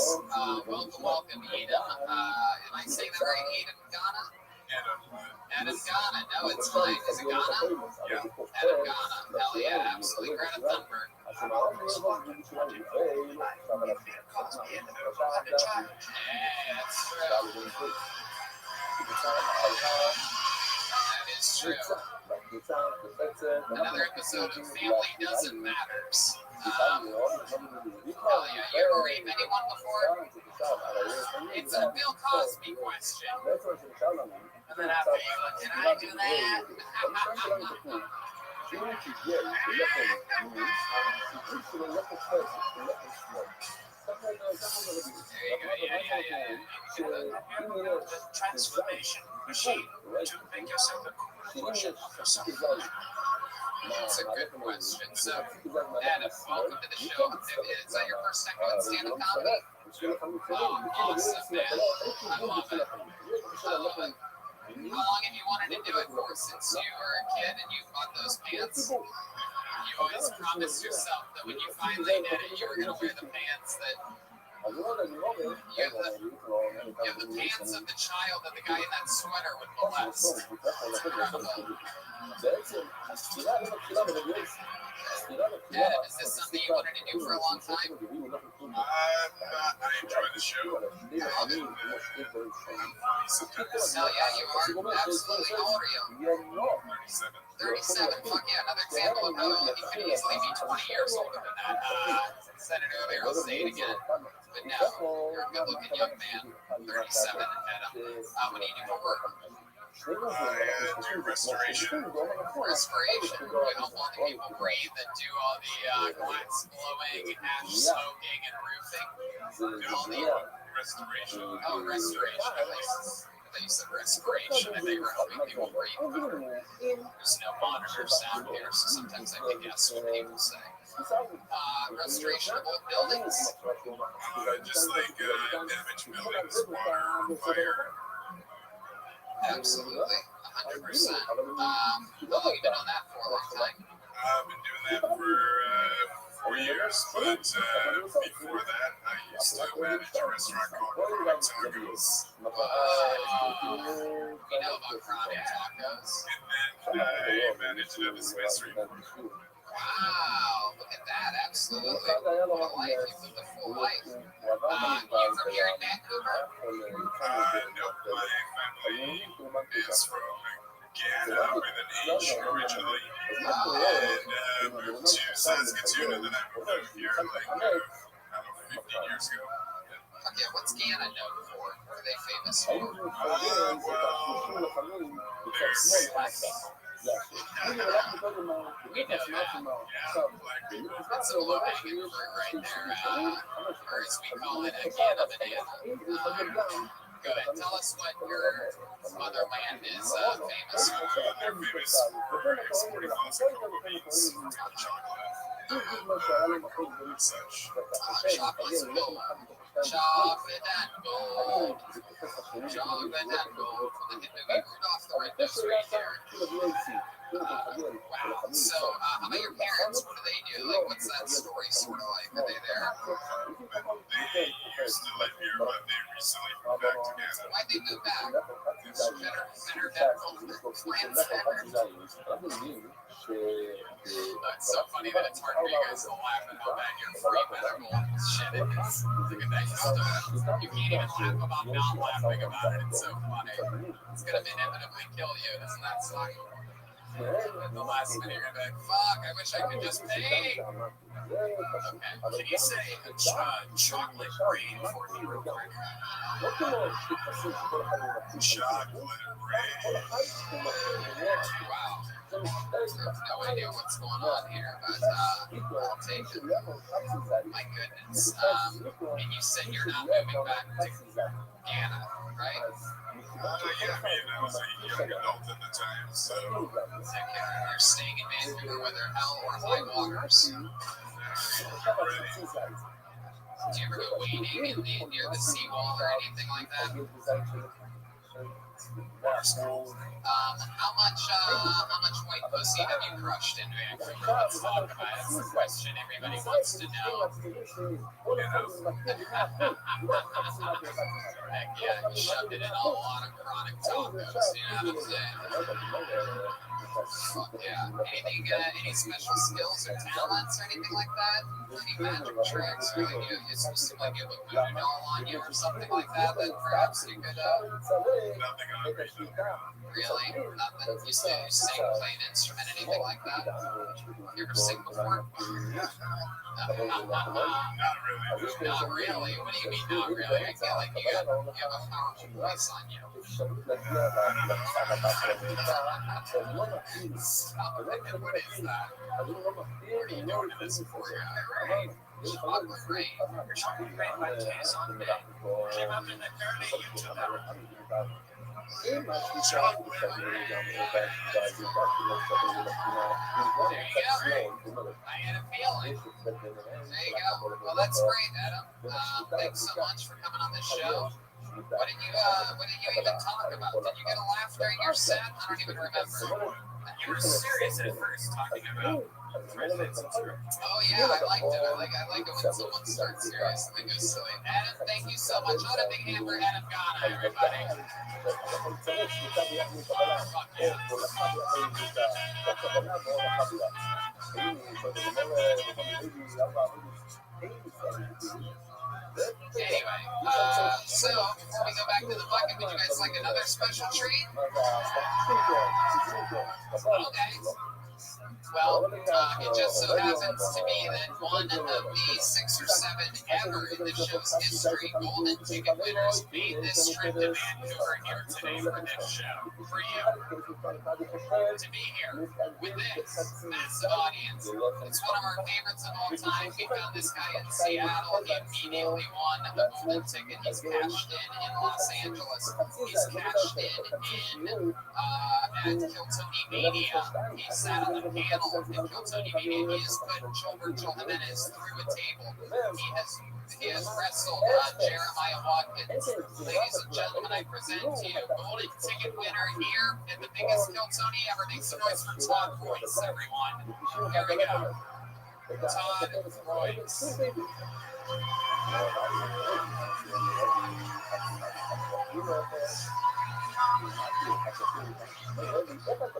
Welcome, Edom. Am I saying that right? Edom Gana? Edom Gana. No, it's fine. Is it Ghana? Yeah. Edom Gana. Hell yeah, absolutely. Greta Thunberg. Yeah, that's true. That is true. Another episode of Family Doesn't Matters. Hell yeah, you ever raped anyone before? It's a Bill Cosby question. And then after you go, did I do that? There you go, yeah. The transformation machine to make yourself a cool version of yourself. That's a good question. So, Adam, welcome to the show. Is that your first time doing stand-up comedy? Oh, awesome, man. I love it. How long have you wanted to do it for? Since you were a kid and you bought those pants? You always promised yourself that when you finally did it, you were going to wear the pants that You have the pants of the child that the guy in that sweater would molest. It's incredible. Ed, is this something you wanted to do for a long time? I enjoy the show. Hell yeah, you are. Absolutely. How old are you? 37. 37. Fuck yeah, another example of how you could easily be 20 years older than that. Said it earlier, I'll say it again. But no, you're a good-looking young man. 37, Adam. What do you do for work? I do restoration. Respiration. You help all the people breathe and do all the glass blowing, ash smoking, and roofing. Do all the Restoration. oh, restoration. I thought you said respiration. I think you're helping people breathe better. There's no monitor sound here, so sometimes I can guess what people say. Restoration of old buildings. Just like damaged buildings, water, fire. Absolutely, 100%. How long have you been on that for? A long time? I've been doing that for 4 years, but before that, I used to manage a restaurant called Chronic Tacos. We know about Chronic Tacos. And then I managed a dispensary. Wow, look at that, absolutely. What a life, you've lived a full life. You from here in Vancouver? No, my family is from Guyana with an Asian originally, and moved to Saskatoon, and then I moved out here like, 15 years ago. Okay, what's Guyana known for? What are they famous for? Well, there's We know that. black people. That's a low-hanging fruit right there, or as we call it, a Guyana banana. Go ahead, tell us what your motherland is famous for. They're famous for exporting lots of beans, chocolate, such. Chocolate's gold. Chocolate and gold. Chocolate and gold. From the Hindu Rudolph the Red-Nosed Reindeer. Wow. So, how about your parents? What do they do? Like, what's that story sort of like? Are they there? They used to live here, but they recently moved back to Canada. Why'd they move back? Better plans ever. It's so funny that it's hard for you guys to laugh at how bad your free medical shit is. Look at that. You can't even laugh about not laughing about it. It's so funny. It's gonna inevitably kill you. Doesn't that suck? At the last minute, you're gonna be like, fuck, I wish I could just pay. Okay. Can you say chocolate rain for me real quick? Chocolate rain. Wow. I have no idea what's going on here, but I'll take it. My goodness. And you said you're not moving back to Guyana, right? Yeah, I mean, I was a young adult at the time, so. Okay. You're staying in Vancouver, whether hell or high waters. Do you ever go wading near the seawall or anything like that? How much white pussy have you crushed in Vancouver? Let's talk about it. That's the question everybody wants to know. Heck yeah, you shoved it in a lot of chronic tacos, you know what I'm saying? Fuck yeah. Anything, any special skills or talents or anything like that? Any magic tricks or like you seem like you have a voodoo doll on you or something like that that perhaps you could, Nothing on me. really? Nothing? You sing, play an instrument, anything like that? You ever sing before? Not really. Not really? What do you mean not really? I feel like you have a powerful voice on you. Stop it, what is that? What are you doing to this for? Chocolate rain. Chocolate rain by Jason Day. Came up in the early YouTube era. There you go. I had a feeling. There you go. Well, that's great, Adam. Thanks so much for coming on the show. What did you even talk about? Did you get a laugh during your set? I don't even remember. I You were serious at first talking about President Trump. Oh yeah, I liked it. I like it when someone starts serious and then goes silly. Adam, thank you so much. What a big hand for Adam Ghana, everybody. Fuck yeah. Anyway, so before we go back to the bucket, would you guys like another special treat? Okay. Well, it just so happens to be that one of the 6 or 7 ever in the show's history golden ticket winners made this trip to Vancouver here today for this show. For you. To be here with this massive audience. It's one of our favorites of all time. We found this guy in Seattle. He immediately won a golden ticket. He's cashed in Los Angeles. He's cashed in at Kiltony Mania. He sat on the panel at Kiltony Mania. He has put Gilberto Jimenez through a table. He has wrestled Jeremiah Watkins. Ladies and gentlemen, I present to you golden ticket winner here at the biggest Kiltony ever. Make some noise for Todd Royce, everyone. Here we go. Todd Royce.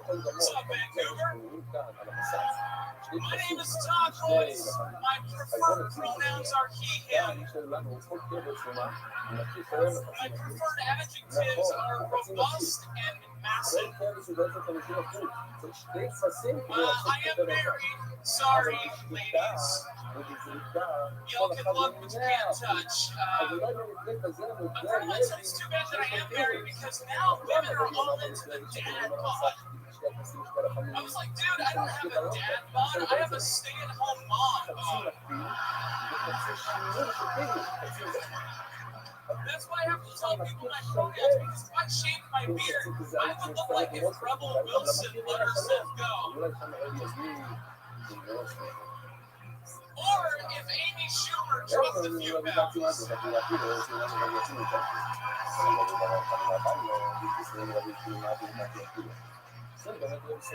What's up, Vancouver? My name is Todd Royce. My preferred pronouns are he, him. My preferred adjectives are robust and massive. I am married. Sorry, ladies. Y'all can love but you can't touch. Unfortunately, it's too bad that I am married because now women are all into the dad bod. I was like, dude, I don't have a dad bod. I have a stay-at-home mom bod. That's why I have to tell people my pronouns, because if I shaved my beard, I would look like if Rebel Wilson let herself go. Or if Amy Schumer dropped a few pounds. If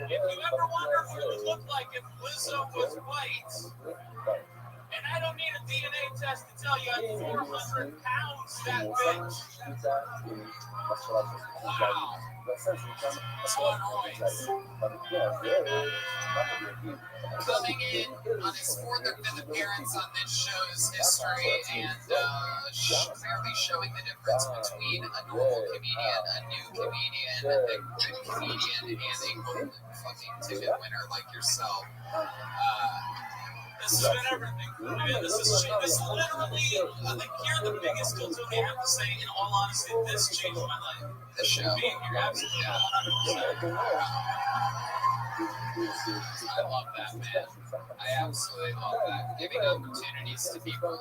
you ever wonder what it would look like if Lizzo was white, and I don't need a DNA test to tell you I'm 400 pounds, that bitch. Wow. Todd Royce. Coming in on his 4th or 5th appearance on this show's history and clearly showing the difference between a normal comedian, a new comedian, a comedian, and a golden fucking ticket winner like yourself. This has been everything. I mean, this literally, you're the biggest Kiltony. I have to say, in all honesty, this changed my life. The show. Being here, absolutely 100%. I love that, man. I absolutely love that. Giving opportunities to people,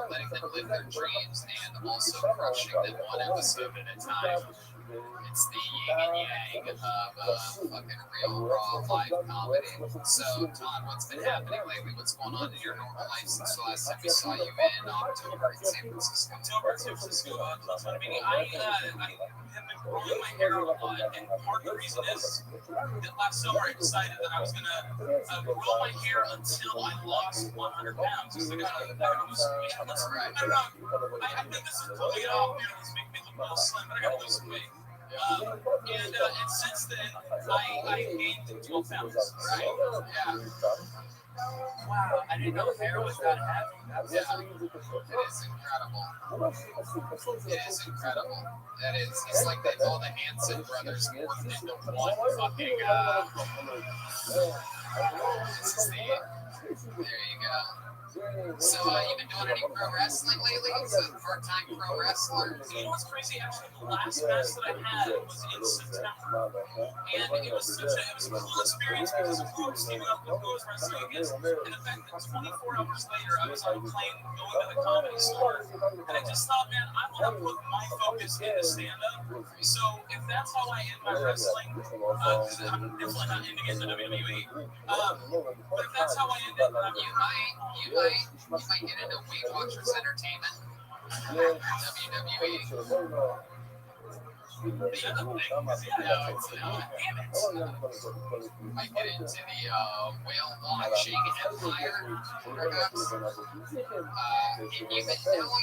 letting them live their dreams, and also crushing them one episode at a time. It's the yin and yang of fucking real, raw, live comedy. So, Todd, what's been happening lately? What's going on in your normal life since the last time we saw you in October in San Francisco? October in San Francisco. I mean, I have been growing my hair a lot, and part of the reason is that last summer I decided that I was going to grow my hair until I lost 100 pounds. Because I got to lose some weight. I think this is pulling it off, man. It's making me look a little slim, but I got to lose some weight. And since then, I gained 12 pounds. Right? Yeah. Wow, I didn't know hair was that heavy. Yeah. It is incredible. It is incredible. That is. It's like all the Hanson brothers morphed into one fucking. This is there you go. So, you've been doing any pro wrestling lately? It's a part-time pro wrestler. You know what's crazy? Actually, the last match that I had was in September. And it was a cool experience because of who I was teaming up with, who I was wrestling against. And in fact, 24 hours later, I was on a plane going to the Comedy Store. And I just thought, man, I want to put my focus into stand-up. So, if that's how I end my wrestling, because I'm definitely not ending it in the WWE. But if that's how I end it, you might get into Weight Watchers Entertainment. WWE. The other thing is, No, it's not. damn it. I get into the whale watching empire, perhaps. And you've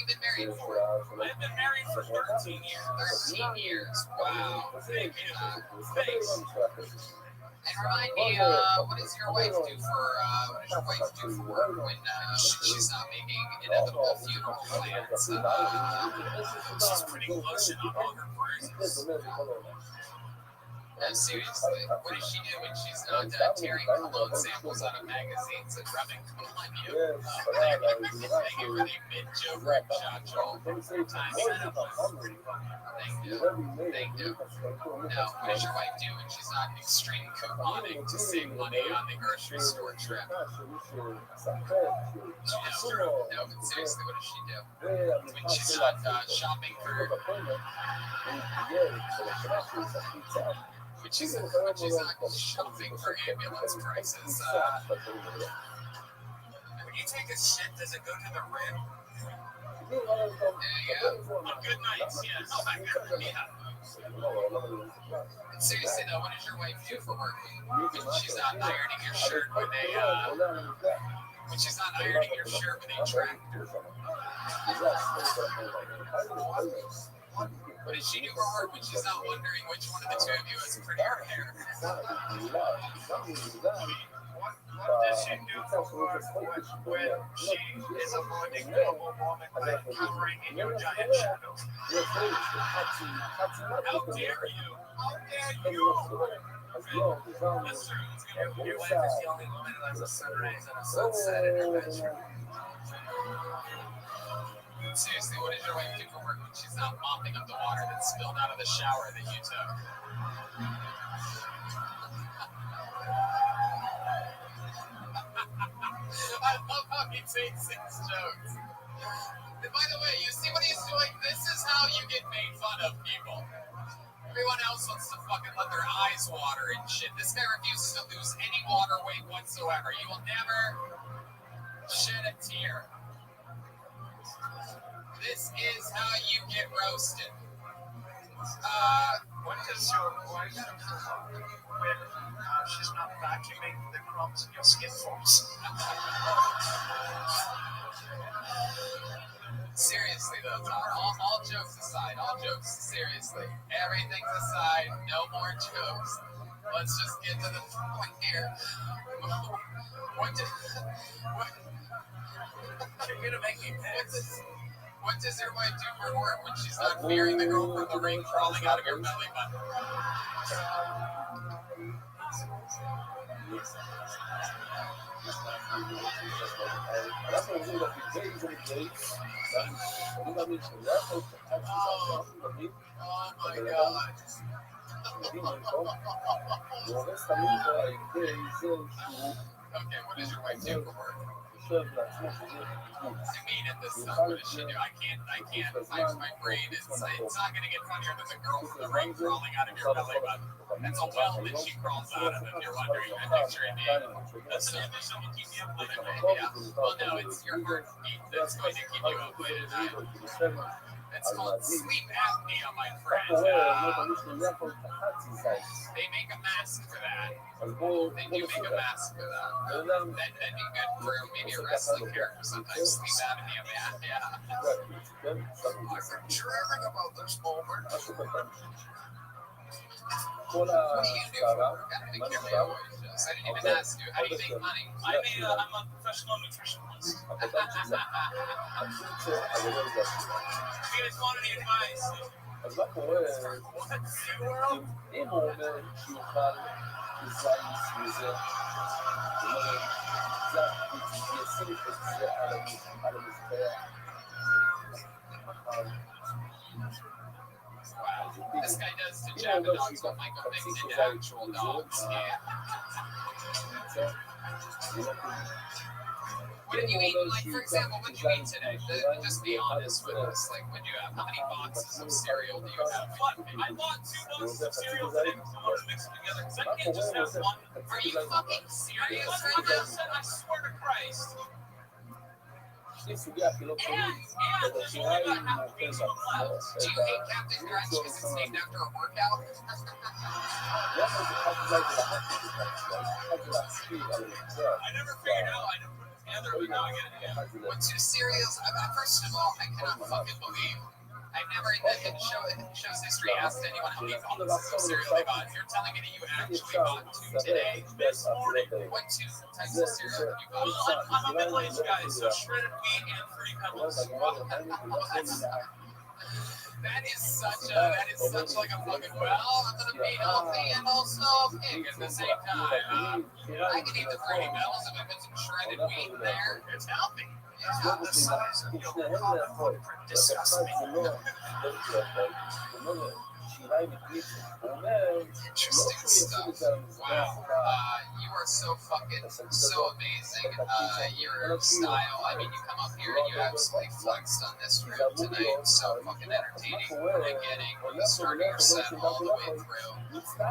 been married for I've been married for 13 years. 13 years. Wow. Thank you. Thanks. And remind me, what does your wife do for work when she's not making inevitable funeral plans? She's pretty close in on all her bruises. No, seriously, what does she do when she's not tearing cologne samples out of magazines and rubbing cool on you? Thank you for the mid-joke rip shot, Joel. Thank you. Now, what does your wife do when she's not extreme couponing to save money on the grocery store trip? No, but seriously, what does she do? When she's not shopping for... When she's not shopping for ambulance prices. When you take a shit, does it go to the rim? There you go. On good nights, yes. Oh my God, yeah. Seriously though, what does your wife do for work when she's not ironing your shirt with a when she's not ironing your shirt with a tractor? What does she do for work when she's not wondering which one of the two of you has prettier hair? What does she do for work when she is avoiding normal woman by covering in your giant shadow? How dare you? How dare you? That's true. Your wife is the only woman who has a sunrise and a sunset in her bedroom. Seriously, what does your wife do for work when she's not mopping up the water that's spilled out of the shower that you took? I love how he takes his jokes. And by the way, you see what he's doing? This is how you get made fun of, people. Everyone else wants to fucking let their eyes water and shit. This guy refuses to lose any water weight whatsoever. You will never shed a tear. This is how you get roasted. What does your wife do when she's not vacuuming the crumbs in your skin folds? Seriously though, Tom, all jokes aside, seriously, everything's aside, no more jokes. Let's just get to the point here. You're gonna make me piss. What does your wife do for work when she's not fearing the girl from the ring crawling out of your belly button? Oh my God. Okay, what does your wife do for work? I mean, at this stuff, what does she do? I can't, my brain is, it's not going to get funnier than the girl from the ring crawling out of your belly button. That's a well that she crawls out of if you're wondering that picture in me. That's an image that will keep you up late at night. Yeah. Well, no, it's your heartbeat that's going to keep you up late at night. It's called sleep apnea, my friend. They make a mask for that. They do make a mask for that. That'd be good for maybe a wrestling character sometimes. Sleep apnea, man. Yeah. I'm dreaming about this moment. What do you do for work? I don't think you're my wife. I didn't even ask you. How do you make money? I'm a professional nutritionist. If you guys want any advice? Wow. This guy does to Java dogs what Michael makes into actual dogs. Yeah. What have you eaten? Like, for example, what did you eat today? Just be honest with us. Like, what do you have? How many boxes of cereal do you have? I bought 2 boxes of cereal today because I wanted to mix them together. Because I can't just have one. Are you fucking serious right now? I swear to Christ. יש סוגי אכילות שונים, את השיריים מהפה בעצמו, Do you hate Captain Crunch because it's named after a workout? יש איזה חד זית ולחצי חד להספיק על המקצוע. I never figured out. I never put it together, but now I get it. Yeah. With two cereals, first of all, I cannot fucking believe. I've never in the show's history asked anyone how many boxes of cereal they bought. If you're telling me that you actually bought two today, This morning. what two types of cereal have you bought? Well, I'm a middle-aged guy, so shredded wheat and Fruity Pebbles. That is such like a fucking I'm gonna be healthy and also big at the same time. I can eat the Fruity Pebbles if I put some shredded wheat in there. It's healthy. Yeah. The size of your coffee footprint disgusts me. Interesting stuff. Wow. You are so fucking so amazing. Your style. I mean, you come up here and you absolutely flexed on this room tonight. So fucking entertaining from the beginning. You started your set all the way through.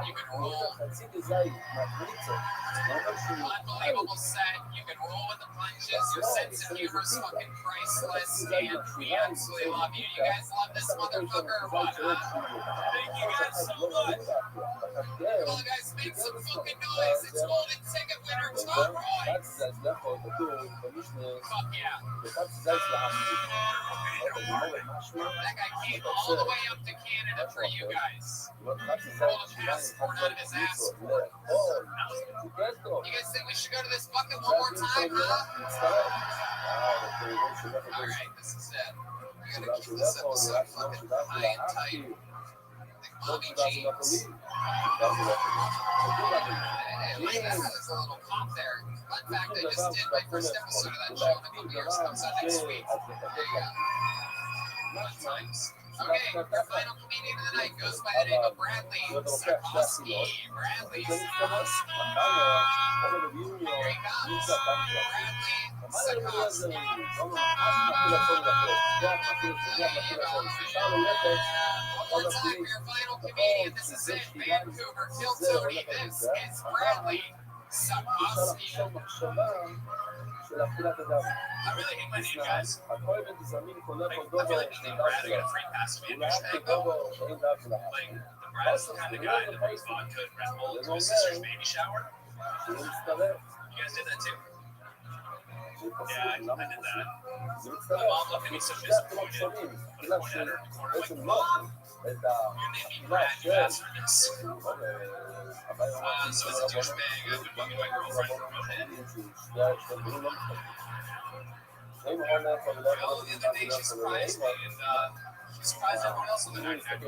You can roll. Unbelievable set. You can roll with the punches. Your sense of humor is fucking priceless, and we absolutely love you. You guys love this motherfucker or what? Thank you guys so much. Come on, guys, make some fucking noise. It's golden ticket winner Tom Roy. Fuck yeah. That guy came all the way up to Canada for you guys. Pulled a passport out of his assport. You guys think we should go to this bucket one more time, huh? Alright, this is it. We gotta keep this episode fucking high and tight. Like Bobby Jeans. Like that is a little pop there. Fun fact, I just did my first episode of that show in a couple years. Comes out next week. There you go. Fun times. Okay, your final comedian of the night goes by the name of Bradley Sakowski. Bradley Sakowski. Here he comes. Bradley Sakowski. One more time for your final comedian. This is it. Vancouver, Kill Tony. This is Bradley Sakowski. I really hate my name, guys. I feel like his name Brad, I got a free pass to Mango. Like, the Brad's the kind of guy that brings vodka and Red Bull to his sister's baby shower. You guys did that too? Yeah, I did that. My mom looked at me so disappointed. But I pointed at her in the corner like, Mom, you named me Brad, you bastard. So as a douchebag, I've been bugging my girlfriend for a bit. Well, the other day she surprised me, and she surprised everyone else on the night after.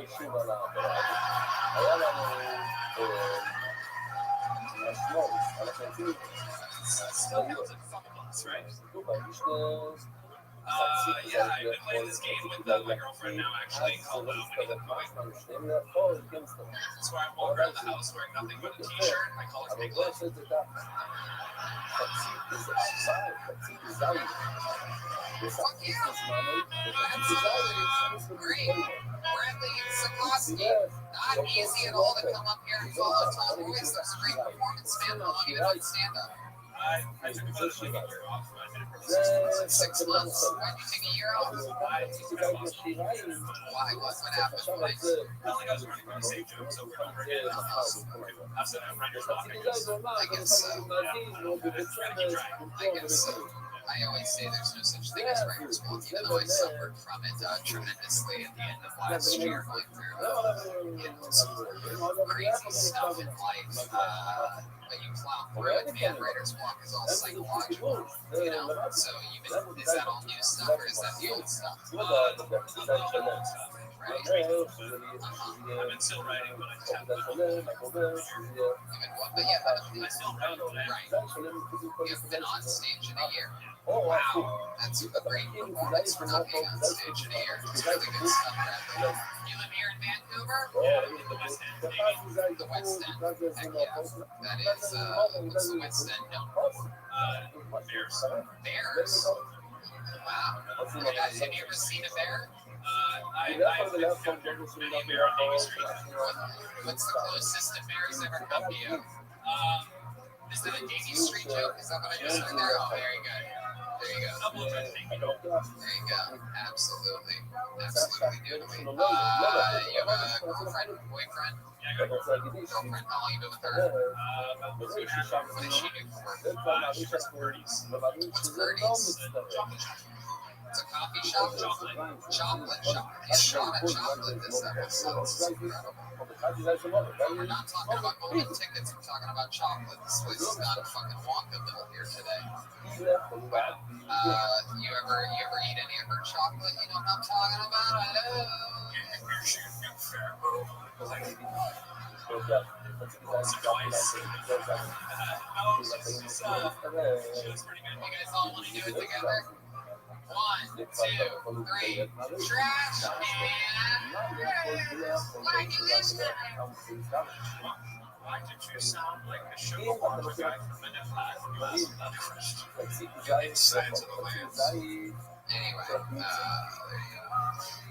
Still feels like a fucking months, right? Yeah, I've been playing this game with my girlfriend now, actually, called Winnie the Pooh. That's where I walk around the house wearing nothing but a t-shirt. I call her Big Love. Fuck yeah. Absolutely. Great. Bradley Sakowski. Not easy at all to come up here and follow Tom Royce. That's a great performance, man. How long have you been on stand-up? I took about a year off. I did it for 6 months. Why'd you take a year off? Why? What happened? Like, Not like I was running really safe jokes over and over again. I said I'm running I guess so. I guess so. I always say there's no such thing as writer's block, even though I suffered from it tremendously at the end of last year, going through some crazy stuff in life. But you plow through it, man. Writer's block is all psychological, you know. So even is that all new stuff or is that the old stuff? Right? I've been still writing, but I just haven't been But yeah, I still write, right? You've been on stage in a year. Wow, that's a great performance for not being on stage in a year. It's really good stuff, Bradley. You live here in Vancouver? Yeah, in the West End, maybe. The West End. Heck yeah. That is, what's the West End known? Bears. Bears? Wow. Have you ever seen a bear? I've encountered many a bear on Navy Street. What's the closest a bear's ever come to you? Um, Is that a Davy Street joke? Is that what I just heard there? Oh, very good. There you go. Double good, thank you. There you go. Absolutely. Absolutely, dude. You have a girlfriend, boyfriend? Yeah, I got a girlfriend. Girlfriend, how long you been with her? About 2.5 What does she do for work? She does Purdy's. What's Purdy's? It's a coffee shop? Chocolate. Chocolate shop. A shot of chocolate this episode. This is incredible. We're not talking about golden tickets, we're talking about chocolate. This place is not a fucking Wonka middle here today. You ever eat any of her chocolate? You know what I'm talking about? She was pretty good. You guys all want to do it together? 1, 2, 3. Trash and why do this time? Why did you sound like the sugar farmer guy from Manipulated? You asked another question. Insides of the lands. Anyway, there you go.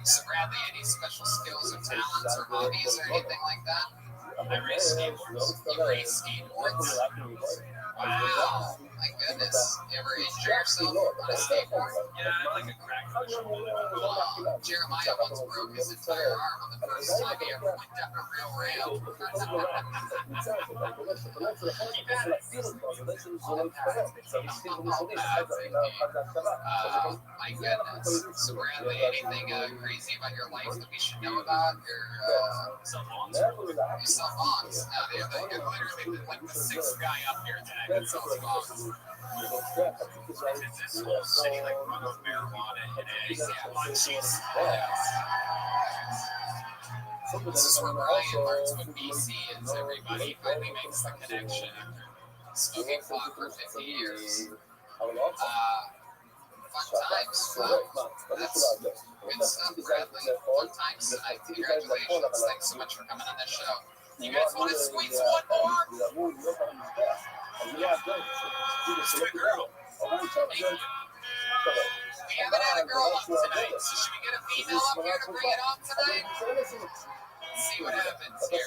So Bradley, any special skills or talents or hobbies or anything like that? I race skateboards. You race skateboards? Wow, my goodness. You ever injure yourself on a skateboard? Yeah, I like a crack for sure. Jeremiah once broke his entire arm on the first time he ever went down a real rail. My goodness. So Bradley, anything crazy about your life that we should know about? Some bonds. You sell bonds. Now, you're literally like the sixth guy up here today that sells bonds. Is this whole city like run with marijuana and eggs and lunches? This is where Brian learns what BC is. Everybody finally makes the connection after smoking pot for 50 years. Fun times. Wow. That's good stuff, Bradley. Fun times tonight. Congratulations. Thanks so much for coming on this show. You guys want to squeeze one more? Straight girl. We haven't had a girl up tonight, so should we get a female up here to bring it on tonight? See what happens here.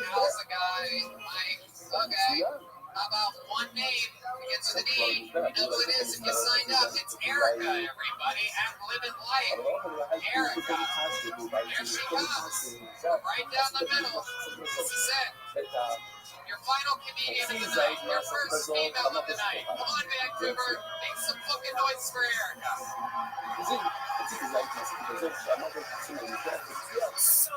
How's the guy? Mike. Okay. How about one name? Begins with an E. You know who it is if you signed up. It's Erica, everybody. At Living Life. Erica. Here she comes. Right down the middle. This is it. Your final comedian of the night. Your first female of the night. Come on, Vancouver. Make some fucking noise for Erica. So,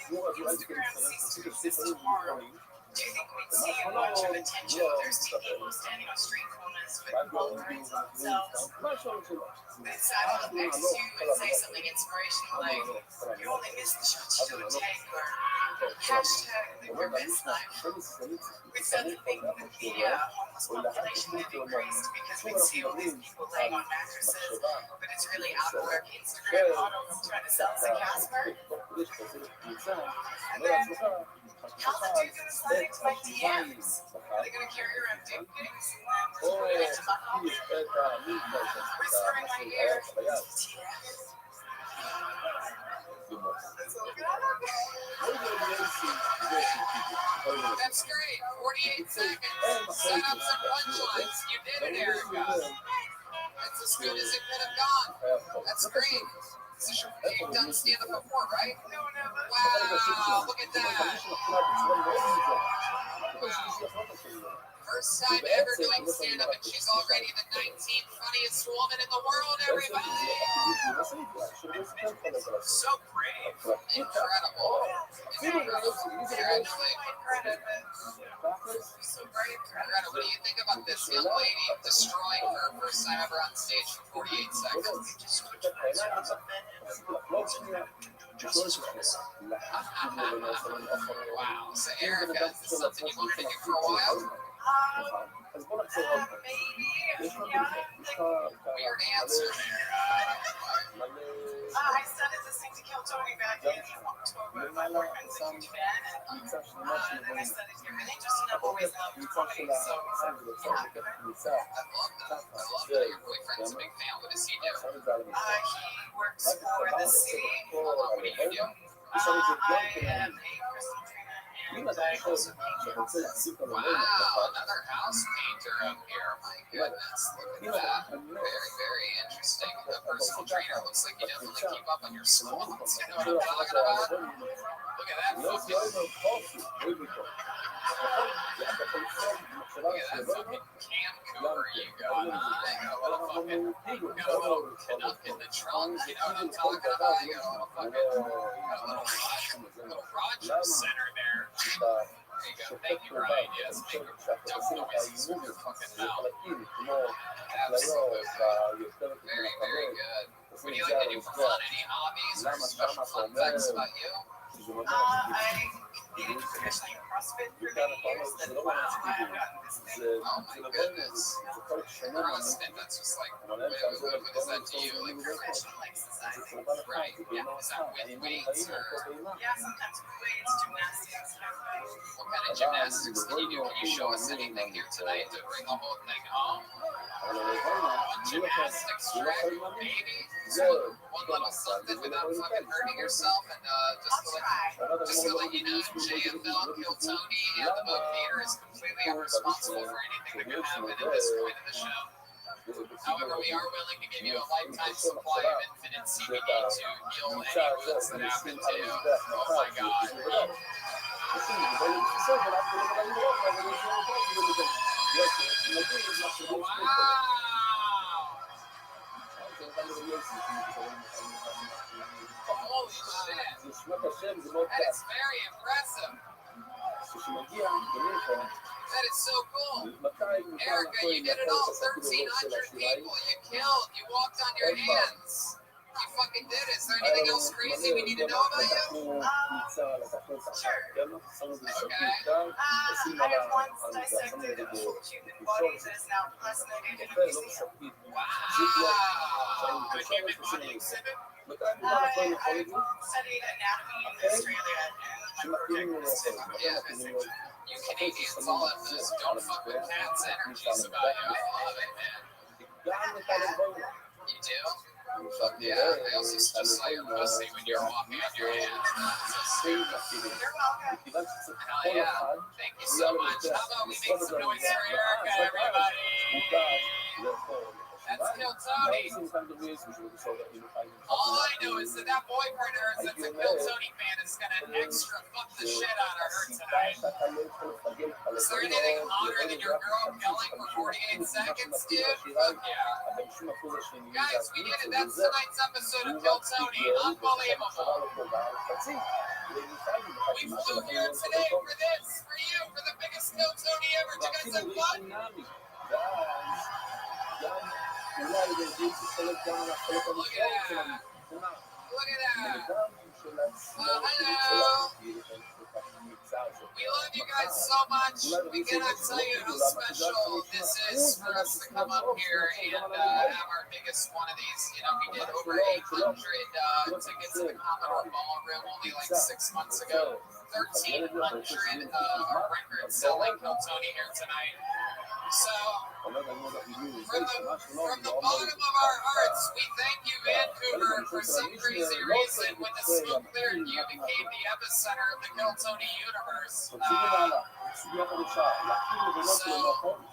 Instagram sees this tomorrow. Do you think we'd see a bunch of attention? There's two people standing on street corners with blueprints on themselves. This will next to you and say something inspirational like, you only miss the shots you don't take, or hashtag live your best life. We started to think that the homeless population had increased because we'd see all these people laying on mattresses, but it's really out of work Instagram models trying to sell us a Casper. And then, how the dudes gonna slide into my DMs? Are they gonna carry around dick pics? Whispering in my ear. That's great. 48 seconds. Set up some punchlines. You did it, Erica. That's as good as it could have gone. That's great. You've done stand-up before, right? Wow, look at that. First time ever doing stand-up, and she's already the 19th funniest woman in the world, everybody. So brave. Incredible. Incredible. Congratulations. So brave. Incredible. What do you think about this young lady destroying her first time ever on stage for 48 seconds? Wow. So Erica, is this something you wanted to do for a while? Maybe. Yeah. Weird answer there. I started listening to Kill Tony back in October. My boyfriend's a huge fan, and then I started hearing it just and I've always loved comedy. So, I love that. I love that your boyfriend's a big fan. What does he do? he works for the city. What do you do? I am a personal trainer אם אתה חושב שאתה רוצה להשיג את המודל Wow, another house painter up here. My goodness, look at that. Very, very interesting. The personal trainer looks like you definitely keep up on your squats. You know what I'm talking about? Look at that fucking, look at that fucking camcorder you got. You got a little Canuck in the trunk. You know what I'm talking about? You got a little fucking, little Rothschild center there. There you go. Thank you, Ryan. Yes, make dumb noises with your fucking mouth. Absolutely. Very, very good. What do you like to do for fun? Any hobbies or special fun facts about you? I needed to finish like CrossFit for many years. Then wow, I've gotten this thing. Oh my goodness. CrossFit, that's just like, what is that to you? Like Professional exercise. right? Yeah. Is that with weights or Yeah, sometimes with weights, gymnastics. what kind of gymnastics can you do? Can you show us anything here tonight to bring the whole thing home? Gymnastics trick, maybe? One little something without fucking hurting yourself, and just to let you know, JFL Kill Tony and the Motivator is completely irresponsible for anything that could happen at this point of the show. However, we are willing to give you a lifetime supply of infinite CBD to heal any wounds that happen to you. Oh my god. Wow! Holy shit. That is very impressive. That is so cool. Erica, you did it all. 1,300 people. You killed. You walked on your hands. You fucking did it. Is there anything else crazy we need to know about you? Sure. Okay. I have once dissected a whole human body that is now fascinated in a museum. Wow. A human body exhibit? I studied anatomy in Australia, and my project was to Yeah. You Canadians all have this don't fuck with cats energies about you. I love it, man. You do? Yeah, I also just saw your pussy when you're walking on your hands. You're welcome. Hell yeah. Thank you so much. How about we make some noise for Erica, everybody? That's Kill Tony. All I know is that boyfriend of hers that's a Kill Tony fan is gonna extra fuck the shit out of her tonight. Is there anything hotter than your girl killing for 48 seconds, dude? Fuck yeah. Guys, we did it. That's tonight's episode of Kill Tony. Unbelievable. We flew here today for this, for you, for the biggest Kill Tony ever. Did you guys have fun? Look at that. Look at that. Hello. We love you guys so much. We cannot tell you how special this is for us to come up here and have our biggest one of these. You know, we did over 800 tickets to the Commodore Ballroom only like 6 months ago. 1,300 record-selling Kill Tony here tonight. So, from the bottom of our hearts, we thank you, Vancouver, for some crazy reason. When the smoke cleared, you became the epicenter of the Kill Tony universe. So,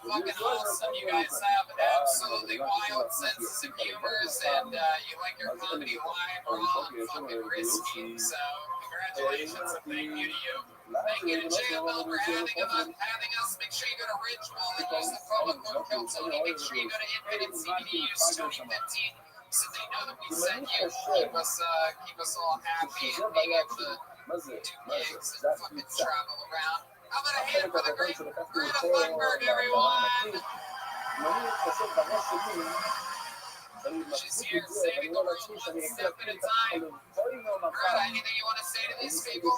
fucking awesome. You guys have absolutely wild senses of humor, and you like your comedy live, raw, and fucking risky. So, congratulations and thank you to you. Thank you to JML for having us. Make sure you go to Ritual and use the promo code Kill Tony. Make sure you go to Infinite CBD, use Tony15 so they know that we sent you. Keep us all happy and being able to do gigs and fucking travel around. How about a hand for the great Greta Thunberg, everyone? She's here saving the world one step at a time. Greta, anything you want to say to these people?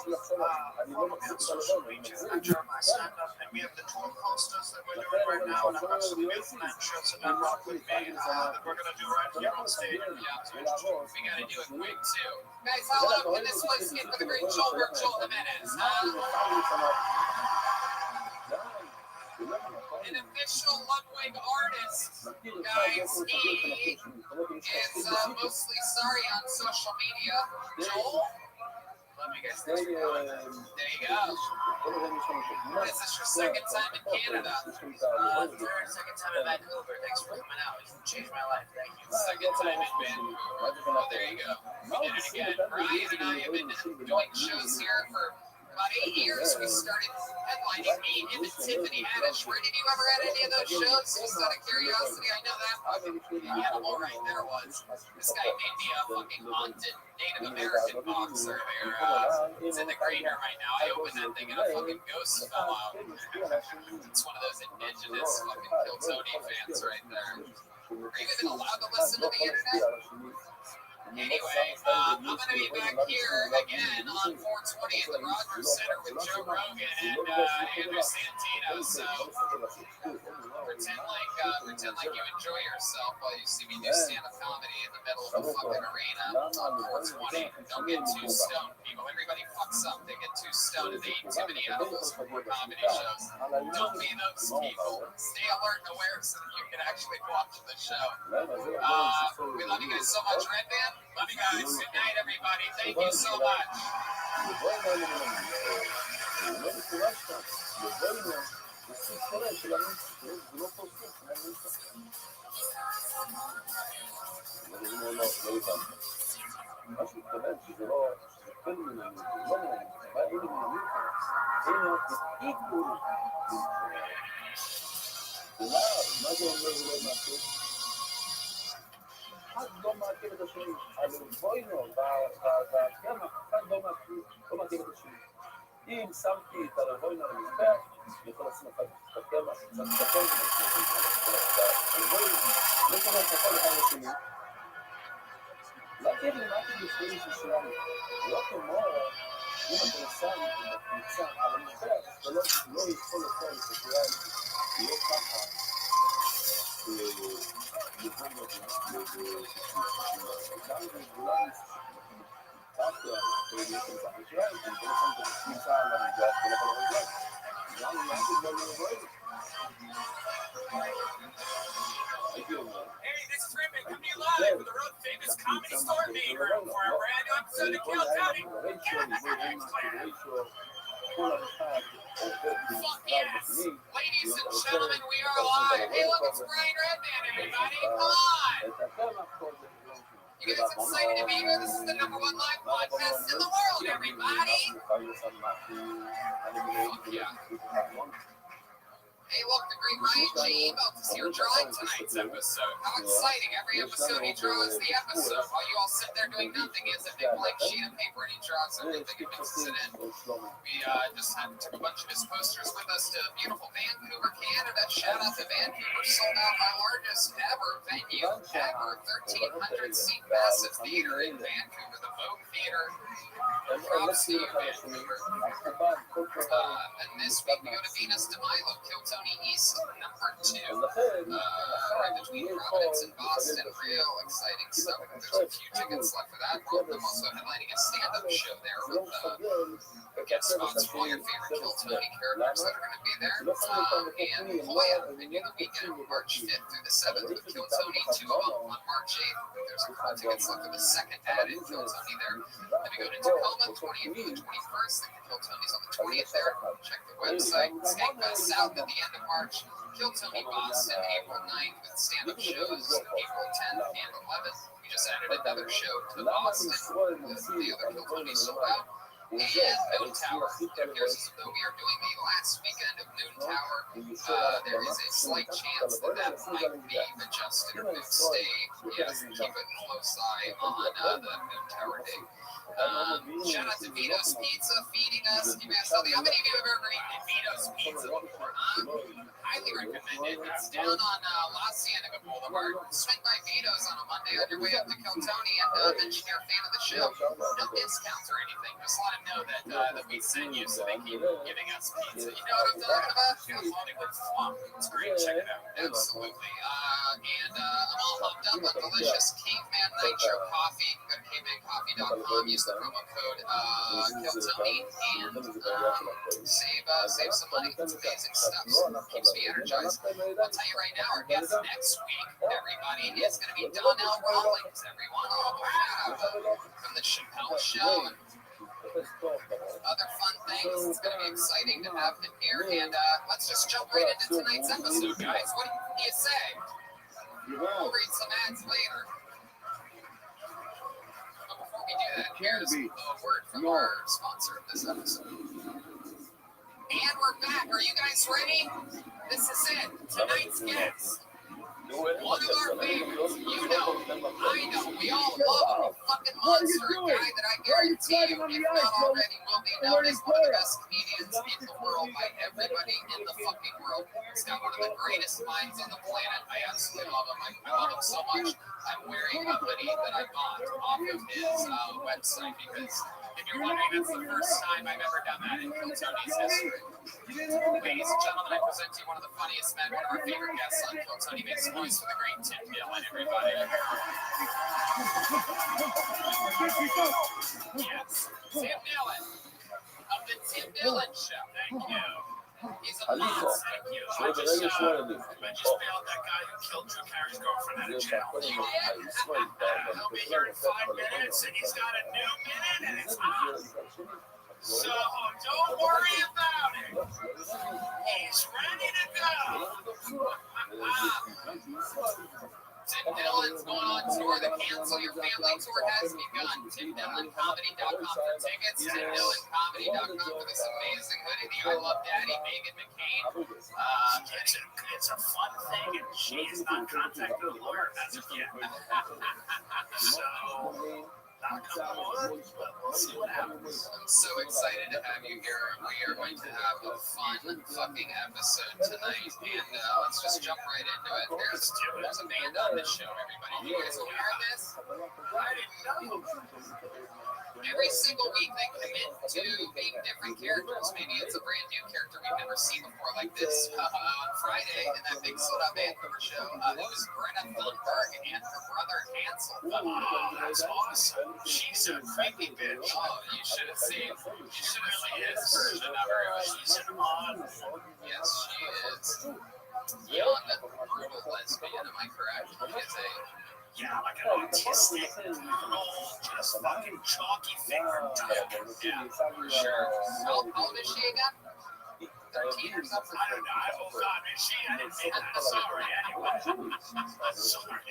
Social media. I draw my stand up, and we have the tour posters that we're doing right now, and I've got some beautiful shirts that I'm rock with me that we're gonna do right here on stage. Yeah, we gotta do it quick too. Guys, how loud can this place get for the great Joel Jimenez, huh? An official Ludwig artist, guys. He is mostly sorry on social media. Joel? Let Let me guess. There you go. Is this your second time in Canada? Third, second time in Vancouver. Thanks for coming out. You changed my life. Thank you. Second time in Vancouver. Oh, there you go. We did it again. Brian and I have been doing shows here for about 8 years. We started headlining me, him, and Tiffany Haddish. Where did you ever at any of those shows? Just out of curiosity, I know that fucking animal right there was. This guy made me a fucking haunted Native American boxer there. It's in the grader right now. I opened that thing and a fucking ghost fell out. It's one of those indigenous fucking Kill Tony fans right there. Are you even allowed to listen to the internet? Anyway, I'm going to be back here again on 420 at the Rogers Center with Joe Rogan and Andrew Santino. So pretend like you enjoy yourself while you see me do stand-up comedy in the middle of a fucking arena on 420. Don't get too stoned, people. Everybody fucks up. They get too stoned and they eat too many edibles before comedy shows. Don't be those people. Stay alert and aware so that you can actually watch the show. We love you guys so much, Red Band. Love you guys. Good night, everybody. Thank you so much. לא מעכב את השני, אז בואי נו, לא מעכב את השני. אם שמתי את הלבוינו על המזבח, אני יכול לשים את הקמח, קצת קטן, הלבוינו, לא קורה את הכל אחד לשני. לא תהיה למעטי לפני שלנו, לא כמו אם אתה שם את הקבוצה על המזבח, אתה לא יכול לכל את השני, לא ככה. Hey, this is Rabbi coming to you live from the world famous comedy store meeting room for a brand new episode of Kill Tony. Fuck yes! Ladies and gentlemen, we are live. Hey, look, it's Brian Redman, everybody. Come on! You guys excited to be here? This is the #1 live podcast in the world, everybody. Fuck yeah. Hey, look, the great Ryan G. Emails is here drawing tonight's episode. How exciting. Every episode he draws the episode while you all sit there doing nothing. He has a big blank sheet of paper and he draws everything and mixes it in. We just took a bunch of his posters with us to beautiful Vancouver, Canada. Shout out to Vancouver. Sold out our largest ever venue ever. 1,300 seat massive theater in Vancouver, the Vogue Theater. Props to you, Vancouver. And this week we go to Venus de Milo, Kill Tony East, #2. Right between Providence and Boston. Real exciting stuff. There's a few tickets left for that one. I'm also headlining a stand-up show there with guest spots from all your favorite Kill Tony characters that are going to be there. And Hoya, and the weekend, March 5th through the 7th with Kill Tony, 2 of them on March 8th. There's a couple tickets left for the second added Kill Tony there. Then we go to Tacoma, 20th through the 21st. Kill Tony's on the 20th there. Check the website. Skankfest South at the end of March. Kill Tony Boston, April 9th with stand-up shows, April 10th and 11th. We just added another show to Boston. The other Kill Tony sold out. And Moon Tower. It appears as though we are doing the last weekend of Moon Tower. There is a slight chance that might be adjusted or moved stage. Yes, keep a close eye on the Moon Tower date. Shout out to Vito's Pizza feeding us. How many of you have ever eaten Vito's Pizza before? Highly recommend it. It's down on La Cienega Boulevard. Swing by Vito's on a Monday on your way up to Kill Tony and mention you're a fan of the show. No discounts or anything. Just let them know that we send you so they keep giving us pizza. You know what I'm talking about? Hollywood Swamp. It's great. Check it out. Absolutely. And I'm all hooked up on delicious Caveman Nitro Coffee. Go to cavemancoffee.com. Use the promo code Kill Tony and save some money. It's amazing stuff. So it keeps me energized. I'll tell you right now, our guest next week, everybody, is going to be Donnell Rawlings. Everyone, from the Chappelle Show. other fun things. It's going to be exciting to have him here. And let's just jump right into tonight's episode, guys. What do you say? We'll read some ads later. But before we do that, here's a word from our sponsor of this episode. And we're back. Are you guys ready? This is it. Tonight's guest. One of our favorites. You know, I know. We all love him. Fucking monster. A guy that I guarantee you, if not already, will be known as one of the best comedians in the world by everybody in the fucking world. He's got one of the greatest minds on the planet. I absolutely love him. I love him so much. I'm wearing a hoodie that I bought off of his website because if you're wondering, that's the first time I've ever done that in Phil Tony's history. Ladies and gentlemen, I present to you one of the funniest men, one of our favorite guests on Phil Tony Makes Noise for the great Tim Dillon, everybody. Yes, Tim Dillon of the Tim Dillon Show. Thank you. He's a monster. Thank you. I just bailed that guy who killed Drew Carey's girlfriend out of jail. You did? He'll be here in 5 minutes, and he's got a new minute, and it's on. So don't worry about it. He's ready to go. Tim Dillon's going on tour. The Cancel Your Family tour has begun. TimDillonComedy.com for tickets. TimDillonComedy.com for this amazing hoodie. The I Love Daddy, Meghan McCain. It's a fun thing, and she is not contacted a lawyer as of yet. So, knock on wood, but we'll see what happens. I'm so excited to have you here. We are going to have a fun fucking episode tonight, and let's just jump right into it. There's a band on this show, everybody. You guys aware of this? I didn't know. Every single week they commit to being different characters. Maybe it's a brand new character we've never seen before, like this on Friday in that Big Soda Vancouver show. It was Greta Thunberg and her brother Hansel. Oh, that's awesome. She's a creepy bitch. Oh, you should have seen. She really is a version of her. She's an odd. Yes, she is. Young, brutal lesbian, am I correct? Is a like an autistic, brutal, just fucking chalky figure type. Yeah, sure. How old is she again? 13 or something? I don't know. Oh, God, is she? I didn't see that. Sorry, anyway. Sorry.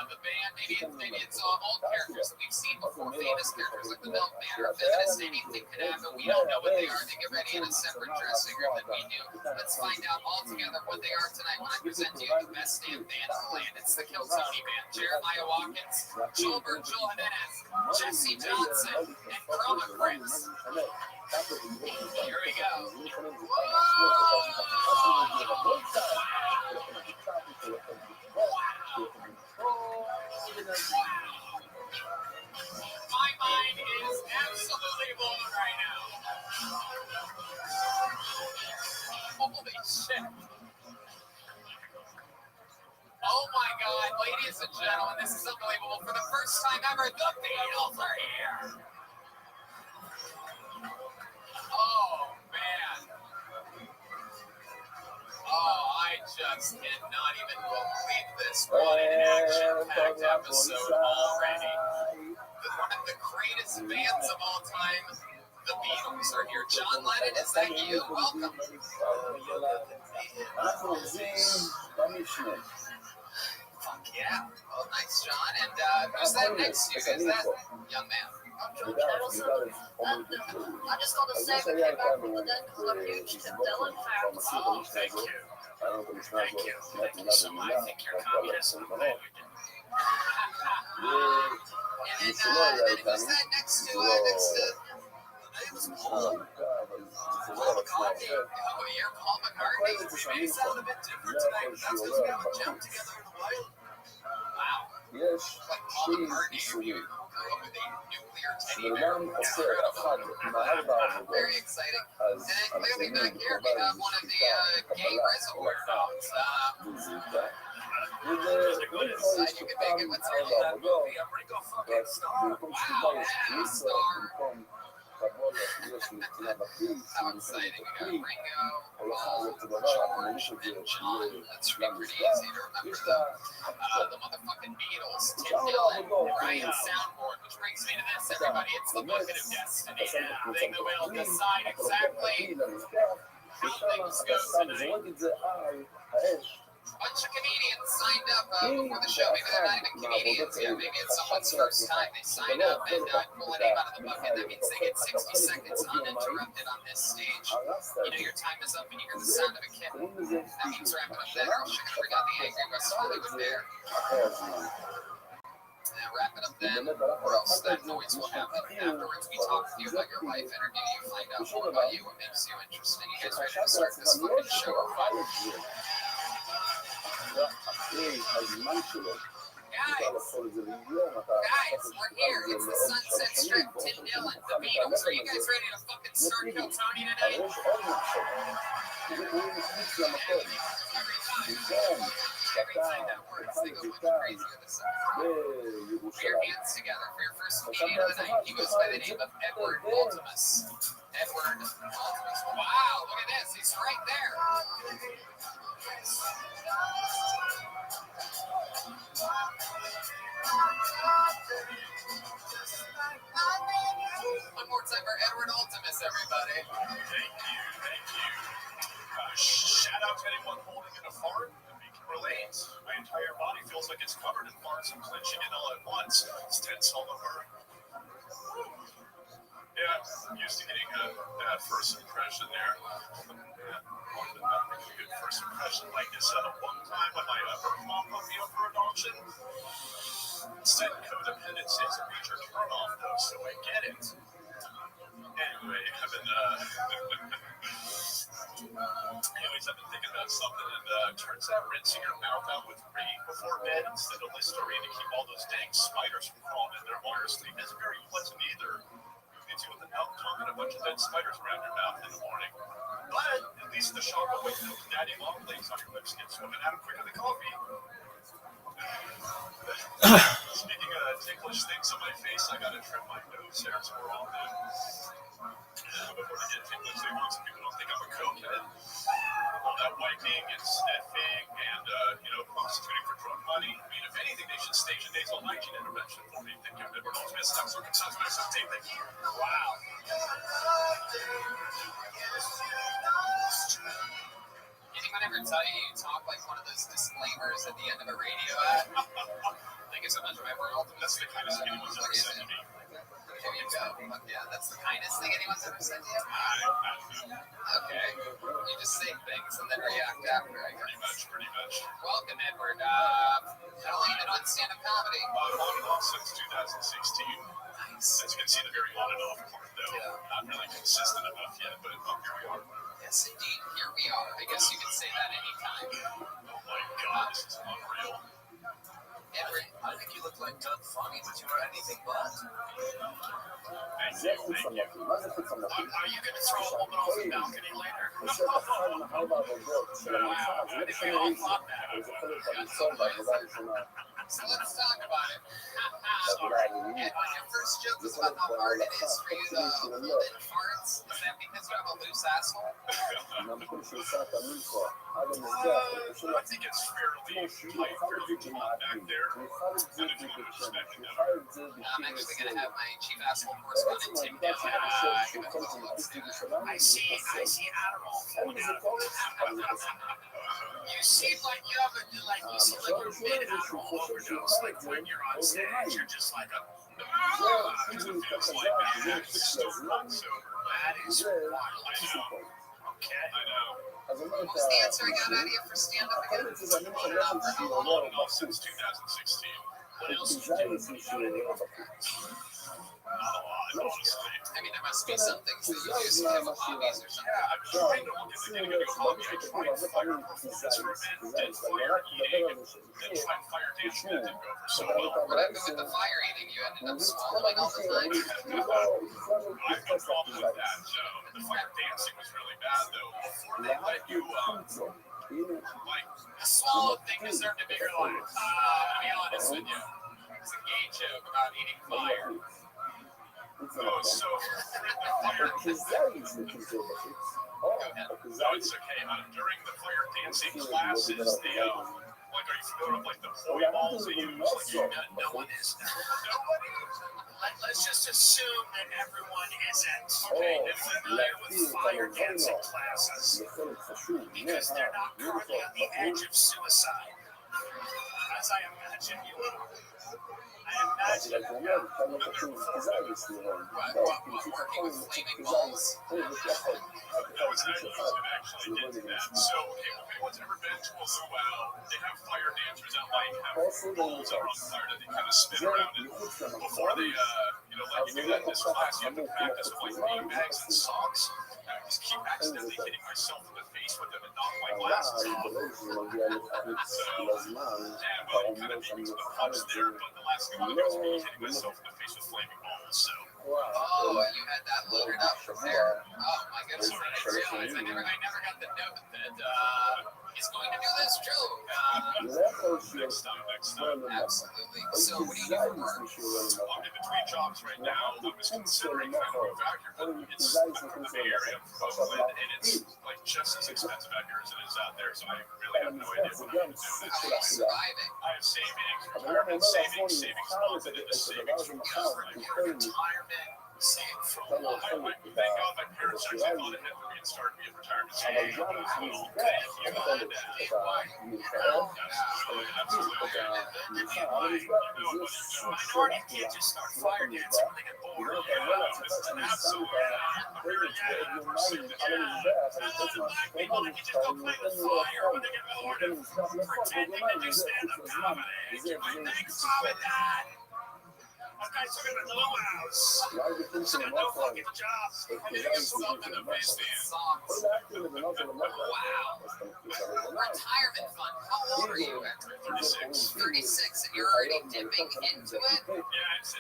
The band, maybe it's all characters that we've seen before, famous characters like the Milkman or Feminist. Anything can happen. We don't know what they are. They get ready in a separate dressing room than we do. Let's find out all together what they are tonight when I present to you the best damn band in the land. It's the Kill Tony Band. Jeremiah Watkins, Joel Virgil Jimenez, Jesse Johnson, and Chroma Chris. Here we go. My mind is absolutely blown right now. Holy shit. Oh my God, ladies and gentlemen, this is unbelievable. For the first time ever, the Beatles are here. Oh, man. Oh, I just cannot even believe this. What an action-packed episode already. One of the greatest bands of all time, the Beatles, are here. John Lennon, is that you? Welcome. Fuck yeah. Oh, nice, John. And who's that next to you? Is that young man? I'm George Harrelson. I just got to say we came back from the dead because I'm a huge Tim Dillon fan. Oh, thank you. Thank you. Thank you so much. I think you're communist. And then who's that next to it was Paul. Paul McCartney. Oh, you're Paul McCartney? We may sound a bit different tonight, but that's because we haven't jammed together in a while. Wow. Yes, Like Paul McCartney, you grew up with a nuclear teddy bear. Incredible. Very exciting. And then clearly back here we have one of the gay reservoir dogs. You can make it what's the name of that movie? Ringo fucking Starr. Wow, yeah, Starr. How exciting. We got Ringo, Paul, George, and John. That should be pretty easy to remember them. The motherfucking Beatles, Tim Dillon, Brian Soundboard, which brings me to this, everybody. It's the bucket of destiny. The thing that will decide exactly how things go tonight. Bunch of comedians signed up before the show. Maybe they're not even comedians yet. Maybe it's someone's first time they sign up and pull a name out of the bucket. That means they get 60 seconds uninterrupted on this stage. You know your time is up and you hear the sound of a kitten. That means wrap it up there. Or else you're going to bring out the angry West Hollywood bear. Wrap it up then, or else that noise will happen. Afterwards, we talk with you about your life, interview you, find out more about you, what makes you interesting. You guys ready to start this fucking show? Guys, we're here. It's the Sunset Strip, Tim Dillon, the Beatles. Are you guys ready to fucking start Kill Tony tonight? Every time that works, they go much crazier this time. Put your hands together for your first comedian of the night. He goes by the name of Edward Ultimus. Edward Ultimus. Wow, look at this. He's right there. One more time for Edward Ultimus, everybody. Thank you. Shout out to anyone holding in a fart. We can relate. My entire body feels like it's covered in farts and clenching in all at once. It's tense all over. Yeah, I'm used to getting a bad first impression there. Wanted to make a good first impression like this one time when my mom put me up for adoption. Said codependency is a major turnoff, though, so I get it. Anyway, I've been thinking about something, and turns out rinsing your mouth out with Rain before bed instead of Listerine to keep all those dang spiders from crawling in there while you're asleep isn't very pleasant either. Leaves you with an out tongue and a bunch of dead spiders around your mouth in the morning. But at least the shock of waking up with daddy long legs on your lips gets swimming out quicker than coffee. Speaking of ticklish things on my face, I gotta trim my nose hairs more often. Before they get ticklish, they want some people don't think I'm a cokehead. All that wiping and sniffing and, prostituting for drug money. I mean, if anything, they should stage a nasal hygiene intervention for me. Thank you, Edward Ultimus. Stop circumcising myself, Dave. Thank you. Wow. Anyone ever tell you talk like one of those disclaimers at the end of a radio ad? Thank you so much, Edward Ultimus. That's the kind of thing anyone's ever said to me. There you go. Yeah, that's the kindest thing anyone's ever said to you? Okay. You just say things and then react after, I guess. Pretty much. Welcome, Edward. How long have you been on stand-up comedy? On and off since 2016. Nice. As you can see, the very on and off part, though. Yeah. Not really consistent enough yet, but here we are. Yes, indeed. Here we are. I guess you could say that anytime. Oh my God, this is unreal. Edward, I think you look like Doug Funny, but you are anything but. Thank you. are you going to throw a woman off the balcony later? I think we all thought that. So let's talk about it. Edward, your first joke was about how hard it is for you to hold in farts. Is that because you have a loose asshole? I think it's fairly tight, fairly taut back there. And if you want to respect it, I'm actually going to have my chief asshole correspondent, Tim Dillon, give it a little look through there. I see Adderall flowing out of it. You seem like you're a mid Adderall overdose. Like when you're on stage, you're just like a. Because it feels like that. It's still not sober. That is wild. I know. Okay. I know. What was the answer I got out of you for stand-up again? On and off since 2016. What else did you do? Not a lot, honestly. I mean, there must be some things that you do, some type of hobbies or something. Yeah, I'm trying to look at the getting a new hobby. I tried fire performance for a bit, did fire eating, then tried fire dancing. That didn't go over so well. What happened with the fire eating? You ended up swallowing all the time? I've no problem with that, so the fire dancing was really bad, though. Before they let you, like, The swallow thing deserved a bigger laugh. To be honest with you. It's a gay joke about eating fire. Oh, so fire. No, it's okay. During the fire dancing classes, like, are you familiar with like the poi balls they use? Like, no one is. Nobody. Let's just assume that everyone isn't familiar with fire dancing classes because they're not currently on the edge of suicide. As I imagine you are. I imagine Working with flaming balls. No, it's actually did do that. So, if anyone's ever been to a luau, they have fire dancers that like have balls that are on fire that they kind of spin around. And before they, let you do that in this class, you have to practice with like beanbags and socks. I just keep accidentally hitting myself in the face with them and knock my glasses off. Well, you kind of beat me to the punch there, but the last thing I was hitting myself in the face with flaming balls. So. Oh, you had that loaded up from there. Oh my goodness, I didn't realize. I never got the note that he's going to do this too. Next time. Absolutely. So what do you do for work? I'm in between jobs right now. I was considering kind of move out here, but it's the Bay Area for Oakland, and it's like just as expensive out here as it is out there. So I really have no idea what I'm doing. How are you surviving? I have savings, retirement savings bonds, and in the savings from retirement, save for thank God my parents actually thought ahead for me and started me in retirement savings. Minority can't just start fire dancing when they get bored. Absolutely. People that can just go play with fire when they get bored and pretend they can do stand-up comedy. You might think of that. I'm guys talking about luau's. No fucking job. Something to miss these songs. Wow. Retirement fund. How old are you? 36. 36, and you're already dipping into it? Yeah, it's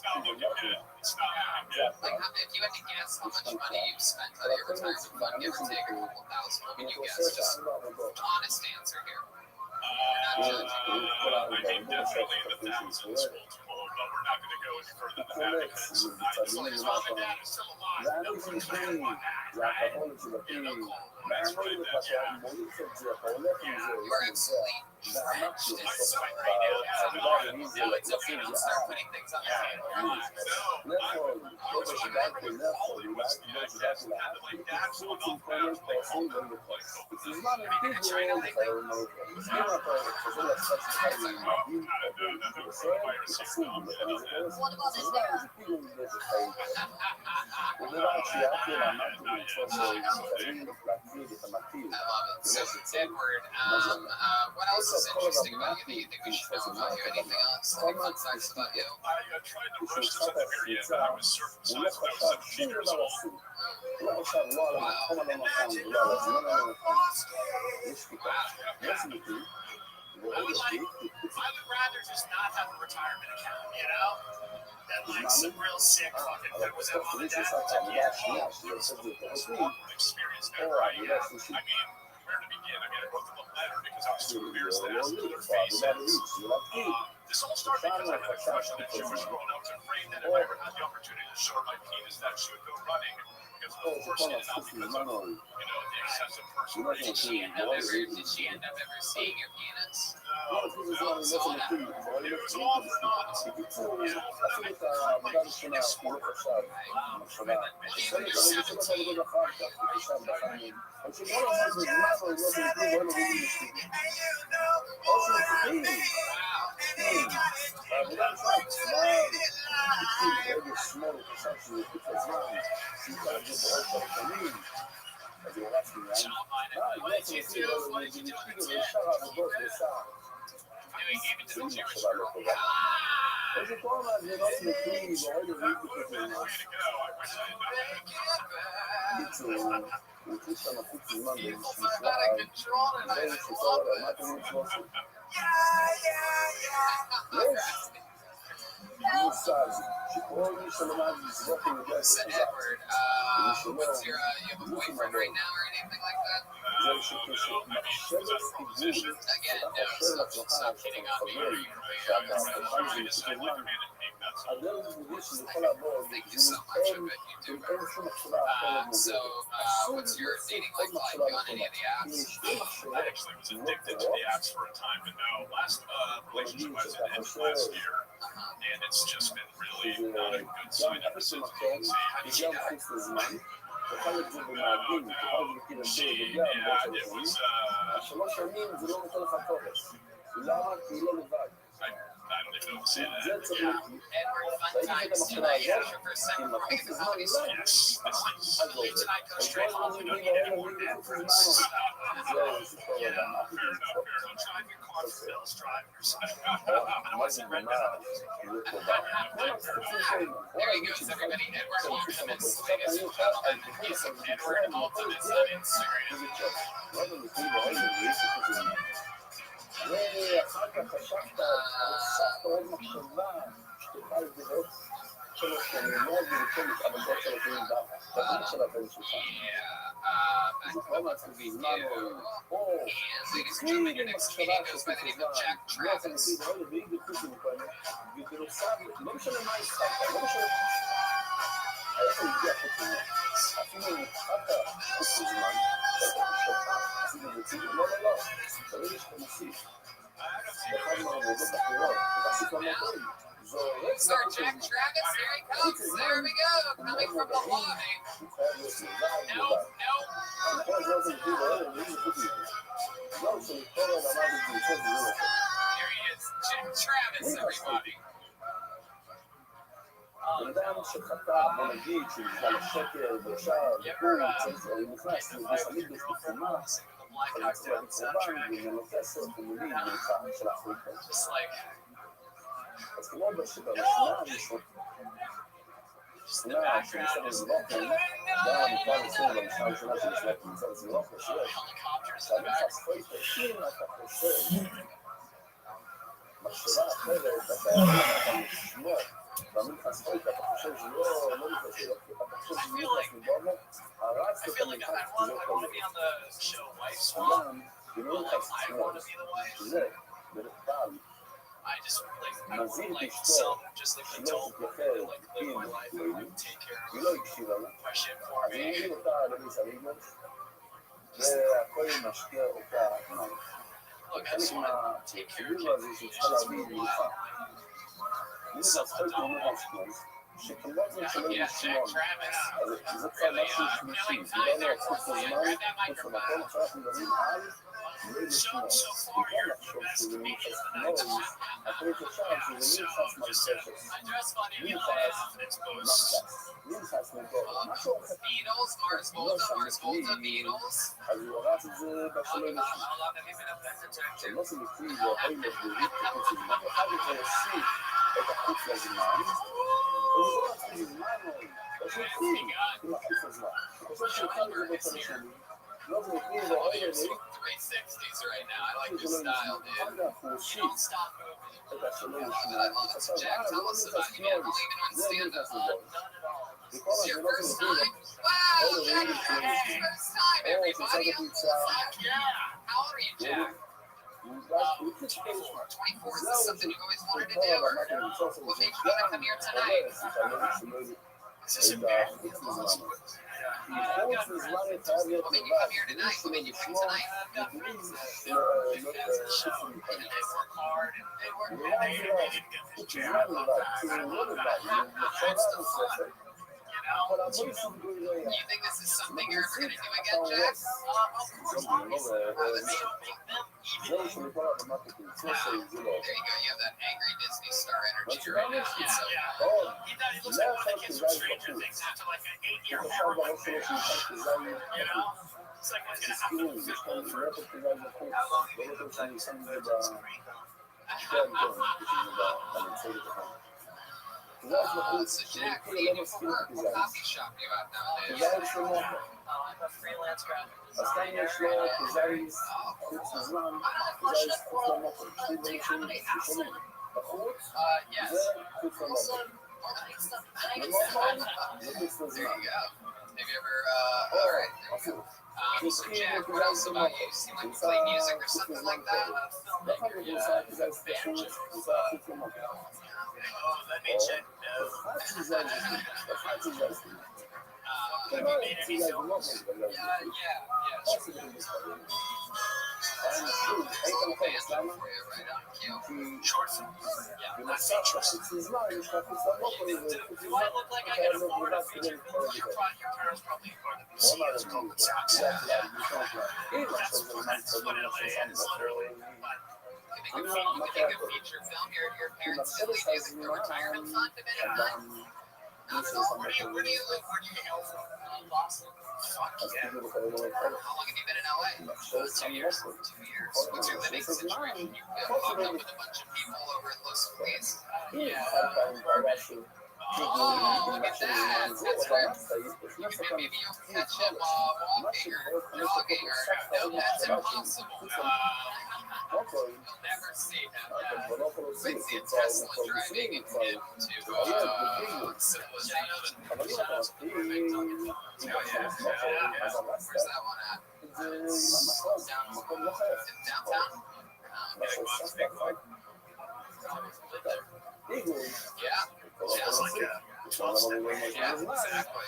not looking good. It's not looking good. Like, if you had to guess how much money you've spent out of your retirement fund, give or take a couple thousand, what would you guess? Just honest answer here. I mean, definitely in the thousands, but we're not going to go any further than that because as long as mom and dad are still alive, no one's plan on that, right? That's right, that's right. You're absolutely drenched in sweat right now. No, it's okay. Don't start putting things on the table. Relax. No, I was remembering all it was the guest that my dad was on off ground play poker. In China, they what about his dad? I love it. So, Edward, what else is interesting about you that you think we should know about you? Anything else? Any fun facts about you? I tried to push this at the very end, but I was circumcised when I was 17 years old. I would rather just not have a retirement account, you know? Than like some real sick fucking that was at mom and dad took me at home. Experience never. I mean, where to begin? I wrote them a letter because I was too embarrassed to ask them their faces. This all started because I had a crush on a Jewish girl, and I was afraid that if I ever had the opportunity to show my penis, that she would go running. Because of course she did not, because of the excessive perspiration. Did she end up ever seeing your penis? No, it was all for naught. It was all for nothing. Like, she just swore her. Even you're 17. What did you do? What did you do instead? You gave it to the Jewish girl. I'm out of control tonight. Said Edward, what's your, you have a boyfriend right now or anything like that? Again, no, stop kidding on me. that's הדרך היחידי שזה יכול לעבוד, Thank you זה so much. I אם bet you do. אין שום מחשבה אחרת So, מוגדרת. what's your dating life like on any of the כי apps? שתי מחשבות I actually was addicted to the apps for a time, but no, last relationship I was in ended last year, and it's just been really not a good sign ever since. וגם מחוץ לזמן, תוכל את זה במאדים, תוכל את זה בקיר וגם Yeah, בעוד it שנים. was. 3 שנים זה לא נותן לך תורס. למה? כי היא לא לבד. I don't even know what to say to זה that. צריך Yeah. להגיד. Edward, fun ראיתי את times המחשבה tonight. הזאת, Your first כי time מחוץ recording the לזמן holiday לבד. Yes, this אז Leave tonight, go אז straight כל home. הזמן You don't אומרים, need any more אומרים, nap מחוץ rooms. לזמן. זהו, זה כבר Yeah. אמרתי fair את זה. enough, fair enough. Drive your car for Bill's drivers. מה זה ממש, זה טובה. כל הכספים שלנו. There he goes, everybody. Edward Ultimate's latest development. He's Edward Ultimates on Instagram. ואחר כך חשבת, הוספת עוד מחשבה, שתוכל לדעות 3 שנים, לא עוד ולצומת, אבל בעוד 3 שנים בתחום של הבן שלך. זוכר מעצמי, זמן או תקשיב עם מחשבה שתוכל זמן, לא אתה נגיד, רגע, והיא בקוס מוכנים, ובנוסף, לא משנה מה השחקת, לא משנה, היה לך הגיע חוץ לזמן, אפילו אם התחלת חוץ לזמן, עשינו בציבור, לא, ברגע שאתה מוסיף, באחד מהעבודות אחרות, תעשית למקום, זורק Sir Jack Travis, there he comes. There we go, coming from the lobby. הוא חייב להיות לבד, Nope. כל הזמן זה נגיד, רגע, ואם זה חוץ מזה. לא, שלכל הרמה בקבוצות זה לא נכון. Here he is, Jack Travis, everybody. בן אדם שחטא, בוא נגיד, שבגלל השקר, ועכשיו, הוא נכנס לגופנית בפתימה, אבל הוא צריך קורבן, ואין לו כסף, הוא מבין, מלכה של אפריקה. Just like, אז כמו שבמשנה הראשונה, just the background is גם המקרה הראשון במשנה הראשונה של משנה קבוצה לזירוק, שיש, helicopters in the שאני back. חספי תשים, אתה חושב, מחשבה אחרת, אתה משמוע, ואני חספי, אתה חושב שלא מתחשב, אתה חושב שזה נכנס לבוגו, הרץ I את feel like I המנחת, want זה לא to קורה. be on the show Wife Swap. גם, אם לא Like, נכנס I לשמוע, want to be the wife. זה, בדרך כלל, I just like, I want מזהיר like אשתו, some, just like שלא adult, תתייחד like live my life and like take care היא of לא הקשיבה לה. my shit for אז אני me. אגיד אותה לביס הליגות, והכל משקיע אותה. Look, I חלק just want to take care of מהציבור הזה kids. שהיא It's צריכה just להביא for a ממך. while. אני חספי תאונות אשכנז, שכמעט זה שלא Yeah, Jack לשמוע. Travis. אז זה כבר Really, משהו killing שלישי, time דיברנו there על חוץ for you. לזמן, Grab that חוץ למקום, microphone. עכשיו אנחנו מדברים על לא לשמוע. במקום לחשוב שזה מין חס נוז, הכל יתושב שזה מין חס מלכשת. I dress funny, מין feel like חס confidence boost. מחשס, מין חס מקום, משהו אחר. Beatles, Mars Volta, Beatles. אז הוא הרץ את זה בשלוי נשמע. זה לא סלקטיבי, זה הכי מבדילים כחוץ לזמן. אחד זה להוסיף את החוץ לזמן, וזה לא חוץ לזמן, או שחוץ עם החוץ לזמן. אני חושב שאחד זה בצד השני. לא זה נקריא Oh, ואוי you're אלי, 360s right now. I like זה your לא style, נשמע. אחר dude. כך הוא You הוסיף don't stop moving. את השלוי I love it. נשמע. I love it. So, Jack, tell us about you, man. I'll even זה understand מין it. חס לגול. וכל It's זה your לא first נקריא. time? Wow, Jack, it's your first time, everybody. Fuck yeah. How old are you, Jack? 24. Is this something you always wanted to do, or what made you want to come here tonight? Is this embarrassing? What made you come here tonight? What made you come tonight? And they work hard, and they work, and they didn't get this jam. I love that. I love that. That's the fun. You know? Do you think this is something you're ever going to do again, Jack? Of course, obviously. Let's show make them even bigger. There you go. You have that angry Disney star energy right now. So, He thought he looks like one of the kids from Stranger Things after like an 8-year heroin binge. You know? It's like what's gonna happen to film for how long do you think that's great. So Jack, what do you do for work? What coffee shop do you have nowadays? I'm a freelance graphic אז כאן יש לו כזריס, חוץ לזמן, כזריס חוץ למוקר, שני דברים שונים, בחוץ זה חוץ למוקר, למוקר זה חוץ לזמן. Have you ever, alright, there you go. So Jack, what else about you? You seem like you play music or something like that? ואחר כך הוא עושה כזריס בחוץ, הוא עושה חוץ למוקר. Oh, that means that have you made any films? Short films? Not features. Do I look like I can afford a feature film? Your parents probably are the CEOs called the tax. That's what LA is, literally. You can make a feature film. Your parents did leave you a retirement fund a bit of that. Not at all. Where do you live? Where do you hail from? Boston. Fuck yeah. How long have you been in LA? 2 years. 2 years. What's your living situation? You hooked up with a bunch of people over in Los Feliz? Oh, look at that. That's right. Maybe you'll catch him walking or jogging or no, that's impossible. You'll never see him. We'd see a Tesla driving into civilization. Where's that one at? Downtown? Yeah. Sounds like a 12-step. Yeah, exactly.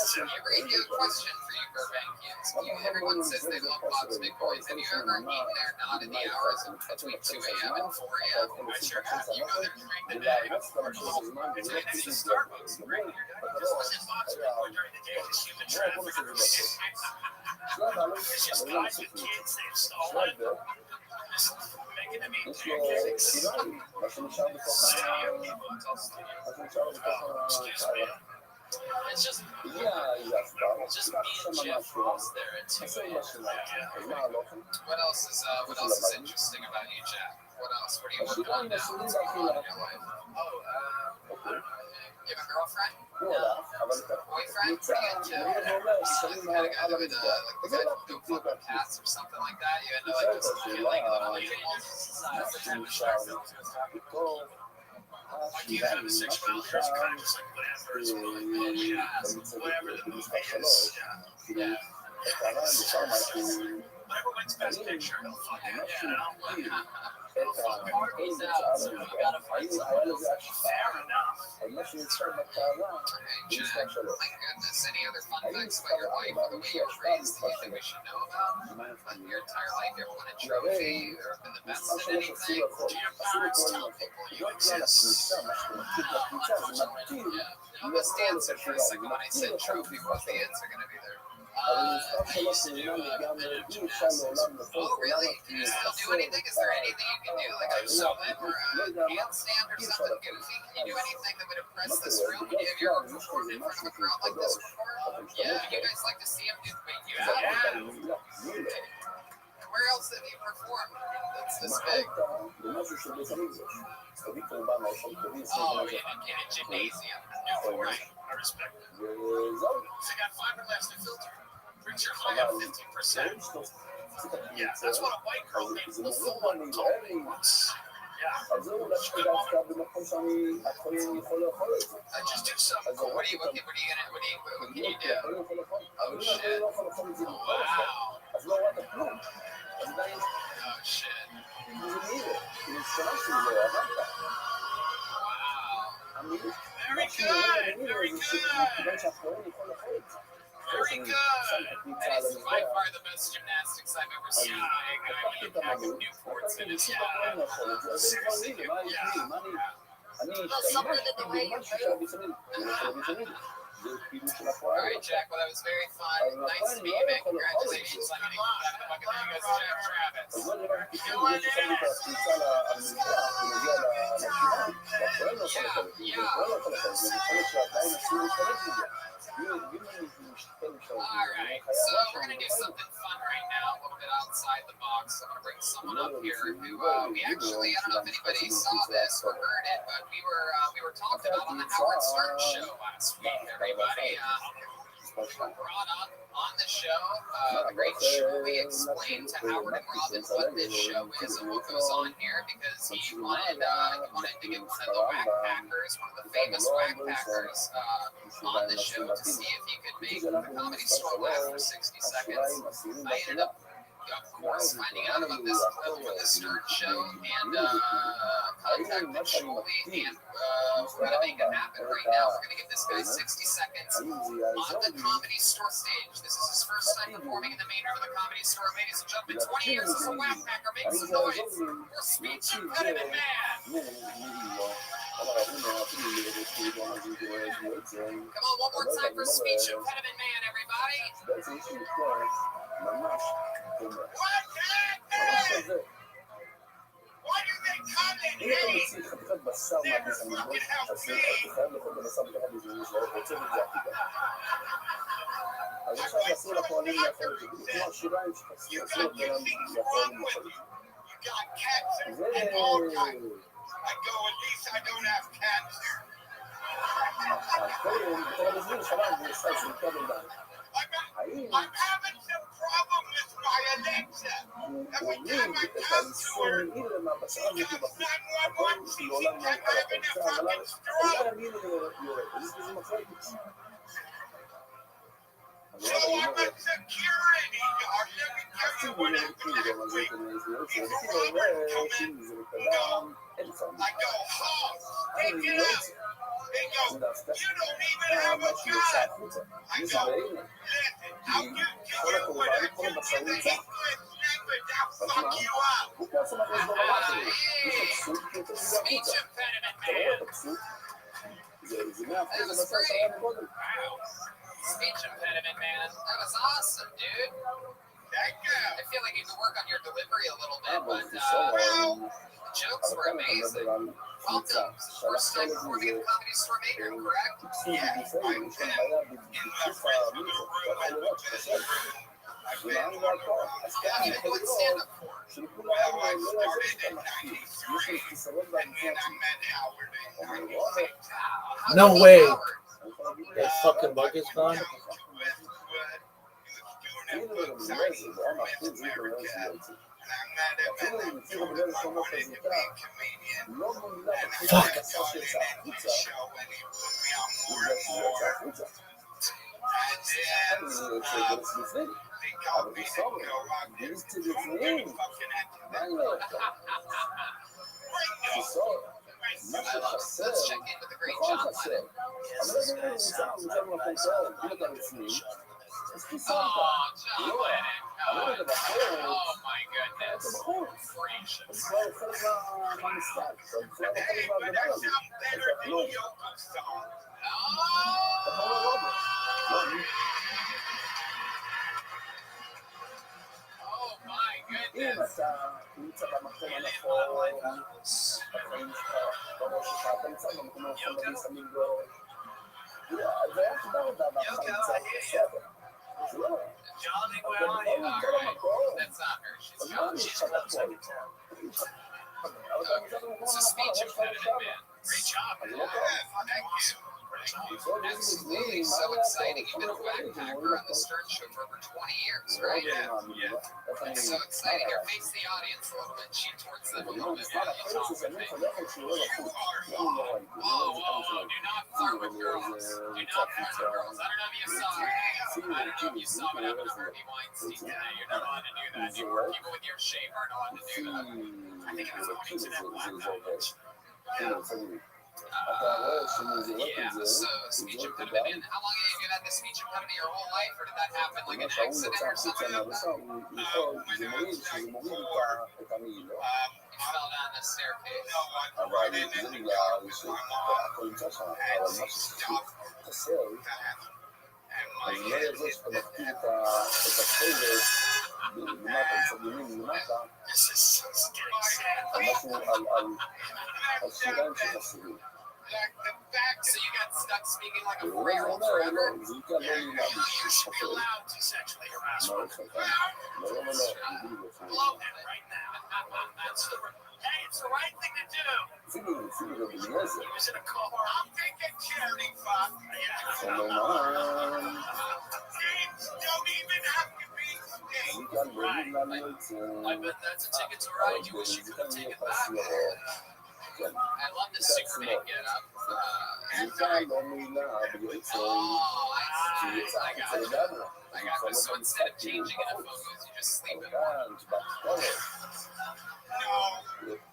Every question for you, Burbankians. Everyone says they love Bob's Big Boys. Have you ever eaten there not in the hours between 2 a.m. and 4 a.m.? I sure have. You go there during the day. It's like the Starbucks. Right? This was in Bob's Big Boy during the day. This human traffickers. It's just guys with kids. They've stolen. Making them eat pancakes. Excuse me. It's just me and Jeff Ross there at 2 a.m. What else is interesting about you, Jack? What else? What are you working on now? What's going on in your life? You have a girlfriend? Boyfriend? What are you into? The kind of guy that would, like the guy who do fuck with cats or something like that? You into like just killing little animals? Like you have a sexuality, or is it kind of just like whatever is whatever the movie is. Yeah. Whatever wins best picture, he'll fuck it. Party's out, so you gotta find someone else. Fair enough. My goodness. Any other fun facts about your life or the way you're raised that you think we should know about? Like your entire life, you ever won a trophy or been the best at anything? Do your parents tell people you exist? You must answer for a second when I said trophy. What's the answer going to be there? I used to do gymnastics. Oh, really? Can you still do anything? Is there anything you can do, like a summit or a handstand or something goofy? Can you do anything that would impress this room? Have you ever performed in front of a crowd like this before? Yeah. Would you guys like to see him do the big? Yeah. Where else have you performed that's this big? Oh, in a gymnasium. Right. I respect it. So you got fiberglass to filter. Brings your high up 15%. Yeah, that's what a white girl named LaFour told me once. Yeah. I just do something cool. What can you do? Oh, shit. Wow. Oh, shit. Wow. Very good. Very good. Very good. That is by far the best gymnastics I've ever seen. A guy with a pack of Newports in his seriously, yeah. Well, something in the way you move. All right, Jack. Well, that was very fun. Nice to meet you, man. Congratulations on getting back to fucking you guys, Jack Travis. All right, so we're gonna do something fun right now, a little bit outside the box. I'm gonna bring someone up here who we actually, I don't know if anybody saw this or heard it, but we were talking about on the Howard Stern show last week. Everybody brought up on the show the great Shirley explained to Howard and Robin what this show is and what goes on here because he wanted to get one of the whack packers, one of the famous whack packers, on the show to see if he could make the Comedy Store laugh for 60 seconds. I ended up of course, finding out about this clip from the Stern Show and contacted Shirley, and we're going to make it happen right now. We're going to give this guy 60 seconds on the Comedy Store stage. This is his first time performing in the main room of the Comedy Store. Ladies and gentlemen, 20 years as a whackpacker. Make some noise for Speech Impediment Man. Come on, one more time for Speech Impediment Man, everybody. Why do they come in hate? Never fucking help me. You got your things wrong with you. You got cancer and all kinds. I go, at least I don't have cancer. I'm having some problem with my Alexa. Every time I talk to her, she comes 911. She thinks I'm having a fucking stroke. So I'm a security guard. Let me tell you what happened last week. If Robert come in, no. I go, Hoss, take it out. They go, you don't even have a gun. I go, listen, I'll give you what I do in the English language. I'll fuck you up. Speech Impediment Man. That was great. Wow. Speech Impediment Man. That was awesome, dude. Thank you. I feel like you could work on your delivery a little bit, but the jokes were amazing. Welcome. First time performing at the Comedy Store main room, correct? Yeah, I've been in the front of the room. I've been on the road. How have you been doing stand-up for? Well, I started in 93, and then I met Howard in 96. No way. That fucking bug is gone. Fuck. Let's check into the great John Lennon. Oh, John Lennon. God. Oh, my goodness. Gracious. Hey, but I sound better than Yoko song. Oh, my goodness. Johnny, where are you? All right. That's not her. She's gone. So Speech Impediment Man. Great job, man. Thank you. Absolutely. So exciting. You've been a whackpacker on the Stern Show for over 20 years, right? Yeah. It's so exciting. Here, face the audience a little bit. Cheat towards them a little bit. Yeah, you talk with me. Whoa. Do not flirt with girls. Do not flirt with girls. I don't know if you saw it. I don't know if you saw what happened to Harvey Weinstein today. You're not allowed to do that. You or people with your shape aren't allowed to do that. I think it was owning to that black package. Yeah, so speech impediment. And how long have you had this speech impediment your whole life, or did that happen like an accident or something? You fell down the staircase. No, I go right in the car with my mom, and she stopped that. And my head hit the This is getting sad. So you got stuck speaking like a 4-year-old forever? You should be allowed to sexually harass women. Blow him right now. Hey, it's the right thing to do. He was in a car. I'm thinking charity fuck. Things don't even have to be things. Right. I bet that's a ticket to ride. You wish you could have taken back. I love the Superman get up. And I Oh, I got you. So instead of changing in a focus, you just sleep in one. No,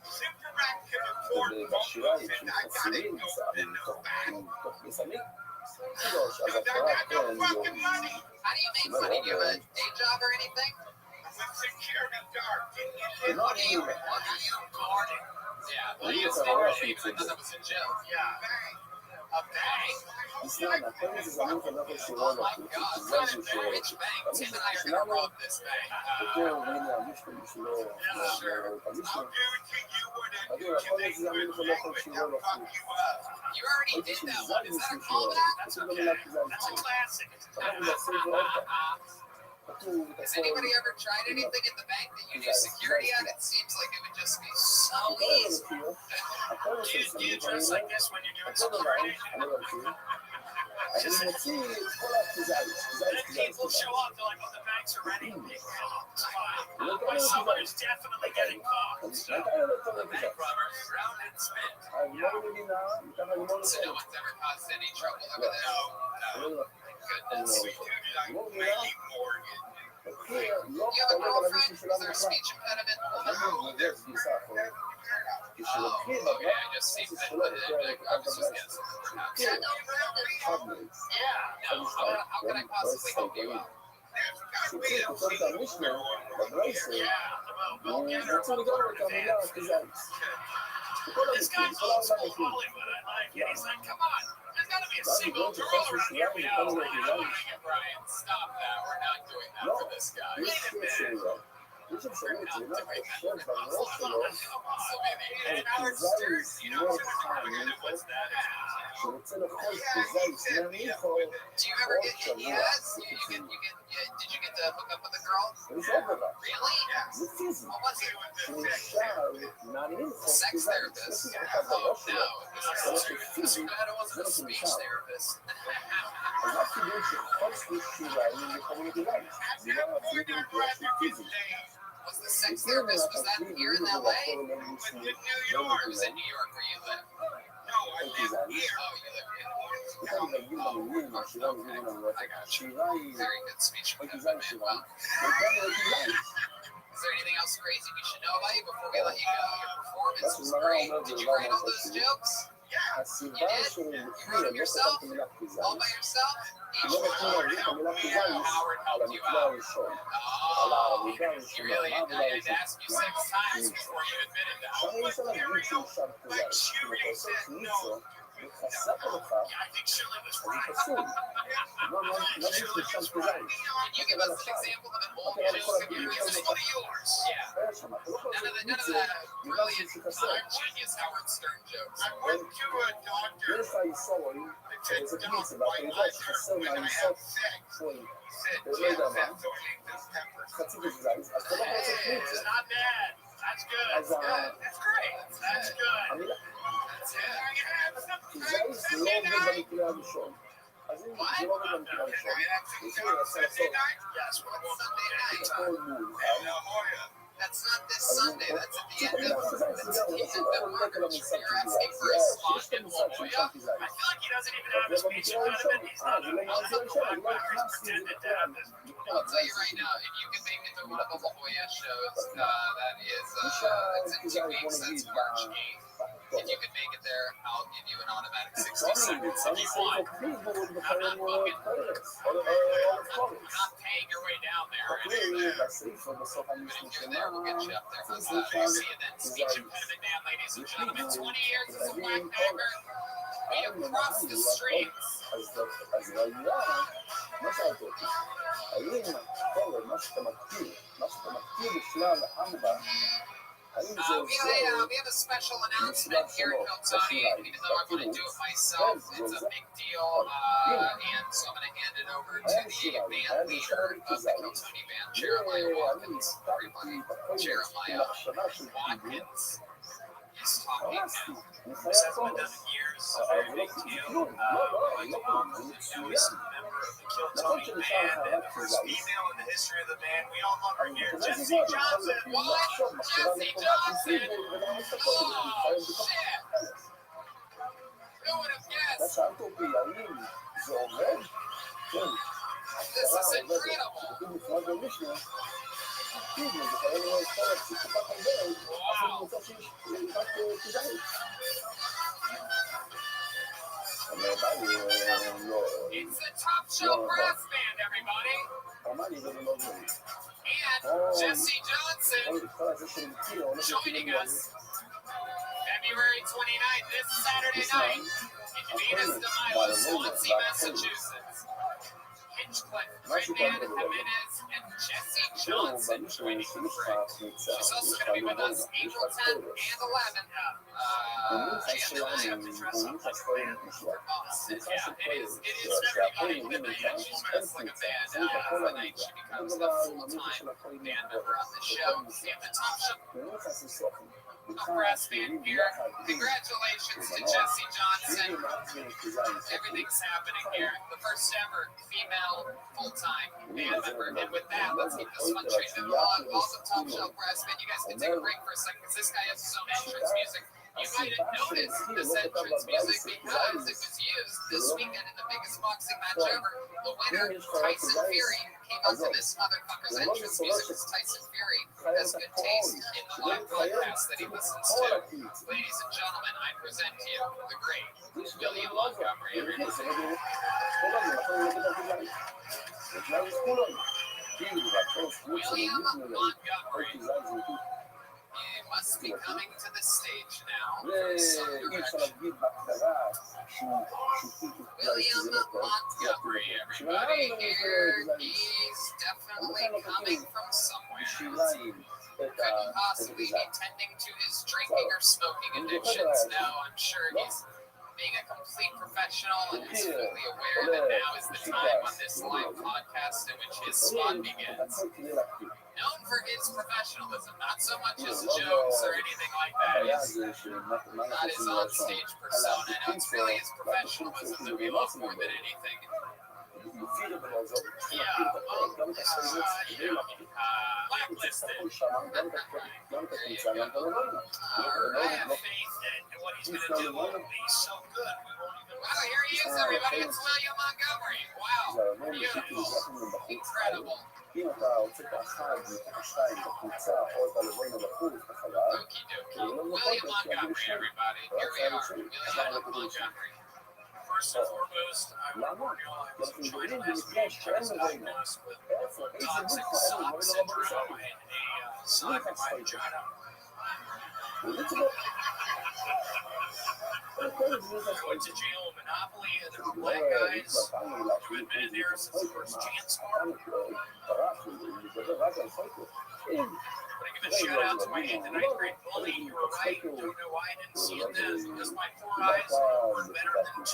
Superman can afford both, and I gotta go in the back. I got no fucking money. How do you make money? Do you have a day job or anything? I'm a security guard. What do you guarding? Yeah, well, you just didn't believe it. I thought that was a joke. Yeah. A bank? Oh my God, which bank? Tim and I are gonna rob this bank. Sure. I'll guarantee you wouldn't. You can make good language. They'll fuck you up. You already did that one. Is that a callback? That's okay. That's a classic. Has anybody ever tried anything at the bank that you do security at? It seems like it would just be so easy. Do you dress like this when you're doing security? Then people show up, they're like, oh, the banks are ready. My summer is definitely getting caught. So, bank robbers, round and spit. So no one's ever caused any trouble over there? No. Goodness. We do like Maggie Morgan. You have a girlfriend? Is there a speech impediment? No, they're Oh, okay. I just seemed that I was just guessing. Yeah, no problem. No, how can I possibly help you out? there's got to be a secret one here. Yeah, well, we'll get her booked in advance. This guy calls from Hollywood. I like it. He's like, come on. There's got to be a single girl around here we know. Brian, stop that. We're not doing that for this guy. Wait a minute. We're not doing that for the Rothschild. So maybe 8 hours stern. You know, what's that? Do you ever get yes? Did you get to hook up with a girl? Really? Yes. What was it? Sex therapist. Oh no. This wasn't a speech therapist. Was the sex therapist, was that here in LA? With the New York. Or was it New York where you live? No, I live here. Oh, you live in I got you. Very good speech impediment. Well, is there anything else crazy we should know about you before we let you go? Your performance was great. Did you write all those jokes? You did? You wrote them yourself? All by yourself? Howard helped you out. Oh, you really had to ask you 6 times before you admitted that. Like Shuri said, no. Yeah, I think Shirley was right. Can you give us an example of an old joke of yours? Here's one of yours. Yeah. None of the brilliant, genius Howard Stern jokes. I went to a doctor. It said, don't, my blood sugar when I have sex. Said, Jim, that's only December. It's not bad. That's good. That's good. That's great. That's good. That's it. I have sometimes Sunday night. What? Can I have sometimes Sunday night? Yes, we're going Sunday night. In La Jolla. That's not this Sunday. That's at the end of March. You're asking for a slot in La Jolla? I feel like he doesn't even have a speech impediment. He's not a he's pretended to have this. I'll tell you right now, if you can make it to one of the La Jolla shows, that is, it's in 2 weeks. That's March 8th. If you can make it there, I'll give you an automatic 60 seconds if you want. I'm not fucking. You're not paying your way down there. But if you're there, we'll get you up there. We'll see you then. Speech impediment man, ladies and gentlemen. 20 years as a black bagger. We have crossed the streets. We have a special announcement here at Tony, even though I'm going to do it myself. It's a big deal, and so I'm going to hand it over to the band leader of the Tony band, Jeremiah Watkins. Everybody, Jeremiah Watkins is talking now. This hasn't been done in years. It's a very big deal. I'd like to welcome the newest member of the Kill Tony band and the first female in the history of the band. We all love her here, Jesse Johnson. What? Jesse Johnson? Oh, shit. Who would have guessed? כן. This is incredible. כתוב בפרט במשנה, פיגל, זה חייב להיות כל התקופה חייבת, אפילו Wow. מצב שיש רק כדאי. אבל לא, It's the Top Shelf Brass Band, everybody. כמובן זה לא זה. And Jesse Johnson כל זה של מכיר, הולך joining us February 29th, this Saturday night in Venus de Milo, Swansea, Massachusetts. Hinchcliffe, Ferdinand Jimenez, and Jesse Johnson joining the fray. She's also going to be with us April 10th and 11th. She has to yeah, it is everybody the night she's wrestling a band. The night she becomes a full-time band member on the show. And the Top Shelf Brass Band here. Congratulations to Jesse Johnson. Everything's happening here. The first ever female full-time band member. And with that, let's keep this one train along. Also, Top Shelf Brass Band, you guys can take a break for a second because this guy has his own entrance music. You might have noticed this entrance music because it was used this weekend in the biggest boxing match ever. The winner, Tyson Fury, came up to this motherfucker's entrance music because Tyson Fury has good taste in the live podcast that he listens to. Ladies and gentlemen, I present to you the great William Montgomery. William Montgomery. He must be coming to the stage now. William Montgomery, everybody here. He's definitely coming from somewhere. Couldn't possibly be tending to his drinking or smoking addictions. No, I'm sure he's being a complete professional and is fully aware that now is the time on this live podcast in which his spot begins. Known for his professionalism, not so much his jokes or anything like that. Not his on-stage persona. No, it's really his professionalism that we love more than anything. Yeah, well, blacklisted. I have faith that what he's going to do will be so good. Wow, here he is, everybody. It's William Montgomery. Wow, beautiful, incredible. אם אתה רוצה את האחד מתוך השתיים בקבוצה או את הלבוין הבחוץ בחלל, William Montgomery, everybody. Here we are. William Montgomery. First and foremost, I would realize I'm trying to last week I was diagnosed with toxic sock syndrome and a sock in my vagina. I went to jail in Monopoly, and there were black guys who had been in there since the first chance card. I give a shout out to my 8th and 9th grade bully. You were right. Don't know why I didn't see it then, because my 4 eyes were better than 2.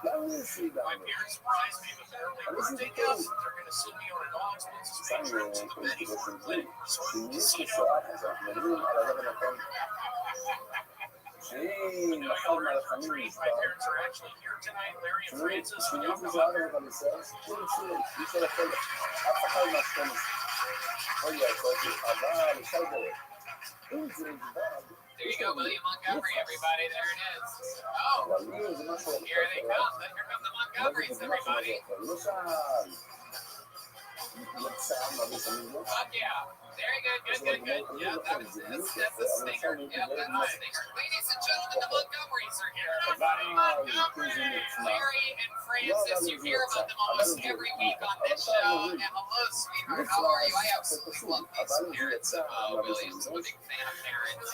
My parents surprised me with their early birthday gifts. They're going to send me on an all-expenses trip to the Betty Ford Clinic Resort and Casino. Y'all are in for a treat. My parents are actually here tonight. Larry and Francis, when y'all come up here. There you go, William Montgomery, everybody. There it is. Oh, here they come. Here come the Montgomerys, everybody. Fuck yeah. Very good. Yeah, that's a stinger. Yeah, that's a stinger. Ladies and gentlemen, the Montgomerys are here, everybody. Montgomery, Larry, and Francis. You hear about them almost every week on this show. And hello, sweetheart. How are you? I absolutely love these parents of Williams. I'm a big fan of parents.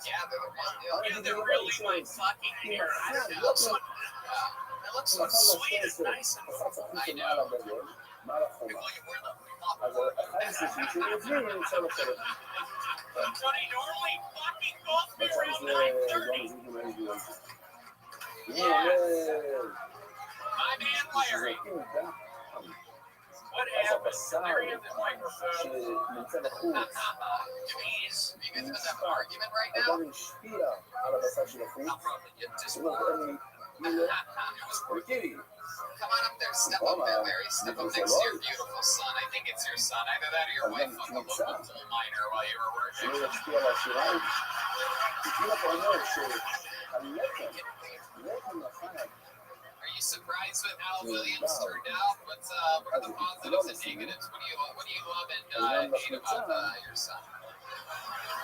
Yeah, they're the one. Yeah, they're really my fucking hair. I don't know. It looks so sweet and nice and full. I know. Johnny normally fucking calls me around 9:30. My man Larry. What happened? Larry had the microphone. Please. You guys have an argument right now? Not probably. You just come on up there. Step up there, Larry. Step up next to your beautiful son. I think it's your son. Either that or your wife fucked a local coal miner while you were working. אם אתה אומר שהלחם החד Are you surprised with how Williams turned out? What are the positives and negatives? What do you love and hate about your son?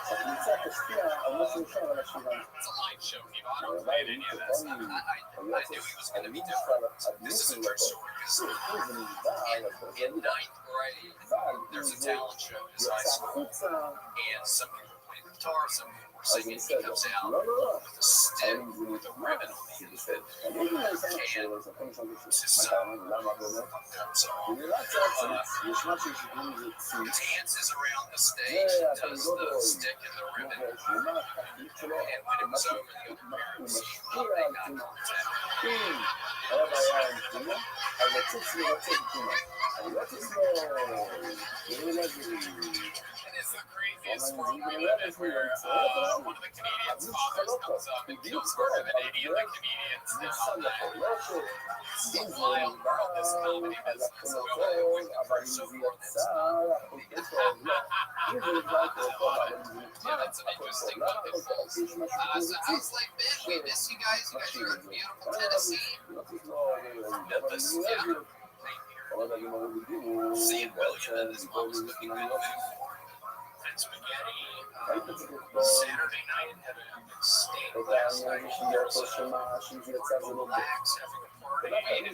שהקבוצה תשפיע על מה שאושר על השירה. It's a live show, people. I don't play any of that stuff. I knew he was going to be different. This is a true story. In ninth grade, there's a talent show in his high school, and some people play the guitar, some people were singing. He comes out with a stick with a ribbon on the end of it, and his son comes on, dances around the stage, does the stick and the ribbon, and when it was over, the other parents made contact. It is the craziest world we live in, where one of the comedians' fathers comes up and kills harder than any of the comedians now. It's a wild world, this comedy business. We wouldn't approach so far this yeah, that's an interesting look at folks. So how's life been? We miss you guys. You guys are in beautiful Tennessee. Memphis, yeah. Seeing William and his mom's cooking good food. And spaghetti. Saturday night in heaven. Steak last night. Relax, having a party. Wait a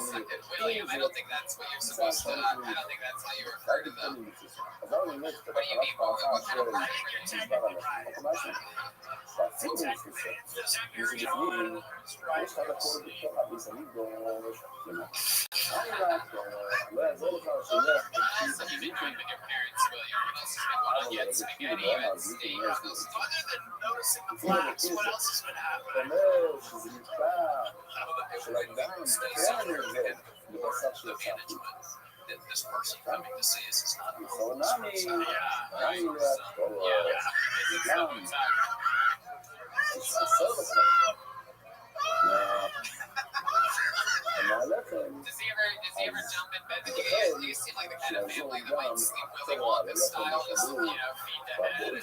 second. William, I don't think that's what you're supposed to. I don't think that's how you refer to them. What do you mean? What kind of party are you taking? Spaghetti and steak. Other than noticing the flags, what else has been happening? This person coming to see us is not a normal person. Yeah, right. Does he ever jump in bed? Do you seem like the kind of family that might sleep really long this style, just feed the head?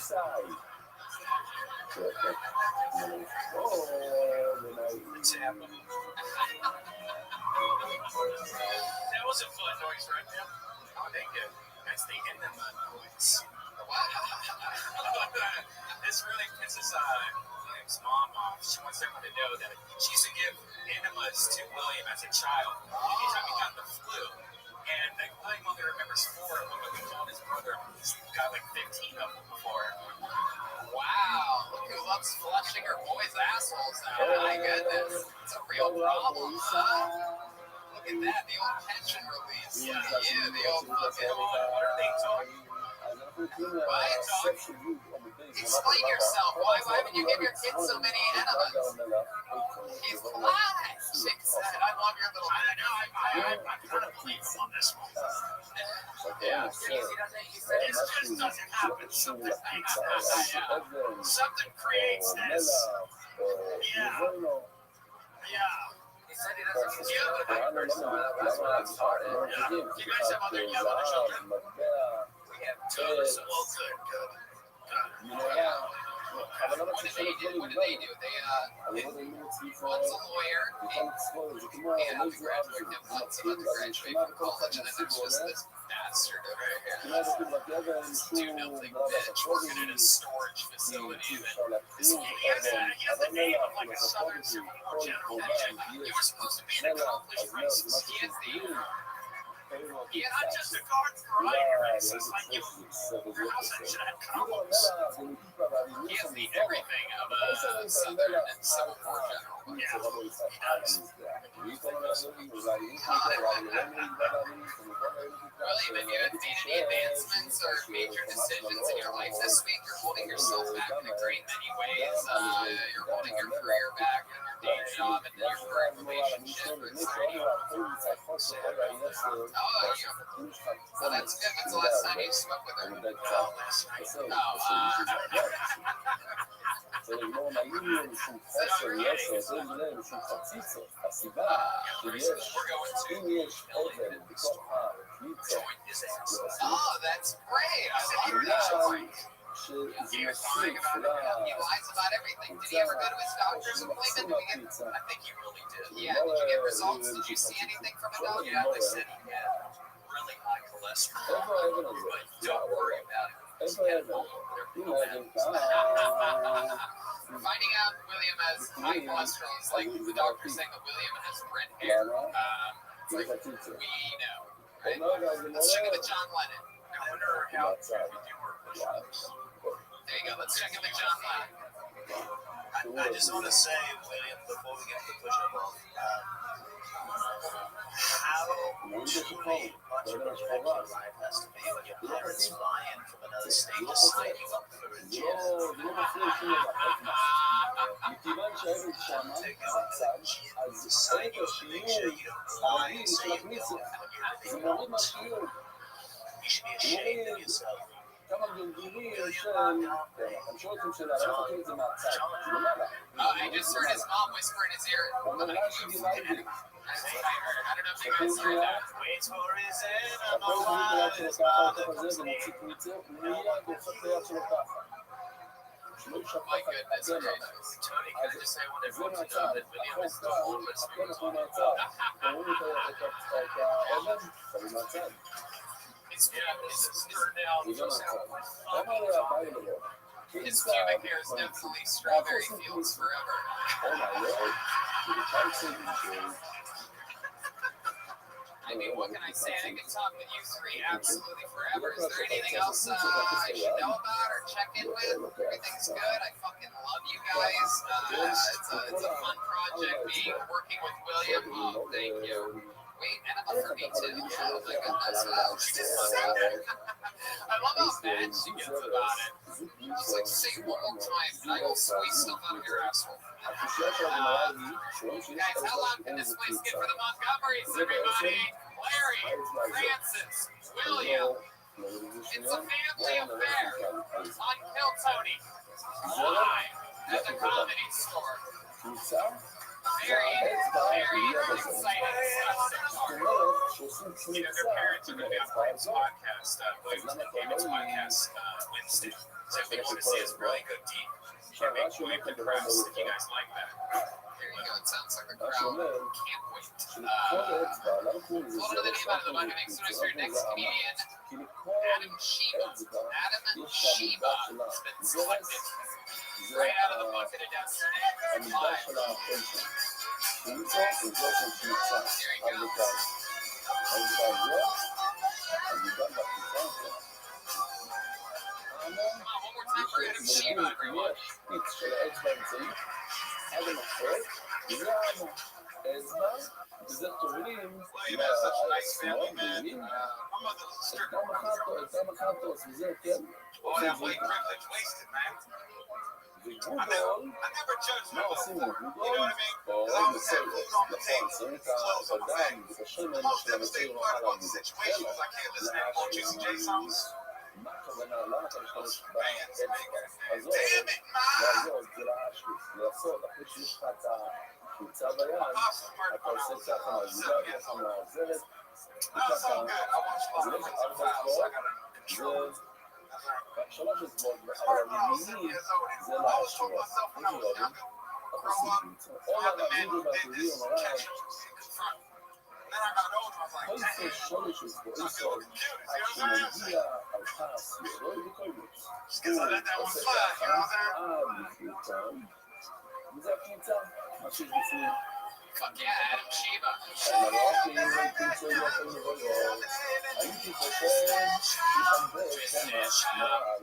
That was a fun noise, right there. Oh, thank you. That's the enema noise. This really pisses William's mom off. She wants everyone to know that she used to give enemas to William as a child. Anytime he got the flu. And William only remembers 4 of them, but we called his brother. He's got like 15 of them before. Wow, look who loves flushing her boys' assholes now. My goodness, it's a real problem, huh? Look at that, the old pension release. Yeah, the old fucking what are they talking? Why talk? Explain yourself. Why would you give your kids so many enemas? He's black. Chick said, I love your little. I know. I'm kind of believe him on this one. Yeah. He said it just doesn't happen. Something creates this. Yeah. He said he doesn't. Yeah, but that's what I started. Yeah. You guys have other young children? We have 2. So well, good. What do they do? One's a lawyer, and undergraduate, and one's about to graduate from college, and then there's just this bastard over here. Do nothing bitch working in a storage facility. He has a name of like a Southern Civil War general. You were supposed to be an accomplished racist. He is the You're not just a guard for either racist like you. Your house should have columns. He is the everything of a Southern and Civil War general. Yeah, he does. William, have you made any advancements or major decisions in your life this week? You're holding yourself back in a great many ways. You're holding your career back in your day job and your current relationship. Oh, that's good. When's the last time you spoke with her? Last night. Oh, that's great. I love that. שזה He was מוסיף lying about it. He lies about everything. Did he ever go to his doctor's appointment? Did we get... I think he really did. Yeah, did you get results? Did you see anything from a doctor? Yeah, they said he had really high cholesterol. But don't worry about it. איפה האבן? הנה האבן כאן. Finding out William has high cholesterol is like the doctor saying that William has red hair. It's like, we know, right? Let's check into John Lennon. I wonder how we do our push-ups. There you go. Let's check into John Lennon. I just want to say, William, before we get to the push-up, how truly much of a wreck your life has to be when your parents fly in from another state to sign you up for a jet. מכיוון שהאבן שמה, אז ברגע שיהיו הערבים שיכניסו, זה מוריד מהשיעור. כמה גלגולים של... אני שואל אתכם שאלה, אני חושב את זה מהצד, זה למעלה. I just heard his mom whisper in his ear. הוא אומר לה שדיבה איתי. I don't know if you guys heard that. Wait for his הכל זה מיד שלו ככה לתוך הזה, ומוציא קמיצר, מיד הופך ליד שלו ככה. שלא ישפך My goodness את זה. Tony, can I just say, I want זה everyone to know מהצד, that William החוק is the כאן, oldest הכל נכון מהצד. רואים את האבן, שמים מהצד. It's turned out זה גם just how מהצד. למה לא הבית לו? His pubic hair is definitely strawberry fields forever. Oh my lord. I mean, what can I say? I can talk with you three absolutely forever. Is there anything else I should know about or check in with? Everything's good. I fucking love you guys. It's a fun project working with William. Oh, thank you. Wait, and about for me too. Oh my goodness. I love how bad she gets about it. She's like, say it one more time, and I will squeeze stuff out of your asshole. Guys, how long can this place get for the Montgomerys, everybody? Larry, Francis, William. It's a family affair on Kill Tony. Live at the Comedy Store. Very exciting stuff. you know, their parents are going to be on William's podcast, David's podcast, Wednesday. So if you want to see us really go deep, can't wait for the press if you guys like that. There you go. It sounds like a crowd. Can't wait. Float to the name out of the mud and make sure your next comedian, Adam Sheba. Adam Sheba has been selected right out of the bucket of destiny. Live. There you go. Come on, one more time for Adam Sheba, everyone. וזה תורים, You have such a nice family, man. My mother's a stripper. וזה, כן? All that white privilege wasted, man. I never judged my מה mother. עושים You know what I mean? Because I always had food on the table, clothes on the table. The most devastating part about the situation was I can't listen to more Juicy J songs. מה הכוונה? למה אתה משתמש Bands, עזוב, damn it, man. לעזוב, זה לעשות, אחרי שיש לך את החולצה ביד, אתה עושה ככה מהזירה, ככה מהזרת, That was so good. I watched a lot of Wings and Fouls, so I got to control. שלוש אצבעות, It's אבל hard when I was 7 הרביעי years old. זה I always told לעשור, myself when I was younger, grow up, או have the הרביעי manhood they והרביעי just אומרה, catch and confront. Then I got older, I was like, כל זה damn. שורש אצבעות, I feel confused, you know what I'm saying? שמגיע על חס, לא בכל זאת. Just because I let that one slide, you know what I'm saying? וזה הקליצה, מה שיש בפנים. Fuck yeah, Adam Sheba. הייתי חושב שתנבא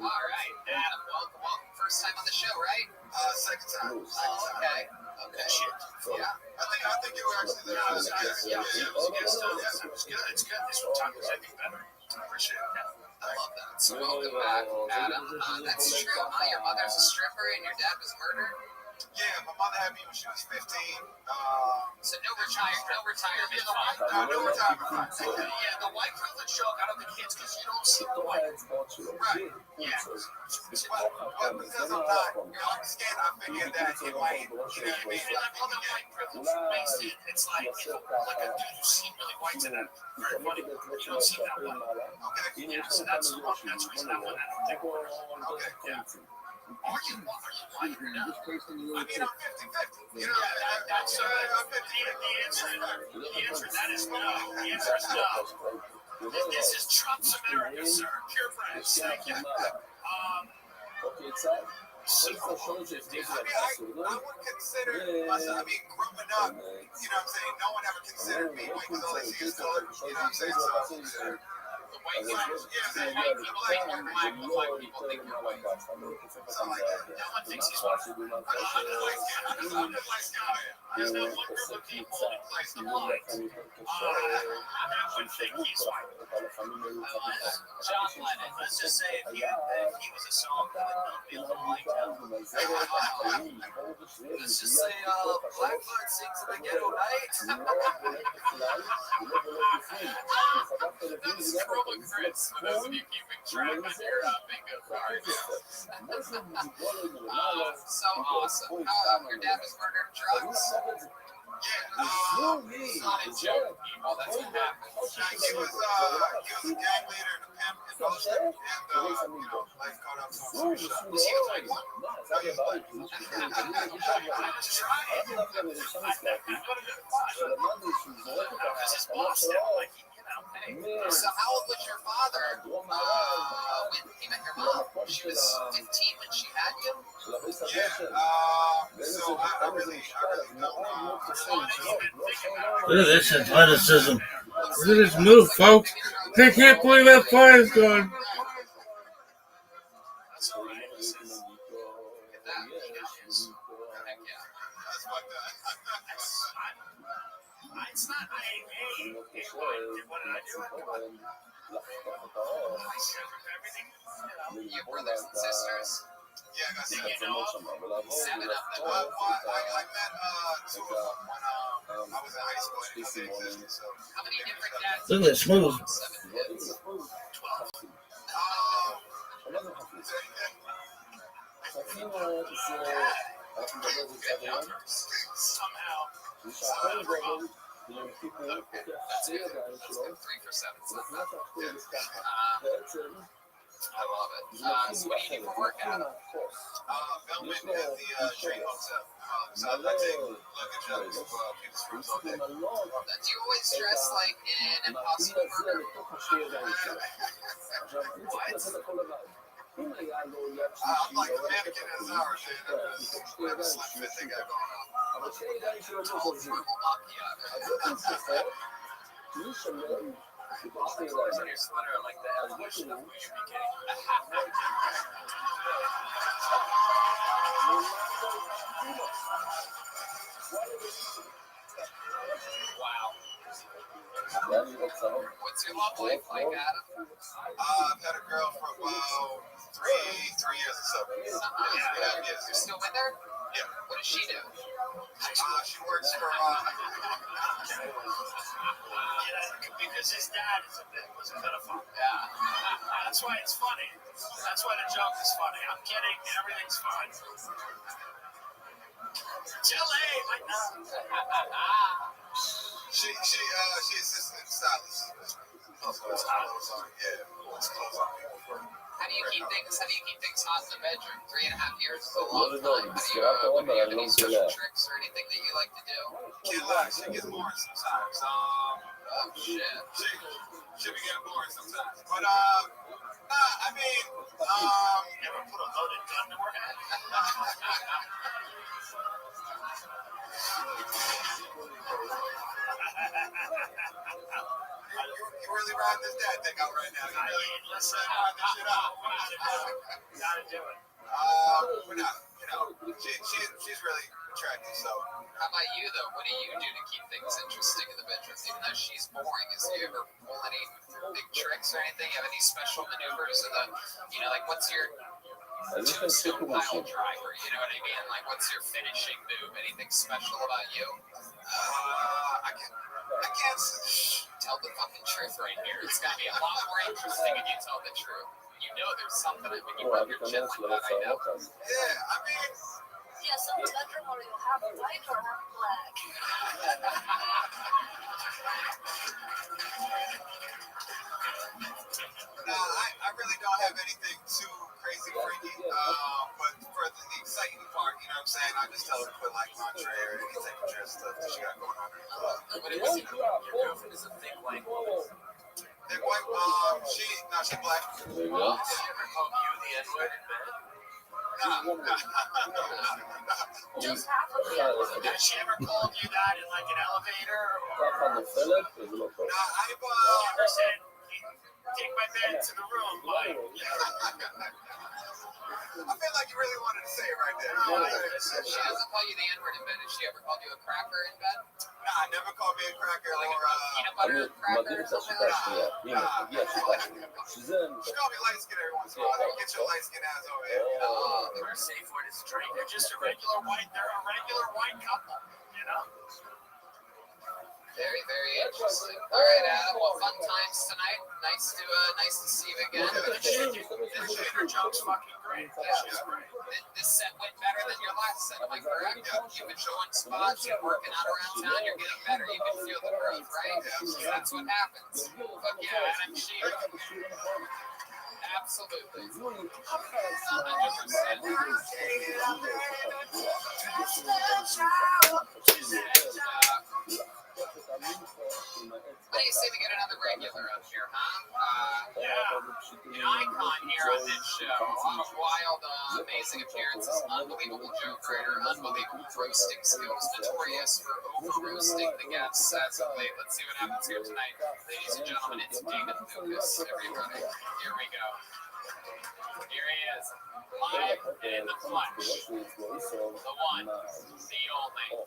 All right, Adam, welcome. First time on the show, right? Second time. Oh, okay. Okay. Yeah. I think you were actually there. Yeah. It was good. It's good. This one time was anything better. I appreciate it. I love that. So welcome back, Adam. That's true, huh? Your mother's a stripper and your dad was murdered? Yeah, my mother had me when she was 15. So no retirement fund. No retirement fund. Yeah, the white privilege joke out of the kids because you don't see the white. Right. Yeah. Well, because I'm not scared, I figured that it might, you know what I mean? And I call that white privilege. Makes it. It's like if like a dude who seemed really white to them. Very funny. You don't see that white. Okay. Yeah, so that's the reason I went. I don't think we're Okay. yeah. Are you white or not? I mean, I'm 50-50. You know, That's I'm 50. the answer. That is no. The answer is no. This is Trump's America, sir. Purebred. Thank you. I mean, I would consider myself, I mean, growing up, you know what I'm saying? No one ever considered me white because all they see is color, you know what I'm saying? So, The white guys, white people like black people think you're white. something like that. No one thinks he's white. I'm the light skin. I'm the light skin. There's not one group of people that plays the blind. That would think he's white. John Lennon. Let's just say if he was a song that would not be a little like Let's just say Blackbird sings in the ghetto night. That was Chroma Chris, for those of you keeping track on your bingo card. So awesome. Your dad was murdered drugs? It's not a joke, people. That's what happened. He was a gang leader and a pimp in Boston, and life caught up to him. Was he like, No, he was black. I was trying. I would have been fine. Because his boss now, like, you know, hey. So how old was your father when he met your mom? She was 15 when she had you? Yeah, so I really don't know. Look at this athleticism. Look at this move, folks. I can't believe that far is gone. That's all right. This is, Look at that. Heck yeah. That's fucked up. it's not, what did I do? You have brothers and sisters? Yeah, I got Do seven. you know him? 7 of them. I met two of them when I was in high school. I didn't know they existed, so. How many different dads? Look at this move. 7 kids. 12. Somehow. That's good. That's good. 3 for 7. I love it. So what do you do for work, Adam? Bellman at the Tree Hotel. So I take luggage out of people's rooms all day. Do you always dress like in Impossible Burger? I'm like a mannequin as ours, whatever slim fit they got going on. Tall caramel macchiato. On your sweater like the evolution of who you became. Wow. What's your love life like, Adam? I've had a girl for about three years or so. Yeah. You're still with her? Yeah. What does she do? She works for Because his dad was a pedophile. Yeah. That's why it's funny. That's why the joke is funny. I'm kidding. Everything's fine. Jelly, like she assistant stylist. Clothes on, yeah. Clothes on people. How do you keep things hot in the bedroom? 3.5 years is a long time. How do you have any special tricks or anything that you like to do? Can't lie, she gets boring sometimes. Oh shit. She be getting boring sometimes. But I mean, never put a loaded gun to her head. You really riding this dad thing out right now. You really Listen, riding this shit out. Gotta do it. We're not, she's really attractive, so. How about you though? What do you do to keep things interesting in the bedroom? Even though she's boring, do you ever pull any big tricks or anything? You have any special maneuvers or like what's your Tombstone pile driver, you know what I mean? Like, what's your finishing move? Anything special about you? I can't Tell the fucking truth right here. It's gonna be a lot more interesting if you tell the truth. You know there's something when you rub your chin like that, I know. Yeah, I mean, Yes, in the bedroom where you have white or have black. I really don't have anything too crazy freaky. But for the exciting part, you know what I'm saying? I just tell her to put like lingerie or any type of dress stuff that she got going on. But it was, you know, your girlfriend is a thick white woman. Thick white, she black. Did you ever call you the N-word in bed? Just half of the other. Has she ever called you that in like an elevator? ככה נופלת, וזה לא טוב. Ever said, take my bed to the room, like, I feel like you really wanted to say it right there. She doesn't call you the N-word in bed. Has she ever called you a cracker in bed? Nah, never called me a cracker Like or peanut butter cracker מדהים or את something השיטה like that? השנייה. הנה, תגיע השיטה השנייה. שזה... she called me light skin every once in a while. Get your light skin ass over here. our safe word is drink. They're just a regular white, they're a regular white couple, you know? Very, very interesting. All right, Adam. Well, fun times tonight. Nice to see you again. The shaker joke's fucking great. That shit's great. This set went better than your last set. Am I correct? You've been showing spots. You're working out around town. You're getting better. You can feel the growth, right? That's what happens. But yeah, Adam Sheehan. Absolutely. 100%. What do you say we get another regular up here, huh? An icon here on this show. A lot of wild, amazing appearances. Unbelievable joke writer. Unbelievable roasting skills. Notorious for over-roasting the guests as of late. Let's see what happens here tonight. Ladies and gentlemen, it's David Lucas, everybody. Here we go. Here he is. Live in the flesh. The one. The only.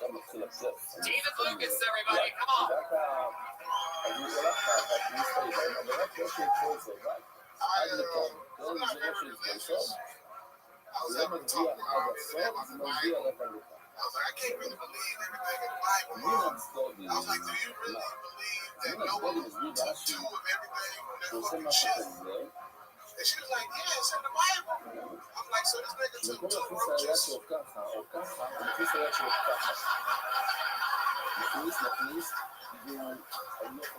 David Lucas, everybody. Come on. I was like, I can't really believe everything in the Bible, Mom. I was like, do you really believe that Noah took 2 of everything on that fucking ship? And she was like, yeah, it's in the Bible. I'm like, so this nigga took 2 roaches?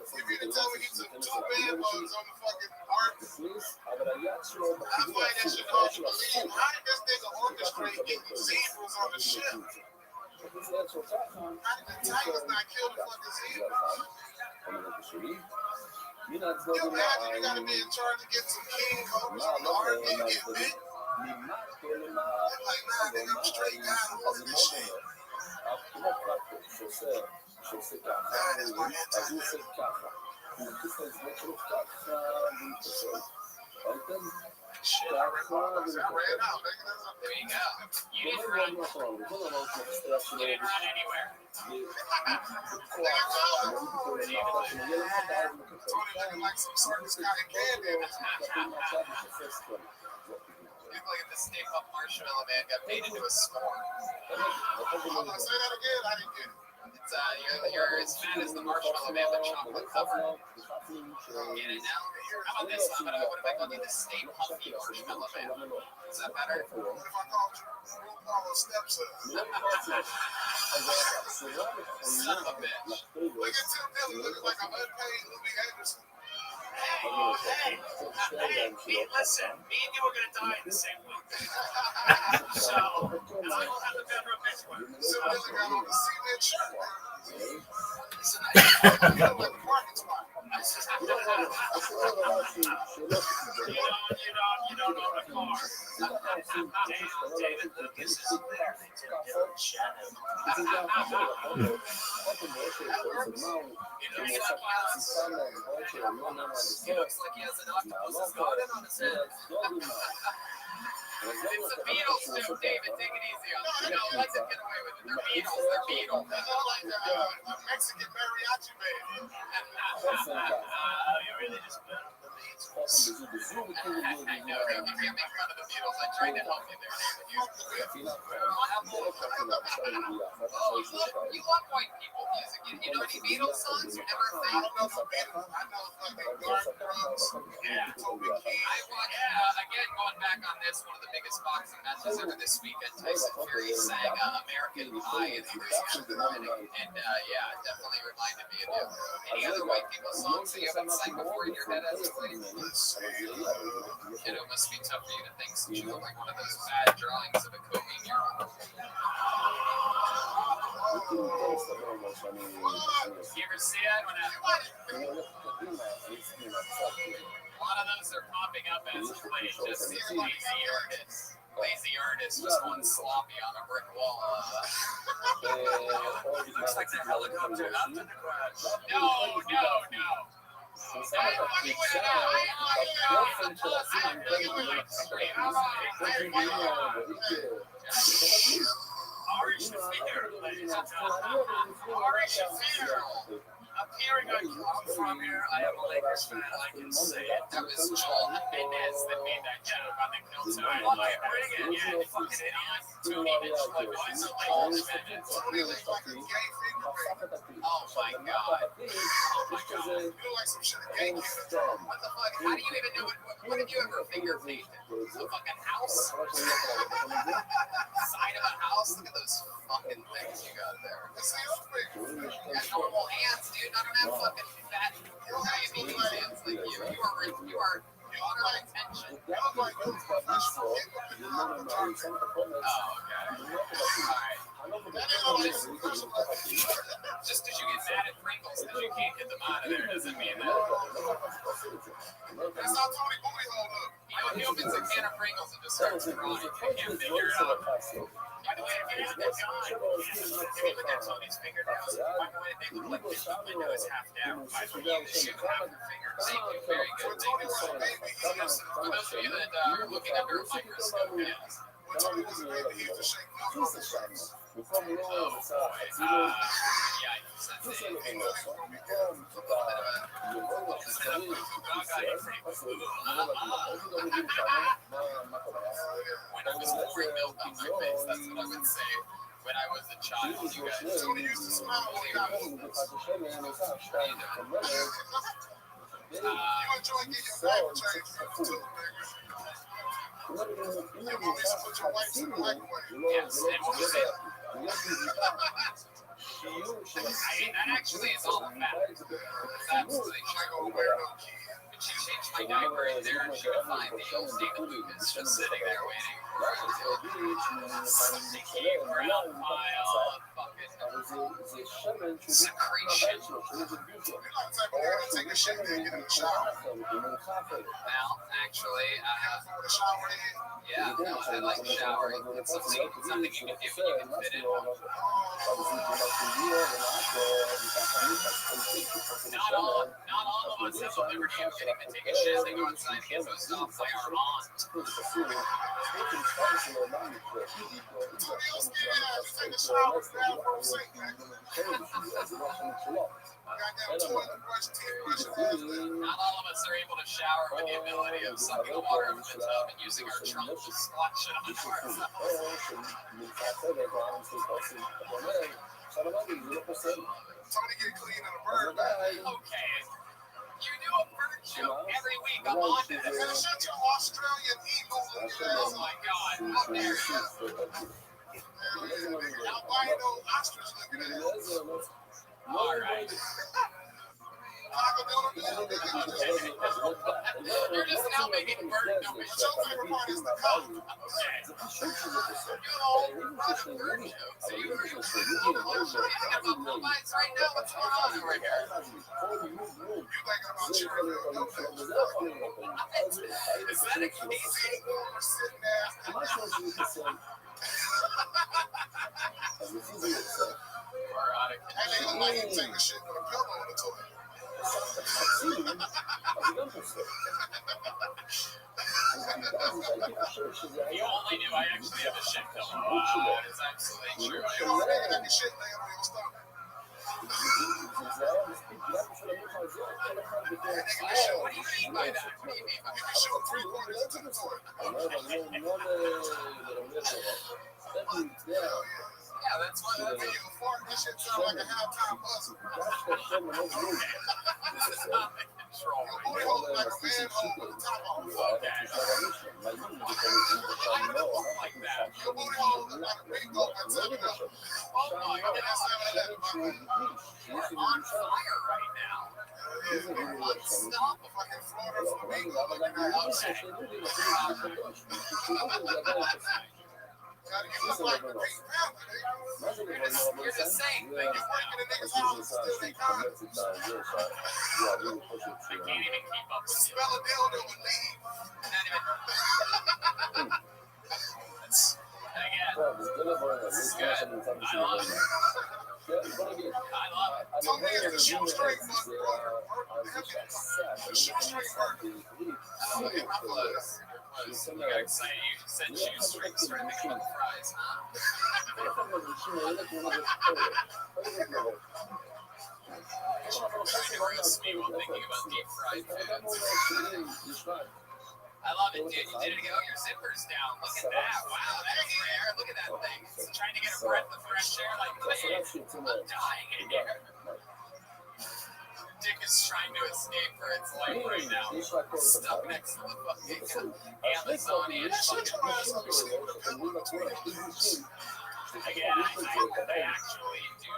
You mean to tell me he took 2 bad bugs on the fucking ark? I find that shit hard to believe. How did this nigga orchestrate getting zebras on the ship? How did the tigers not kill the fucking zebras? You imagine you gotta be in charge of getting some king cobras on the ark and you get bit? I'm like, nah, nigga, I'm straight down holding this shit. שעושה ככה, אז הוא עושה ככה. הוא מכניס את האצבעות שלו ככה, והוא מתקשר. ראיתם? ככה, וככה. There you go. You didn't לא, run. לא נכון, הוא כל אמר שהסטרס שלו, You didn't run anywhere. בכוח, לא בכל המערכה שמגיע למטה, אז הוא מקפל. Tony looking like some circus cotton candy. מקפל מהצד ותופס כל. Look like the Stay Puft Marshmallow Man got made into a s'more. Hold on, say that again. I didn't get it. It's, you're as fat as the Marshmallow Man, but chocolate covered. Get it now? How about this? What if I called you the Stay Puffy Marshmallow Man? Is that better? What if I called you RuPaul's stepson? Son of a bitch. Look at Tim Dillon looking like an unpaid Louis Anderson. Hey, listen, me and you are going to die in the same week. So, and I will have the better of this one. Tim Dillon got on a cement shirt. Listen, Like the parking spot. You don't know the car. David Lucas is there. Tim Dillon shadow. He looks like he has an octopus's garden on his head. It's the Beatles too, David. Take it easy on them. Don't let them get away with it. They're Beatles. They're Beatles. You know, like a Mexican mariachi band. You really just put up the leads I know, you can't make fun of the Beatles. I tried to help you there, David. You love white people music. You know any Beatles songs? You never a fan? Yeah. I watched, again, going back on this, one of the biggest boxing matches ever this weekend. Tyson Fury sang American Pie in the original recording. And yeah, it definitely reminded me of you. Any other white people songs that you haven't sang before in your head as of late? And it must be tough for you to think since you look like one of those bad drawings of a Kobe mural. You ever see it? A lot of those are popping up as of late. Just lazy artists. Lazy artists just going sloppy on a brick wall. Looks like the helicopter after the crash. No. Ari Shafir, ladies and gentlemen. Ari Shafir. Appearing on Come From Here, I am a Lakers fan, I can say it. That was Joel Jimenez that made that joke on the Kill Time. Yeah, you fucking idiot. Two minutes, like, why is it Lakers fan? Oh my god. What the fuck? How do you even know what have you ever finger painted? A fucking house? Side of a house? Look at those fucking things you got there. You got normal hands, dude. I don't have fucking fat diabetes hands like you. You are water retention. Oh, okay. Alright. Just because you get mad at Pringles because you can't get them out of there doesn't mean that. That's how Tony Booty hold up. You know, he opens a can of Pringles and just starts crying. He can't figure it out. By the way, if you look at Tony's fingernails, by the way, they look like his window is half down. By the way, you shoot half your finger. Thank you, very good. Thank you so much. For those of you that are looking under a microscope, yes. When I was pouring milk on my face, that's what I would say. When I was a child, you guys. Tony used to smile when he got you enjoy getting your life changed too, Yes, and what was it? That actually is all that matters. Absolutely. She changed my diaper in there and she would find the old David Lucas just sitting there waiting. Sticky brown pile of fucking secretion. Take a shit and get in the shower. Well, actually, yeah, no, I like showering. It's something you can do and you can fit in. Not all of us have the liberty of getting to take a shit. They go inside and get those off by our aunt. Not all of us are able to shower with the ability of sucking water out of the tub and using our trunk to squat shit on ourselves. Okay. You do a bird joke every week. I'm on to this. Shut your Australian eagle. Oh my god. Up there. Albino ostrich looking at it. Alright. You're just now making bird jokes. Your favorite part is the color. Okay. You know, bird jokes. Are you thinking about Popeye's right now? What's going on over here? You thinking about cherry? Is that a case? We're sitting there. And they look like you take a shit with a pillow on the toilet. You only knew I actually have a shit pillow. That is absolutely true. You don't think that shit laying on your stomach. What do you mean by that? What do you mean by that? Show 3/4 to the floor. Yeah, that's what When you fart, this shit sound like a halftime buzzer. I'm out of control. Your booty hole like a manhole with a top off. I don't look like that. Your booty hole look like a big goat at 7 up. Oh my God. You're on fire right now. Unstoppable. Fucking Florida flamingo looking at outside. You look like the Pink Panther, nigga. You're the same thing. You break in the nigga's house and steal their car. I can't even keep up with you. Smell a dildo and leave. Not even. That's, again, it's good. I love it. I love it. Tell me it's the shoe straight fuck word. The shoe straight word. You got excited. You said shoe strings for thinking about the fries, huh? Humorous me while thinking about deep fried foods. I love it, dude. You did it again. Oh, your zipper's down. Look at that. Wow, that's rare. Look at that thing. It's trying to get a breath of fresh air like, man, I'm dying in here. Dick is trying to escape for its life right now. Stuck next to the fucking Amazonian fucking. Again, I actually do.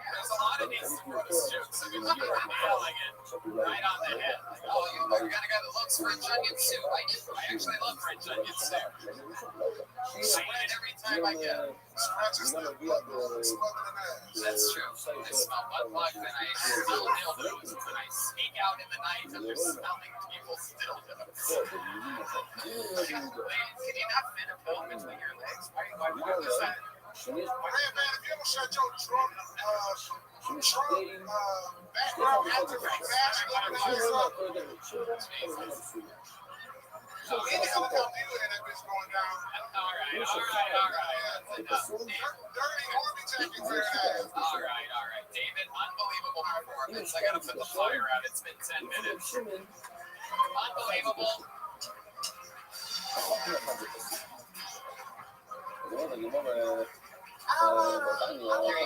There's a lot of these gross jokes. I mean, look at it now, like it right on the head. Like, oh, you're gonna go to loves French onion soup. I actually love French onion soup. I win every time I get it. That's true. I smell butt plugs and I smell dildos and I sneak out in the night and they're smelling people's dildos. Ladies, can you not fit a pill between your legs? Why is that? Hey man, if you ever shut your drunk background after fashion looking ass up, so any helicopter you in that bitch going down. All right. Dirty Harvey jackets wearing ass. All right. David, unbelievable performance. I gotta put the fire out. It's been 10 minutes. Unbelievable. Here you go.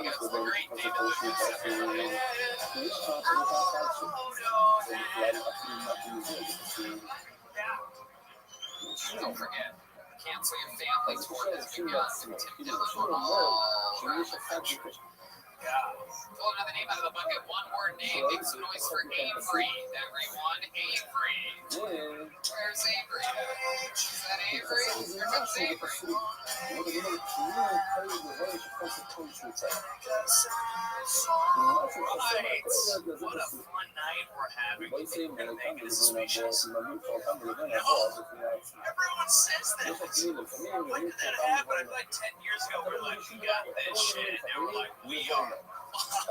It's the great David Lucas, everybody. Don't forget, cancel your family tour has begun. Tim Dillon pull another name out of the bucket. One more name. Make some noise for Avery. Everyone, Avery. Where's Avery? Is that Avery? Here comes Avery. Right. What a fun night we're having. You think we're going to make it as spacious? No. Everyone says that. When did that happen? I feel like 10 years ago we were like, we got this shit. And now we're like, we are.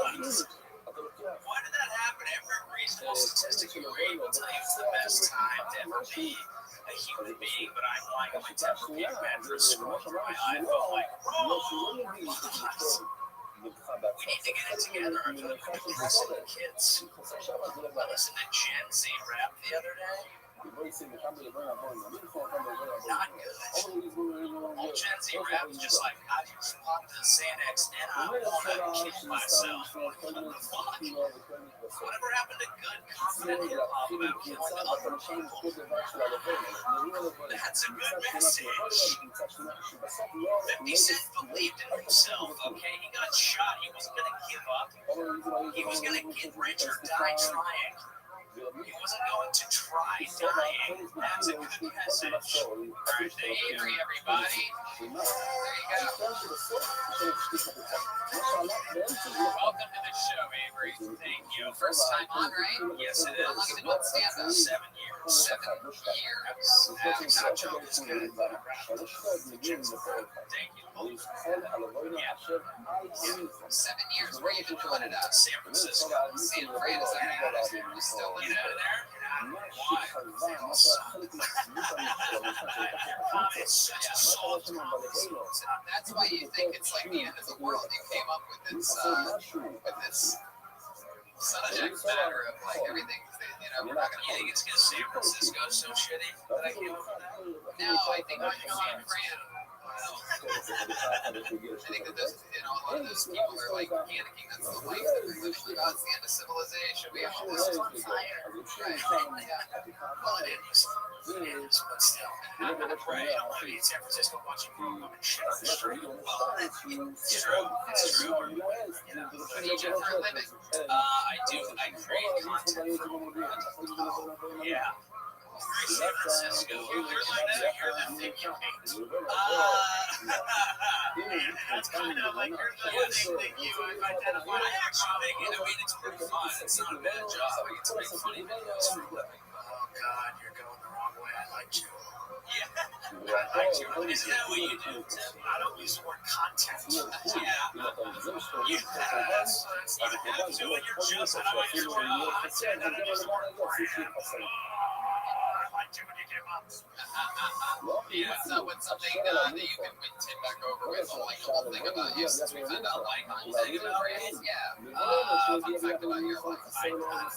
Why did that happen? Every reasonable statistic you read will tell you it's the best time to ever be a human being, but I'm like, my Tempur-Pedic mattress scrolling through my iPhone like, we need to get it together. I feel like we're depressing the kids. I listened to Gen Z rap the other day. Not good. Old Gen Z rap is just like, I just popped the Xanax and I want to kill myself. What the fuck? Whatever happened to good, confident hip-hop about killing other people? That's a good message. 50 Cent believed in himself, okay? He got shot. He wasn't going to give up. He was going to get rich or die trying. He wasn't going to try dying. That's a good message. Avery, everybody. There you go. Welcome to the show, Avery. Thank you. First time on, right? Yes, it How long have you is. been doing stand-up? 7 years. 7 years. That joke is good. Thank you. Yeah. 7 years. Where you been doing it at? San Francisco. San Fran, is that right? You still Get living out of there. Why? It's such a soft That's why you think it's like the end of the world. You came up with this subject matter of like everything. We're not gonna. You think it's because San Francisco is so shitty that I can't go that? No, I think I'm San Fran. I think that those, a lot of those people are like panicking. That's the life that they're living. Like, oh, it's the end of civilization. We have all this on fire. Right. Yeah. Well, it is. It is, but still. Right. I don't want to be in San Francisco watching women shit on the street. It's true. It's true. You know, What do you do for a living? I do. I create content for yeah. San Francisco. You're the thing you hate. That's kind of like you're the thing that you identify. I actually make it. I mean, it's pretty fun. It's not a bad job. I get to make funny videos for a living. Oh, God, you're going the wrong way. I like you. Yeah. I like you. Isn't that what you do, Tim? I don't use the word content. Yeah. You have to, and you're just out of my content. I use the word brand. I liked you when you came up. Yeah, so what's something that you can win Tim back over with? Like the whole thing about you since we found out like fun thing about it? Yeah. Fun fact about your life. I like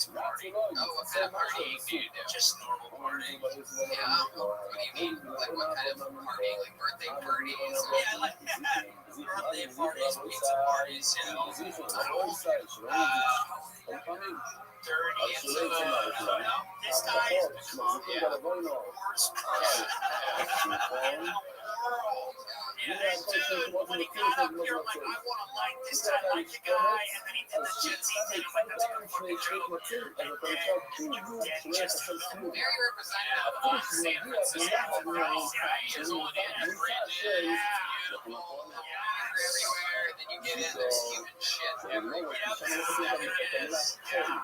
to party. Oh, what kind of partying do you do? Just normal partying. Yeah. What do you mean? Like what kind of partying? Like birthday parties? Or... Yeah, like birthday parties, pizza parties, you know. Dirty and so, this guy is the worst person in the world. Yeah, dude, when he got up here, I'm like, I want to like this guy, like the guy, and then he did the Jet Z thing. I'm like, that's a good fucking joke. And then just very representative of San Francisco. He is on in and Bridget. Beautiful. Everywhere, then you get in, there's human shit everywhere. Yeah.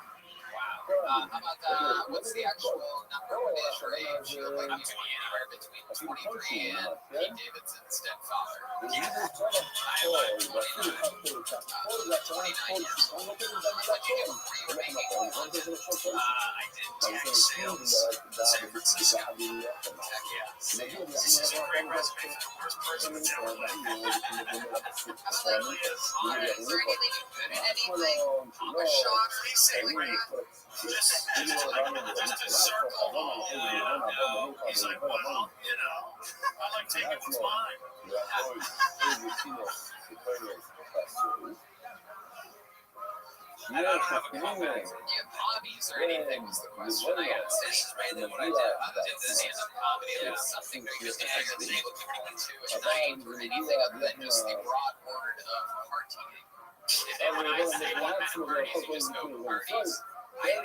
How about, what's the actual number? What is your age? You look like you could be anywhere between 23 and Pete Davidson's stepfather. Yeah. I like 29. 29 years old. What did you do before you were making content? I did tech sales in San Francisco. Heck yeah. This is a great resume for the worst person to tell it. Absolutely is. Is there anything you good at anything? Comic shop? Freestyle. Just a circle hole. No. He's like, well, you know, I like taking what's mine. I don't have a comment. Do you have hobbies or anything was the question I asked. This is mainly what I do. Did the stand-up comedy like something that you're just able to bring into a night or anything other than just the broad word of partying? And when I say going back to parties, you just go to parties. I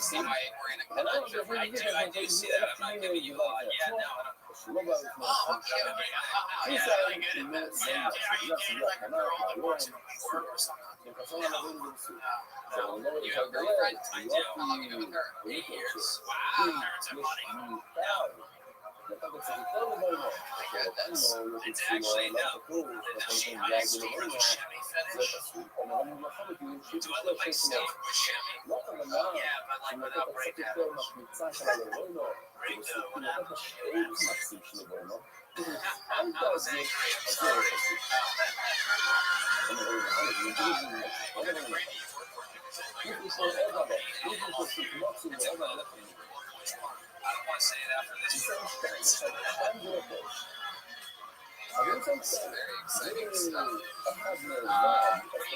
see why we're in a conundrum. I do see that. I'm not giving you yeah, no, I don't. Oh, okay. He's really good at that. Yeah, are you dating like a girl that works in work or something? No. You have a girlfriend? I do. How long have you been with her? 8 years. Wow. Parents have money. No. It's actually no. She likes me with a Chevy fetish. Do I look like Steve with Chevy? Yeah, but like without breakdown. Breakdown without I was angry. I'm sorry. What kind of grade do you work for? It's a club. I don't want to say it after this. It's very exciting stuff. What do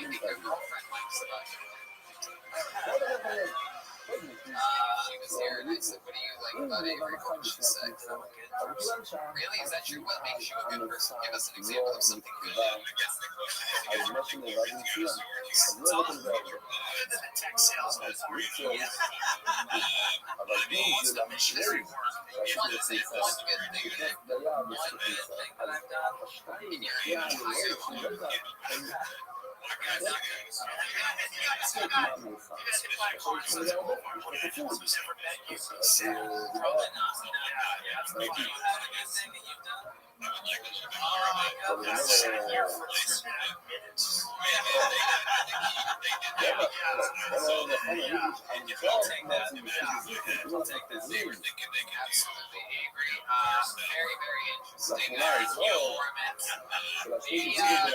you think your girlfriend likes about you? She was here and I said, what do you like about Avery? What did she say? Really? Is that your, what makes you a good person? Give us an example of something good. Tech sales. What's the missionary work? One good thing that I've done in your entire life. Absolutely, Avery. Very, very interesting.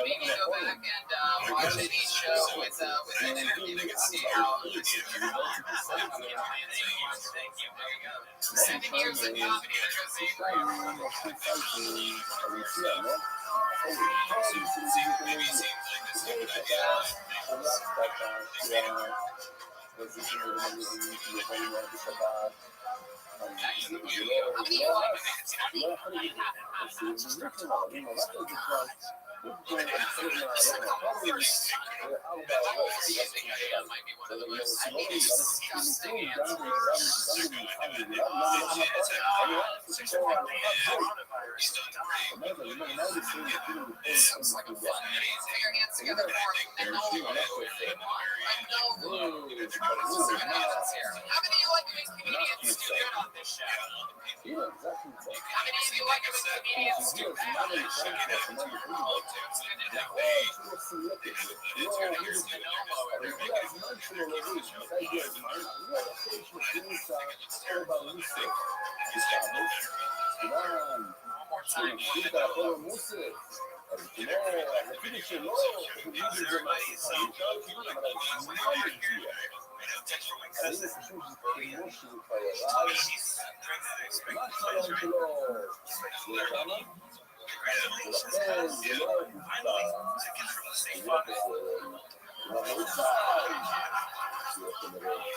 Maybe go back and watch watching each show with an interview, you can see how Thank you. 7 years of comedy that goes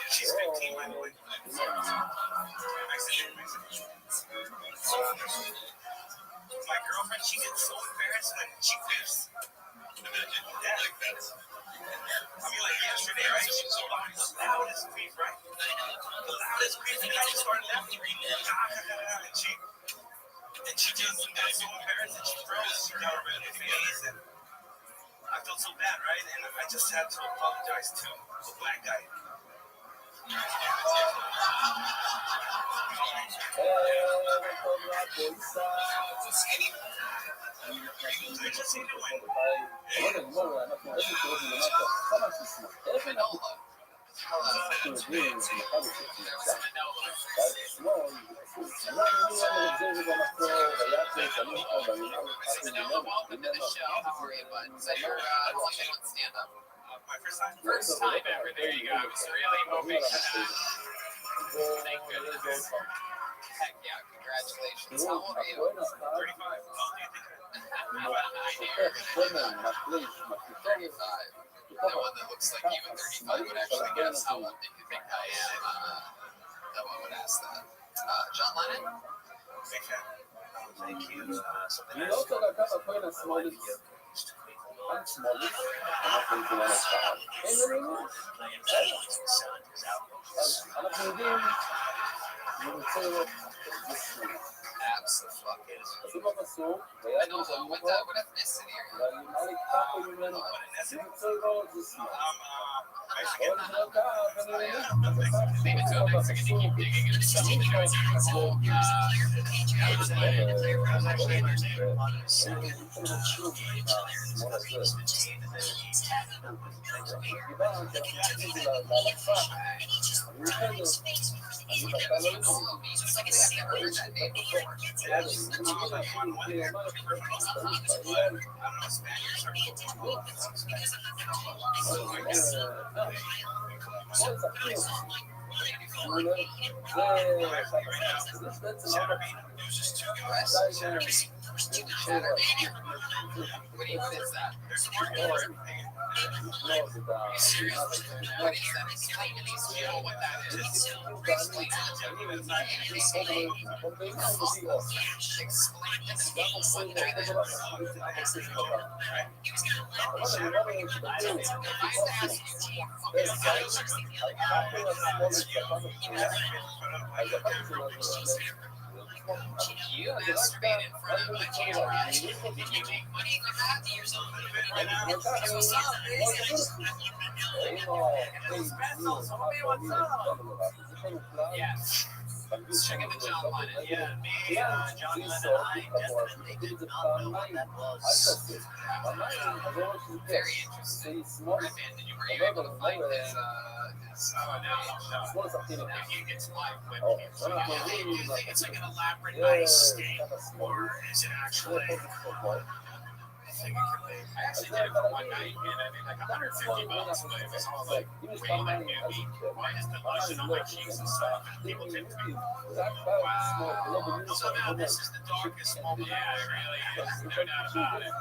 She's 15, by the way. My girlfriend, she gets so embarrassed when she quits. Like yesterday, right? She was the loudest queef, right? The loudest queef, and I just started laughing. And she just got so embarrassed and she froze. She got red in the face, and I felt so bad, right? And I just had to apologize to the black guy. First time ever. There you go. I was really hoping for that. Thank goodness. Heck yeah, congratulations. How old are you? 35. The one that looks like you at 35 would actually guess how old do you think I am. No one would ask that. John Lennon? Big fan. Thank you. Something אני לא רוצה לקחת כל השמאלית. אנחנו יודעים למצוא כתוב בפסוק, ויד נזמו בו, ואמר לי ככה ממנו, למצוא לו זה שמאל. עוד נקה, ונראה, כתוב בפסוק, What is that? You masturbate in front of the camera. Did you make money from that? Yes. Check out the John Lennon. Yeah, me, John Lennon, I definitely did not know what that was. Very interesting. Were you able to find his if you get to live webcam? Do you think it's like an elaborate nice sting, or is it actually think it could be. I actually did it for one night, and I made like $150, but it was all like way like newbie. Why is the lotion on my cheeks and stuff? And people tip me. Wow. Somehow this is the darkest moment. Yeah, it really is. No doubt about it.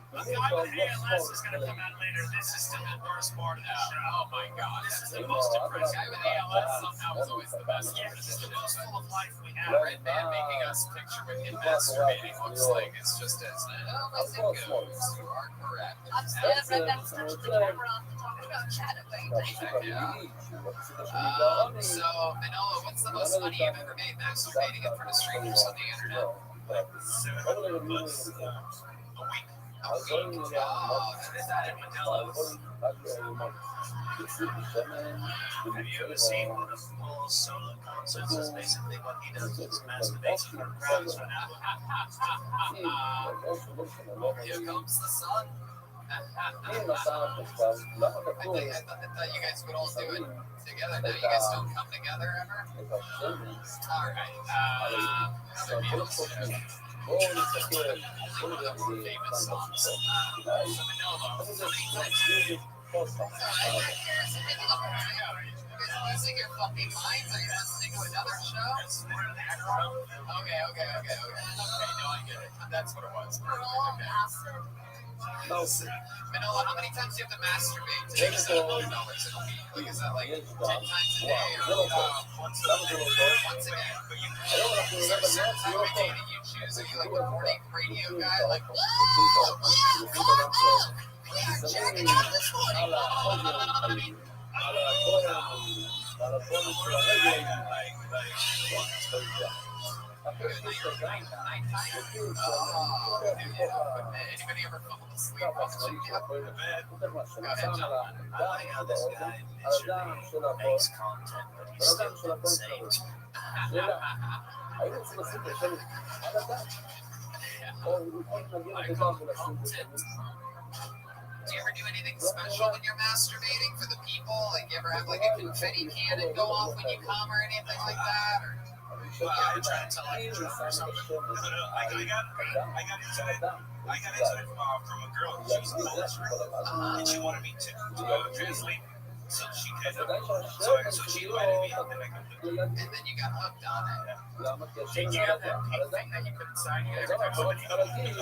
The guy with ALS is going to come out later. This is still the worst part of the show. Oh my God. This is the most depressing. Guy with ALS somehow is always the best. Yeah, this is the most full of life we have. Red man making us picture with him masturbating looks like it's just as as it goes. You are correct. I'm scared Red Man's touching the camera talking about shadowing. Yeah. So, Manolo, what's the most money you've ever made masturbating in front of strangers on the internet? $700 a week. A week? Oh, is that in Manila's? Have you ever seen one of Paul's solo concerts? Is basically what he does is masturbates in front of crowds right now. Here comes the sun. I thought you guys would all do it together. Now you guys don't come together ever? All right. Another Beatles. One of the more famous songs. So Manolo, how many times losing your fucking minds? Are you listening to another show? Okay. No, I get it. That's what it was. Manolo, how many times do you have to masturbate to make $700 in a week? Like, is that like 10 times a day or once a day? Is there a certain time of day that you choose? Are you like a morning radio guy? Like, we are jacking out this morning. Anybody ever fall asleep watching it? Go ahead, John. I like how this guy literally makes content, but he's still insane. Do you ever do anything special when you're masturbating for the people? Like, you ever have like a confetti cannon go off when you come or anything like that? Or I tried to tell like a joke or something. I got into it from a girl. She was a coach, and she wanted me to translate. So she could, so she invited me out, and I could do it. And then you got hooked on it. Did you have that pink thing that you couldn't sign every time somebody else? I don't know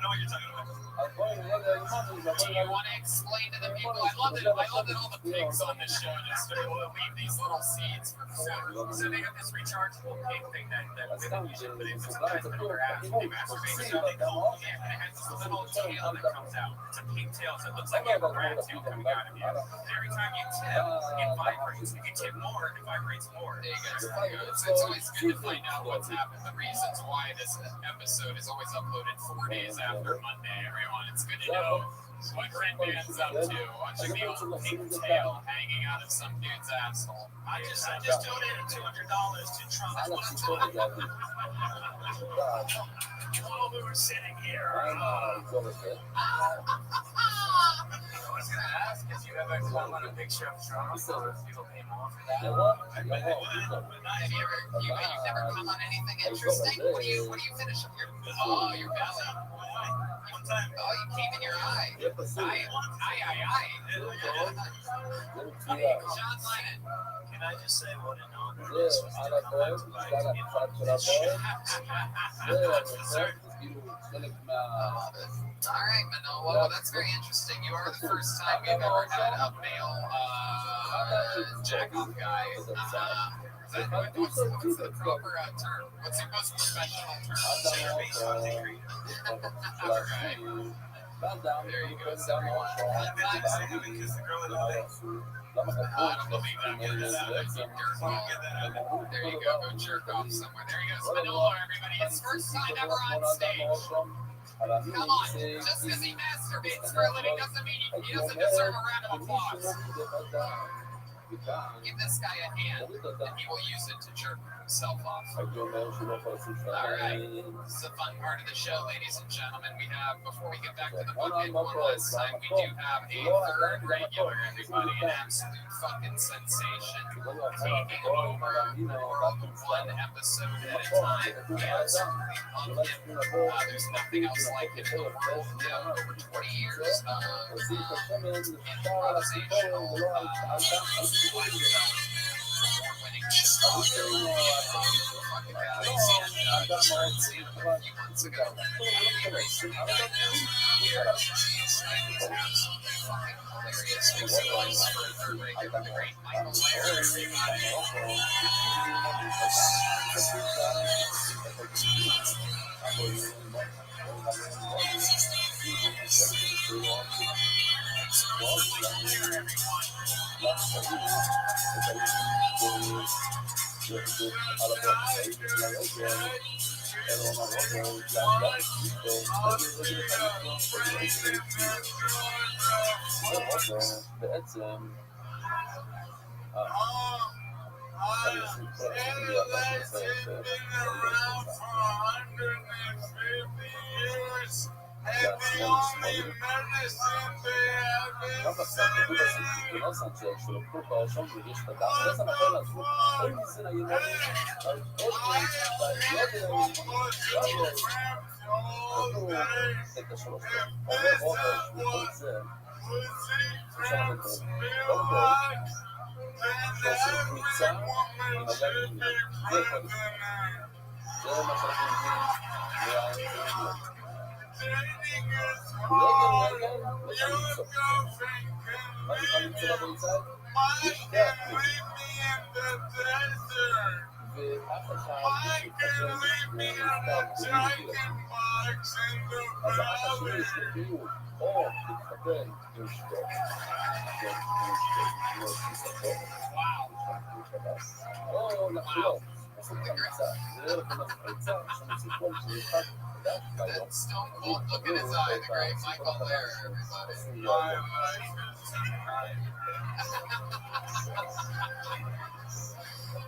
what you're talking about. Do you want to explain to the people? I love that all the pigs on this show just leave these little seeds for food. So they have this rechargeable pink thing that women use, but it's sometimes in their ass when they masturbate. So they go, yeah, and it has this little tail that comes out. It's a pink tail, so it looks like you have a rat tail coming out of you. And every time you tip, it vibrates. If you tip more, it vibrates more. There you go. It's always good to find out what's happened. The reasons why this episode is always uploaded 4 days after Monday, everyone. It's good to know what Red Man's up to. Watching the old pink tail hanging out of some dude's asshole. I just donated $200 to Trump. That's what I'm talking about. While we were sitting here. I was going to ask if you ever come on a picture of Trump, so if people pay more for that. You've never come on anything interesting? What do you finish up your belly? One time. Oh, you came in your eye. Aye. John Lennon. Can I just say what an honor it is to come back to life and be part of this show? All right, Manolo. Well, that's very interesting. You are the first time we've ever had a male jack-off guy. What's the proper term? What's your most professional term? All right. There you go. I don't believe that. Get that out. There you go. Go jerk off somewhere. There he goes. Manolo, everybody. His first time ever on stage. Come on. Just because he masturbates for a living doesn't mean he doesn't deserve a round of applause. Give this guy a hand, and he will use it to jerk himself off. הייתי אומר שהוא לא יכול לשים Alright, this is the fun part of the show, ladies and gentlemen. We have, before we get back to the bucket one last time, we do have a third regular, everybody, an absolute fucking sensation. Taking over one episode at a time. We absolutely love him. There's nothing else like it in the world. Over 20 years improvisational winning Chicago fucking guys and a few months ago. Racing right now. He's absolutely fucking hilarious. Makes it nice for a third regular, the great Michael Laird, everybody. בעצם That stone cold look in his eye, the great Michael Laird, everybody.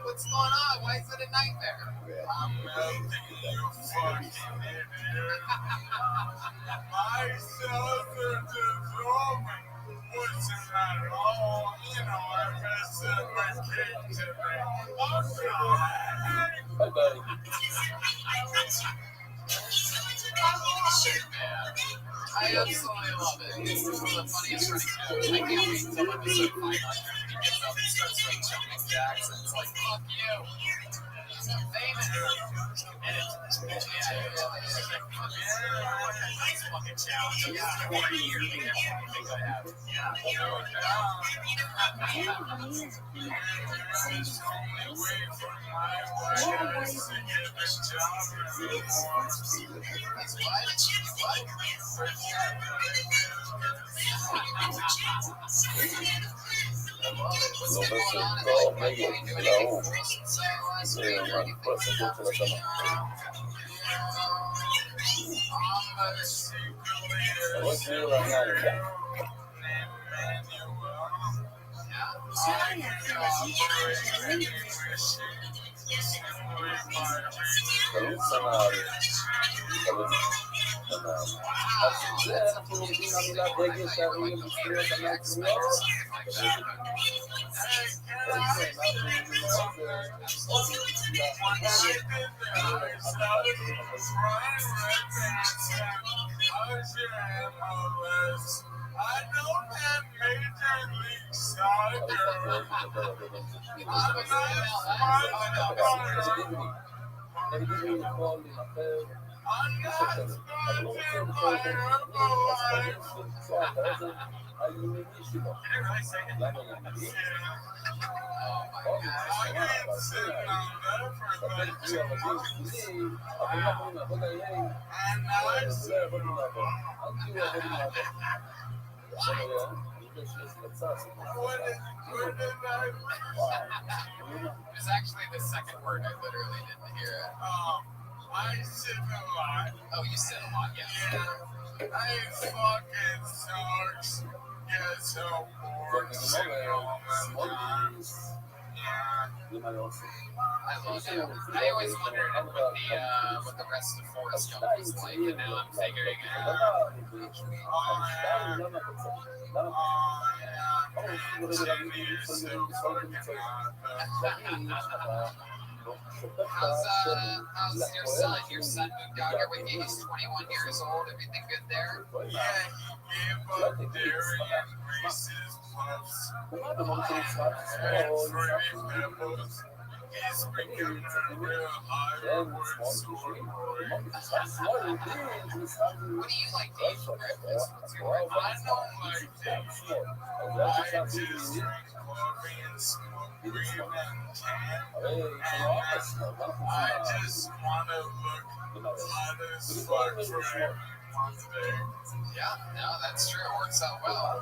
What's going on? Why is it a nightmare? I'm melting, you fucking idiot. My cells are dissolving. What's in that hole? You know, I messed up my cake today. I'm sorry. Bye-bye. I absolutely love it. This is one of the funniest running shows. I can't wait until episode 500 and he gets up and starts like jumping jacks and it's like, fuck you. He's famous. Committed to this bitch. Nice fucking challenge. Yeah, 40 years. I think I have. I don't have major league soccer. It's actually the second word I literally didn't hear it. I sit a lot. Oh, you said a lot, yeah. I fucking sucks. Get so bored sitting all the time. אם היה עושה. I love it. I always wondered what the rest of Forrest Gump was like, and now I'm figuring it out. How's your son? Your son moved out here with you. He's 21 years old. Everything good there? Yeah, he gave up dairy and Reese's Puffs and Fruity Pebbles. He's becoming a real high-reward super boy. What do you like to eat for breakfast? What's your breakfast? I don't like things. I just drink coffee and smoke weed and tan. I just want to look hot as fuck for everyone today. Yeah, no, that's true. It works out well.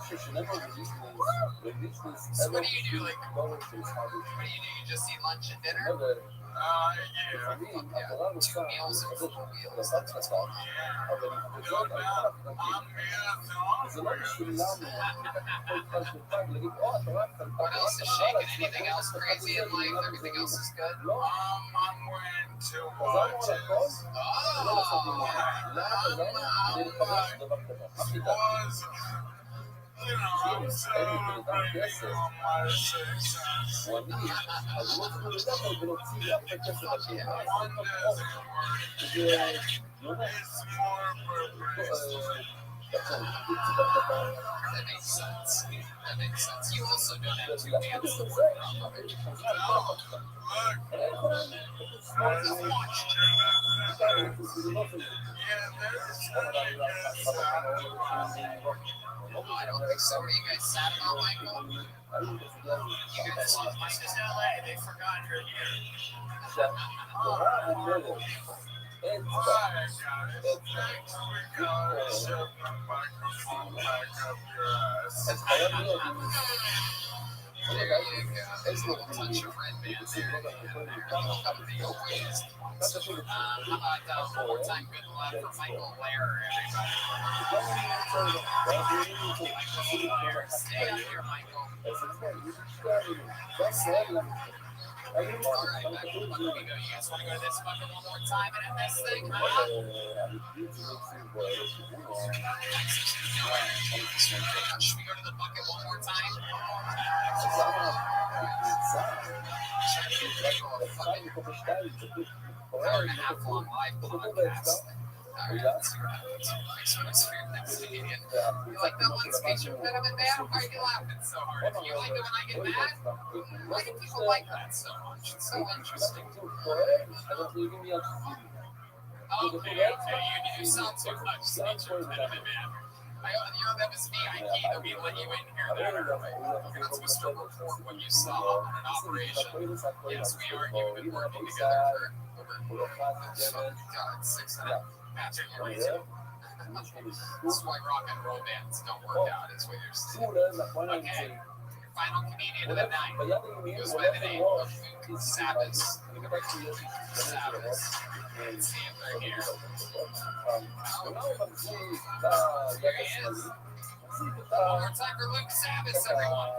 So what do you do? Like, what do? You just eat lunch and dinner? Yeah. Yeah, 2 meals and 4 meals. That's what's called. Good about on What else is shaking? Anything else crazy in life? Everything else is good? I'm waiting to watch it. I'm celebrating on my success. One doesn't work. It's more purposeful. That makes sense. That makes sense. You also don't have 2 hands to work from, brother. Look, as much yeah, there's something I don't think so. Are you guys sad about Michael? You guys love This is LA. They forgot you're here. There you go. There's a little touch of red band there. Cover the ways. How about one more time? Good luck for Michael Blair, everybody. Stay out here, Michael. All right, back to the bucket we go. You guys want to go to this bucket one more time and end this thing? Should we go to the bucket one more time? Try to get people a fucking hour-and-a-half long live podcast. All right, let's see what happens. Thanks for this for your next comedian. You like that one speech that I'm in bad? Why are you laughing so hard? If you like it when I get mad, why do people like that so much? It's so interesting. Okay, you sound too much speeches that I'm in bad. That was VIP that we let you in here. You're not supposed to report what you saw on an operation. Yes, we are. You've been working together for over 6 Patrick, you're right too. This is why rock and roll bands don't work out, is what you're saying. Okay, your final comedian of the night goes by the name of Sabbath. Sabbath. Let's see if they're here. There he is. One more time for Luke Sabbath, everyone.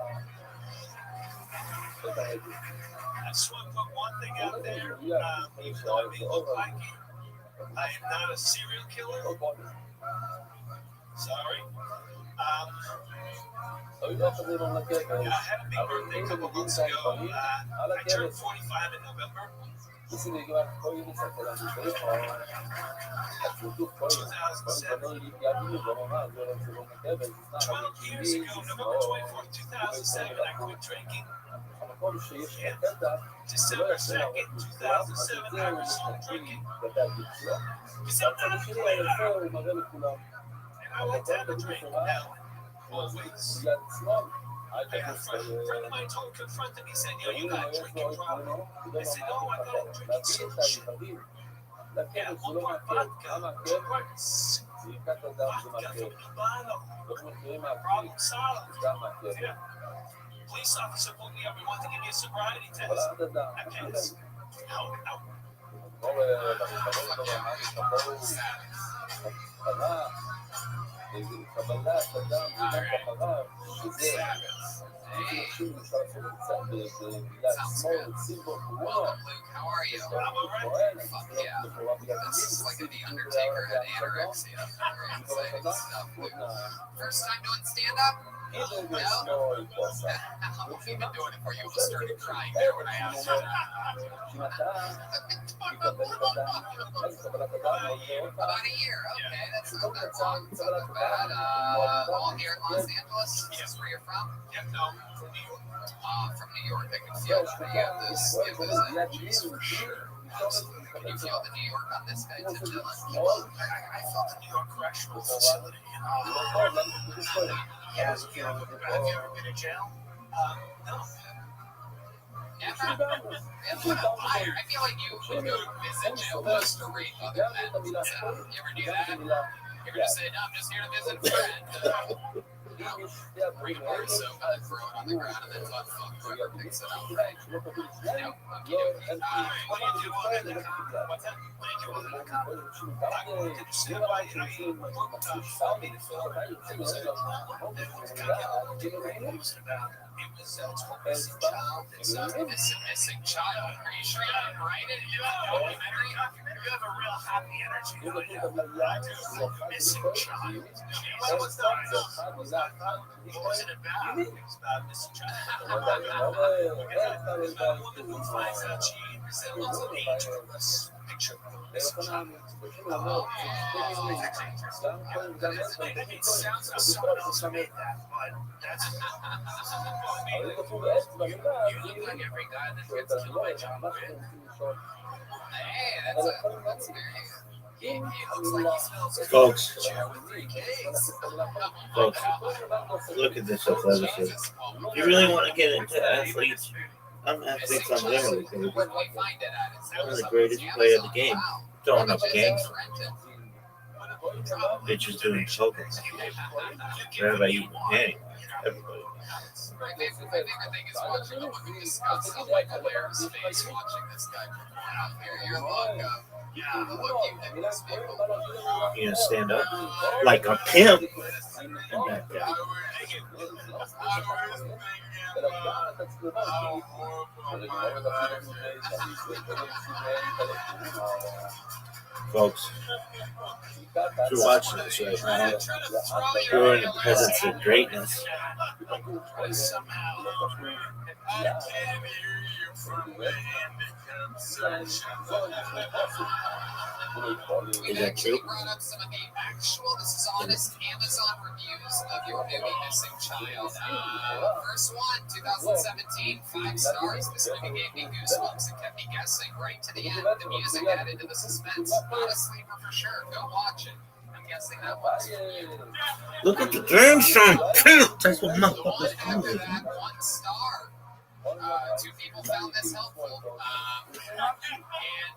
I just want to put one thing out there. Even though I may look like it, I am not a serial killer. Sorry. I had a big birthday a couple months ago. I turned 45 in November. 12 years ago, November 24th, 2007, I quit drinking. December 2nd, 2007, I resumed drinking. Because I'm not a player. And I like to have a drink now. Always. I had a friend of mine confronted me, said, "Yo, you got a drinking problem." I said, "No, I got a drinking solution." Yeah, 1 part vodka, 2 parts vodka from the bottle. Problem solved. Yeah. Police officer pulled me up and wanted to give me a sobriety test. I passed. Ow, ow. Hey, sounds good. Welcome, Luke. How are you? Fuck yeah. This is like The Undertaker had anorexia. Very exciting stuff, Luke. First time doing stand-up? No? How long have you been doing it for? You almost started crying there when I asked you that. About a year. Okay, that's not that long. It's not that bad. All here in Los Angeles? Is this where you're from? Yeah, no, from New York. From New York. I can feel that you have this energies for sure. Absolutely. Can you feel the New York on this guy, Tim Dillon? I felt the New York Correctional Facility. Yeah, have you ever been in jail? No. Never. I feel like you would go visit jail just to rate other men. You ever do that? You ever just say, no, I'm just here to visit a friend? Read a bar soap, throw it on the ground, and then butt fuck whoever picks it up, right? Nope. Okie dokie. What do you do on the what's that? What do you do on the did you see why I found me to film it? It was a it's a missing child. Are you sure you didn't write it in a documentary? You have a real happy energy. Missing child. What was that? What was it about? It was about missing child. Because about a woman who finds out she resembles an ageless picture of a missing child. It sounds like someone else made that, but that's you look like every guy that gets killed by John Wick. Hey, that's very. He looks like he smells like Folks. a chair with 3 Ks. Folks, look at this athleticism. If you really want to get into athletes, I'm athletes on literally. Where do we find it at? One of the greatest players of the game. Throwing up games. Bitches doing poker. Everybody eating hay. Everybody. My favorite thing is watching the women discuss Michael Lair's face watching this guy perform out there. You're like, the look you give these people. You gonna stand up like a pimp and back down. Folks, if you're watching this right now, you're in the presence of greatness. We've actually brought up some of the actual, this is honest Amazon reviews of your movie Missing Child. First one, 2017, 5 stars. This movie gave me goosebumps and kept me guessing right to the end. The music added to the suspense. Not a sleeper for sure. Go watch it. I'm guessing that was. Look at the grandson. That's what motherfuckers do. 1 star. 2 people found this helpful. And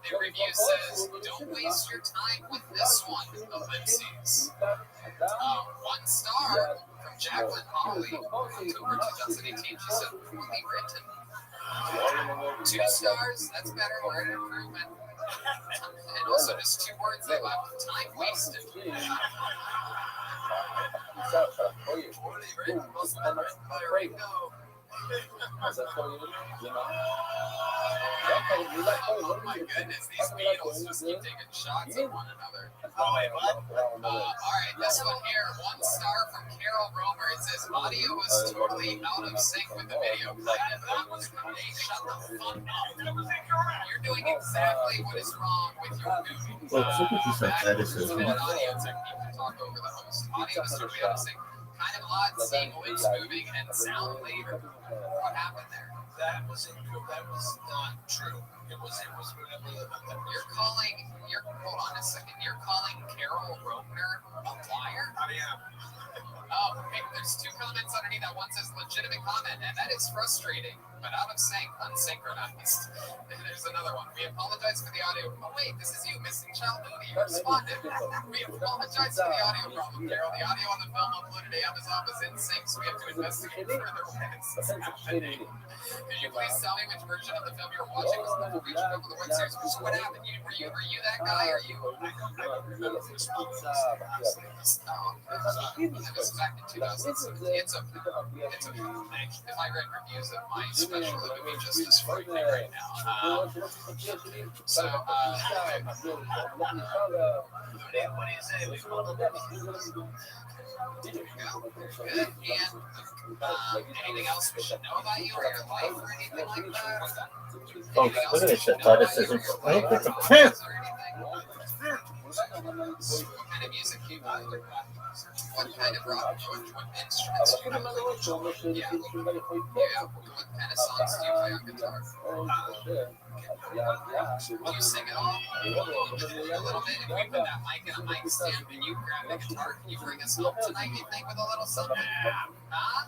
their review says, don't waste your time with this one, ellipses. 1 star from Jacqueline Holly, October 2018. She said, poorly written. 2 stars, that's better, we're an improvement. And also just 2 words they left, time wasted. Poorly written, most men written by Ringo. Oh my goodness, these Beatles just keep taking shots at one another. Oh wait, what? Alright, this one here, 1 star from Carol Romer. It says audio was totally out of sync with the video. Hey, shut the fuck up. You're doing exactly what is wrong with your movie. Folks, look at this athleticism. An audio technique to talk over the host. Audio was totally out of sync. Kind of odd seeing lips moving and sound later. What happened there? That was not true. It was hold on a second. You're calling Carol Romer a liar? Oh, okay. There's 2 comments underneath that. One says legitimate comment, and that is frustrating, but out of sync, unsynchronized. And there's another one. We apologize for the audio. Oh wait, this is you, Missing Child movie. You responded. We apologize for the audio problem, Carol. The audio on the film uploaded to Amazon was in sync, so we have to investigate further when it's happening. Could you please tell me which version of the film you're watching was the region of the World Series? What happened? Were you that guy? Or you? It was back in 2006. It's okay. It's okay. If I read reviews of my special, it would be just as frightening right now. So, What do you say? We call them anything else we should know about you or your life or anything like that? Folks, look at this athleticism. Look at the pimp. What kind of music do you play? What kind of rock? What instruments do you play? Yeah. What kind of songs do you play on guitar? Do you sing at all? A little bit. If we put that mic in a mic stand and you grab a guitar, can you bring us home tonight, you think, with a little something? Huh?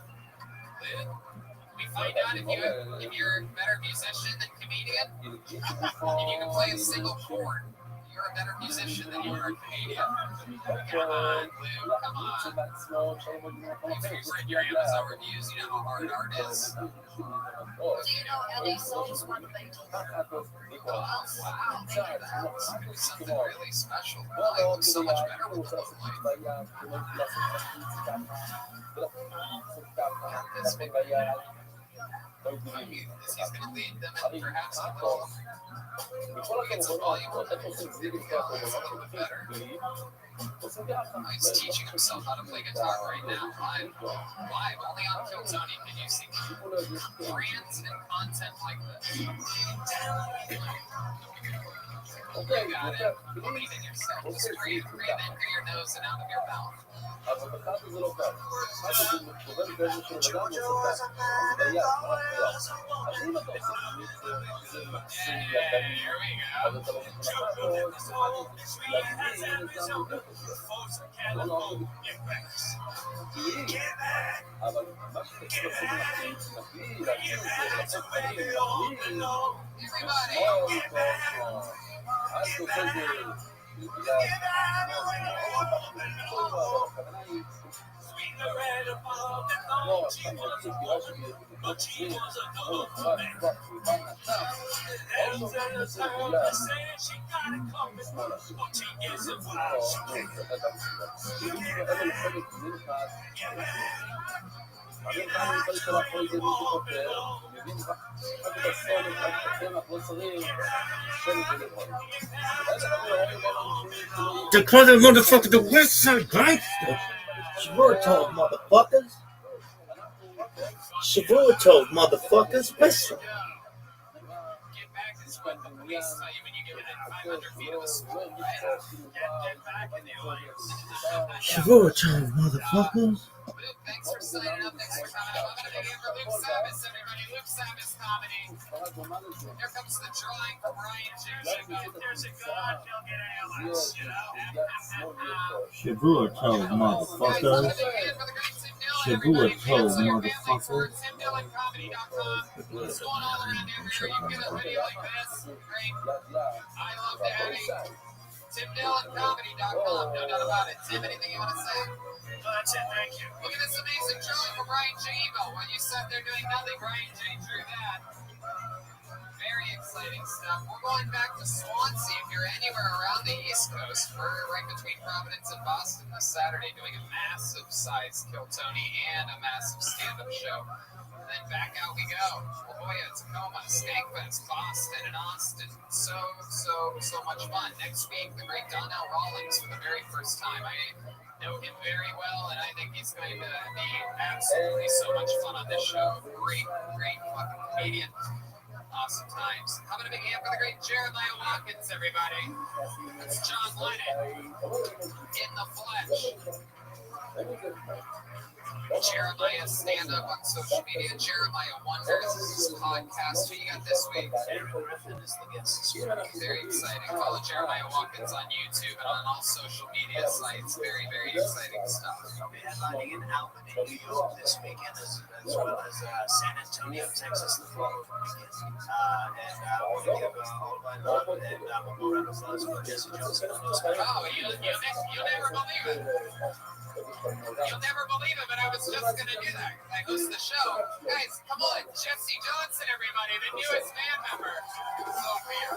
We find out if you're a better musician than comedian, and you can play a single chord. You're a better musician than you are a comedian. Come on, Lou, come on. You've read your Amazon reviews, you know how hard art is. Do you know any songs one thing? Oh, wow, maybe that's going to be something really special. Life looks so much better with the light. This big he's going to lead them in perhaps a little. Get some volume on that. It's a little bit better. He's teaching himself how to play guitar right now. Live only on Kill Tony can you see brands and content like this. You got it. Believe in yourself. Just breathe in through your nose and out of your mouth. The closet motherfucker, the West Side Gangster. Shivurto, motherfuckers. Shivurto, motherfuckers. West Side. Get back is what the police tell you when you get within 500 feet of a school. Get back in the audience. Shivurto, motherfuckers. Thanks for signing up. Thanks for coming. I'm going to be here for Luke Savas, everybody. Luke Savas comedy. Here comes the drawing for Brian Juice. There's a God, he'll get ALS, you know? Shivurto, motherfuckers. Shivurto, motherfuckers. What's going on around here? You can get a video like this. Great. I love Daddy. TimDillonComedy.com. No doubt about it. Tim, anything you want to say? That's it, thank you. Look at this amazing drawing from Brian J. Evo. While you sat there doing nothing, Brian J. drew that. Very exciting stuff. We're going back to Swansea. If you're anywhere around the East Coast, we're right between Providence and Boston this Saturday doing a massive size Kill Tony and a massive stand-up show. And then back out we go. La Jolla, Tacoma, Skankfest, Boston, and Austin. So much fun. Next week, the great Donnell Rawlings for the very first time. I know him very well, and I think he's going to be absolutely so much fun on this show. Great fucking comedian. Awesome times. How about a big hand for the great Jeremiah Watkins, everybody? That's John Lennon in the flesh. Jeremiah stand up on social media. Jeremiah Wonders is his podcast. Who you got this week? Very exciting. Follow Jeremiah Watkins on YouTube and on all social media sites. Very exciting stuff. I'll be headlining in Albany, New York this weekend, as well as San Antonio, Texas the following weekend. And we're going to give all my love and one more round of applause for Jesse Johnson on those. Oh, you'll never believe it. You'll never believe it, but I was just going to do that. I host the show. Guys, come on. Jesse Johnson, everybody, the newest band member. So weird.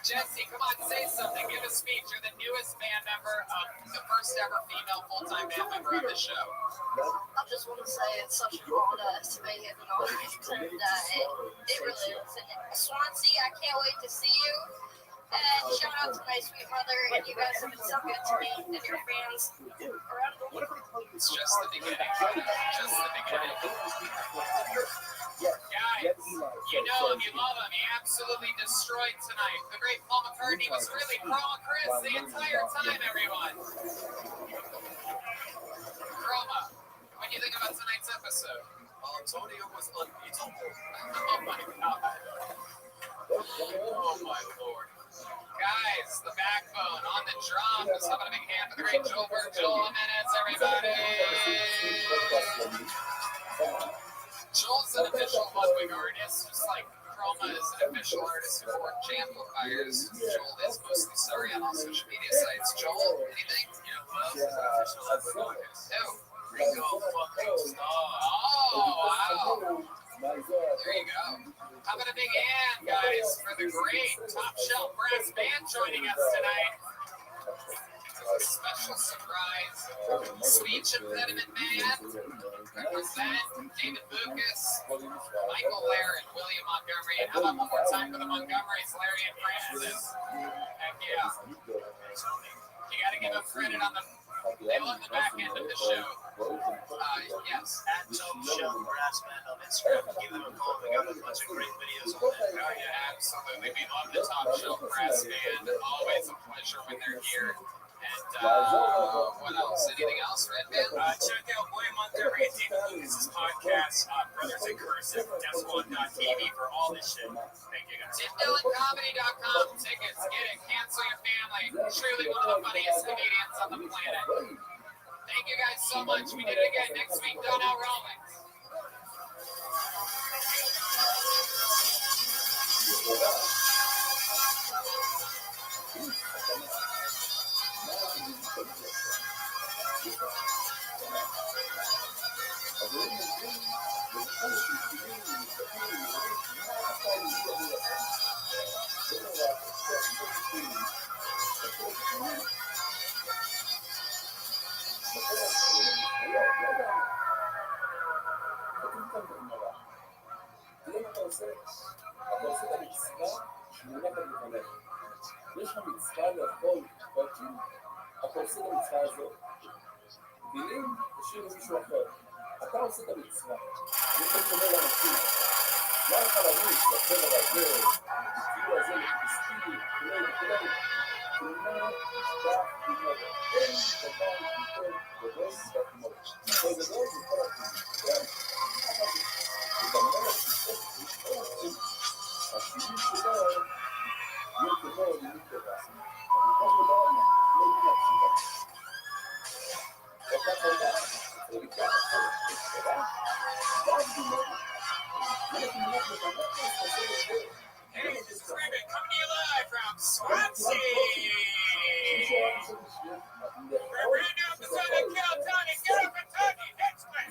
Jesse, come on, say something. Give a speech. You're the newest band member of the first ever female full-time band member of the show. I just want to say it's such an honor to be here tonight, and it really is. And Swansea, I can't wait to see you. And shout out to my sweet mother, and you guys have been so good to me and your fans around the world. It's just the beginning. Just the beginning. Guys, you know him, you love him. He absolutely destroyed tonight. The great Paul McCartney was really pro Chris the entire time, everyone. Chroma, what do you think about tonight's episode? Antonio was unbeatable. Oh my God. Oh my Lord. Guys, the backbone on the drums. Having a big hand for the great Joel Joel Jimenez, everybody. Joel's an official Ludwig artist, just like Chroma is an official artist who worked amplifiers. Joel is mostly sorry on all social media sites. Joel, anything? You know who else is an official Ludwig artist? Who? Ringo fucking Starr. Oh, wow. There you go. Having a big hand, guys, for the great Top Shelf Brass Band joining us tonight. A special surprise. Speech impediment man. Represent David Lucas, Michael Lair, and William Montgomery. And how about one more time for the Montgomerys, Larry and Francis? Heck yeah. You got to give them credit on the. They love the back end of the show. Yes. At Top Shelf Brass Band on Instagram. Give them a call. We got a bunch of great videos on there. Oh, yeah, absolutely. We love the Top Shelf Brass Band. Always a pleasure when they're here. And what else? Anything else, Red Band? Check out William Montgomery and David Lucas' podcast, Brothers in Cursive, Deathsquad.tv for all this shit. Thank you guys. TimDillonComedy.com. Tickets. Get it. Cancel your family. Truly one of the funniest comedians on the planet. Thank you guys so much. We did it again. Next week, Donnell Rawlings. יש לך מצווה לאכול פרקים, אתה עושה את המצווה הזאת, מילים תשאיר למישהו אחר, אתה עושה את המצווה, יש לך אומר לאנשים, לא לך להמיש, לחבר הזה, כאילו הזה, לפסקי, כולי, כלומר, כך תלמוד, אין דבר יותר גדול בתלמוד, יותר גדול מכל התלמוד, וגם לא לשיחות, השיבים שלו, לא תבוא למיטה בעצמי. וכך לדענו, לא מילה פשוטה. וכך לדענו, ולקח את זה, ואז דומה. אנחנו נראה לך, Hey, this is Rabbi coming to you live from Swansea. For a brand new episode of Kill Tony, get up and Tony, next week.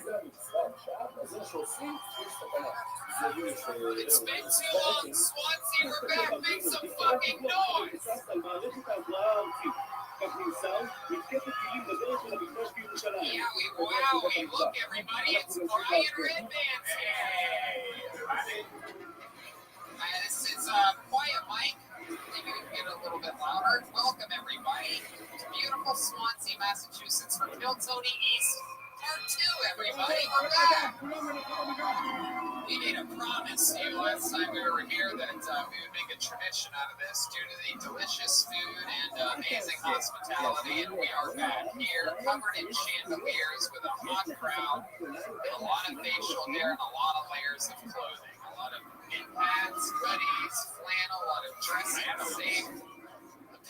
It's been too long, Swansea, we're back, make some fucking noise. Yeah, we look everybody, it's Brian Redbands here. This is Quiet Mike. Maybe we can get a little bit louder. Welcome everybody to beautiful Swansea, Massachusetts for Kill Tony East. Part 2, everybody. We're back. We made a promise to you last time we were here that we would make a tradition out of this due to the delicious food and amazing hospitality. And we are back here, covered in chandeliers with a hot crowd, and a lot of facial hair and a lot of layers of clothing. A lot of knit pads, hoodies, flannel, a lot of dressing, safe.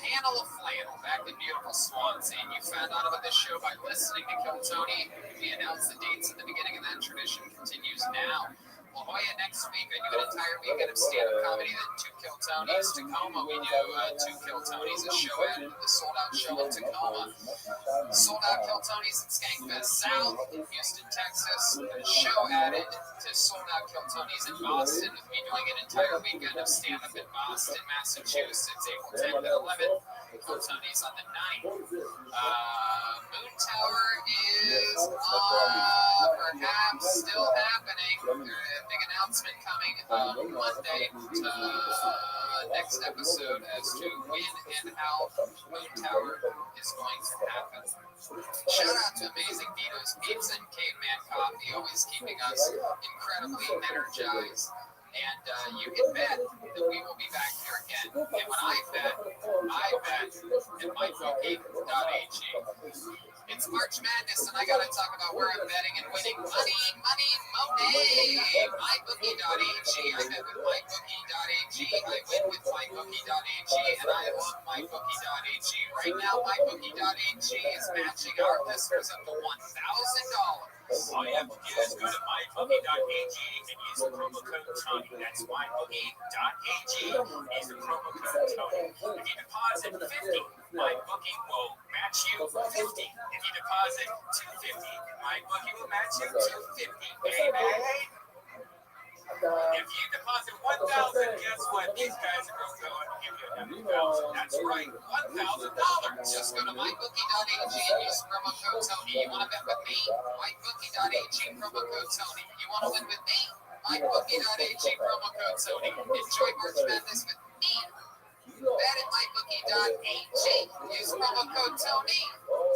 Panel of flannel back in beautiful Swansea. And you found out about this show by listening to Kill Tony. We announced the dates at the beginning, and that tradition continues now. La Jolla next week, I do an entire weekend of stand-up comedy, then 2 Kill Tonys. Tacoma, we do 2 Kill Tonys, a show added to the sold-out show in Tacoma. Sold-out Kill Tonys at Skankfest South in Houston, Texas. A show added to just sold out Kill Tony's in Boston with me doing an entire weekend of stand-up in Boston, Massachusetts, April 10th and 11th. Kill Tony's on the 9th. Moon Tower is perhaps still happening. There's a big announcement coming Monday next episode as to when and how Moon Tower is going to happen. Shout out to Amazing Vito's Pizza and Caveman Coffee, always keeping us incredibly energized. And you can bet that we will be back here again. And when I bet at mybookie.ag. It's March Madness, and I got to talk about where I'm betting and winning money. MyBookie.ag. I bet with MyBookie.ag. I win with MyBookie.ag, and I love MyBookie.ag. Right now, MyBookie.ag is matching our listeners up to $1,000. All you have to do is go to mybookie.ag and use the promo code Tony. That's mybookie.ag. Use the promo code Tony. If you deposit $50, MyBookie will match you $50. If you deposit $250, MyBookie will match you $250. Baby. If you deposit $1,000, guess what? These guys are going to give you another $1,000. That's right, $1,000. Just go to mybookie.ag and use promo code Tony. You want to bet with me? mybookie.ag, promo code Tony. You want to win with me? mybookie.ag, promo code Tony. Enjoy March Madness with me. Bet at mybookie.ag. Use promo code Tony.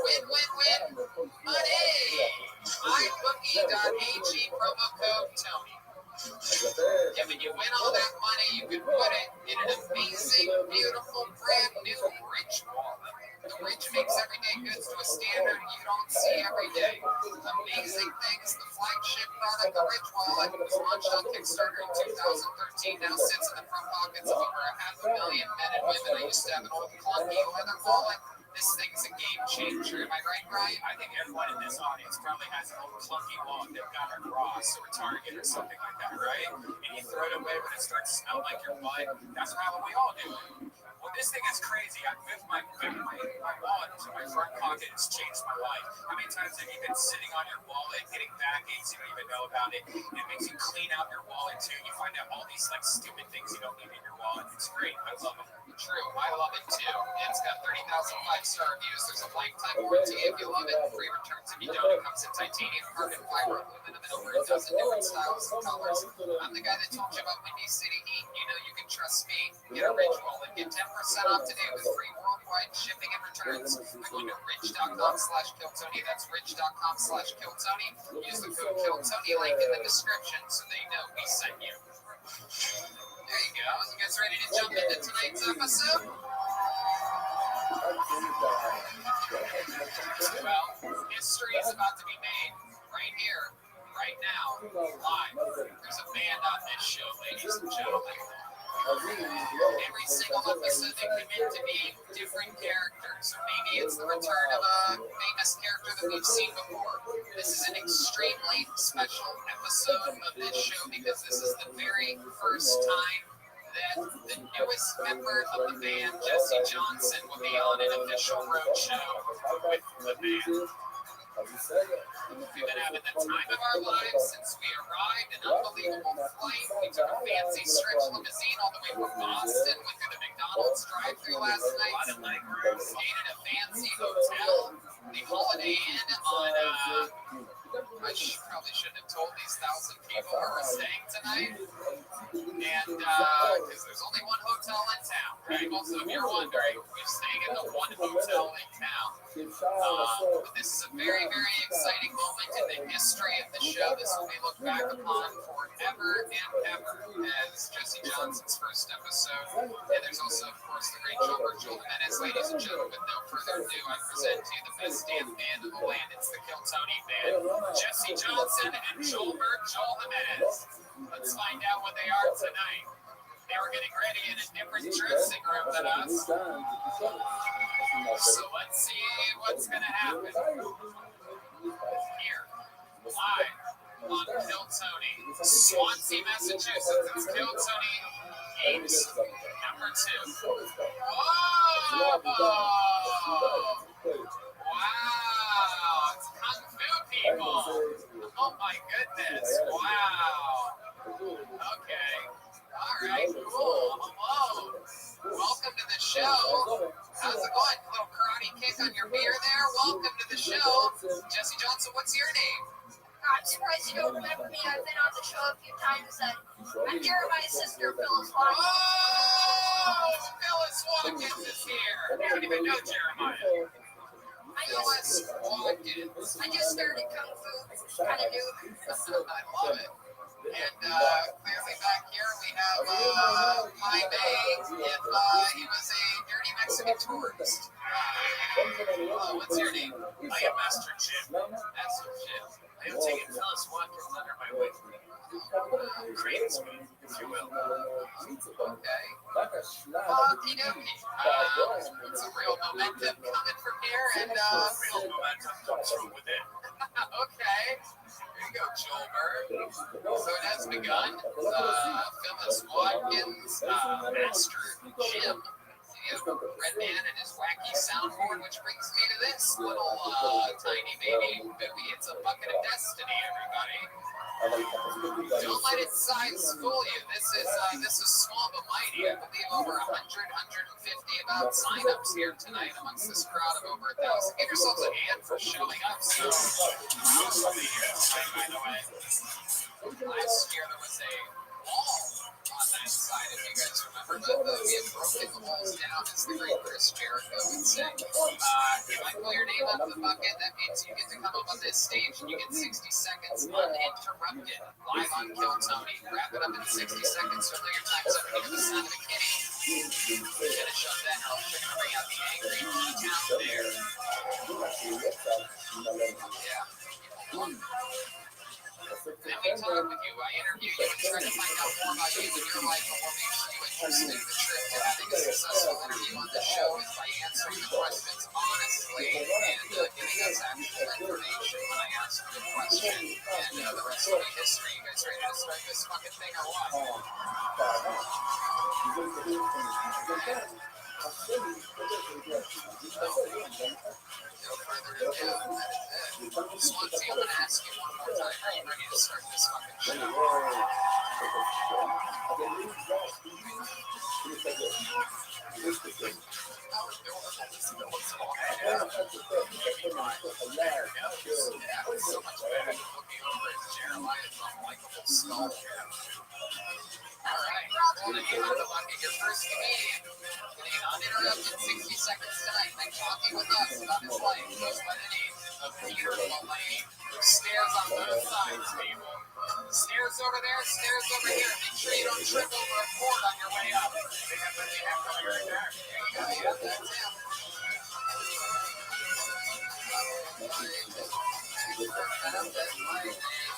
Win, win, win. Money. mybookie.ag, promo code Tony. And when you win all that money, you can put it in an amazing, beautiful, brand new Rich wallet. The Rich makes everyday goods to a standard you don't see every day. Amazing things. The flagship product, the Rich wallet, was launched on Kickstarter in 2013. Now sits in the front pockets of over 500,000 men and women. I used to have an old clunky leather wallet. This thing's a game changer. Am I right, Brian? I think everyone in this audience probably has an old clunky wallet they've got at Ross or Target or something like that, right? And you throw it away when it starts to smell like your butt. That's probably what we all do. Well, this thing is crazy. I moved my wallet into my front pocket. It's changed my life. How many times have you been sitting on your wallet, getting backaches, you don't even know about it? And it makes you clean out your wallet, too. You find out all these, like, stupid things you don't need in your wallet. It's great. I love it. True, I love it too. It's got 30,000 5-star reviews. There's a lifetime warranty if you love it. Free returns if you don't. It comes in titanium, carbon fiber, aluminum, and over a dozen different styles and colors. I'm the guy that told you about Windy City Heat. You know you can trust me. Get a Rich wallet. Get 10% off today with free worldwide shipping and returns. By going to rich.com/KillTony. That's rich.com/KillTony. Use the code KillTony link in the description so they know we sent you. There you go. You guys ready to jump into tonight's episode? Well, history is about to be made right here, right now, live. There's a band on this show, ladies and gentlemen. Every single episode they commit to being different characters, or maybe it's the return of a famous character that we've seen before. This is an extremely special episode of this show because this is the very first time that the newest member of the band, Jesse Johnson, will be on an official road show with the band. We've been having the time of our lives since we arrived. An unbelievable flight. We took a fancy stretch limousine all the way from Boston. Went through the McDonald's drive-thru last night. Stayed at a fancy hotel. The Holiday Inn on, I probably shouldn't have told these 1,000 people where we're staying tonight. And, because there's only one hotel in town, right? Also, if you're wondering, we're staying at the one hotel in town. But this is a very, very exciting moment in the history of the show. This will be looked back upon forever and ever as Jesse Johnson's first episode. And there's also, of course, the great Joel Jimenez. Ladies and gentlemen, with no further ado, I present to you the best damn band of the land. It's the Kill Tony Band. Jesse Johnson and Joel Jimenez. Let's find out what they are tonight. They were getting ready in a different dressing room than us. So let's see what's going to happen. Here, live on Kill Tony, Swansea, Massachusetts. It's Kill Tony 8, number 2. Whoa! Wow! It's Kung Fu people! Oh Oh my goodness. Wow. Okay. All right, cool. Hello. Welcome to the show. How's it going? A little karate kick on your beer there. Welcome to the show. Jesse Johnson, what's your name? I'm surprised you don't remember me. I've been on the show a few times. I'm Jeremiah's sister, Phyllis Watkins. Oh, Phyllis Watkins is here. I don't even know Jeremiah. Phyllis Watkins. I just started Kung Fu. It's kind of new. I love it. And clearly back here we have my Bay if he was a dirty Mexican tourist. What's your name? I am Master Jim. Master Jim. I have taken Phyllis Watkins under my wing. Cranes me, if you will. Okay. Okie dokie. Some real momentum coming from here, and Real momentum comes from within. okay. There you go, Joelberg. So it has begun. Phyllis Watkins, Master Jim. Red Man and his wacky soundboard, which brings me to this little tiny baby movie. It's a bucket of destiny, everybody. Don't let its size fool you. This is small but mighty. I believe over 100, 150 about signups here tonight amongst this crowd of over 1,000. Give yourselves a hand for showing up. So, by the way, last year there was a wall on that side, if you guys remember, but we had broken the walls down, as the great Chris Jericho would say. If I call your name up the bucket, that means you get to come up on this stage and you get 60 seconds uninterrupted, live on Kill Tony. Wrap it up in 60 seconds, so your time's up. Give the sound of a kitty. Finish up that help. You're going to bring out the angry town there. Yeah. Let me talk with you. I interview you and try to find out more about you and your life and what makes you interested in the trip to having a successful interview on the show is by answering the questions honestly and giving us actual information when I ask you a question. And the rest will be history. You guys ready to start this fucking thing or what? No further ado, that is it. Swansea, I'm going to ask you one more time. Are you ready to start this fucking show? Yeah, it's so much better than looking over at Jeremiah's unlikable skull. All right, pulling you out of the bucket, your first comedian. Getting uninterrupted 60 seconds tonight and talking with us about his life. Goes by the name of Peter Mullane. Stairs on both sides, people. Stairs over there, stairs over here. Make sure you don't trip over a cord on your way up. There you go, yeah, that's him.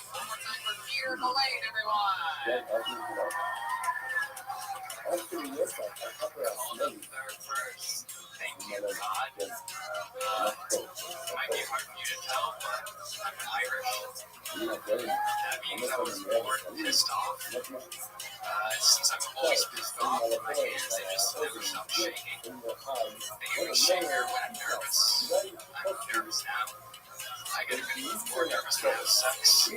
One more time for Peter Mullane, everyone. Thank you, God. It might be hard for you to tell, but I'm Irish. That means I was born pissed off. Since I'm always pissed off, my hands, they just never stop shaking. They only shake here when I'm nervous. I'm nervous now. I get more nervous when I have sex.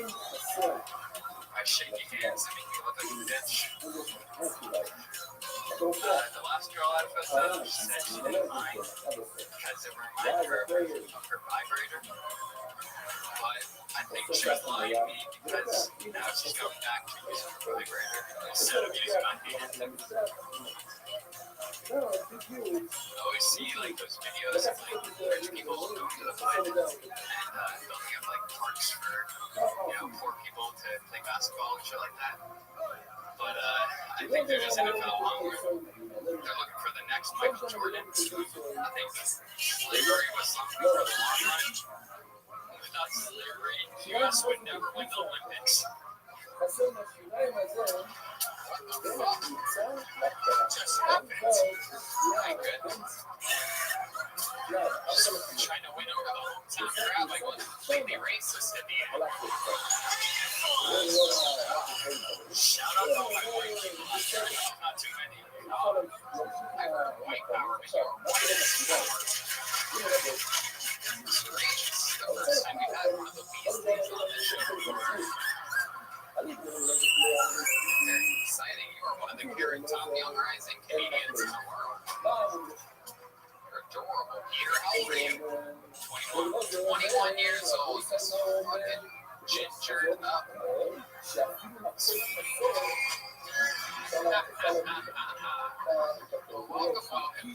I shake your hands and make you look like a bitch. The last girl I found out, she said she didn't mind because it reminded her of her vibrator. But I think she was lying to me because now she's going back to using her vibrator instead of using my hand. I always see like those videos of like rich people going to the fight and building up like parks for poor people to play basketball and shit like that. But I think they're just in it for the long run. They're looking for the next Michael Jordan. I think slavery was something for the long run. Without slavery, the U.S. would never win the Olympics. What the fuck? Just happened. My goodness. Just trying to win over the hometown crowd by going completely racist at the end. Shout out to my white people out there. Not too many. I heard white power, but you're white power. It's great. The first time we had one of the Weasleys on the show before. Welcome,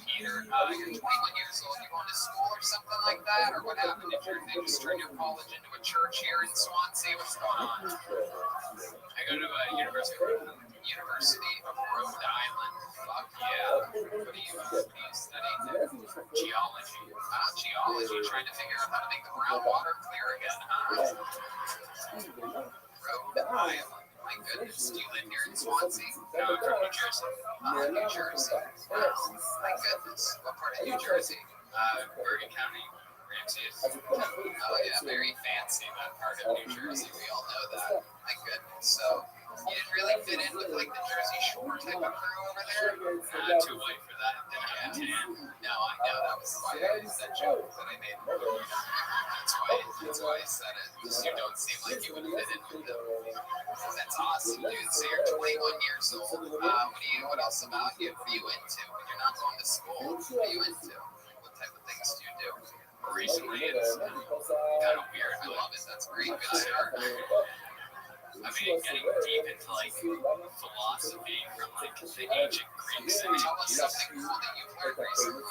Peter. You're 21 years old. You going to school or something like that, or what happened? Did you just turn your college into a church here in Swansea? What's going on? I go to a University of Rhode Island. Fuck yeah. What do you study? Geology. Geology. Trying to figure out how to make the groundwater clear again, huh? Rhode Island. My goodness, do you live here in Swansea? No, I'm from New Jersey. New Jersey. My goodness. What part of New Jersey? Bergen County. Ramses. Oh yeah, very fancy, that part of New Jersey. We all know that. My goodness. So, you didn't really fit in with like the Jersey Shore type of crew over there? Too white for that. No, I know. That was why that joke that I made. That's why I said it. Just you don't seem like you would fit in with them. That's awesome, dude. So you're 21 years old. What else about you? What are you into? When you're not going to school, what are you into? What type of things do you do? Recently, it's kind of weird. I love it. That's great. Good start. I mean, getting deep into like philosophy from like the ancient Greeks. And tell us something cool that you've learned recently.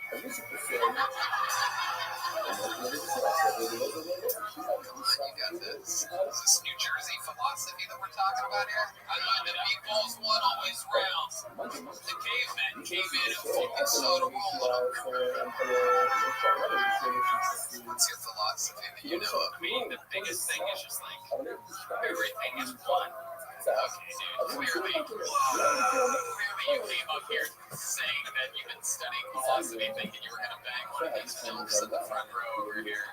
You got this. Is this New Jersey philosophy that we're talking about here? The meatballs one always round. The cavemen came in and fucking soda roll up. What's your philosophy that you know of? I mean, the biggest thing is just like everything is one. Okay, dude, clearly you came up here saying that you've been studying philosophy, thinking you were going to bang one of these films in the front row over here.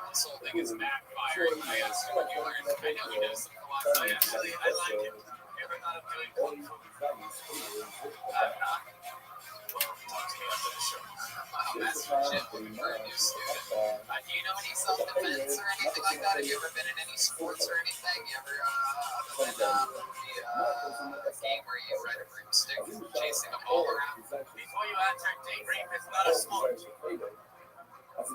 This whole thing is backfiring. I asked you what you learned. I know you know some philosophy. Actually, I like it. You ever thought of doing kung fu? Master Chip, looking for a new student. Do you know any self-defense or anything like that? Have you ever been in any sports or anything? You ever, other than the game where you ride a broomstick chasing a ball around? Before you answer, date rape is not a sport. By the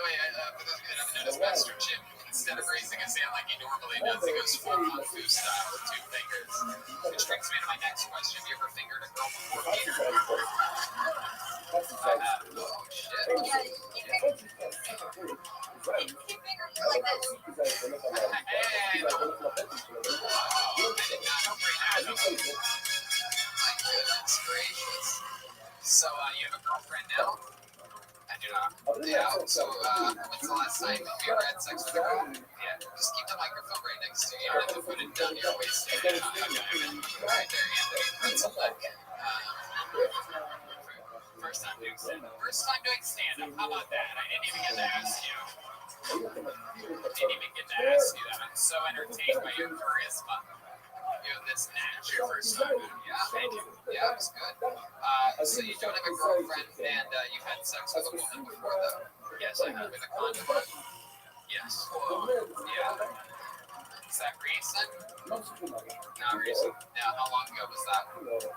way, for those of you that haven't noticed, Master Chip, instead of raising his hand like he normally does, he goes full kung fu style with 2 fingers. Which brings me to my next question. Have you ever fingered a girl before, Peter? I have. Oh, shit. Yeah, he fingered you like this. Hey, wow. I did not know that. My goodness gracious. So, you have a girlfriend now? I do not. Yeah, so, when's the last time you ever had sex with a girl? Yeah, just keep the microphone right next to you. You don't have to put it down your waist. Okay, right there, Anthony. That's a look. First time doing stand-up. How about that? I didn't even get to ask you. that. I'm so entertained by your charisma. This natch your first time. Yeah, thank you. Yeah, it was good. So you don't have a girlfriend and you've had sex with a woman before, though? Yes, I have. With a condom? Yes. Yeah. Is that recent? Not recent. Now, how long ago was that?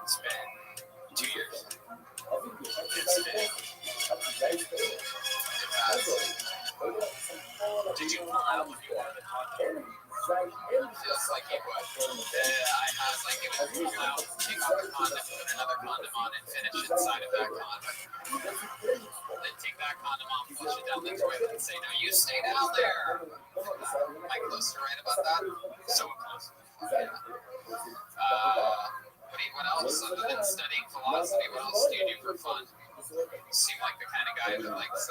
It's been 2 years. Did you pull out when you wanted the condom? Just like it would. I had like it would pull out, take off the condom, put another condom on, and finish inside of that condom. Then take that condom off, flush it down the toilet, and say, "Now you stay down there." Am I close to right about that? So close. Yeah. What else? Other than studying philosophy, what else do you do for fun? You seem like the kind of guy that likes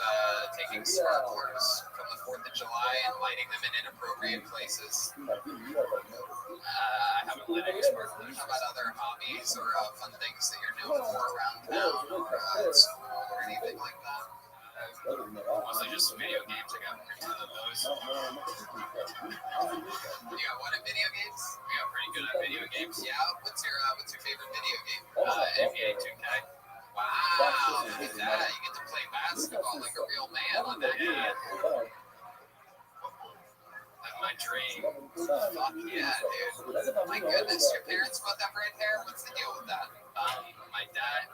taking sparklers from the 4th of July and lighting them in inappropriate places. I haven't lit any sparklers. How about other hobbies or fun things that you're known for around town or at school or anything like that? Mostly just video games. I got pretty good at those. You got what at video games? We got pretty good at video games. Yeah. What's your favorite video game? NBA 2K. Wow, look at that. You get to play basketball like a real man on that hand. That's my dream. Fuck yeah, dude. My goodness, your parents both have red hair? What's the deal with that? My dad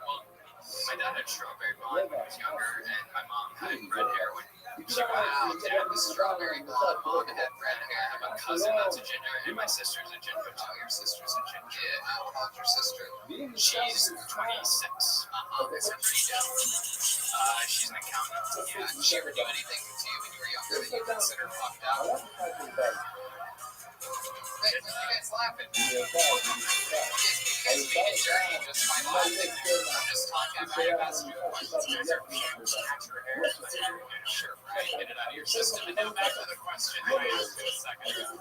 had strawberry blonde when he was younger, and my mom had red hair when Wow, dad was strawberry blonde, mom had red hair. I have a cousin that's a ginger, and my sister's a ginger too. Your sister's a ginger. Yeah, how old's your sister? She's 26. That's pretty young. She's an accountant. Yeah, did she ever do anything to you when you were younger that you considered fucked up? Hey, what are you guys laughing? You guys being dirty just by laughing. I'm just talking about your messages. You guys are being at your hair. Sure, right. Get it out of your system. And now back to the question I asked you a second ago.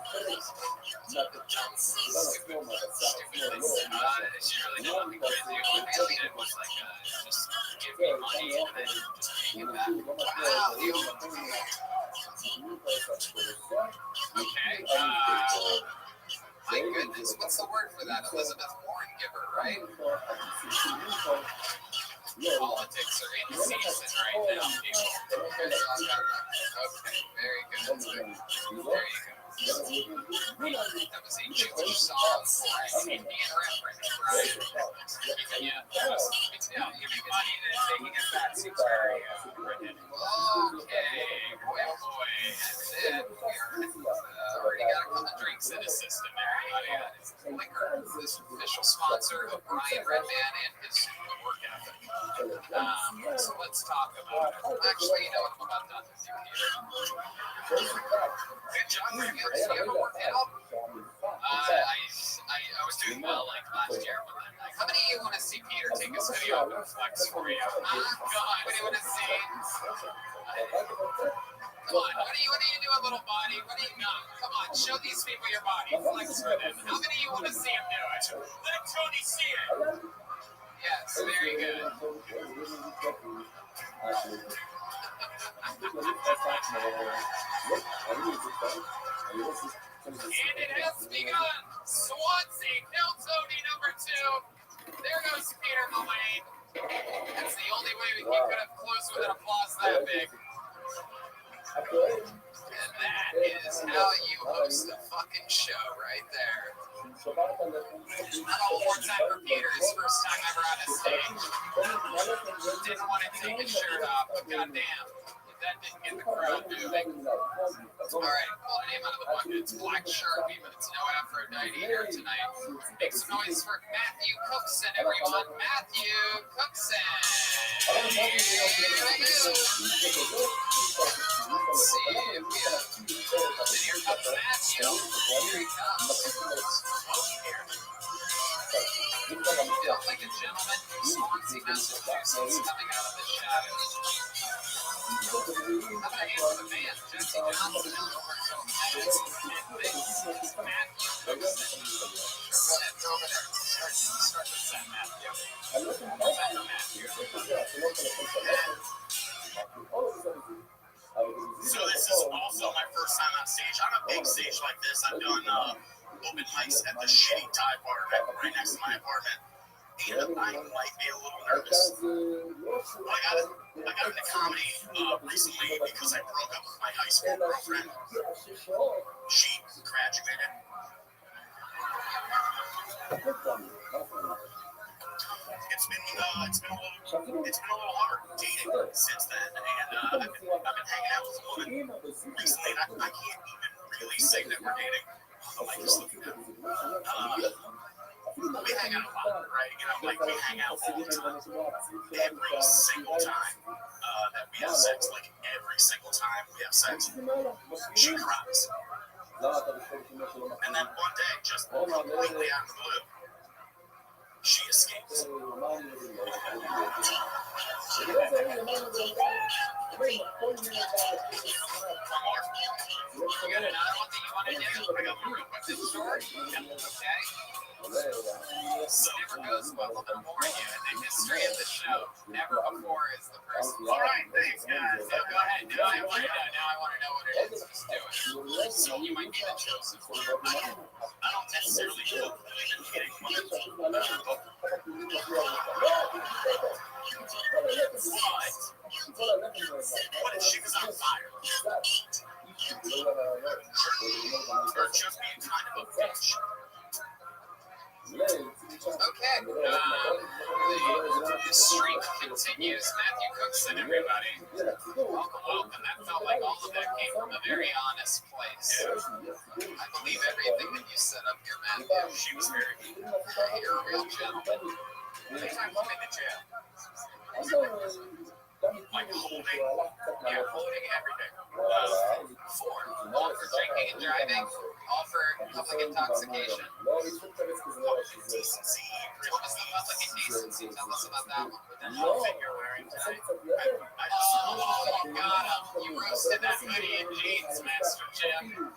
She really did nothing with you. All she did was like, just give me money and then just pay you back. Wow, you. Okay. My goodness, what's the word for that? Elizabeth Warren giver, right? Politics are in season right now, people. Okay, very good. There you go. That was a Jewish song for an Indian reference, right? Yeah, giving money to taking it back seems very written. Okay, boy, oh boy, that's it. Already got a couple drinks in the system, everybody. It's liquor, this official sponsor of Brian Redman and his work ethic. So let's talk about it. Actually, you know what? I'm about done with you here. Good job, Rick. Do you ever work out? I was doing well like last year. How many of you want to see Peter take his video and flex for you? God, what do you want to see? Come on, what do you do, a little body? What do you got? Come on, show these people your body. Flex for them. How many of you want to see him do it? Let Tony see it. Yes, very good. And it has begun. Swansea, Hill Tony number 2. There goes Peter Mullane. That's the only way he could have closed with an applause that big. And that is how you host a fucking show right there. Not all one time for Peter, his first time ever on a stage. Didn't want to take his shirt off, but goddamn, that didn't get the crowd moving. All right, pull a name out of the bucket. It's Black Sharpie, but it's no Aphrodite here tonight. Make some noise for Matthew Cookson, everyone. Matthew Cookson. Let's see if we have. And here comes Matthew. Here he comes. Feel like a gentleman from Swansea, Massachusetts, coming out of the shadows. How about a hand for the man, Jesse Johnson, and Roberto Mendes, and Matthew Cookson. Go ahead, go over there. Start the set, Matthew. Set for Matthew. So this is also my first time on stage. On a big stage like this, I've done open mics at the shitty dive bar right next to my apartment. And I might be a little nervous. I got into comedy recently because I broke up with my high school girlfriend. She graduated. It's been a little hard dating since then, and I've been hanging out with a woman recently. I can't even really say that we're dating. I just look at them. We hang out a lot, right? Like we hang out all the time. Every single time that we have sex, like every single time we have sex, she cries. And then one day, just completely out of the blue, she escapes. You got another one that you want to do? I got one real quick. This is short. Okay. So never goes well. I'm going to warn you. In the history of the show, never before is the first. All right, thanks, guys. Now go ahead. Now I want to know what it is. Just do it. So you might be the chosen one. I don't necessarily believe in hitting women. What if she was on fire? Or just being kind of a bitch? Okay, the streak continues. Matthew Cookson, everybody. Welcome, welcome. That felt like all of that came from a very honest place. I believe everything that you set up here, Matthew. She was very good. You're a real gentleman. Every time I'm in the jail, like holding, holding everything. 4, all for drinking and driving, all for public intoxication. Public indecency. What was the public indecency? Tell us about that one. That outfit you're wearing tonight. Oh, you got him. You roasted that hoodie and jeans, Master Jim.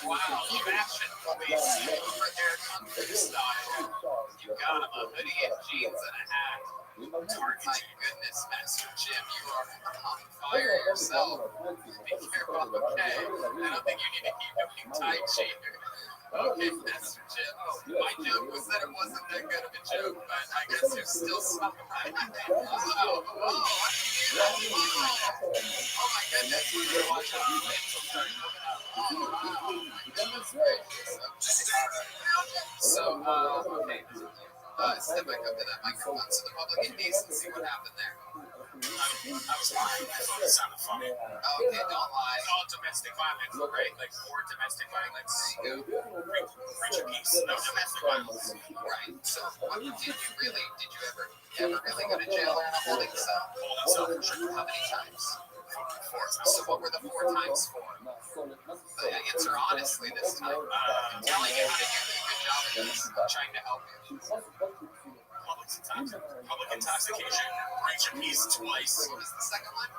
Wow, fashion police over there, kung fu style. You got him a hoodie and jeans and a hat. My goodness, Master Jim, you are on fire yourself. Be careful, okay? I don't think you need to keep doing Tai Chi. Okay, Master Jim. My joke was that it wasn't that good of a joke, but I guess you're still smiling. Oh, my goodness, you better watch out. So, okay. Step back up to that microphone. So the public indecency, what happened there? I was lying. I thought it sounded funny. Okay, don't lie. All domestic violence, right? Like more domestic violence. Preach a peace. No domestic violence. Right. So, what did you ever really go to jail or in a holding cell? Holding cell for sure. How many times? 4 times. So, what were the 4 times for? Answer honestly this time. I'm telling you how to do a good job at this. I'm trying to help you. Public intoxication. Preach a peace twice. What was the second one?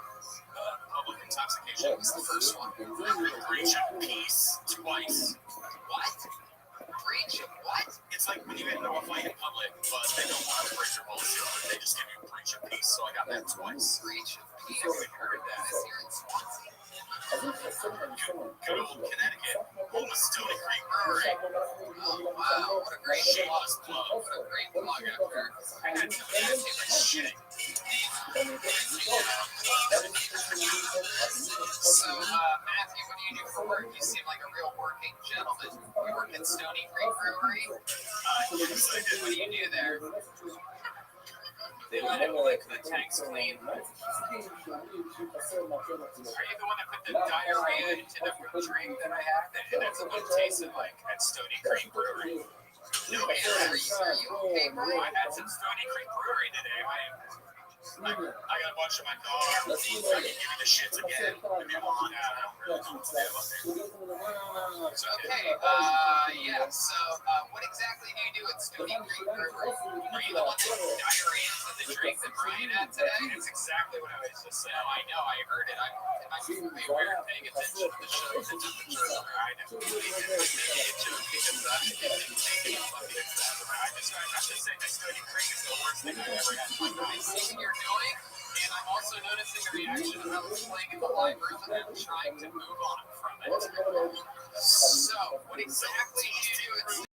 Public intoxication. What was the first one? Preach a peace twice. What? Preach of what? It's like when you get into a fight in public, but they don't want to break your bullshit. They just give you preach of peace. So I got that twice. Preach of peace. I heard that. Is here in Swansea. Good old Connecticut, home of Stony Creek Brewery. Oh, wow. What a great Shameless plug. What a great plug out there. I had some nasty shit. So, Matthew, what do you do for work? You seem like a real working gentleman. You work at Stony Creek Brewery? Yes, I did. What do you do there? They let him lick the tanks clean. Are you the one that put the diarrhea into the drink that I had? And that's what it tasted like at Stony Creek Brewery. No, man, are you okay, bro? I had some Stony Creek Brewery today. I got a bunch of my dog. I can give you the shits again. If you want. I don't really know what to say about it. Okay, yeah, so what exactly do you do at Stony Creek Brewery? Are you the one that put diarrhea into the drink that Brian had today? That's exactly what I was just saying. I know, I heard it. I'm really weird paying attention to the show. The temperature. I never really did a joke because I didn't take it on the exam. I'm just saying that Stony Creek is the worst thing I've ever had in my life. I see what you're doing, and I'm also noticing a reaction of how it's playing in the live room, and I'm trying to move on from it. So, what exactly do you do at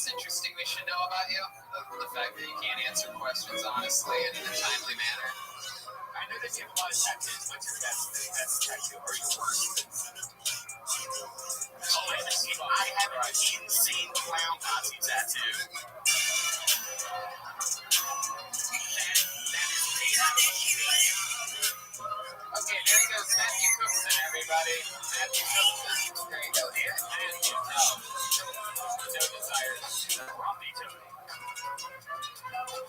else interesting we should know about you? The fact that you can't answer questions honestly and in a timely manner. I know that you have a lot of tattoos. What's your best tattoo or your worst? Oh, and I have an insane clown Nazi tattoo. That is Okay, there goes Matthew Cookson, everybody. Matthew Cookson. There you go. Here. Matthew. No desire. Robbie Tony.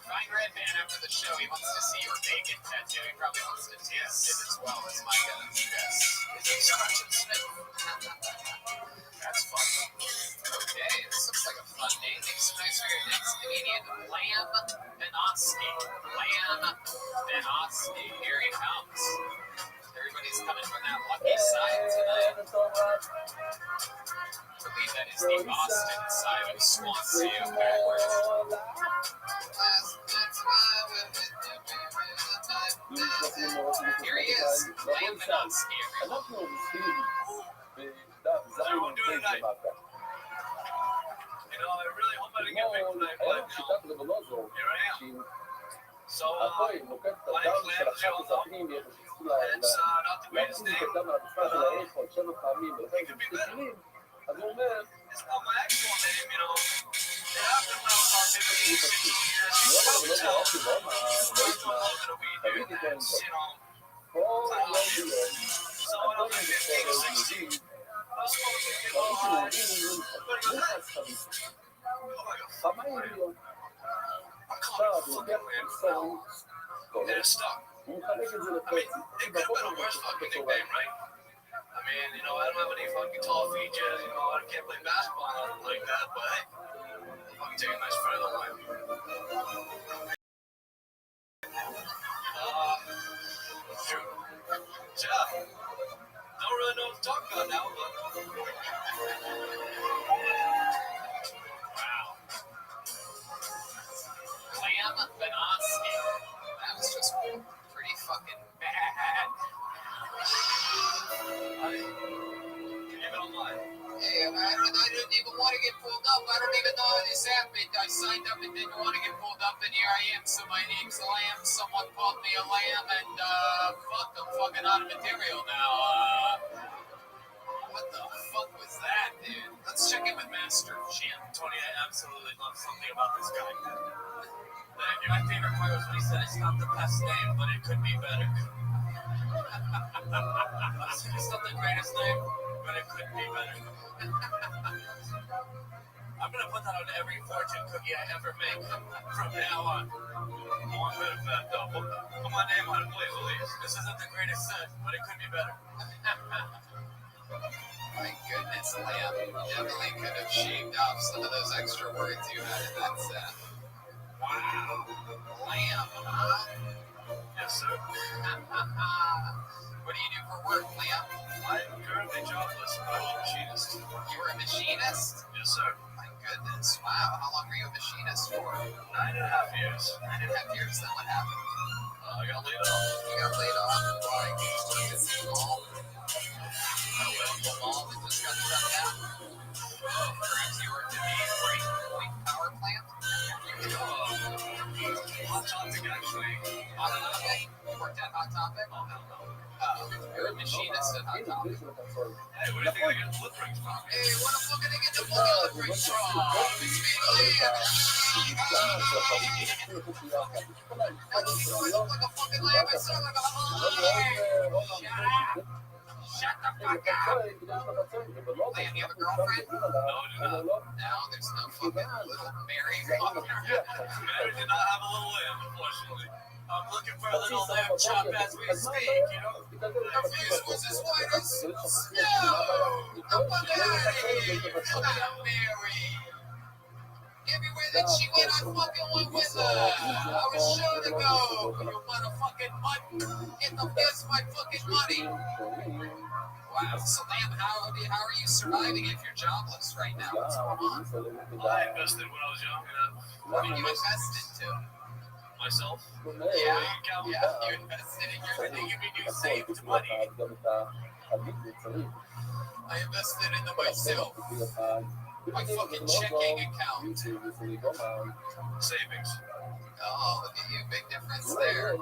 Find Red Man after the show. He wants to see your bacon tattoo. He probably wants to test it as well as Micah. Yes. Is it Sergeant Smith? That's fun. Okay, this looks like a fun name. Thanks so much for your next comedian, Lamb Benotsky. Lamb Benotsky. Here he comes. Everybody's coming from that lucky side tonight. I believe that is the Boston side of Swansea backwards. Here he is, Lamb Benotsky. Everyone doing tonight? You know, I really hope I didn't get picked tonight, but here I am. So, my name's Lamb Jono. It's not the greatest name, but it could be better. It's not my actual name, you know. It happened when I was about 15, 16 years. You can probably tell. I smoked a little bit of weed here and there, you know. So when I was like 15 or 16, I was smoking, you know, but it was nice. Oh, like a fucking lamb. I call it a fucking lamb from now on. And it stuck. I mean, it could have been a worse fucking nickname, right? I mean, you know, I don't have any fucking tall features, you know, I can't play basketball or nothing like that, but hey, fucking take a nice friend of mine. Shoot. Jeff, don't really know what to talk about now, but wow. Lamb Benotsky. That was just pretty fucking bad. Can you even online? Hey, I didn't even want to get pulled up. I don't even know how this happened. I signed up and didn't want to get pulled up, and here I am. So my name's Lamb. Someone called me a lamb, and fuck, I'm fucking out of material now. What the fuck was that, dude? Let's check in with Master Jim. Tony, I absolutely love something about this guy. My favorite part was when he said it's not the best name, but it could be better. It's not the greatest name, but it could be better. I'm gonna put that on every fortune cookie I ever make from now on. One bit of that though. Put my name on it, please. This isn't the greatest scent, but it could be better. My goodness, Lamb. You definitely could have shaved off some of those extra words you had in that set. Wow. Lamb, huh? Yes, sir. What do you do for work, Lamb? I'm currently jobless, but I'm a machinist. You were a machinist? Yes, sir. My goodness. Wow. How long were you a machinist for? 9.5 years. 9.5 years. Then what happened? I got laid off. You got laid off? Why? Was it mall? The mall that just got shut down? Perhaps you worked at the Great Point Power Plant? Hot topic, actually. Hot Topic? You worked at Hot Topic? Oh, hell no. You're a machinist at Hot Topic. Hey, where do you think I get the foot rings from? Hey, what the fuck are they get the bullet rings from? It's me, Lamb. I look like a fucking lamb. I sound like a lamb. Shut the fuck up. Lamb, you have a girlfriend? No, I do not. No, there's no fucking little Mary walking around. Mary did not have a little lamb, unfortunately. I'm looking for a little lamb chop as we speak, you know? Her face was as white as snow. The fuck out of here. Come out, Mary. Everywhere that she went, I fucking went with her. I was sure to go. You motherfucking mutt. Get the fist, my fucking money. Wow, so Lamb, how are you surviving if you're jobless right now? What's going on? Well, I invested when I was young, and What did you invest into? myself. Yeah, you invested in your thing. You mean you saved money? I invested into myself. My fucking checking account. Savings. Oh, look at you. Big difference there.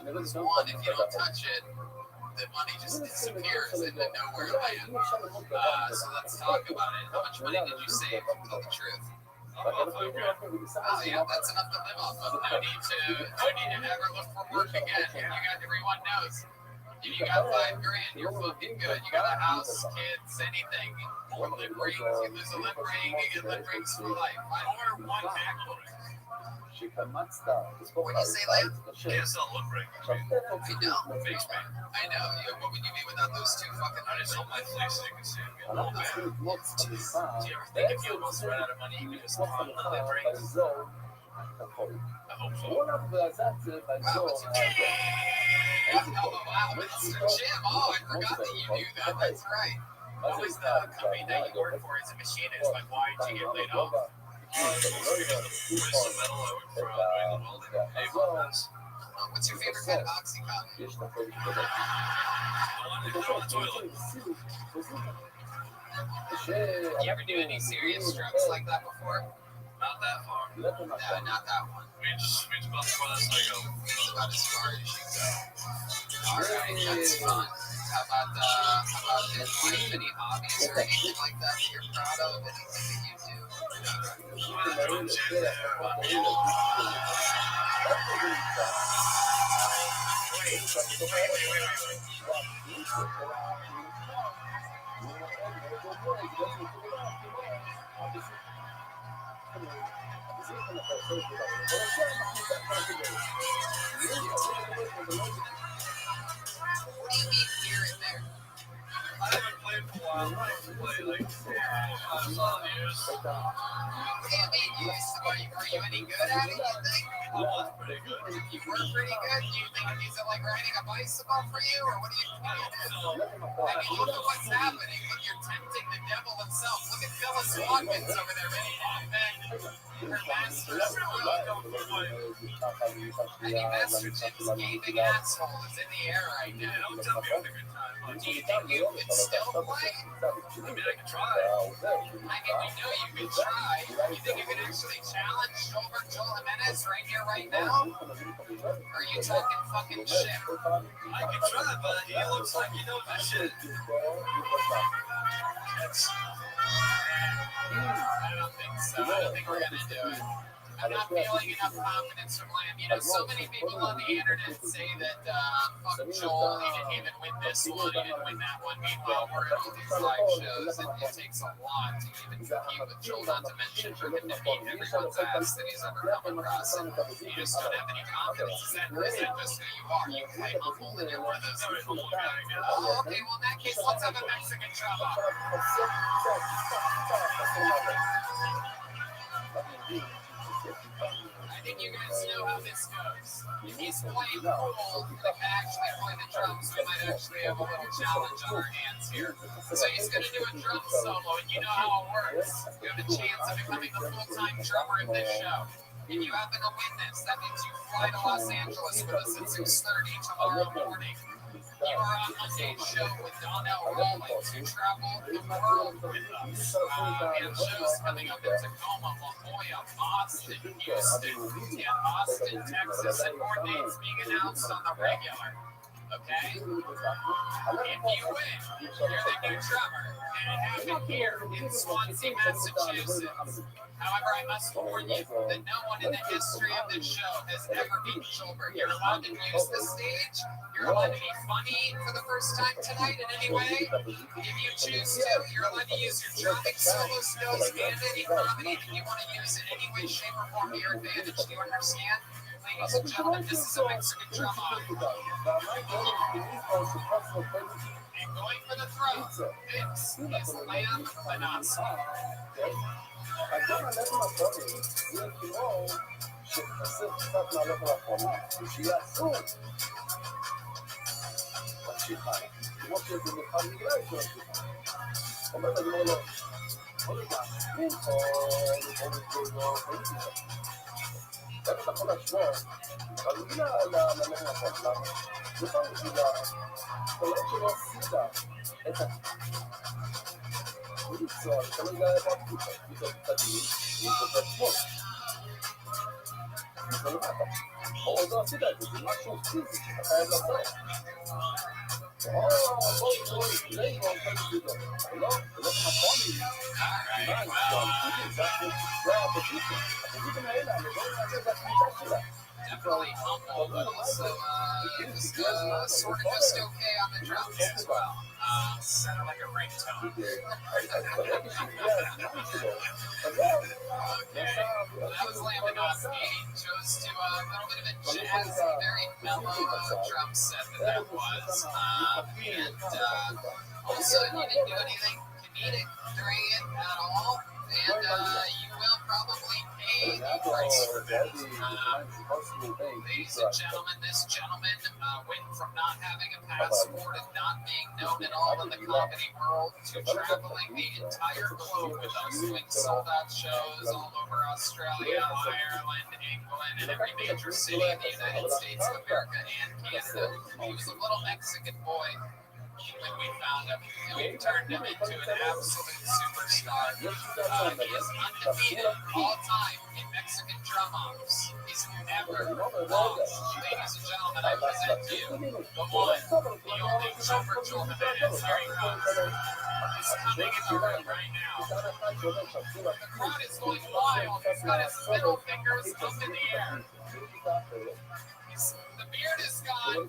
There's one, if you don't touch it, the money just disappears into nowhere land. So let's talk about it. How much money did you save? Tell the truth. Oh yeah, that's enough to live off of. No need to ever look for work again. Everyone knows. If you got $5,000, you're fucking good. You got a house, kids, anything. More lip rings. You lose a lip ring, you get lip rings for life. I order one MacBook. What you say, Lamb? Can't sell lip ring. I know. Face me. I know. What would you be without those two fucking I just sold my fleece so you can see me a little bit. Do you ever think if you almost run out of money, you could just pawn the lip rings? I hope so. Wow, what's your name? Oh, wow, Mr. Jim. Oh, I forgot that you knew that. That's right. What was the company that you worked for as a machinist? Like, why did you get laid off? With some metal, I work for Brandon Welding. Hey, Weldons. What's your favorite kind of Oxycontin? The one you throw in the toilet. You ever do any serious drugs like that before? Not that far. No, not that one. We just about the farthest I go. It's about as far as you go. Alright, that's fun. How about in life, any hobbies or anything like that that you're proud of? Anything that you do? What do you mean here and there? I haven't played for a while. I used to play like some years. What do you mean were you any good at it, you think? I was pretty good. You were pretty good? Do you think is it like riding a bicycle for you, or what do you do? I mean, look at what's happening. Look, you're tempting the devil himself. Look at Phyllis Watkins over there ready to defend her master's any estrogen's gaping asshole is in the air right now. Don't tell me what a good time. Do you think you could still play? I mean, I can try. I mean, we know you could try. You think you could actually challenge Joel Jimenez right here, right now? Or are you talking fucking shit? I can try, but he looks like he knows his shit. I don't think so. I don't think we're gonna do it. I'm not feeling enough confidence from Lamb. You know, so many people on the internet say that fuck Joel, he didn't even win this one, he didn't win that one. Meanwhile, we're at all these live shows, and it takes a lot to even compete with Joel, not to mention for him to beat everyone's ass that he's ever come across. And you just don't have any confidence. Is that just who you are? You play humble, and you're one of those people. Oh, okay, well, in that case, let's have a Mexican drama. I think you guys know how this goes. If he's playing cool, if I actually play the drums, we might actually have a little challenge on our hands here. So he's going to do a drum solo, and you know how it works. You have a chance of becoming the full-time drummer of this show. If you happen to win this, that means you fly to Los Angeles with us at 6:30 tomorrow morning. You are on Monday's show with Donnell Rollins, who traveled the world with us. We have shows coming up in Tacoma, La Jolla, Boston, Houston, and Austin, Texas, and more dates being announced on the regular. Okay? If you win, you're the new drummer, and it happened here in Swansea, Massachusetts. However, I must warn you that no one in the history of this show has ever beaten Schulberg. You're allowed to use the stage. You're allowed to be funny for the first time tonight in any way. If you choose to, you're allowed to use your drumming solo skills and any comedy that you want to use in any way, shape, or form to your advantage. Do you understand? Ladies and gentlemen, this is a Mexican drum off. And going for the throat, this is Lamb Banotsky. הוא לנסוע, תלוי גם איפה הקבוצה, קבוצה צדדים, קבוצה שמאל. זה למטה. או עוד לא עשית את זה, זה משהו פיזי שאתה חייב לעשות. בואי, לא, זה לא נכון לי. זה הפוזיציה האלה, אני לא יודע, זה הקבוצה שלה. Definitely humble, but also just sort of just okay on the drums as well. Sounded like a ringtone. Okay, that was Laminoski. Chose to a little bit of a jazzy, very mellow drum set that was. And also, you didn't do anything comedic during it at all. And you will probably pay the price for that. Ladies and gentlemen, this gentleman went from not having a passport and not being known at all in the comedy world to traveling the entire globe with us, doing sold-out shows all over Australia, Ireland, England, and every major city in the United States of America and Canada. He was a little Mexican boy when we found him, and we turned him into an absolute superstar. He is undefeated all time in Mexican drum offs. He's never lost. Ladies and gentlemen, I present to you the one, the only Joker Joel Jimenez. Here he comes. He's coming in the room right now. The crowd is going wild. He's got his middle fingers up in the air. The beard is gone.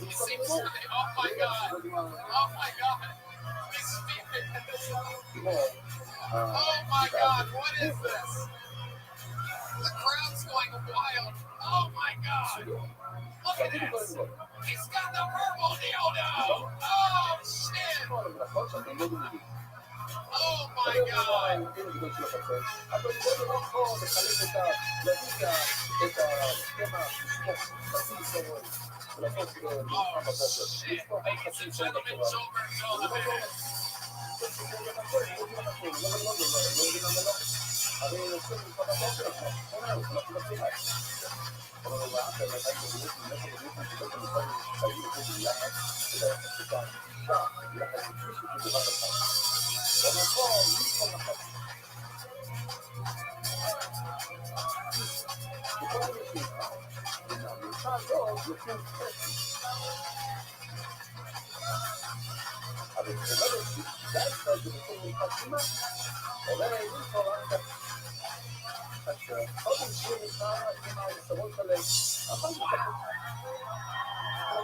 He seems to be, oh my God. Oh my God. His beard. Oh my God, what is this? The crowd's going wild. Oh my God. Look at this. He's got the purple dildo. Oh shit. Oh my God. Oh shit. Ladies and gentlemen, Joel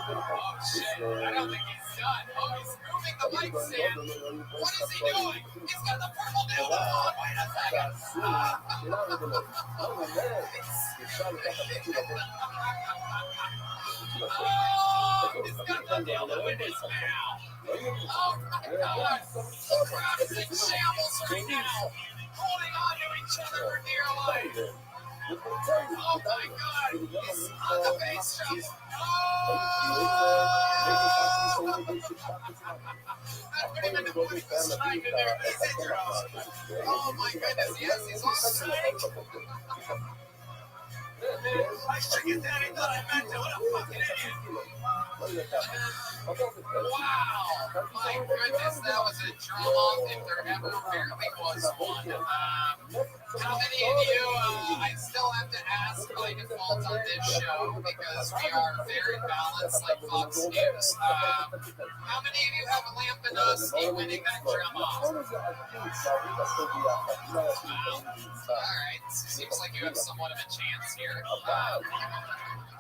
Oh shit, I don't think he's done. Oh, he's moving the mic stand. What is he doing? He's got the purple dildo on. Wait a second. Oh, he's got the dildo in his mouth. Oh my God. The crowd is in shambles right now. Holding on to each other for dear life. Oh my God, he's on the bass drum. Not even the voice is trying to do his intro. Oh my goodness, yes, he's on the mic. I should get that in that I meant to. What a fucking idiot. Wow, my goodness, that was a drum off if there ever barely was one. How many of you, I still have to ask by default on this show because we are very balanced like Fox News. How many of you have Lampanowski winning that drum off? Wow. Alright, seems like you have somewhat of a chance here.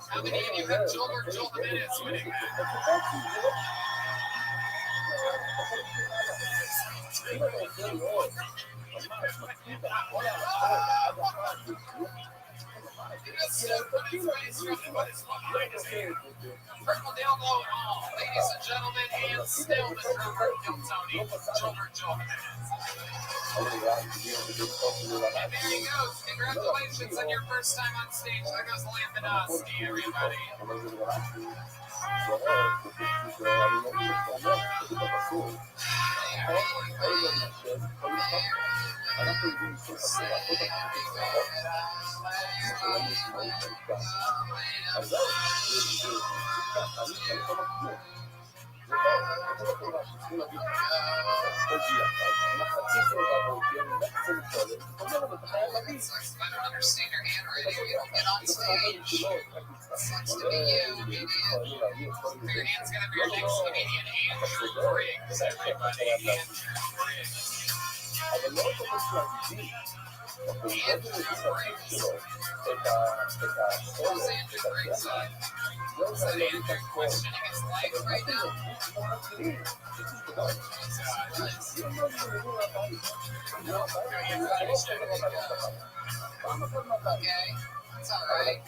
How many of you have Joel Jimenez winning that? Purple dildo and all, ladies and gentlemen, and still the drummer, Tony, Joel Jimenez. And there he goes. Congratulations on your first time on stage. There goes Lampanowski, everybody. Sucks if I don't understand your handwriting. You don't get on stage. Sucks to be you, idiot. Your hand's gonna be your next comedian, Andrew Briggs, everybody. Andrew Briggs. What was Andrew Briggs like? Is that Andrew questioning his life right now? Okay, it's alright.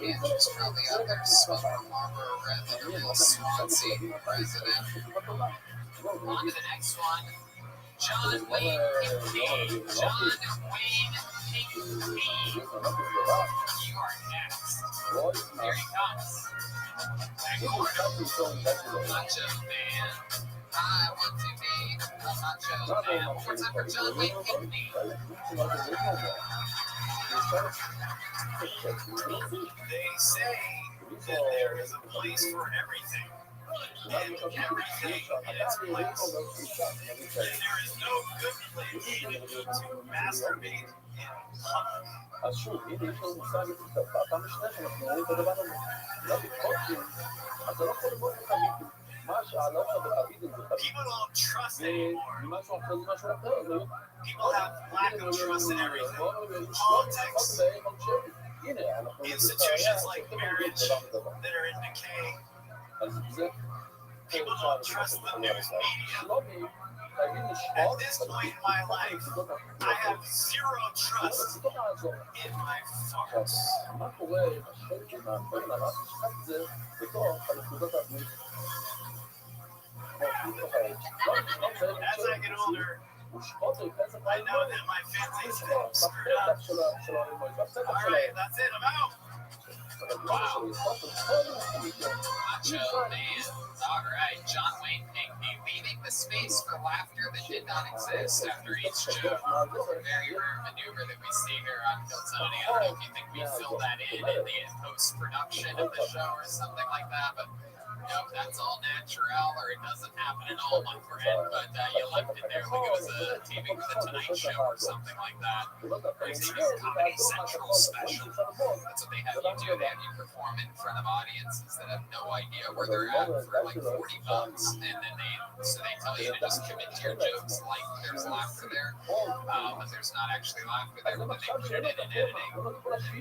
Andrew's probably out there smoking Marlboro Red like a real Swansea president. On to the next one. John Wayne Pinkney. John Wayne Pinkney. You are next. Here he comes. Macho Man. I want to be a macho man. One more time for John Wayne Pinkney. They say that there is a place for everything. And everything in its place. And there is no good place to masturbate in public. אז שוב, הנה יש לנו מושג פעם בשנייה שאנחנו רואים את הדבר הזה. לא בקושי, אתה לא יכול לבוא לך מה שהעלות שלך בחבידים זה חבידים. People don't trust anymore. ממשהו אחר זה משהו אחר. People have lack of trust in everything. Politics, institutions like marriage that are in decay. People don't trust the news media. At this point in my life, I have zero trust in my farts. As I get older, I know that my family's getting screwed up. All right, that's it. I'm out. Wow. Macho Man. All right, John Wayne Pinkney leaving the space for laughter that did not exist after each joke. Very rare maneuver that we see here on Kiltony. I don't know if you think we fill that in the post-production of the show or something like that, but nope, that's all natural, or it doesn't happen at all, my friend. But you left it there like it was a taping for the Tonight Show or something like that. Or it's a Comedy Central special. That's what they have you do. They have you perform in front of audiences that have no idea where they're at for like $40, and then they tell you to just commit to your jokes like there's laughter there, but there's not actually laughter there. But then they put it in editing.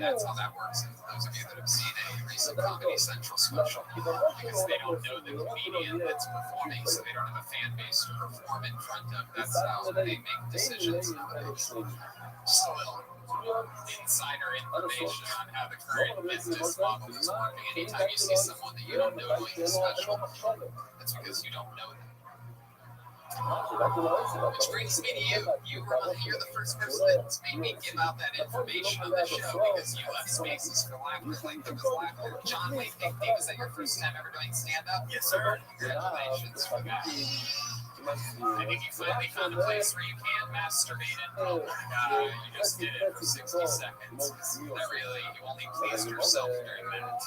That's how that works. And those of you that have seen a recent Comedy Central special, because they don't know the comedian that's performing, so they don't have a fan base to perform in front of. That's how they make decisions nowadays. Just a little insider information on how the current business model is working. Anytime you see someone that you don't know doing a special, that's because you don't know them. Which brings me to you. You're the first person that's made me give out that information on the show because you left spaces for laughter like there was laughter. John Wayne Pinkney, was that your first time ever doing stand-up? Yes, sir. Congratulations. I think you finally found a place where you can masturbate in public. You just did it for 60 seconds. Not really. You only pleased yourself during that.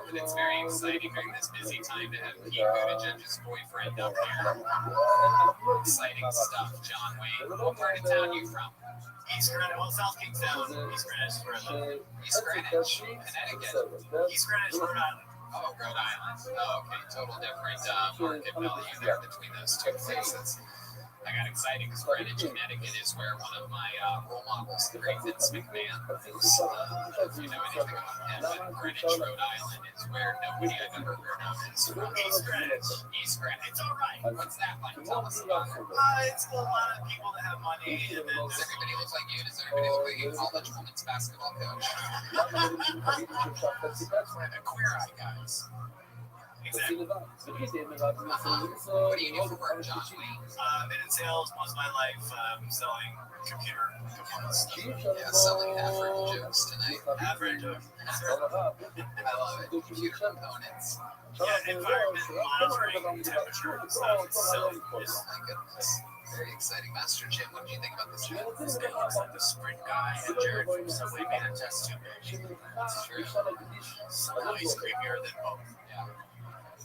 And it's very exciting during this busy time to have Pete Buttigieg's boyfriend up here. Exciting stuff, John Wayne. What part of town are you from? East Greenwich, well, South Kingstown. East Greenwich, where I live. East Greenwich, Connecticut. East Greenwich, Rhode Island. Oh, Rhode Island. Oh, okay. Total different market value there between those two places. I got excited because Greenwich, Connecticut is where one of my role models, the great Vince McMahon, is. If you know anything about him, but Greenwich, Rhode Island is where nobody I've ever heard of is from. East Greenwich. East Greenwich. It's all right. What's that like? Tell us about it. It's a lot of people that have money. And then Does everybody look like you? Does everybody look like a college women's basketball coach? The queer eye guys. exactly. What do you do for work, John Wayne? Been in sales most of my life, selling computer components. Yeah, selling half-written jokes tonight. Average jokes. I love it. Computer components. Yeah, environment monitoring, temperature and stuff. It's selling. Oh my goodness. Very exciting. Master Jim, what did you think about this guy? This guy looks like the Sprint guy and Jared from Subway made a test tube. That's true. Slightly creepier than both. Yeah.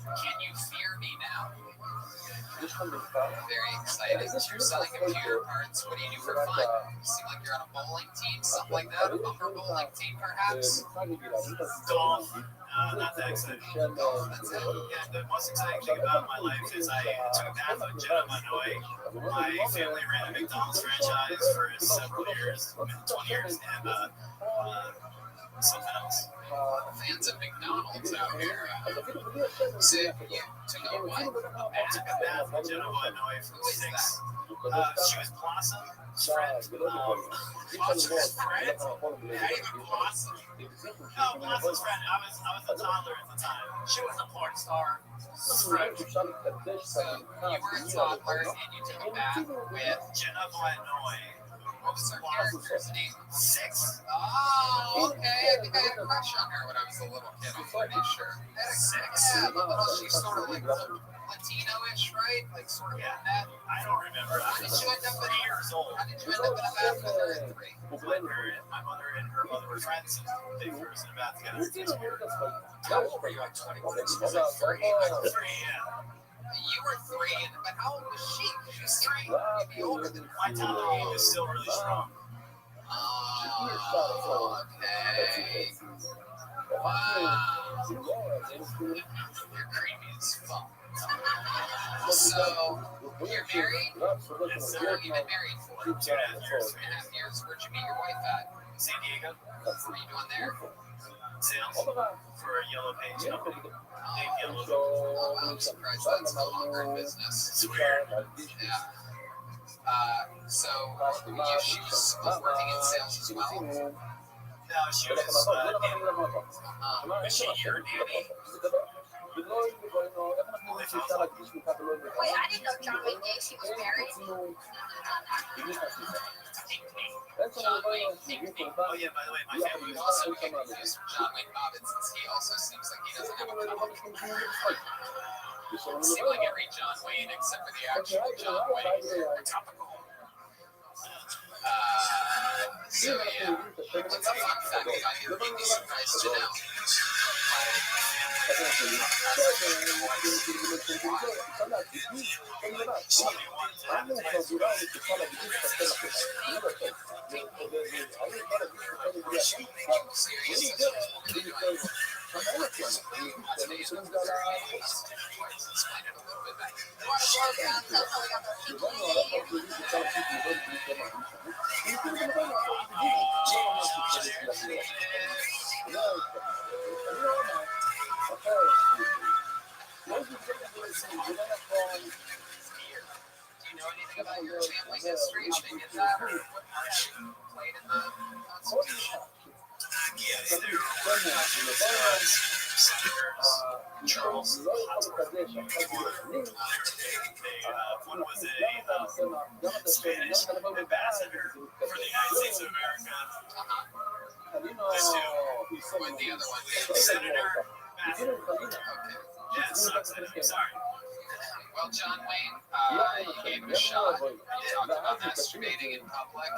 Can you fear me now? Just from the start. Very excited. You're selling computer parts. What do you do for fun? You seem like you're on a bowling team, something like that. A bumper bowling team, perhaps. Golf. Not that exciting. That's it. Yeah, the most exciting thing about my life is I took a path of Jenna Manoy. My family ran a McDonald's franchise for several years, 20 years, and something else. Fans of McDonald's out here. So you took a what? I took a path of Jenna Manoy from Who is that? 6. She was Blossom. Friend. Blossom friend? Not even Blossom. No, Blossom's friend. I was a toddler at the time. She was a porn star. Friend. So you were a toddler and you took a bath with Jenna Manoy. what was her character's name? 6. Oh, okay. I think I had a crush on her when I was a little kid. I'm pretty sure. 6. Yeah, but she's sort of like Latino-ish, right? Like sort of like that. I don't remember. I How did was you end up 3 years old. How did you end up in a bath with her at 3? My mother and her mother were friends, and they threw us in a bath together. How old were you at 21? She was like 3. I was 3, yeah. You were 3, but how old was she? She was 3. You'd be older than My toddler game is still really strong. Oh, okay. Wow. You're creepy as fuck. So, you're married? Yes, How long have you been married for? 2.5 years. 2.5 years. Where'd you meet your wife at? San Diego. What are you doing there? Sales for a yellow paint company named Yellow. Oh, I'm surprised that's no longer in business. It's weird. Yeah. So, she was working in sales as well? No, she was was she your nanny? Wait, I didn't know John Wayne Gacy was married. John Wayne. Oh yeah, by the way, my family You was also get confused with John Wayne Bobbitt since he also seems like he doesn't have a comic. It seems like every John Wayne except for the actual John Wayne are topical. So yeah, what's a fun fact about you that made me surprised to know? Do you know anything about your family history? How they did that, or what part she played in the Constitution? Yes, there were Charles one was a Spanish ambassador for the United States of America. With the other one, Senator Bassett. okay. Yeah, it sucks. I'm sorry. Well, John Wayne, you gave it a shot. You talked about masturbating in public and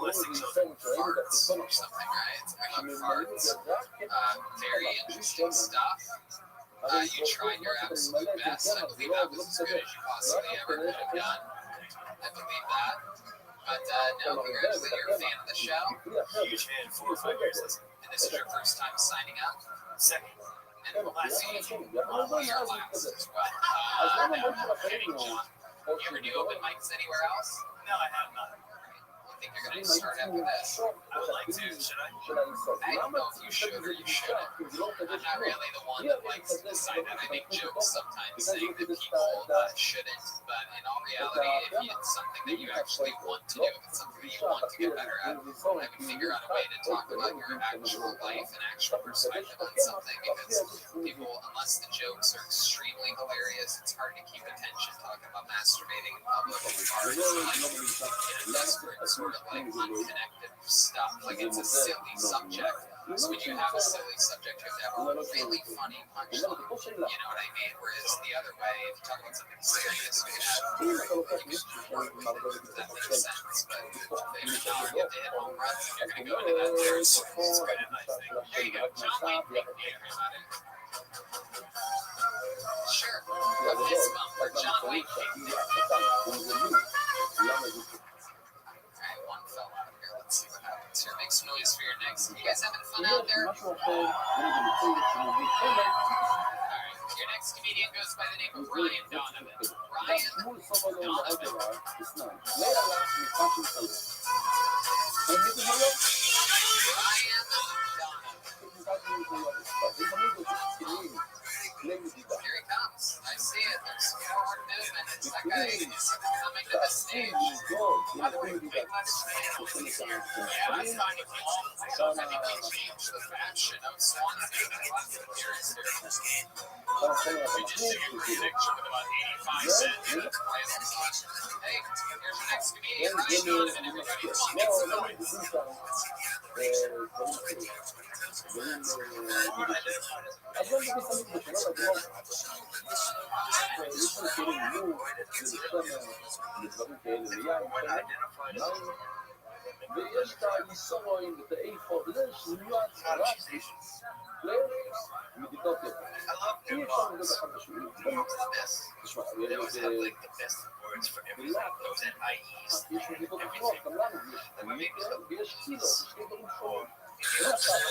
Listening to farts or something, right? Especially farts. Very interesting stuff. You tried your absolute best. I believe that was as good as you possibly ever could have done. I believe that. But no, congratulations, you're a fan of the show. huge fan, 4 or 5 years. And this is your first time signing up. Second. And last season, your last as well. Now, kidding, John. You ever do open mics anywhere else? No, I have not. I think you're going to start after this. I would like to. Should I? I don't know if you should or you shouldn't. I'm not really the one that likes to decide that. I make jokes sometimes saying that people shouldn't, but in all reality, if it's something that you actually want to do, if it's something that you want to get better at, I would figure out a way to talk about your actual life and actual perspective on something, because people, unless the jokes are extremely hilarious, it's hard to keep attention talking about masturbating in public and farts and like desperate sort of like unconnected stuff. Like it's a silly subject. So when you have a silly subject, you have to have a really funny punchline. You know what I mean? Whereas the other way, if you talk about something serious, you can work with it. That makes sense. But if you have to hit home runs, if you're going to go into that territory. It's good advice. There you go. John Wayne, everybody. לכם, אני במצוי לציון חמד. Your next comedian goes by the name of Ryan Donovan. Ryan מול סובה לא Donovan. לדבר, בסנן. לא יעלה מפעם של סלם. אני זה לא Ryan Donovan. Here he comes. I see it. There's some forward movement. It's that guy is coming to the stage. By the way, big let's say this year. Yeah, I signed a call. I think they changed the fashion of Swansea in the last appearance here. We just took a picture with about 85 cents. Hey, here's your next comedian, Ryan Donovan. Everybody, come on, get some noise. ויש את האיסורים ואת האיפות, וזה ניואנס רב, מדידות יותר. אי אפשר לדעת אחד בשביל. תשמע, יש מדידות אחרות, גם לנו ויש קילות, יש שתי דברים שונים. לא עכשיו, לא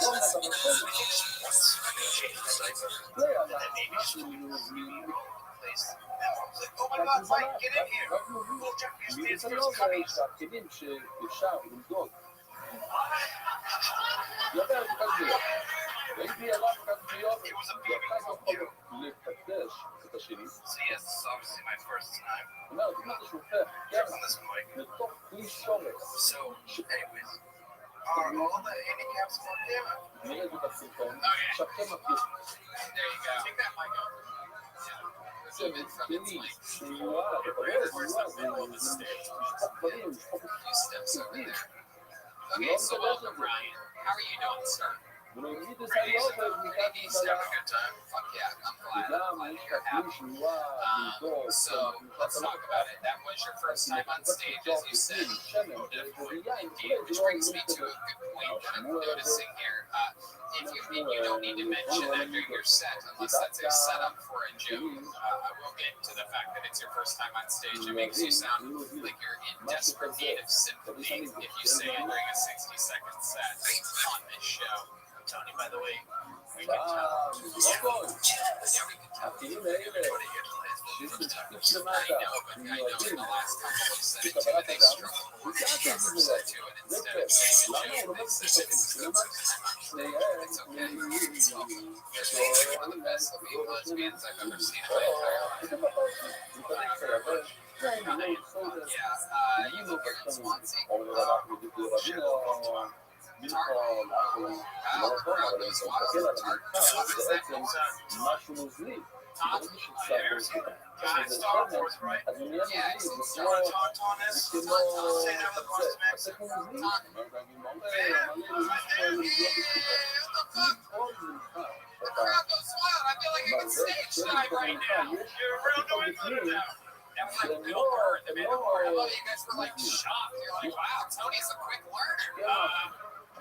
נדע בכל זה היה משהו Oh my God, Mike, get in here. זה לא אומר שהכלים שאפשר למדוד. יותר את כזה. והייתי עליו כזה יום, ואתה יכול לקדש את השני. It's obviously my first time זאת אומרת, אם אתה שופך on this mic. לתוך כלי שורש, So, anyways, are all the handicaps on there? נראה את זה בסרטון, שכם מכיר. There you go. Take that mic off. Zoom in from its length. שיועד, אתה רואה, שיועד, זה משפוך דברים, משפוך Few steps over there. Okay, so welcome, Ryan. How are you doing, sir? ולא יגיד את זה היום, ומכאן He's having a good time. Fuck yeah, I'm glad. וגם I'm glad יש you're happy. כלי שיועד, So let's talk about it. That was your first time on stage, as you said. Which brings me to a good point that I'm noticing here. You don't need to mention that during your set unless that's a setup for a joke. I will get to the fact that it's your first time on stage. It makes you sound like you're in desperate need of sympathy if you say it during a 60-second set on this show. Tony, by the way, we can tell. Yeah, we can tell. הכלים האלה, שיש תפקיד שלמטה, I know in the last couple of settings בקבלת they אדם, struggle more וקצת to get תגיד set לזה, to it זה instead of כיף, saying a למה הוא joke. לא They מצליח say שלמטה, שניהם, one of the best looking lesbians I've ever seen in my entire life. Yeah, you live here in Swansea. משהו מוזלי. Star Wars, right? אז הוא נהיה Yeah, מוזלי, it's זה Taunt כמו... this? Say that with Boston accent. זה כמו מוזלי. The crowd goes wild. I feel like I can stage dive right now. You're a real New Englander now. That was like Bill Burr in the middle. I love you guys were like shocked. You're like, wow, Tony's a quick learner.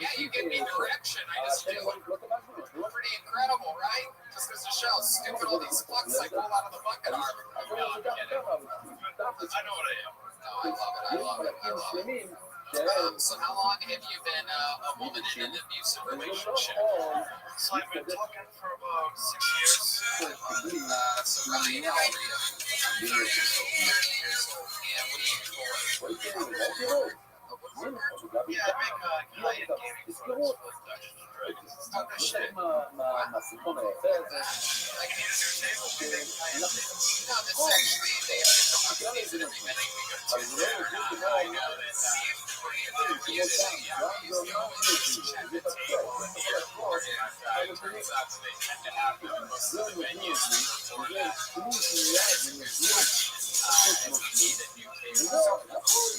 Yeah, you give me direction. I just do it. Pretty incredible, right? Just because the show's stupid, all these fucks I pull out of the bucket are. I know what I am. No, I love it. I love it. I love it. So how long have you been a woman in an abusive relationship? So I've been talking for about 6 years. So Ryan, how old are you? 30 years old. Yeah, what do you do? Yeah, I make Italian gaming products for Dungeons and Dragons and stuff. That shit. מהסרטון היפה הזה, Like an entertainment, we make Italian things. No, this actually, they have to come with me to be making me go to there. I know that you always check the table and the airport, and it turns out that they tend to have most of the venues in Florida. And we need a new table. So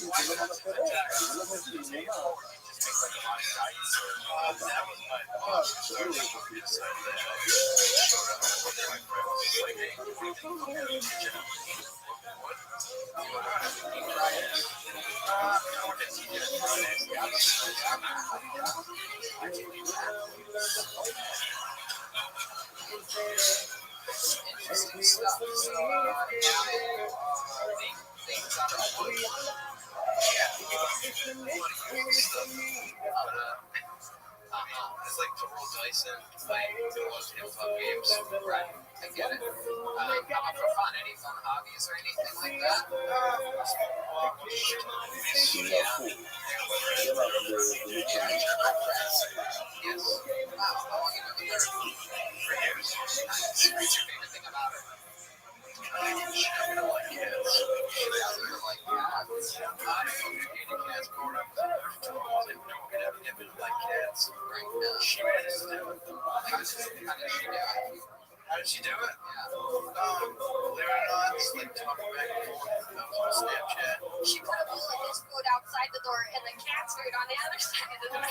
why not attack the table? Just make like a lot of dice or that was my thought. So we decided that showed up with my friend was like, hey, we can look at the kitchen. What? You try it. I want to see you try it. Interesting stuff. So now things out of the It's like to roll dice and play those hip-hop games. Right. I get it. How about for fun? Any fun hobbies or anything like that? Yes. Wow. How long have you been there? For years. Nice. What's your favorite thing about it? She doesn't like cats. She doesn't like cats. I hated cats growing up. No one ever like cats. Right now. She managed to do it. How did she do it? How did she do it? Yeah. Believe it or not, just like talking back and forth. That was on Snapchat. She put a bowl of his food outside the door, and the cat stayed on the other side of the door.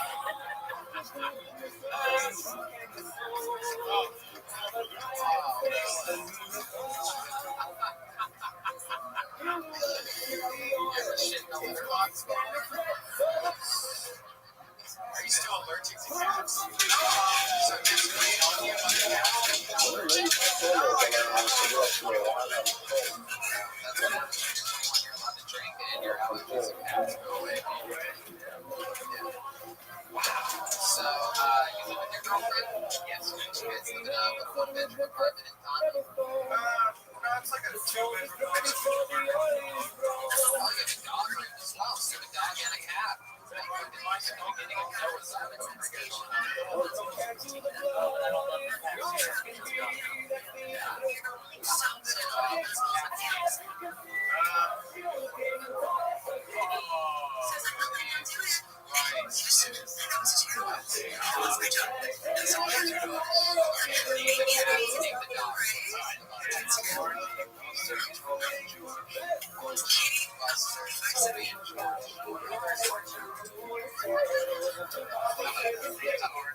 Are you still allergic to cats? So basically, all you have is allergic. That's what happens when you're allowed to drink and your allergies to cats go away. Wow. So, you live with your girlfriend? Yes. You guys live in a one-bedroom apartment in Taunton? No, it's like a two-bedroom. Oh, you have a dog room as well. So you have a dog and a cat. Getting a Noah's Ark over here.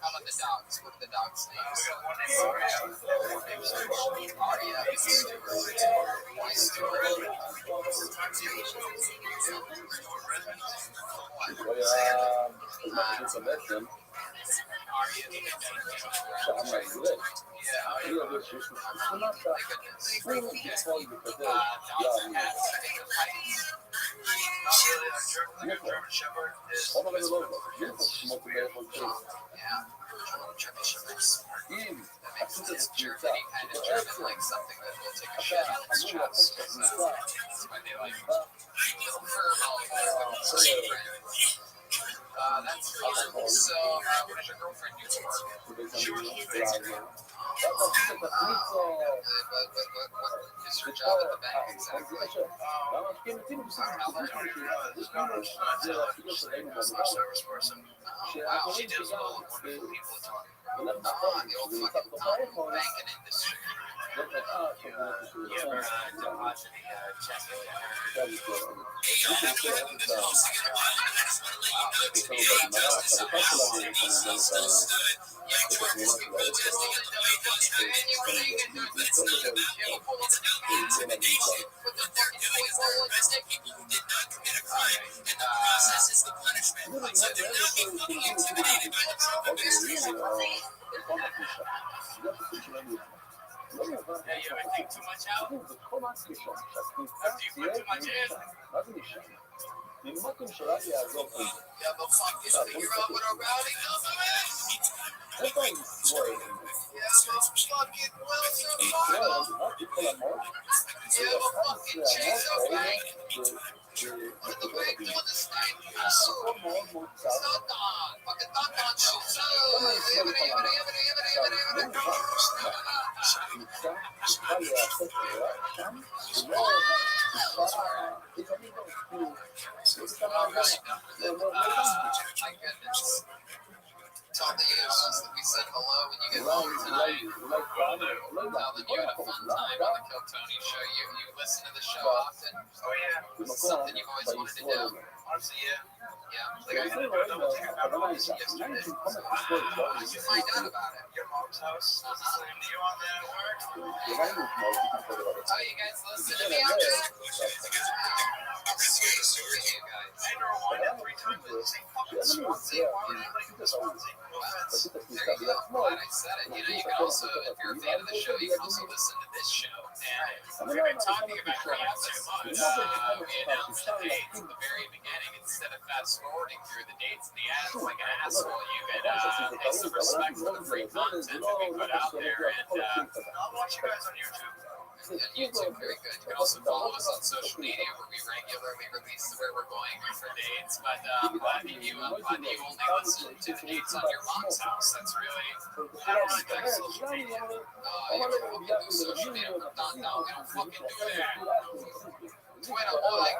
How about the dogs? What are the dogs' names? Aria, Stuart. Why Stuart? German Shepherd is German Shepherds. That makes sense. German, any kind of German, like something that will take a shit out of its chest. That's why they like little fur balls with free friends. That's fun. So, what does your girlfriend do for work? she was a baker. What is her job at the bank exactly? How long are you Service person. wow, she deals with all the wonderful people at Taunton. The old fucking Taunton banking industry. You ever deposit a check Yeah, you ever think too much out? After you put too much in? אם הממשלה יעזור פה, Figure out what a rowdy government. איפה הם יצבוע את זה? Yeah, but fucking Wilson לא, Biden. רק בכל המון, Yeah, but fucking Chase the bank. What the bank doing this thing? הסיפור מאוד מאוד צר, Fucking Don shoes. שהקליטה צריכה להיעשות רק שם, ולא לפעמים כאילו, יש כמה My goodness. Tell the animals that we said hello when you get home tonight. Now that you had a fun time on the Kill Tony show, you listen to the show often. Oh, yeah. Is it something you've always wanted to do? Honestly, yeah. Yeah. Like, I think I double check out all these yesterday. How did you find out about it? Your mom's house. Listening to you on that work. Oh, you guys listen to me on that? You guys. I had to rewind it 3 times. It's like fucking Swansea. Why would anybody go to Swansea? No offense. There you go. Glad I said it. You know, you can also, if you're a fan of the show, you can also listen to this show. And we've been talking about creating so much. We announced the dates at the very beginning instead of fast forwarding through the dates and the ads like an asshole. You could pay some respect for the free content that we put out there. And I'll watch you guys on YouTube. YouTube, very good. You can also follow us on social media where we regularly release where we're going for dates. But why do you only listen to the dates on your mom's house? That's really, I don't like that social media. You don't fucking do social media. No, we don't fucking do that. Twitter, boy.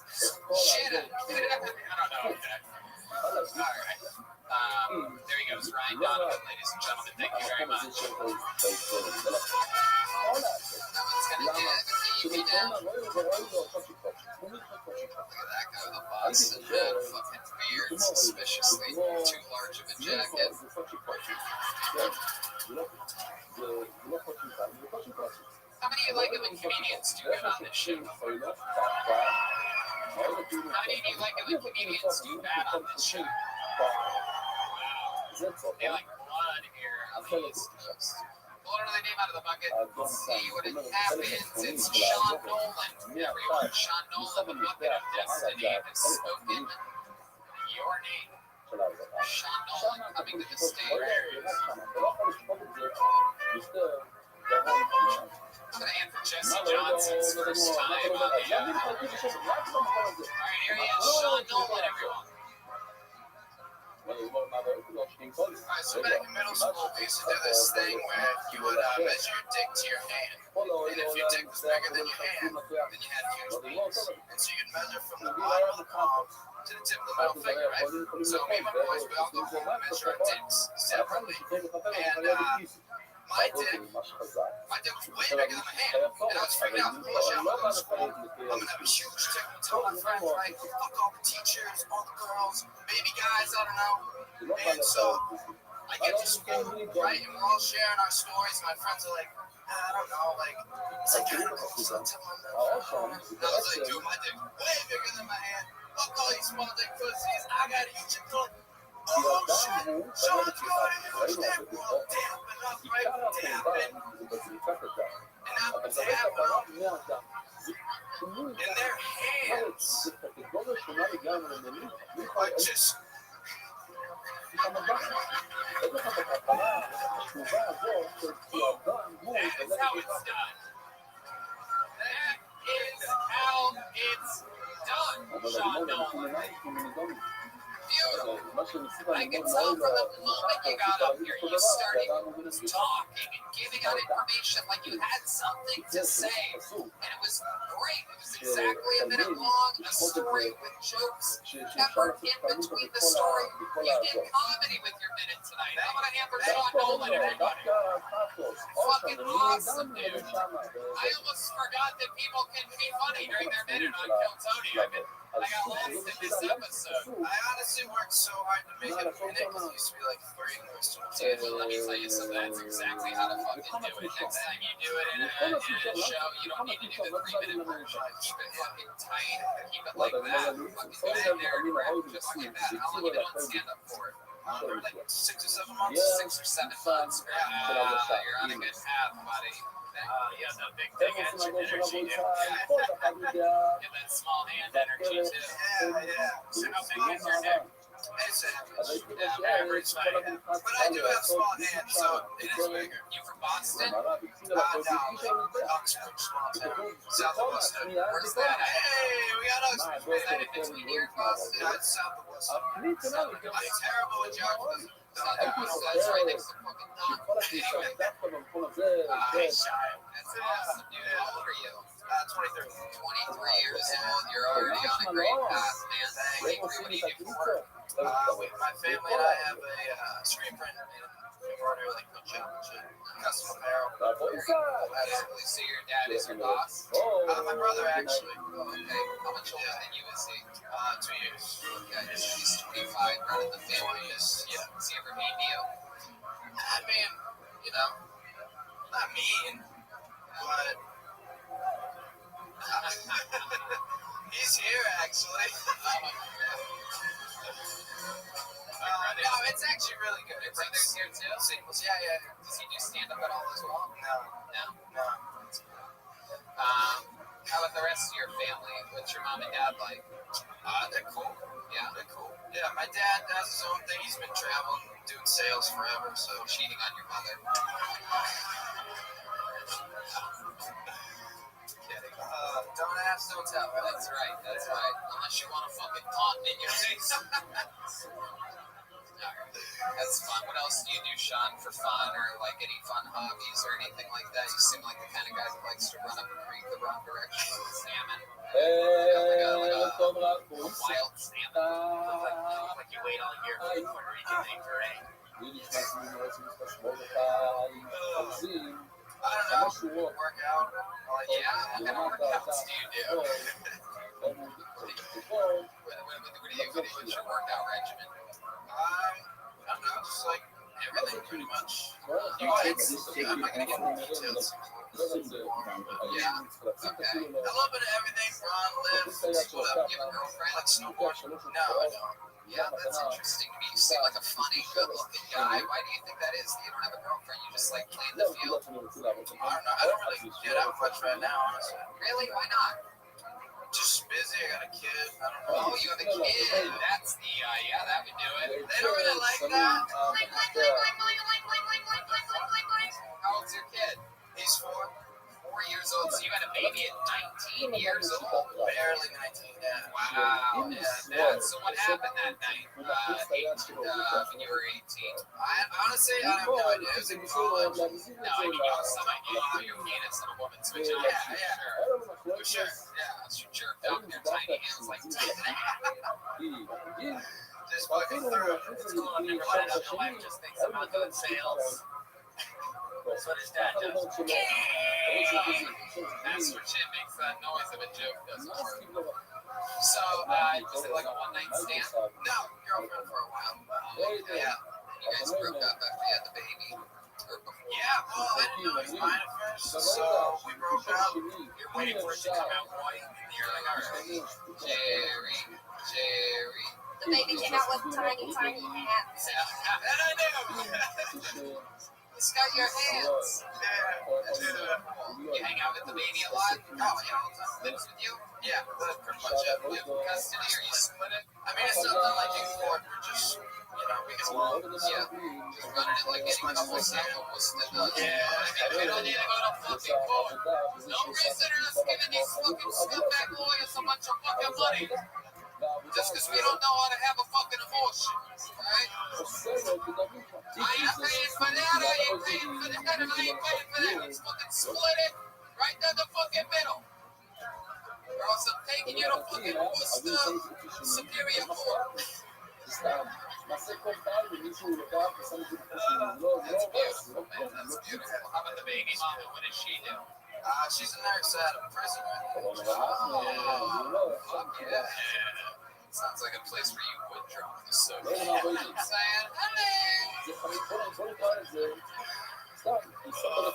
Shit. I don't know. Okay. All right. There he goes, Ryan Donovan, ladies and gentlemen. Thank you very much. That one's gonna get the TV down. Look at that guy with a Boston hat, fucking beard, suspiciously too large of a jacket. How many like-a-man comedians do you get on this show? How many like-a-man comedians do you have on this show? Wow. They like blood here on the East Coast. Pull another name out of the bucket. Let's see what it happens. It's Sean Nolan. Everyone, Sean Nolan, the bucket of destiny, has spoken your name. Sean Nolan coming to the stage. I'm going to answer Jesse Johnson's first time on the All right, here he is, Sean Nolan, everyone. Alright, so back in middle school, we used to do this thing where you would measure your dick to your hand. And if your dick was bigger than your hand, then you had a huge penis. And so you'd measure from the bottom of the palm to the tip of the middle finger, right? So me and my boys, we all go home and measure our dicks separately. And my dick was way bigger than my hand. And I was freaking out. Holy shit, I'm going to school. I'm going to have a huge dick with all my friends, right? Fuck all the teachers, all the girls, baby guys, I don't know. And so I get to school, right? And we're all sharing our stories. And my friends are like, I don't know, like, it's like kind of close up to my mouth. And I was like, dude, my dick way bigger than my hand. Fuck all these small dick pussies. I got a huge dick. Oh shit, Sean's got a huge dick. Well, dampen up, right? Dampen. And I'm tapping up in their hands. Like just. That is how it's done. That is how it's done, Sean Nolan. Beautiful. I can tell from the moment you got up here, you started talking and giving out information like you had something to say. And it was great. It was exactly a minute long, a story with jokes peppered in between the story. You did comedy with your minute tonight. I'm going to hammer Sean Nolan, everybody. Fucking awesome, dude. I almost forgot that people can be funny during their minute on Kill Tony. I got lost in this episode. I honestly worked so hard to make it a minute because it used to be like 30 minutes. Dude, well, let me tell you something. That's exactly how to fucking do it. Next time you do it in a show, you don't need to do the 3-minute version. Keep it fucking tight. Keep it like that. Fucking go in there and rap just like that. How long you been on stand-up for? Like 6 or 7 months. 6 or 7 months. You're on a good path, buddy. You have that big energy, dude. Get that small hand energy, too. Yeah. So how big is your dick? It's average. Yeah, average, buddy. But I do have small hands, so it is bigger. You from Boston? No, Oxford, small town, south of Boston. Where's that at? Hey, we got Oxford. Is that in between here and Boston? Yeah, it's south of Boston. I'm terrible with geography. That's right next to fucking Don. Anyway. That's awesome, dude. How old are you? 23. 23 years old. You're already on a great path, man. What do you do for work? My family and I have a screen print and embroidery, like custom apparel. Absolutely. So your dad is your boss? My brother, actually. Okay. How much older than you is he? 2 years. Okay. He's 25, running the family. Yeah. Does he ever meet you? I mean, you know, not mean, but he's here, actually. No, it's actually really good. Your brother's here too? Seamless. Yeah. Does he do stand-up at all as well? No. No? How about the rest of your family? What's your mom and dad like? They're cool. Yeah. They're cool. Yeah, my dad does his own thing. He's been traveling, doing sales forever, so Cheating on your mother. Kidding. don't ask, don't tell. That's right. That's right. Unless you want a fucking taunting in your face. Alright. That's fun. What else do you do, Sean, for fun or like any fun hobbies or anything like that? You seem like the kind of guy that likes to run up a creek the wrong direction with salmon. Like a wild salmon. Like you wait all year for the Puerto Rican Day Parade. I don't know. Work out. Yeah, what kind of workouts do you do? What's your workout regimen? I don't know, just like everything pretty much. I'm not gonna get into details. Yeah. Okay. A little bit of everything, run, lift, Do you have a girlfriend? like snowboard. No, I don't. Yeah, that's interesting to me. You seem like a funny, good-looking guy. Why do you think that is? You don't have a girlfriend. You just like play in the field. I don't know. I don't really get out much right now, honestly. Really? Why not? Just busy. I got a kid. I don't Oh, know. you have a kid. That's the yeah, that would do it. They don't really like that. How old's your kid? He's 4. 4 years old. So you had a baby at 19 years old. Barely 19, yeah. Wow. Yeah. So what happened that night? When you were 18. Honestly, I have no idea. It was in college. No, I mean you have some idea how your penis and a woman's vagina. Yeah. For sure. Yeah. She jerked off your tiny hands like Just fucking through. It's cool. I've never done it in my life. Just thinks I'm out doing sales. That's what his dad does. Master Chin makes that noise of a joke. Doesn't work. So, was it like a one-night stand? No, girlfriend for a while. Yeah. You guys broke up after you had the baby? Or before? Yeah, well, I didn't know he was mine at first, so we broke up. You're waiting for it to come out white, and you're like, all right, Jerry. The baby came out with tiny hats. And I knew. It's got your hands. You hang out with the baby a lot? Oh, yeah, all the time. Lives with you? Yeah, that's pretty much it. You have custody or you split it? I mean, it's nothing like in court. We're just, because Yeah. Just running it like any couple almost does. Yeah. We don't need to go to fucking court. No reason for us giving these fucking scumbag lawyers a bunch of fucking money. Just because we don't know how to have a fucking abortion. Alright? I ain't paying for that, I ain't paying for that, and I ain't paying for that. Let's fucking split it right down the fucking middle. Or else I'm taking you to fucking Worcester Superior Court. That's beautiful, man. That's beautiful. How about the baby mama? What does she do? she's a nurse out of prison right now. Oh, fuck yeah. Sounds like a place where you would drop the soda. You know what I'm saying? Oh,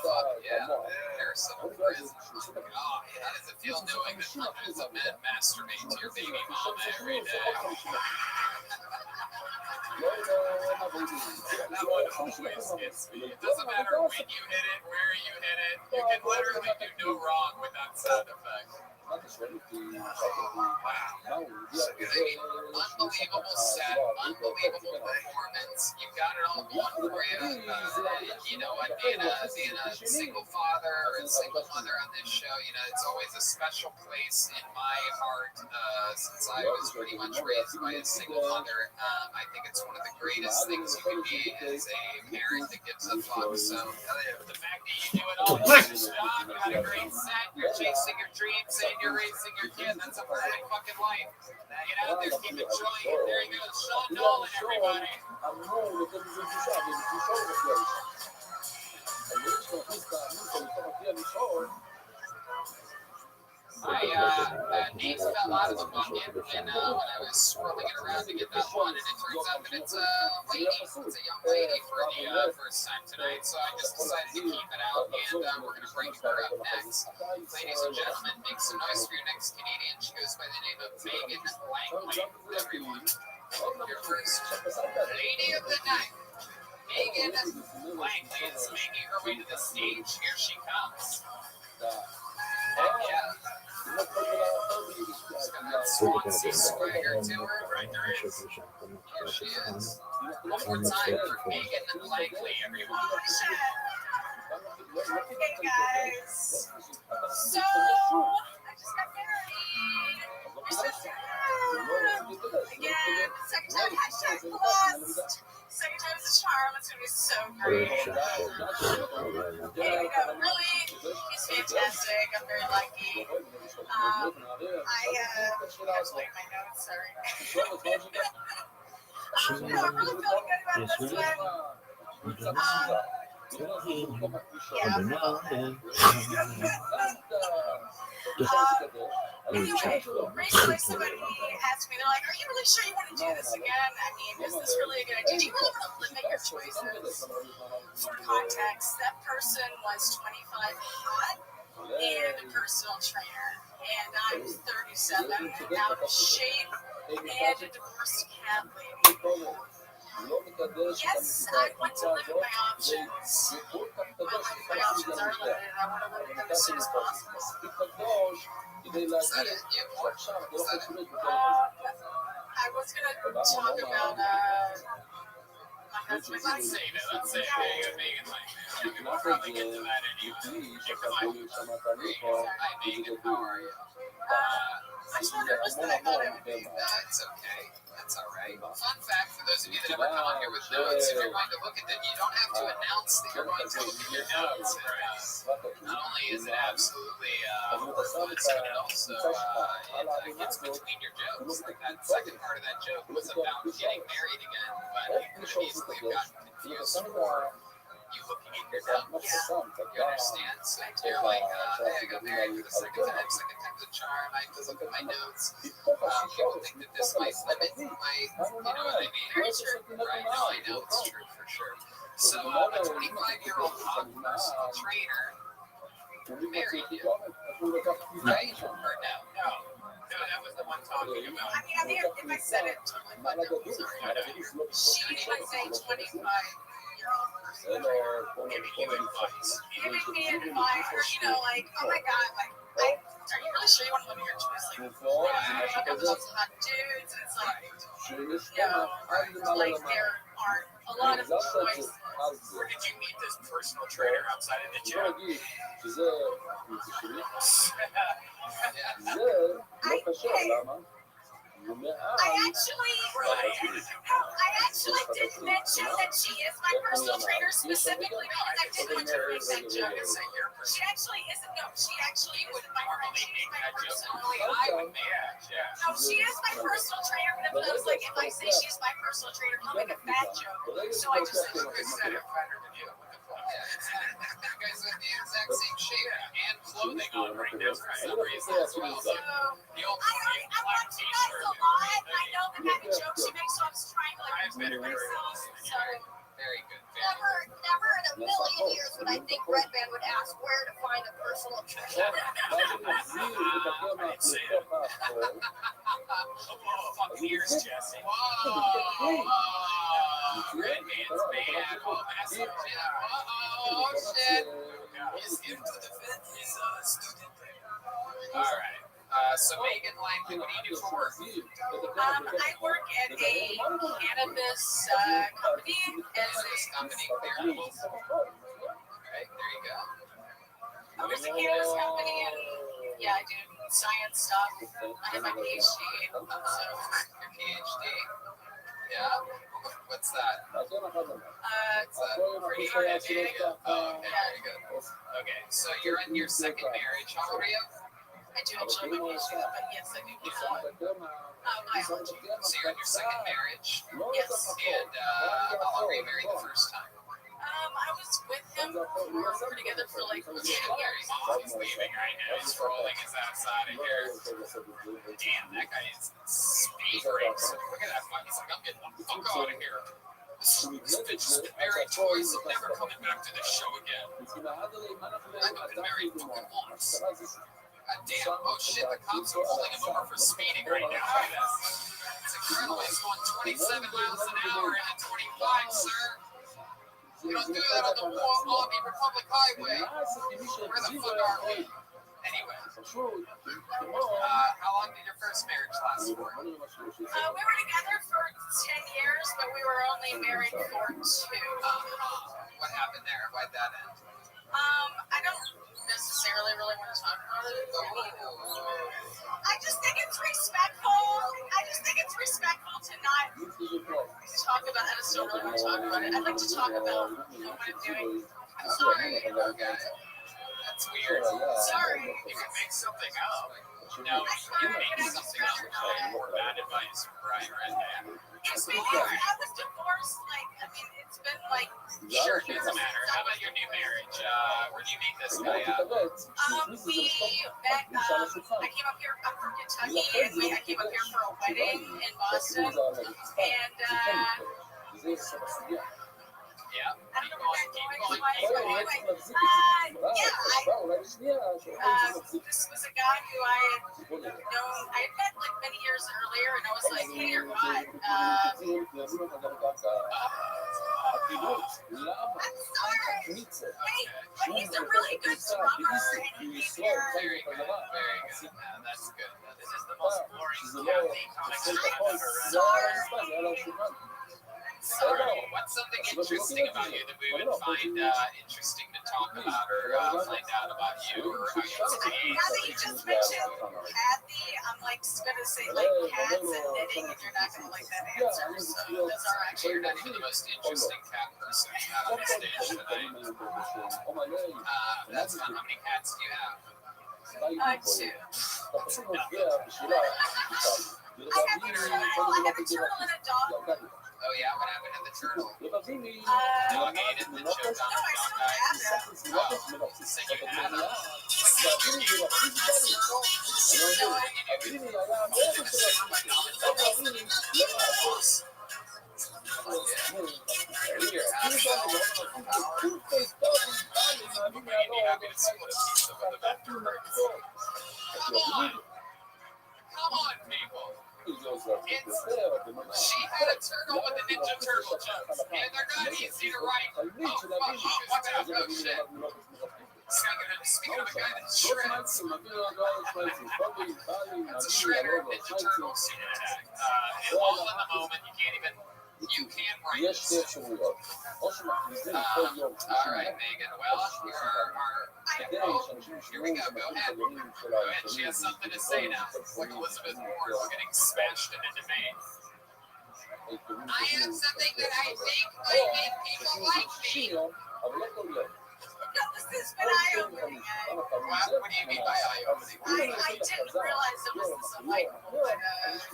fuck yeah. Harrison in prison. Oh, how does it feel knowing that hundreds of men masturbate to your baby mama every day? That one always hits me. It doesn't matter when you hit it, where you hit it. You can literally do no wrong with that sound effect. Wow. Unbelievable set, unbelievable performance. You've got it all going for you. You know what? Being a single father or a single mother on this show, it's always a special place in my heart since I was pretty much raised by a single mother. I think it's one of the greatest things you can be as a parent that gives a fuck. So the fact that you do it all, you had a great set, you're chasing your dreams, and you're raising your kid. That's a perfect fucking life. Get out there, keep enjoying it. There you go, Sean Nolan, everybody. Names fell out of the bucket when I was swirling it around to get that one, and it turns out that it's a lady. It's a young lady for the first time tonight, so I just decided to keep it out, and we're going to bring her up next. Ladies and gentlemen, make some noise for your next Canadian. She goes by the name of Megan Langley, everyone. Your first lady of the night. Megan Langley is making her way to the stage. Here she comes. Yeah. She's got that Swansea swagger to her. Right there is. Here she is. One more time for Megan Langley, everyone. Hey guys. So I just got married. We're so sad. Again, second time hashtag blessed. Second time is a charm. It's gonna be so great. Anyway, no, really, he's fantastic. I'm very lucky. I have to look at my notes. Sorry. No, I'm really feeling good about this one. Anyway, recently somebody asked me, they're like, are you really sure you want to do this again? I mean, is this really a good idea? Do you really want to limit your choices? For context, that person was 25 hot and a personal trainer. And I'm 37, out of shape, and a divorced cat lady. Yes, I want to limit my options. My options are limited. I want to limit them as soon as possible. Is that it? Yeah. Is that it? I was going to talk about my husband. Let's save it. Let's save it. Megan Langley. We'll probably get to that anyway. Hi, Megan. How are you? I'm so nervous that I thought I would be. It's okay. That's all right. Fun fact for those of you that ever come on here with notes, if you're going to look at them, you don't have to announce that you're going to look at your notes. Not only is it absolutely worthless, but it also it gets between your jokes. Like that second part of that joke was about getting married again, but it could have easily have gotten confused for you looking at your notes. You understand? So you're like, hey, I got married for the second time to the charm. I just look at my notes. People think that this might limit my, you know what I mean? Very true. Right? No, I know it's true for sure. So a 25-year-old hot personal trainer married you, right? Or no? No, that was the one talking about. I mean, if I said it totally, but no, sorry. She was a 25-year-old person Giving you advice. giving me advice, or, you know, like, oh my God, like, are you really sure you want to limit your choice? Like, I got those hot dudes, and it's like, you know, like, there aren't a lot of choices. Where did you meet this personal trainer outside of the gym? I actually didn't mention that she is my personal trainer specifically because I didn't want to make that joke and say you're her. She actually isn't. No, she actually would my personal. I would make that. Yeah. No, she is my personal trainer. But I was like, if I say she's my personal trainer, I'll make a fat joke. So I just said Who said it better than you? You guys have the exact same shape and clothing on right now for some reason as well. So the old I watch you guys a lot. I know the kind of jokes you make, so I was trying to like limit myself. So very good. never in a million years would I think Red Band would ask where to find a personal trainer. Fuck yours, Jesse. Red man's bad. Oh, that's shit. Oh, shit. He's getting to the fence. He's student there. All right. So Megan Langley, what do you do for work? I work at a cannabis company. Cannabis company, Clearables. All right, there you go. I work at a cannabis company, and yeah, I do science stuff. I have my PhD. So Your PhD. Yeah. What's that? Pretty hard to do. Oh, okay, very good. Okay, so you're in your second marriage. How old are you? I do actually have my PhD, but yes, I do. Biology. So you're in your second marriage, Yes. and how long were you married the first time? I was with him. We were together for like 10 years. He's leaving right now. He's rolling his ass out of here. Damn, that guy is speed race. Look at that fuck. He's like, I'm getting the fuck out of here. This bitch has been married twice. I'm never coming back to this show again. I've been married fucking once. God damn. Oh shit, the cops are pulling him over for speeding right now. Look at this. It's incredible. He's going 27 miles an hour and at 25, sir. You don't do that on the Republic Highway. Where the fuck are we? Anyway, How long did your first marriage last for? We were together for 10 years, but we were only married for 2. What happened there? Why'd that end? I don't necessarily really want to talk about it. I just think it's respectful. I just think it's respectful to not talk about it. I just don't really want to talk about it. I'd like to talk about what I'm doing. I'm sorry. Okay. That's weird. Sorry. You can make something up. No, you make something up. More bad advice from Brian Redman. It's been, I was divorced, it's been Sure, it doesn't matter. How about your new marriage? Where do you meet this guy at? we met, I came up here, I'm from Kentucky, and I came up here for a wedding in Boston, and, Yeah. I don't know Keep going. this was a guy who I had known, I had met many years earlier, and I was like, hey, you're hot. I'm sorry. Wait, but he's a really good drummer, and he's here. Very good. Very good. That's good. This is the most boring Kathy comic strip I've ever read. Sorry. Sorry. What's something interesting about you that we would find interesting to talk about or find out about you or how you behave? Now that you just mentioned Kathy, I'm gonna say cats and knitting, and you're not gonna like that answer. So those are Actually, actually you're not even the most interesting cat person out on the stage tonight. That's fun. How many cats do you have? 2. I have a turtle and a dog. Oh yeah, what happened to the turtle? Dog ate it and then choked on No, I it. still have it. Oh, So you have it. Come on, people. She had a turtle with the Ninja Turtle jokes, and they're not easy to write. Watch out, oh shit. Speaking of a guy that shreds, that's a shredder, Ninja Turtle suit attack. All in the moment, you can write this. All right, Megan. Well, here we go. Go ahead. Go ahead. She has something to say now. Like Elizabeth Warren getting smashed into debate. I have something that I think might make people like me. No, this has been eye-opening. What do you mean by eye-opening? I didn't realize it was this unlikable, but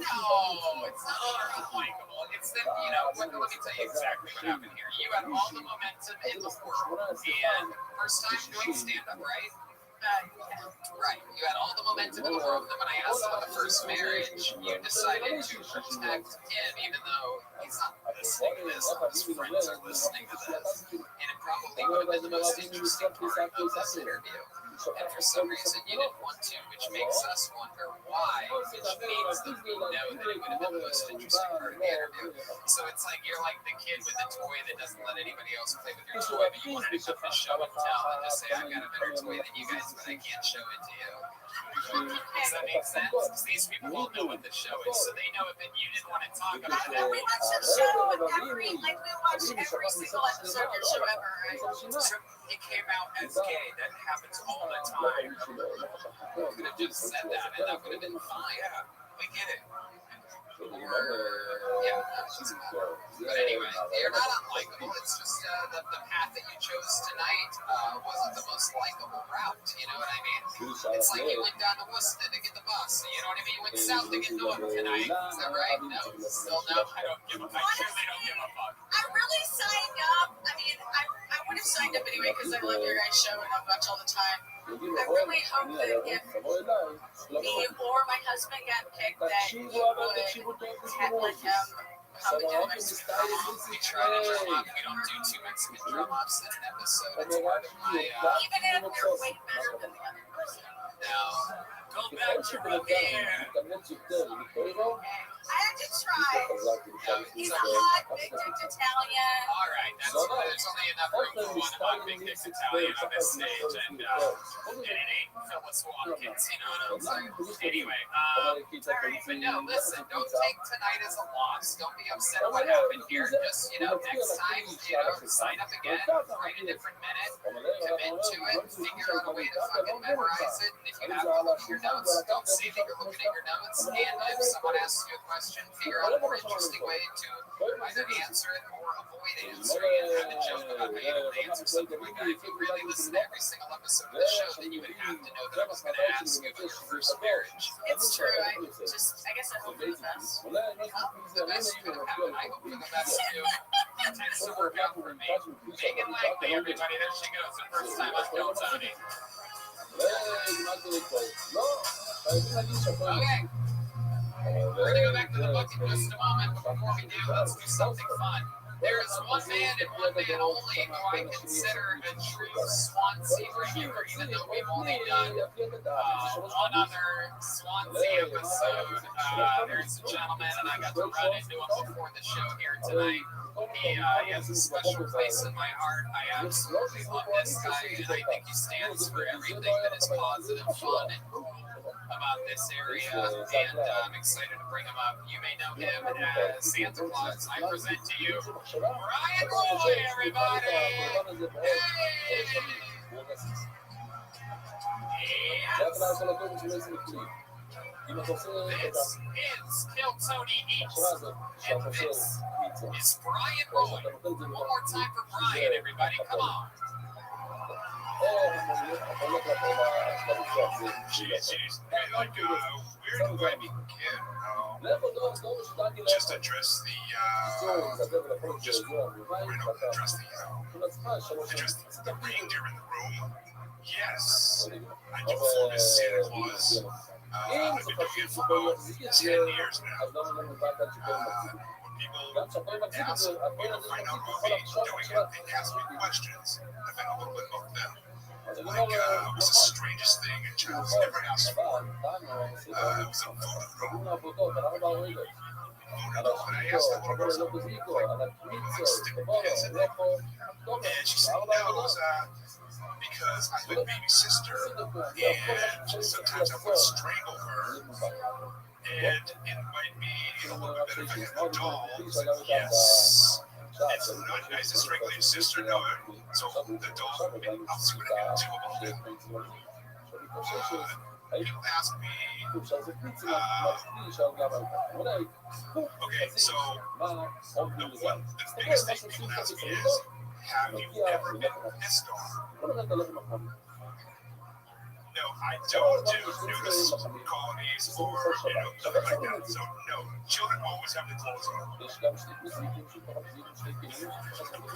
No, it's not unlikable. It's that, let me tell you exactly what happened here. You had all the momentum in the world, and first time doing stand-up, right? Right. You had all the momentum in the world, and then when I asked about the first marriage, you decided to protect him, even though he's not listening to this, or his friends are listening to this. And it probably would have been the most interesting part of this interview. And for some reason, you didn't want to, which makes us wonder why, which means that we know that it would have been the most interesting part of the interview. So it's like you're like the kid with the toy that doesn't let anybody else play with your toy, but you wanted to come to show and tell and just say, I've got a better toy than you guys, but I can't show it to you. Does that make sense? Because these people all know what the show is, so they know that you didn't want to talk about it. we watch the show we watch every single episode of your show ever, right? So it came out as gay. That happens all the time. You could have just said that, and that would have been fine. Yeah, we get it. Or, yeah, but anyway, you're not unlikable. It's just the path that you chose tonight wasn't the most likable route. You know what I mean? It's like you went down to Worcester to get the bus. You know what I mean? Went south to get North tonight. Is that right? No? Still no? I don't give a fuck. I truly don't give a fuck. I really signed up. I would have signed up anyway because I love your guys' show and I watch all the time. I really hope that if me or my husband got picked, that you would let him come and do Mexican. We try to drum up. We don't do two Mexican drum ups in an episode. It's part of my. Even if they're way better than the other person. Now, Go back to Rabbi. I had to try. He's a hot, big dick Italian. all right, there's only enough room for one of my big dick Italian on this stage, and it ain't Phyllis Watkins, you know what I'm saying? Anyway, but no, listen, don't take tonight as a loss. Don't be upset at what happened here. Just, next time, sign up again, write a different minute, commit to it, figure out a way to fucking memorize it. And if you have to look at your notes, don't say that you're looking at your notes. And if someone asks you a question, figure out a more interesting way to either answer it or avoid answering it. Kind of joke about how you don't answer something like that. If you really listen to every single episode of the show, then you would have to know that I was going to ask you about your first marriage. It's true. I guess I hope for the best. The best could have happened. I hope for the best too. It tends to work out for me. Megan Langley, everybody, there she goes. The first time on Kill Tony. Okay. We're going to go back to the book in just a moment, but before we do, let's do something fun. There is one man and one man only who I consider a true Swansea regular, even though we've only done one other Swansea episode. There's a gentleman, and I got to run into him before the show here tonight. He has a special place in my heart. I absolutely love this guy, and I think he stands for everything that is positive, fun, and cool about this area, and I'm excited to bring him up. You may know him as Santa Claus. I present to you Brian Roy, everybody! This is Kill Tony Eats, and this is Brian Roy. One more time for Brian, everybody, come on. Jeez. Where do I begin? Just address the reindeer in the room. Yes, I do perform as Santa Claus. I've been doing it for about 10 years now. People ask, find out about me doing it, they ask me questions. I find out a little bit about them. Like, what's the strangest thing a child's never asked for? It was a voodoo doll. And I asked her what it was. Like, stick pins in it. And she said, no, it was, because I have a baby sister, and sometimes I would strangle her, and it might be a little bit better if I had a doll. Yes. It's not nice to strangle your sister, no. So the doll, I'll see what I can do about it. People ask me, okay, so the biggest thing people ask me is, have you ever been pissed on? No, I don't do nudist colonies or nothing like that. So no, children always have their clothes on.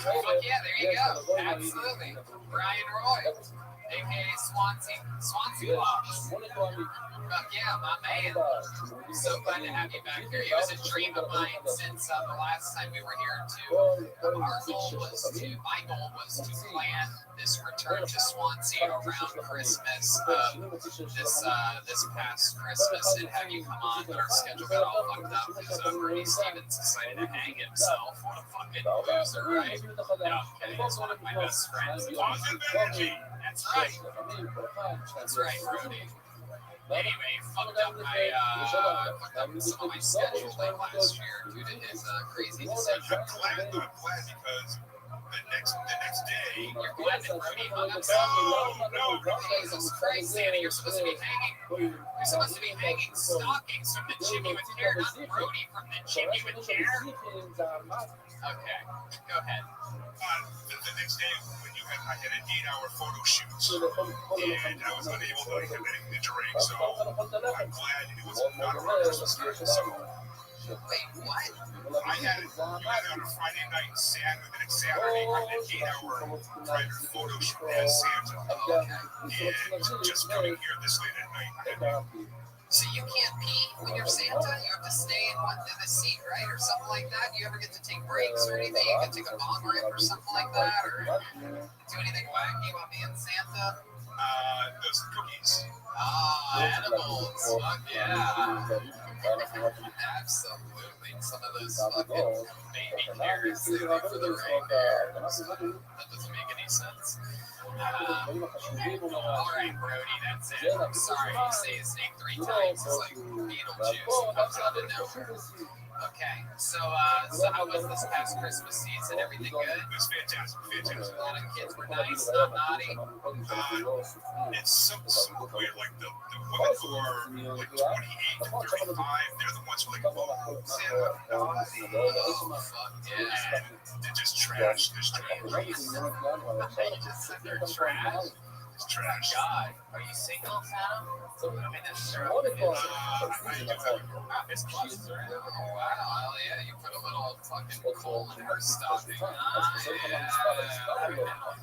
Fuck yeah, there you go. Absolutely. Brian Roy, aka Swansea Logs. Fuck yeah, my man. So glad to have you back here. It was a dream of mine since the last time we were here too. My goal was to plan this return to Swansea around Christmas this past Christmas and have you come on, but our schedule got all fucked up because Bernie Stevens decided to hang himself. What a fucking loser, right? No, okay, he's one of my best friends. That's right. That's right, Rudy. Anyway, fucked up some of my schedules like last year due to his crazy decision. I'm glad because the next day, you're glad that Rudy hung up. No, Jesus Christ, Santa, you're supposed to be hanging. You're supposed to be hanging stockings from the chimney with hair, not Rudy from the chimney with hair. Okay, go ahead. The next day, when I had an 8-hour photo shoot, and I was unable to have anything to drink, so I'm glad it was not around Christmas time. So Wait, what? I had it on a Friday night and Saturday, I did an 8-hour private photo shoot as Santa. And just coming here this late at night. So you can't pee when you're Santa? You have to stay in the seat, right? Or something like that? Do you ever get to take breaks or anything? You can take a bong rip or something like that? Or do anything wacky while being Santa? Those cookies. Animals. Fuck yeah. Absolutely. Some of those fucking baby carrots they leave for the reindeers. That doesn't make any sense. All right, Brody, that's it. I'm sorry. You say his name 3 times. It's like Beetlejuice comes out of nowhere. Okay, so how was this past Christmas season? Everything good? It was fantastic. A lot of kids were nice, not naughty. It's somewhat weird. Like the women who are like 28 to 35, they're the ones who are like, oh, Santa, naughty. Oh, fuck yeah. And they're just trash. There's trash. You just sit there trash. It's trash. God, are you single, Santa? I mean, that's true. I do have It's close, right? Oh, wow, yeah, you put a little fucking coal in her stuffing. Yeah.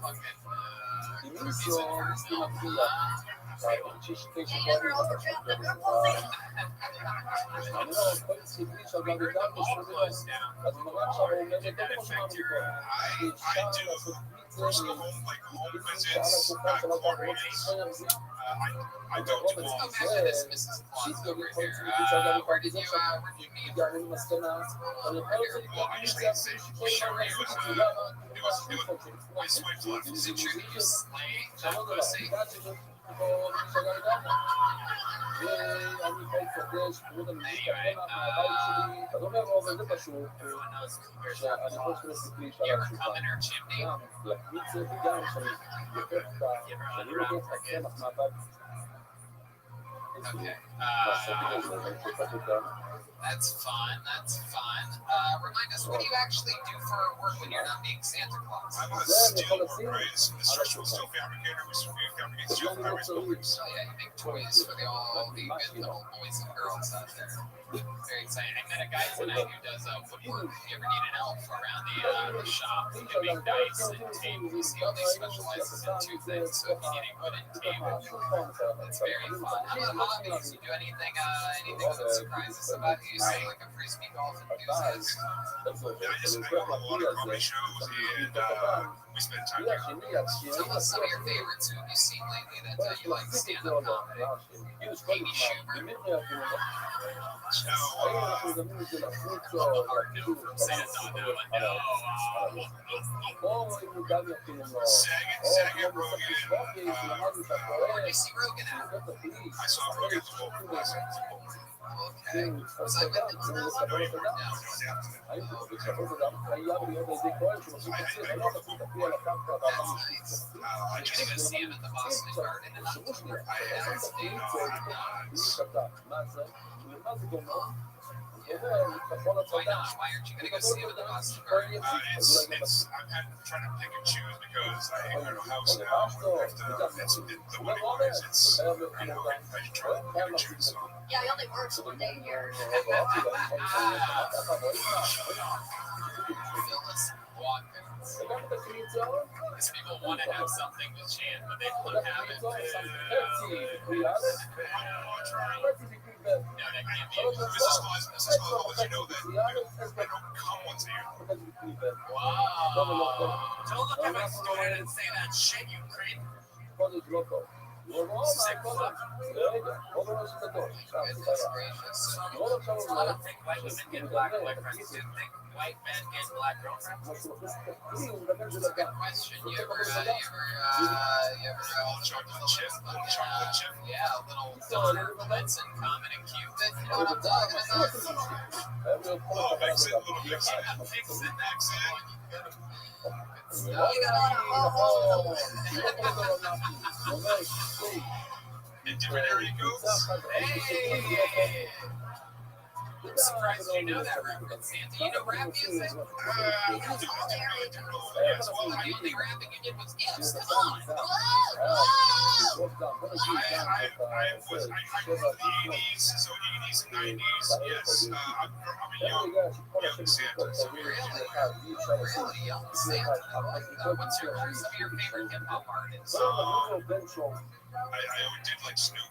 Fucking cookies in her stuffing. You never overfilled the purple thing. We heard the mall closed down. Did that affect your... I do. Personal home visits, coordinates. I don't do all Let's go back to this Mrs. Claus over here. Where did you meet her? Well, I just didn't say sure it was I swiped left. Is it true that you slay that pussy? Everyone knows cougars have claws. You ever come in her chimney? Give her a round for gift. Okay. That's fun. That's fun. Remind us, what do you actually do for work when you're not being Santa Claus? I'm a steel worker, a structural steel fabricator. We fabricate steel fibers buildings. Oh yeah, you make toys for all the good little boys and girls out there. Very exciting. I met a guy tonight who does woodwork. If you ever need an elf around the shop, he can make dice and tables. He only specializes in 2 things. So if you need a wooden table, it's very fun. How about hobbies? You do anything that surprises about you? You say like a frisbee golf enthusiast. I just go to a lot of comedy shows and we spend time there. Tell us some of your favorites. Who have you seen lately that you like stand-up comedy? Amy Schumer. Hard no from Santa on that one. No. Sagan Rogan. Where did you see Rogan at? I saw Rogan at the Open Plaza. Okay. Was I with him on that one? No. That's nice. Are you going to go see him at the Boston Garden in October? That's Why not? Why aren't you going to go see him at the Boston Garden? I'm trying to pick and choose because I hang out at a house now. The wedding wise, it's, I just try to pick and choose. So. Yeah, he only works 1 day a year. Phyllis Watkins. Because people want to have something to chant, but they don't have it. No, that can't be. Mrs. Claus will let you know that I don't come once a year. Wow. Don't look at my story and say that shit, you creep. Sick fuck. Goodness gracious. I don't think white women get black boyfriends. Do you think white men get black girlfriends? That's a good question. You ever chocolate chip? Yeah, a little Donner, Blitzen, Comet, and Cupid. You know what I'm talking about? Oh, Vixen, little Vixen. Yeah, Vixen, excellent. You got a lot of ho-hos. In different area codes. Hey! I'm surprised you know that reference, Santa. You know rap music? Didn't really. Yes, well, The only rapping you did was Gibbs. Come on. I was the 80s, so 80s and 90s. Yes, I'm a young Santa. So Really, young Santa. I like that. What's some of your favorite hip hop artists? I did like Snoop.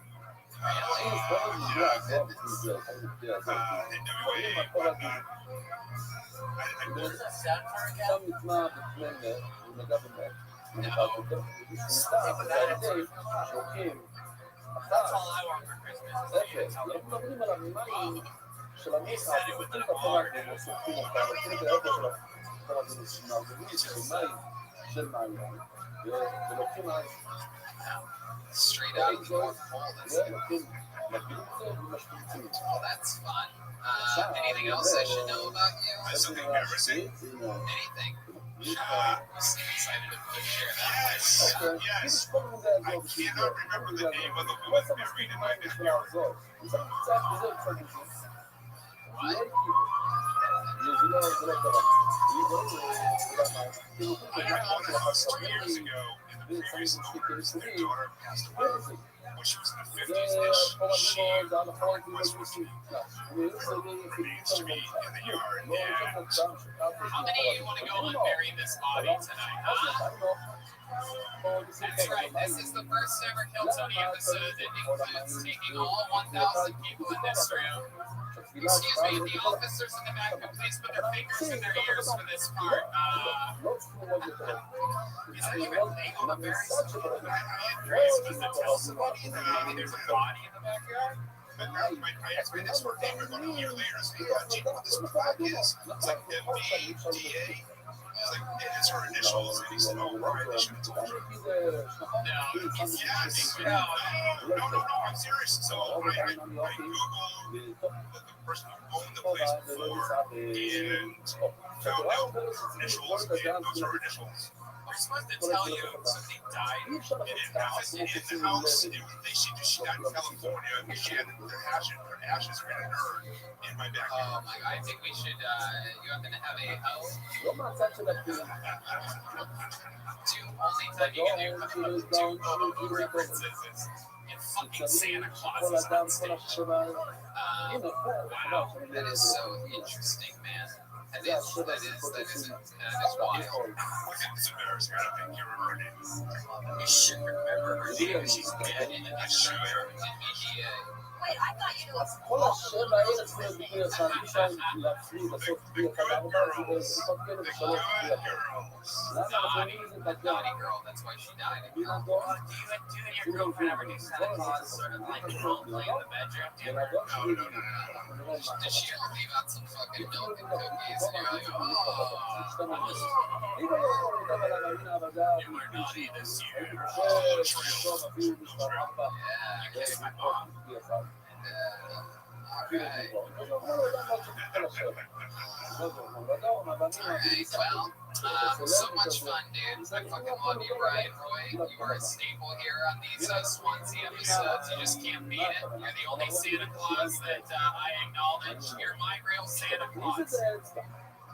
That's all I want for Christmas. He said it with an R. Straight out of North Pole. Oh, that's fun. Anything else I should know about you? Something embarrassing? Anything? You seem excited to share that. Yes. I cannot remember the name of the woman buried in my backyard. What? I bought a house 2 years ago, and the previous owners, their daughter passed away. When she was in the 50s-ish, she was received remains to be in the yard. And How many of you want to go unbury this body tonight, huh? That's right. This is the first ever Kill Tony episode that includes taking all 1,000 people in this room. Excuse me, the officers in the back could please put their fingers in their ears for this part. Is it even legal to bury someone? Crazy to tell somebody that there's a body in the backyard? But I asked my next door neighbor about a year later, I said, yeah, do you know what this plaque is? It's like MBDA. It's like, it's her initials. And he said, oh, right, I should have told her. No, I'm serious. So I Googled the person who owned the place before and found out her initials, and those are her initials. They're supposed to tell you if somebody died In the house, she died in California because she had her ashes were in an urn in my backyard. Oh my god, I think we should, you happen to have a hoe? Only time you can do two references is in fucking Santa Claus is on stage. Wow, that is so interesting, man. That is wild. It's embarrassing. I don't think you remember her name. You should remember her name. She's dead in the show. Wait, I thought you knew what's Naughty girl, that's why she died. Do you and your girlfriend ever do Santa Claus sort of like role play in the bedroom? Do you ever? No. Did she ever leave out some fucking milk and cookies? And you're like, oh, You were naughty this year. yeah, okay, my mom. Alright. So much fun, dude. I fucking love you, Ryan Roy. You are a staple here on these Swansea episodes. You just can't beat it. You're the only Santa Claus that I acknowledge. You're my real Santa Claus.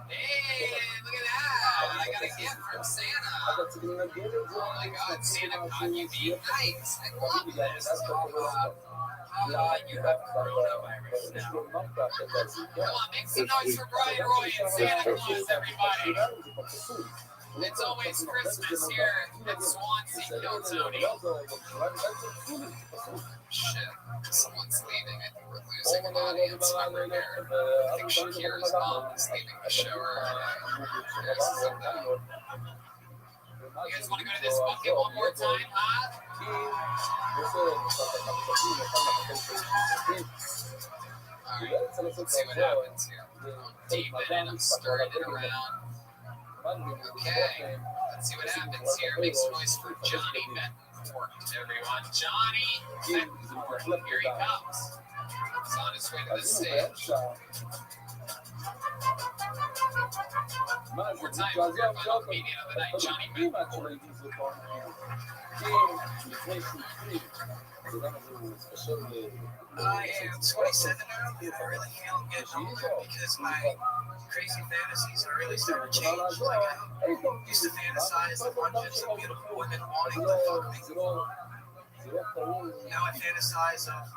Hey, look at that. I got a gift from Santa. Oh my god, Santa caught you being nice. I love this. You have coronavirus now. Come on, make some noise for Brian Roy and Santa Claus, everybody. It's always Christmas here at Swansea, Kill Tony. Shit, someone's leaving. I think we're losing an audience member here. I think Shakira's mom is leaving the show early. You guys want to go to this bucket one more time, huh? Alright, let's see what happens here. I'm deep in it, I'm stirring it around. Okay, let's see what happens here. Make some noise for Johnny Betancourt, everyone. Johnny Betancourt, here he comes. He's on his way to the stage. More time for your final comedian of the night, Johnny Betancourt. I am 27 now, and I really feel I'm getting older because my crazy fantasies are really starting to change. Like, I used to fantasize of hundreds of beautiful women wanting to fuck me. Now I fantasize of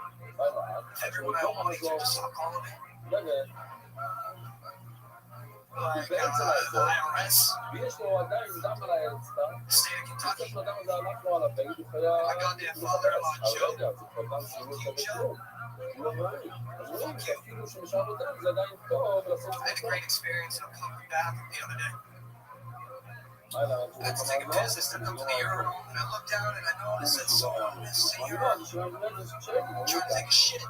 everyone I wanted to just stop calling me. Like, the IRS, state of Kentucky, my goddamn father-in-law, Joe. Fuck you, Joe. I had a great experience in a public bathroom the other day. I had to take a piss. I stepped up to the urinal and I looked down and I noticed that someone missed the urinal trying to take a shit.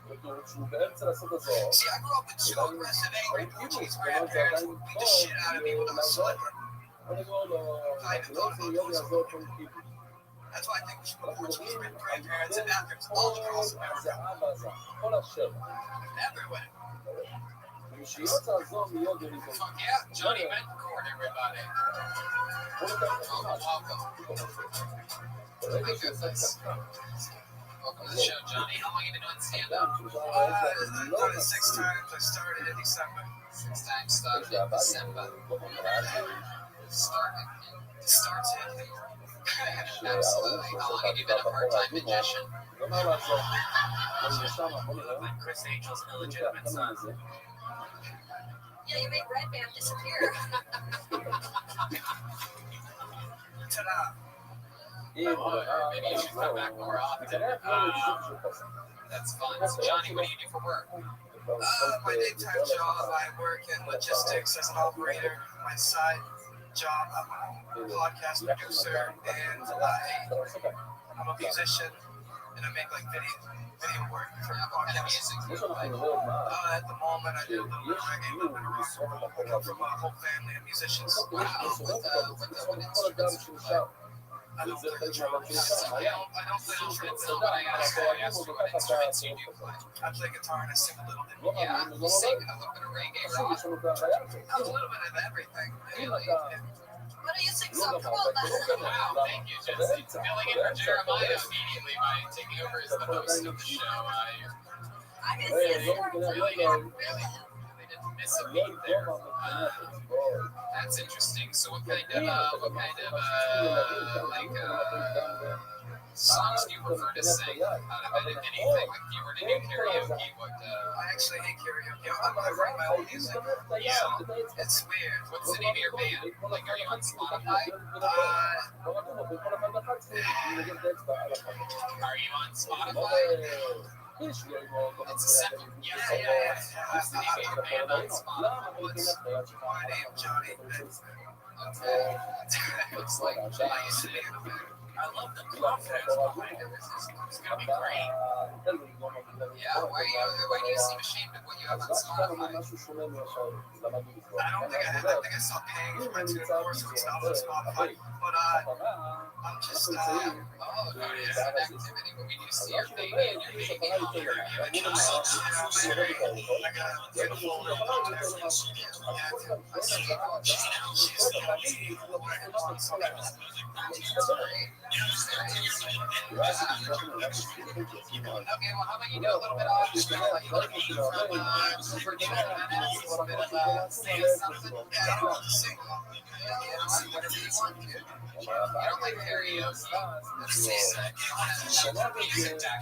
See, I grew up with two aggressive, angry Portuguese grandparents who would beat the shit out of me when I was slipper. I even thought about doing. That's why I think we should put Portuguese grandparents in bathrooms all across America. Everywhere. Fuck yeah, Johnny Betancourt, everybody. Welcome. My goodness. Welcome to the show, Johnny. How long have you been doing stand-up? I've done it 6 times. I started in December. 6 times started in December. Starts in. Absolutely. How long have you been a part-time magician? Like Chris Angel's illegitimate son. Yeah, you made Red Band disappear. Ta-da. Maybe you should come back more often. That's fun. So, Johnny, what do you do for work? My daytime job, I work in logistics as an operator. My side job, I'm a podcast producer, and I'm a musician, and I make like video work for podcasts. At the moment, I do a little bit of reggae, a little bit of rock. I come from a whole family of musicians. Wow. What instruments? I don't play the drums. I don't play instruments, but I asked you what instruments you do play. I play guitar and I sing a little bit. Yeah, you sing a little bit of reggae rock. A little bit of everything. What do you sing so cool about? Wow, thank you, Jesse. Filling in for Jeremiah immediately by taking over as the host of the show. I can see it. Really didn't miss a beat there. That's interesting. So what kind of songs do you prefer to sing out of anything? If you were to do karaoke, what? I actually hate karaoke. I write my own music. Yeah. It's weird. What's the name of your band? Like, are you on Spotify? Are you on Spotify? It's a separate. Yeah. What's the name of your band on Spotify? My name, Johnny. Okay. Looks like Johnny. I love the confidence behind it. It's gonna be great. Yeah, why do you seem ashamed of what you have on Spotify? I don't think I stopped paying for it anymore, so it's not on Spotify. But I'm just there is an activity where we do see your baby and your baby on there. I got a beautiful Okay, well, how about you do a little bit off just like from Super Children and a little bit of say something. Yeah, I don't want to sing. Whatever you want to. You don't like karaoke. That's so sad. You don't have music back.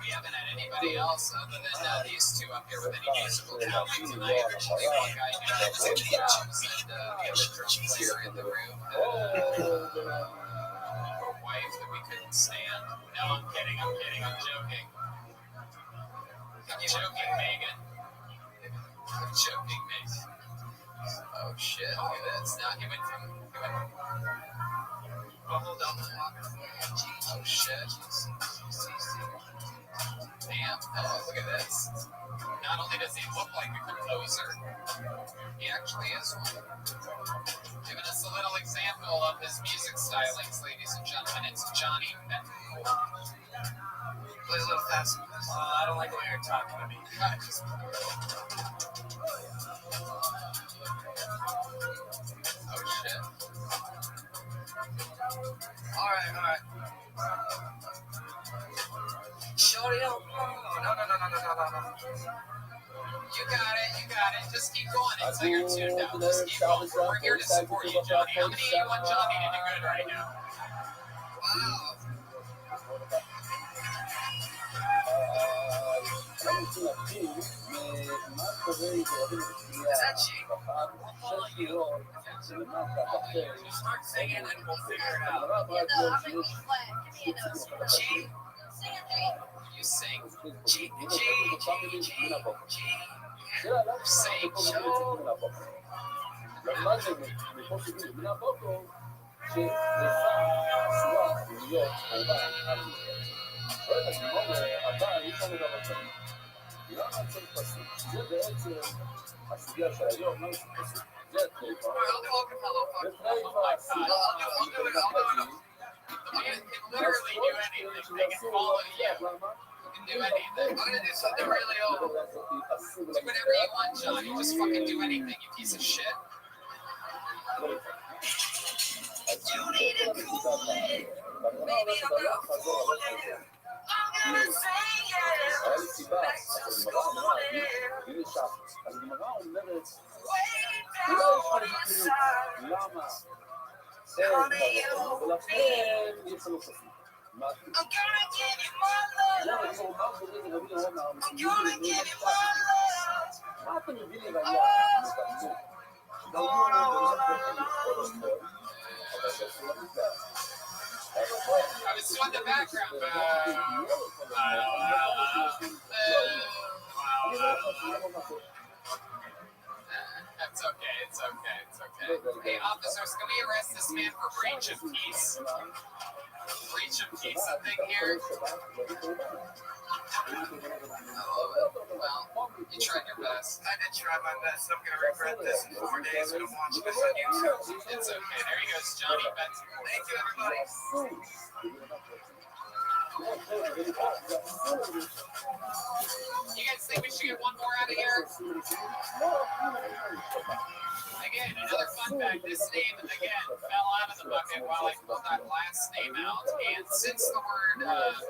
We haven't had anybody else other than these two up here with any musical talent tonight. There's only one guy who plays the drums and the other drum player in the room. Poor wife that we couldn't stand. No, I'm kidding. I'm joking. I'm joking, Megan. I'm joking, Megan. Oh shit! Look at this. Now he went from. Hold on. Oh shit. Damn. Damn. Oh, look at this. Not only does he look like a composer, he actually is one. Giving us a little example of his music stylings, ladies and gentlemen. It's Johnny Benton. Play a little fast. I don't like the way you're talking to me. Oh, shit. All right. Shorty, no. You got it. Just keep going until you're tuned out. Just keep going. We're here to support you, Johnny. How many of you want Johnny to do good right now? Wow. Is that cheap? Start singing and we'll figure it out. I'm like, give me a note. G. Sing a three. You sing. G. Sing. הסוגיה של היום, מה זה פשוט? זה הטריפה. I'll do it. The man can literally do anything. They can follow you. You can do anything. I'm gonna do something really old. Do whatever you want, Johnny. Just fucking do anything, you piece of shit. You need to cool it. Baby, I'm gonna fool it. I'm gonna say yes. Back to school it. Waiting down on my side. Honey, you me. I'm gonna give you my love. I'm gonna give you my love. I was doing the background. It's okay. Hey, officers, can we arrest this man for breach of peace? Breach of peace, I think here. Well, you tried your best. I did try my best. I'm gonna regret this in 4 days when I'm watching this on YouTube. It's okay. There he goes, Johnny Benton. Thank you, everybody. You guys think we should get one more out of here? Again, another fun fact, this name, again, fell out of the bucket while I pulled that last name out. And since the word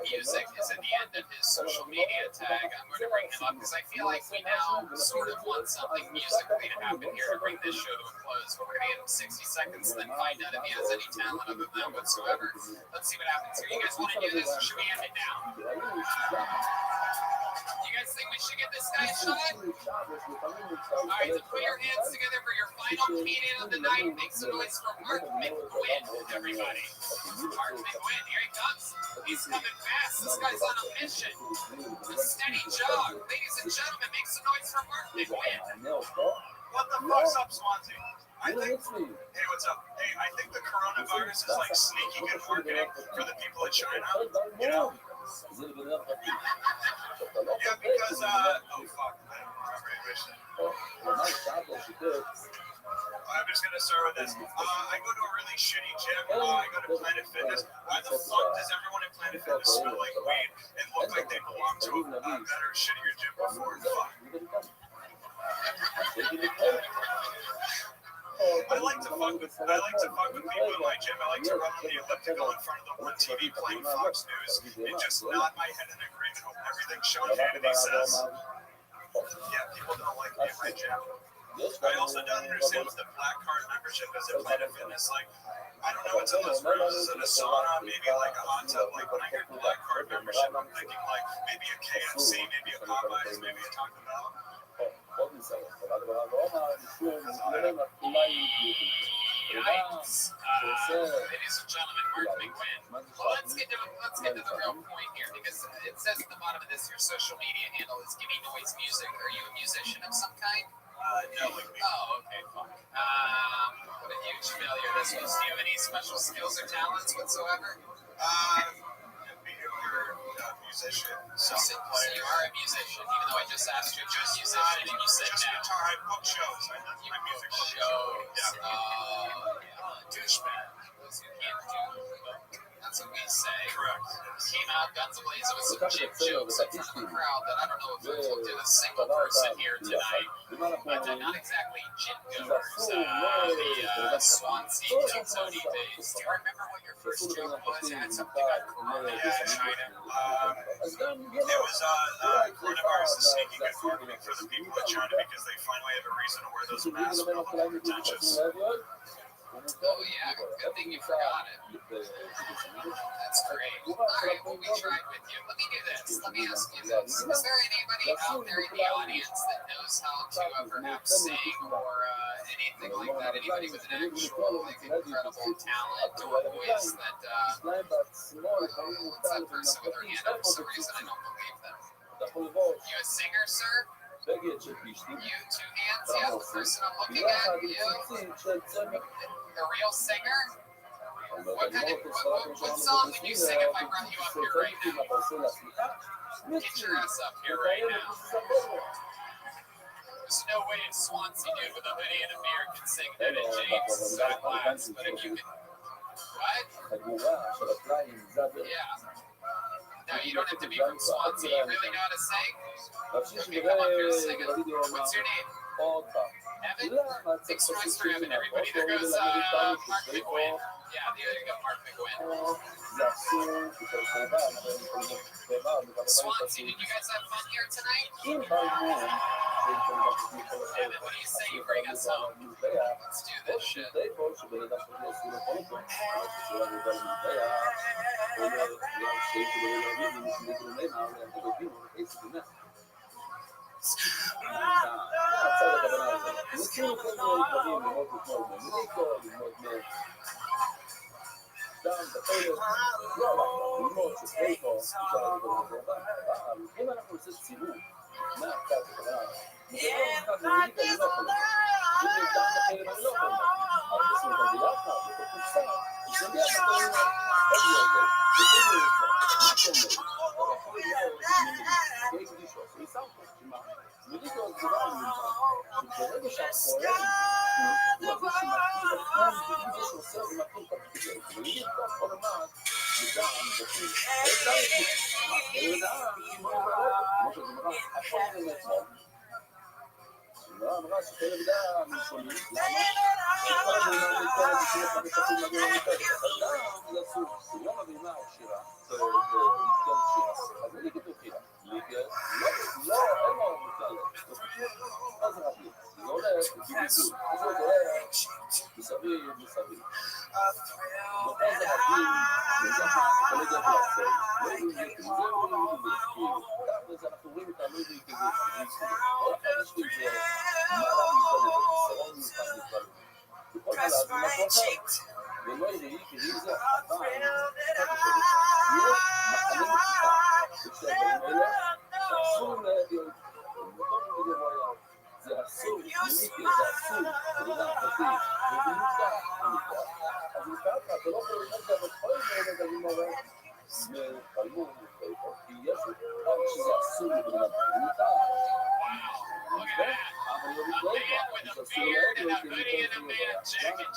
music is at the end of his social media tag, I'm going to bring him up because I feel like we now sort of want something musically to happen here to bring this show to a close. But we're going to give him 60 seconds and then find out if he has any talent other than that whatsoever. Let's see what happens here. You guys want to do this or should we end it now? You guys think we should get this guy a shot? All right, so put your hands together for your final comedian of the night. Make some noise for Mark McGuinn, everybody. Mark McGuinn, here he comes. He's coming fast. This guy's on a mission. A steady jog. Ladies and gentlemen, make some noise for Mark McGuinn. What the fuck's up, Swansea? Hey, what's up? Hey, I think the coronavirus is like sneaky good marketing for the people of China. You know? Yeah, because, oh, fuck. I'm just gonna start with this. I go to a really shitty gym. I go to Planet Fitness. Why the fuck does everyone at Planet Fitness smell like weed and look like they belong to a better, shittier gym before? Fuck. I like to fuck with people in my gym. I like to run on the elliptical in front of the one TV playing Fox News and just nod my head in agreement with everything Sean Hannity says. Yeah, people don't like me in my gym. I also don't understand what the black card membership is at Planet Fitness. Like, I don't know what's in those rooms. Is it a sauna? Maybe like a hot tub? Like, when I hear black card membership, I'm thinking like maybe a KFC, maybe a Popeyes, maybe a Taco Bell. Yikes. Ladies and gentlemen, Mark McGuinn. Well, let's get to the real point here because it says at the bottom of this, your social media handle is Gimme Noise Music. Are you a musician of some kind? No, like me. Oh, okay, fuck. What a huge failure this was. Do you have any special skills or talents whatsoever? Mediocre musician, soccer player. So you are musician, even though I just asked you if you're a musician and you said just no. guitar. I book shows. I music book Shows. Yeah. Douchebag. Those who can't do. That's what we say. Correct. Came out guns a-blazing with some cheap jokes in front of a crowd that I don't know if we've looked at a single person here tonight, but not exactly gin goers. The Swansea Tony days. Do you remember what your first joke was? You had something about Corona. Yeah, China. It was coronavirus is sneaking at marketing for the people in China because they finally have a reason to wear those masks when they're pretentious. Oh yeah, good thing you forgot it. That's great. All right, well we tried with you. Let me do this. Let me ask you this. Is there anybody out there in the audience that knows how to perhaps sing or anything like that? Anybody with an actual incredible talent or voice that what's that person with their hand up? For some reason I don't believe them. You a singer, sir? You two hands, yeah, the person I'm looking at, you a real singer? What song would you sing if I brought you up here right now? Get your ass up here right now. There's no way a Swansea dude with a hoodie and a beard can sing that in James' class, but if you can... What? Yeah. No, you don't have to be from Swansea. You really know how to sing? Okay, come up here singing. What's your name? Evan? Six points for Evan. Everybody, there goes Mark McGuinn. Yeah, there you go, Mark McGuinn. Swansea, did you guys have fun here tonight? Evan, what do you say you bring us home? Let's do this shit.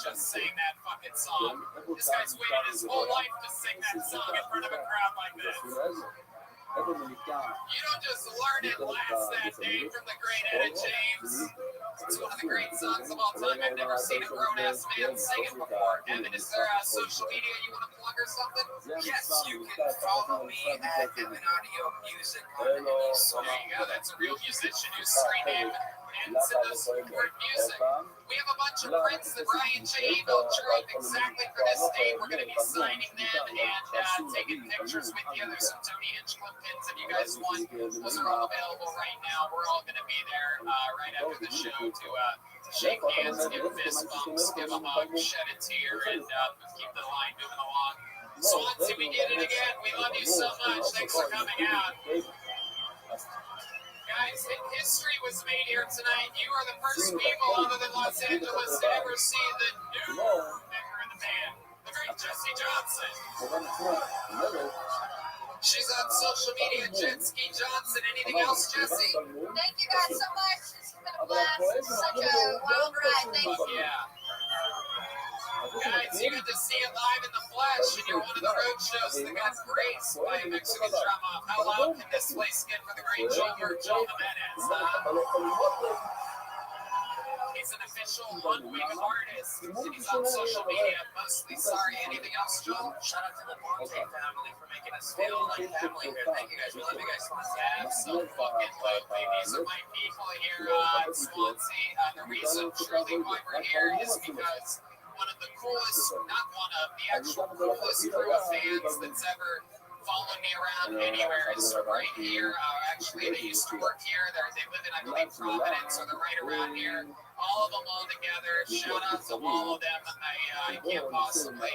Just sang that fucking song. This guy's waited his whole life to sing that song in front of a crowd like this. You don't just learn it last that day from the great Etta James. It's one of the great songs of all time. I've never seen a grown-ass man sing it before. Evan, is there social media you want to plug or something? Yes, you can follow me at Evan Audio Music. There you go. That's a real musician whose screen name ends in the word music. We have a bunch of prints that Ryan J. Eagle drew up exactly for this date. We're going to be signing them and taking pictures with you. There's some Tony Hinchcliffe pins if you guys want. Those are all available right now. We're all going to be there right after the show to shake hands, give fist bumps, give a hug, shed a tear, and keep the line moving along. Swansea, we did it again. We love you so much. Thanks for coming out. Guys, history was made here tonight. You are the first people other than Los Angeles to ever see the new member of the band, the great Jesse Johnson. She's on social media, Jetski Johnson. Anything else, Jesse? Thank you guys so much. This has been a blast. Such a wild ride. Thank you. Yeah. Guys, you get to see it live in the flesh, and you're one of the road shows that got graced by Mexican drama. How loud can this place get for the great Joe Jimenez? He's an official one-wing artist. He's on social media mostly. Sorry, anything else, Joel? Shout out to the Bonte family for making us feel like family here. Thank you guys. We love you guys so much. Absolutely. These are my people here in Swansea. The reason truly why we're here is because one of the coolest, not one of, the actual coolest crew of fans that's ever followed me around anywhere is right here. Actually, they used to work here. They live in, I believe, Providence, or they're right around here. All of them all together. Shout out to all of them. I can't possibly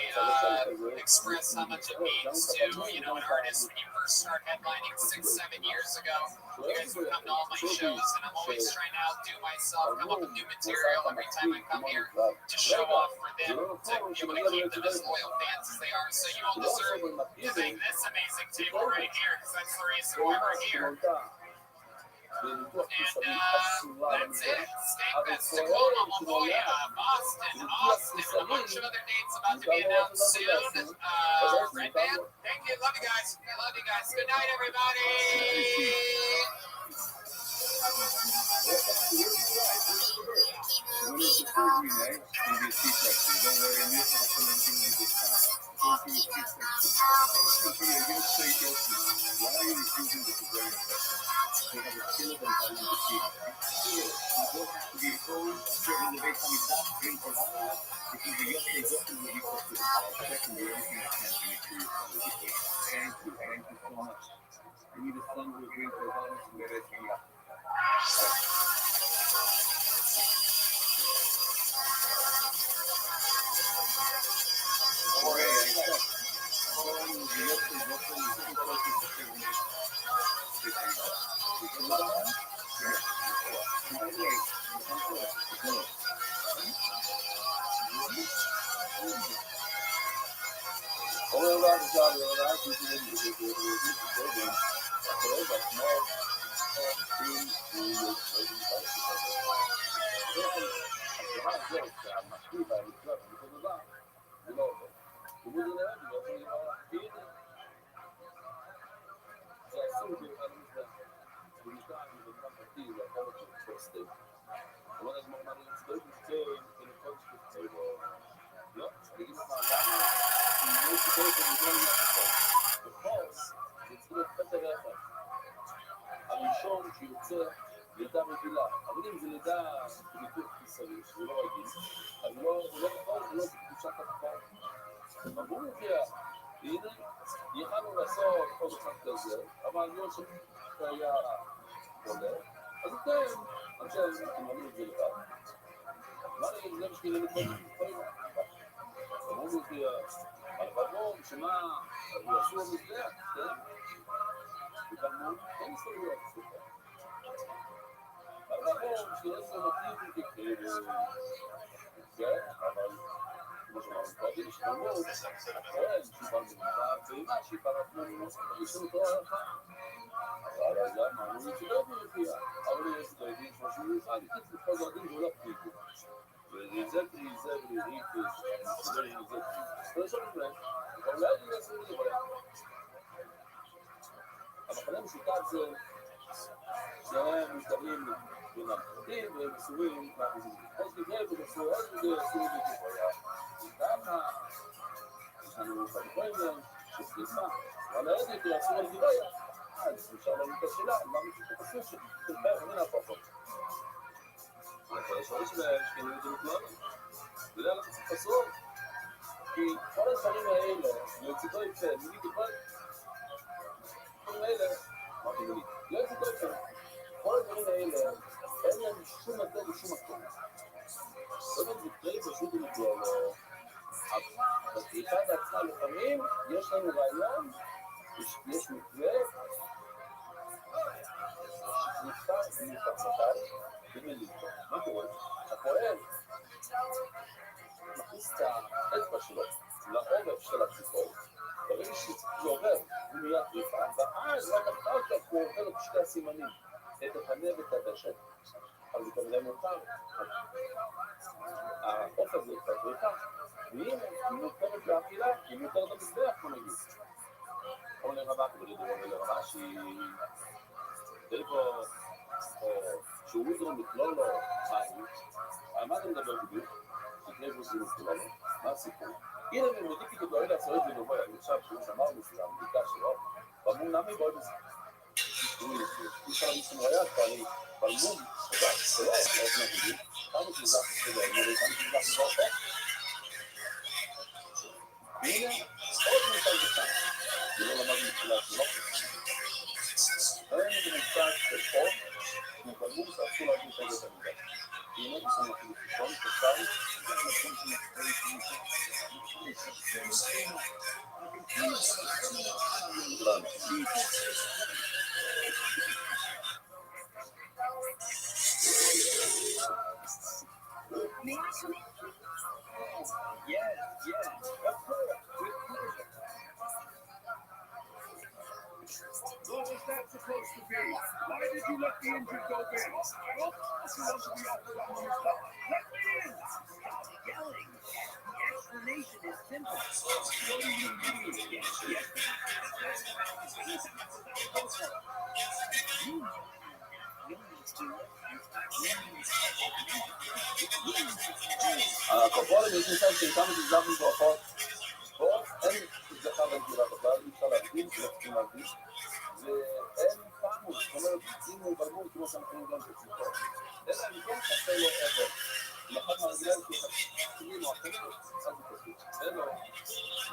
express how much it means to, an artist when you first start headlining 6-7 years ago. You guys would come to all my shows, and I'm always trying to outdo myself, come up with new material every time I come here to show off for them, to be able to keep them as loyal fans as they are. So you all deserve to thank this amazing table right here, because that's the reason why we're here. And that's it. Stankfest, Tacoma, La Jolla, Boston, Austin, and a bunch of other dates about to be announced soon. Red Band, thank you. Love you guys. I love you guys. Good night, everybody. הראשון שיוצא לידה רגילה, אבל אם זה לידה בניתוח קיסרי, שהוא לא רגיל, אז הוא לא נכון, הוא לא בקדושת הכפר. אמרו מגיע, הנה, יכלנו לעשות עוד אחד כזה, אבל לא שהיה עולה, אז אתם תמלאו את זה לבד. מה אני זה בשביל לכל אמרו מגיע, אבל לא, שמה, הוא עשו המזלח, כן? וגם אין סביבות, אבל שיש מוטיבים ככאלה, כן, אבל כמו שאמרנו קודם, ישתנו, הכהן שיבר במדבר, ואימה שיבר עצמנו, יש לנו תואר אחד. אבל אז אמרנו, לא מופיע, אבל יש דברים שמשהו מיוחד, יש לכל דברים ולא פליטו. וריזקתי, זה וריזקתי, זה וריזקתי. ולשאול להם, אבל אולי אני אעשה את זה בלם. המחנה המשותף זה שהם משתרים בין הפרטים והם מסורים מהמזינים. אז כדי ובסור, אז כדי אסור בגבויה. וכמה יש לנו פריפריה שסליחה, אבל העד יותר אסור על גבויה. אז אפשר לנו את השאלה, מה משותף אסור שתלפי מן הפרפות. אבל השאלה שלהם שכנים את זה בכלל. ולא אנחנו צריך אסור. כי כל הדברים האלה, לצידו יפה, מילי בכלל, האלה, אמרתי לי, לא הייתי טוב שם. כל הדברים האלה, אין להם שום מטה ושום מקום. לא יודעת, מקראי פשוט ומקלוע לו. בקריאה בעצמה לפעמים, יש לנו רעיון, יש מקרה, נפתח במליטו. מה קורה? הפועל מכניס את האצבע שלו לעורף של הציפור, ברגע שזה עובר, הוא נהיה טריפה, ואז רק אחר כך הוא עובר את שתי הסימנים, את הפנה ואת הדשת, אז זה כנראה מותר. העוף הזה קצת טריפה, והנה, היא נותרת לאכילה, היא נותרת המזבח, כמו נגיד. או לרבה, ולרבה שהיא דבו, או שהוא מזרום לכלול לו מים, על מה אתה מדבר בדיוק? שתהיה בו זירות כלול לו, מה הסיפור? הנה ממודיק איתו דואל לעשות את זה נובע, אני חושב שהוא שמר מסוים, בדיקה שלו, ואמרו נמי בואי בזה. אי אפשר להגיד לנו היה, אבל מום, זה לא איך נגיד, כמה שזה זה לא, כמה שזה זה לא, והנה, עוד מושג בשם, זה לא למד מתחילה שלו. ראינו במושג של חוק, הוא בלמוד שאסור להגיד את זה במידה. הנה, יש לנו אפילו חישון, קצר, What was that supposed to be? Why did you let the engine go in? I don't want to be off the ground. Let me in! Stop yelling! The explanation is simple. What do you mean? Yes. הכפולים יש ניסן שאיתם תזלחים ברכות, פה אין תזלחה בנקודה בכלל, אי אפשר להגדיל, שלא צריכים להגדיל, ואין פעמות, זאת אומרת, אם הוא ברמור כמו שאנחנו גם תצליחו, אלא אני חסר לו עבר, ולאחד מהרגליו שחסרים או אחרים, אז הוא פשוט, אין לו,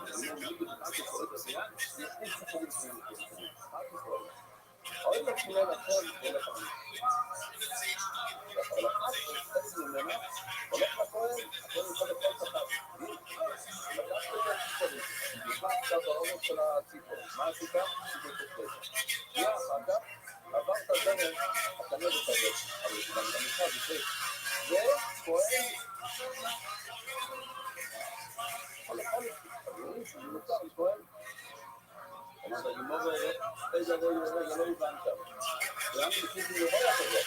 אני אומר, בקעת שקורא את הסיין, יש שחרים שחרים שחרים, מה שקורא? אוי לתמונה לכם ולך אני. אבל אחת, חצי ממנה, הולך לכהן, הכהן יכול לכל תחת. לקחת את הציפורים, נכנס קצת באורך של הציפור. מה עשית? ציפור תפלט. שנייה אחר כך, עברת דרך, הקנה ותדק. אבל זה גם נכנס בפרק. וכהן, כל אחד, הדברים שזה מותר לכהן. אמרת, גמור איזה לא הבנת. ואני מציתי לבוא כזאת.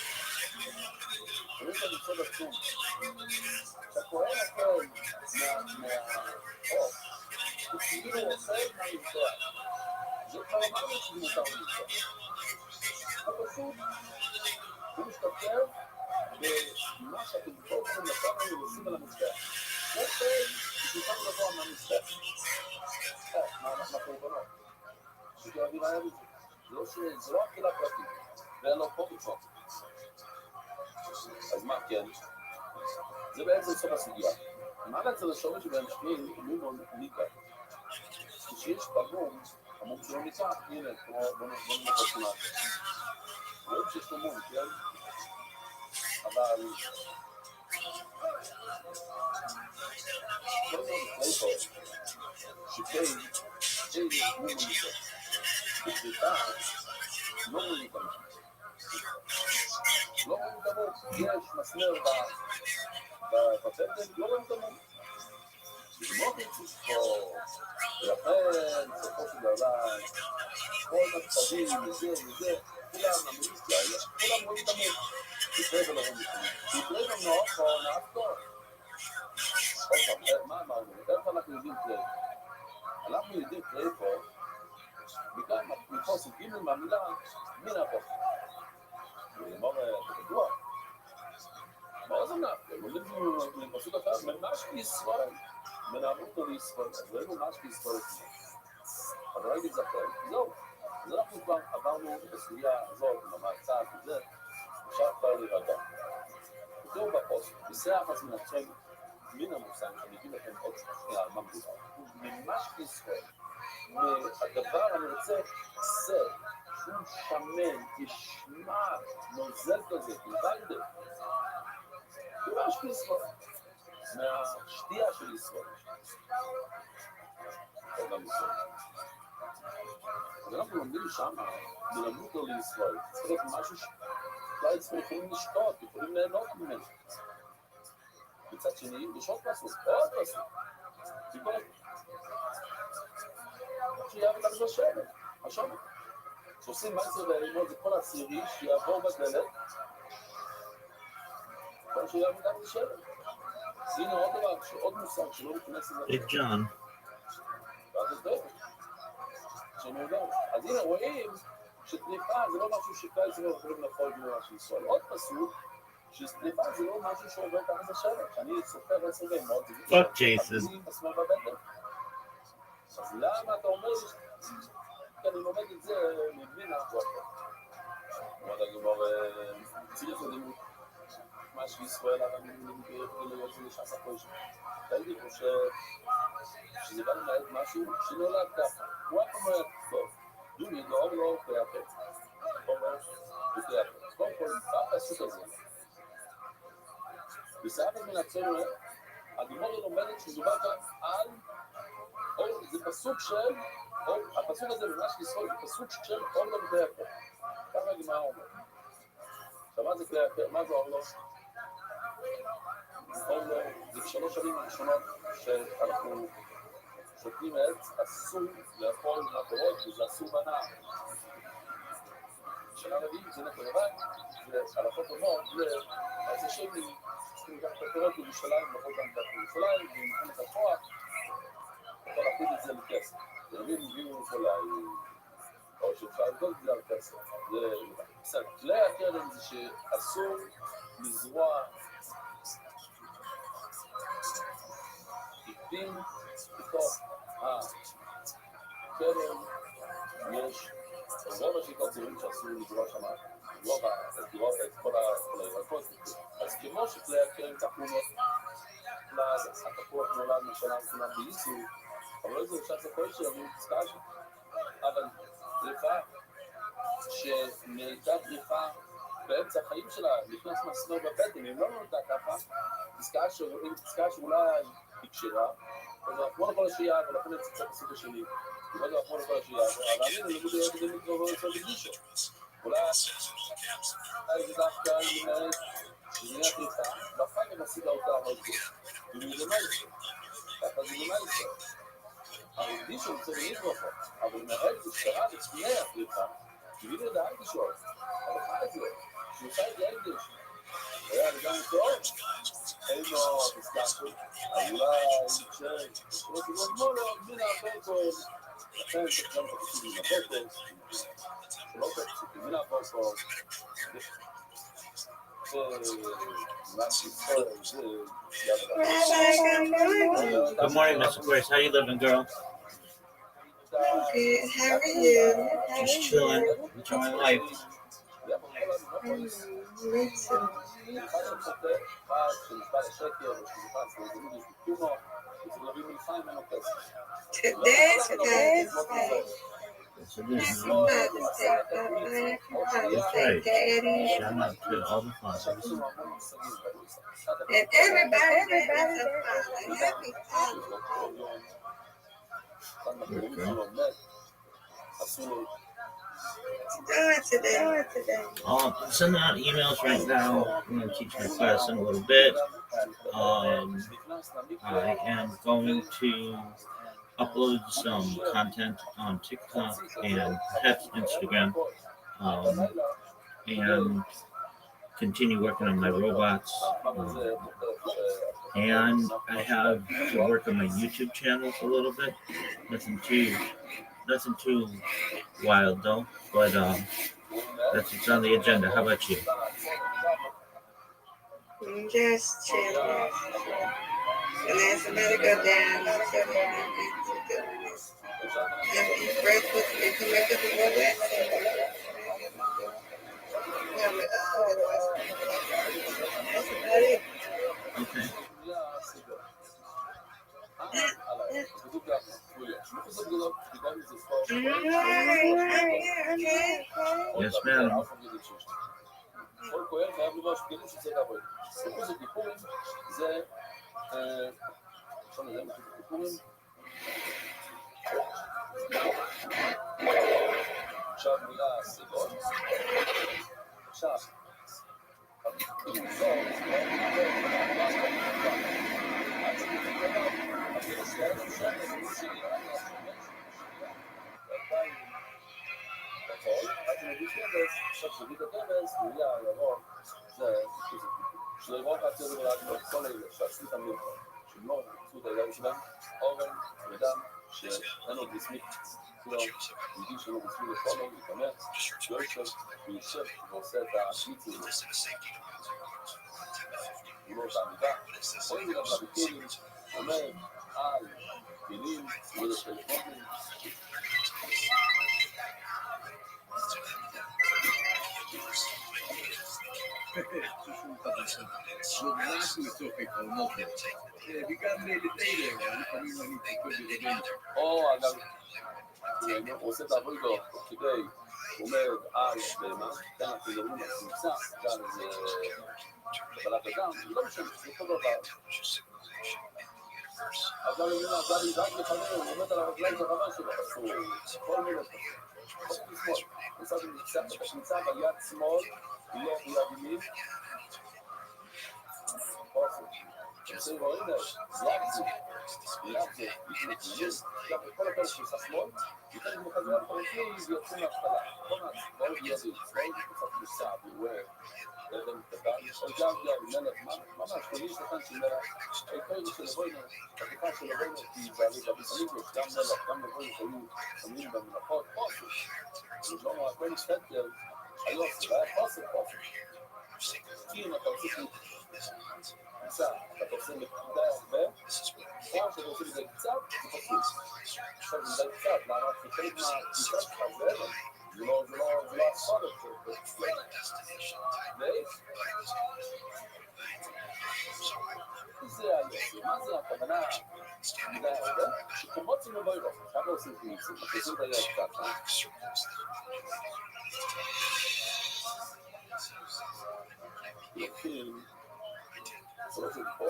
אני רוצה למצוא בתחום. שהכהן הכל מהאור, הוא כאילו עושה מהמזבח. זה כבר אמרנו שזה מותר למזבח. הוא פשוט, הוא משתפר במה שאתם בואו נתנו ועושים על המזבח. זה שתוכל לבוא מהמזבח. מהקורבנות. שכי אוויר היה בזה. זה לא אכילה פרטית. ואין לו פה מצוות. אז מה כן? זה בעצם סוף הסוגיה. מה בעצם השורש שבהם שני מומון ניקה? כשיש פגום, המום שלו ניקה, הנה, כמו בוא נמוך התמונה. רואים שיש לו מום, כן? אבל... לא נקראי פה, שכן, יש מומון ניקה. בקריטה, לא רואים את המום. לא רואים את המום, יש מסמר בטנדל, לא רואים את המום. לא תצטור, ולכן, בסופו של דבר, כל מצבים, וזה, כולם נמריץ לילה, כולם רואים את המום. תקרה ולא רואים את המום. תקרה גם נוח או נעפתור. עוד פעם, מה אמרנו? איך אנחנו יודעים קרה? אנחנו יודעים קרה פה, בגלל מפה סוגים עם המילה, מן הפוך. ולאמור, בגדוע. מה זה נעפתור? אומרים פשוט אחר, ממש בישראל. מנעבור אותו לישראל, אז לא ידעו ממש בישראל אצלנו. אבל לא יגיד זכר, זהו. אז אנחנו כבר עברנו את הסוגיה הזאת, עם המעצת וזה, אפשר כבר להירגע. ותראו בפוסט, בשיח אז מנצחם מן המושג, שאני אגיד לכם עוד שנייה על מה מדובר. הוא ממש בישראל. מהדבר אני רוצה זה, שהוא שמן, תשמע, נוזל כזה, תלבלדה. ממש בישראל. מהשתייה של ישראל. גם ישראל. אז אנחנו לומדים שם, מלמוד לו לישראל. צריך להיות משהו שאולי אצלנו יכולים לשתות, יכולים ליהנות ממנו. מצד שני, יש עוד פסוק, עוד פסוק. שיעבוד על השבט, השבט. שעושים מעשר ללמוד זה כל העשירי שיעבור בדלת, כל שיעבוד על השבט. הנה עוד דבר, עוד מושג שלא נכנס לזה. Big John. ואז זה דרך. אז הנה רואים שטריפה זה לא משהו שכלל ישראל יכולים לאכול גמורה של ישראל. עוד פסוק, שטריפה זה לא משהו שעובר תחת השבט. שאני סופר 10 לימות, Fuck Jesus. בשמאל בבטן. אז למה אתה אומר לי? כי אני לומד את זה מבלי נעבור. כלומר, אני אומר, צריך ללימוד. מה שישראל הרבים להיות זה לשעס הקודש. תגידי פה שזה בא למעט משהו שנולד ככה. הוא רק אומר, טוב, דומי, לא תיאפק. אומר, תיאפק. קודם כל, בפסוק הזה. בסעפת מן הצורך, הגמרא לומדת שמדובר כאן על, זה פסוק של, הפסוק הזה ממש לסחול, זה פסוק של אור לא תיאפק. ככה הגמרא אומר. עכשיו, מה זה תיאפק? מה זה אור לא? זה 3 שנים הראשונות שאנחנו שותים עץ, אסור לאכול מהפירות וזה אסור בנהר. שנה רביעית זה נטו לבן, והלכות אומות, אז השם לי, צריכים לקחת את הפירות בירושלים, בכל פעם לקחת בירושלים, ומכון את הכוח, יכול להפיד את זה לכסף. ורבים הביאו אולי, או שאפשר לבדוק את זה על כסף. זה בסדר. כלי הקרן זה שאסור לזרוע עיתים בתוך הקרן יש רוב השיטות זירים שאסור לזרוע שם, רוב את כל הירקות. אז כמו שכלי הקרן תחומות, התפוח נולד משנה וכולם בייסו, אבל לא זה עכשיו כל שלנו תזכר שם. אבל דריפה שנהייתה דריפה באמצע החיים שלה, נכנס מסנור בבטן, אם לא נולדה ככה, תזכר שאולי היא קשירה, אז כמו לכל השעייה, ולכן את קצת הסוג השני, כמו לכל השעייה, אבל אני למוד להיות את זה מתגרור יותר בגישו. אולי זה דווקא למעט שזה נהיה דריפה, ואחר כך נסידה אותה מאוד גדול. וזה מלכה, ככה זה מלכה. הרגישו רוצה להתרופו, אבל מהרגע זה שקרה לפני הדריפה, כאילו לדעת לשאול, אבל חי את זה, שהוא עושה את זה הקדש. היה לגמרי טוב, אין לו תסתכלו, אולי נקשר, שלא תגרום כמו לו, מן הפורקות, לכן תקרום את הפסוק מן הפורקות, שלא תפסוק מן הפורקות, Good morning, Mr. Grace. How you living, girl? Good. How are you? Just chilling, enjoying life. Me too. Today. Yes, it is. Father's Day. Father's Day, Daddy. Shout out to all the fathers. And everybody that is a father. Happy Father's Good girl. Day. Today. I'm sending out emails right now. I'm going to teach my class in a little bit. I am going to upload some content on TikTok and perhaps Instagram, and continue working on my robots. And I have to work on my YouTube channel a little bit. Nothing too wild though, but that's what's on the agenda. How about you? Just chilling. And let somebody go down and tell me what to do. And eat breakfast and come back up and go back. That's about it. Okay. Yes, ma'am. כל כהן חייב לומר שכלים שצריך לעבוד. סיפור זה טיפורים, זה... עכשיו נראה מה זה טיפורים. עכשיו מילה סיבות. עכשיו. צול, עד שמביא כבש, עכשיו כשביא את הכבש, הוא יבוא, זה, שלא יבוא רק זה ורק כל אלה שעשו את המלך, שלא עשו את הידיים שלהם, אורן, ודם, שאין עוד בסמיך, יהודי שלא בסמיך לפולו, להתאמר, יושב, ויושב, ועושה את השיצים, הוא לא אותה עמידה, רואים לי גם רבי קילים, אומר על קילים, ולא טלפונים, Lo rimasti che conosce vi cambia le tele לפעמים אני כותב בגדול או אגב, הוא עושה את העבודו כדי, הוא אומר על בהמה, כאן אנחנו מדברים על סמצה, כאן זה קבלת אדם, לא משנה, זה כל דבר. אבל הוא אומר, אבל היא רק לפני, הוא עומד על הרגליים של הרמה שלו, אסור, כל מיני דברים. חוסר משמאל, נמצא ביד שמאל, לא ביד ימין. עושה רואים להם, ליד זה, גם בכל הפרק של שמאל, ניתן כמו חזרה פרקים ויוצאים להשתלה. כל ידי, קצת נוסע, וואו, אדם קטן, או גם מלך, ממש, כלי קטן של מלך, כל זה של לבוינו, התקופה של לבוינו, כי בביטנים יש גם מלך, גם לבוינו היו שמים במלאכות, חוסר. לא, הכל סטטר, היום, זה היה חוסר. כי אם אתה עושה קצת, אתה עושה נקודה הרבה, או שאתה עושה את זה קצת, זה פשוט. עכשיו זה קצת, למה? כי חלק מהקצת שלך זה אבן. זה לא אספד את זה. זה היה, מה זה הכוונה? נקודה הרבה? שקומוצים לבוא אליו, כמה עושים קמיצים, עושים את היד קצת. לוקחים זה לא זה פה,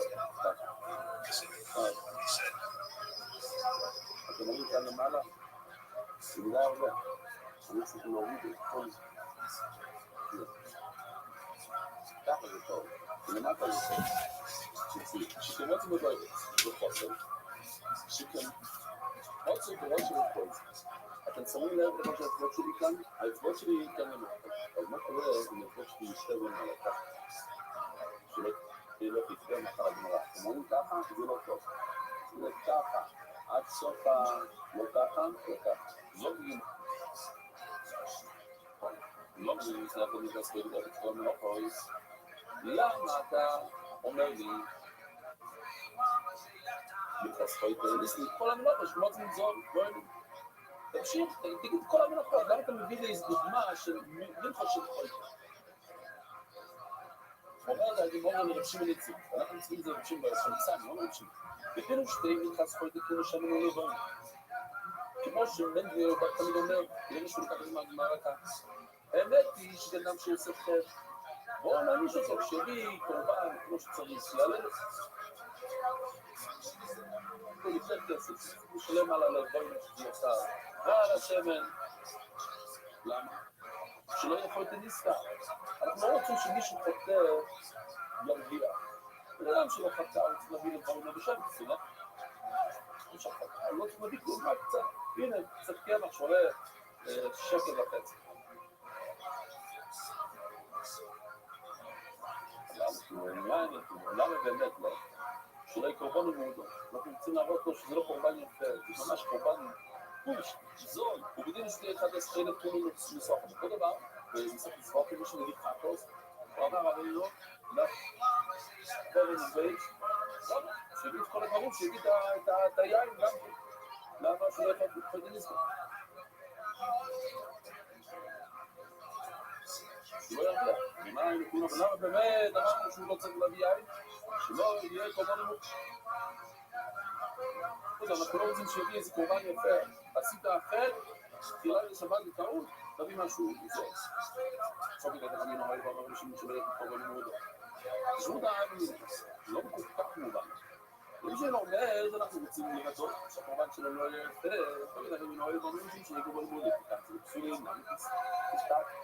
אתם רואים כאן למעלה, זה מילה הרבה, אני צריך להוריד את כל זה. ככה זה טוב, ולמטה זה טוב. שכמות מבוירת, זה חוסר, שכמות שבורות של כל זה. אתם שמים לב למה שהאצבעות שלי כאן? האצבעות שלי כאן למטה. אז מה קורה אם האצבעות שלי משתר למעלה ככה? שלא תתקר מחר הגמרא. אתם רואים ככה? זה לא טוב. זה ככה. עד סוף לא ככה, לא ככה. זאת גמרא. לא מבינים שזה יכול להיות לעשות את זה בצורה מלאכויס. למה אתה אומר לי מתחסכוי פרליסטית? כל המלאכות שמות נגזור, לא יודעים. תמשיך, תגיד כל המלאכות. למה אתה מביא לי איזו דוגמה של מלאכות של חוי? אומר זה הגמור לרבשים מליצים. אנחנו צריכים את זה רבשים בשמצם, לא רבשים. בפינו שתי מלחץ חוי תקנו שנו לא לבן. כמו שבן דביר תמיד אומר, יש משהו לקחת מהגמרא כאן. האמת היא שבן אדם שעושה חטא, בואו נעניש אותו, שיביא קורבן כמו שצריך, יעלה לך. הוא יותר כסף, הוא שלם על הלבוים שזה עושה, ועל השמן. למה? שלא יכול להיות נסתר. אנחנו לא רוצים שמישהו חטא ירגיע. אדם שלא חטא, הוא צריך להביא לדברים לבשם, בסדר? הוא לא צריך להביא כלום רק קצת. הנה, קצת קמח שעולה שקל וחצי. למה באמת לא? שאולי קורבן הוא מודו. אנחנו רוצים להראות לו שזה לא קורבן יפה, זה ממש קורבן פוש, זול. הוא בדין שתהיה אחד הסכנת כולו לסוח. אותו דבר, ובסוף לסוח עם מישהו נגיד חכוס, הוא אמר הרי לא, בואו נזבאית, שיגיד את כל הדברים, שיגיד את היין גם כן. למה שלא יכול להיות נסגר? שלא ירגיע. ומה היינו כולו, ולמה באמת אמרנו שהוא לא צריך להביא יין? שלא יהיה קורבן למות. אנחנו לא רוצים שיביא איזה קורבן יפה. עשית אחרת, תראה לשבת בטעות, תביא משהו לזה. עכשיו נראה את המין הרי ואמרנו שמשווה את קורבן למות. תשמעו דעה לא כל כך מובן. אם שלא אומר, אז אנחנו רוצים לרצות שהקורבן שלו לא יהיה יפה. עכשיו נראה את המין הרי ואמרנו שיהיה קורבן למות. זה פסולים,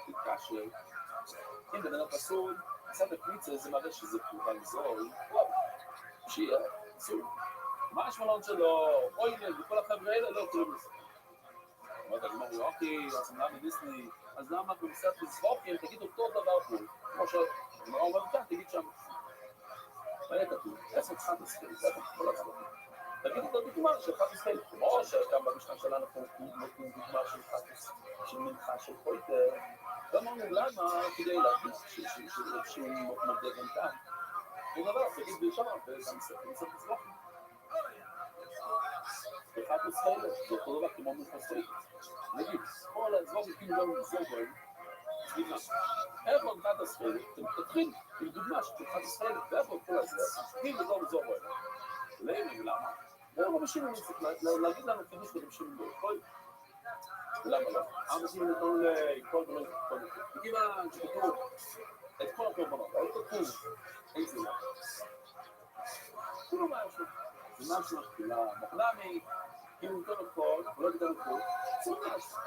תתקשר. אם בן אדם פסול, קצת הקריצה זה מראה שזה קורבן זול, שיהיה פסול. מה השמלון שלו? אוי, וכל החבר'ה האלה לא יכולים לזה. אמרת, אני אומר, אוקיי, אז למה בדיסני, אז למה במסעת בזבוקים, תגיד אותו דבר פה, כמו שהגמרא אומרת כאן, תגיד שם. מה יהיה כתוב? עשר חד הסחל, זה כל הצבוקים. תגיד את הדוגמה של חד הסחל, כמו שגם במשנה שלנו נותנים דוגמה של חד הסחל, של מנחה, של קויטר. ואמרנו למה, כדי להדגיש שהוא מודד גם כאן. הוא דבר, תגיד בלשון, וגם מסעת בזבוקים. וחד הסחל, זה אותו דבר כמו מנחה. נגיד, כל הזבוקים כאילו גם זוגרים, סליחה, איפה חד הסחל, תתחיל עם דוגמה של חד הסחל, ואיפה כל הזבוקים, כאילו גם זוגרים. למה? לא משאירים להגיד לנו חידוש כדי משאירים כל... למה לא? המשאירים נתנו לכל ולא כל... מכיוון שכתוב את כל הקורבנות, אבל כתוב איזה לא. כולו משהו. זה משהו תפילה. מחלמי, אם הוא נתן הכל, ולא נתן הכל, זה משהו.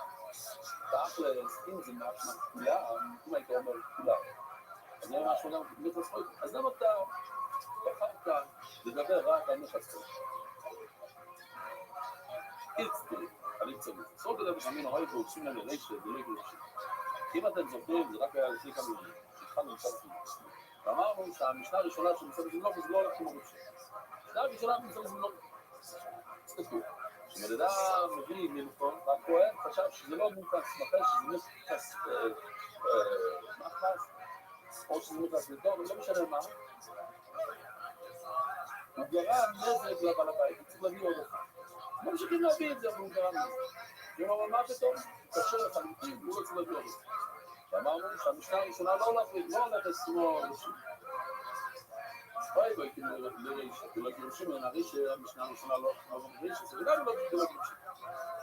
תכלס, אם זה משהו תפילה, אם היית אומר תפילה, אז זה משהו גם מתרספות. אז למה אתה בחרת לדבר רק על מחסות? אני צריך לזה. סוף כדי בשמים הרי ועושים להם לרשת ולא גרשים. אם אתם זוכרים, זה רק היה לפני כמה ימים. התחלנו לצד סביב. ואמרנו שהמשנה הראשונה של מסע בזמלוק זה לא הולך כמו רשת. המשנה הראשונה של מסע בזמלוק. תסתכלו. שמדדה מביא מלוכון, והכהן חשב שזה לא מוכס מחש, שזה מוכס מחס, או שזה מוכס לדור, לא משנה מה. הוא גרם נזק לבעל הבית, הוא צריך להביא עוד אחד. ממשיכים להביא את זה, אבל הוא גרם נזק. הוא אומר, מה פתאום? קשה לחלוטין, הוא לא צריך להביא עוד אחד. ואמרנו שהמשנה הראשונה לא הולכת כמו רשת. בואי כאילו לרשת, כאילו גירושים לנערי שהמשנה הראשונה לא רשת, זה גם לא גירושים.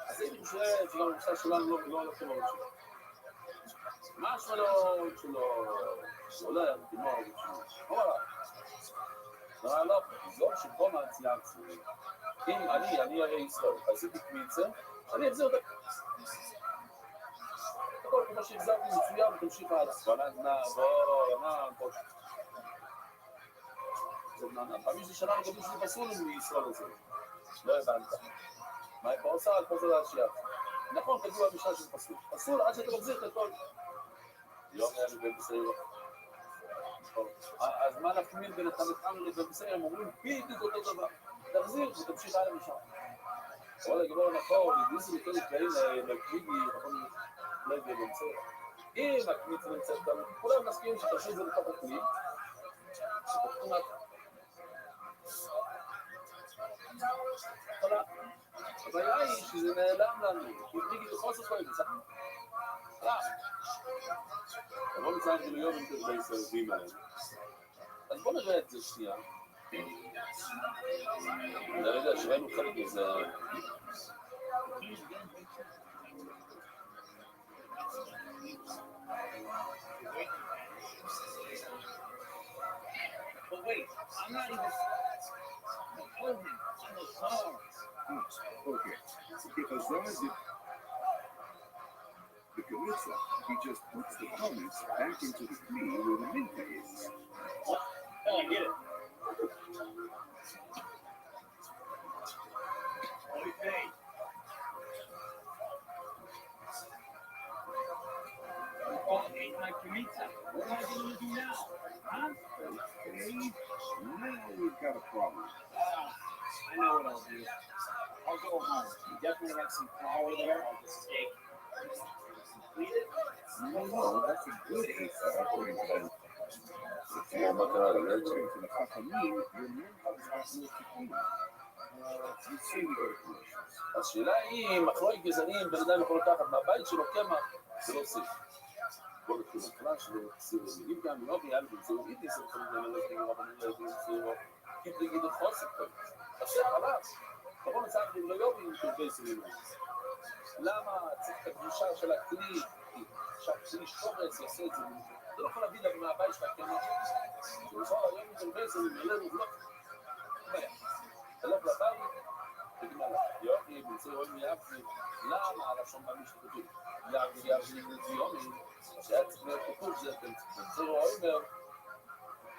אז אם חושב שגם המשנה שלנו לא הולכת כמו רשת. משהו שלא עולה כמו רשת. לא, זאת שפה מהצייה עצמי. אם אני הרי ישראל, עשיתי קמיצה, אני אחזיר אותה. הכל כמו שהחזרתי מצוין ותמשיך הלאה. פעמים ששנה לגבי שזה פסול מישראל הזה. לא הבנת. מה היא פה עושה? פה זה להשיח. נכון, כתוב במשנה שזה פסול. פסול עד שאתה מחזיר את הכל. יום היה לי בבסעיר. אז מה נפמיל בין התמתחם לבבסעיר? הם אומרים בדיוק אותו דבר. תחזיר ותמשיך הלאה משם. אבל הגמור נכון, נדליסו לכאלה כאלה לקריגי, נכון, לגבי בבסעיר. אם הקמיץ נמצאת כאן, כולם נסכים שתשאיר זה לתוך הכלי. שתתחום את הבעיה היא שזה נעלם לנו, כי בניגי לחוס את כל זה, סתם? בוא נצטרך גילויות עם בישראלים האלה. אז בוא נראה את זה שנייה. אני רגע שראינו חלק מזה. But wait, I'm not even holding on those songs. Okay, because Rothschild did the Kalitza, he just puts the comments back into the kli where the minta is. Oh, I get it. Okay. Oh, ate my pizza. What am I going to do now? Huh? Okay, now we've got a problem. I know what I'll do. I'll go home. You definitely have some flour there. I'll just steak. Complete it. No, that's a good answer according to them. If you're according to the Chachamim, your minta is not supposed to clean. You say we go to commercials. השאלה היא, מחלוי גזענים, בן אדם יכול לקחת מהבית שלו קמח, זה לא סיף. בוא נתחיל בכלל שזה סיף. אם גם לא יהיה לי בנציר איתי, זה יכול להיות רבנים להבין סירו, כי תגיד את חוסק פה. עכשיו, חלץ, בוא נצטרך לי לא יובים של בייסרים. למה צריך את הקדושה של הכלי, שהכלי שורץ יעשה את זה? אתה לא יכול להביא לך מהבית שלך קמח. זה יכול היום של בייסרים, אלינו, לא. אתה לא יכול לבית, יופי, בנציר רואים יאבזי, למה הלשון במשתתפים? יאבזי נציונים, שהיה צריך להיות כתוב, זה בנציר רואים,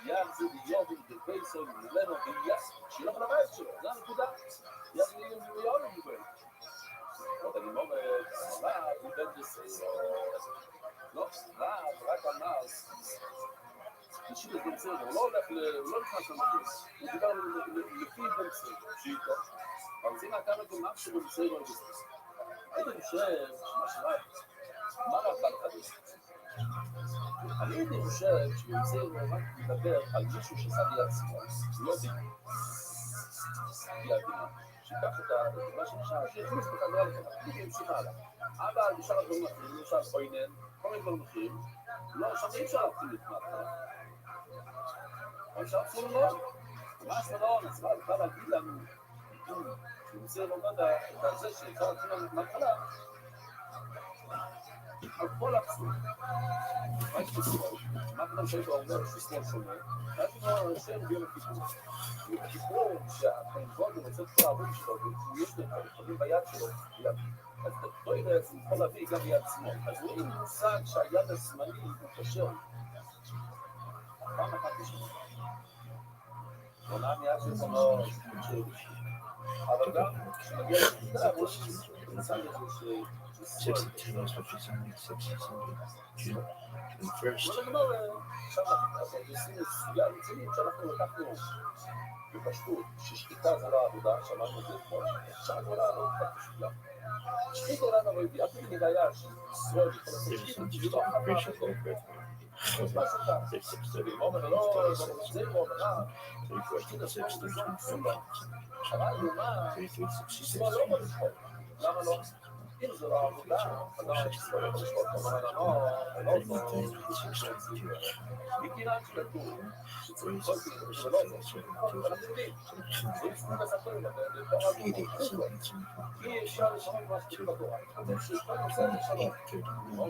יאבזי ויובים ובייסרים ולנו ויאס, שילך לבית שלו, זה הנקודה. יאבזי ויובים ובייסרים. אתה לימור רב, הוא בן בסדר. לא, רב, רק אמר, נשאיר את בן בסדר, הוא לא נכנס למחיר, הוא דיבר לפי בן בסדר, שאיתו. אבל זה נקרא את מה שבן בסדר לא בסדר. הייתי חושב, מה רב בלחדש? אני הייתי חושב שבן בסדר רק מדבר על מישהו ששם יד עצמו, לא דיבר. שיקח את הדבר שנשאר, שיכניס בחזרה לתוך, וימשיך הלאה. אבל בשאר הדברים אחרים, למשל חוינן, כל מיני דברים אחרים, לא, שם אי אפשר להתחיל את מהתחלה. אבל אפשר להתחיל לא, ממש לא, נצרה לך להגיד לנו, שמנסה לומד את זה שאפשר להתחיל מהתחלה, על כל הפסול. מה יש בסול? מה פתאום שהיית אומר שסמול שונה? ואז הוא אומר, השם ביום הכיפור. ביום הכיפור, שהחנבון רוצה את כל העבוד שלו, ויש לו את החולים ביד שלו, אז לא יראה, הוא יכול להביא גם יד שמאל. אז הוא אין מושג שהיד השמאלי הוא קשר. פעם אחת בשביל. עונה מיד של זמנו, אבל גם, כשמגיע לכיתה, יש מושג הזה 62 is what she's only 600 first. עכשיו אנחנו עושים סוגיה רצינית שאנחנו לקחנו בפשטות, ששתיקה זה לא העבודה, שמענו את זה אתמול, עכשיו עבודה לא פשוט לה. שתיקה עולם הרביעי, אפילו נראה שישראל יכול לעשות שתיקה, זה לא אחת שלו. אז מה שאתה? אומר לא, זה לא אומר, שתיקה שתיקה, אבל מה, שישראל לא יכול לשחול. למה לא? אם זה לא עבודה, עדיין שישראל יכול לשחול. כלומר, לא טוב, מכיוון שכתוב שצריך כל פעם שלא זה, אנחנו יודעים, זה יפנו לספרים, בתורה אי אפשר לשמוע מה שכתוב בתורה, כתוב שכל נושא זה שלום. כמו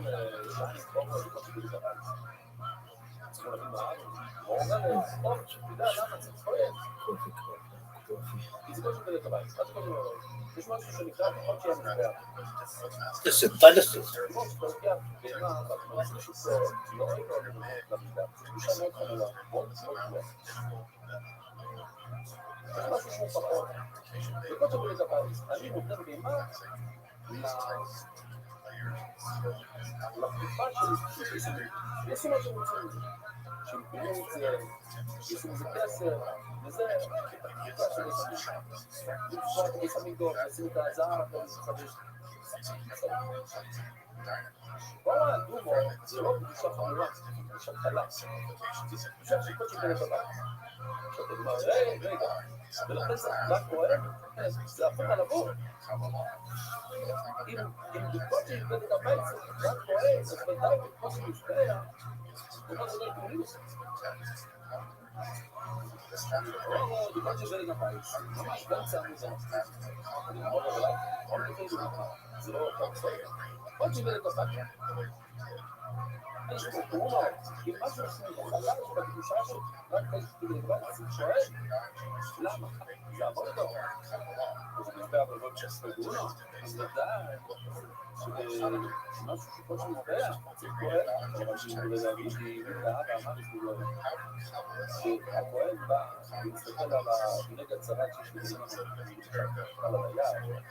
שאני, כמו שכתוב בתורה. צריכים להבין מה הוא אומר, תדע למה צריך פועל. כי זה כל שכתוב לבית, מה זה כל שכתוב לבית? יש משהו שנקרא פחות שיהיה מזבח. Listen, listen. כמו שאתה לוקח בהמה, ואתה מנסה משהו פה, לא רואים לו למידה. זה תחושה מאוד חמורה, מאוד גבוהה. יש משהו שהוא פחות. וכל שכתוב לבית, אני נותן בהמה לחליפה של יסומים. יסומים שמוצאים את זה. שהם פינו את זה, יסום זה כסר, וזה החליפה של יסומים. לפחות את יסומים גדול, לשים את הזהב, ולחדש. כל הדומו זה לא פגישה חמורה, זה פגישה קלה. פגישה שכל שכתוב לבית. שאתה אומר, רגע, ולכן זה רק כואב, זה הפוך על עבור. אם בקושי יתבד את הבית, זה רק כואב, אז ודאי בקושי ישתהיה, ומה זה לא יקבלים? בקושי יתבד את הבית, ממש באמצע המוזר. אני אומר אולי, זה לא חסר. בקושי יתבד את הבית. יש פה קורמה, אם משהו שהוא חלש בקדושה שלו, רק כזה לבד, אז הוא שואל, למה? זה עבוד טוב. זה נשבע בעבוד של קורמה, אז לדעת שמשהו שכל שמובע, זה כואב, אבל שאני להגיד לי, לדעת ואמרתי לו, שהכואב בא, להסתכל על הנגע צרת שיש בגלל על היד,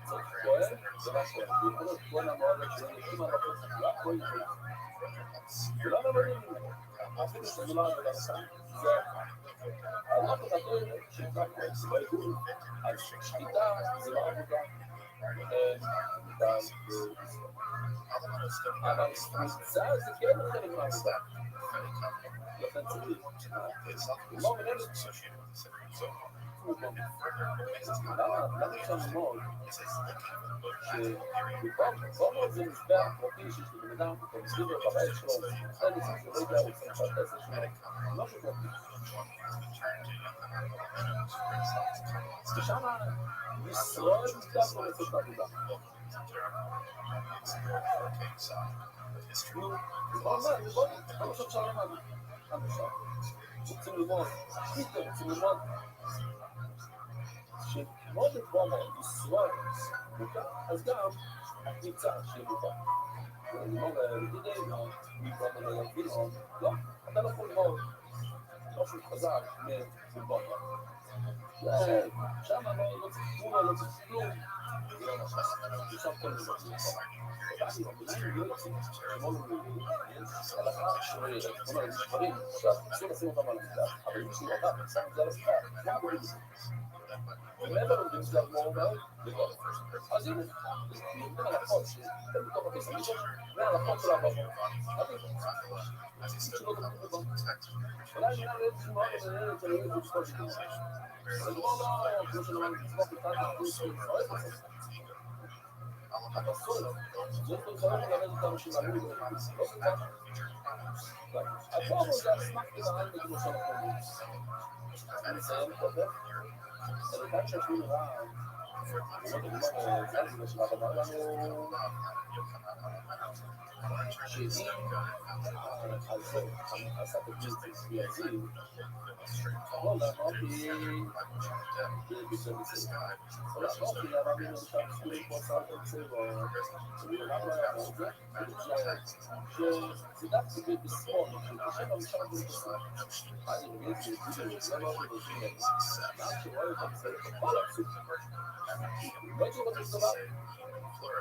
צריך כואב, זה מה כואב, הוא יכול להיות כל המועדת שלו, אם אני לא חושב, לא הכל יכול. זה לא מבנים, אפילו שזה לא עבודה לכאן, זה אנחנו חתורים שנקרא כואב, זה לא עיגול, אז שקיטה זה לא עבודה, אבל מבצע זה כן חלק מהעבודה, לכן צריך, לא מנהלת, למה אפשר ללמוד שבכל זה משבח פרטי שיש לבן אדם ומסביר לו בבית שלו חלק שלא יודע הוא צריך לעשות שלו לא שפרטי ושם לשרוד גם לא לעשות בעבודה בוא נשאר שם למד רוצים ללמוד רוצים ללמוד שמאוד לקבוע לשרוד אז גם נמצא שיהיה מותר. ללמוד לידידינו, מלמוד לידידינו, לא, אתה לא יכול ללמוד משהו חזק מלמוד. שם לא צריך כלום, לא צריך כלום, diciamo quello che Whenever we use that moment, because as in nella forza, per tutto che si dice, nella forza la cosa. La legge nuova delle televisioni storiche. Il modo come sono svolti tanto a persona, molto giovane la vita uscita a lui. A come già smacchi la mano di sono con ad esempio, le cacce qui va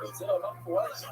Consider not for us,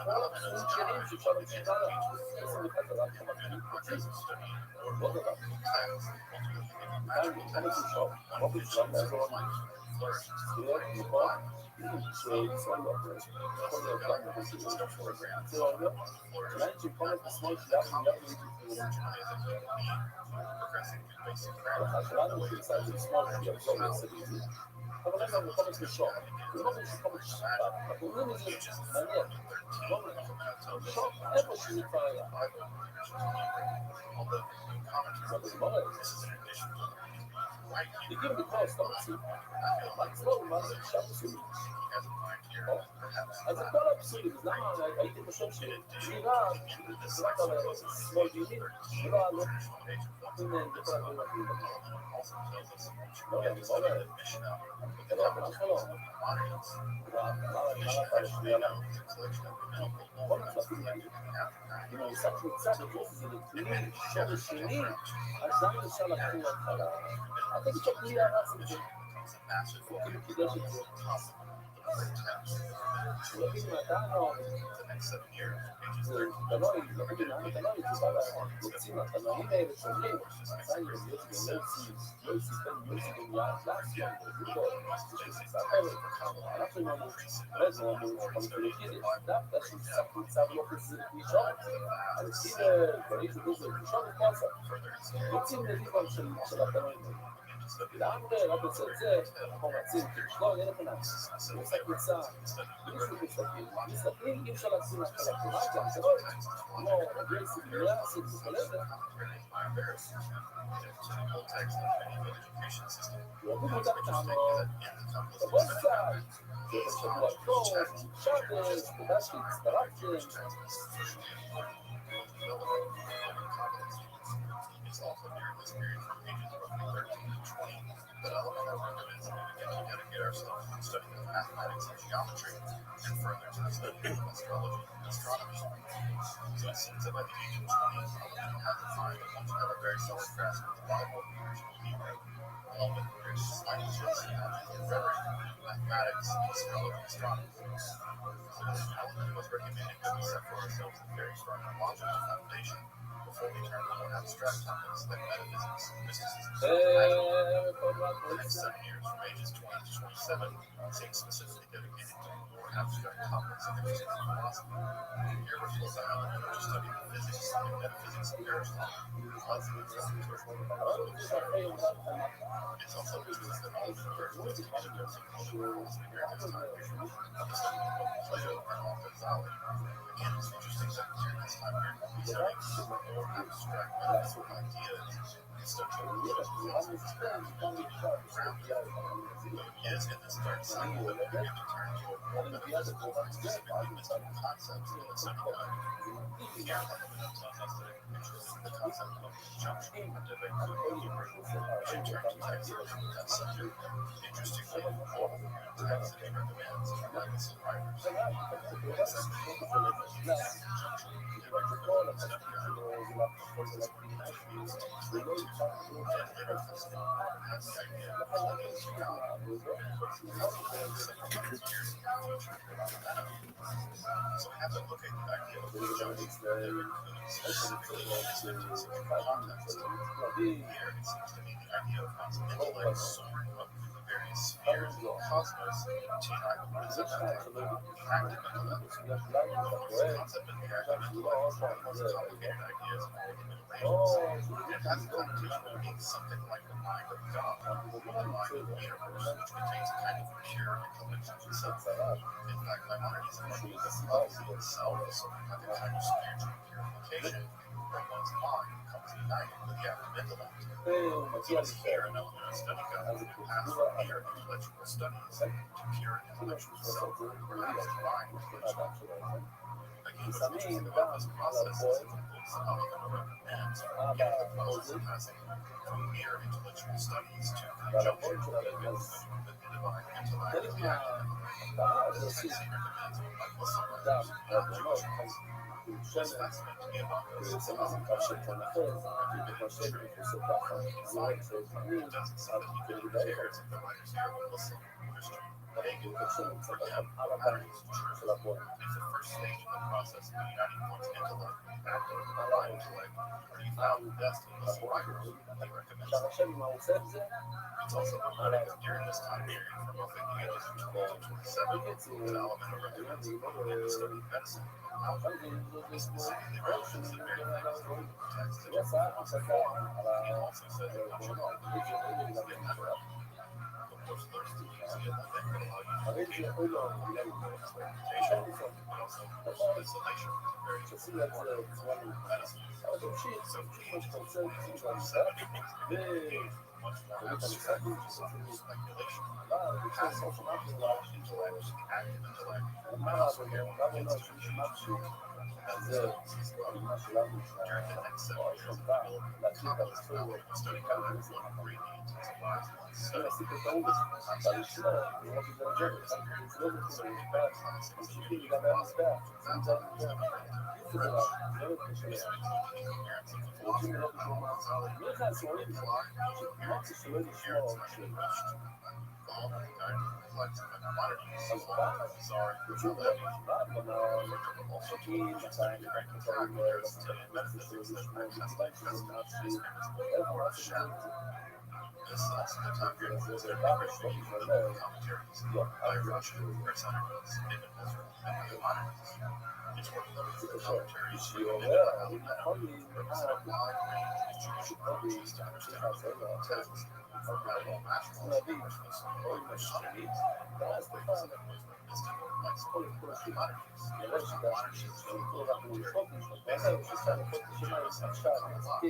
הייתי חושב ששירה רק על שמאל ימין ולא על בכל הדברים לא, אני לא אומר אם הוא עושה קבוצה בגוף זה נתונים שורש שני אז למה אפשר להתחיל להתחלה? אני תגיד שפני הרס את זה הוא כאילו קידש את זה looking at that the next 7 years the noise looking at the noise is about what's in the noise is from you I use it to noise spend music in last year actually no red one comes to the kid that's something that you can see each other and see the very good each other what's in the dimension של התנועים לאנדר, רק בצד זה, אנחנו רצים, לא, אין לך נעץ, הוא עושה קבוצה, מסתכלים, אי אפשר להצים להתחלה, כלומר גם, זה לא, כמו גרייסי במילה, סיפור כלבת, הוא עבוד מודע כמה, תבוא קצת, זה שבוע טוב, שדש, תודה שהצטרפתם, It's also during this period from ages roughly 13 to 20 that elemental recommends that we begin to dedicate ourselves to studying mathematics and geometry, and further to the study of astrology and astronomy. So it seems that by the age of 20, Solomon had defined and once had a very solid grasp of the Bible, Hebrew, along with various sciences, rhetoric, mathematics, astrology, astronomy. So this element was recommended that we set for ourselves a very strong logical foundation before we turn to more abstract topics like metaphysics, mysticism, and the next 7 years from ages 20 to 27 seems specifically dedicated to more abstract topics of interesting philosophy. Here we're full time to study the physics and metaphysics of Aristotle. It's also business that all the first institutions of cultural philosophy during this time period of the study of Plato and Rothschild. Again, it's interesting that during this time period we study more abstract metaphysical ideas instead of yes, in this third cycle that we begin to turn to more metaphysical, specifically mystical concepts in the second time. Here, Rothschild tells us that it introduces the concept of conjunction and divine Hebrew in terms of ideas that subject. Interestingly, all of the texts that he recommends are like survivors. Conjunction, So have a look at the idea of judging that it could really here it seems to be the idea of one's intellect soaring up through the various spheres of the cosmos to what is it? Active intellect. The concept of the active intellect is one of the most complicated ideas in all human relations. It has a connotation of being something like the mind of God, or the mind of the universe, which contains a kind of pure intelligence itself. In fact, Maimonides argues that the body itself is something like a kind of spiritual purification, where one's mind becomes united with the active intellect. It's here an element of study God who pass from mere intellectual studies to pure intellectual self, perhaps the mind of spiritual. Again, what's interesting about this process is it includes the coming of man's getting the process of passing from mere intellectual studies to the junction of the divine intellect and the active intellect. This is recommends by Muslims. What's fascinating to me about this is how Rothschild every bit of history inside. It doesn't seem that he really cares if the writers here are Muslim, Christian, pagan. For him, what matters is truth. If the first stage in the process of uniting one's intellect with the active divine intellect are you found best in Muslim writers, he recommends them. It's also noted that during this time period, from roughly the ages of 12 to 27, that Alameda recommends a book in the study of medicine. This specifically references the very things in the text that are and also says that one should not believe in the network. Of course, there's the easy and the thing that allow you to communicate experimentation, but also isolation is a very important part of medicine. So age 12 to 27 much more abstract, which is under speculation. Passive intellect, active intellect, and also here institution. During the next 7 years of the complex development of study guides one greatly intensifies one's study. During this period, certainly many classics including philosophy, French, this would include the incoherence of the philosopher Gonzalo Imply the coherence not to be reached. All the kind of complex and commodities, bizarre individuality, also to study direct attack curiosity and metaphysics that manifest themselves as Rothschild. This is also the time period when there are great biblical commentaries by Rothschild, Personicus, Ibn Ezra, and Maimonides. Each one of them is a commentary submitted by Alameda, represent a wide range of Jewish approaches to understanding the text, from radical nationalism, or Christianity, all things that was mystical, like Maimonides. Maimonides is a commentary, basically trying to show us how to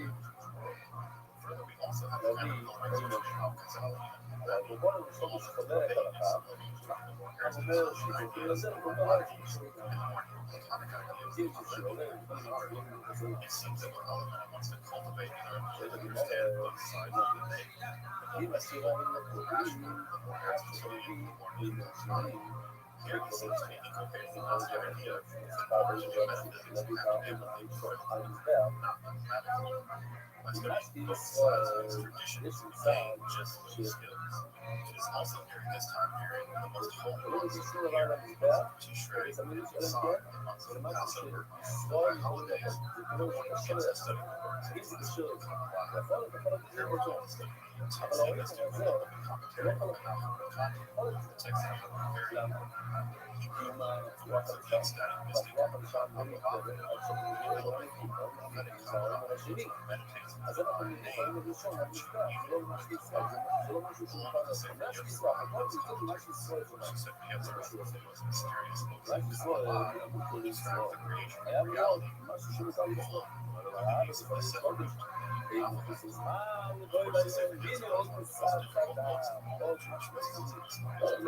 further, we also have a kind of conversation about Gonzalo that the one of the focus of the day is looking to the more Aristotelian ideas and the more Platonic ideas of bizarre. It seems that what Alameda wants to cultivate in our ability to understand both sides of the debate, the more mystical, the more rational, the more Aristotelian, the more neo-Platonic. Here he seems to be inculcating the Gnostic idea that partially metaphysics have to be not mathematics. By studying both sides of these traditions, we gain just these skills. It is also during this time period when the most holy months of the year, Tishrei, Nisan, the months of Passover, the holidays, when one begins to study the words of the last book of the Bible. Here we're told to study the intensely as to develop the commentary of the Nahum. The text has a very Hebrew, words of the ecstatic mystic Rabbi, prophetic meditates on the divine name, which even was the Father, along with the same Yetzirah, which is said to be Yetzirah, the most mysterious books of Kabbalah, describe the creation of reality, one of the meanings of the seven root alphabet. Of course, the Sefer Yetzirah is one of the most difficult books in all of Jewish mysticism. When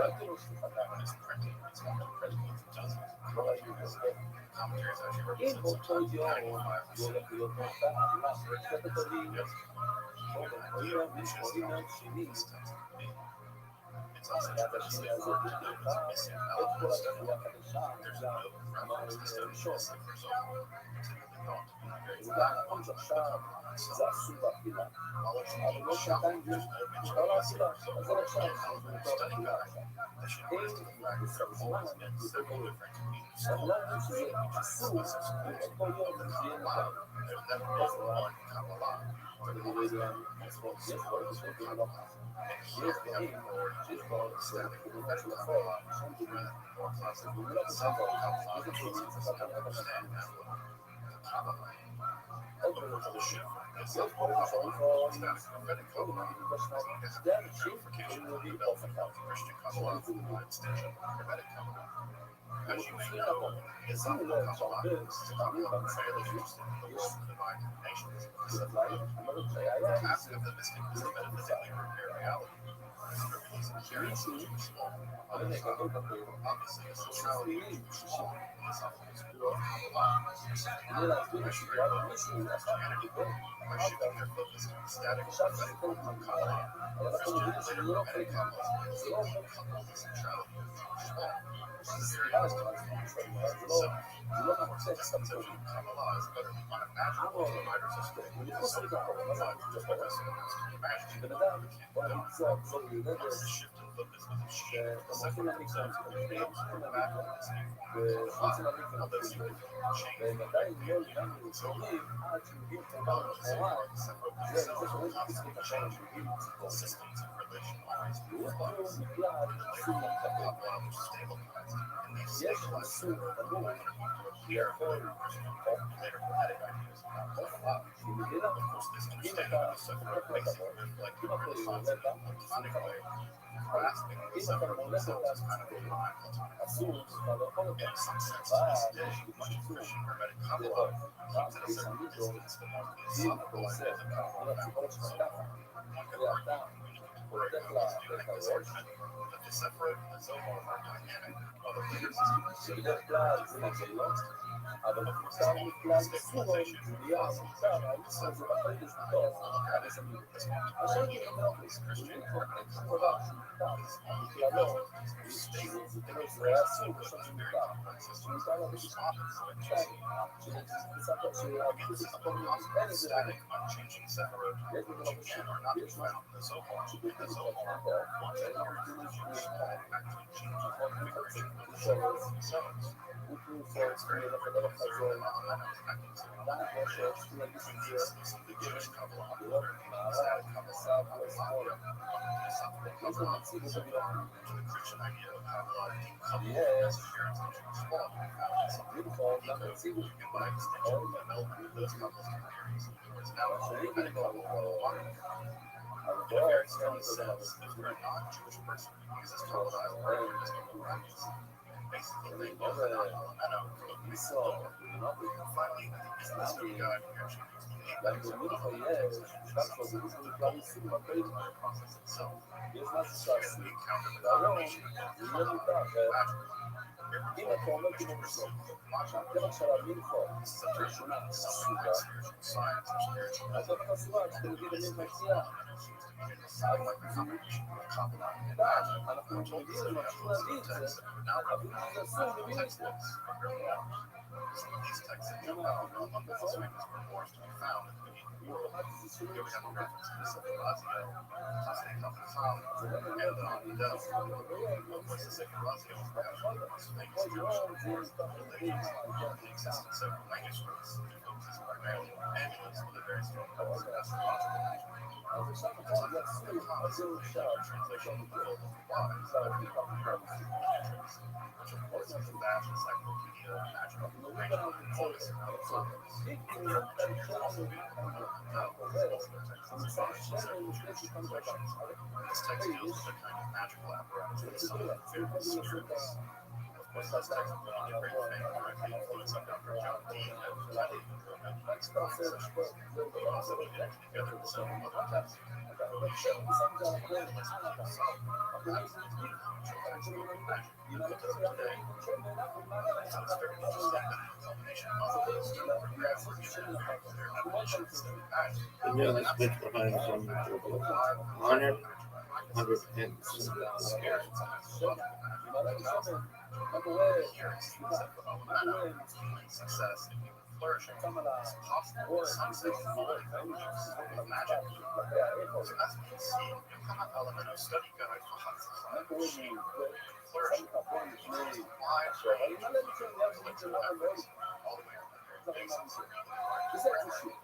it's printed, it's one of the printed in dozens of commentaries. Commentaries actually represent sometimes 95% of the idea wishes to this text to be. It's also tremendously hard to know what's missing out of the study. There's a note from amongst the study of the Sefer Zohar to the thought to be very זה נכון שעכשיו זה אסור באכילה, אבל לא שעתיים יש מותר לאכילה, אז זה נחשב מותר לאכילה. אם זה זמן, זה לא קורה. אנחנו לא אומרים שזה אסור, באותו יום זה יהיה מותר. יש פה איזה שני דברים לא חסים. יש דברים שיש פה תגובות של החור, שום דברים. זה לא בסדר, יש דברים שצריך לקחת את עוד דברים חדשים. יש פה איזה שעות פה, זה אנשים שיודעים באופן ככה. שימו לב שהרבה פעמים במצב הזה יש בוודאי, אומרת שהיה שמישהו הרגע גדול בפה, שסבילים כדי להסביר השגרה למישהו עשה דיבר עכשיו שזה חלק מהקהל, אבל אנחנו מבינים שזה לא חלק מהקהל, זה לא אומר סתירה, זה לא מהטקסט המקורי. ולחוץ רגע אחורה, מה זה בן אדם, בוא נגיד זו יולדת שאתם רוצים להניק להם ורוצים להניק להם והם עדיין לא לגמרי צורים עד שמגיעים כבר לשמורה זה שאומרים את השם שמגיעים והוא בכלל אסור להתקבל יש אסור ברור שיכול שמגיע אם אתה סופר כתבות אם אתה יולדת אם אתה מולך את עצמך אסור, אתה לא יכול להיות אבל יש לי משהו זה לא לפעמים לא אם אתה עושה כל הציבור שלך ככה ואתה הולך לראש שבדרך כלל זה נגלות אבל מותר מכלל אסור בריאה מותר האיסור זה בחלק לזכותו אבל שמים עכשיו אני אומר זה דבר בכללו זה היה אסור עכשיו שמותר להביא שהאחוז לצפור אין איזה רעי יש בזה לא פשוט יש שידור כזה ותרופות ולחדר החזון עדיין כמו שיש להגיש את זה בגלל מערב, מסב ושמאל יש לו מציב את הגלחים יש בלכו גם מציב שלי בלכו אבל בואו אצלנו זה דבר יש משהו שעשו והיום זה לא מותר אם אתה אומר כמו בסוף שהטבע של המלכות ראשונה סוגה אז אתה מסורת שאתה מבין למי מציאה אנחנו מגיעים לממשיך להביא את זה אבל זה אסור למי מציאה Some of these texts that come out on the swings were forced to be found in the here we have a reference to this Razio, and the death of course the second Razio was perhaps one of the most famous Jewish religions of the existence of manuscripts and focuses primarily on amulets with a very strong focus on astrological magic. That's a common translation of the book of the wise that we call which of course is a vast encyclopedia of magic. This text deals with a kind of magical apparatus that some fairly spirits. Of course, this text will not get very famous directly influence on Dr. John Dee and Kelly, but also he did together with several other texts. He showed Yeah, that's been behind some honored 100 success flourishing. It's possible that some cities already with magic. So as we can see, Yokohama Elemental Study Guide for Hatsukai Machine flourishing applied for collective efforts all the way from the very basics of the accomplishment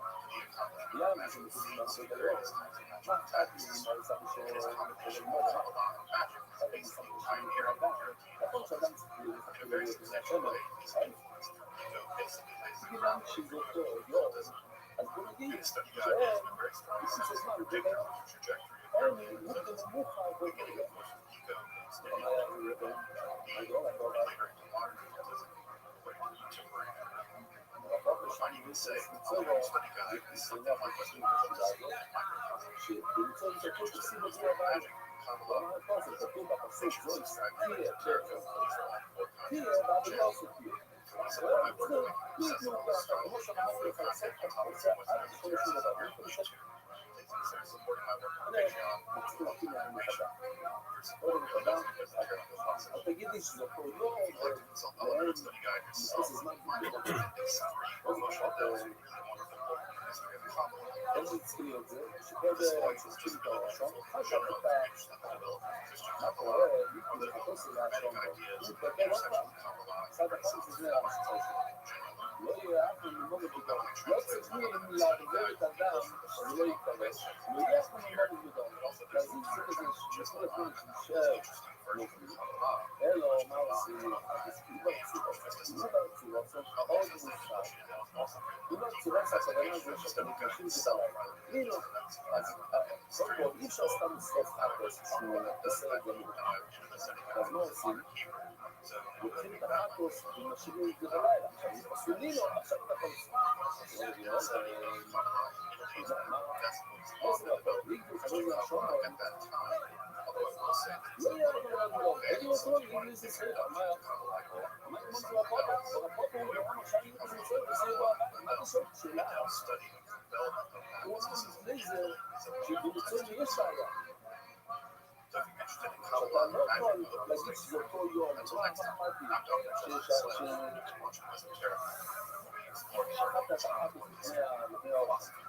of magic. See, there is magic texts. It is a combination of Kabbalah and magic based on the pioneering of European cultures. In a very substantial way, this influenced ego basically lays the groundwork for occultism. And the study guide gives a very strong sense of predicting the trajectory of European mysticism, beginning, of course, with ego, studying the being, and later into modern occultism, according to contemporary energy. I might even say, the study guide is something like Western occultism and microcosm. There's just the most magic, Kabbalah, pictures described in the Jericho cultural and four kinds of jail. So I work with accessible scholarship and four kinds of topics in Western esotericism here on YouTube. Please consider supporting my work on Patreon. I'll keep information. Your support really does make this journey possible. If you'd like to consult Elemental Study Guide yourself, find a look at this free promotional notes, a really wonderful book on the history of the Kabbalah. This volume is just collection full of general information on the development of Christian Kabbalah, or the hermetic ideas, intersection of Kabbalah and Renaissance philosophy generally. The book not only translates Kabbalah study guide for English for the first time by students from here, but also there's an entire chapter just on the interesting version of Kabbalah, which Kabbalah mysticism. Kabbalah is associated and also written investigation of the study guide itself rather than just an history. Of course, Kabbalah does dive deep dive into the study guide in modern Hebrew, so you would need that one. Studying of Kabbalah in Italy, that's what's often about Christian Kabbalah at that time, although I will say that it's a little bit more advanced if you want to think about Kabbalah here. Some development of Christian Kabbalah, detailed study of the development of agnosticism in Italy is a beautiful testimony. So if you're interested in Kabbalah and magic, I hope this makes you real. Until next time, I'm Dr. Justin Slash, and watching Esoterica, where we explore the art of philosophy.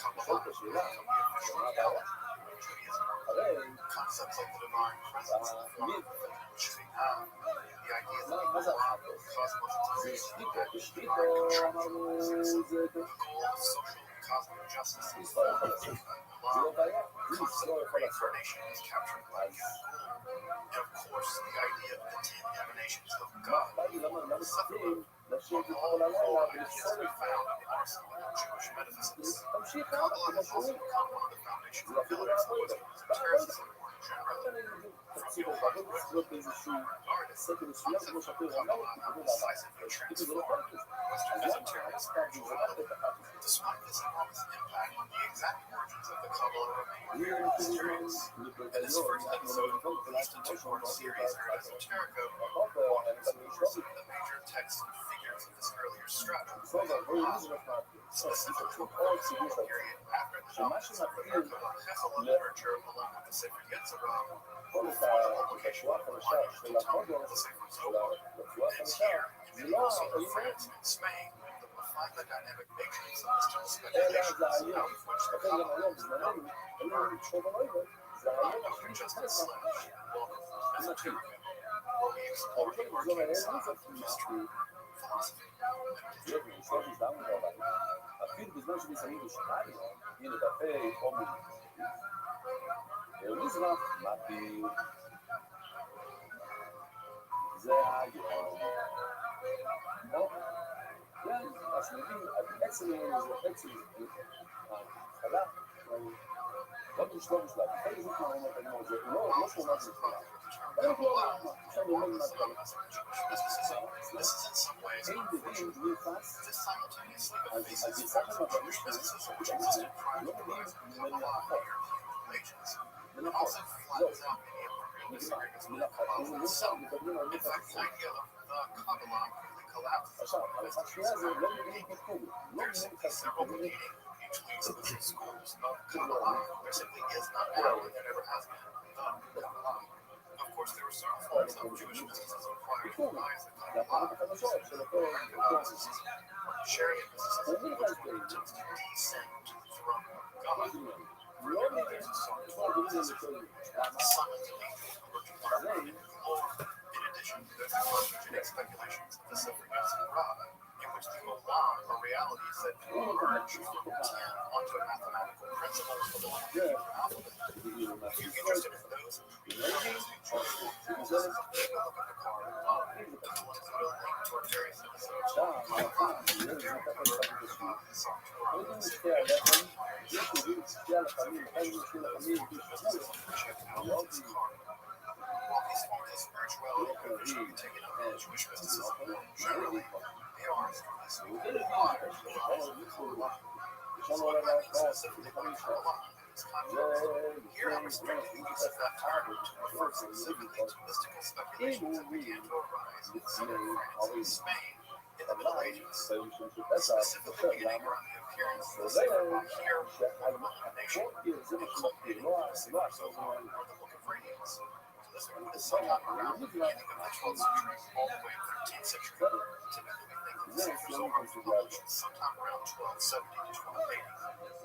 Kabbalah has become the official theology of Judaism. Concepts like the divine presence in the form of Shekhinah, the ideas of the law, cosmos, divine control, the goal of social and cosmic justice in the form of love, the concept of reincarnation is captured by Yahweh. And of course, the idea of the 10 emanations of God, the Sephiroth, all four ideas we found in the arsenal of Jewish metaphysics. Kabbalah has also become one of the foundational pillars of Western esotericism more generally. For people like Rothschild, concepts of Kabbalah have decisively transformed Western esoteric spirituality. Despite this enormous impact, the exact origins of the Kabbalah remain very mysterious. In this first episode of the East and Two-Part series for Esoterica, we want to explore some of the major texts and figures of this earlier strata of Kabbalah. Specific to the period after the dominance of the Kabbalah literature along with the Sefer Yetzirah, for the publication of the monumental tome of the Sefer Zohar. And here, in the also of France and Spain, we'll find the dynamic nature of celestial speculations, out of which the Kabbalah is developed and emerged. I'm Dr. Justin Slash. Welcome to Esoterica, where we explore the arcane side of history, philosophy, and religion. אפילו בזמן שמסיימים בשניים, הנה בפה, עומד. מזרח, מפיל. זה היום. כן, אז נגיד, עצם זה ההתחלה, עוד בשלב בשלב, כל זה כמו אומרת, אני אומר, זה לא שומע את זה בכלל. אני לא עכשיו לומד מההתחלה. This is in some ways אין דברים בלי פס, this simultaneously with אז facing הגרסה שם במשנה, businesses which existed prior לא to the מביאים rise of ממני Kabbalah החוק. and European religions. זה It נכון, also flattens out many of the real disagreements with Kabbalah itself. מדברים הרבה In fact, the idea of the Kabbalah completely collapses. עכשיו, על השנייה זה לא מבינים פה כלום. לא There's מבינים simply several כלום. competing, mutually exclusive schools of Kabbalah. There simply is not now, and there never has been, the Kabbalah. Of course, there were certain forms of Jewish mysticism prior to the rise of Kabbalah. החדשות של אותו... Sharing mysticism, which would attempt to descend from God. לא מבינים כמו דברים למשל. In addition, there's the genetic speculations of the suffragettes and Rabbi, in which the Olam, or reality, is said to emerge from 10 onto a mathematical principle of the alphabet. If you're interested in those, look at the card above. The ones that will link to our various episodes. While these forms of spirituality are usually taken up in Jewish mysticism, generally, they are exclusively here I'm restricting the use of that term to refer specifically to mystical speculations that began to arise in southern France and Spain in the Middle Ages, specifically beginning around the appearance of the Sefer here nation, culminating in the Sefer Zohar or the Book of Radiance. This sometime around the beginning of the 12th century all the way to the 13th century. Typically, we think of the Sefer Zohar was published sometime around 1270 to 1280.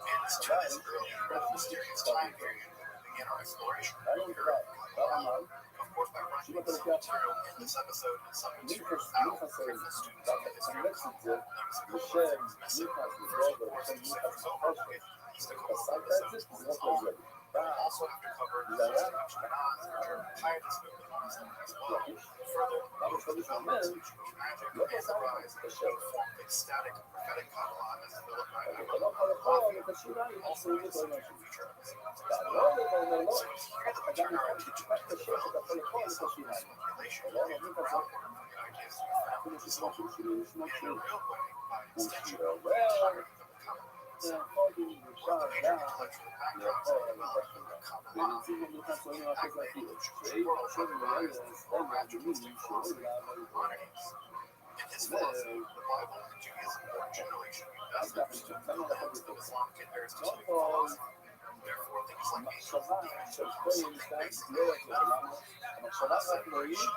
And it's to this early, rather mysterious time period that we begin our exploration of Kabbalah. Of course, by running some material in this episode and some material out for careful students of the history of Kabbalah, notice a couple of things missing. First, of course, the Sefer Zohar with mystical episodes on its own. We'll also have to cover the system of Shemaz, the German pietist movement on its own as well. Further, both the developments of Jewish magic and the rise of the form of ecstatic prophetic Kabbalah as developed by Rabbi also in some future episodes as well. So it's here that we turn our attention to the development of the speculation and the groundwork for the ideas to be found in this book. In a real way, by extension, the entirety of the Kabbalah. One of the major intellectual backdrops of the development of Kabbalah is the accolade of the Jewish world by the rise of four naturalistic philosophy of Maimonides. In his philosophy, the Bible and Judaism were generation best understood through the lens of Islamic and Aristotelian philosophy. Therefore, things like angels and demons are constantly basically like metaphors. Creation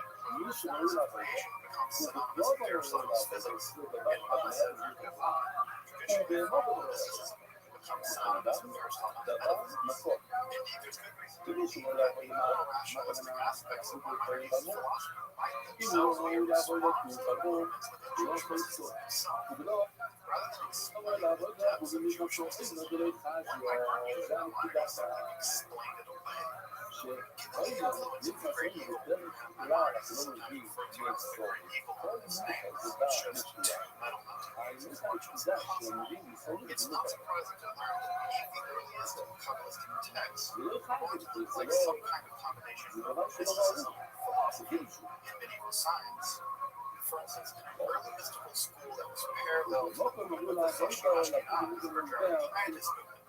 becomes synonymous with Aristotle's physics, and traditionally mysticism becomes synonymous with Aristotle's metaphysics. Indeed, there's good reason to believe that the more rationalistic aspects of Maimonides' philosophy might themselves be a response to the movements within Jewish mysticism itself. Rather than explain the depths of Jewish mysticism, one might argue that Maimonides simply explained it away. Given the influence of the great evil, and Maimonides is sometimes referred to as the great evil in his name, it's just two metal mountains, fortunes and concepts. It's not surprising to learn that many of the earliest Kabbalistic texts point to things like some kind of combination of mysticism, philosophy, and medieval science. For instance, in an early mystical school that was parallel to the Rothschild or German pietist movement,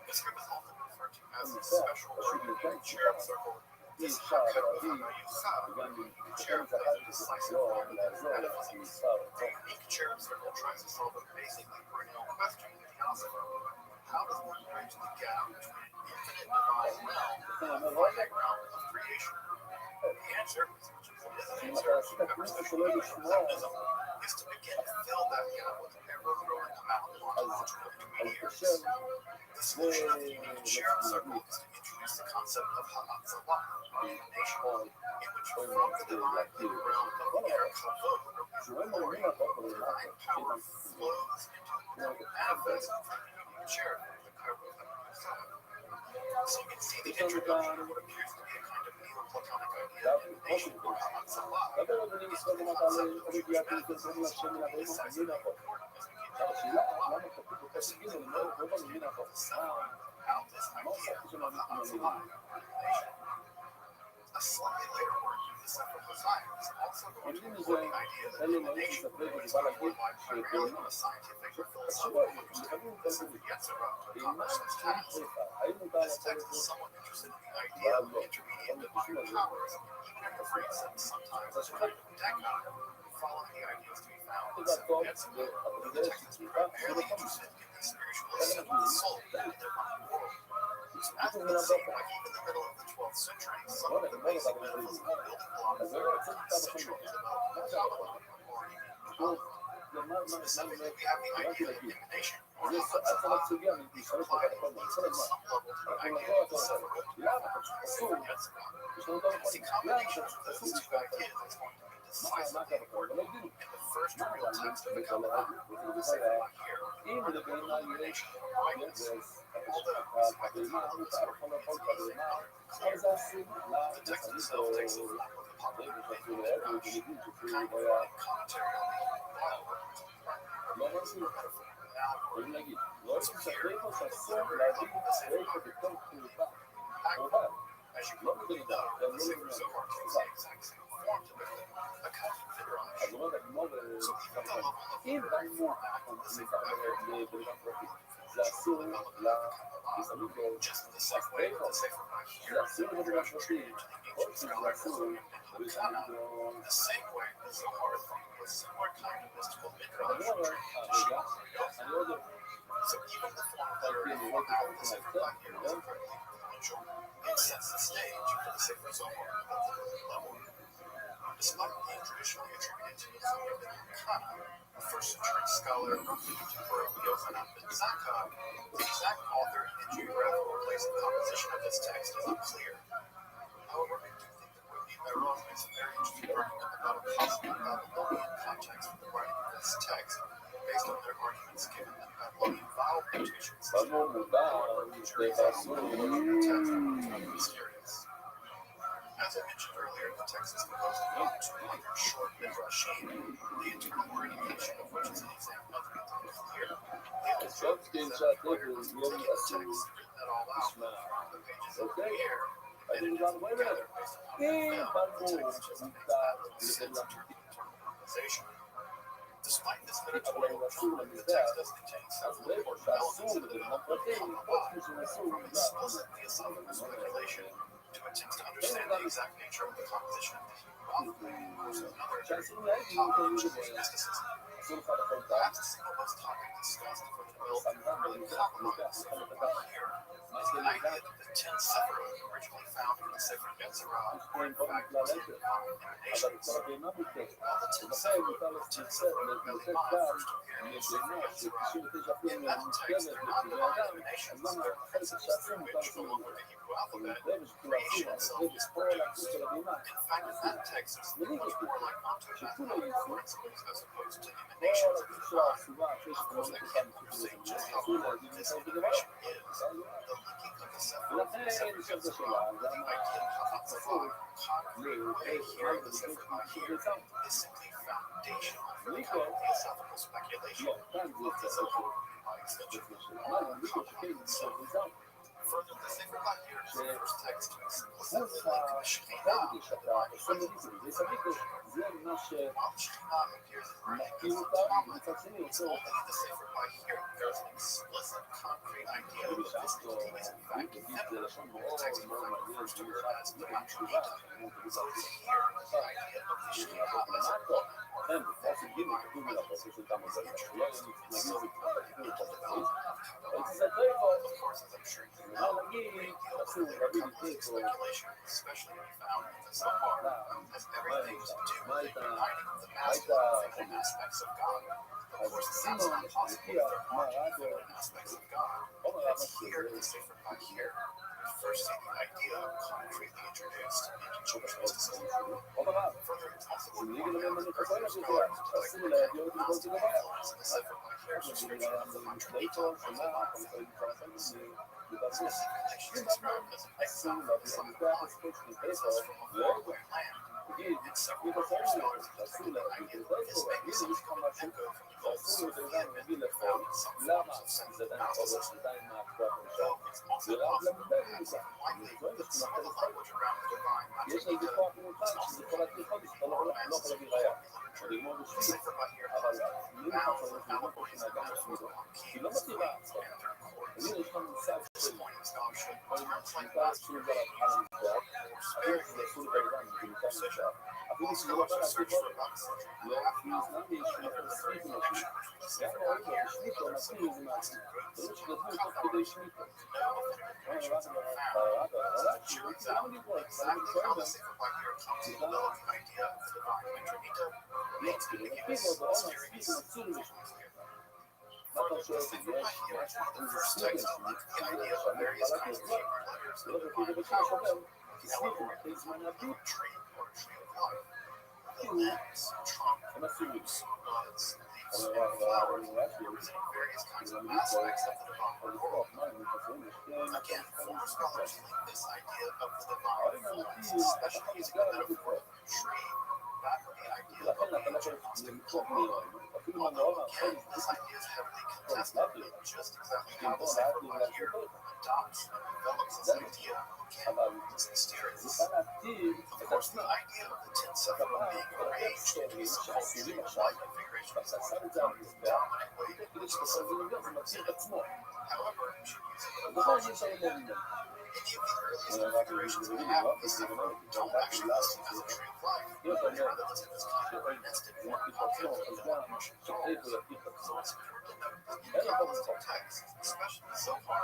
this group is often referred to as the special cherub circle. This cherub plays a decisive role in metaphysics. The unique cherub circle tries to solve a basically perennial question in theosophy. How does one bridge the gap between an infinite divine realm and the finite realm of creation? The answer, which is the answer of ever speculating feminism, is to begin to fill that gap with ever-growing amount of ontological intermediaries. The solution of the unique cherub circle is to introduce the concept of Ha'atzalah, illumination, in which from the divine realm of the inner kavod, or glory, divine power flows into manifest through the unique cherub, the kavod that we saw. So you can see the introduction of what appears to be a kind of Neoplatonic idea of illumination, or Ha'atzalah, into the concept of Jewish metaphysics, is decisive. As we keep talking about this is the metaphor of the sound, out this idea of Ha'atzilai illumination. A slightly later work of the Sefer Hosea is also going to explore the idea that illumination is not worldwide primarily on a scientific or philosophical understanding of the Sefer Yetzirah to accomplish its task. This text is somewhat interested in the idea of intermediate divine powers, even interprets them sometimes as a kind of decad, following the ideas to be found in the Sefer Yetzirah. The text is primarily interested in the spiritual ascent of the soul in the divine world. As we can see, like even in the middle of the 12th century, some of the basic metaphysical building blocks that are central to the Kabbalah are already being developed. Specifically, we have the idea of emanation, or Ha'atzilai, being applied at least at some level to the idea of the Sephirot found in the Sefer Yetzirah. It's the combination of those two ideas that's going to be decisively important in the first real text of the Kabbalah, the Sefer Bahir, or divine illumination, brightness. Although selected elements are easily encountered clearly, the text itself takes the form of the apocryphal midrash, kind of a commentary on the Bible, or metaphor, an allegory. So here, from the literary level, the Sefer Bahir. As you probably know, the Sefer Zohar takes the exact same form typically, a kind of midrash. So even the level of literary format of the Sefer Bahir will be just in the same way that the Sefer Bahir is an introduction to the ancient scholarship and Hakana, in the same way the Zohar is a similar kind of mystical midrash to Shema. So even the form of literary format of the Sefer Bahir is incredibly influential. It sets the stage for the Sefer Zohar at the literary level. Despite being traditionally attributed to the Zohar ben Hakana, a first-century scholar roughly contemporary with Yochanan ben Zakkai, the exact author and geographical place and composition of this text is unclear. However, I do think that Rabbi Meron makes a very interesting argument about a possible Babylonian context for the writing of this text, based on their arguments given that Babylonian vowel notation system juries on the original text are mysterious. As I mentioned earlier, the text is composed of about 200 short midrashim, the internal orientation of which is an example of relatively clear. The only truth is that prior to this particular text, written it all out from the pages of the air, edited together based upon the film, the text just makes that sense in terms of internal organization. Despite this editorial truth, the text does contain several important elements that are not from explicit theosophical speculation to attempts to understand the exact nature of the composition of the Hebrew alphabet versus another very important topic, which is mysticism. Perhaps the single most topic discussed for the development of early Kabbalah in the Sefer Bahir is the idea that the 10 Sephirot originally found in the Sefer Yetzirah were in fact 10 divine emanations. While the 10 Sephirot or 10 Sephirot Belimah first appear in the Sefer Yetzirah, in that text they're not divine emanations, they're principles through which, along with the Hebrew alphabet, creation itself is produced. In fact, in that text, it's much more like ontogmathological principles as opposed to emanations of divine. Of course, that can't say just how important this information is. The linking of the Sephirot and the Sefer Yetzirah with the idea of Ha'atzilai, concrete way here in the Sefer Bahir, is simply foundational for the kind of theosophical speculation of the Zohar, and by extension, all of Kabbalah itself. Further, the Sefer Bahir is the first text to explicitly link the Shekhinah with the divine presence of the creation. While the Shekhinah appears in writings of the Talmud, it's only in the Sefer Bahir that there is an explicit, concrete idea that this entity is in fact feminine. The text, in fact, refers to her as the Shekhinah. So it's here that the idea of the Shekhinah as a woman or female divine presence is introduced. This is a very important development of Kabbalah. Of course, as I'm sure you know, a great deal of earlier Kabbalistic speculation, especially when found in the Zohar, has everything to do with the uniting of the masculine and feminine aspects of God. Of course, it sounds not possible if there aren't any feminine aspects of God. And it's here in the Sefer Bahir we first see the idea concretely introduced into Jewish mysticism. Further, it's also worth pointing out that earlier scholars like the Gnostic influence in the Sefer Bahir's description of the Matrita as a non-feminine presence. Specifically, she's described as an exile from the sun of God, a princess from a faraway land. And several earlier scholars have taken the idea that this may be something of an echo from the old Sufi myth found in some forms of sensitive Gnosticism, though it's also wasn't possible to add some likely that some of the language around the divine יש attribute לזה כוח מיוחד, שזה יכול להתחיל חודש, אתה לא יכול להגיד היה. ללמוד the בשביל, Sefer Bahir אבל has מי bound יכול for ללמוד allegories בשביל and האדם metaphors עצמו? on היא kings, לא מתאימה queens, עכשיו. and their courts. הנה יש לנו מושג At this של point in scholarship, terms like נקרא master שהוא על המזבח, אפילו שזה אסור לבן זה נקרא מזבח. אפילו שזה לא בא להגיד חודש. לא, באסלאם יש שמיטה סביב משהו. גם רואים לו, שמיטה מתאים איזה משהו. זה לא שגזמו תוך כדי שמיטה. למה דיברו? Exactly how the Sefer Bahir comes to develop the idea of the divine attribute remains ambiguous, mysterious, and unclear. Further, the Sefer Bahir is one of the first texts to link the idea of various kinds of Hebrew letters and divine powers with the allegory of a tree or a tree of life. The limbs, trunk, roots, buds, leaves, and flowers represent various kinds of aspects of the divine world. Again, former scholars link this idea of the divine fullness, especially using the metaphor of a tree, back with the idea of the ancient Gnostic Kabbalah. Although, again, this idea is heavily contested, just exactly how the Sefer Bahir adopts and develops this idea, again, is mysterious. Of course, the idea of the 10 Sephirot being arranged into a small tree-like configuration is one of the dominant way in which the Sephirot are represented. However, using the cautions any of the earliest configurations we have of the Sephirot don't actually list it as a tree of life. They're rather listed as kind of nested form object of the Russian dolls. So it's important to note that in Kabbalistic texts, especially so far,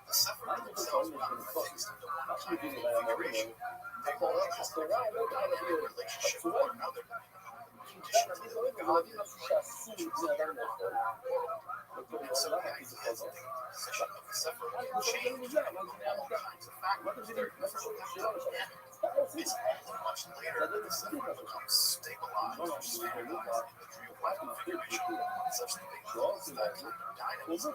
the Sephirot themselves are not fixed into one kind of configuration. They all exist in a kind of dynamic relationship with one another, conditioned to the God in the world. And so the idea is that the position of the Sephirot can change depending on all kinds of factors. Their influence it's only much later that the Sephirot becomes stabilized or standardized in the tree of life configuration, such that they lose that kind of dynamism.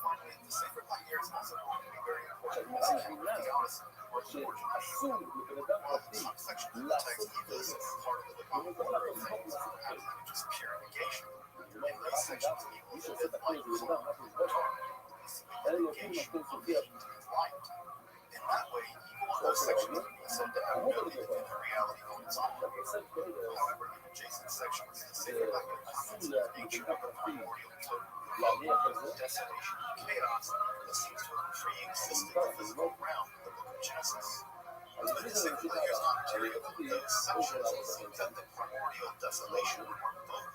Finally, the Sefer Bahir is also going to be very important in this account of theodicy, or the origin of evil. While some sections of the text even as part of the divine order of things, perhaps even just pure negation, in these sections evil is a bit like dark. We see the negation of heat and light. In that way, evil in those sections is said to have no independent reality on its own. However, in adjacent sections, the Sefer Bahir comments on the nature of the primordial totem, desolation and chaos that seems to have pre-existed the physical realm in the book of Genesis. But the Sefer Bahir is not material of those sections. It seems that the primordial desolation, or both,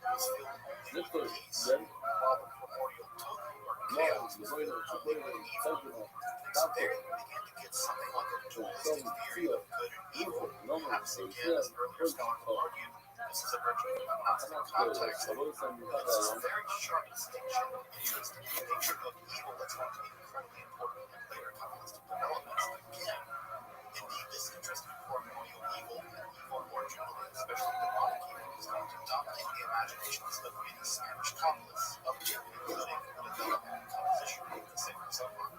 was filled only with peace, while the primordial totem, or chaos, was filled only with evil. It's there that we begin to get something like a dualistic theory of good and evil. Perhaps again, as earlier scholars have argued, this is emerging from a Gnostic context, but it's a very sharp distinction and interest in the nature of evil that's going to be incredibly important in later Kabbalistic developments. Again, indeed, this interest in primordial evil and evil more generally, especially demonic evil, is going to dominate the imaginations of many Spanish Kabbalists, including the development and composition of the Sefer Zohar.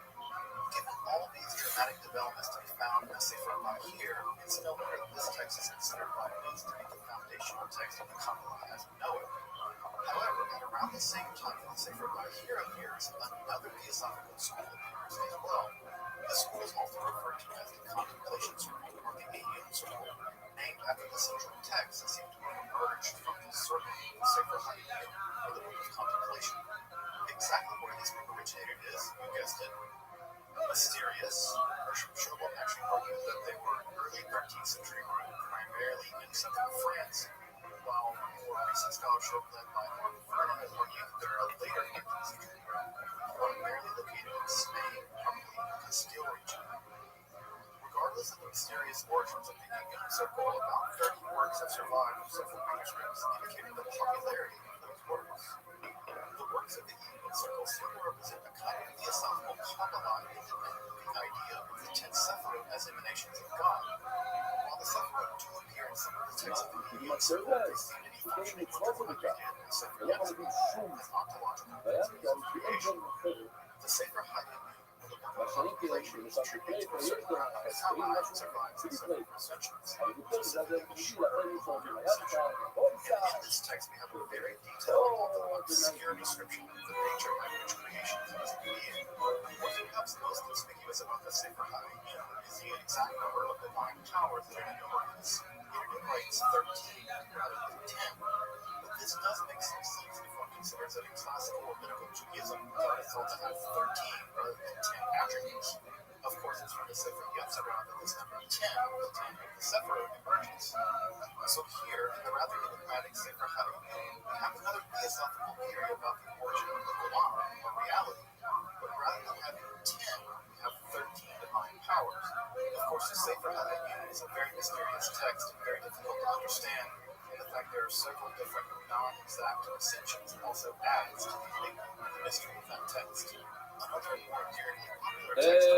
Given all these dramatic developments to be found in the Sefer Bahir, it's no wonder that this text is considered by most to be the foundational text of the Kabbalah as we know it. However, at around the same time that the Sefer Bahir appears, another theosophical school appears as well. This school is often referred to as the Contemplation School or the Eion School, named after the central text that seemed to have emerged from the circle of the Sefer Bahir, or the Book of Contemplation. Exactly where this book originated is, you guessed it, mysterious. Rothschild actually argued that they were early 13th century Rome, primarily in southern France, while more recent scholarship led by Mark Vernon argued that they're a later 15th century Rome, primarily located in Spain, probably in the Castile region. Regardless of the mysterious origins of the Eion Circle, about 30 works have survived from several manuscripts, indicating the popularity of those works. The works of the Eion Circle seem to represent a kind of theosophical Kabbalah independent of the idea of the 10 Sephirot as emanations of God. While the Sephirot do appear in some of the texts of the Eion Circle, they seem to be functioning much more understand the Sefer Yetzirah as ontological principles of creation. The Sefer Hayim, or the Book of Contemplation, is attributed to a certain amount of Kabbalah and survives in several recensions, specifically the shorter older recension. And in this text, we have a very detailed, although obscure description of the nature by which creation is created. What perhaps most adding Sefer Hayom, we have another theosophical theory about the origin of the Olam, or reality. But rather than having 10, we have 13 divine powers. Of course, the Sefer Hayom is a very mysterious text and very difficult to understand, and the fact there are several different non-exact ascensions also adds to the enigma and the mystery of that text. Another more dearly popular text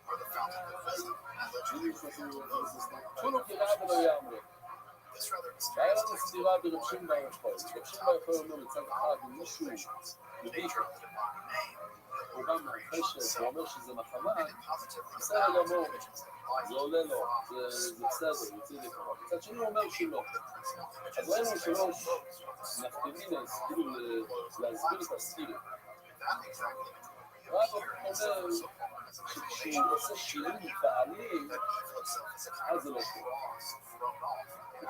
are the fountain of wisdom and legendary this rather mysterious text the nature of the divine name, the order of creation itself, and it positively allows images of light, frogs, stars, מצד שני הוא אומר שלא. אז ראינו שלוש נפקמינות כאילו להסביר את הספירה. רב אומר שכשהוא עושה שינוי פעלים, אז זה לא טוב.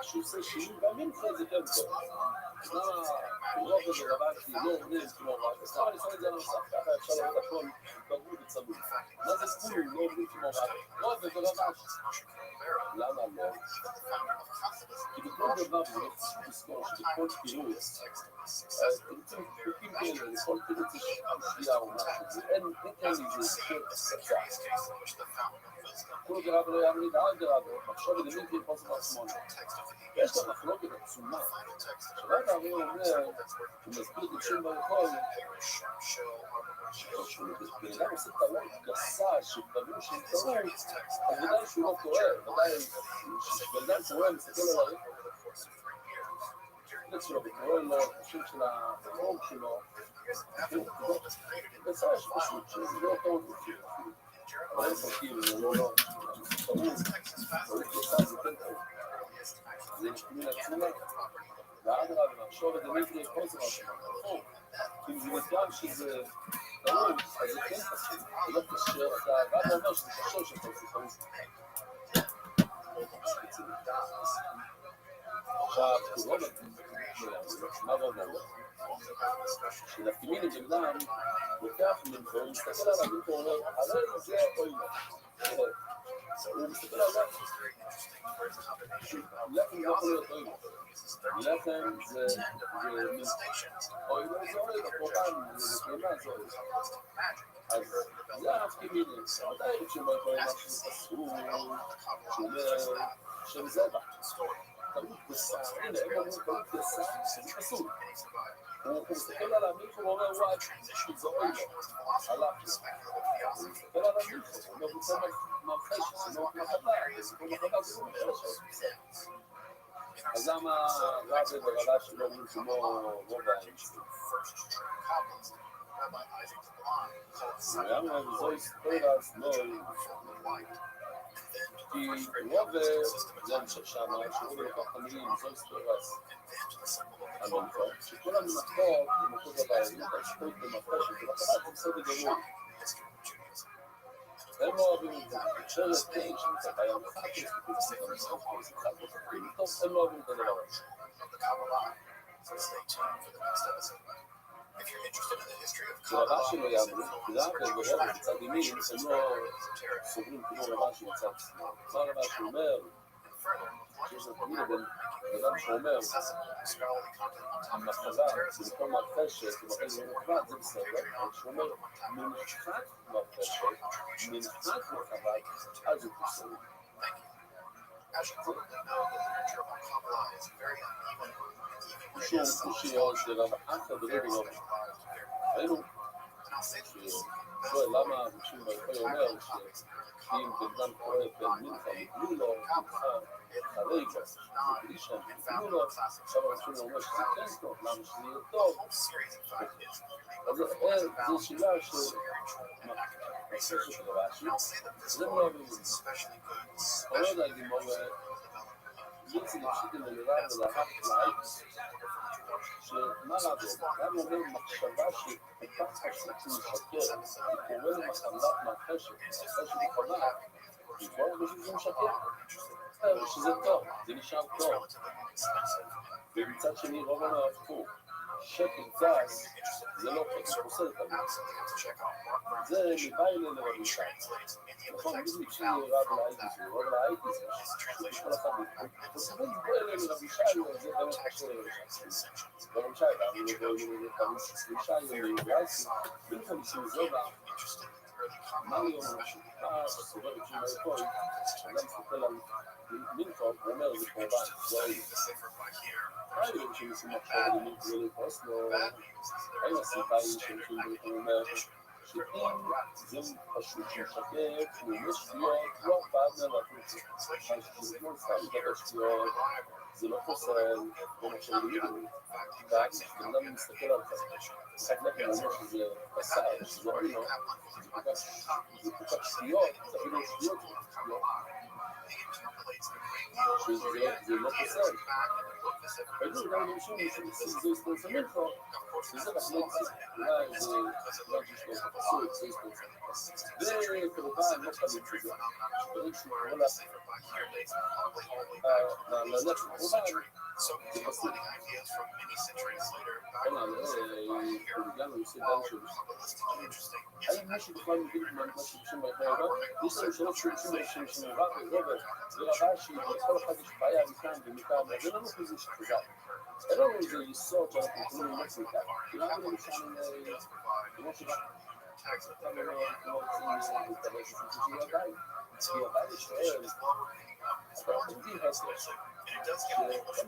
כשהוא עושה שינוי פעמים, זה כן טוב. רוב ורבתי לא עומדים כמו רב. אז כמה אני שם את זה על המסך ככה, אפשר לראות הכל ברור וצמוד. מה זה כולם לא עומדים כמו רב? רוב ורבתי. למה לא? כי בכל דבר זה לא צריך לזכור שבכל פירוץ, תמצאים חוקים כאלה, לכל פירוץ יש שביעה או משהו, אין כאן איזה קצה. כולו גרב לא יעמיד על גרב, מחשוב לדמין כי יפוס בעצמון. יש לה מחלוקת עצומה. שרק הרי אומר, הוא מסביר את שם ברחוב, בן אדם עושה טעות גסה, שדברים שהם טעות, אז ודאי שהוא לא טועה, ודאי שבן אדם טועה, מסתכל על הרקע שלו, וקורא לו, השם של החום שלו, בסדר יש פשוט, שזה לא טעות בפיר. אבל אין חוקים, זה לא טעות, הולך לצד, זה כן טעות. זה משתמין עצמונה, ואדרה ומחשוב את דמיטרי יפוס בעצמון. אם זה נתגל שזה טעות, אז זה כן פשוט, זה לא קשר, ואתה אומר שזה קשר שאתה עושה טעות. עכשיו, קורונה, מה ואומר? כשנפתימין את בגדם, לוקח ממך, הוא מסתכל עליו ואומר, הרי זה אוי לא. הוא מסתכל עליו, לחם לא יכול להיות אוי לא. לחם זה אוי לא, זה אוי לא, קורבן, זה קרימה, זה אוי לא. אז זה הנפתימין, מתי כשהוא יכול להיות משהו אסור, שאומר שם זבח. תמיד גסה, הנה, הם אומרים תמיד גסה, זה פסול. הוא מסתכל על המיקרו ואומר, וואי, זה אוי לו, הלך. הוא מסתכל על המיקרו, הוא אומר, הוא שם מרחשת, זה לא מחדה, זה לא מחדה, זה לא מחשת. אז למה רבי ורלה שלא אומרים כמו רוב האנשים? למה זו היסטוריה, לא... כי רוב זה המשך שמה, שהוא לקח את המילים, זו היסטורס המלכות, שכל המלכות הם אותו דבר, הם לא תשפוט במפרשת, ולחדה זה בסדר גמור. הם לא אוהבים את זה, שרת כן, שמצפה היה מחקת, הם לא אוהבים את הדבר. זה רבה שלו יעברו, זה רבה ורוב בצד ימין, הם לא סוברים כמו רבה של מצד שמאל. מה רבה שאומר, שיש תמיד בין אדם שאומר, המחלה, במקום מרחשת, ומחל זה לא נכבד, זה בסדר, אבל שאומר, מנחת מרחשת, מנחת מחבד, אז זה בסדר. As you probably know, the literature on Kabbalah is very uneven, and even when it is קושיות של רבחת ברגלו. ראינו ששואל למה אנשים ברחוי אומר שאם בן קורא בן מנחה יגלו לו, מנחה חרי בו, ובלישם יגלו לו, עכשיו אנשים אומר שזה כן טוב, למה שזה יהיה טוב. אז זו שאלה שמחששת של רש"י, זה לא אוהבים את זה. הוא לא יודע לגמור יוצא לפשיטים ללרב ולאחר פלאי, שמה רבו? רבו אומר מחשבה שכל כך פשוט משקר, היא קורא למחלת מרחשת, אחרי שהיא נכונה, היא כבר חושבת שזה משקר. שזה טוב, זה נשאר טוב. ומצד שני רוב אומר הפוך, שקל גס, זה לא פוסל את המין. זה מביילה לרבי שי. נכון, מי שרב לאייטיס, רב לאייטיס, כל אחד מתפוצרים בו אלה לרבי שי, זה באמת קשה לרבי שי. רבי שי, אני לא יודע, רבי שי, רבי בלכם שזובה, מה יום המשפחה שסובבת של היפוי, אדם מסתכל על מינקוב, הוא אומר, זה קורבן, זה אוי. האם שמסים עכשיו למינקוב ולפוס לו, האם הסיבה היא שמסים ולפוס אומר, שאם זה פשוט משקף, יש שטויות, לא פעם מהלכות, זה כמו סתם דבר שטויות, זה לא פוסל, כמו שלילים, ואז אדם מסתכל על זה, רק לכם אומר שזה בשר, שזה לא מינו, זה כל כך שטויות, זה אפילו שטויות, שזה לא פוסל. ואילו גם אנשים שזה יספורסמים פה, שזה אנחנו אולי זה לא שיש לו פסול, זה יספורסמים. וכמובן לא חייבים שזה. דברים שהוא קורא ללכת כמובן, זה פסול. גם הנושא גם שלו. האם מישהו בכלל מבין מה שבשם ברחבה? יש לנו שלוש שימושים של רבי, ורבשי, וכל אחד יש בעיה מכאן ומכאן, ואין לנו כזה שחזר. אין לנו איזה יסוד שאנחנו יכולים ללמוד מכאן. כי רבי למשל, כמו שרק, אתה לא רוצים להתקבל שפשוט ידיים. כי ידיים שואל, אתה מבין הסדר, שכל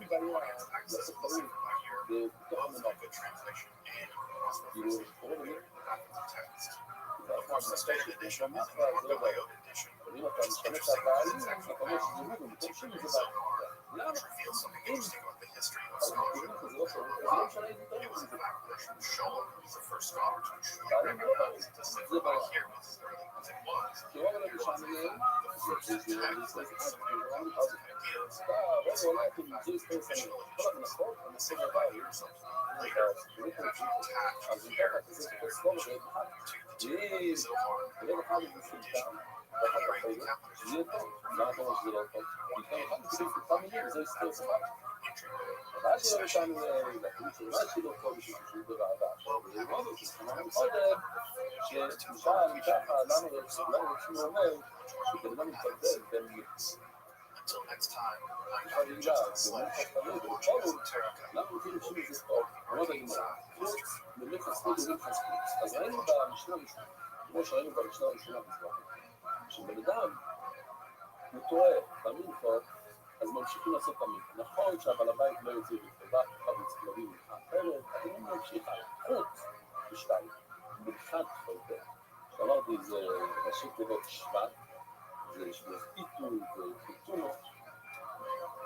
בעיה לעשות דברים בתוך המנהל. כאילו, קורא לי, ואנחנו מסתכל את זה שם, זה לא בעיה. אם אתה משתמש את הבעלים, אתה אומר שזה מובן, מתרשים את זה בעיה. למה? אם אתה מכירים את זה לא טוב, זה לא משנה את זה טוב. בעלים לא בעלים, זה בעיה. כי רוב הלכי שם יהיה, זה להסתכל את זה, רוב הולך עם זה להסתכל את זה, כל המנחות, המסוג הבעלים, אז אם ככה, זה תקול ספור, זה אחד. ורב אחד זה סלטם, ואחת החיים, שזה יהיה טוב. למה אתה אומר שזה לא טוב? כי אחד מציבים סלטם מילים, וזה יסתכל את זה. ואז שלא שם להקליט שאולי שלא טוב בשביל שהוא ברעבה. וזה מאוד אותי, אמרנו קודם, שמשל ככה, למה רצוי אומר, שבן אדם מתבלבל בין בכלל ידע, במון חסתרים, ולפעמים, למה רוצים לשאול את זה טוב? מאוד הגמרא. באמת חסקות דורים חסקות. אז ראינו במשנה הראשונה, כמו שראינו במשנה הראשונה בזמן, שבן אדם הוא טועה במינכות, אז ממשיכים לעשות תמיד. נכון שהבעל הבית לא יוצא לכתובה, אחד מצטלבים לך אחרת, אבל הוא ממשיך על חוץ בשתיים, בלחד חלטה. שאמרתי, זה ראשי תיבות שבט, זה שבט פיתול ופיתול,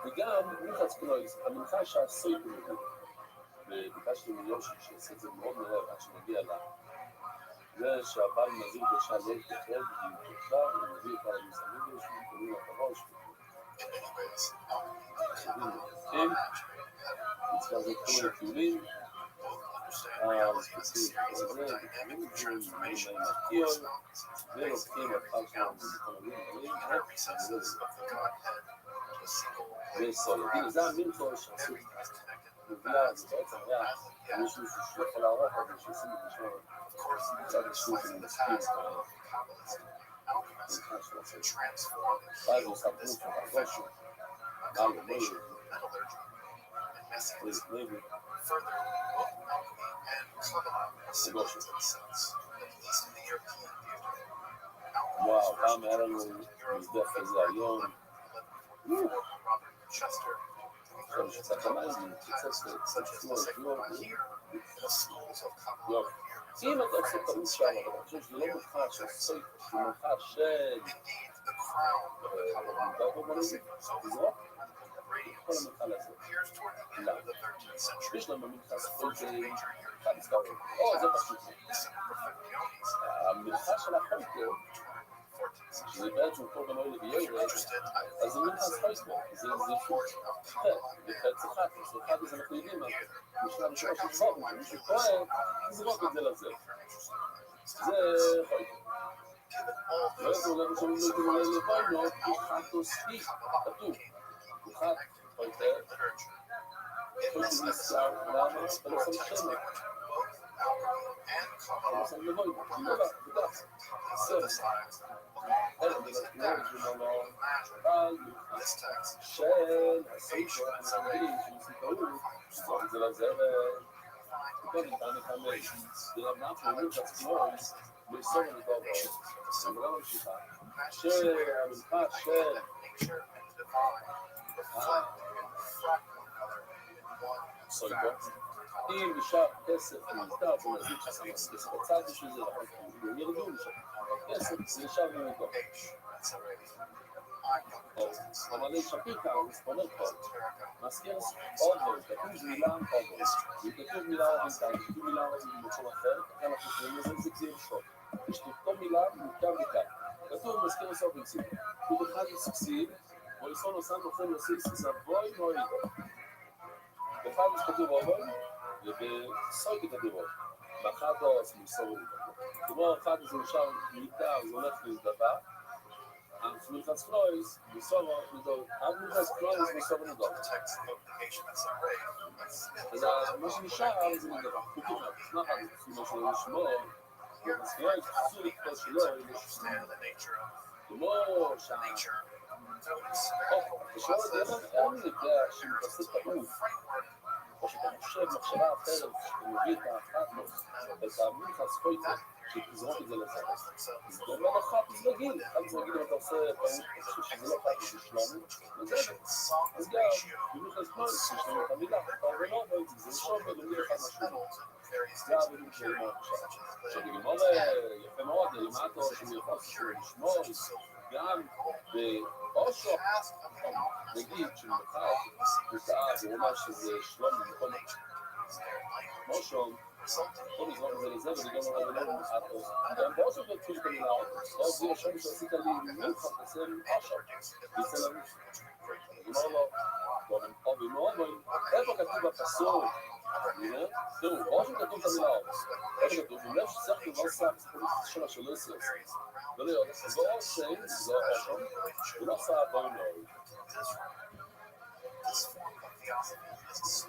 וגם מלחץ קנויס, המלחה שעשוי כמובן, וביקשתי מיליון שעושה את זה מאוד מהר עד שנגיע לה, זה שהבעל מזיר בשעה לא יתחד, והיא תחד, הוא מביא את המסעמידש, ומקומים את הראש, חדים, מצווה זאת כל הטיולים, אז תקציב כזה, וקמים מהקיון, ולוקחים את חד שם ומקוממים דברים, וסולדים, זה המינכו שעשו מביאה, זה בעצם היה, יש מישהו שיכול לערוך, אבל שעושים את זה מצד השני שמנסים ואז הוא עושה פרוט של הראשו, מעלה מלו, ריב, סיגושו. וואו, פעם היה לנו מזבח כזה היום, עכשיו שצריך למים, קצת שמאל, יופי. אם אתה עושה טעות שם, אבל אני חושב שזה לא מוכר שעשוי, זה מוכר של דאגו מנהיג, לזרוק כל המלכה הזה. למה? יש לנו מלכה ספול זה אחד מסתכל, זה פשוט. המלכה של החלטו, שזה בעצם כל בנוי לביורד, אז זה מלכה ספול, זה שוק אחר, וחץ אחד, אז אנחנו יודעים, משנה ראשונה של זרוק, מישהו טועה, זרוק את זה לזה. זה חוי. לא ידעו לנו שאנחנו לא ידעו לבנו, כוחת תוספי, כתוב, כוחת חוי תאר. In this episode, we'll explore text that both alcohol and Kabbalah synthesize the qualities and depth of magic. This text ancient as a ray, nature and the divine reflect one another in one fact. אם נשאר כסף מיותר, בוא נגיד שזה בצד בשביל זה, הם ירדו משם. כסף זה נשאר מיותר. אבל אני שפיר כאן, הוא מספונר פה. מזכיר אובר, כתוב מילה אובר. וכתוב מילה אובר כאן, כתוב מילה אובר במקום אחר, כאן אנחנו קוראים לזה, זה כתיר שוב. שתכתוב מילה מכאן מכאן. כתוב מזכיר אובר סיב. כתוב אחד מסקסיב, ולסון עושה נוכל להוסיף סבוי מוריד. אחד כתוב אובר, ובסוי כתוב אובר. באחד לא עושים סורי. כמו אחד זה נשאר מיטה, זה הולך להזדבר. Milchas Klois, Misova, Milchas Klois, Misova Nidol. אז מה שנשאר זה נדבר, חוקים מהפסמך, כמו שלא לשמור, ומסבירה את חסות כל שלו, כמו ושלא אין יודע שמתעסק פעול, או שאתה חושב מחשבה אחרת, שמביא את האחת, את המילחס קויצה, שתזרוק את זה לזה. זה אומר לך, זה גיל. אז נגיד אם אתה עושה פעמים, אני חושב שזה לא חייב לשלום, וזה. אז גם, במילחס קויצה, שיש לנו את המילה, אתה אומר לא, זה שוב, ולמי אחד משהו. זה המילים של מאוד עכשיו. עכשיו, נגמור יפה מאוד, למטה, שמילחס לשמור, גם באושו, נגיד שמלחד, בטעה, זה אומר שזה שלום, נכון? אושו, בוא נזרוק את זה לזה, וגם אומר לזה למחד אוזן. גם באושו תתחיל את המילה עוד. עוד זה יושב שעשית לי מלחד, תעשה אושו. ויצא לנו. נגמר לו, אובי מאוד, איפה כתוב בפסוק? תראו, אושו כתוב את המילה עוד. אושו כתוב, אם יש צריך כבר סף, שלא שלא יסר. ולא יודע, זה אושו, זה אושו, ולא עשה הבוי מאוד.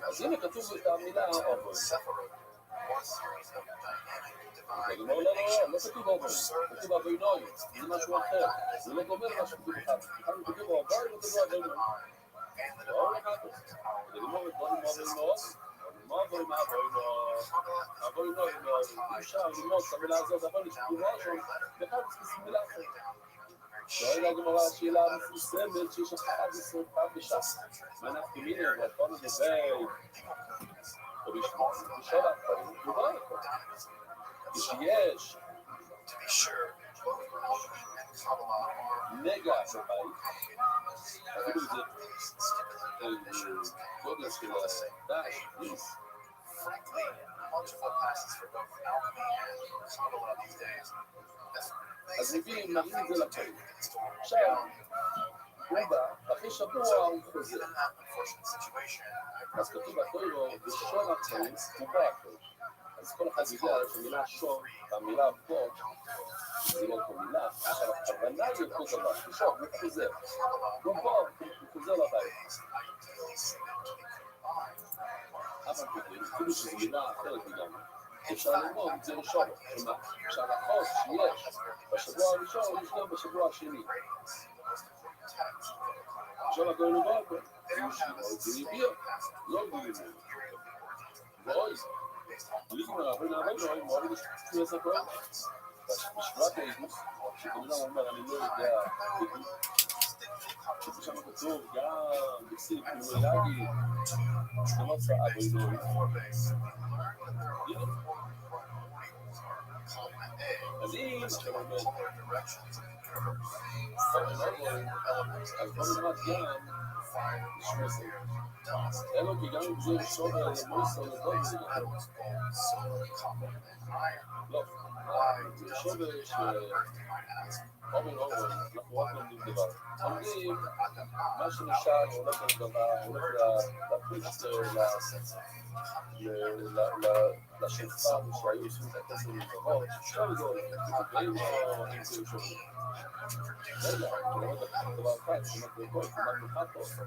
אז הנה כתוב את המילה אובוי. לא, לא כתוב אובוי, כתוב אבוי נוי, זה משהו אחר, זה לא גומר מה שכתוב אחד. אחד כתוב אובוי, לא כתוב אבוי נוי. לא לקחת, כדי לגמור את דברים אבוי נוי, מה אבוי נוי, אבוי נוי, אי אפשר ללמוד את המילה הזאת, אבוי נוי שכתוב משהו, וכאן זה מילה אחרת. שואל הגמרא שאלה מפורסמת שיש 11 פעם בש"ס. ואנחנו מיני, ואנחנו נדבר, או בשאלה אחרים, מדבר לכל. כשיש נגע בבית, אפילו זה גודל של דש, ניס. אז מביאים, מראים את זה לפעמים. עכשיו, הוא בא, ואחרי שבוע הוא חוזר. אז כתוב בתוירו, בשור הפעמים, הוא בא הכל. אז כל אחד יודע שמילה שור, והמילה פה, זה לא אותו מילה. עכשיו, הכוונה זה אותו דבר, בשור, הוא חוזר. הוא בא, הוא חוזר לבית. אבל אפילו שזו מילה אחרת לגמרי. אפשר ללמוד את זה ראשון, כלומר, שהנחות שיש בשבוע הראשון יש גם בשבוע השני. עכשיו הגוי לא בא פה, זה יביע, לא גביעים. ואוי, ליגמר הרבה נעבד נועים, מאוד לשתפו לסה כל בשבועת האיגוס, שכמובן אומר, אני לא יודע, שזה שם כתוב, גם בקסיב, כמויאגי, זה לא צעה בוי נועים. אז אם עכשיו אומר, אז בוא נלמד גם לשמוע זה. אלו כי גם אם זה לשאול למויסו לדום זה נכון. לא, זה לשאול אנחנו רק לומדים דבר. לומדים מה שנשאר הולך לדבר, הולך לפריץ לשפחה שהיו עושים את הכסף לבבות, שם זה הולך. ואם לא נמצאים שם. רגע, אני לא יודע דבר אחד, כמעט לכל, כמעט מחטו, זה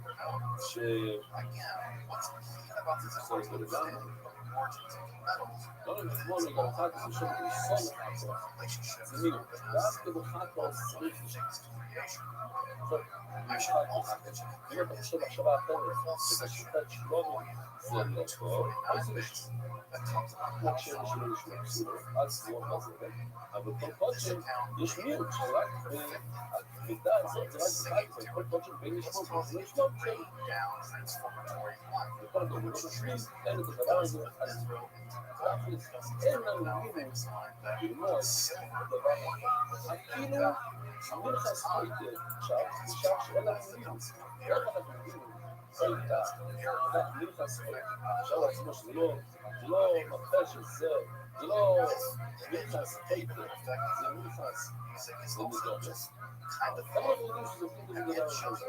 לגמרי. לא נתבוא לגמרי אחד, זה שוב לסון מחטו. זה מי? ואז כבחטו צריך אם אתה חושב מחשבה אחרת, שבשיטת שלומי זה לא טוב, אז זה משהו. כמו כשאלה שלא ישמע פסולות, אז זה לא מה זה בין. אבל כל קודשם יש מיעוט שרק במידה הזאת זה רק בחד, כל קודשם בין לשמוע, זה לשמוע פסולות. וכל הדבר לא משמיד, אין את הדבר הזה, אז אין לנו מיעוט ללמוד דבר אפילו אמרו לך זכות עכשיו, נשאר שאין לנו מיעוט. איך אנחנו מיעוט? זו איתה, אמרו לך זכות. עכשיו לעצמו שזה לא מפל של זה, זה לא מיוחס חייטר, זה מיוחס, זה מזורס. כמה אנחנו יודעים שזה כאילו זה דבר הזה?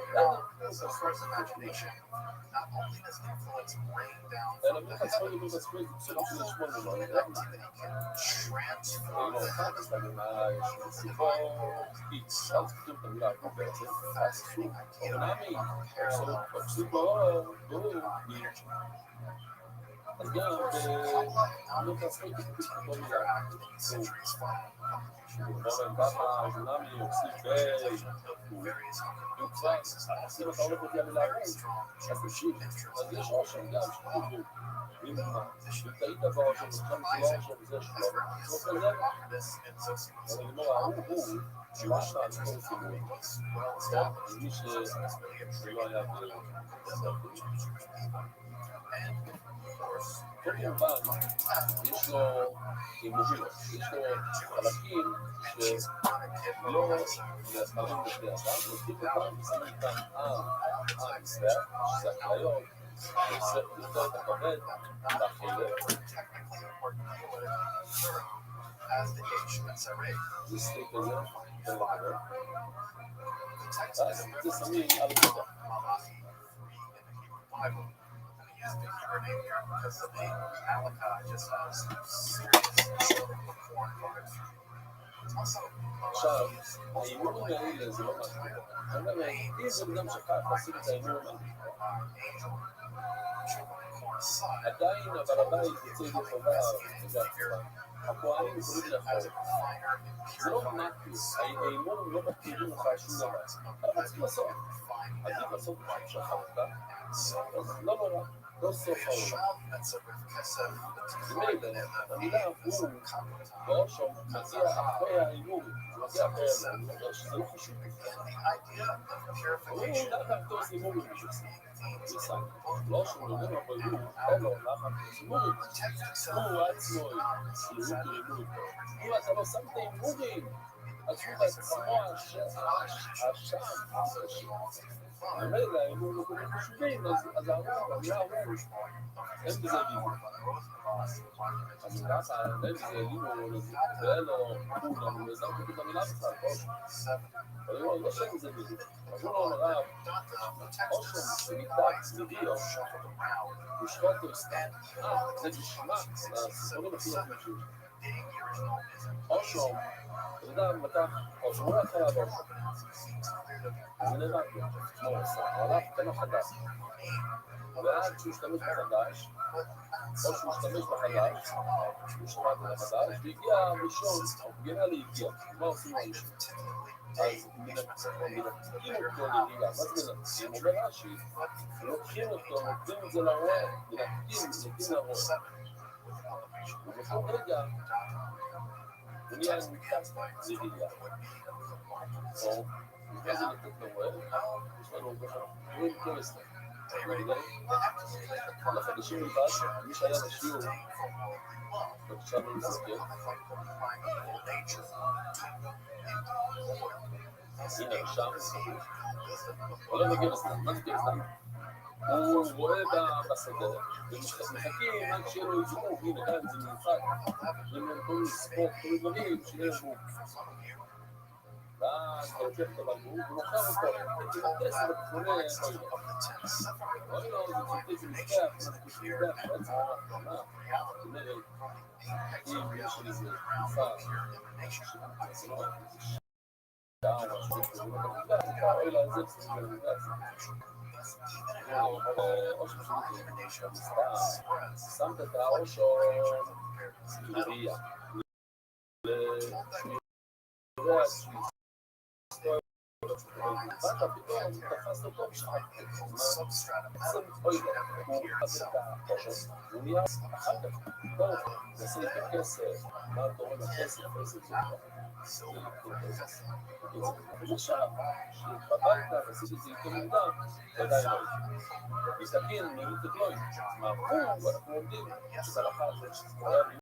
אלא מיוחס חייטר מיוחס חייטר זה פסוק של לשמור ממנו, אני יודע מה. לא, אחר כך אני מה, יש מסיבו, פיץ, אז כתוב את המילה פה בעצם, אז פסוק, אורנמי, פסוק באור, פיץ. אז גם במיוחס חייטר פסוק במילה, ובורן במה, אורנמי, אוקסיב בי, וכבר, אם אתה הולך אותי המילה אז תשיב, אז יש רושם גם שתגידו, אם תהיית ברושם, ותכם זה לא רושם, זה שלום, לא כזה, אבל לגמור, הוא, שימשת על כל סיבוב, מי שלא היה כל כמובן, יש לו הימורים, יש לו חלקים שלא נאמרים בשני אדם, נותנים אותם ושמים אותם על המזבח, שזה הקריות, שעושה יותר את הכבד והחלק. זה סטייק הזה, יותר לכבד. אז זה שמים על המזבח. Because the name Malachi just has serious עכשיו, האימונים האלה זה לא משהו. אני אומר, אם זה בדם שכח לשים את האימונים עדיין הבעל הבית יוצא ידי חובה וזה התחובה. הכהנים יכולים לאכול. זה לא נקוס, האימונים לא מכירים לך שום דבר. אנחנו צריכים לעשות. עדיף לעשות משהו שכח אותה. אז לא נורא. לא סוף העולם. ממילא, המילה הוא באושם מציע אחרי האימון, הוא מציע אחרי האימון, הוא אומר שזה לא חשוב. הוא לאחר תוס אימון למישהו. לא שהוא נותן אבל הוא, אלו לאחר תוס אימון. הוא עצמו אימון. אם אתה לא שם את האימונים, אז הוא עצמו השם. ממילא, אם הוא לא קוראים חשובים, אז המילה הוא, אין בזה דימון. אז ככה, אין בזה דימון, ואלו, הוא נעזר בדיוק במילה בכלל, אבל הוא לא שם בזה דימון. אז הוא לא נראה, אושם, שנקדק, צמידי, הוא שחוטוס, זה נשמע, הסיפורים הכי לא חשוב. אושם, אתה יודע, אושם, הוא היה חייב אושם. זה נראה כמו עושה, הלך תן החדש. ועד שהוא השתמש בחדש, או שהוא השתמש בחדש, הוא שמע את החדש, והגיע הראשון, גרע להגיע, מה עושים הראשון? אז מנתקים אותו להגיע, מה זה מנתקים? אומר רש"י, לוקחים אותו, נותנים את זה לרועה, מנתקים לרועה. ובכל רגע, הוא נהיה נתק להגיע. או אחרי זה לתת לרועה, יש לנו רואים כמסת. לחדשים לבד, מי שהיה בשיעור, בבקשה לא לסתכל. הנה, שם, עולה בגרסטן, מה זה גרסטן? הוא רואה בשדה, ומחכים עד שיהיה לו איזור, הנה, כאן זה מיוחד, אם הם יכולים לספור כל דברים, שיהיה לו. ואז אתה לוקח את הבקבוק ומוכר אותו, כאילו כסף וקונה אוי לו, זה צוטי זה מזבח, זה מזבח, לא צריך להכונה, זאת אומרת, אם יש לי איזה תקופה, אוי לה, זה צריך למזבח, או שמת את הראש או מריע. ואתה פתאום תפס אותו בשעת אוי לו, הוא חזר את הראש, הוא נהיה אחר כך, טוב, נעשה את הכסף, מה תורם הכסף, איזה זה עכשיו, שבבית עשיתי את זה יותר מוקדם, ודאי לא. מסתכלים, נראות את לוי, מה, אנחנו עומדים, שזה לחץ,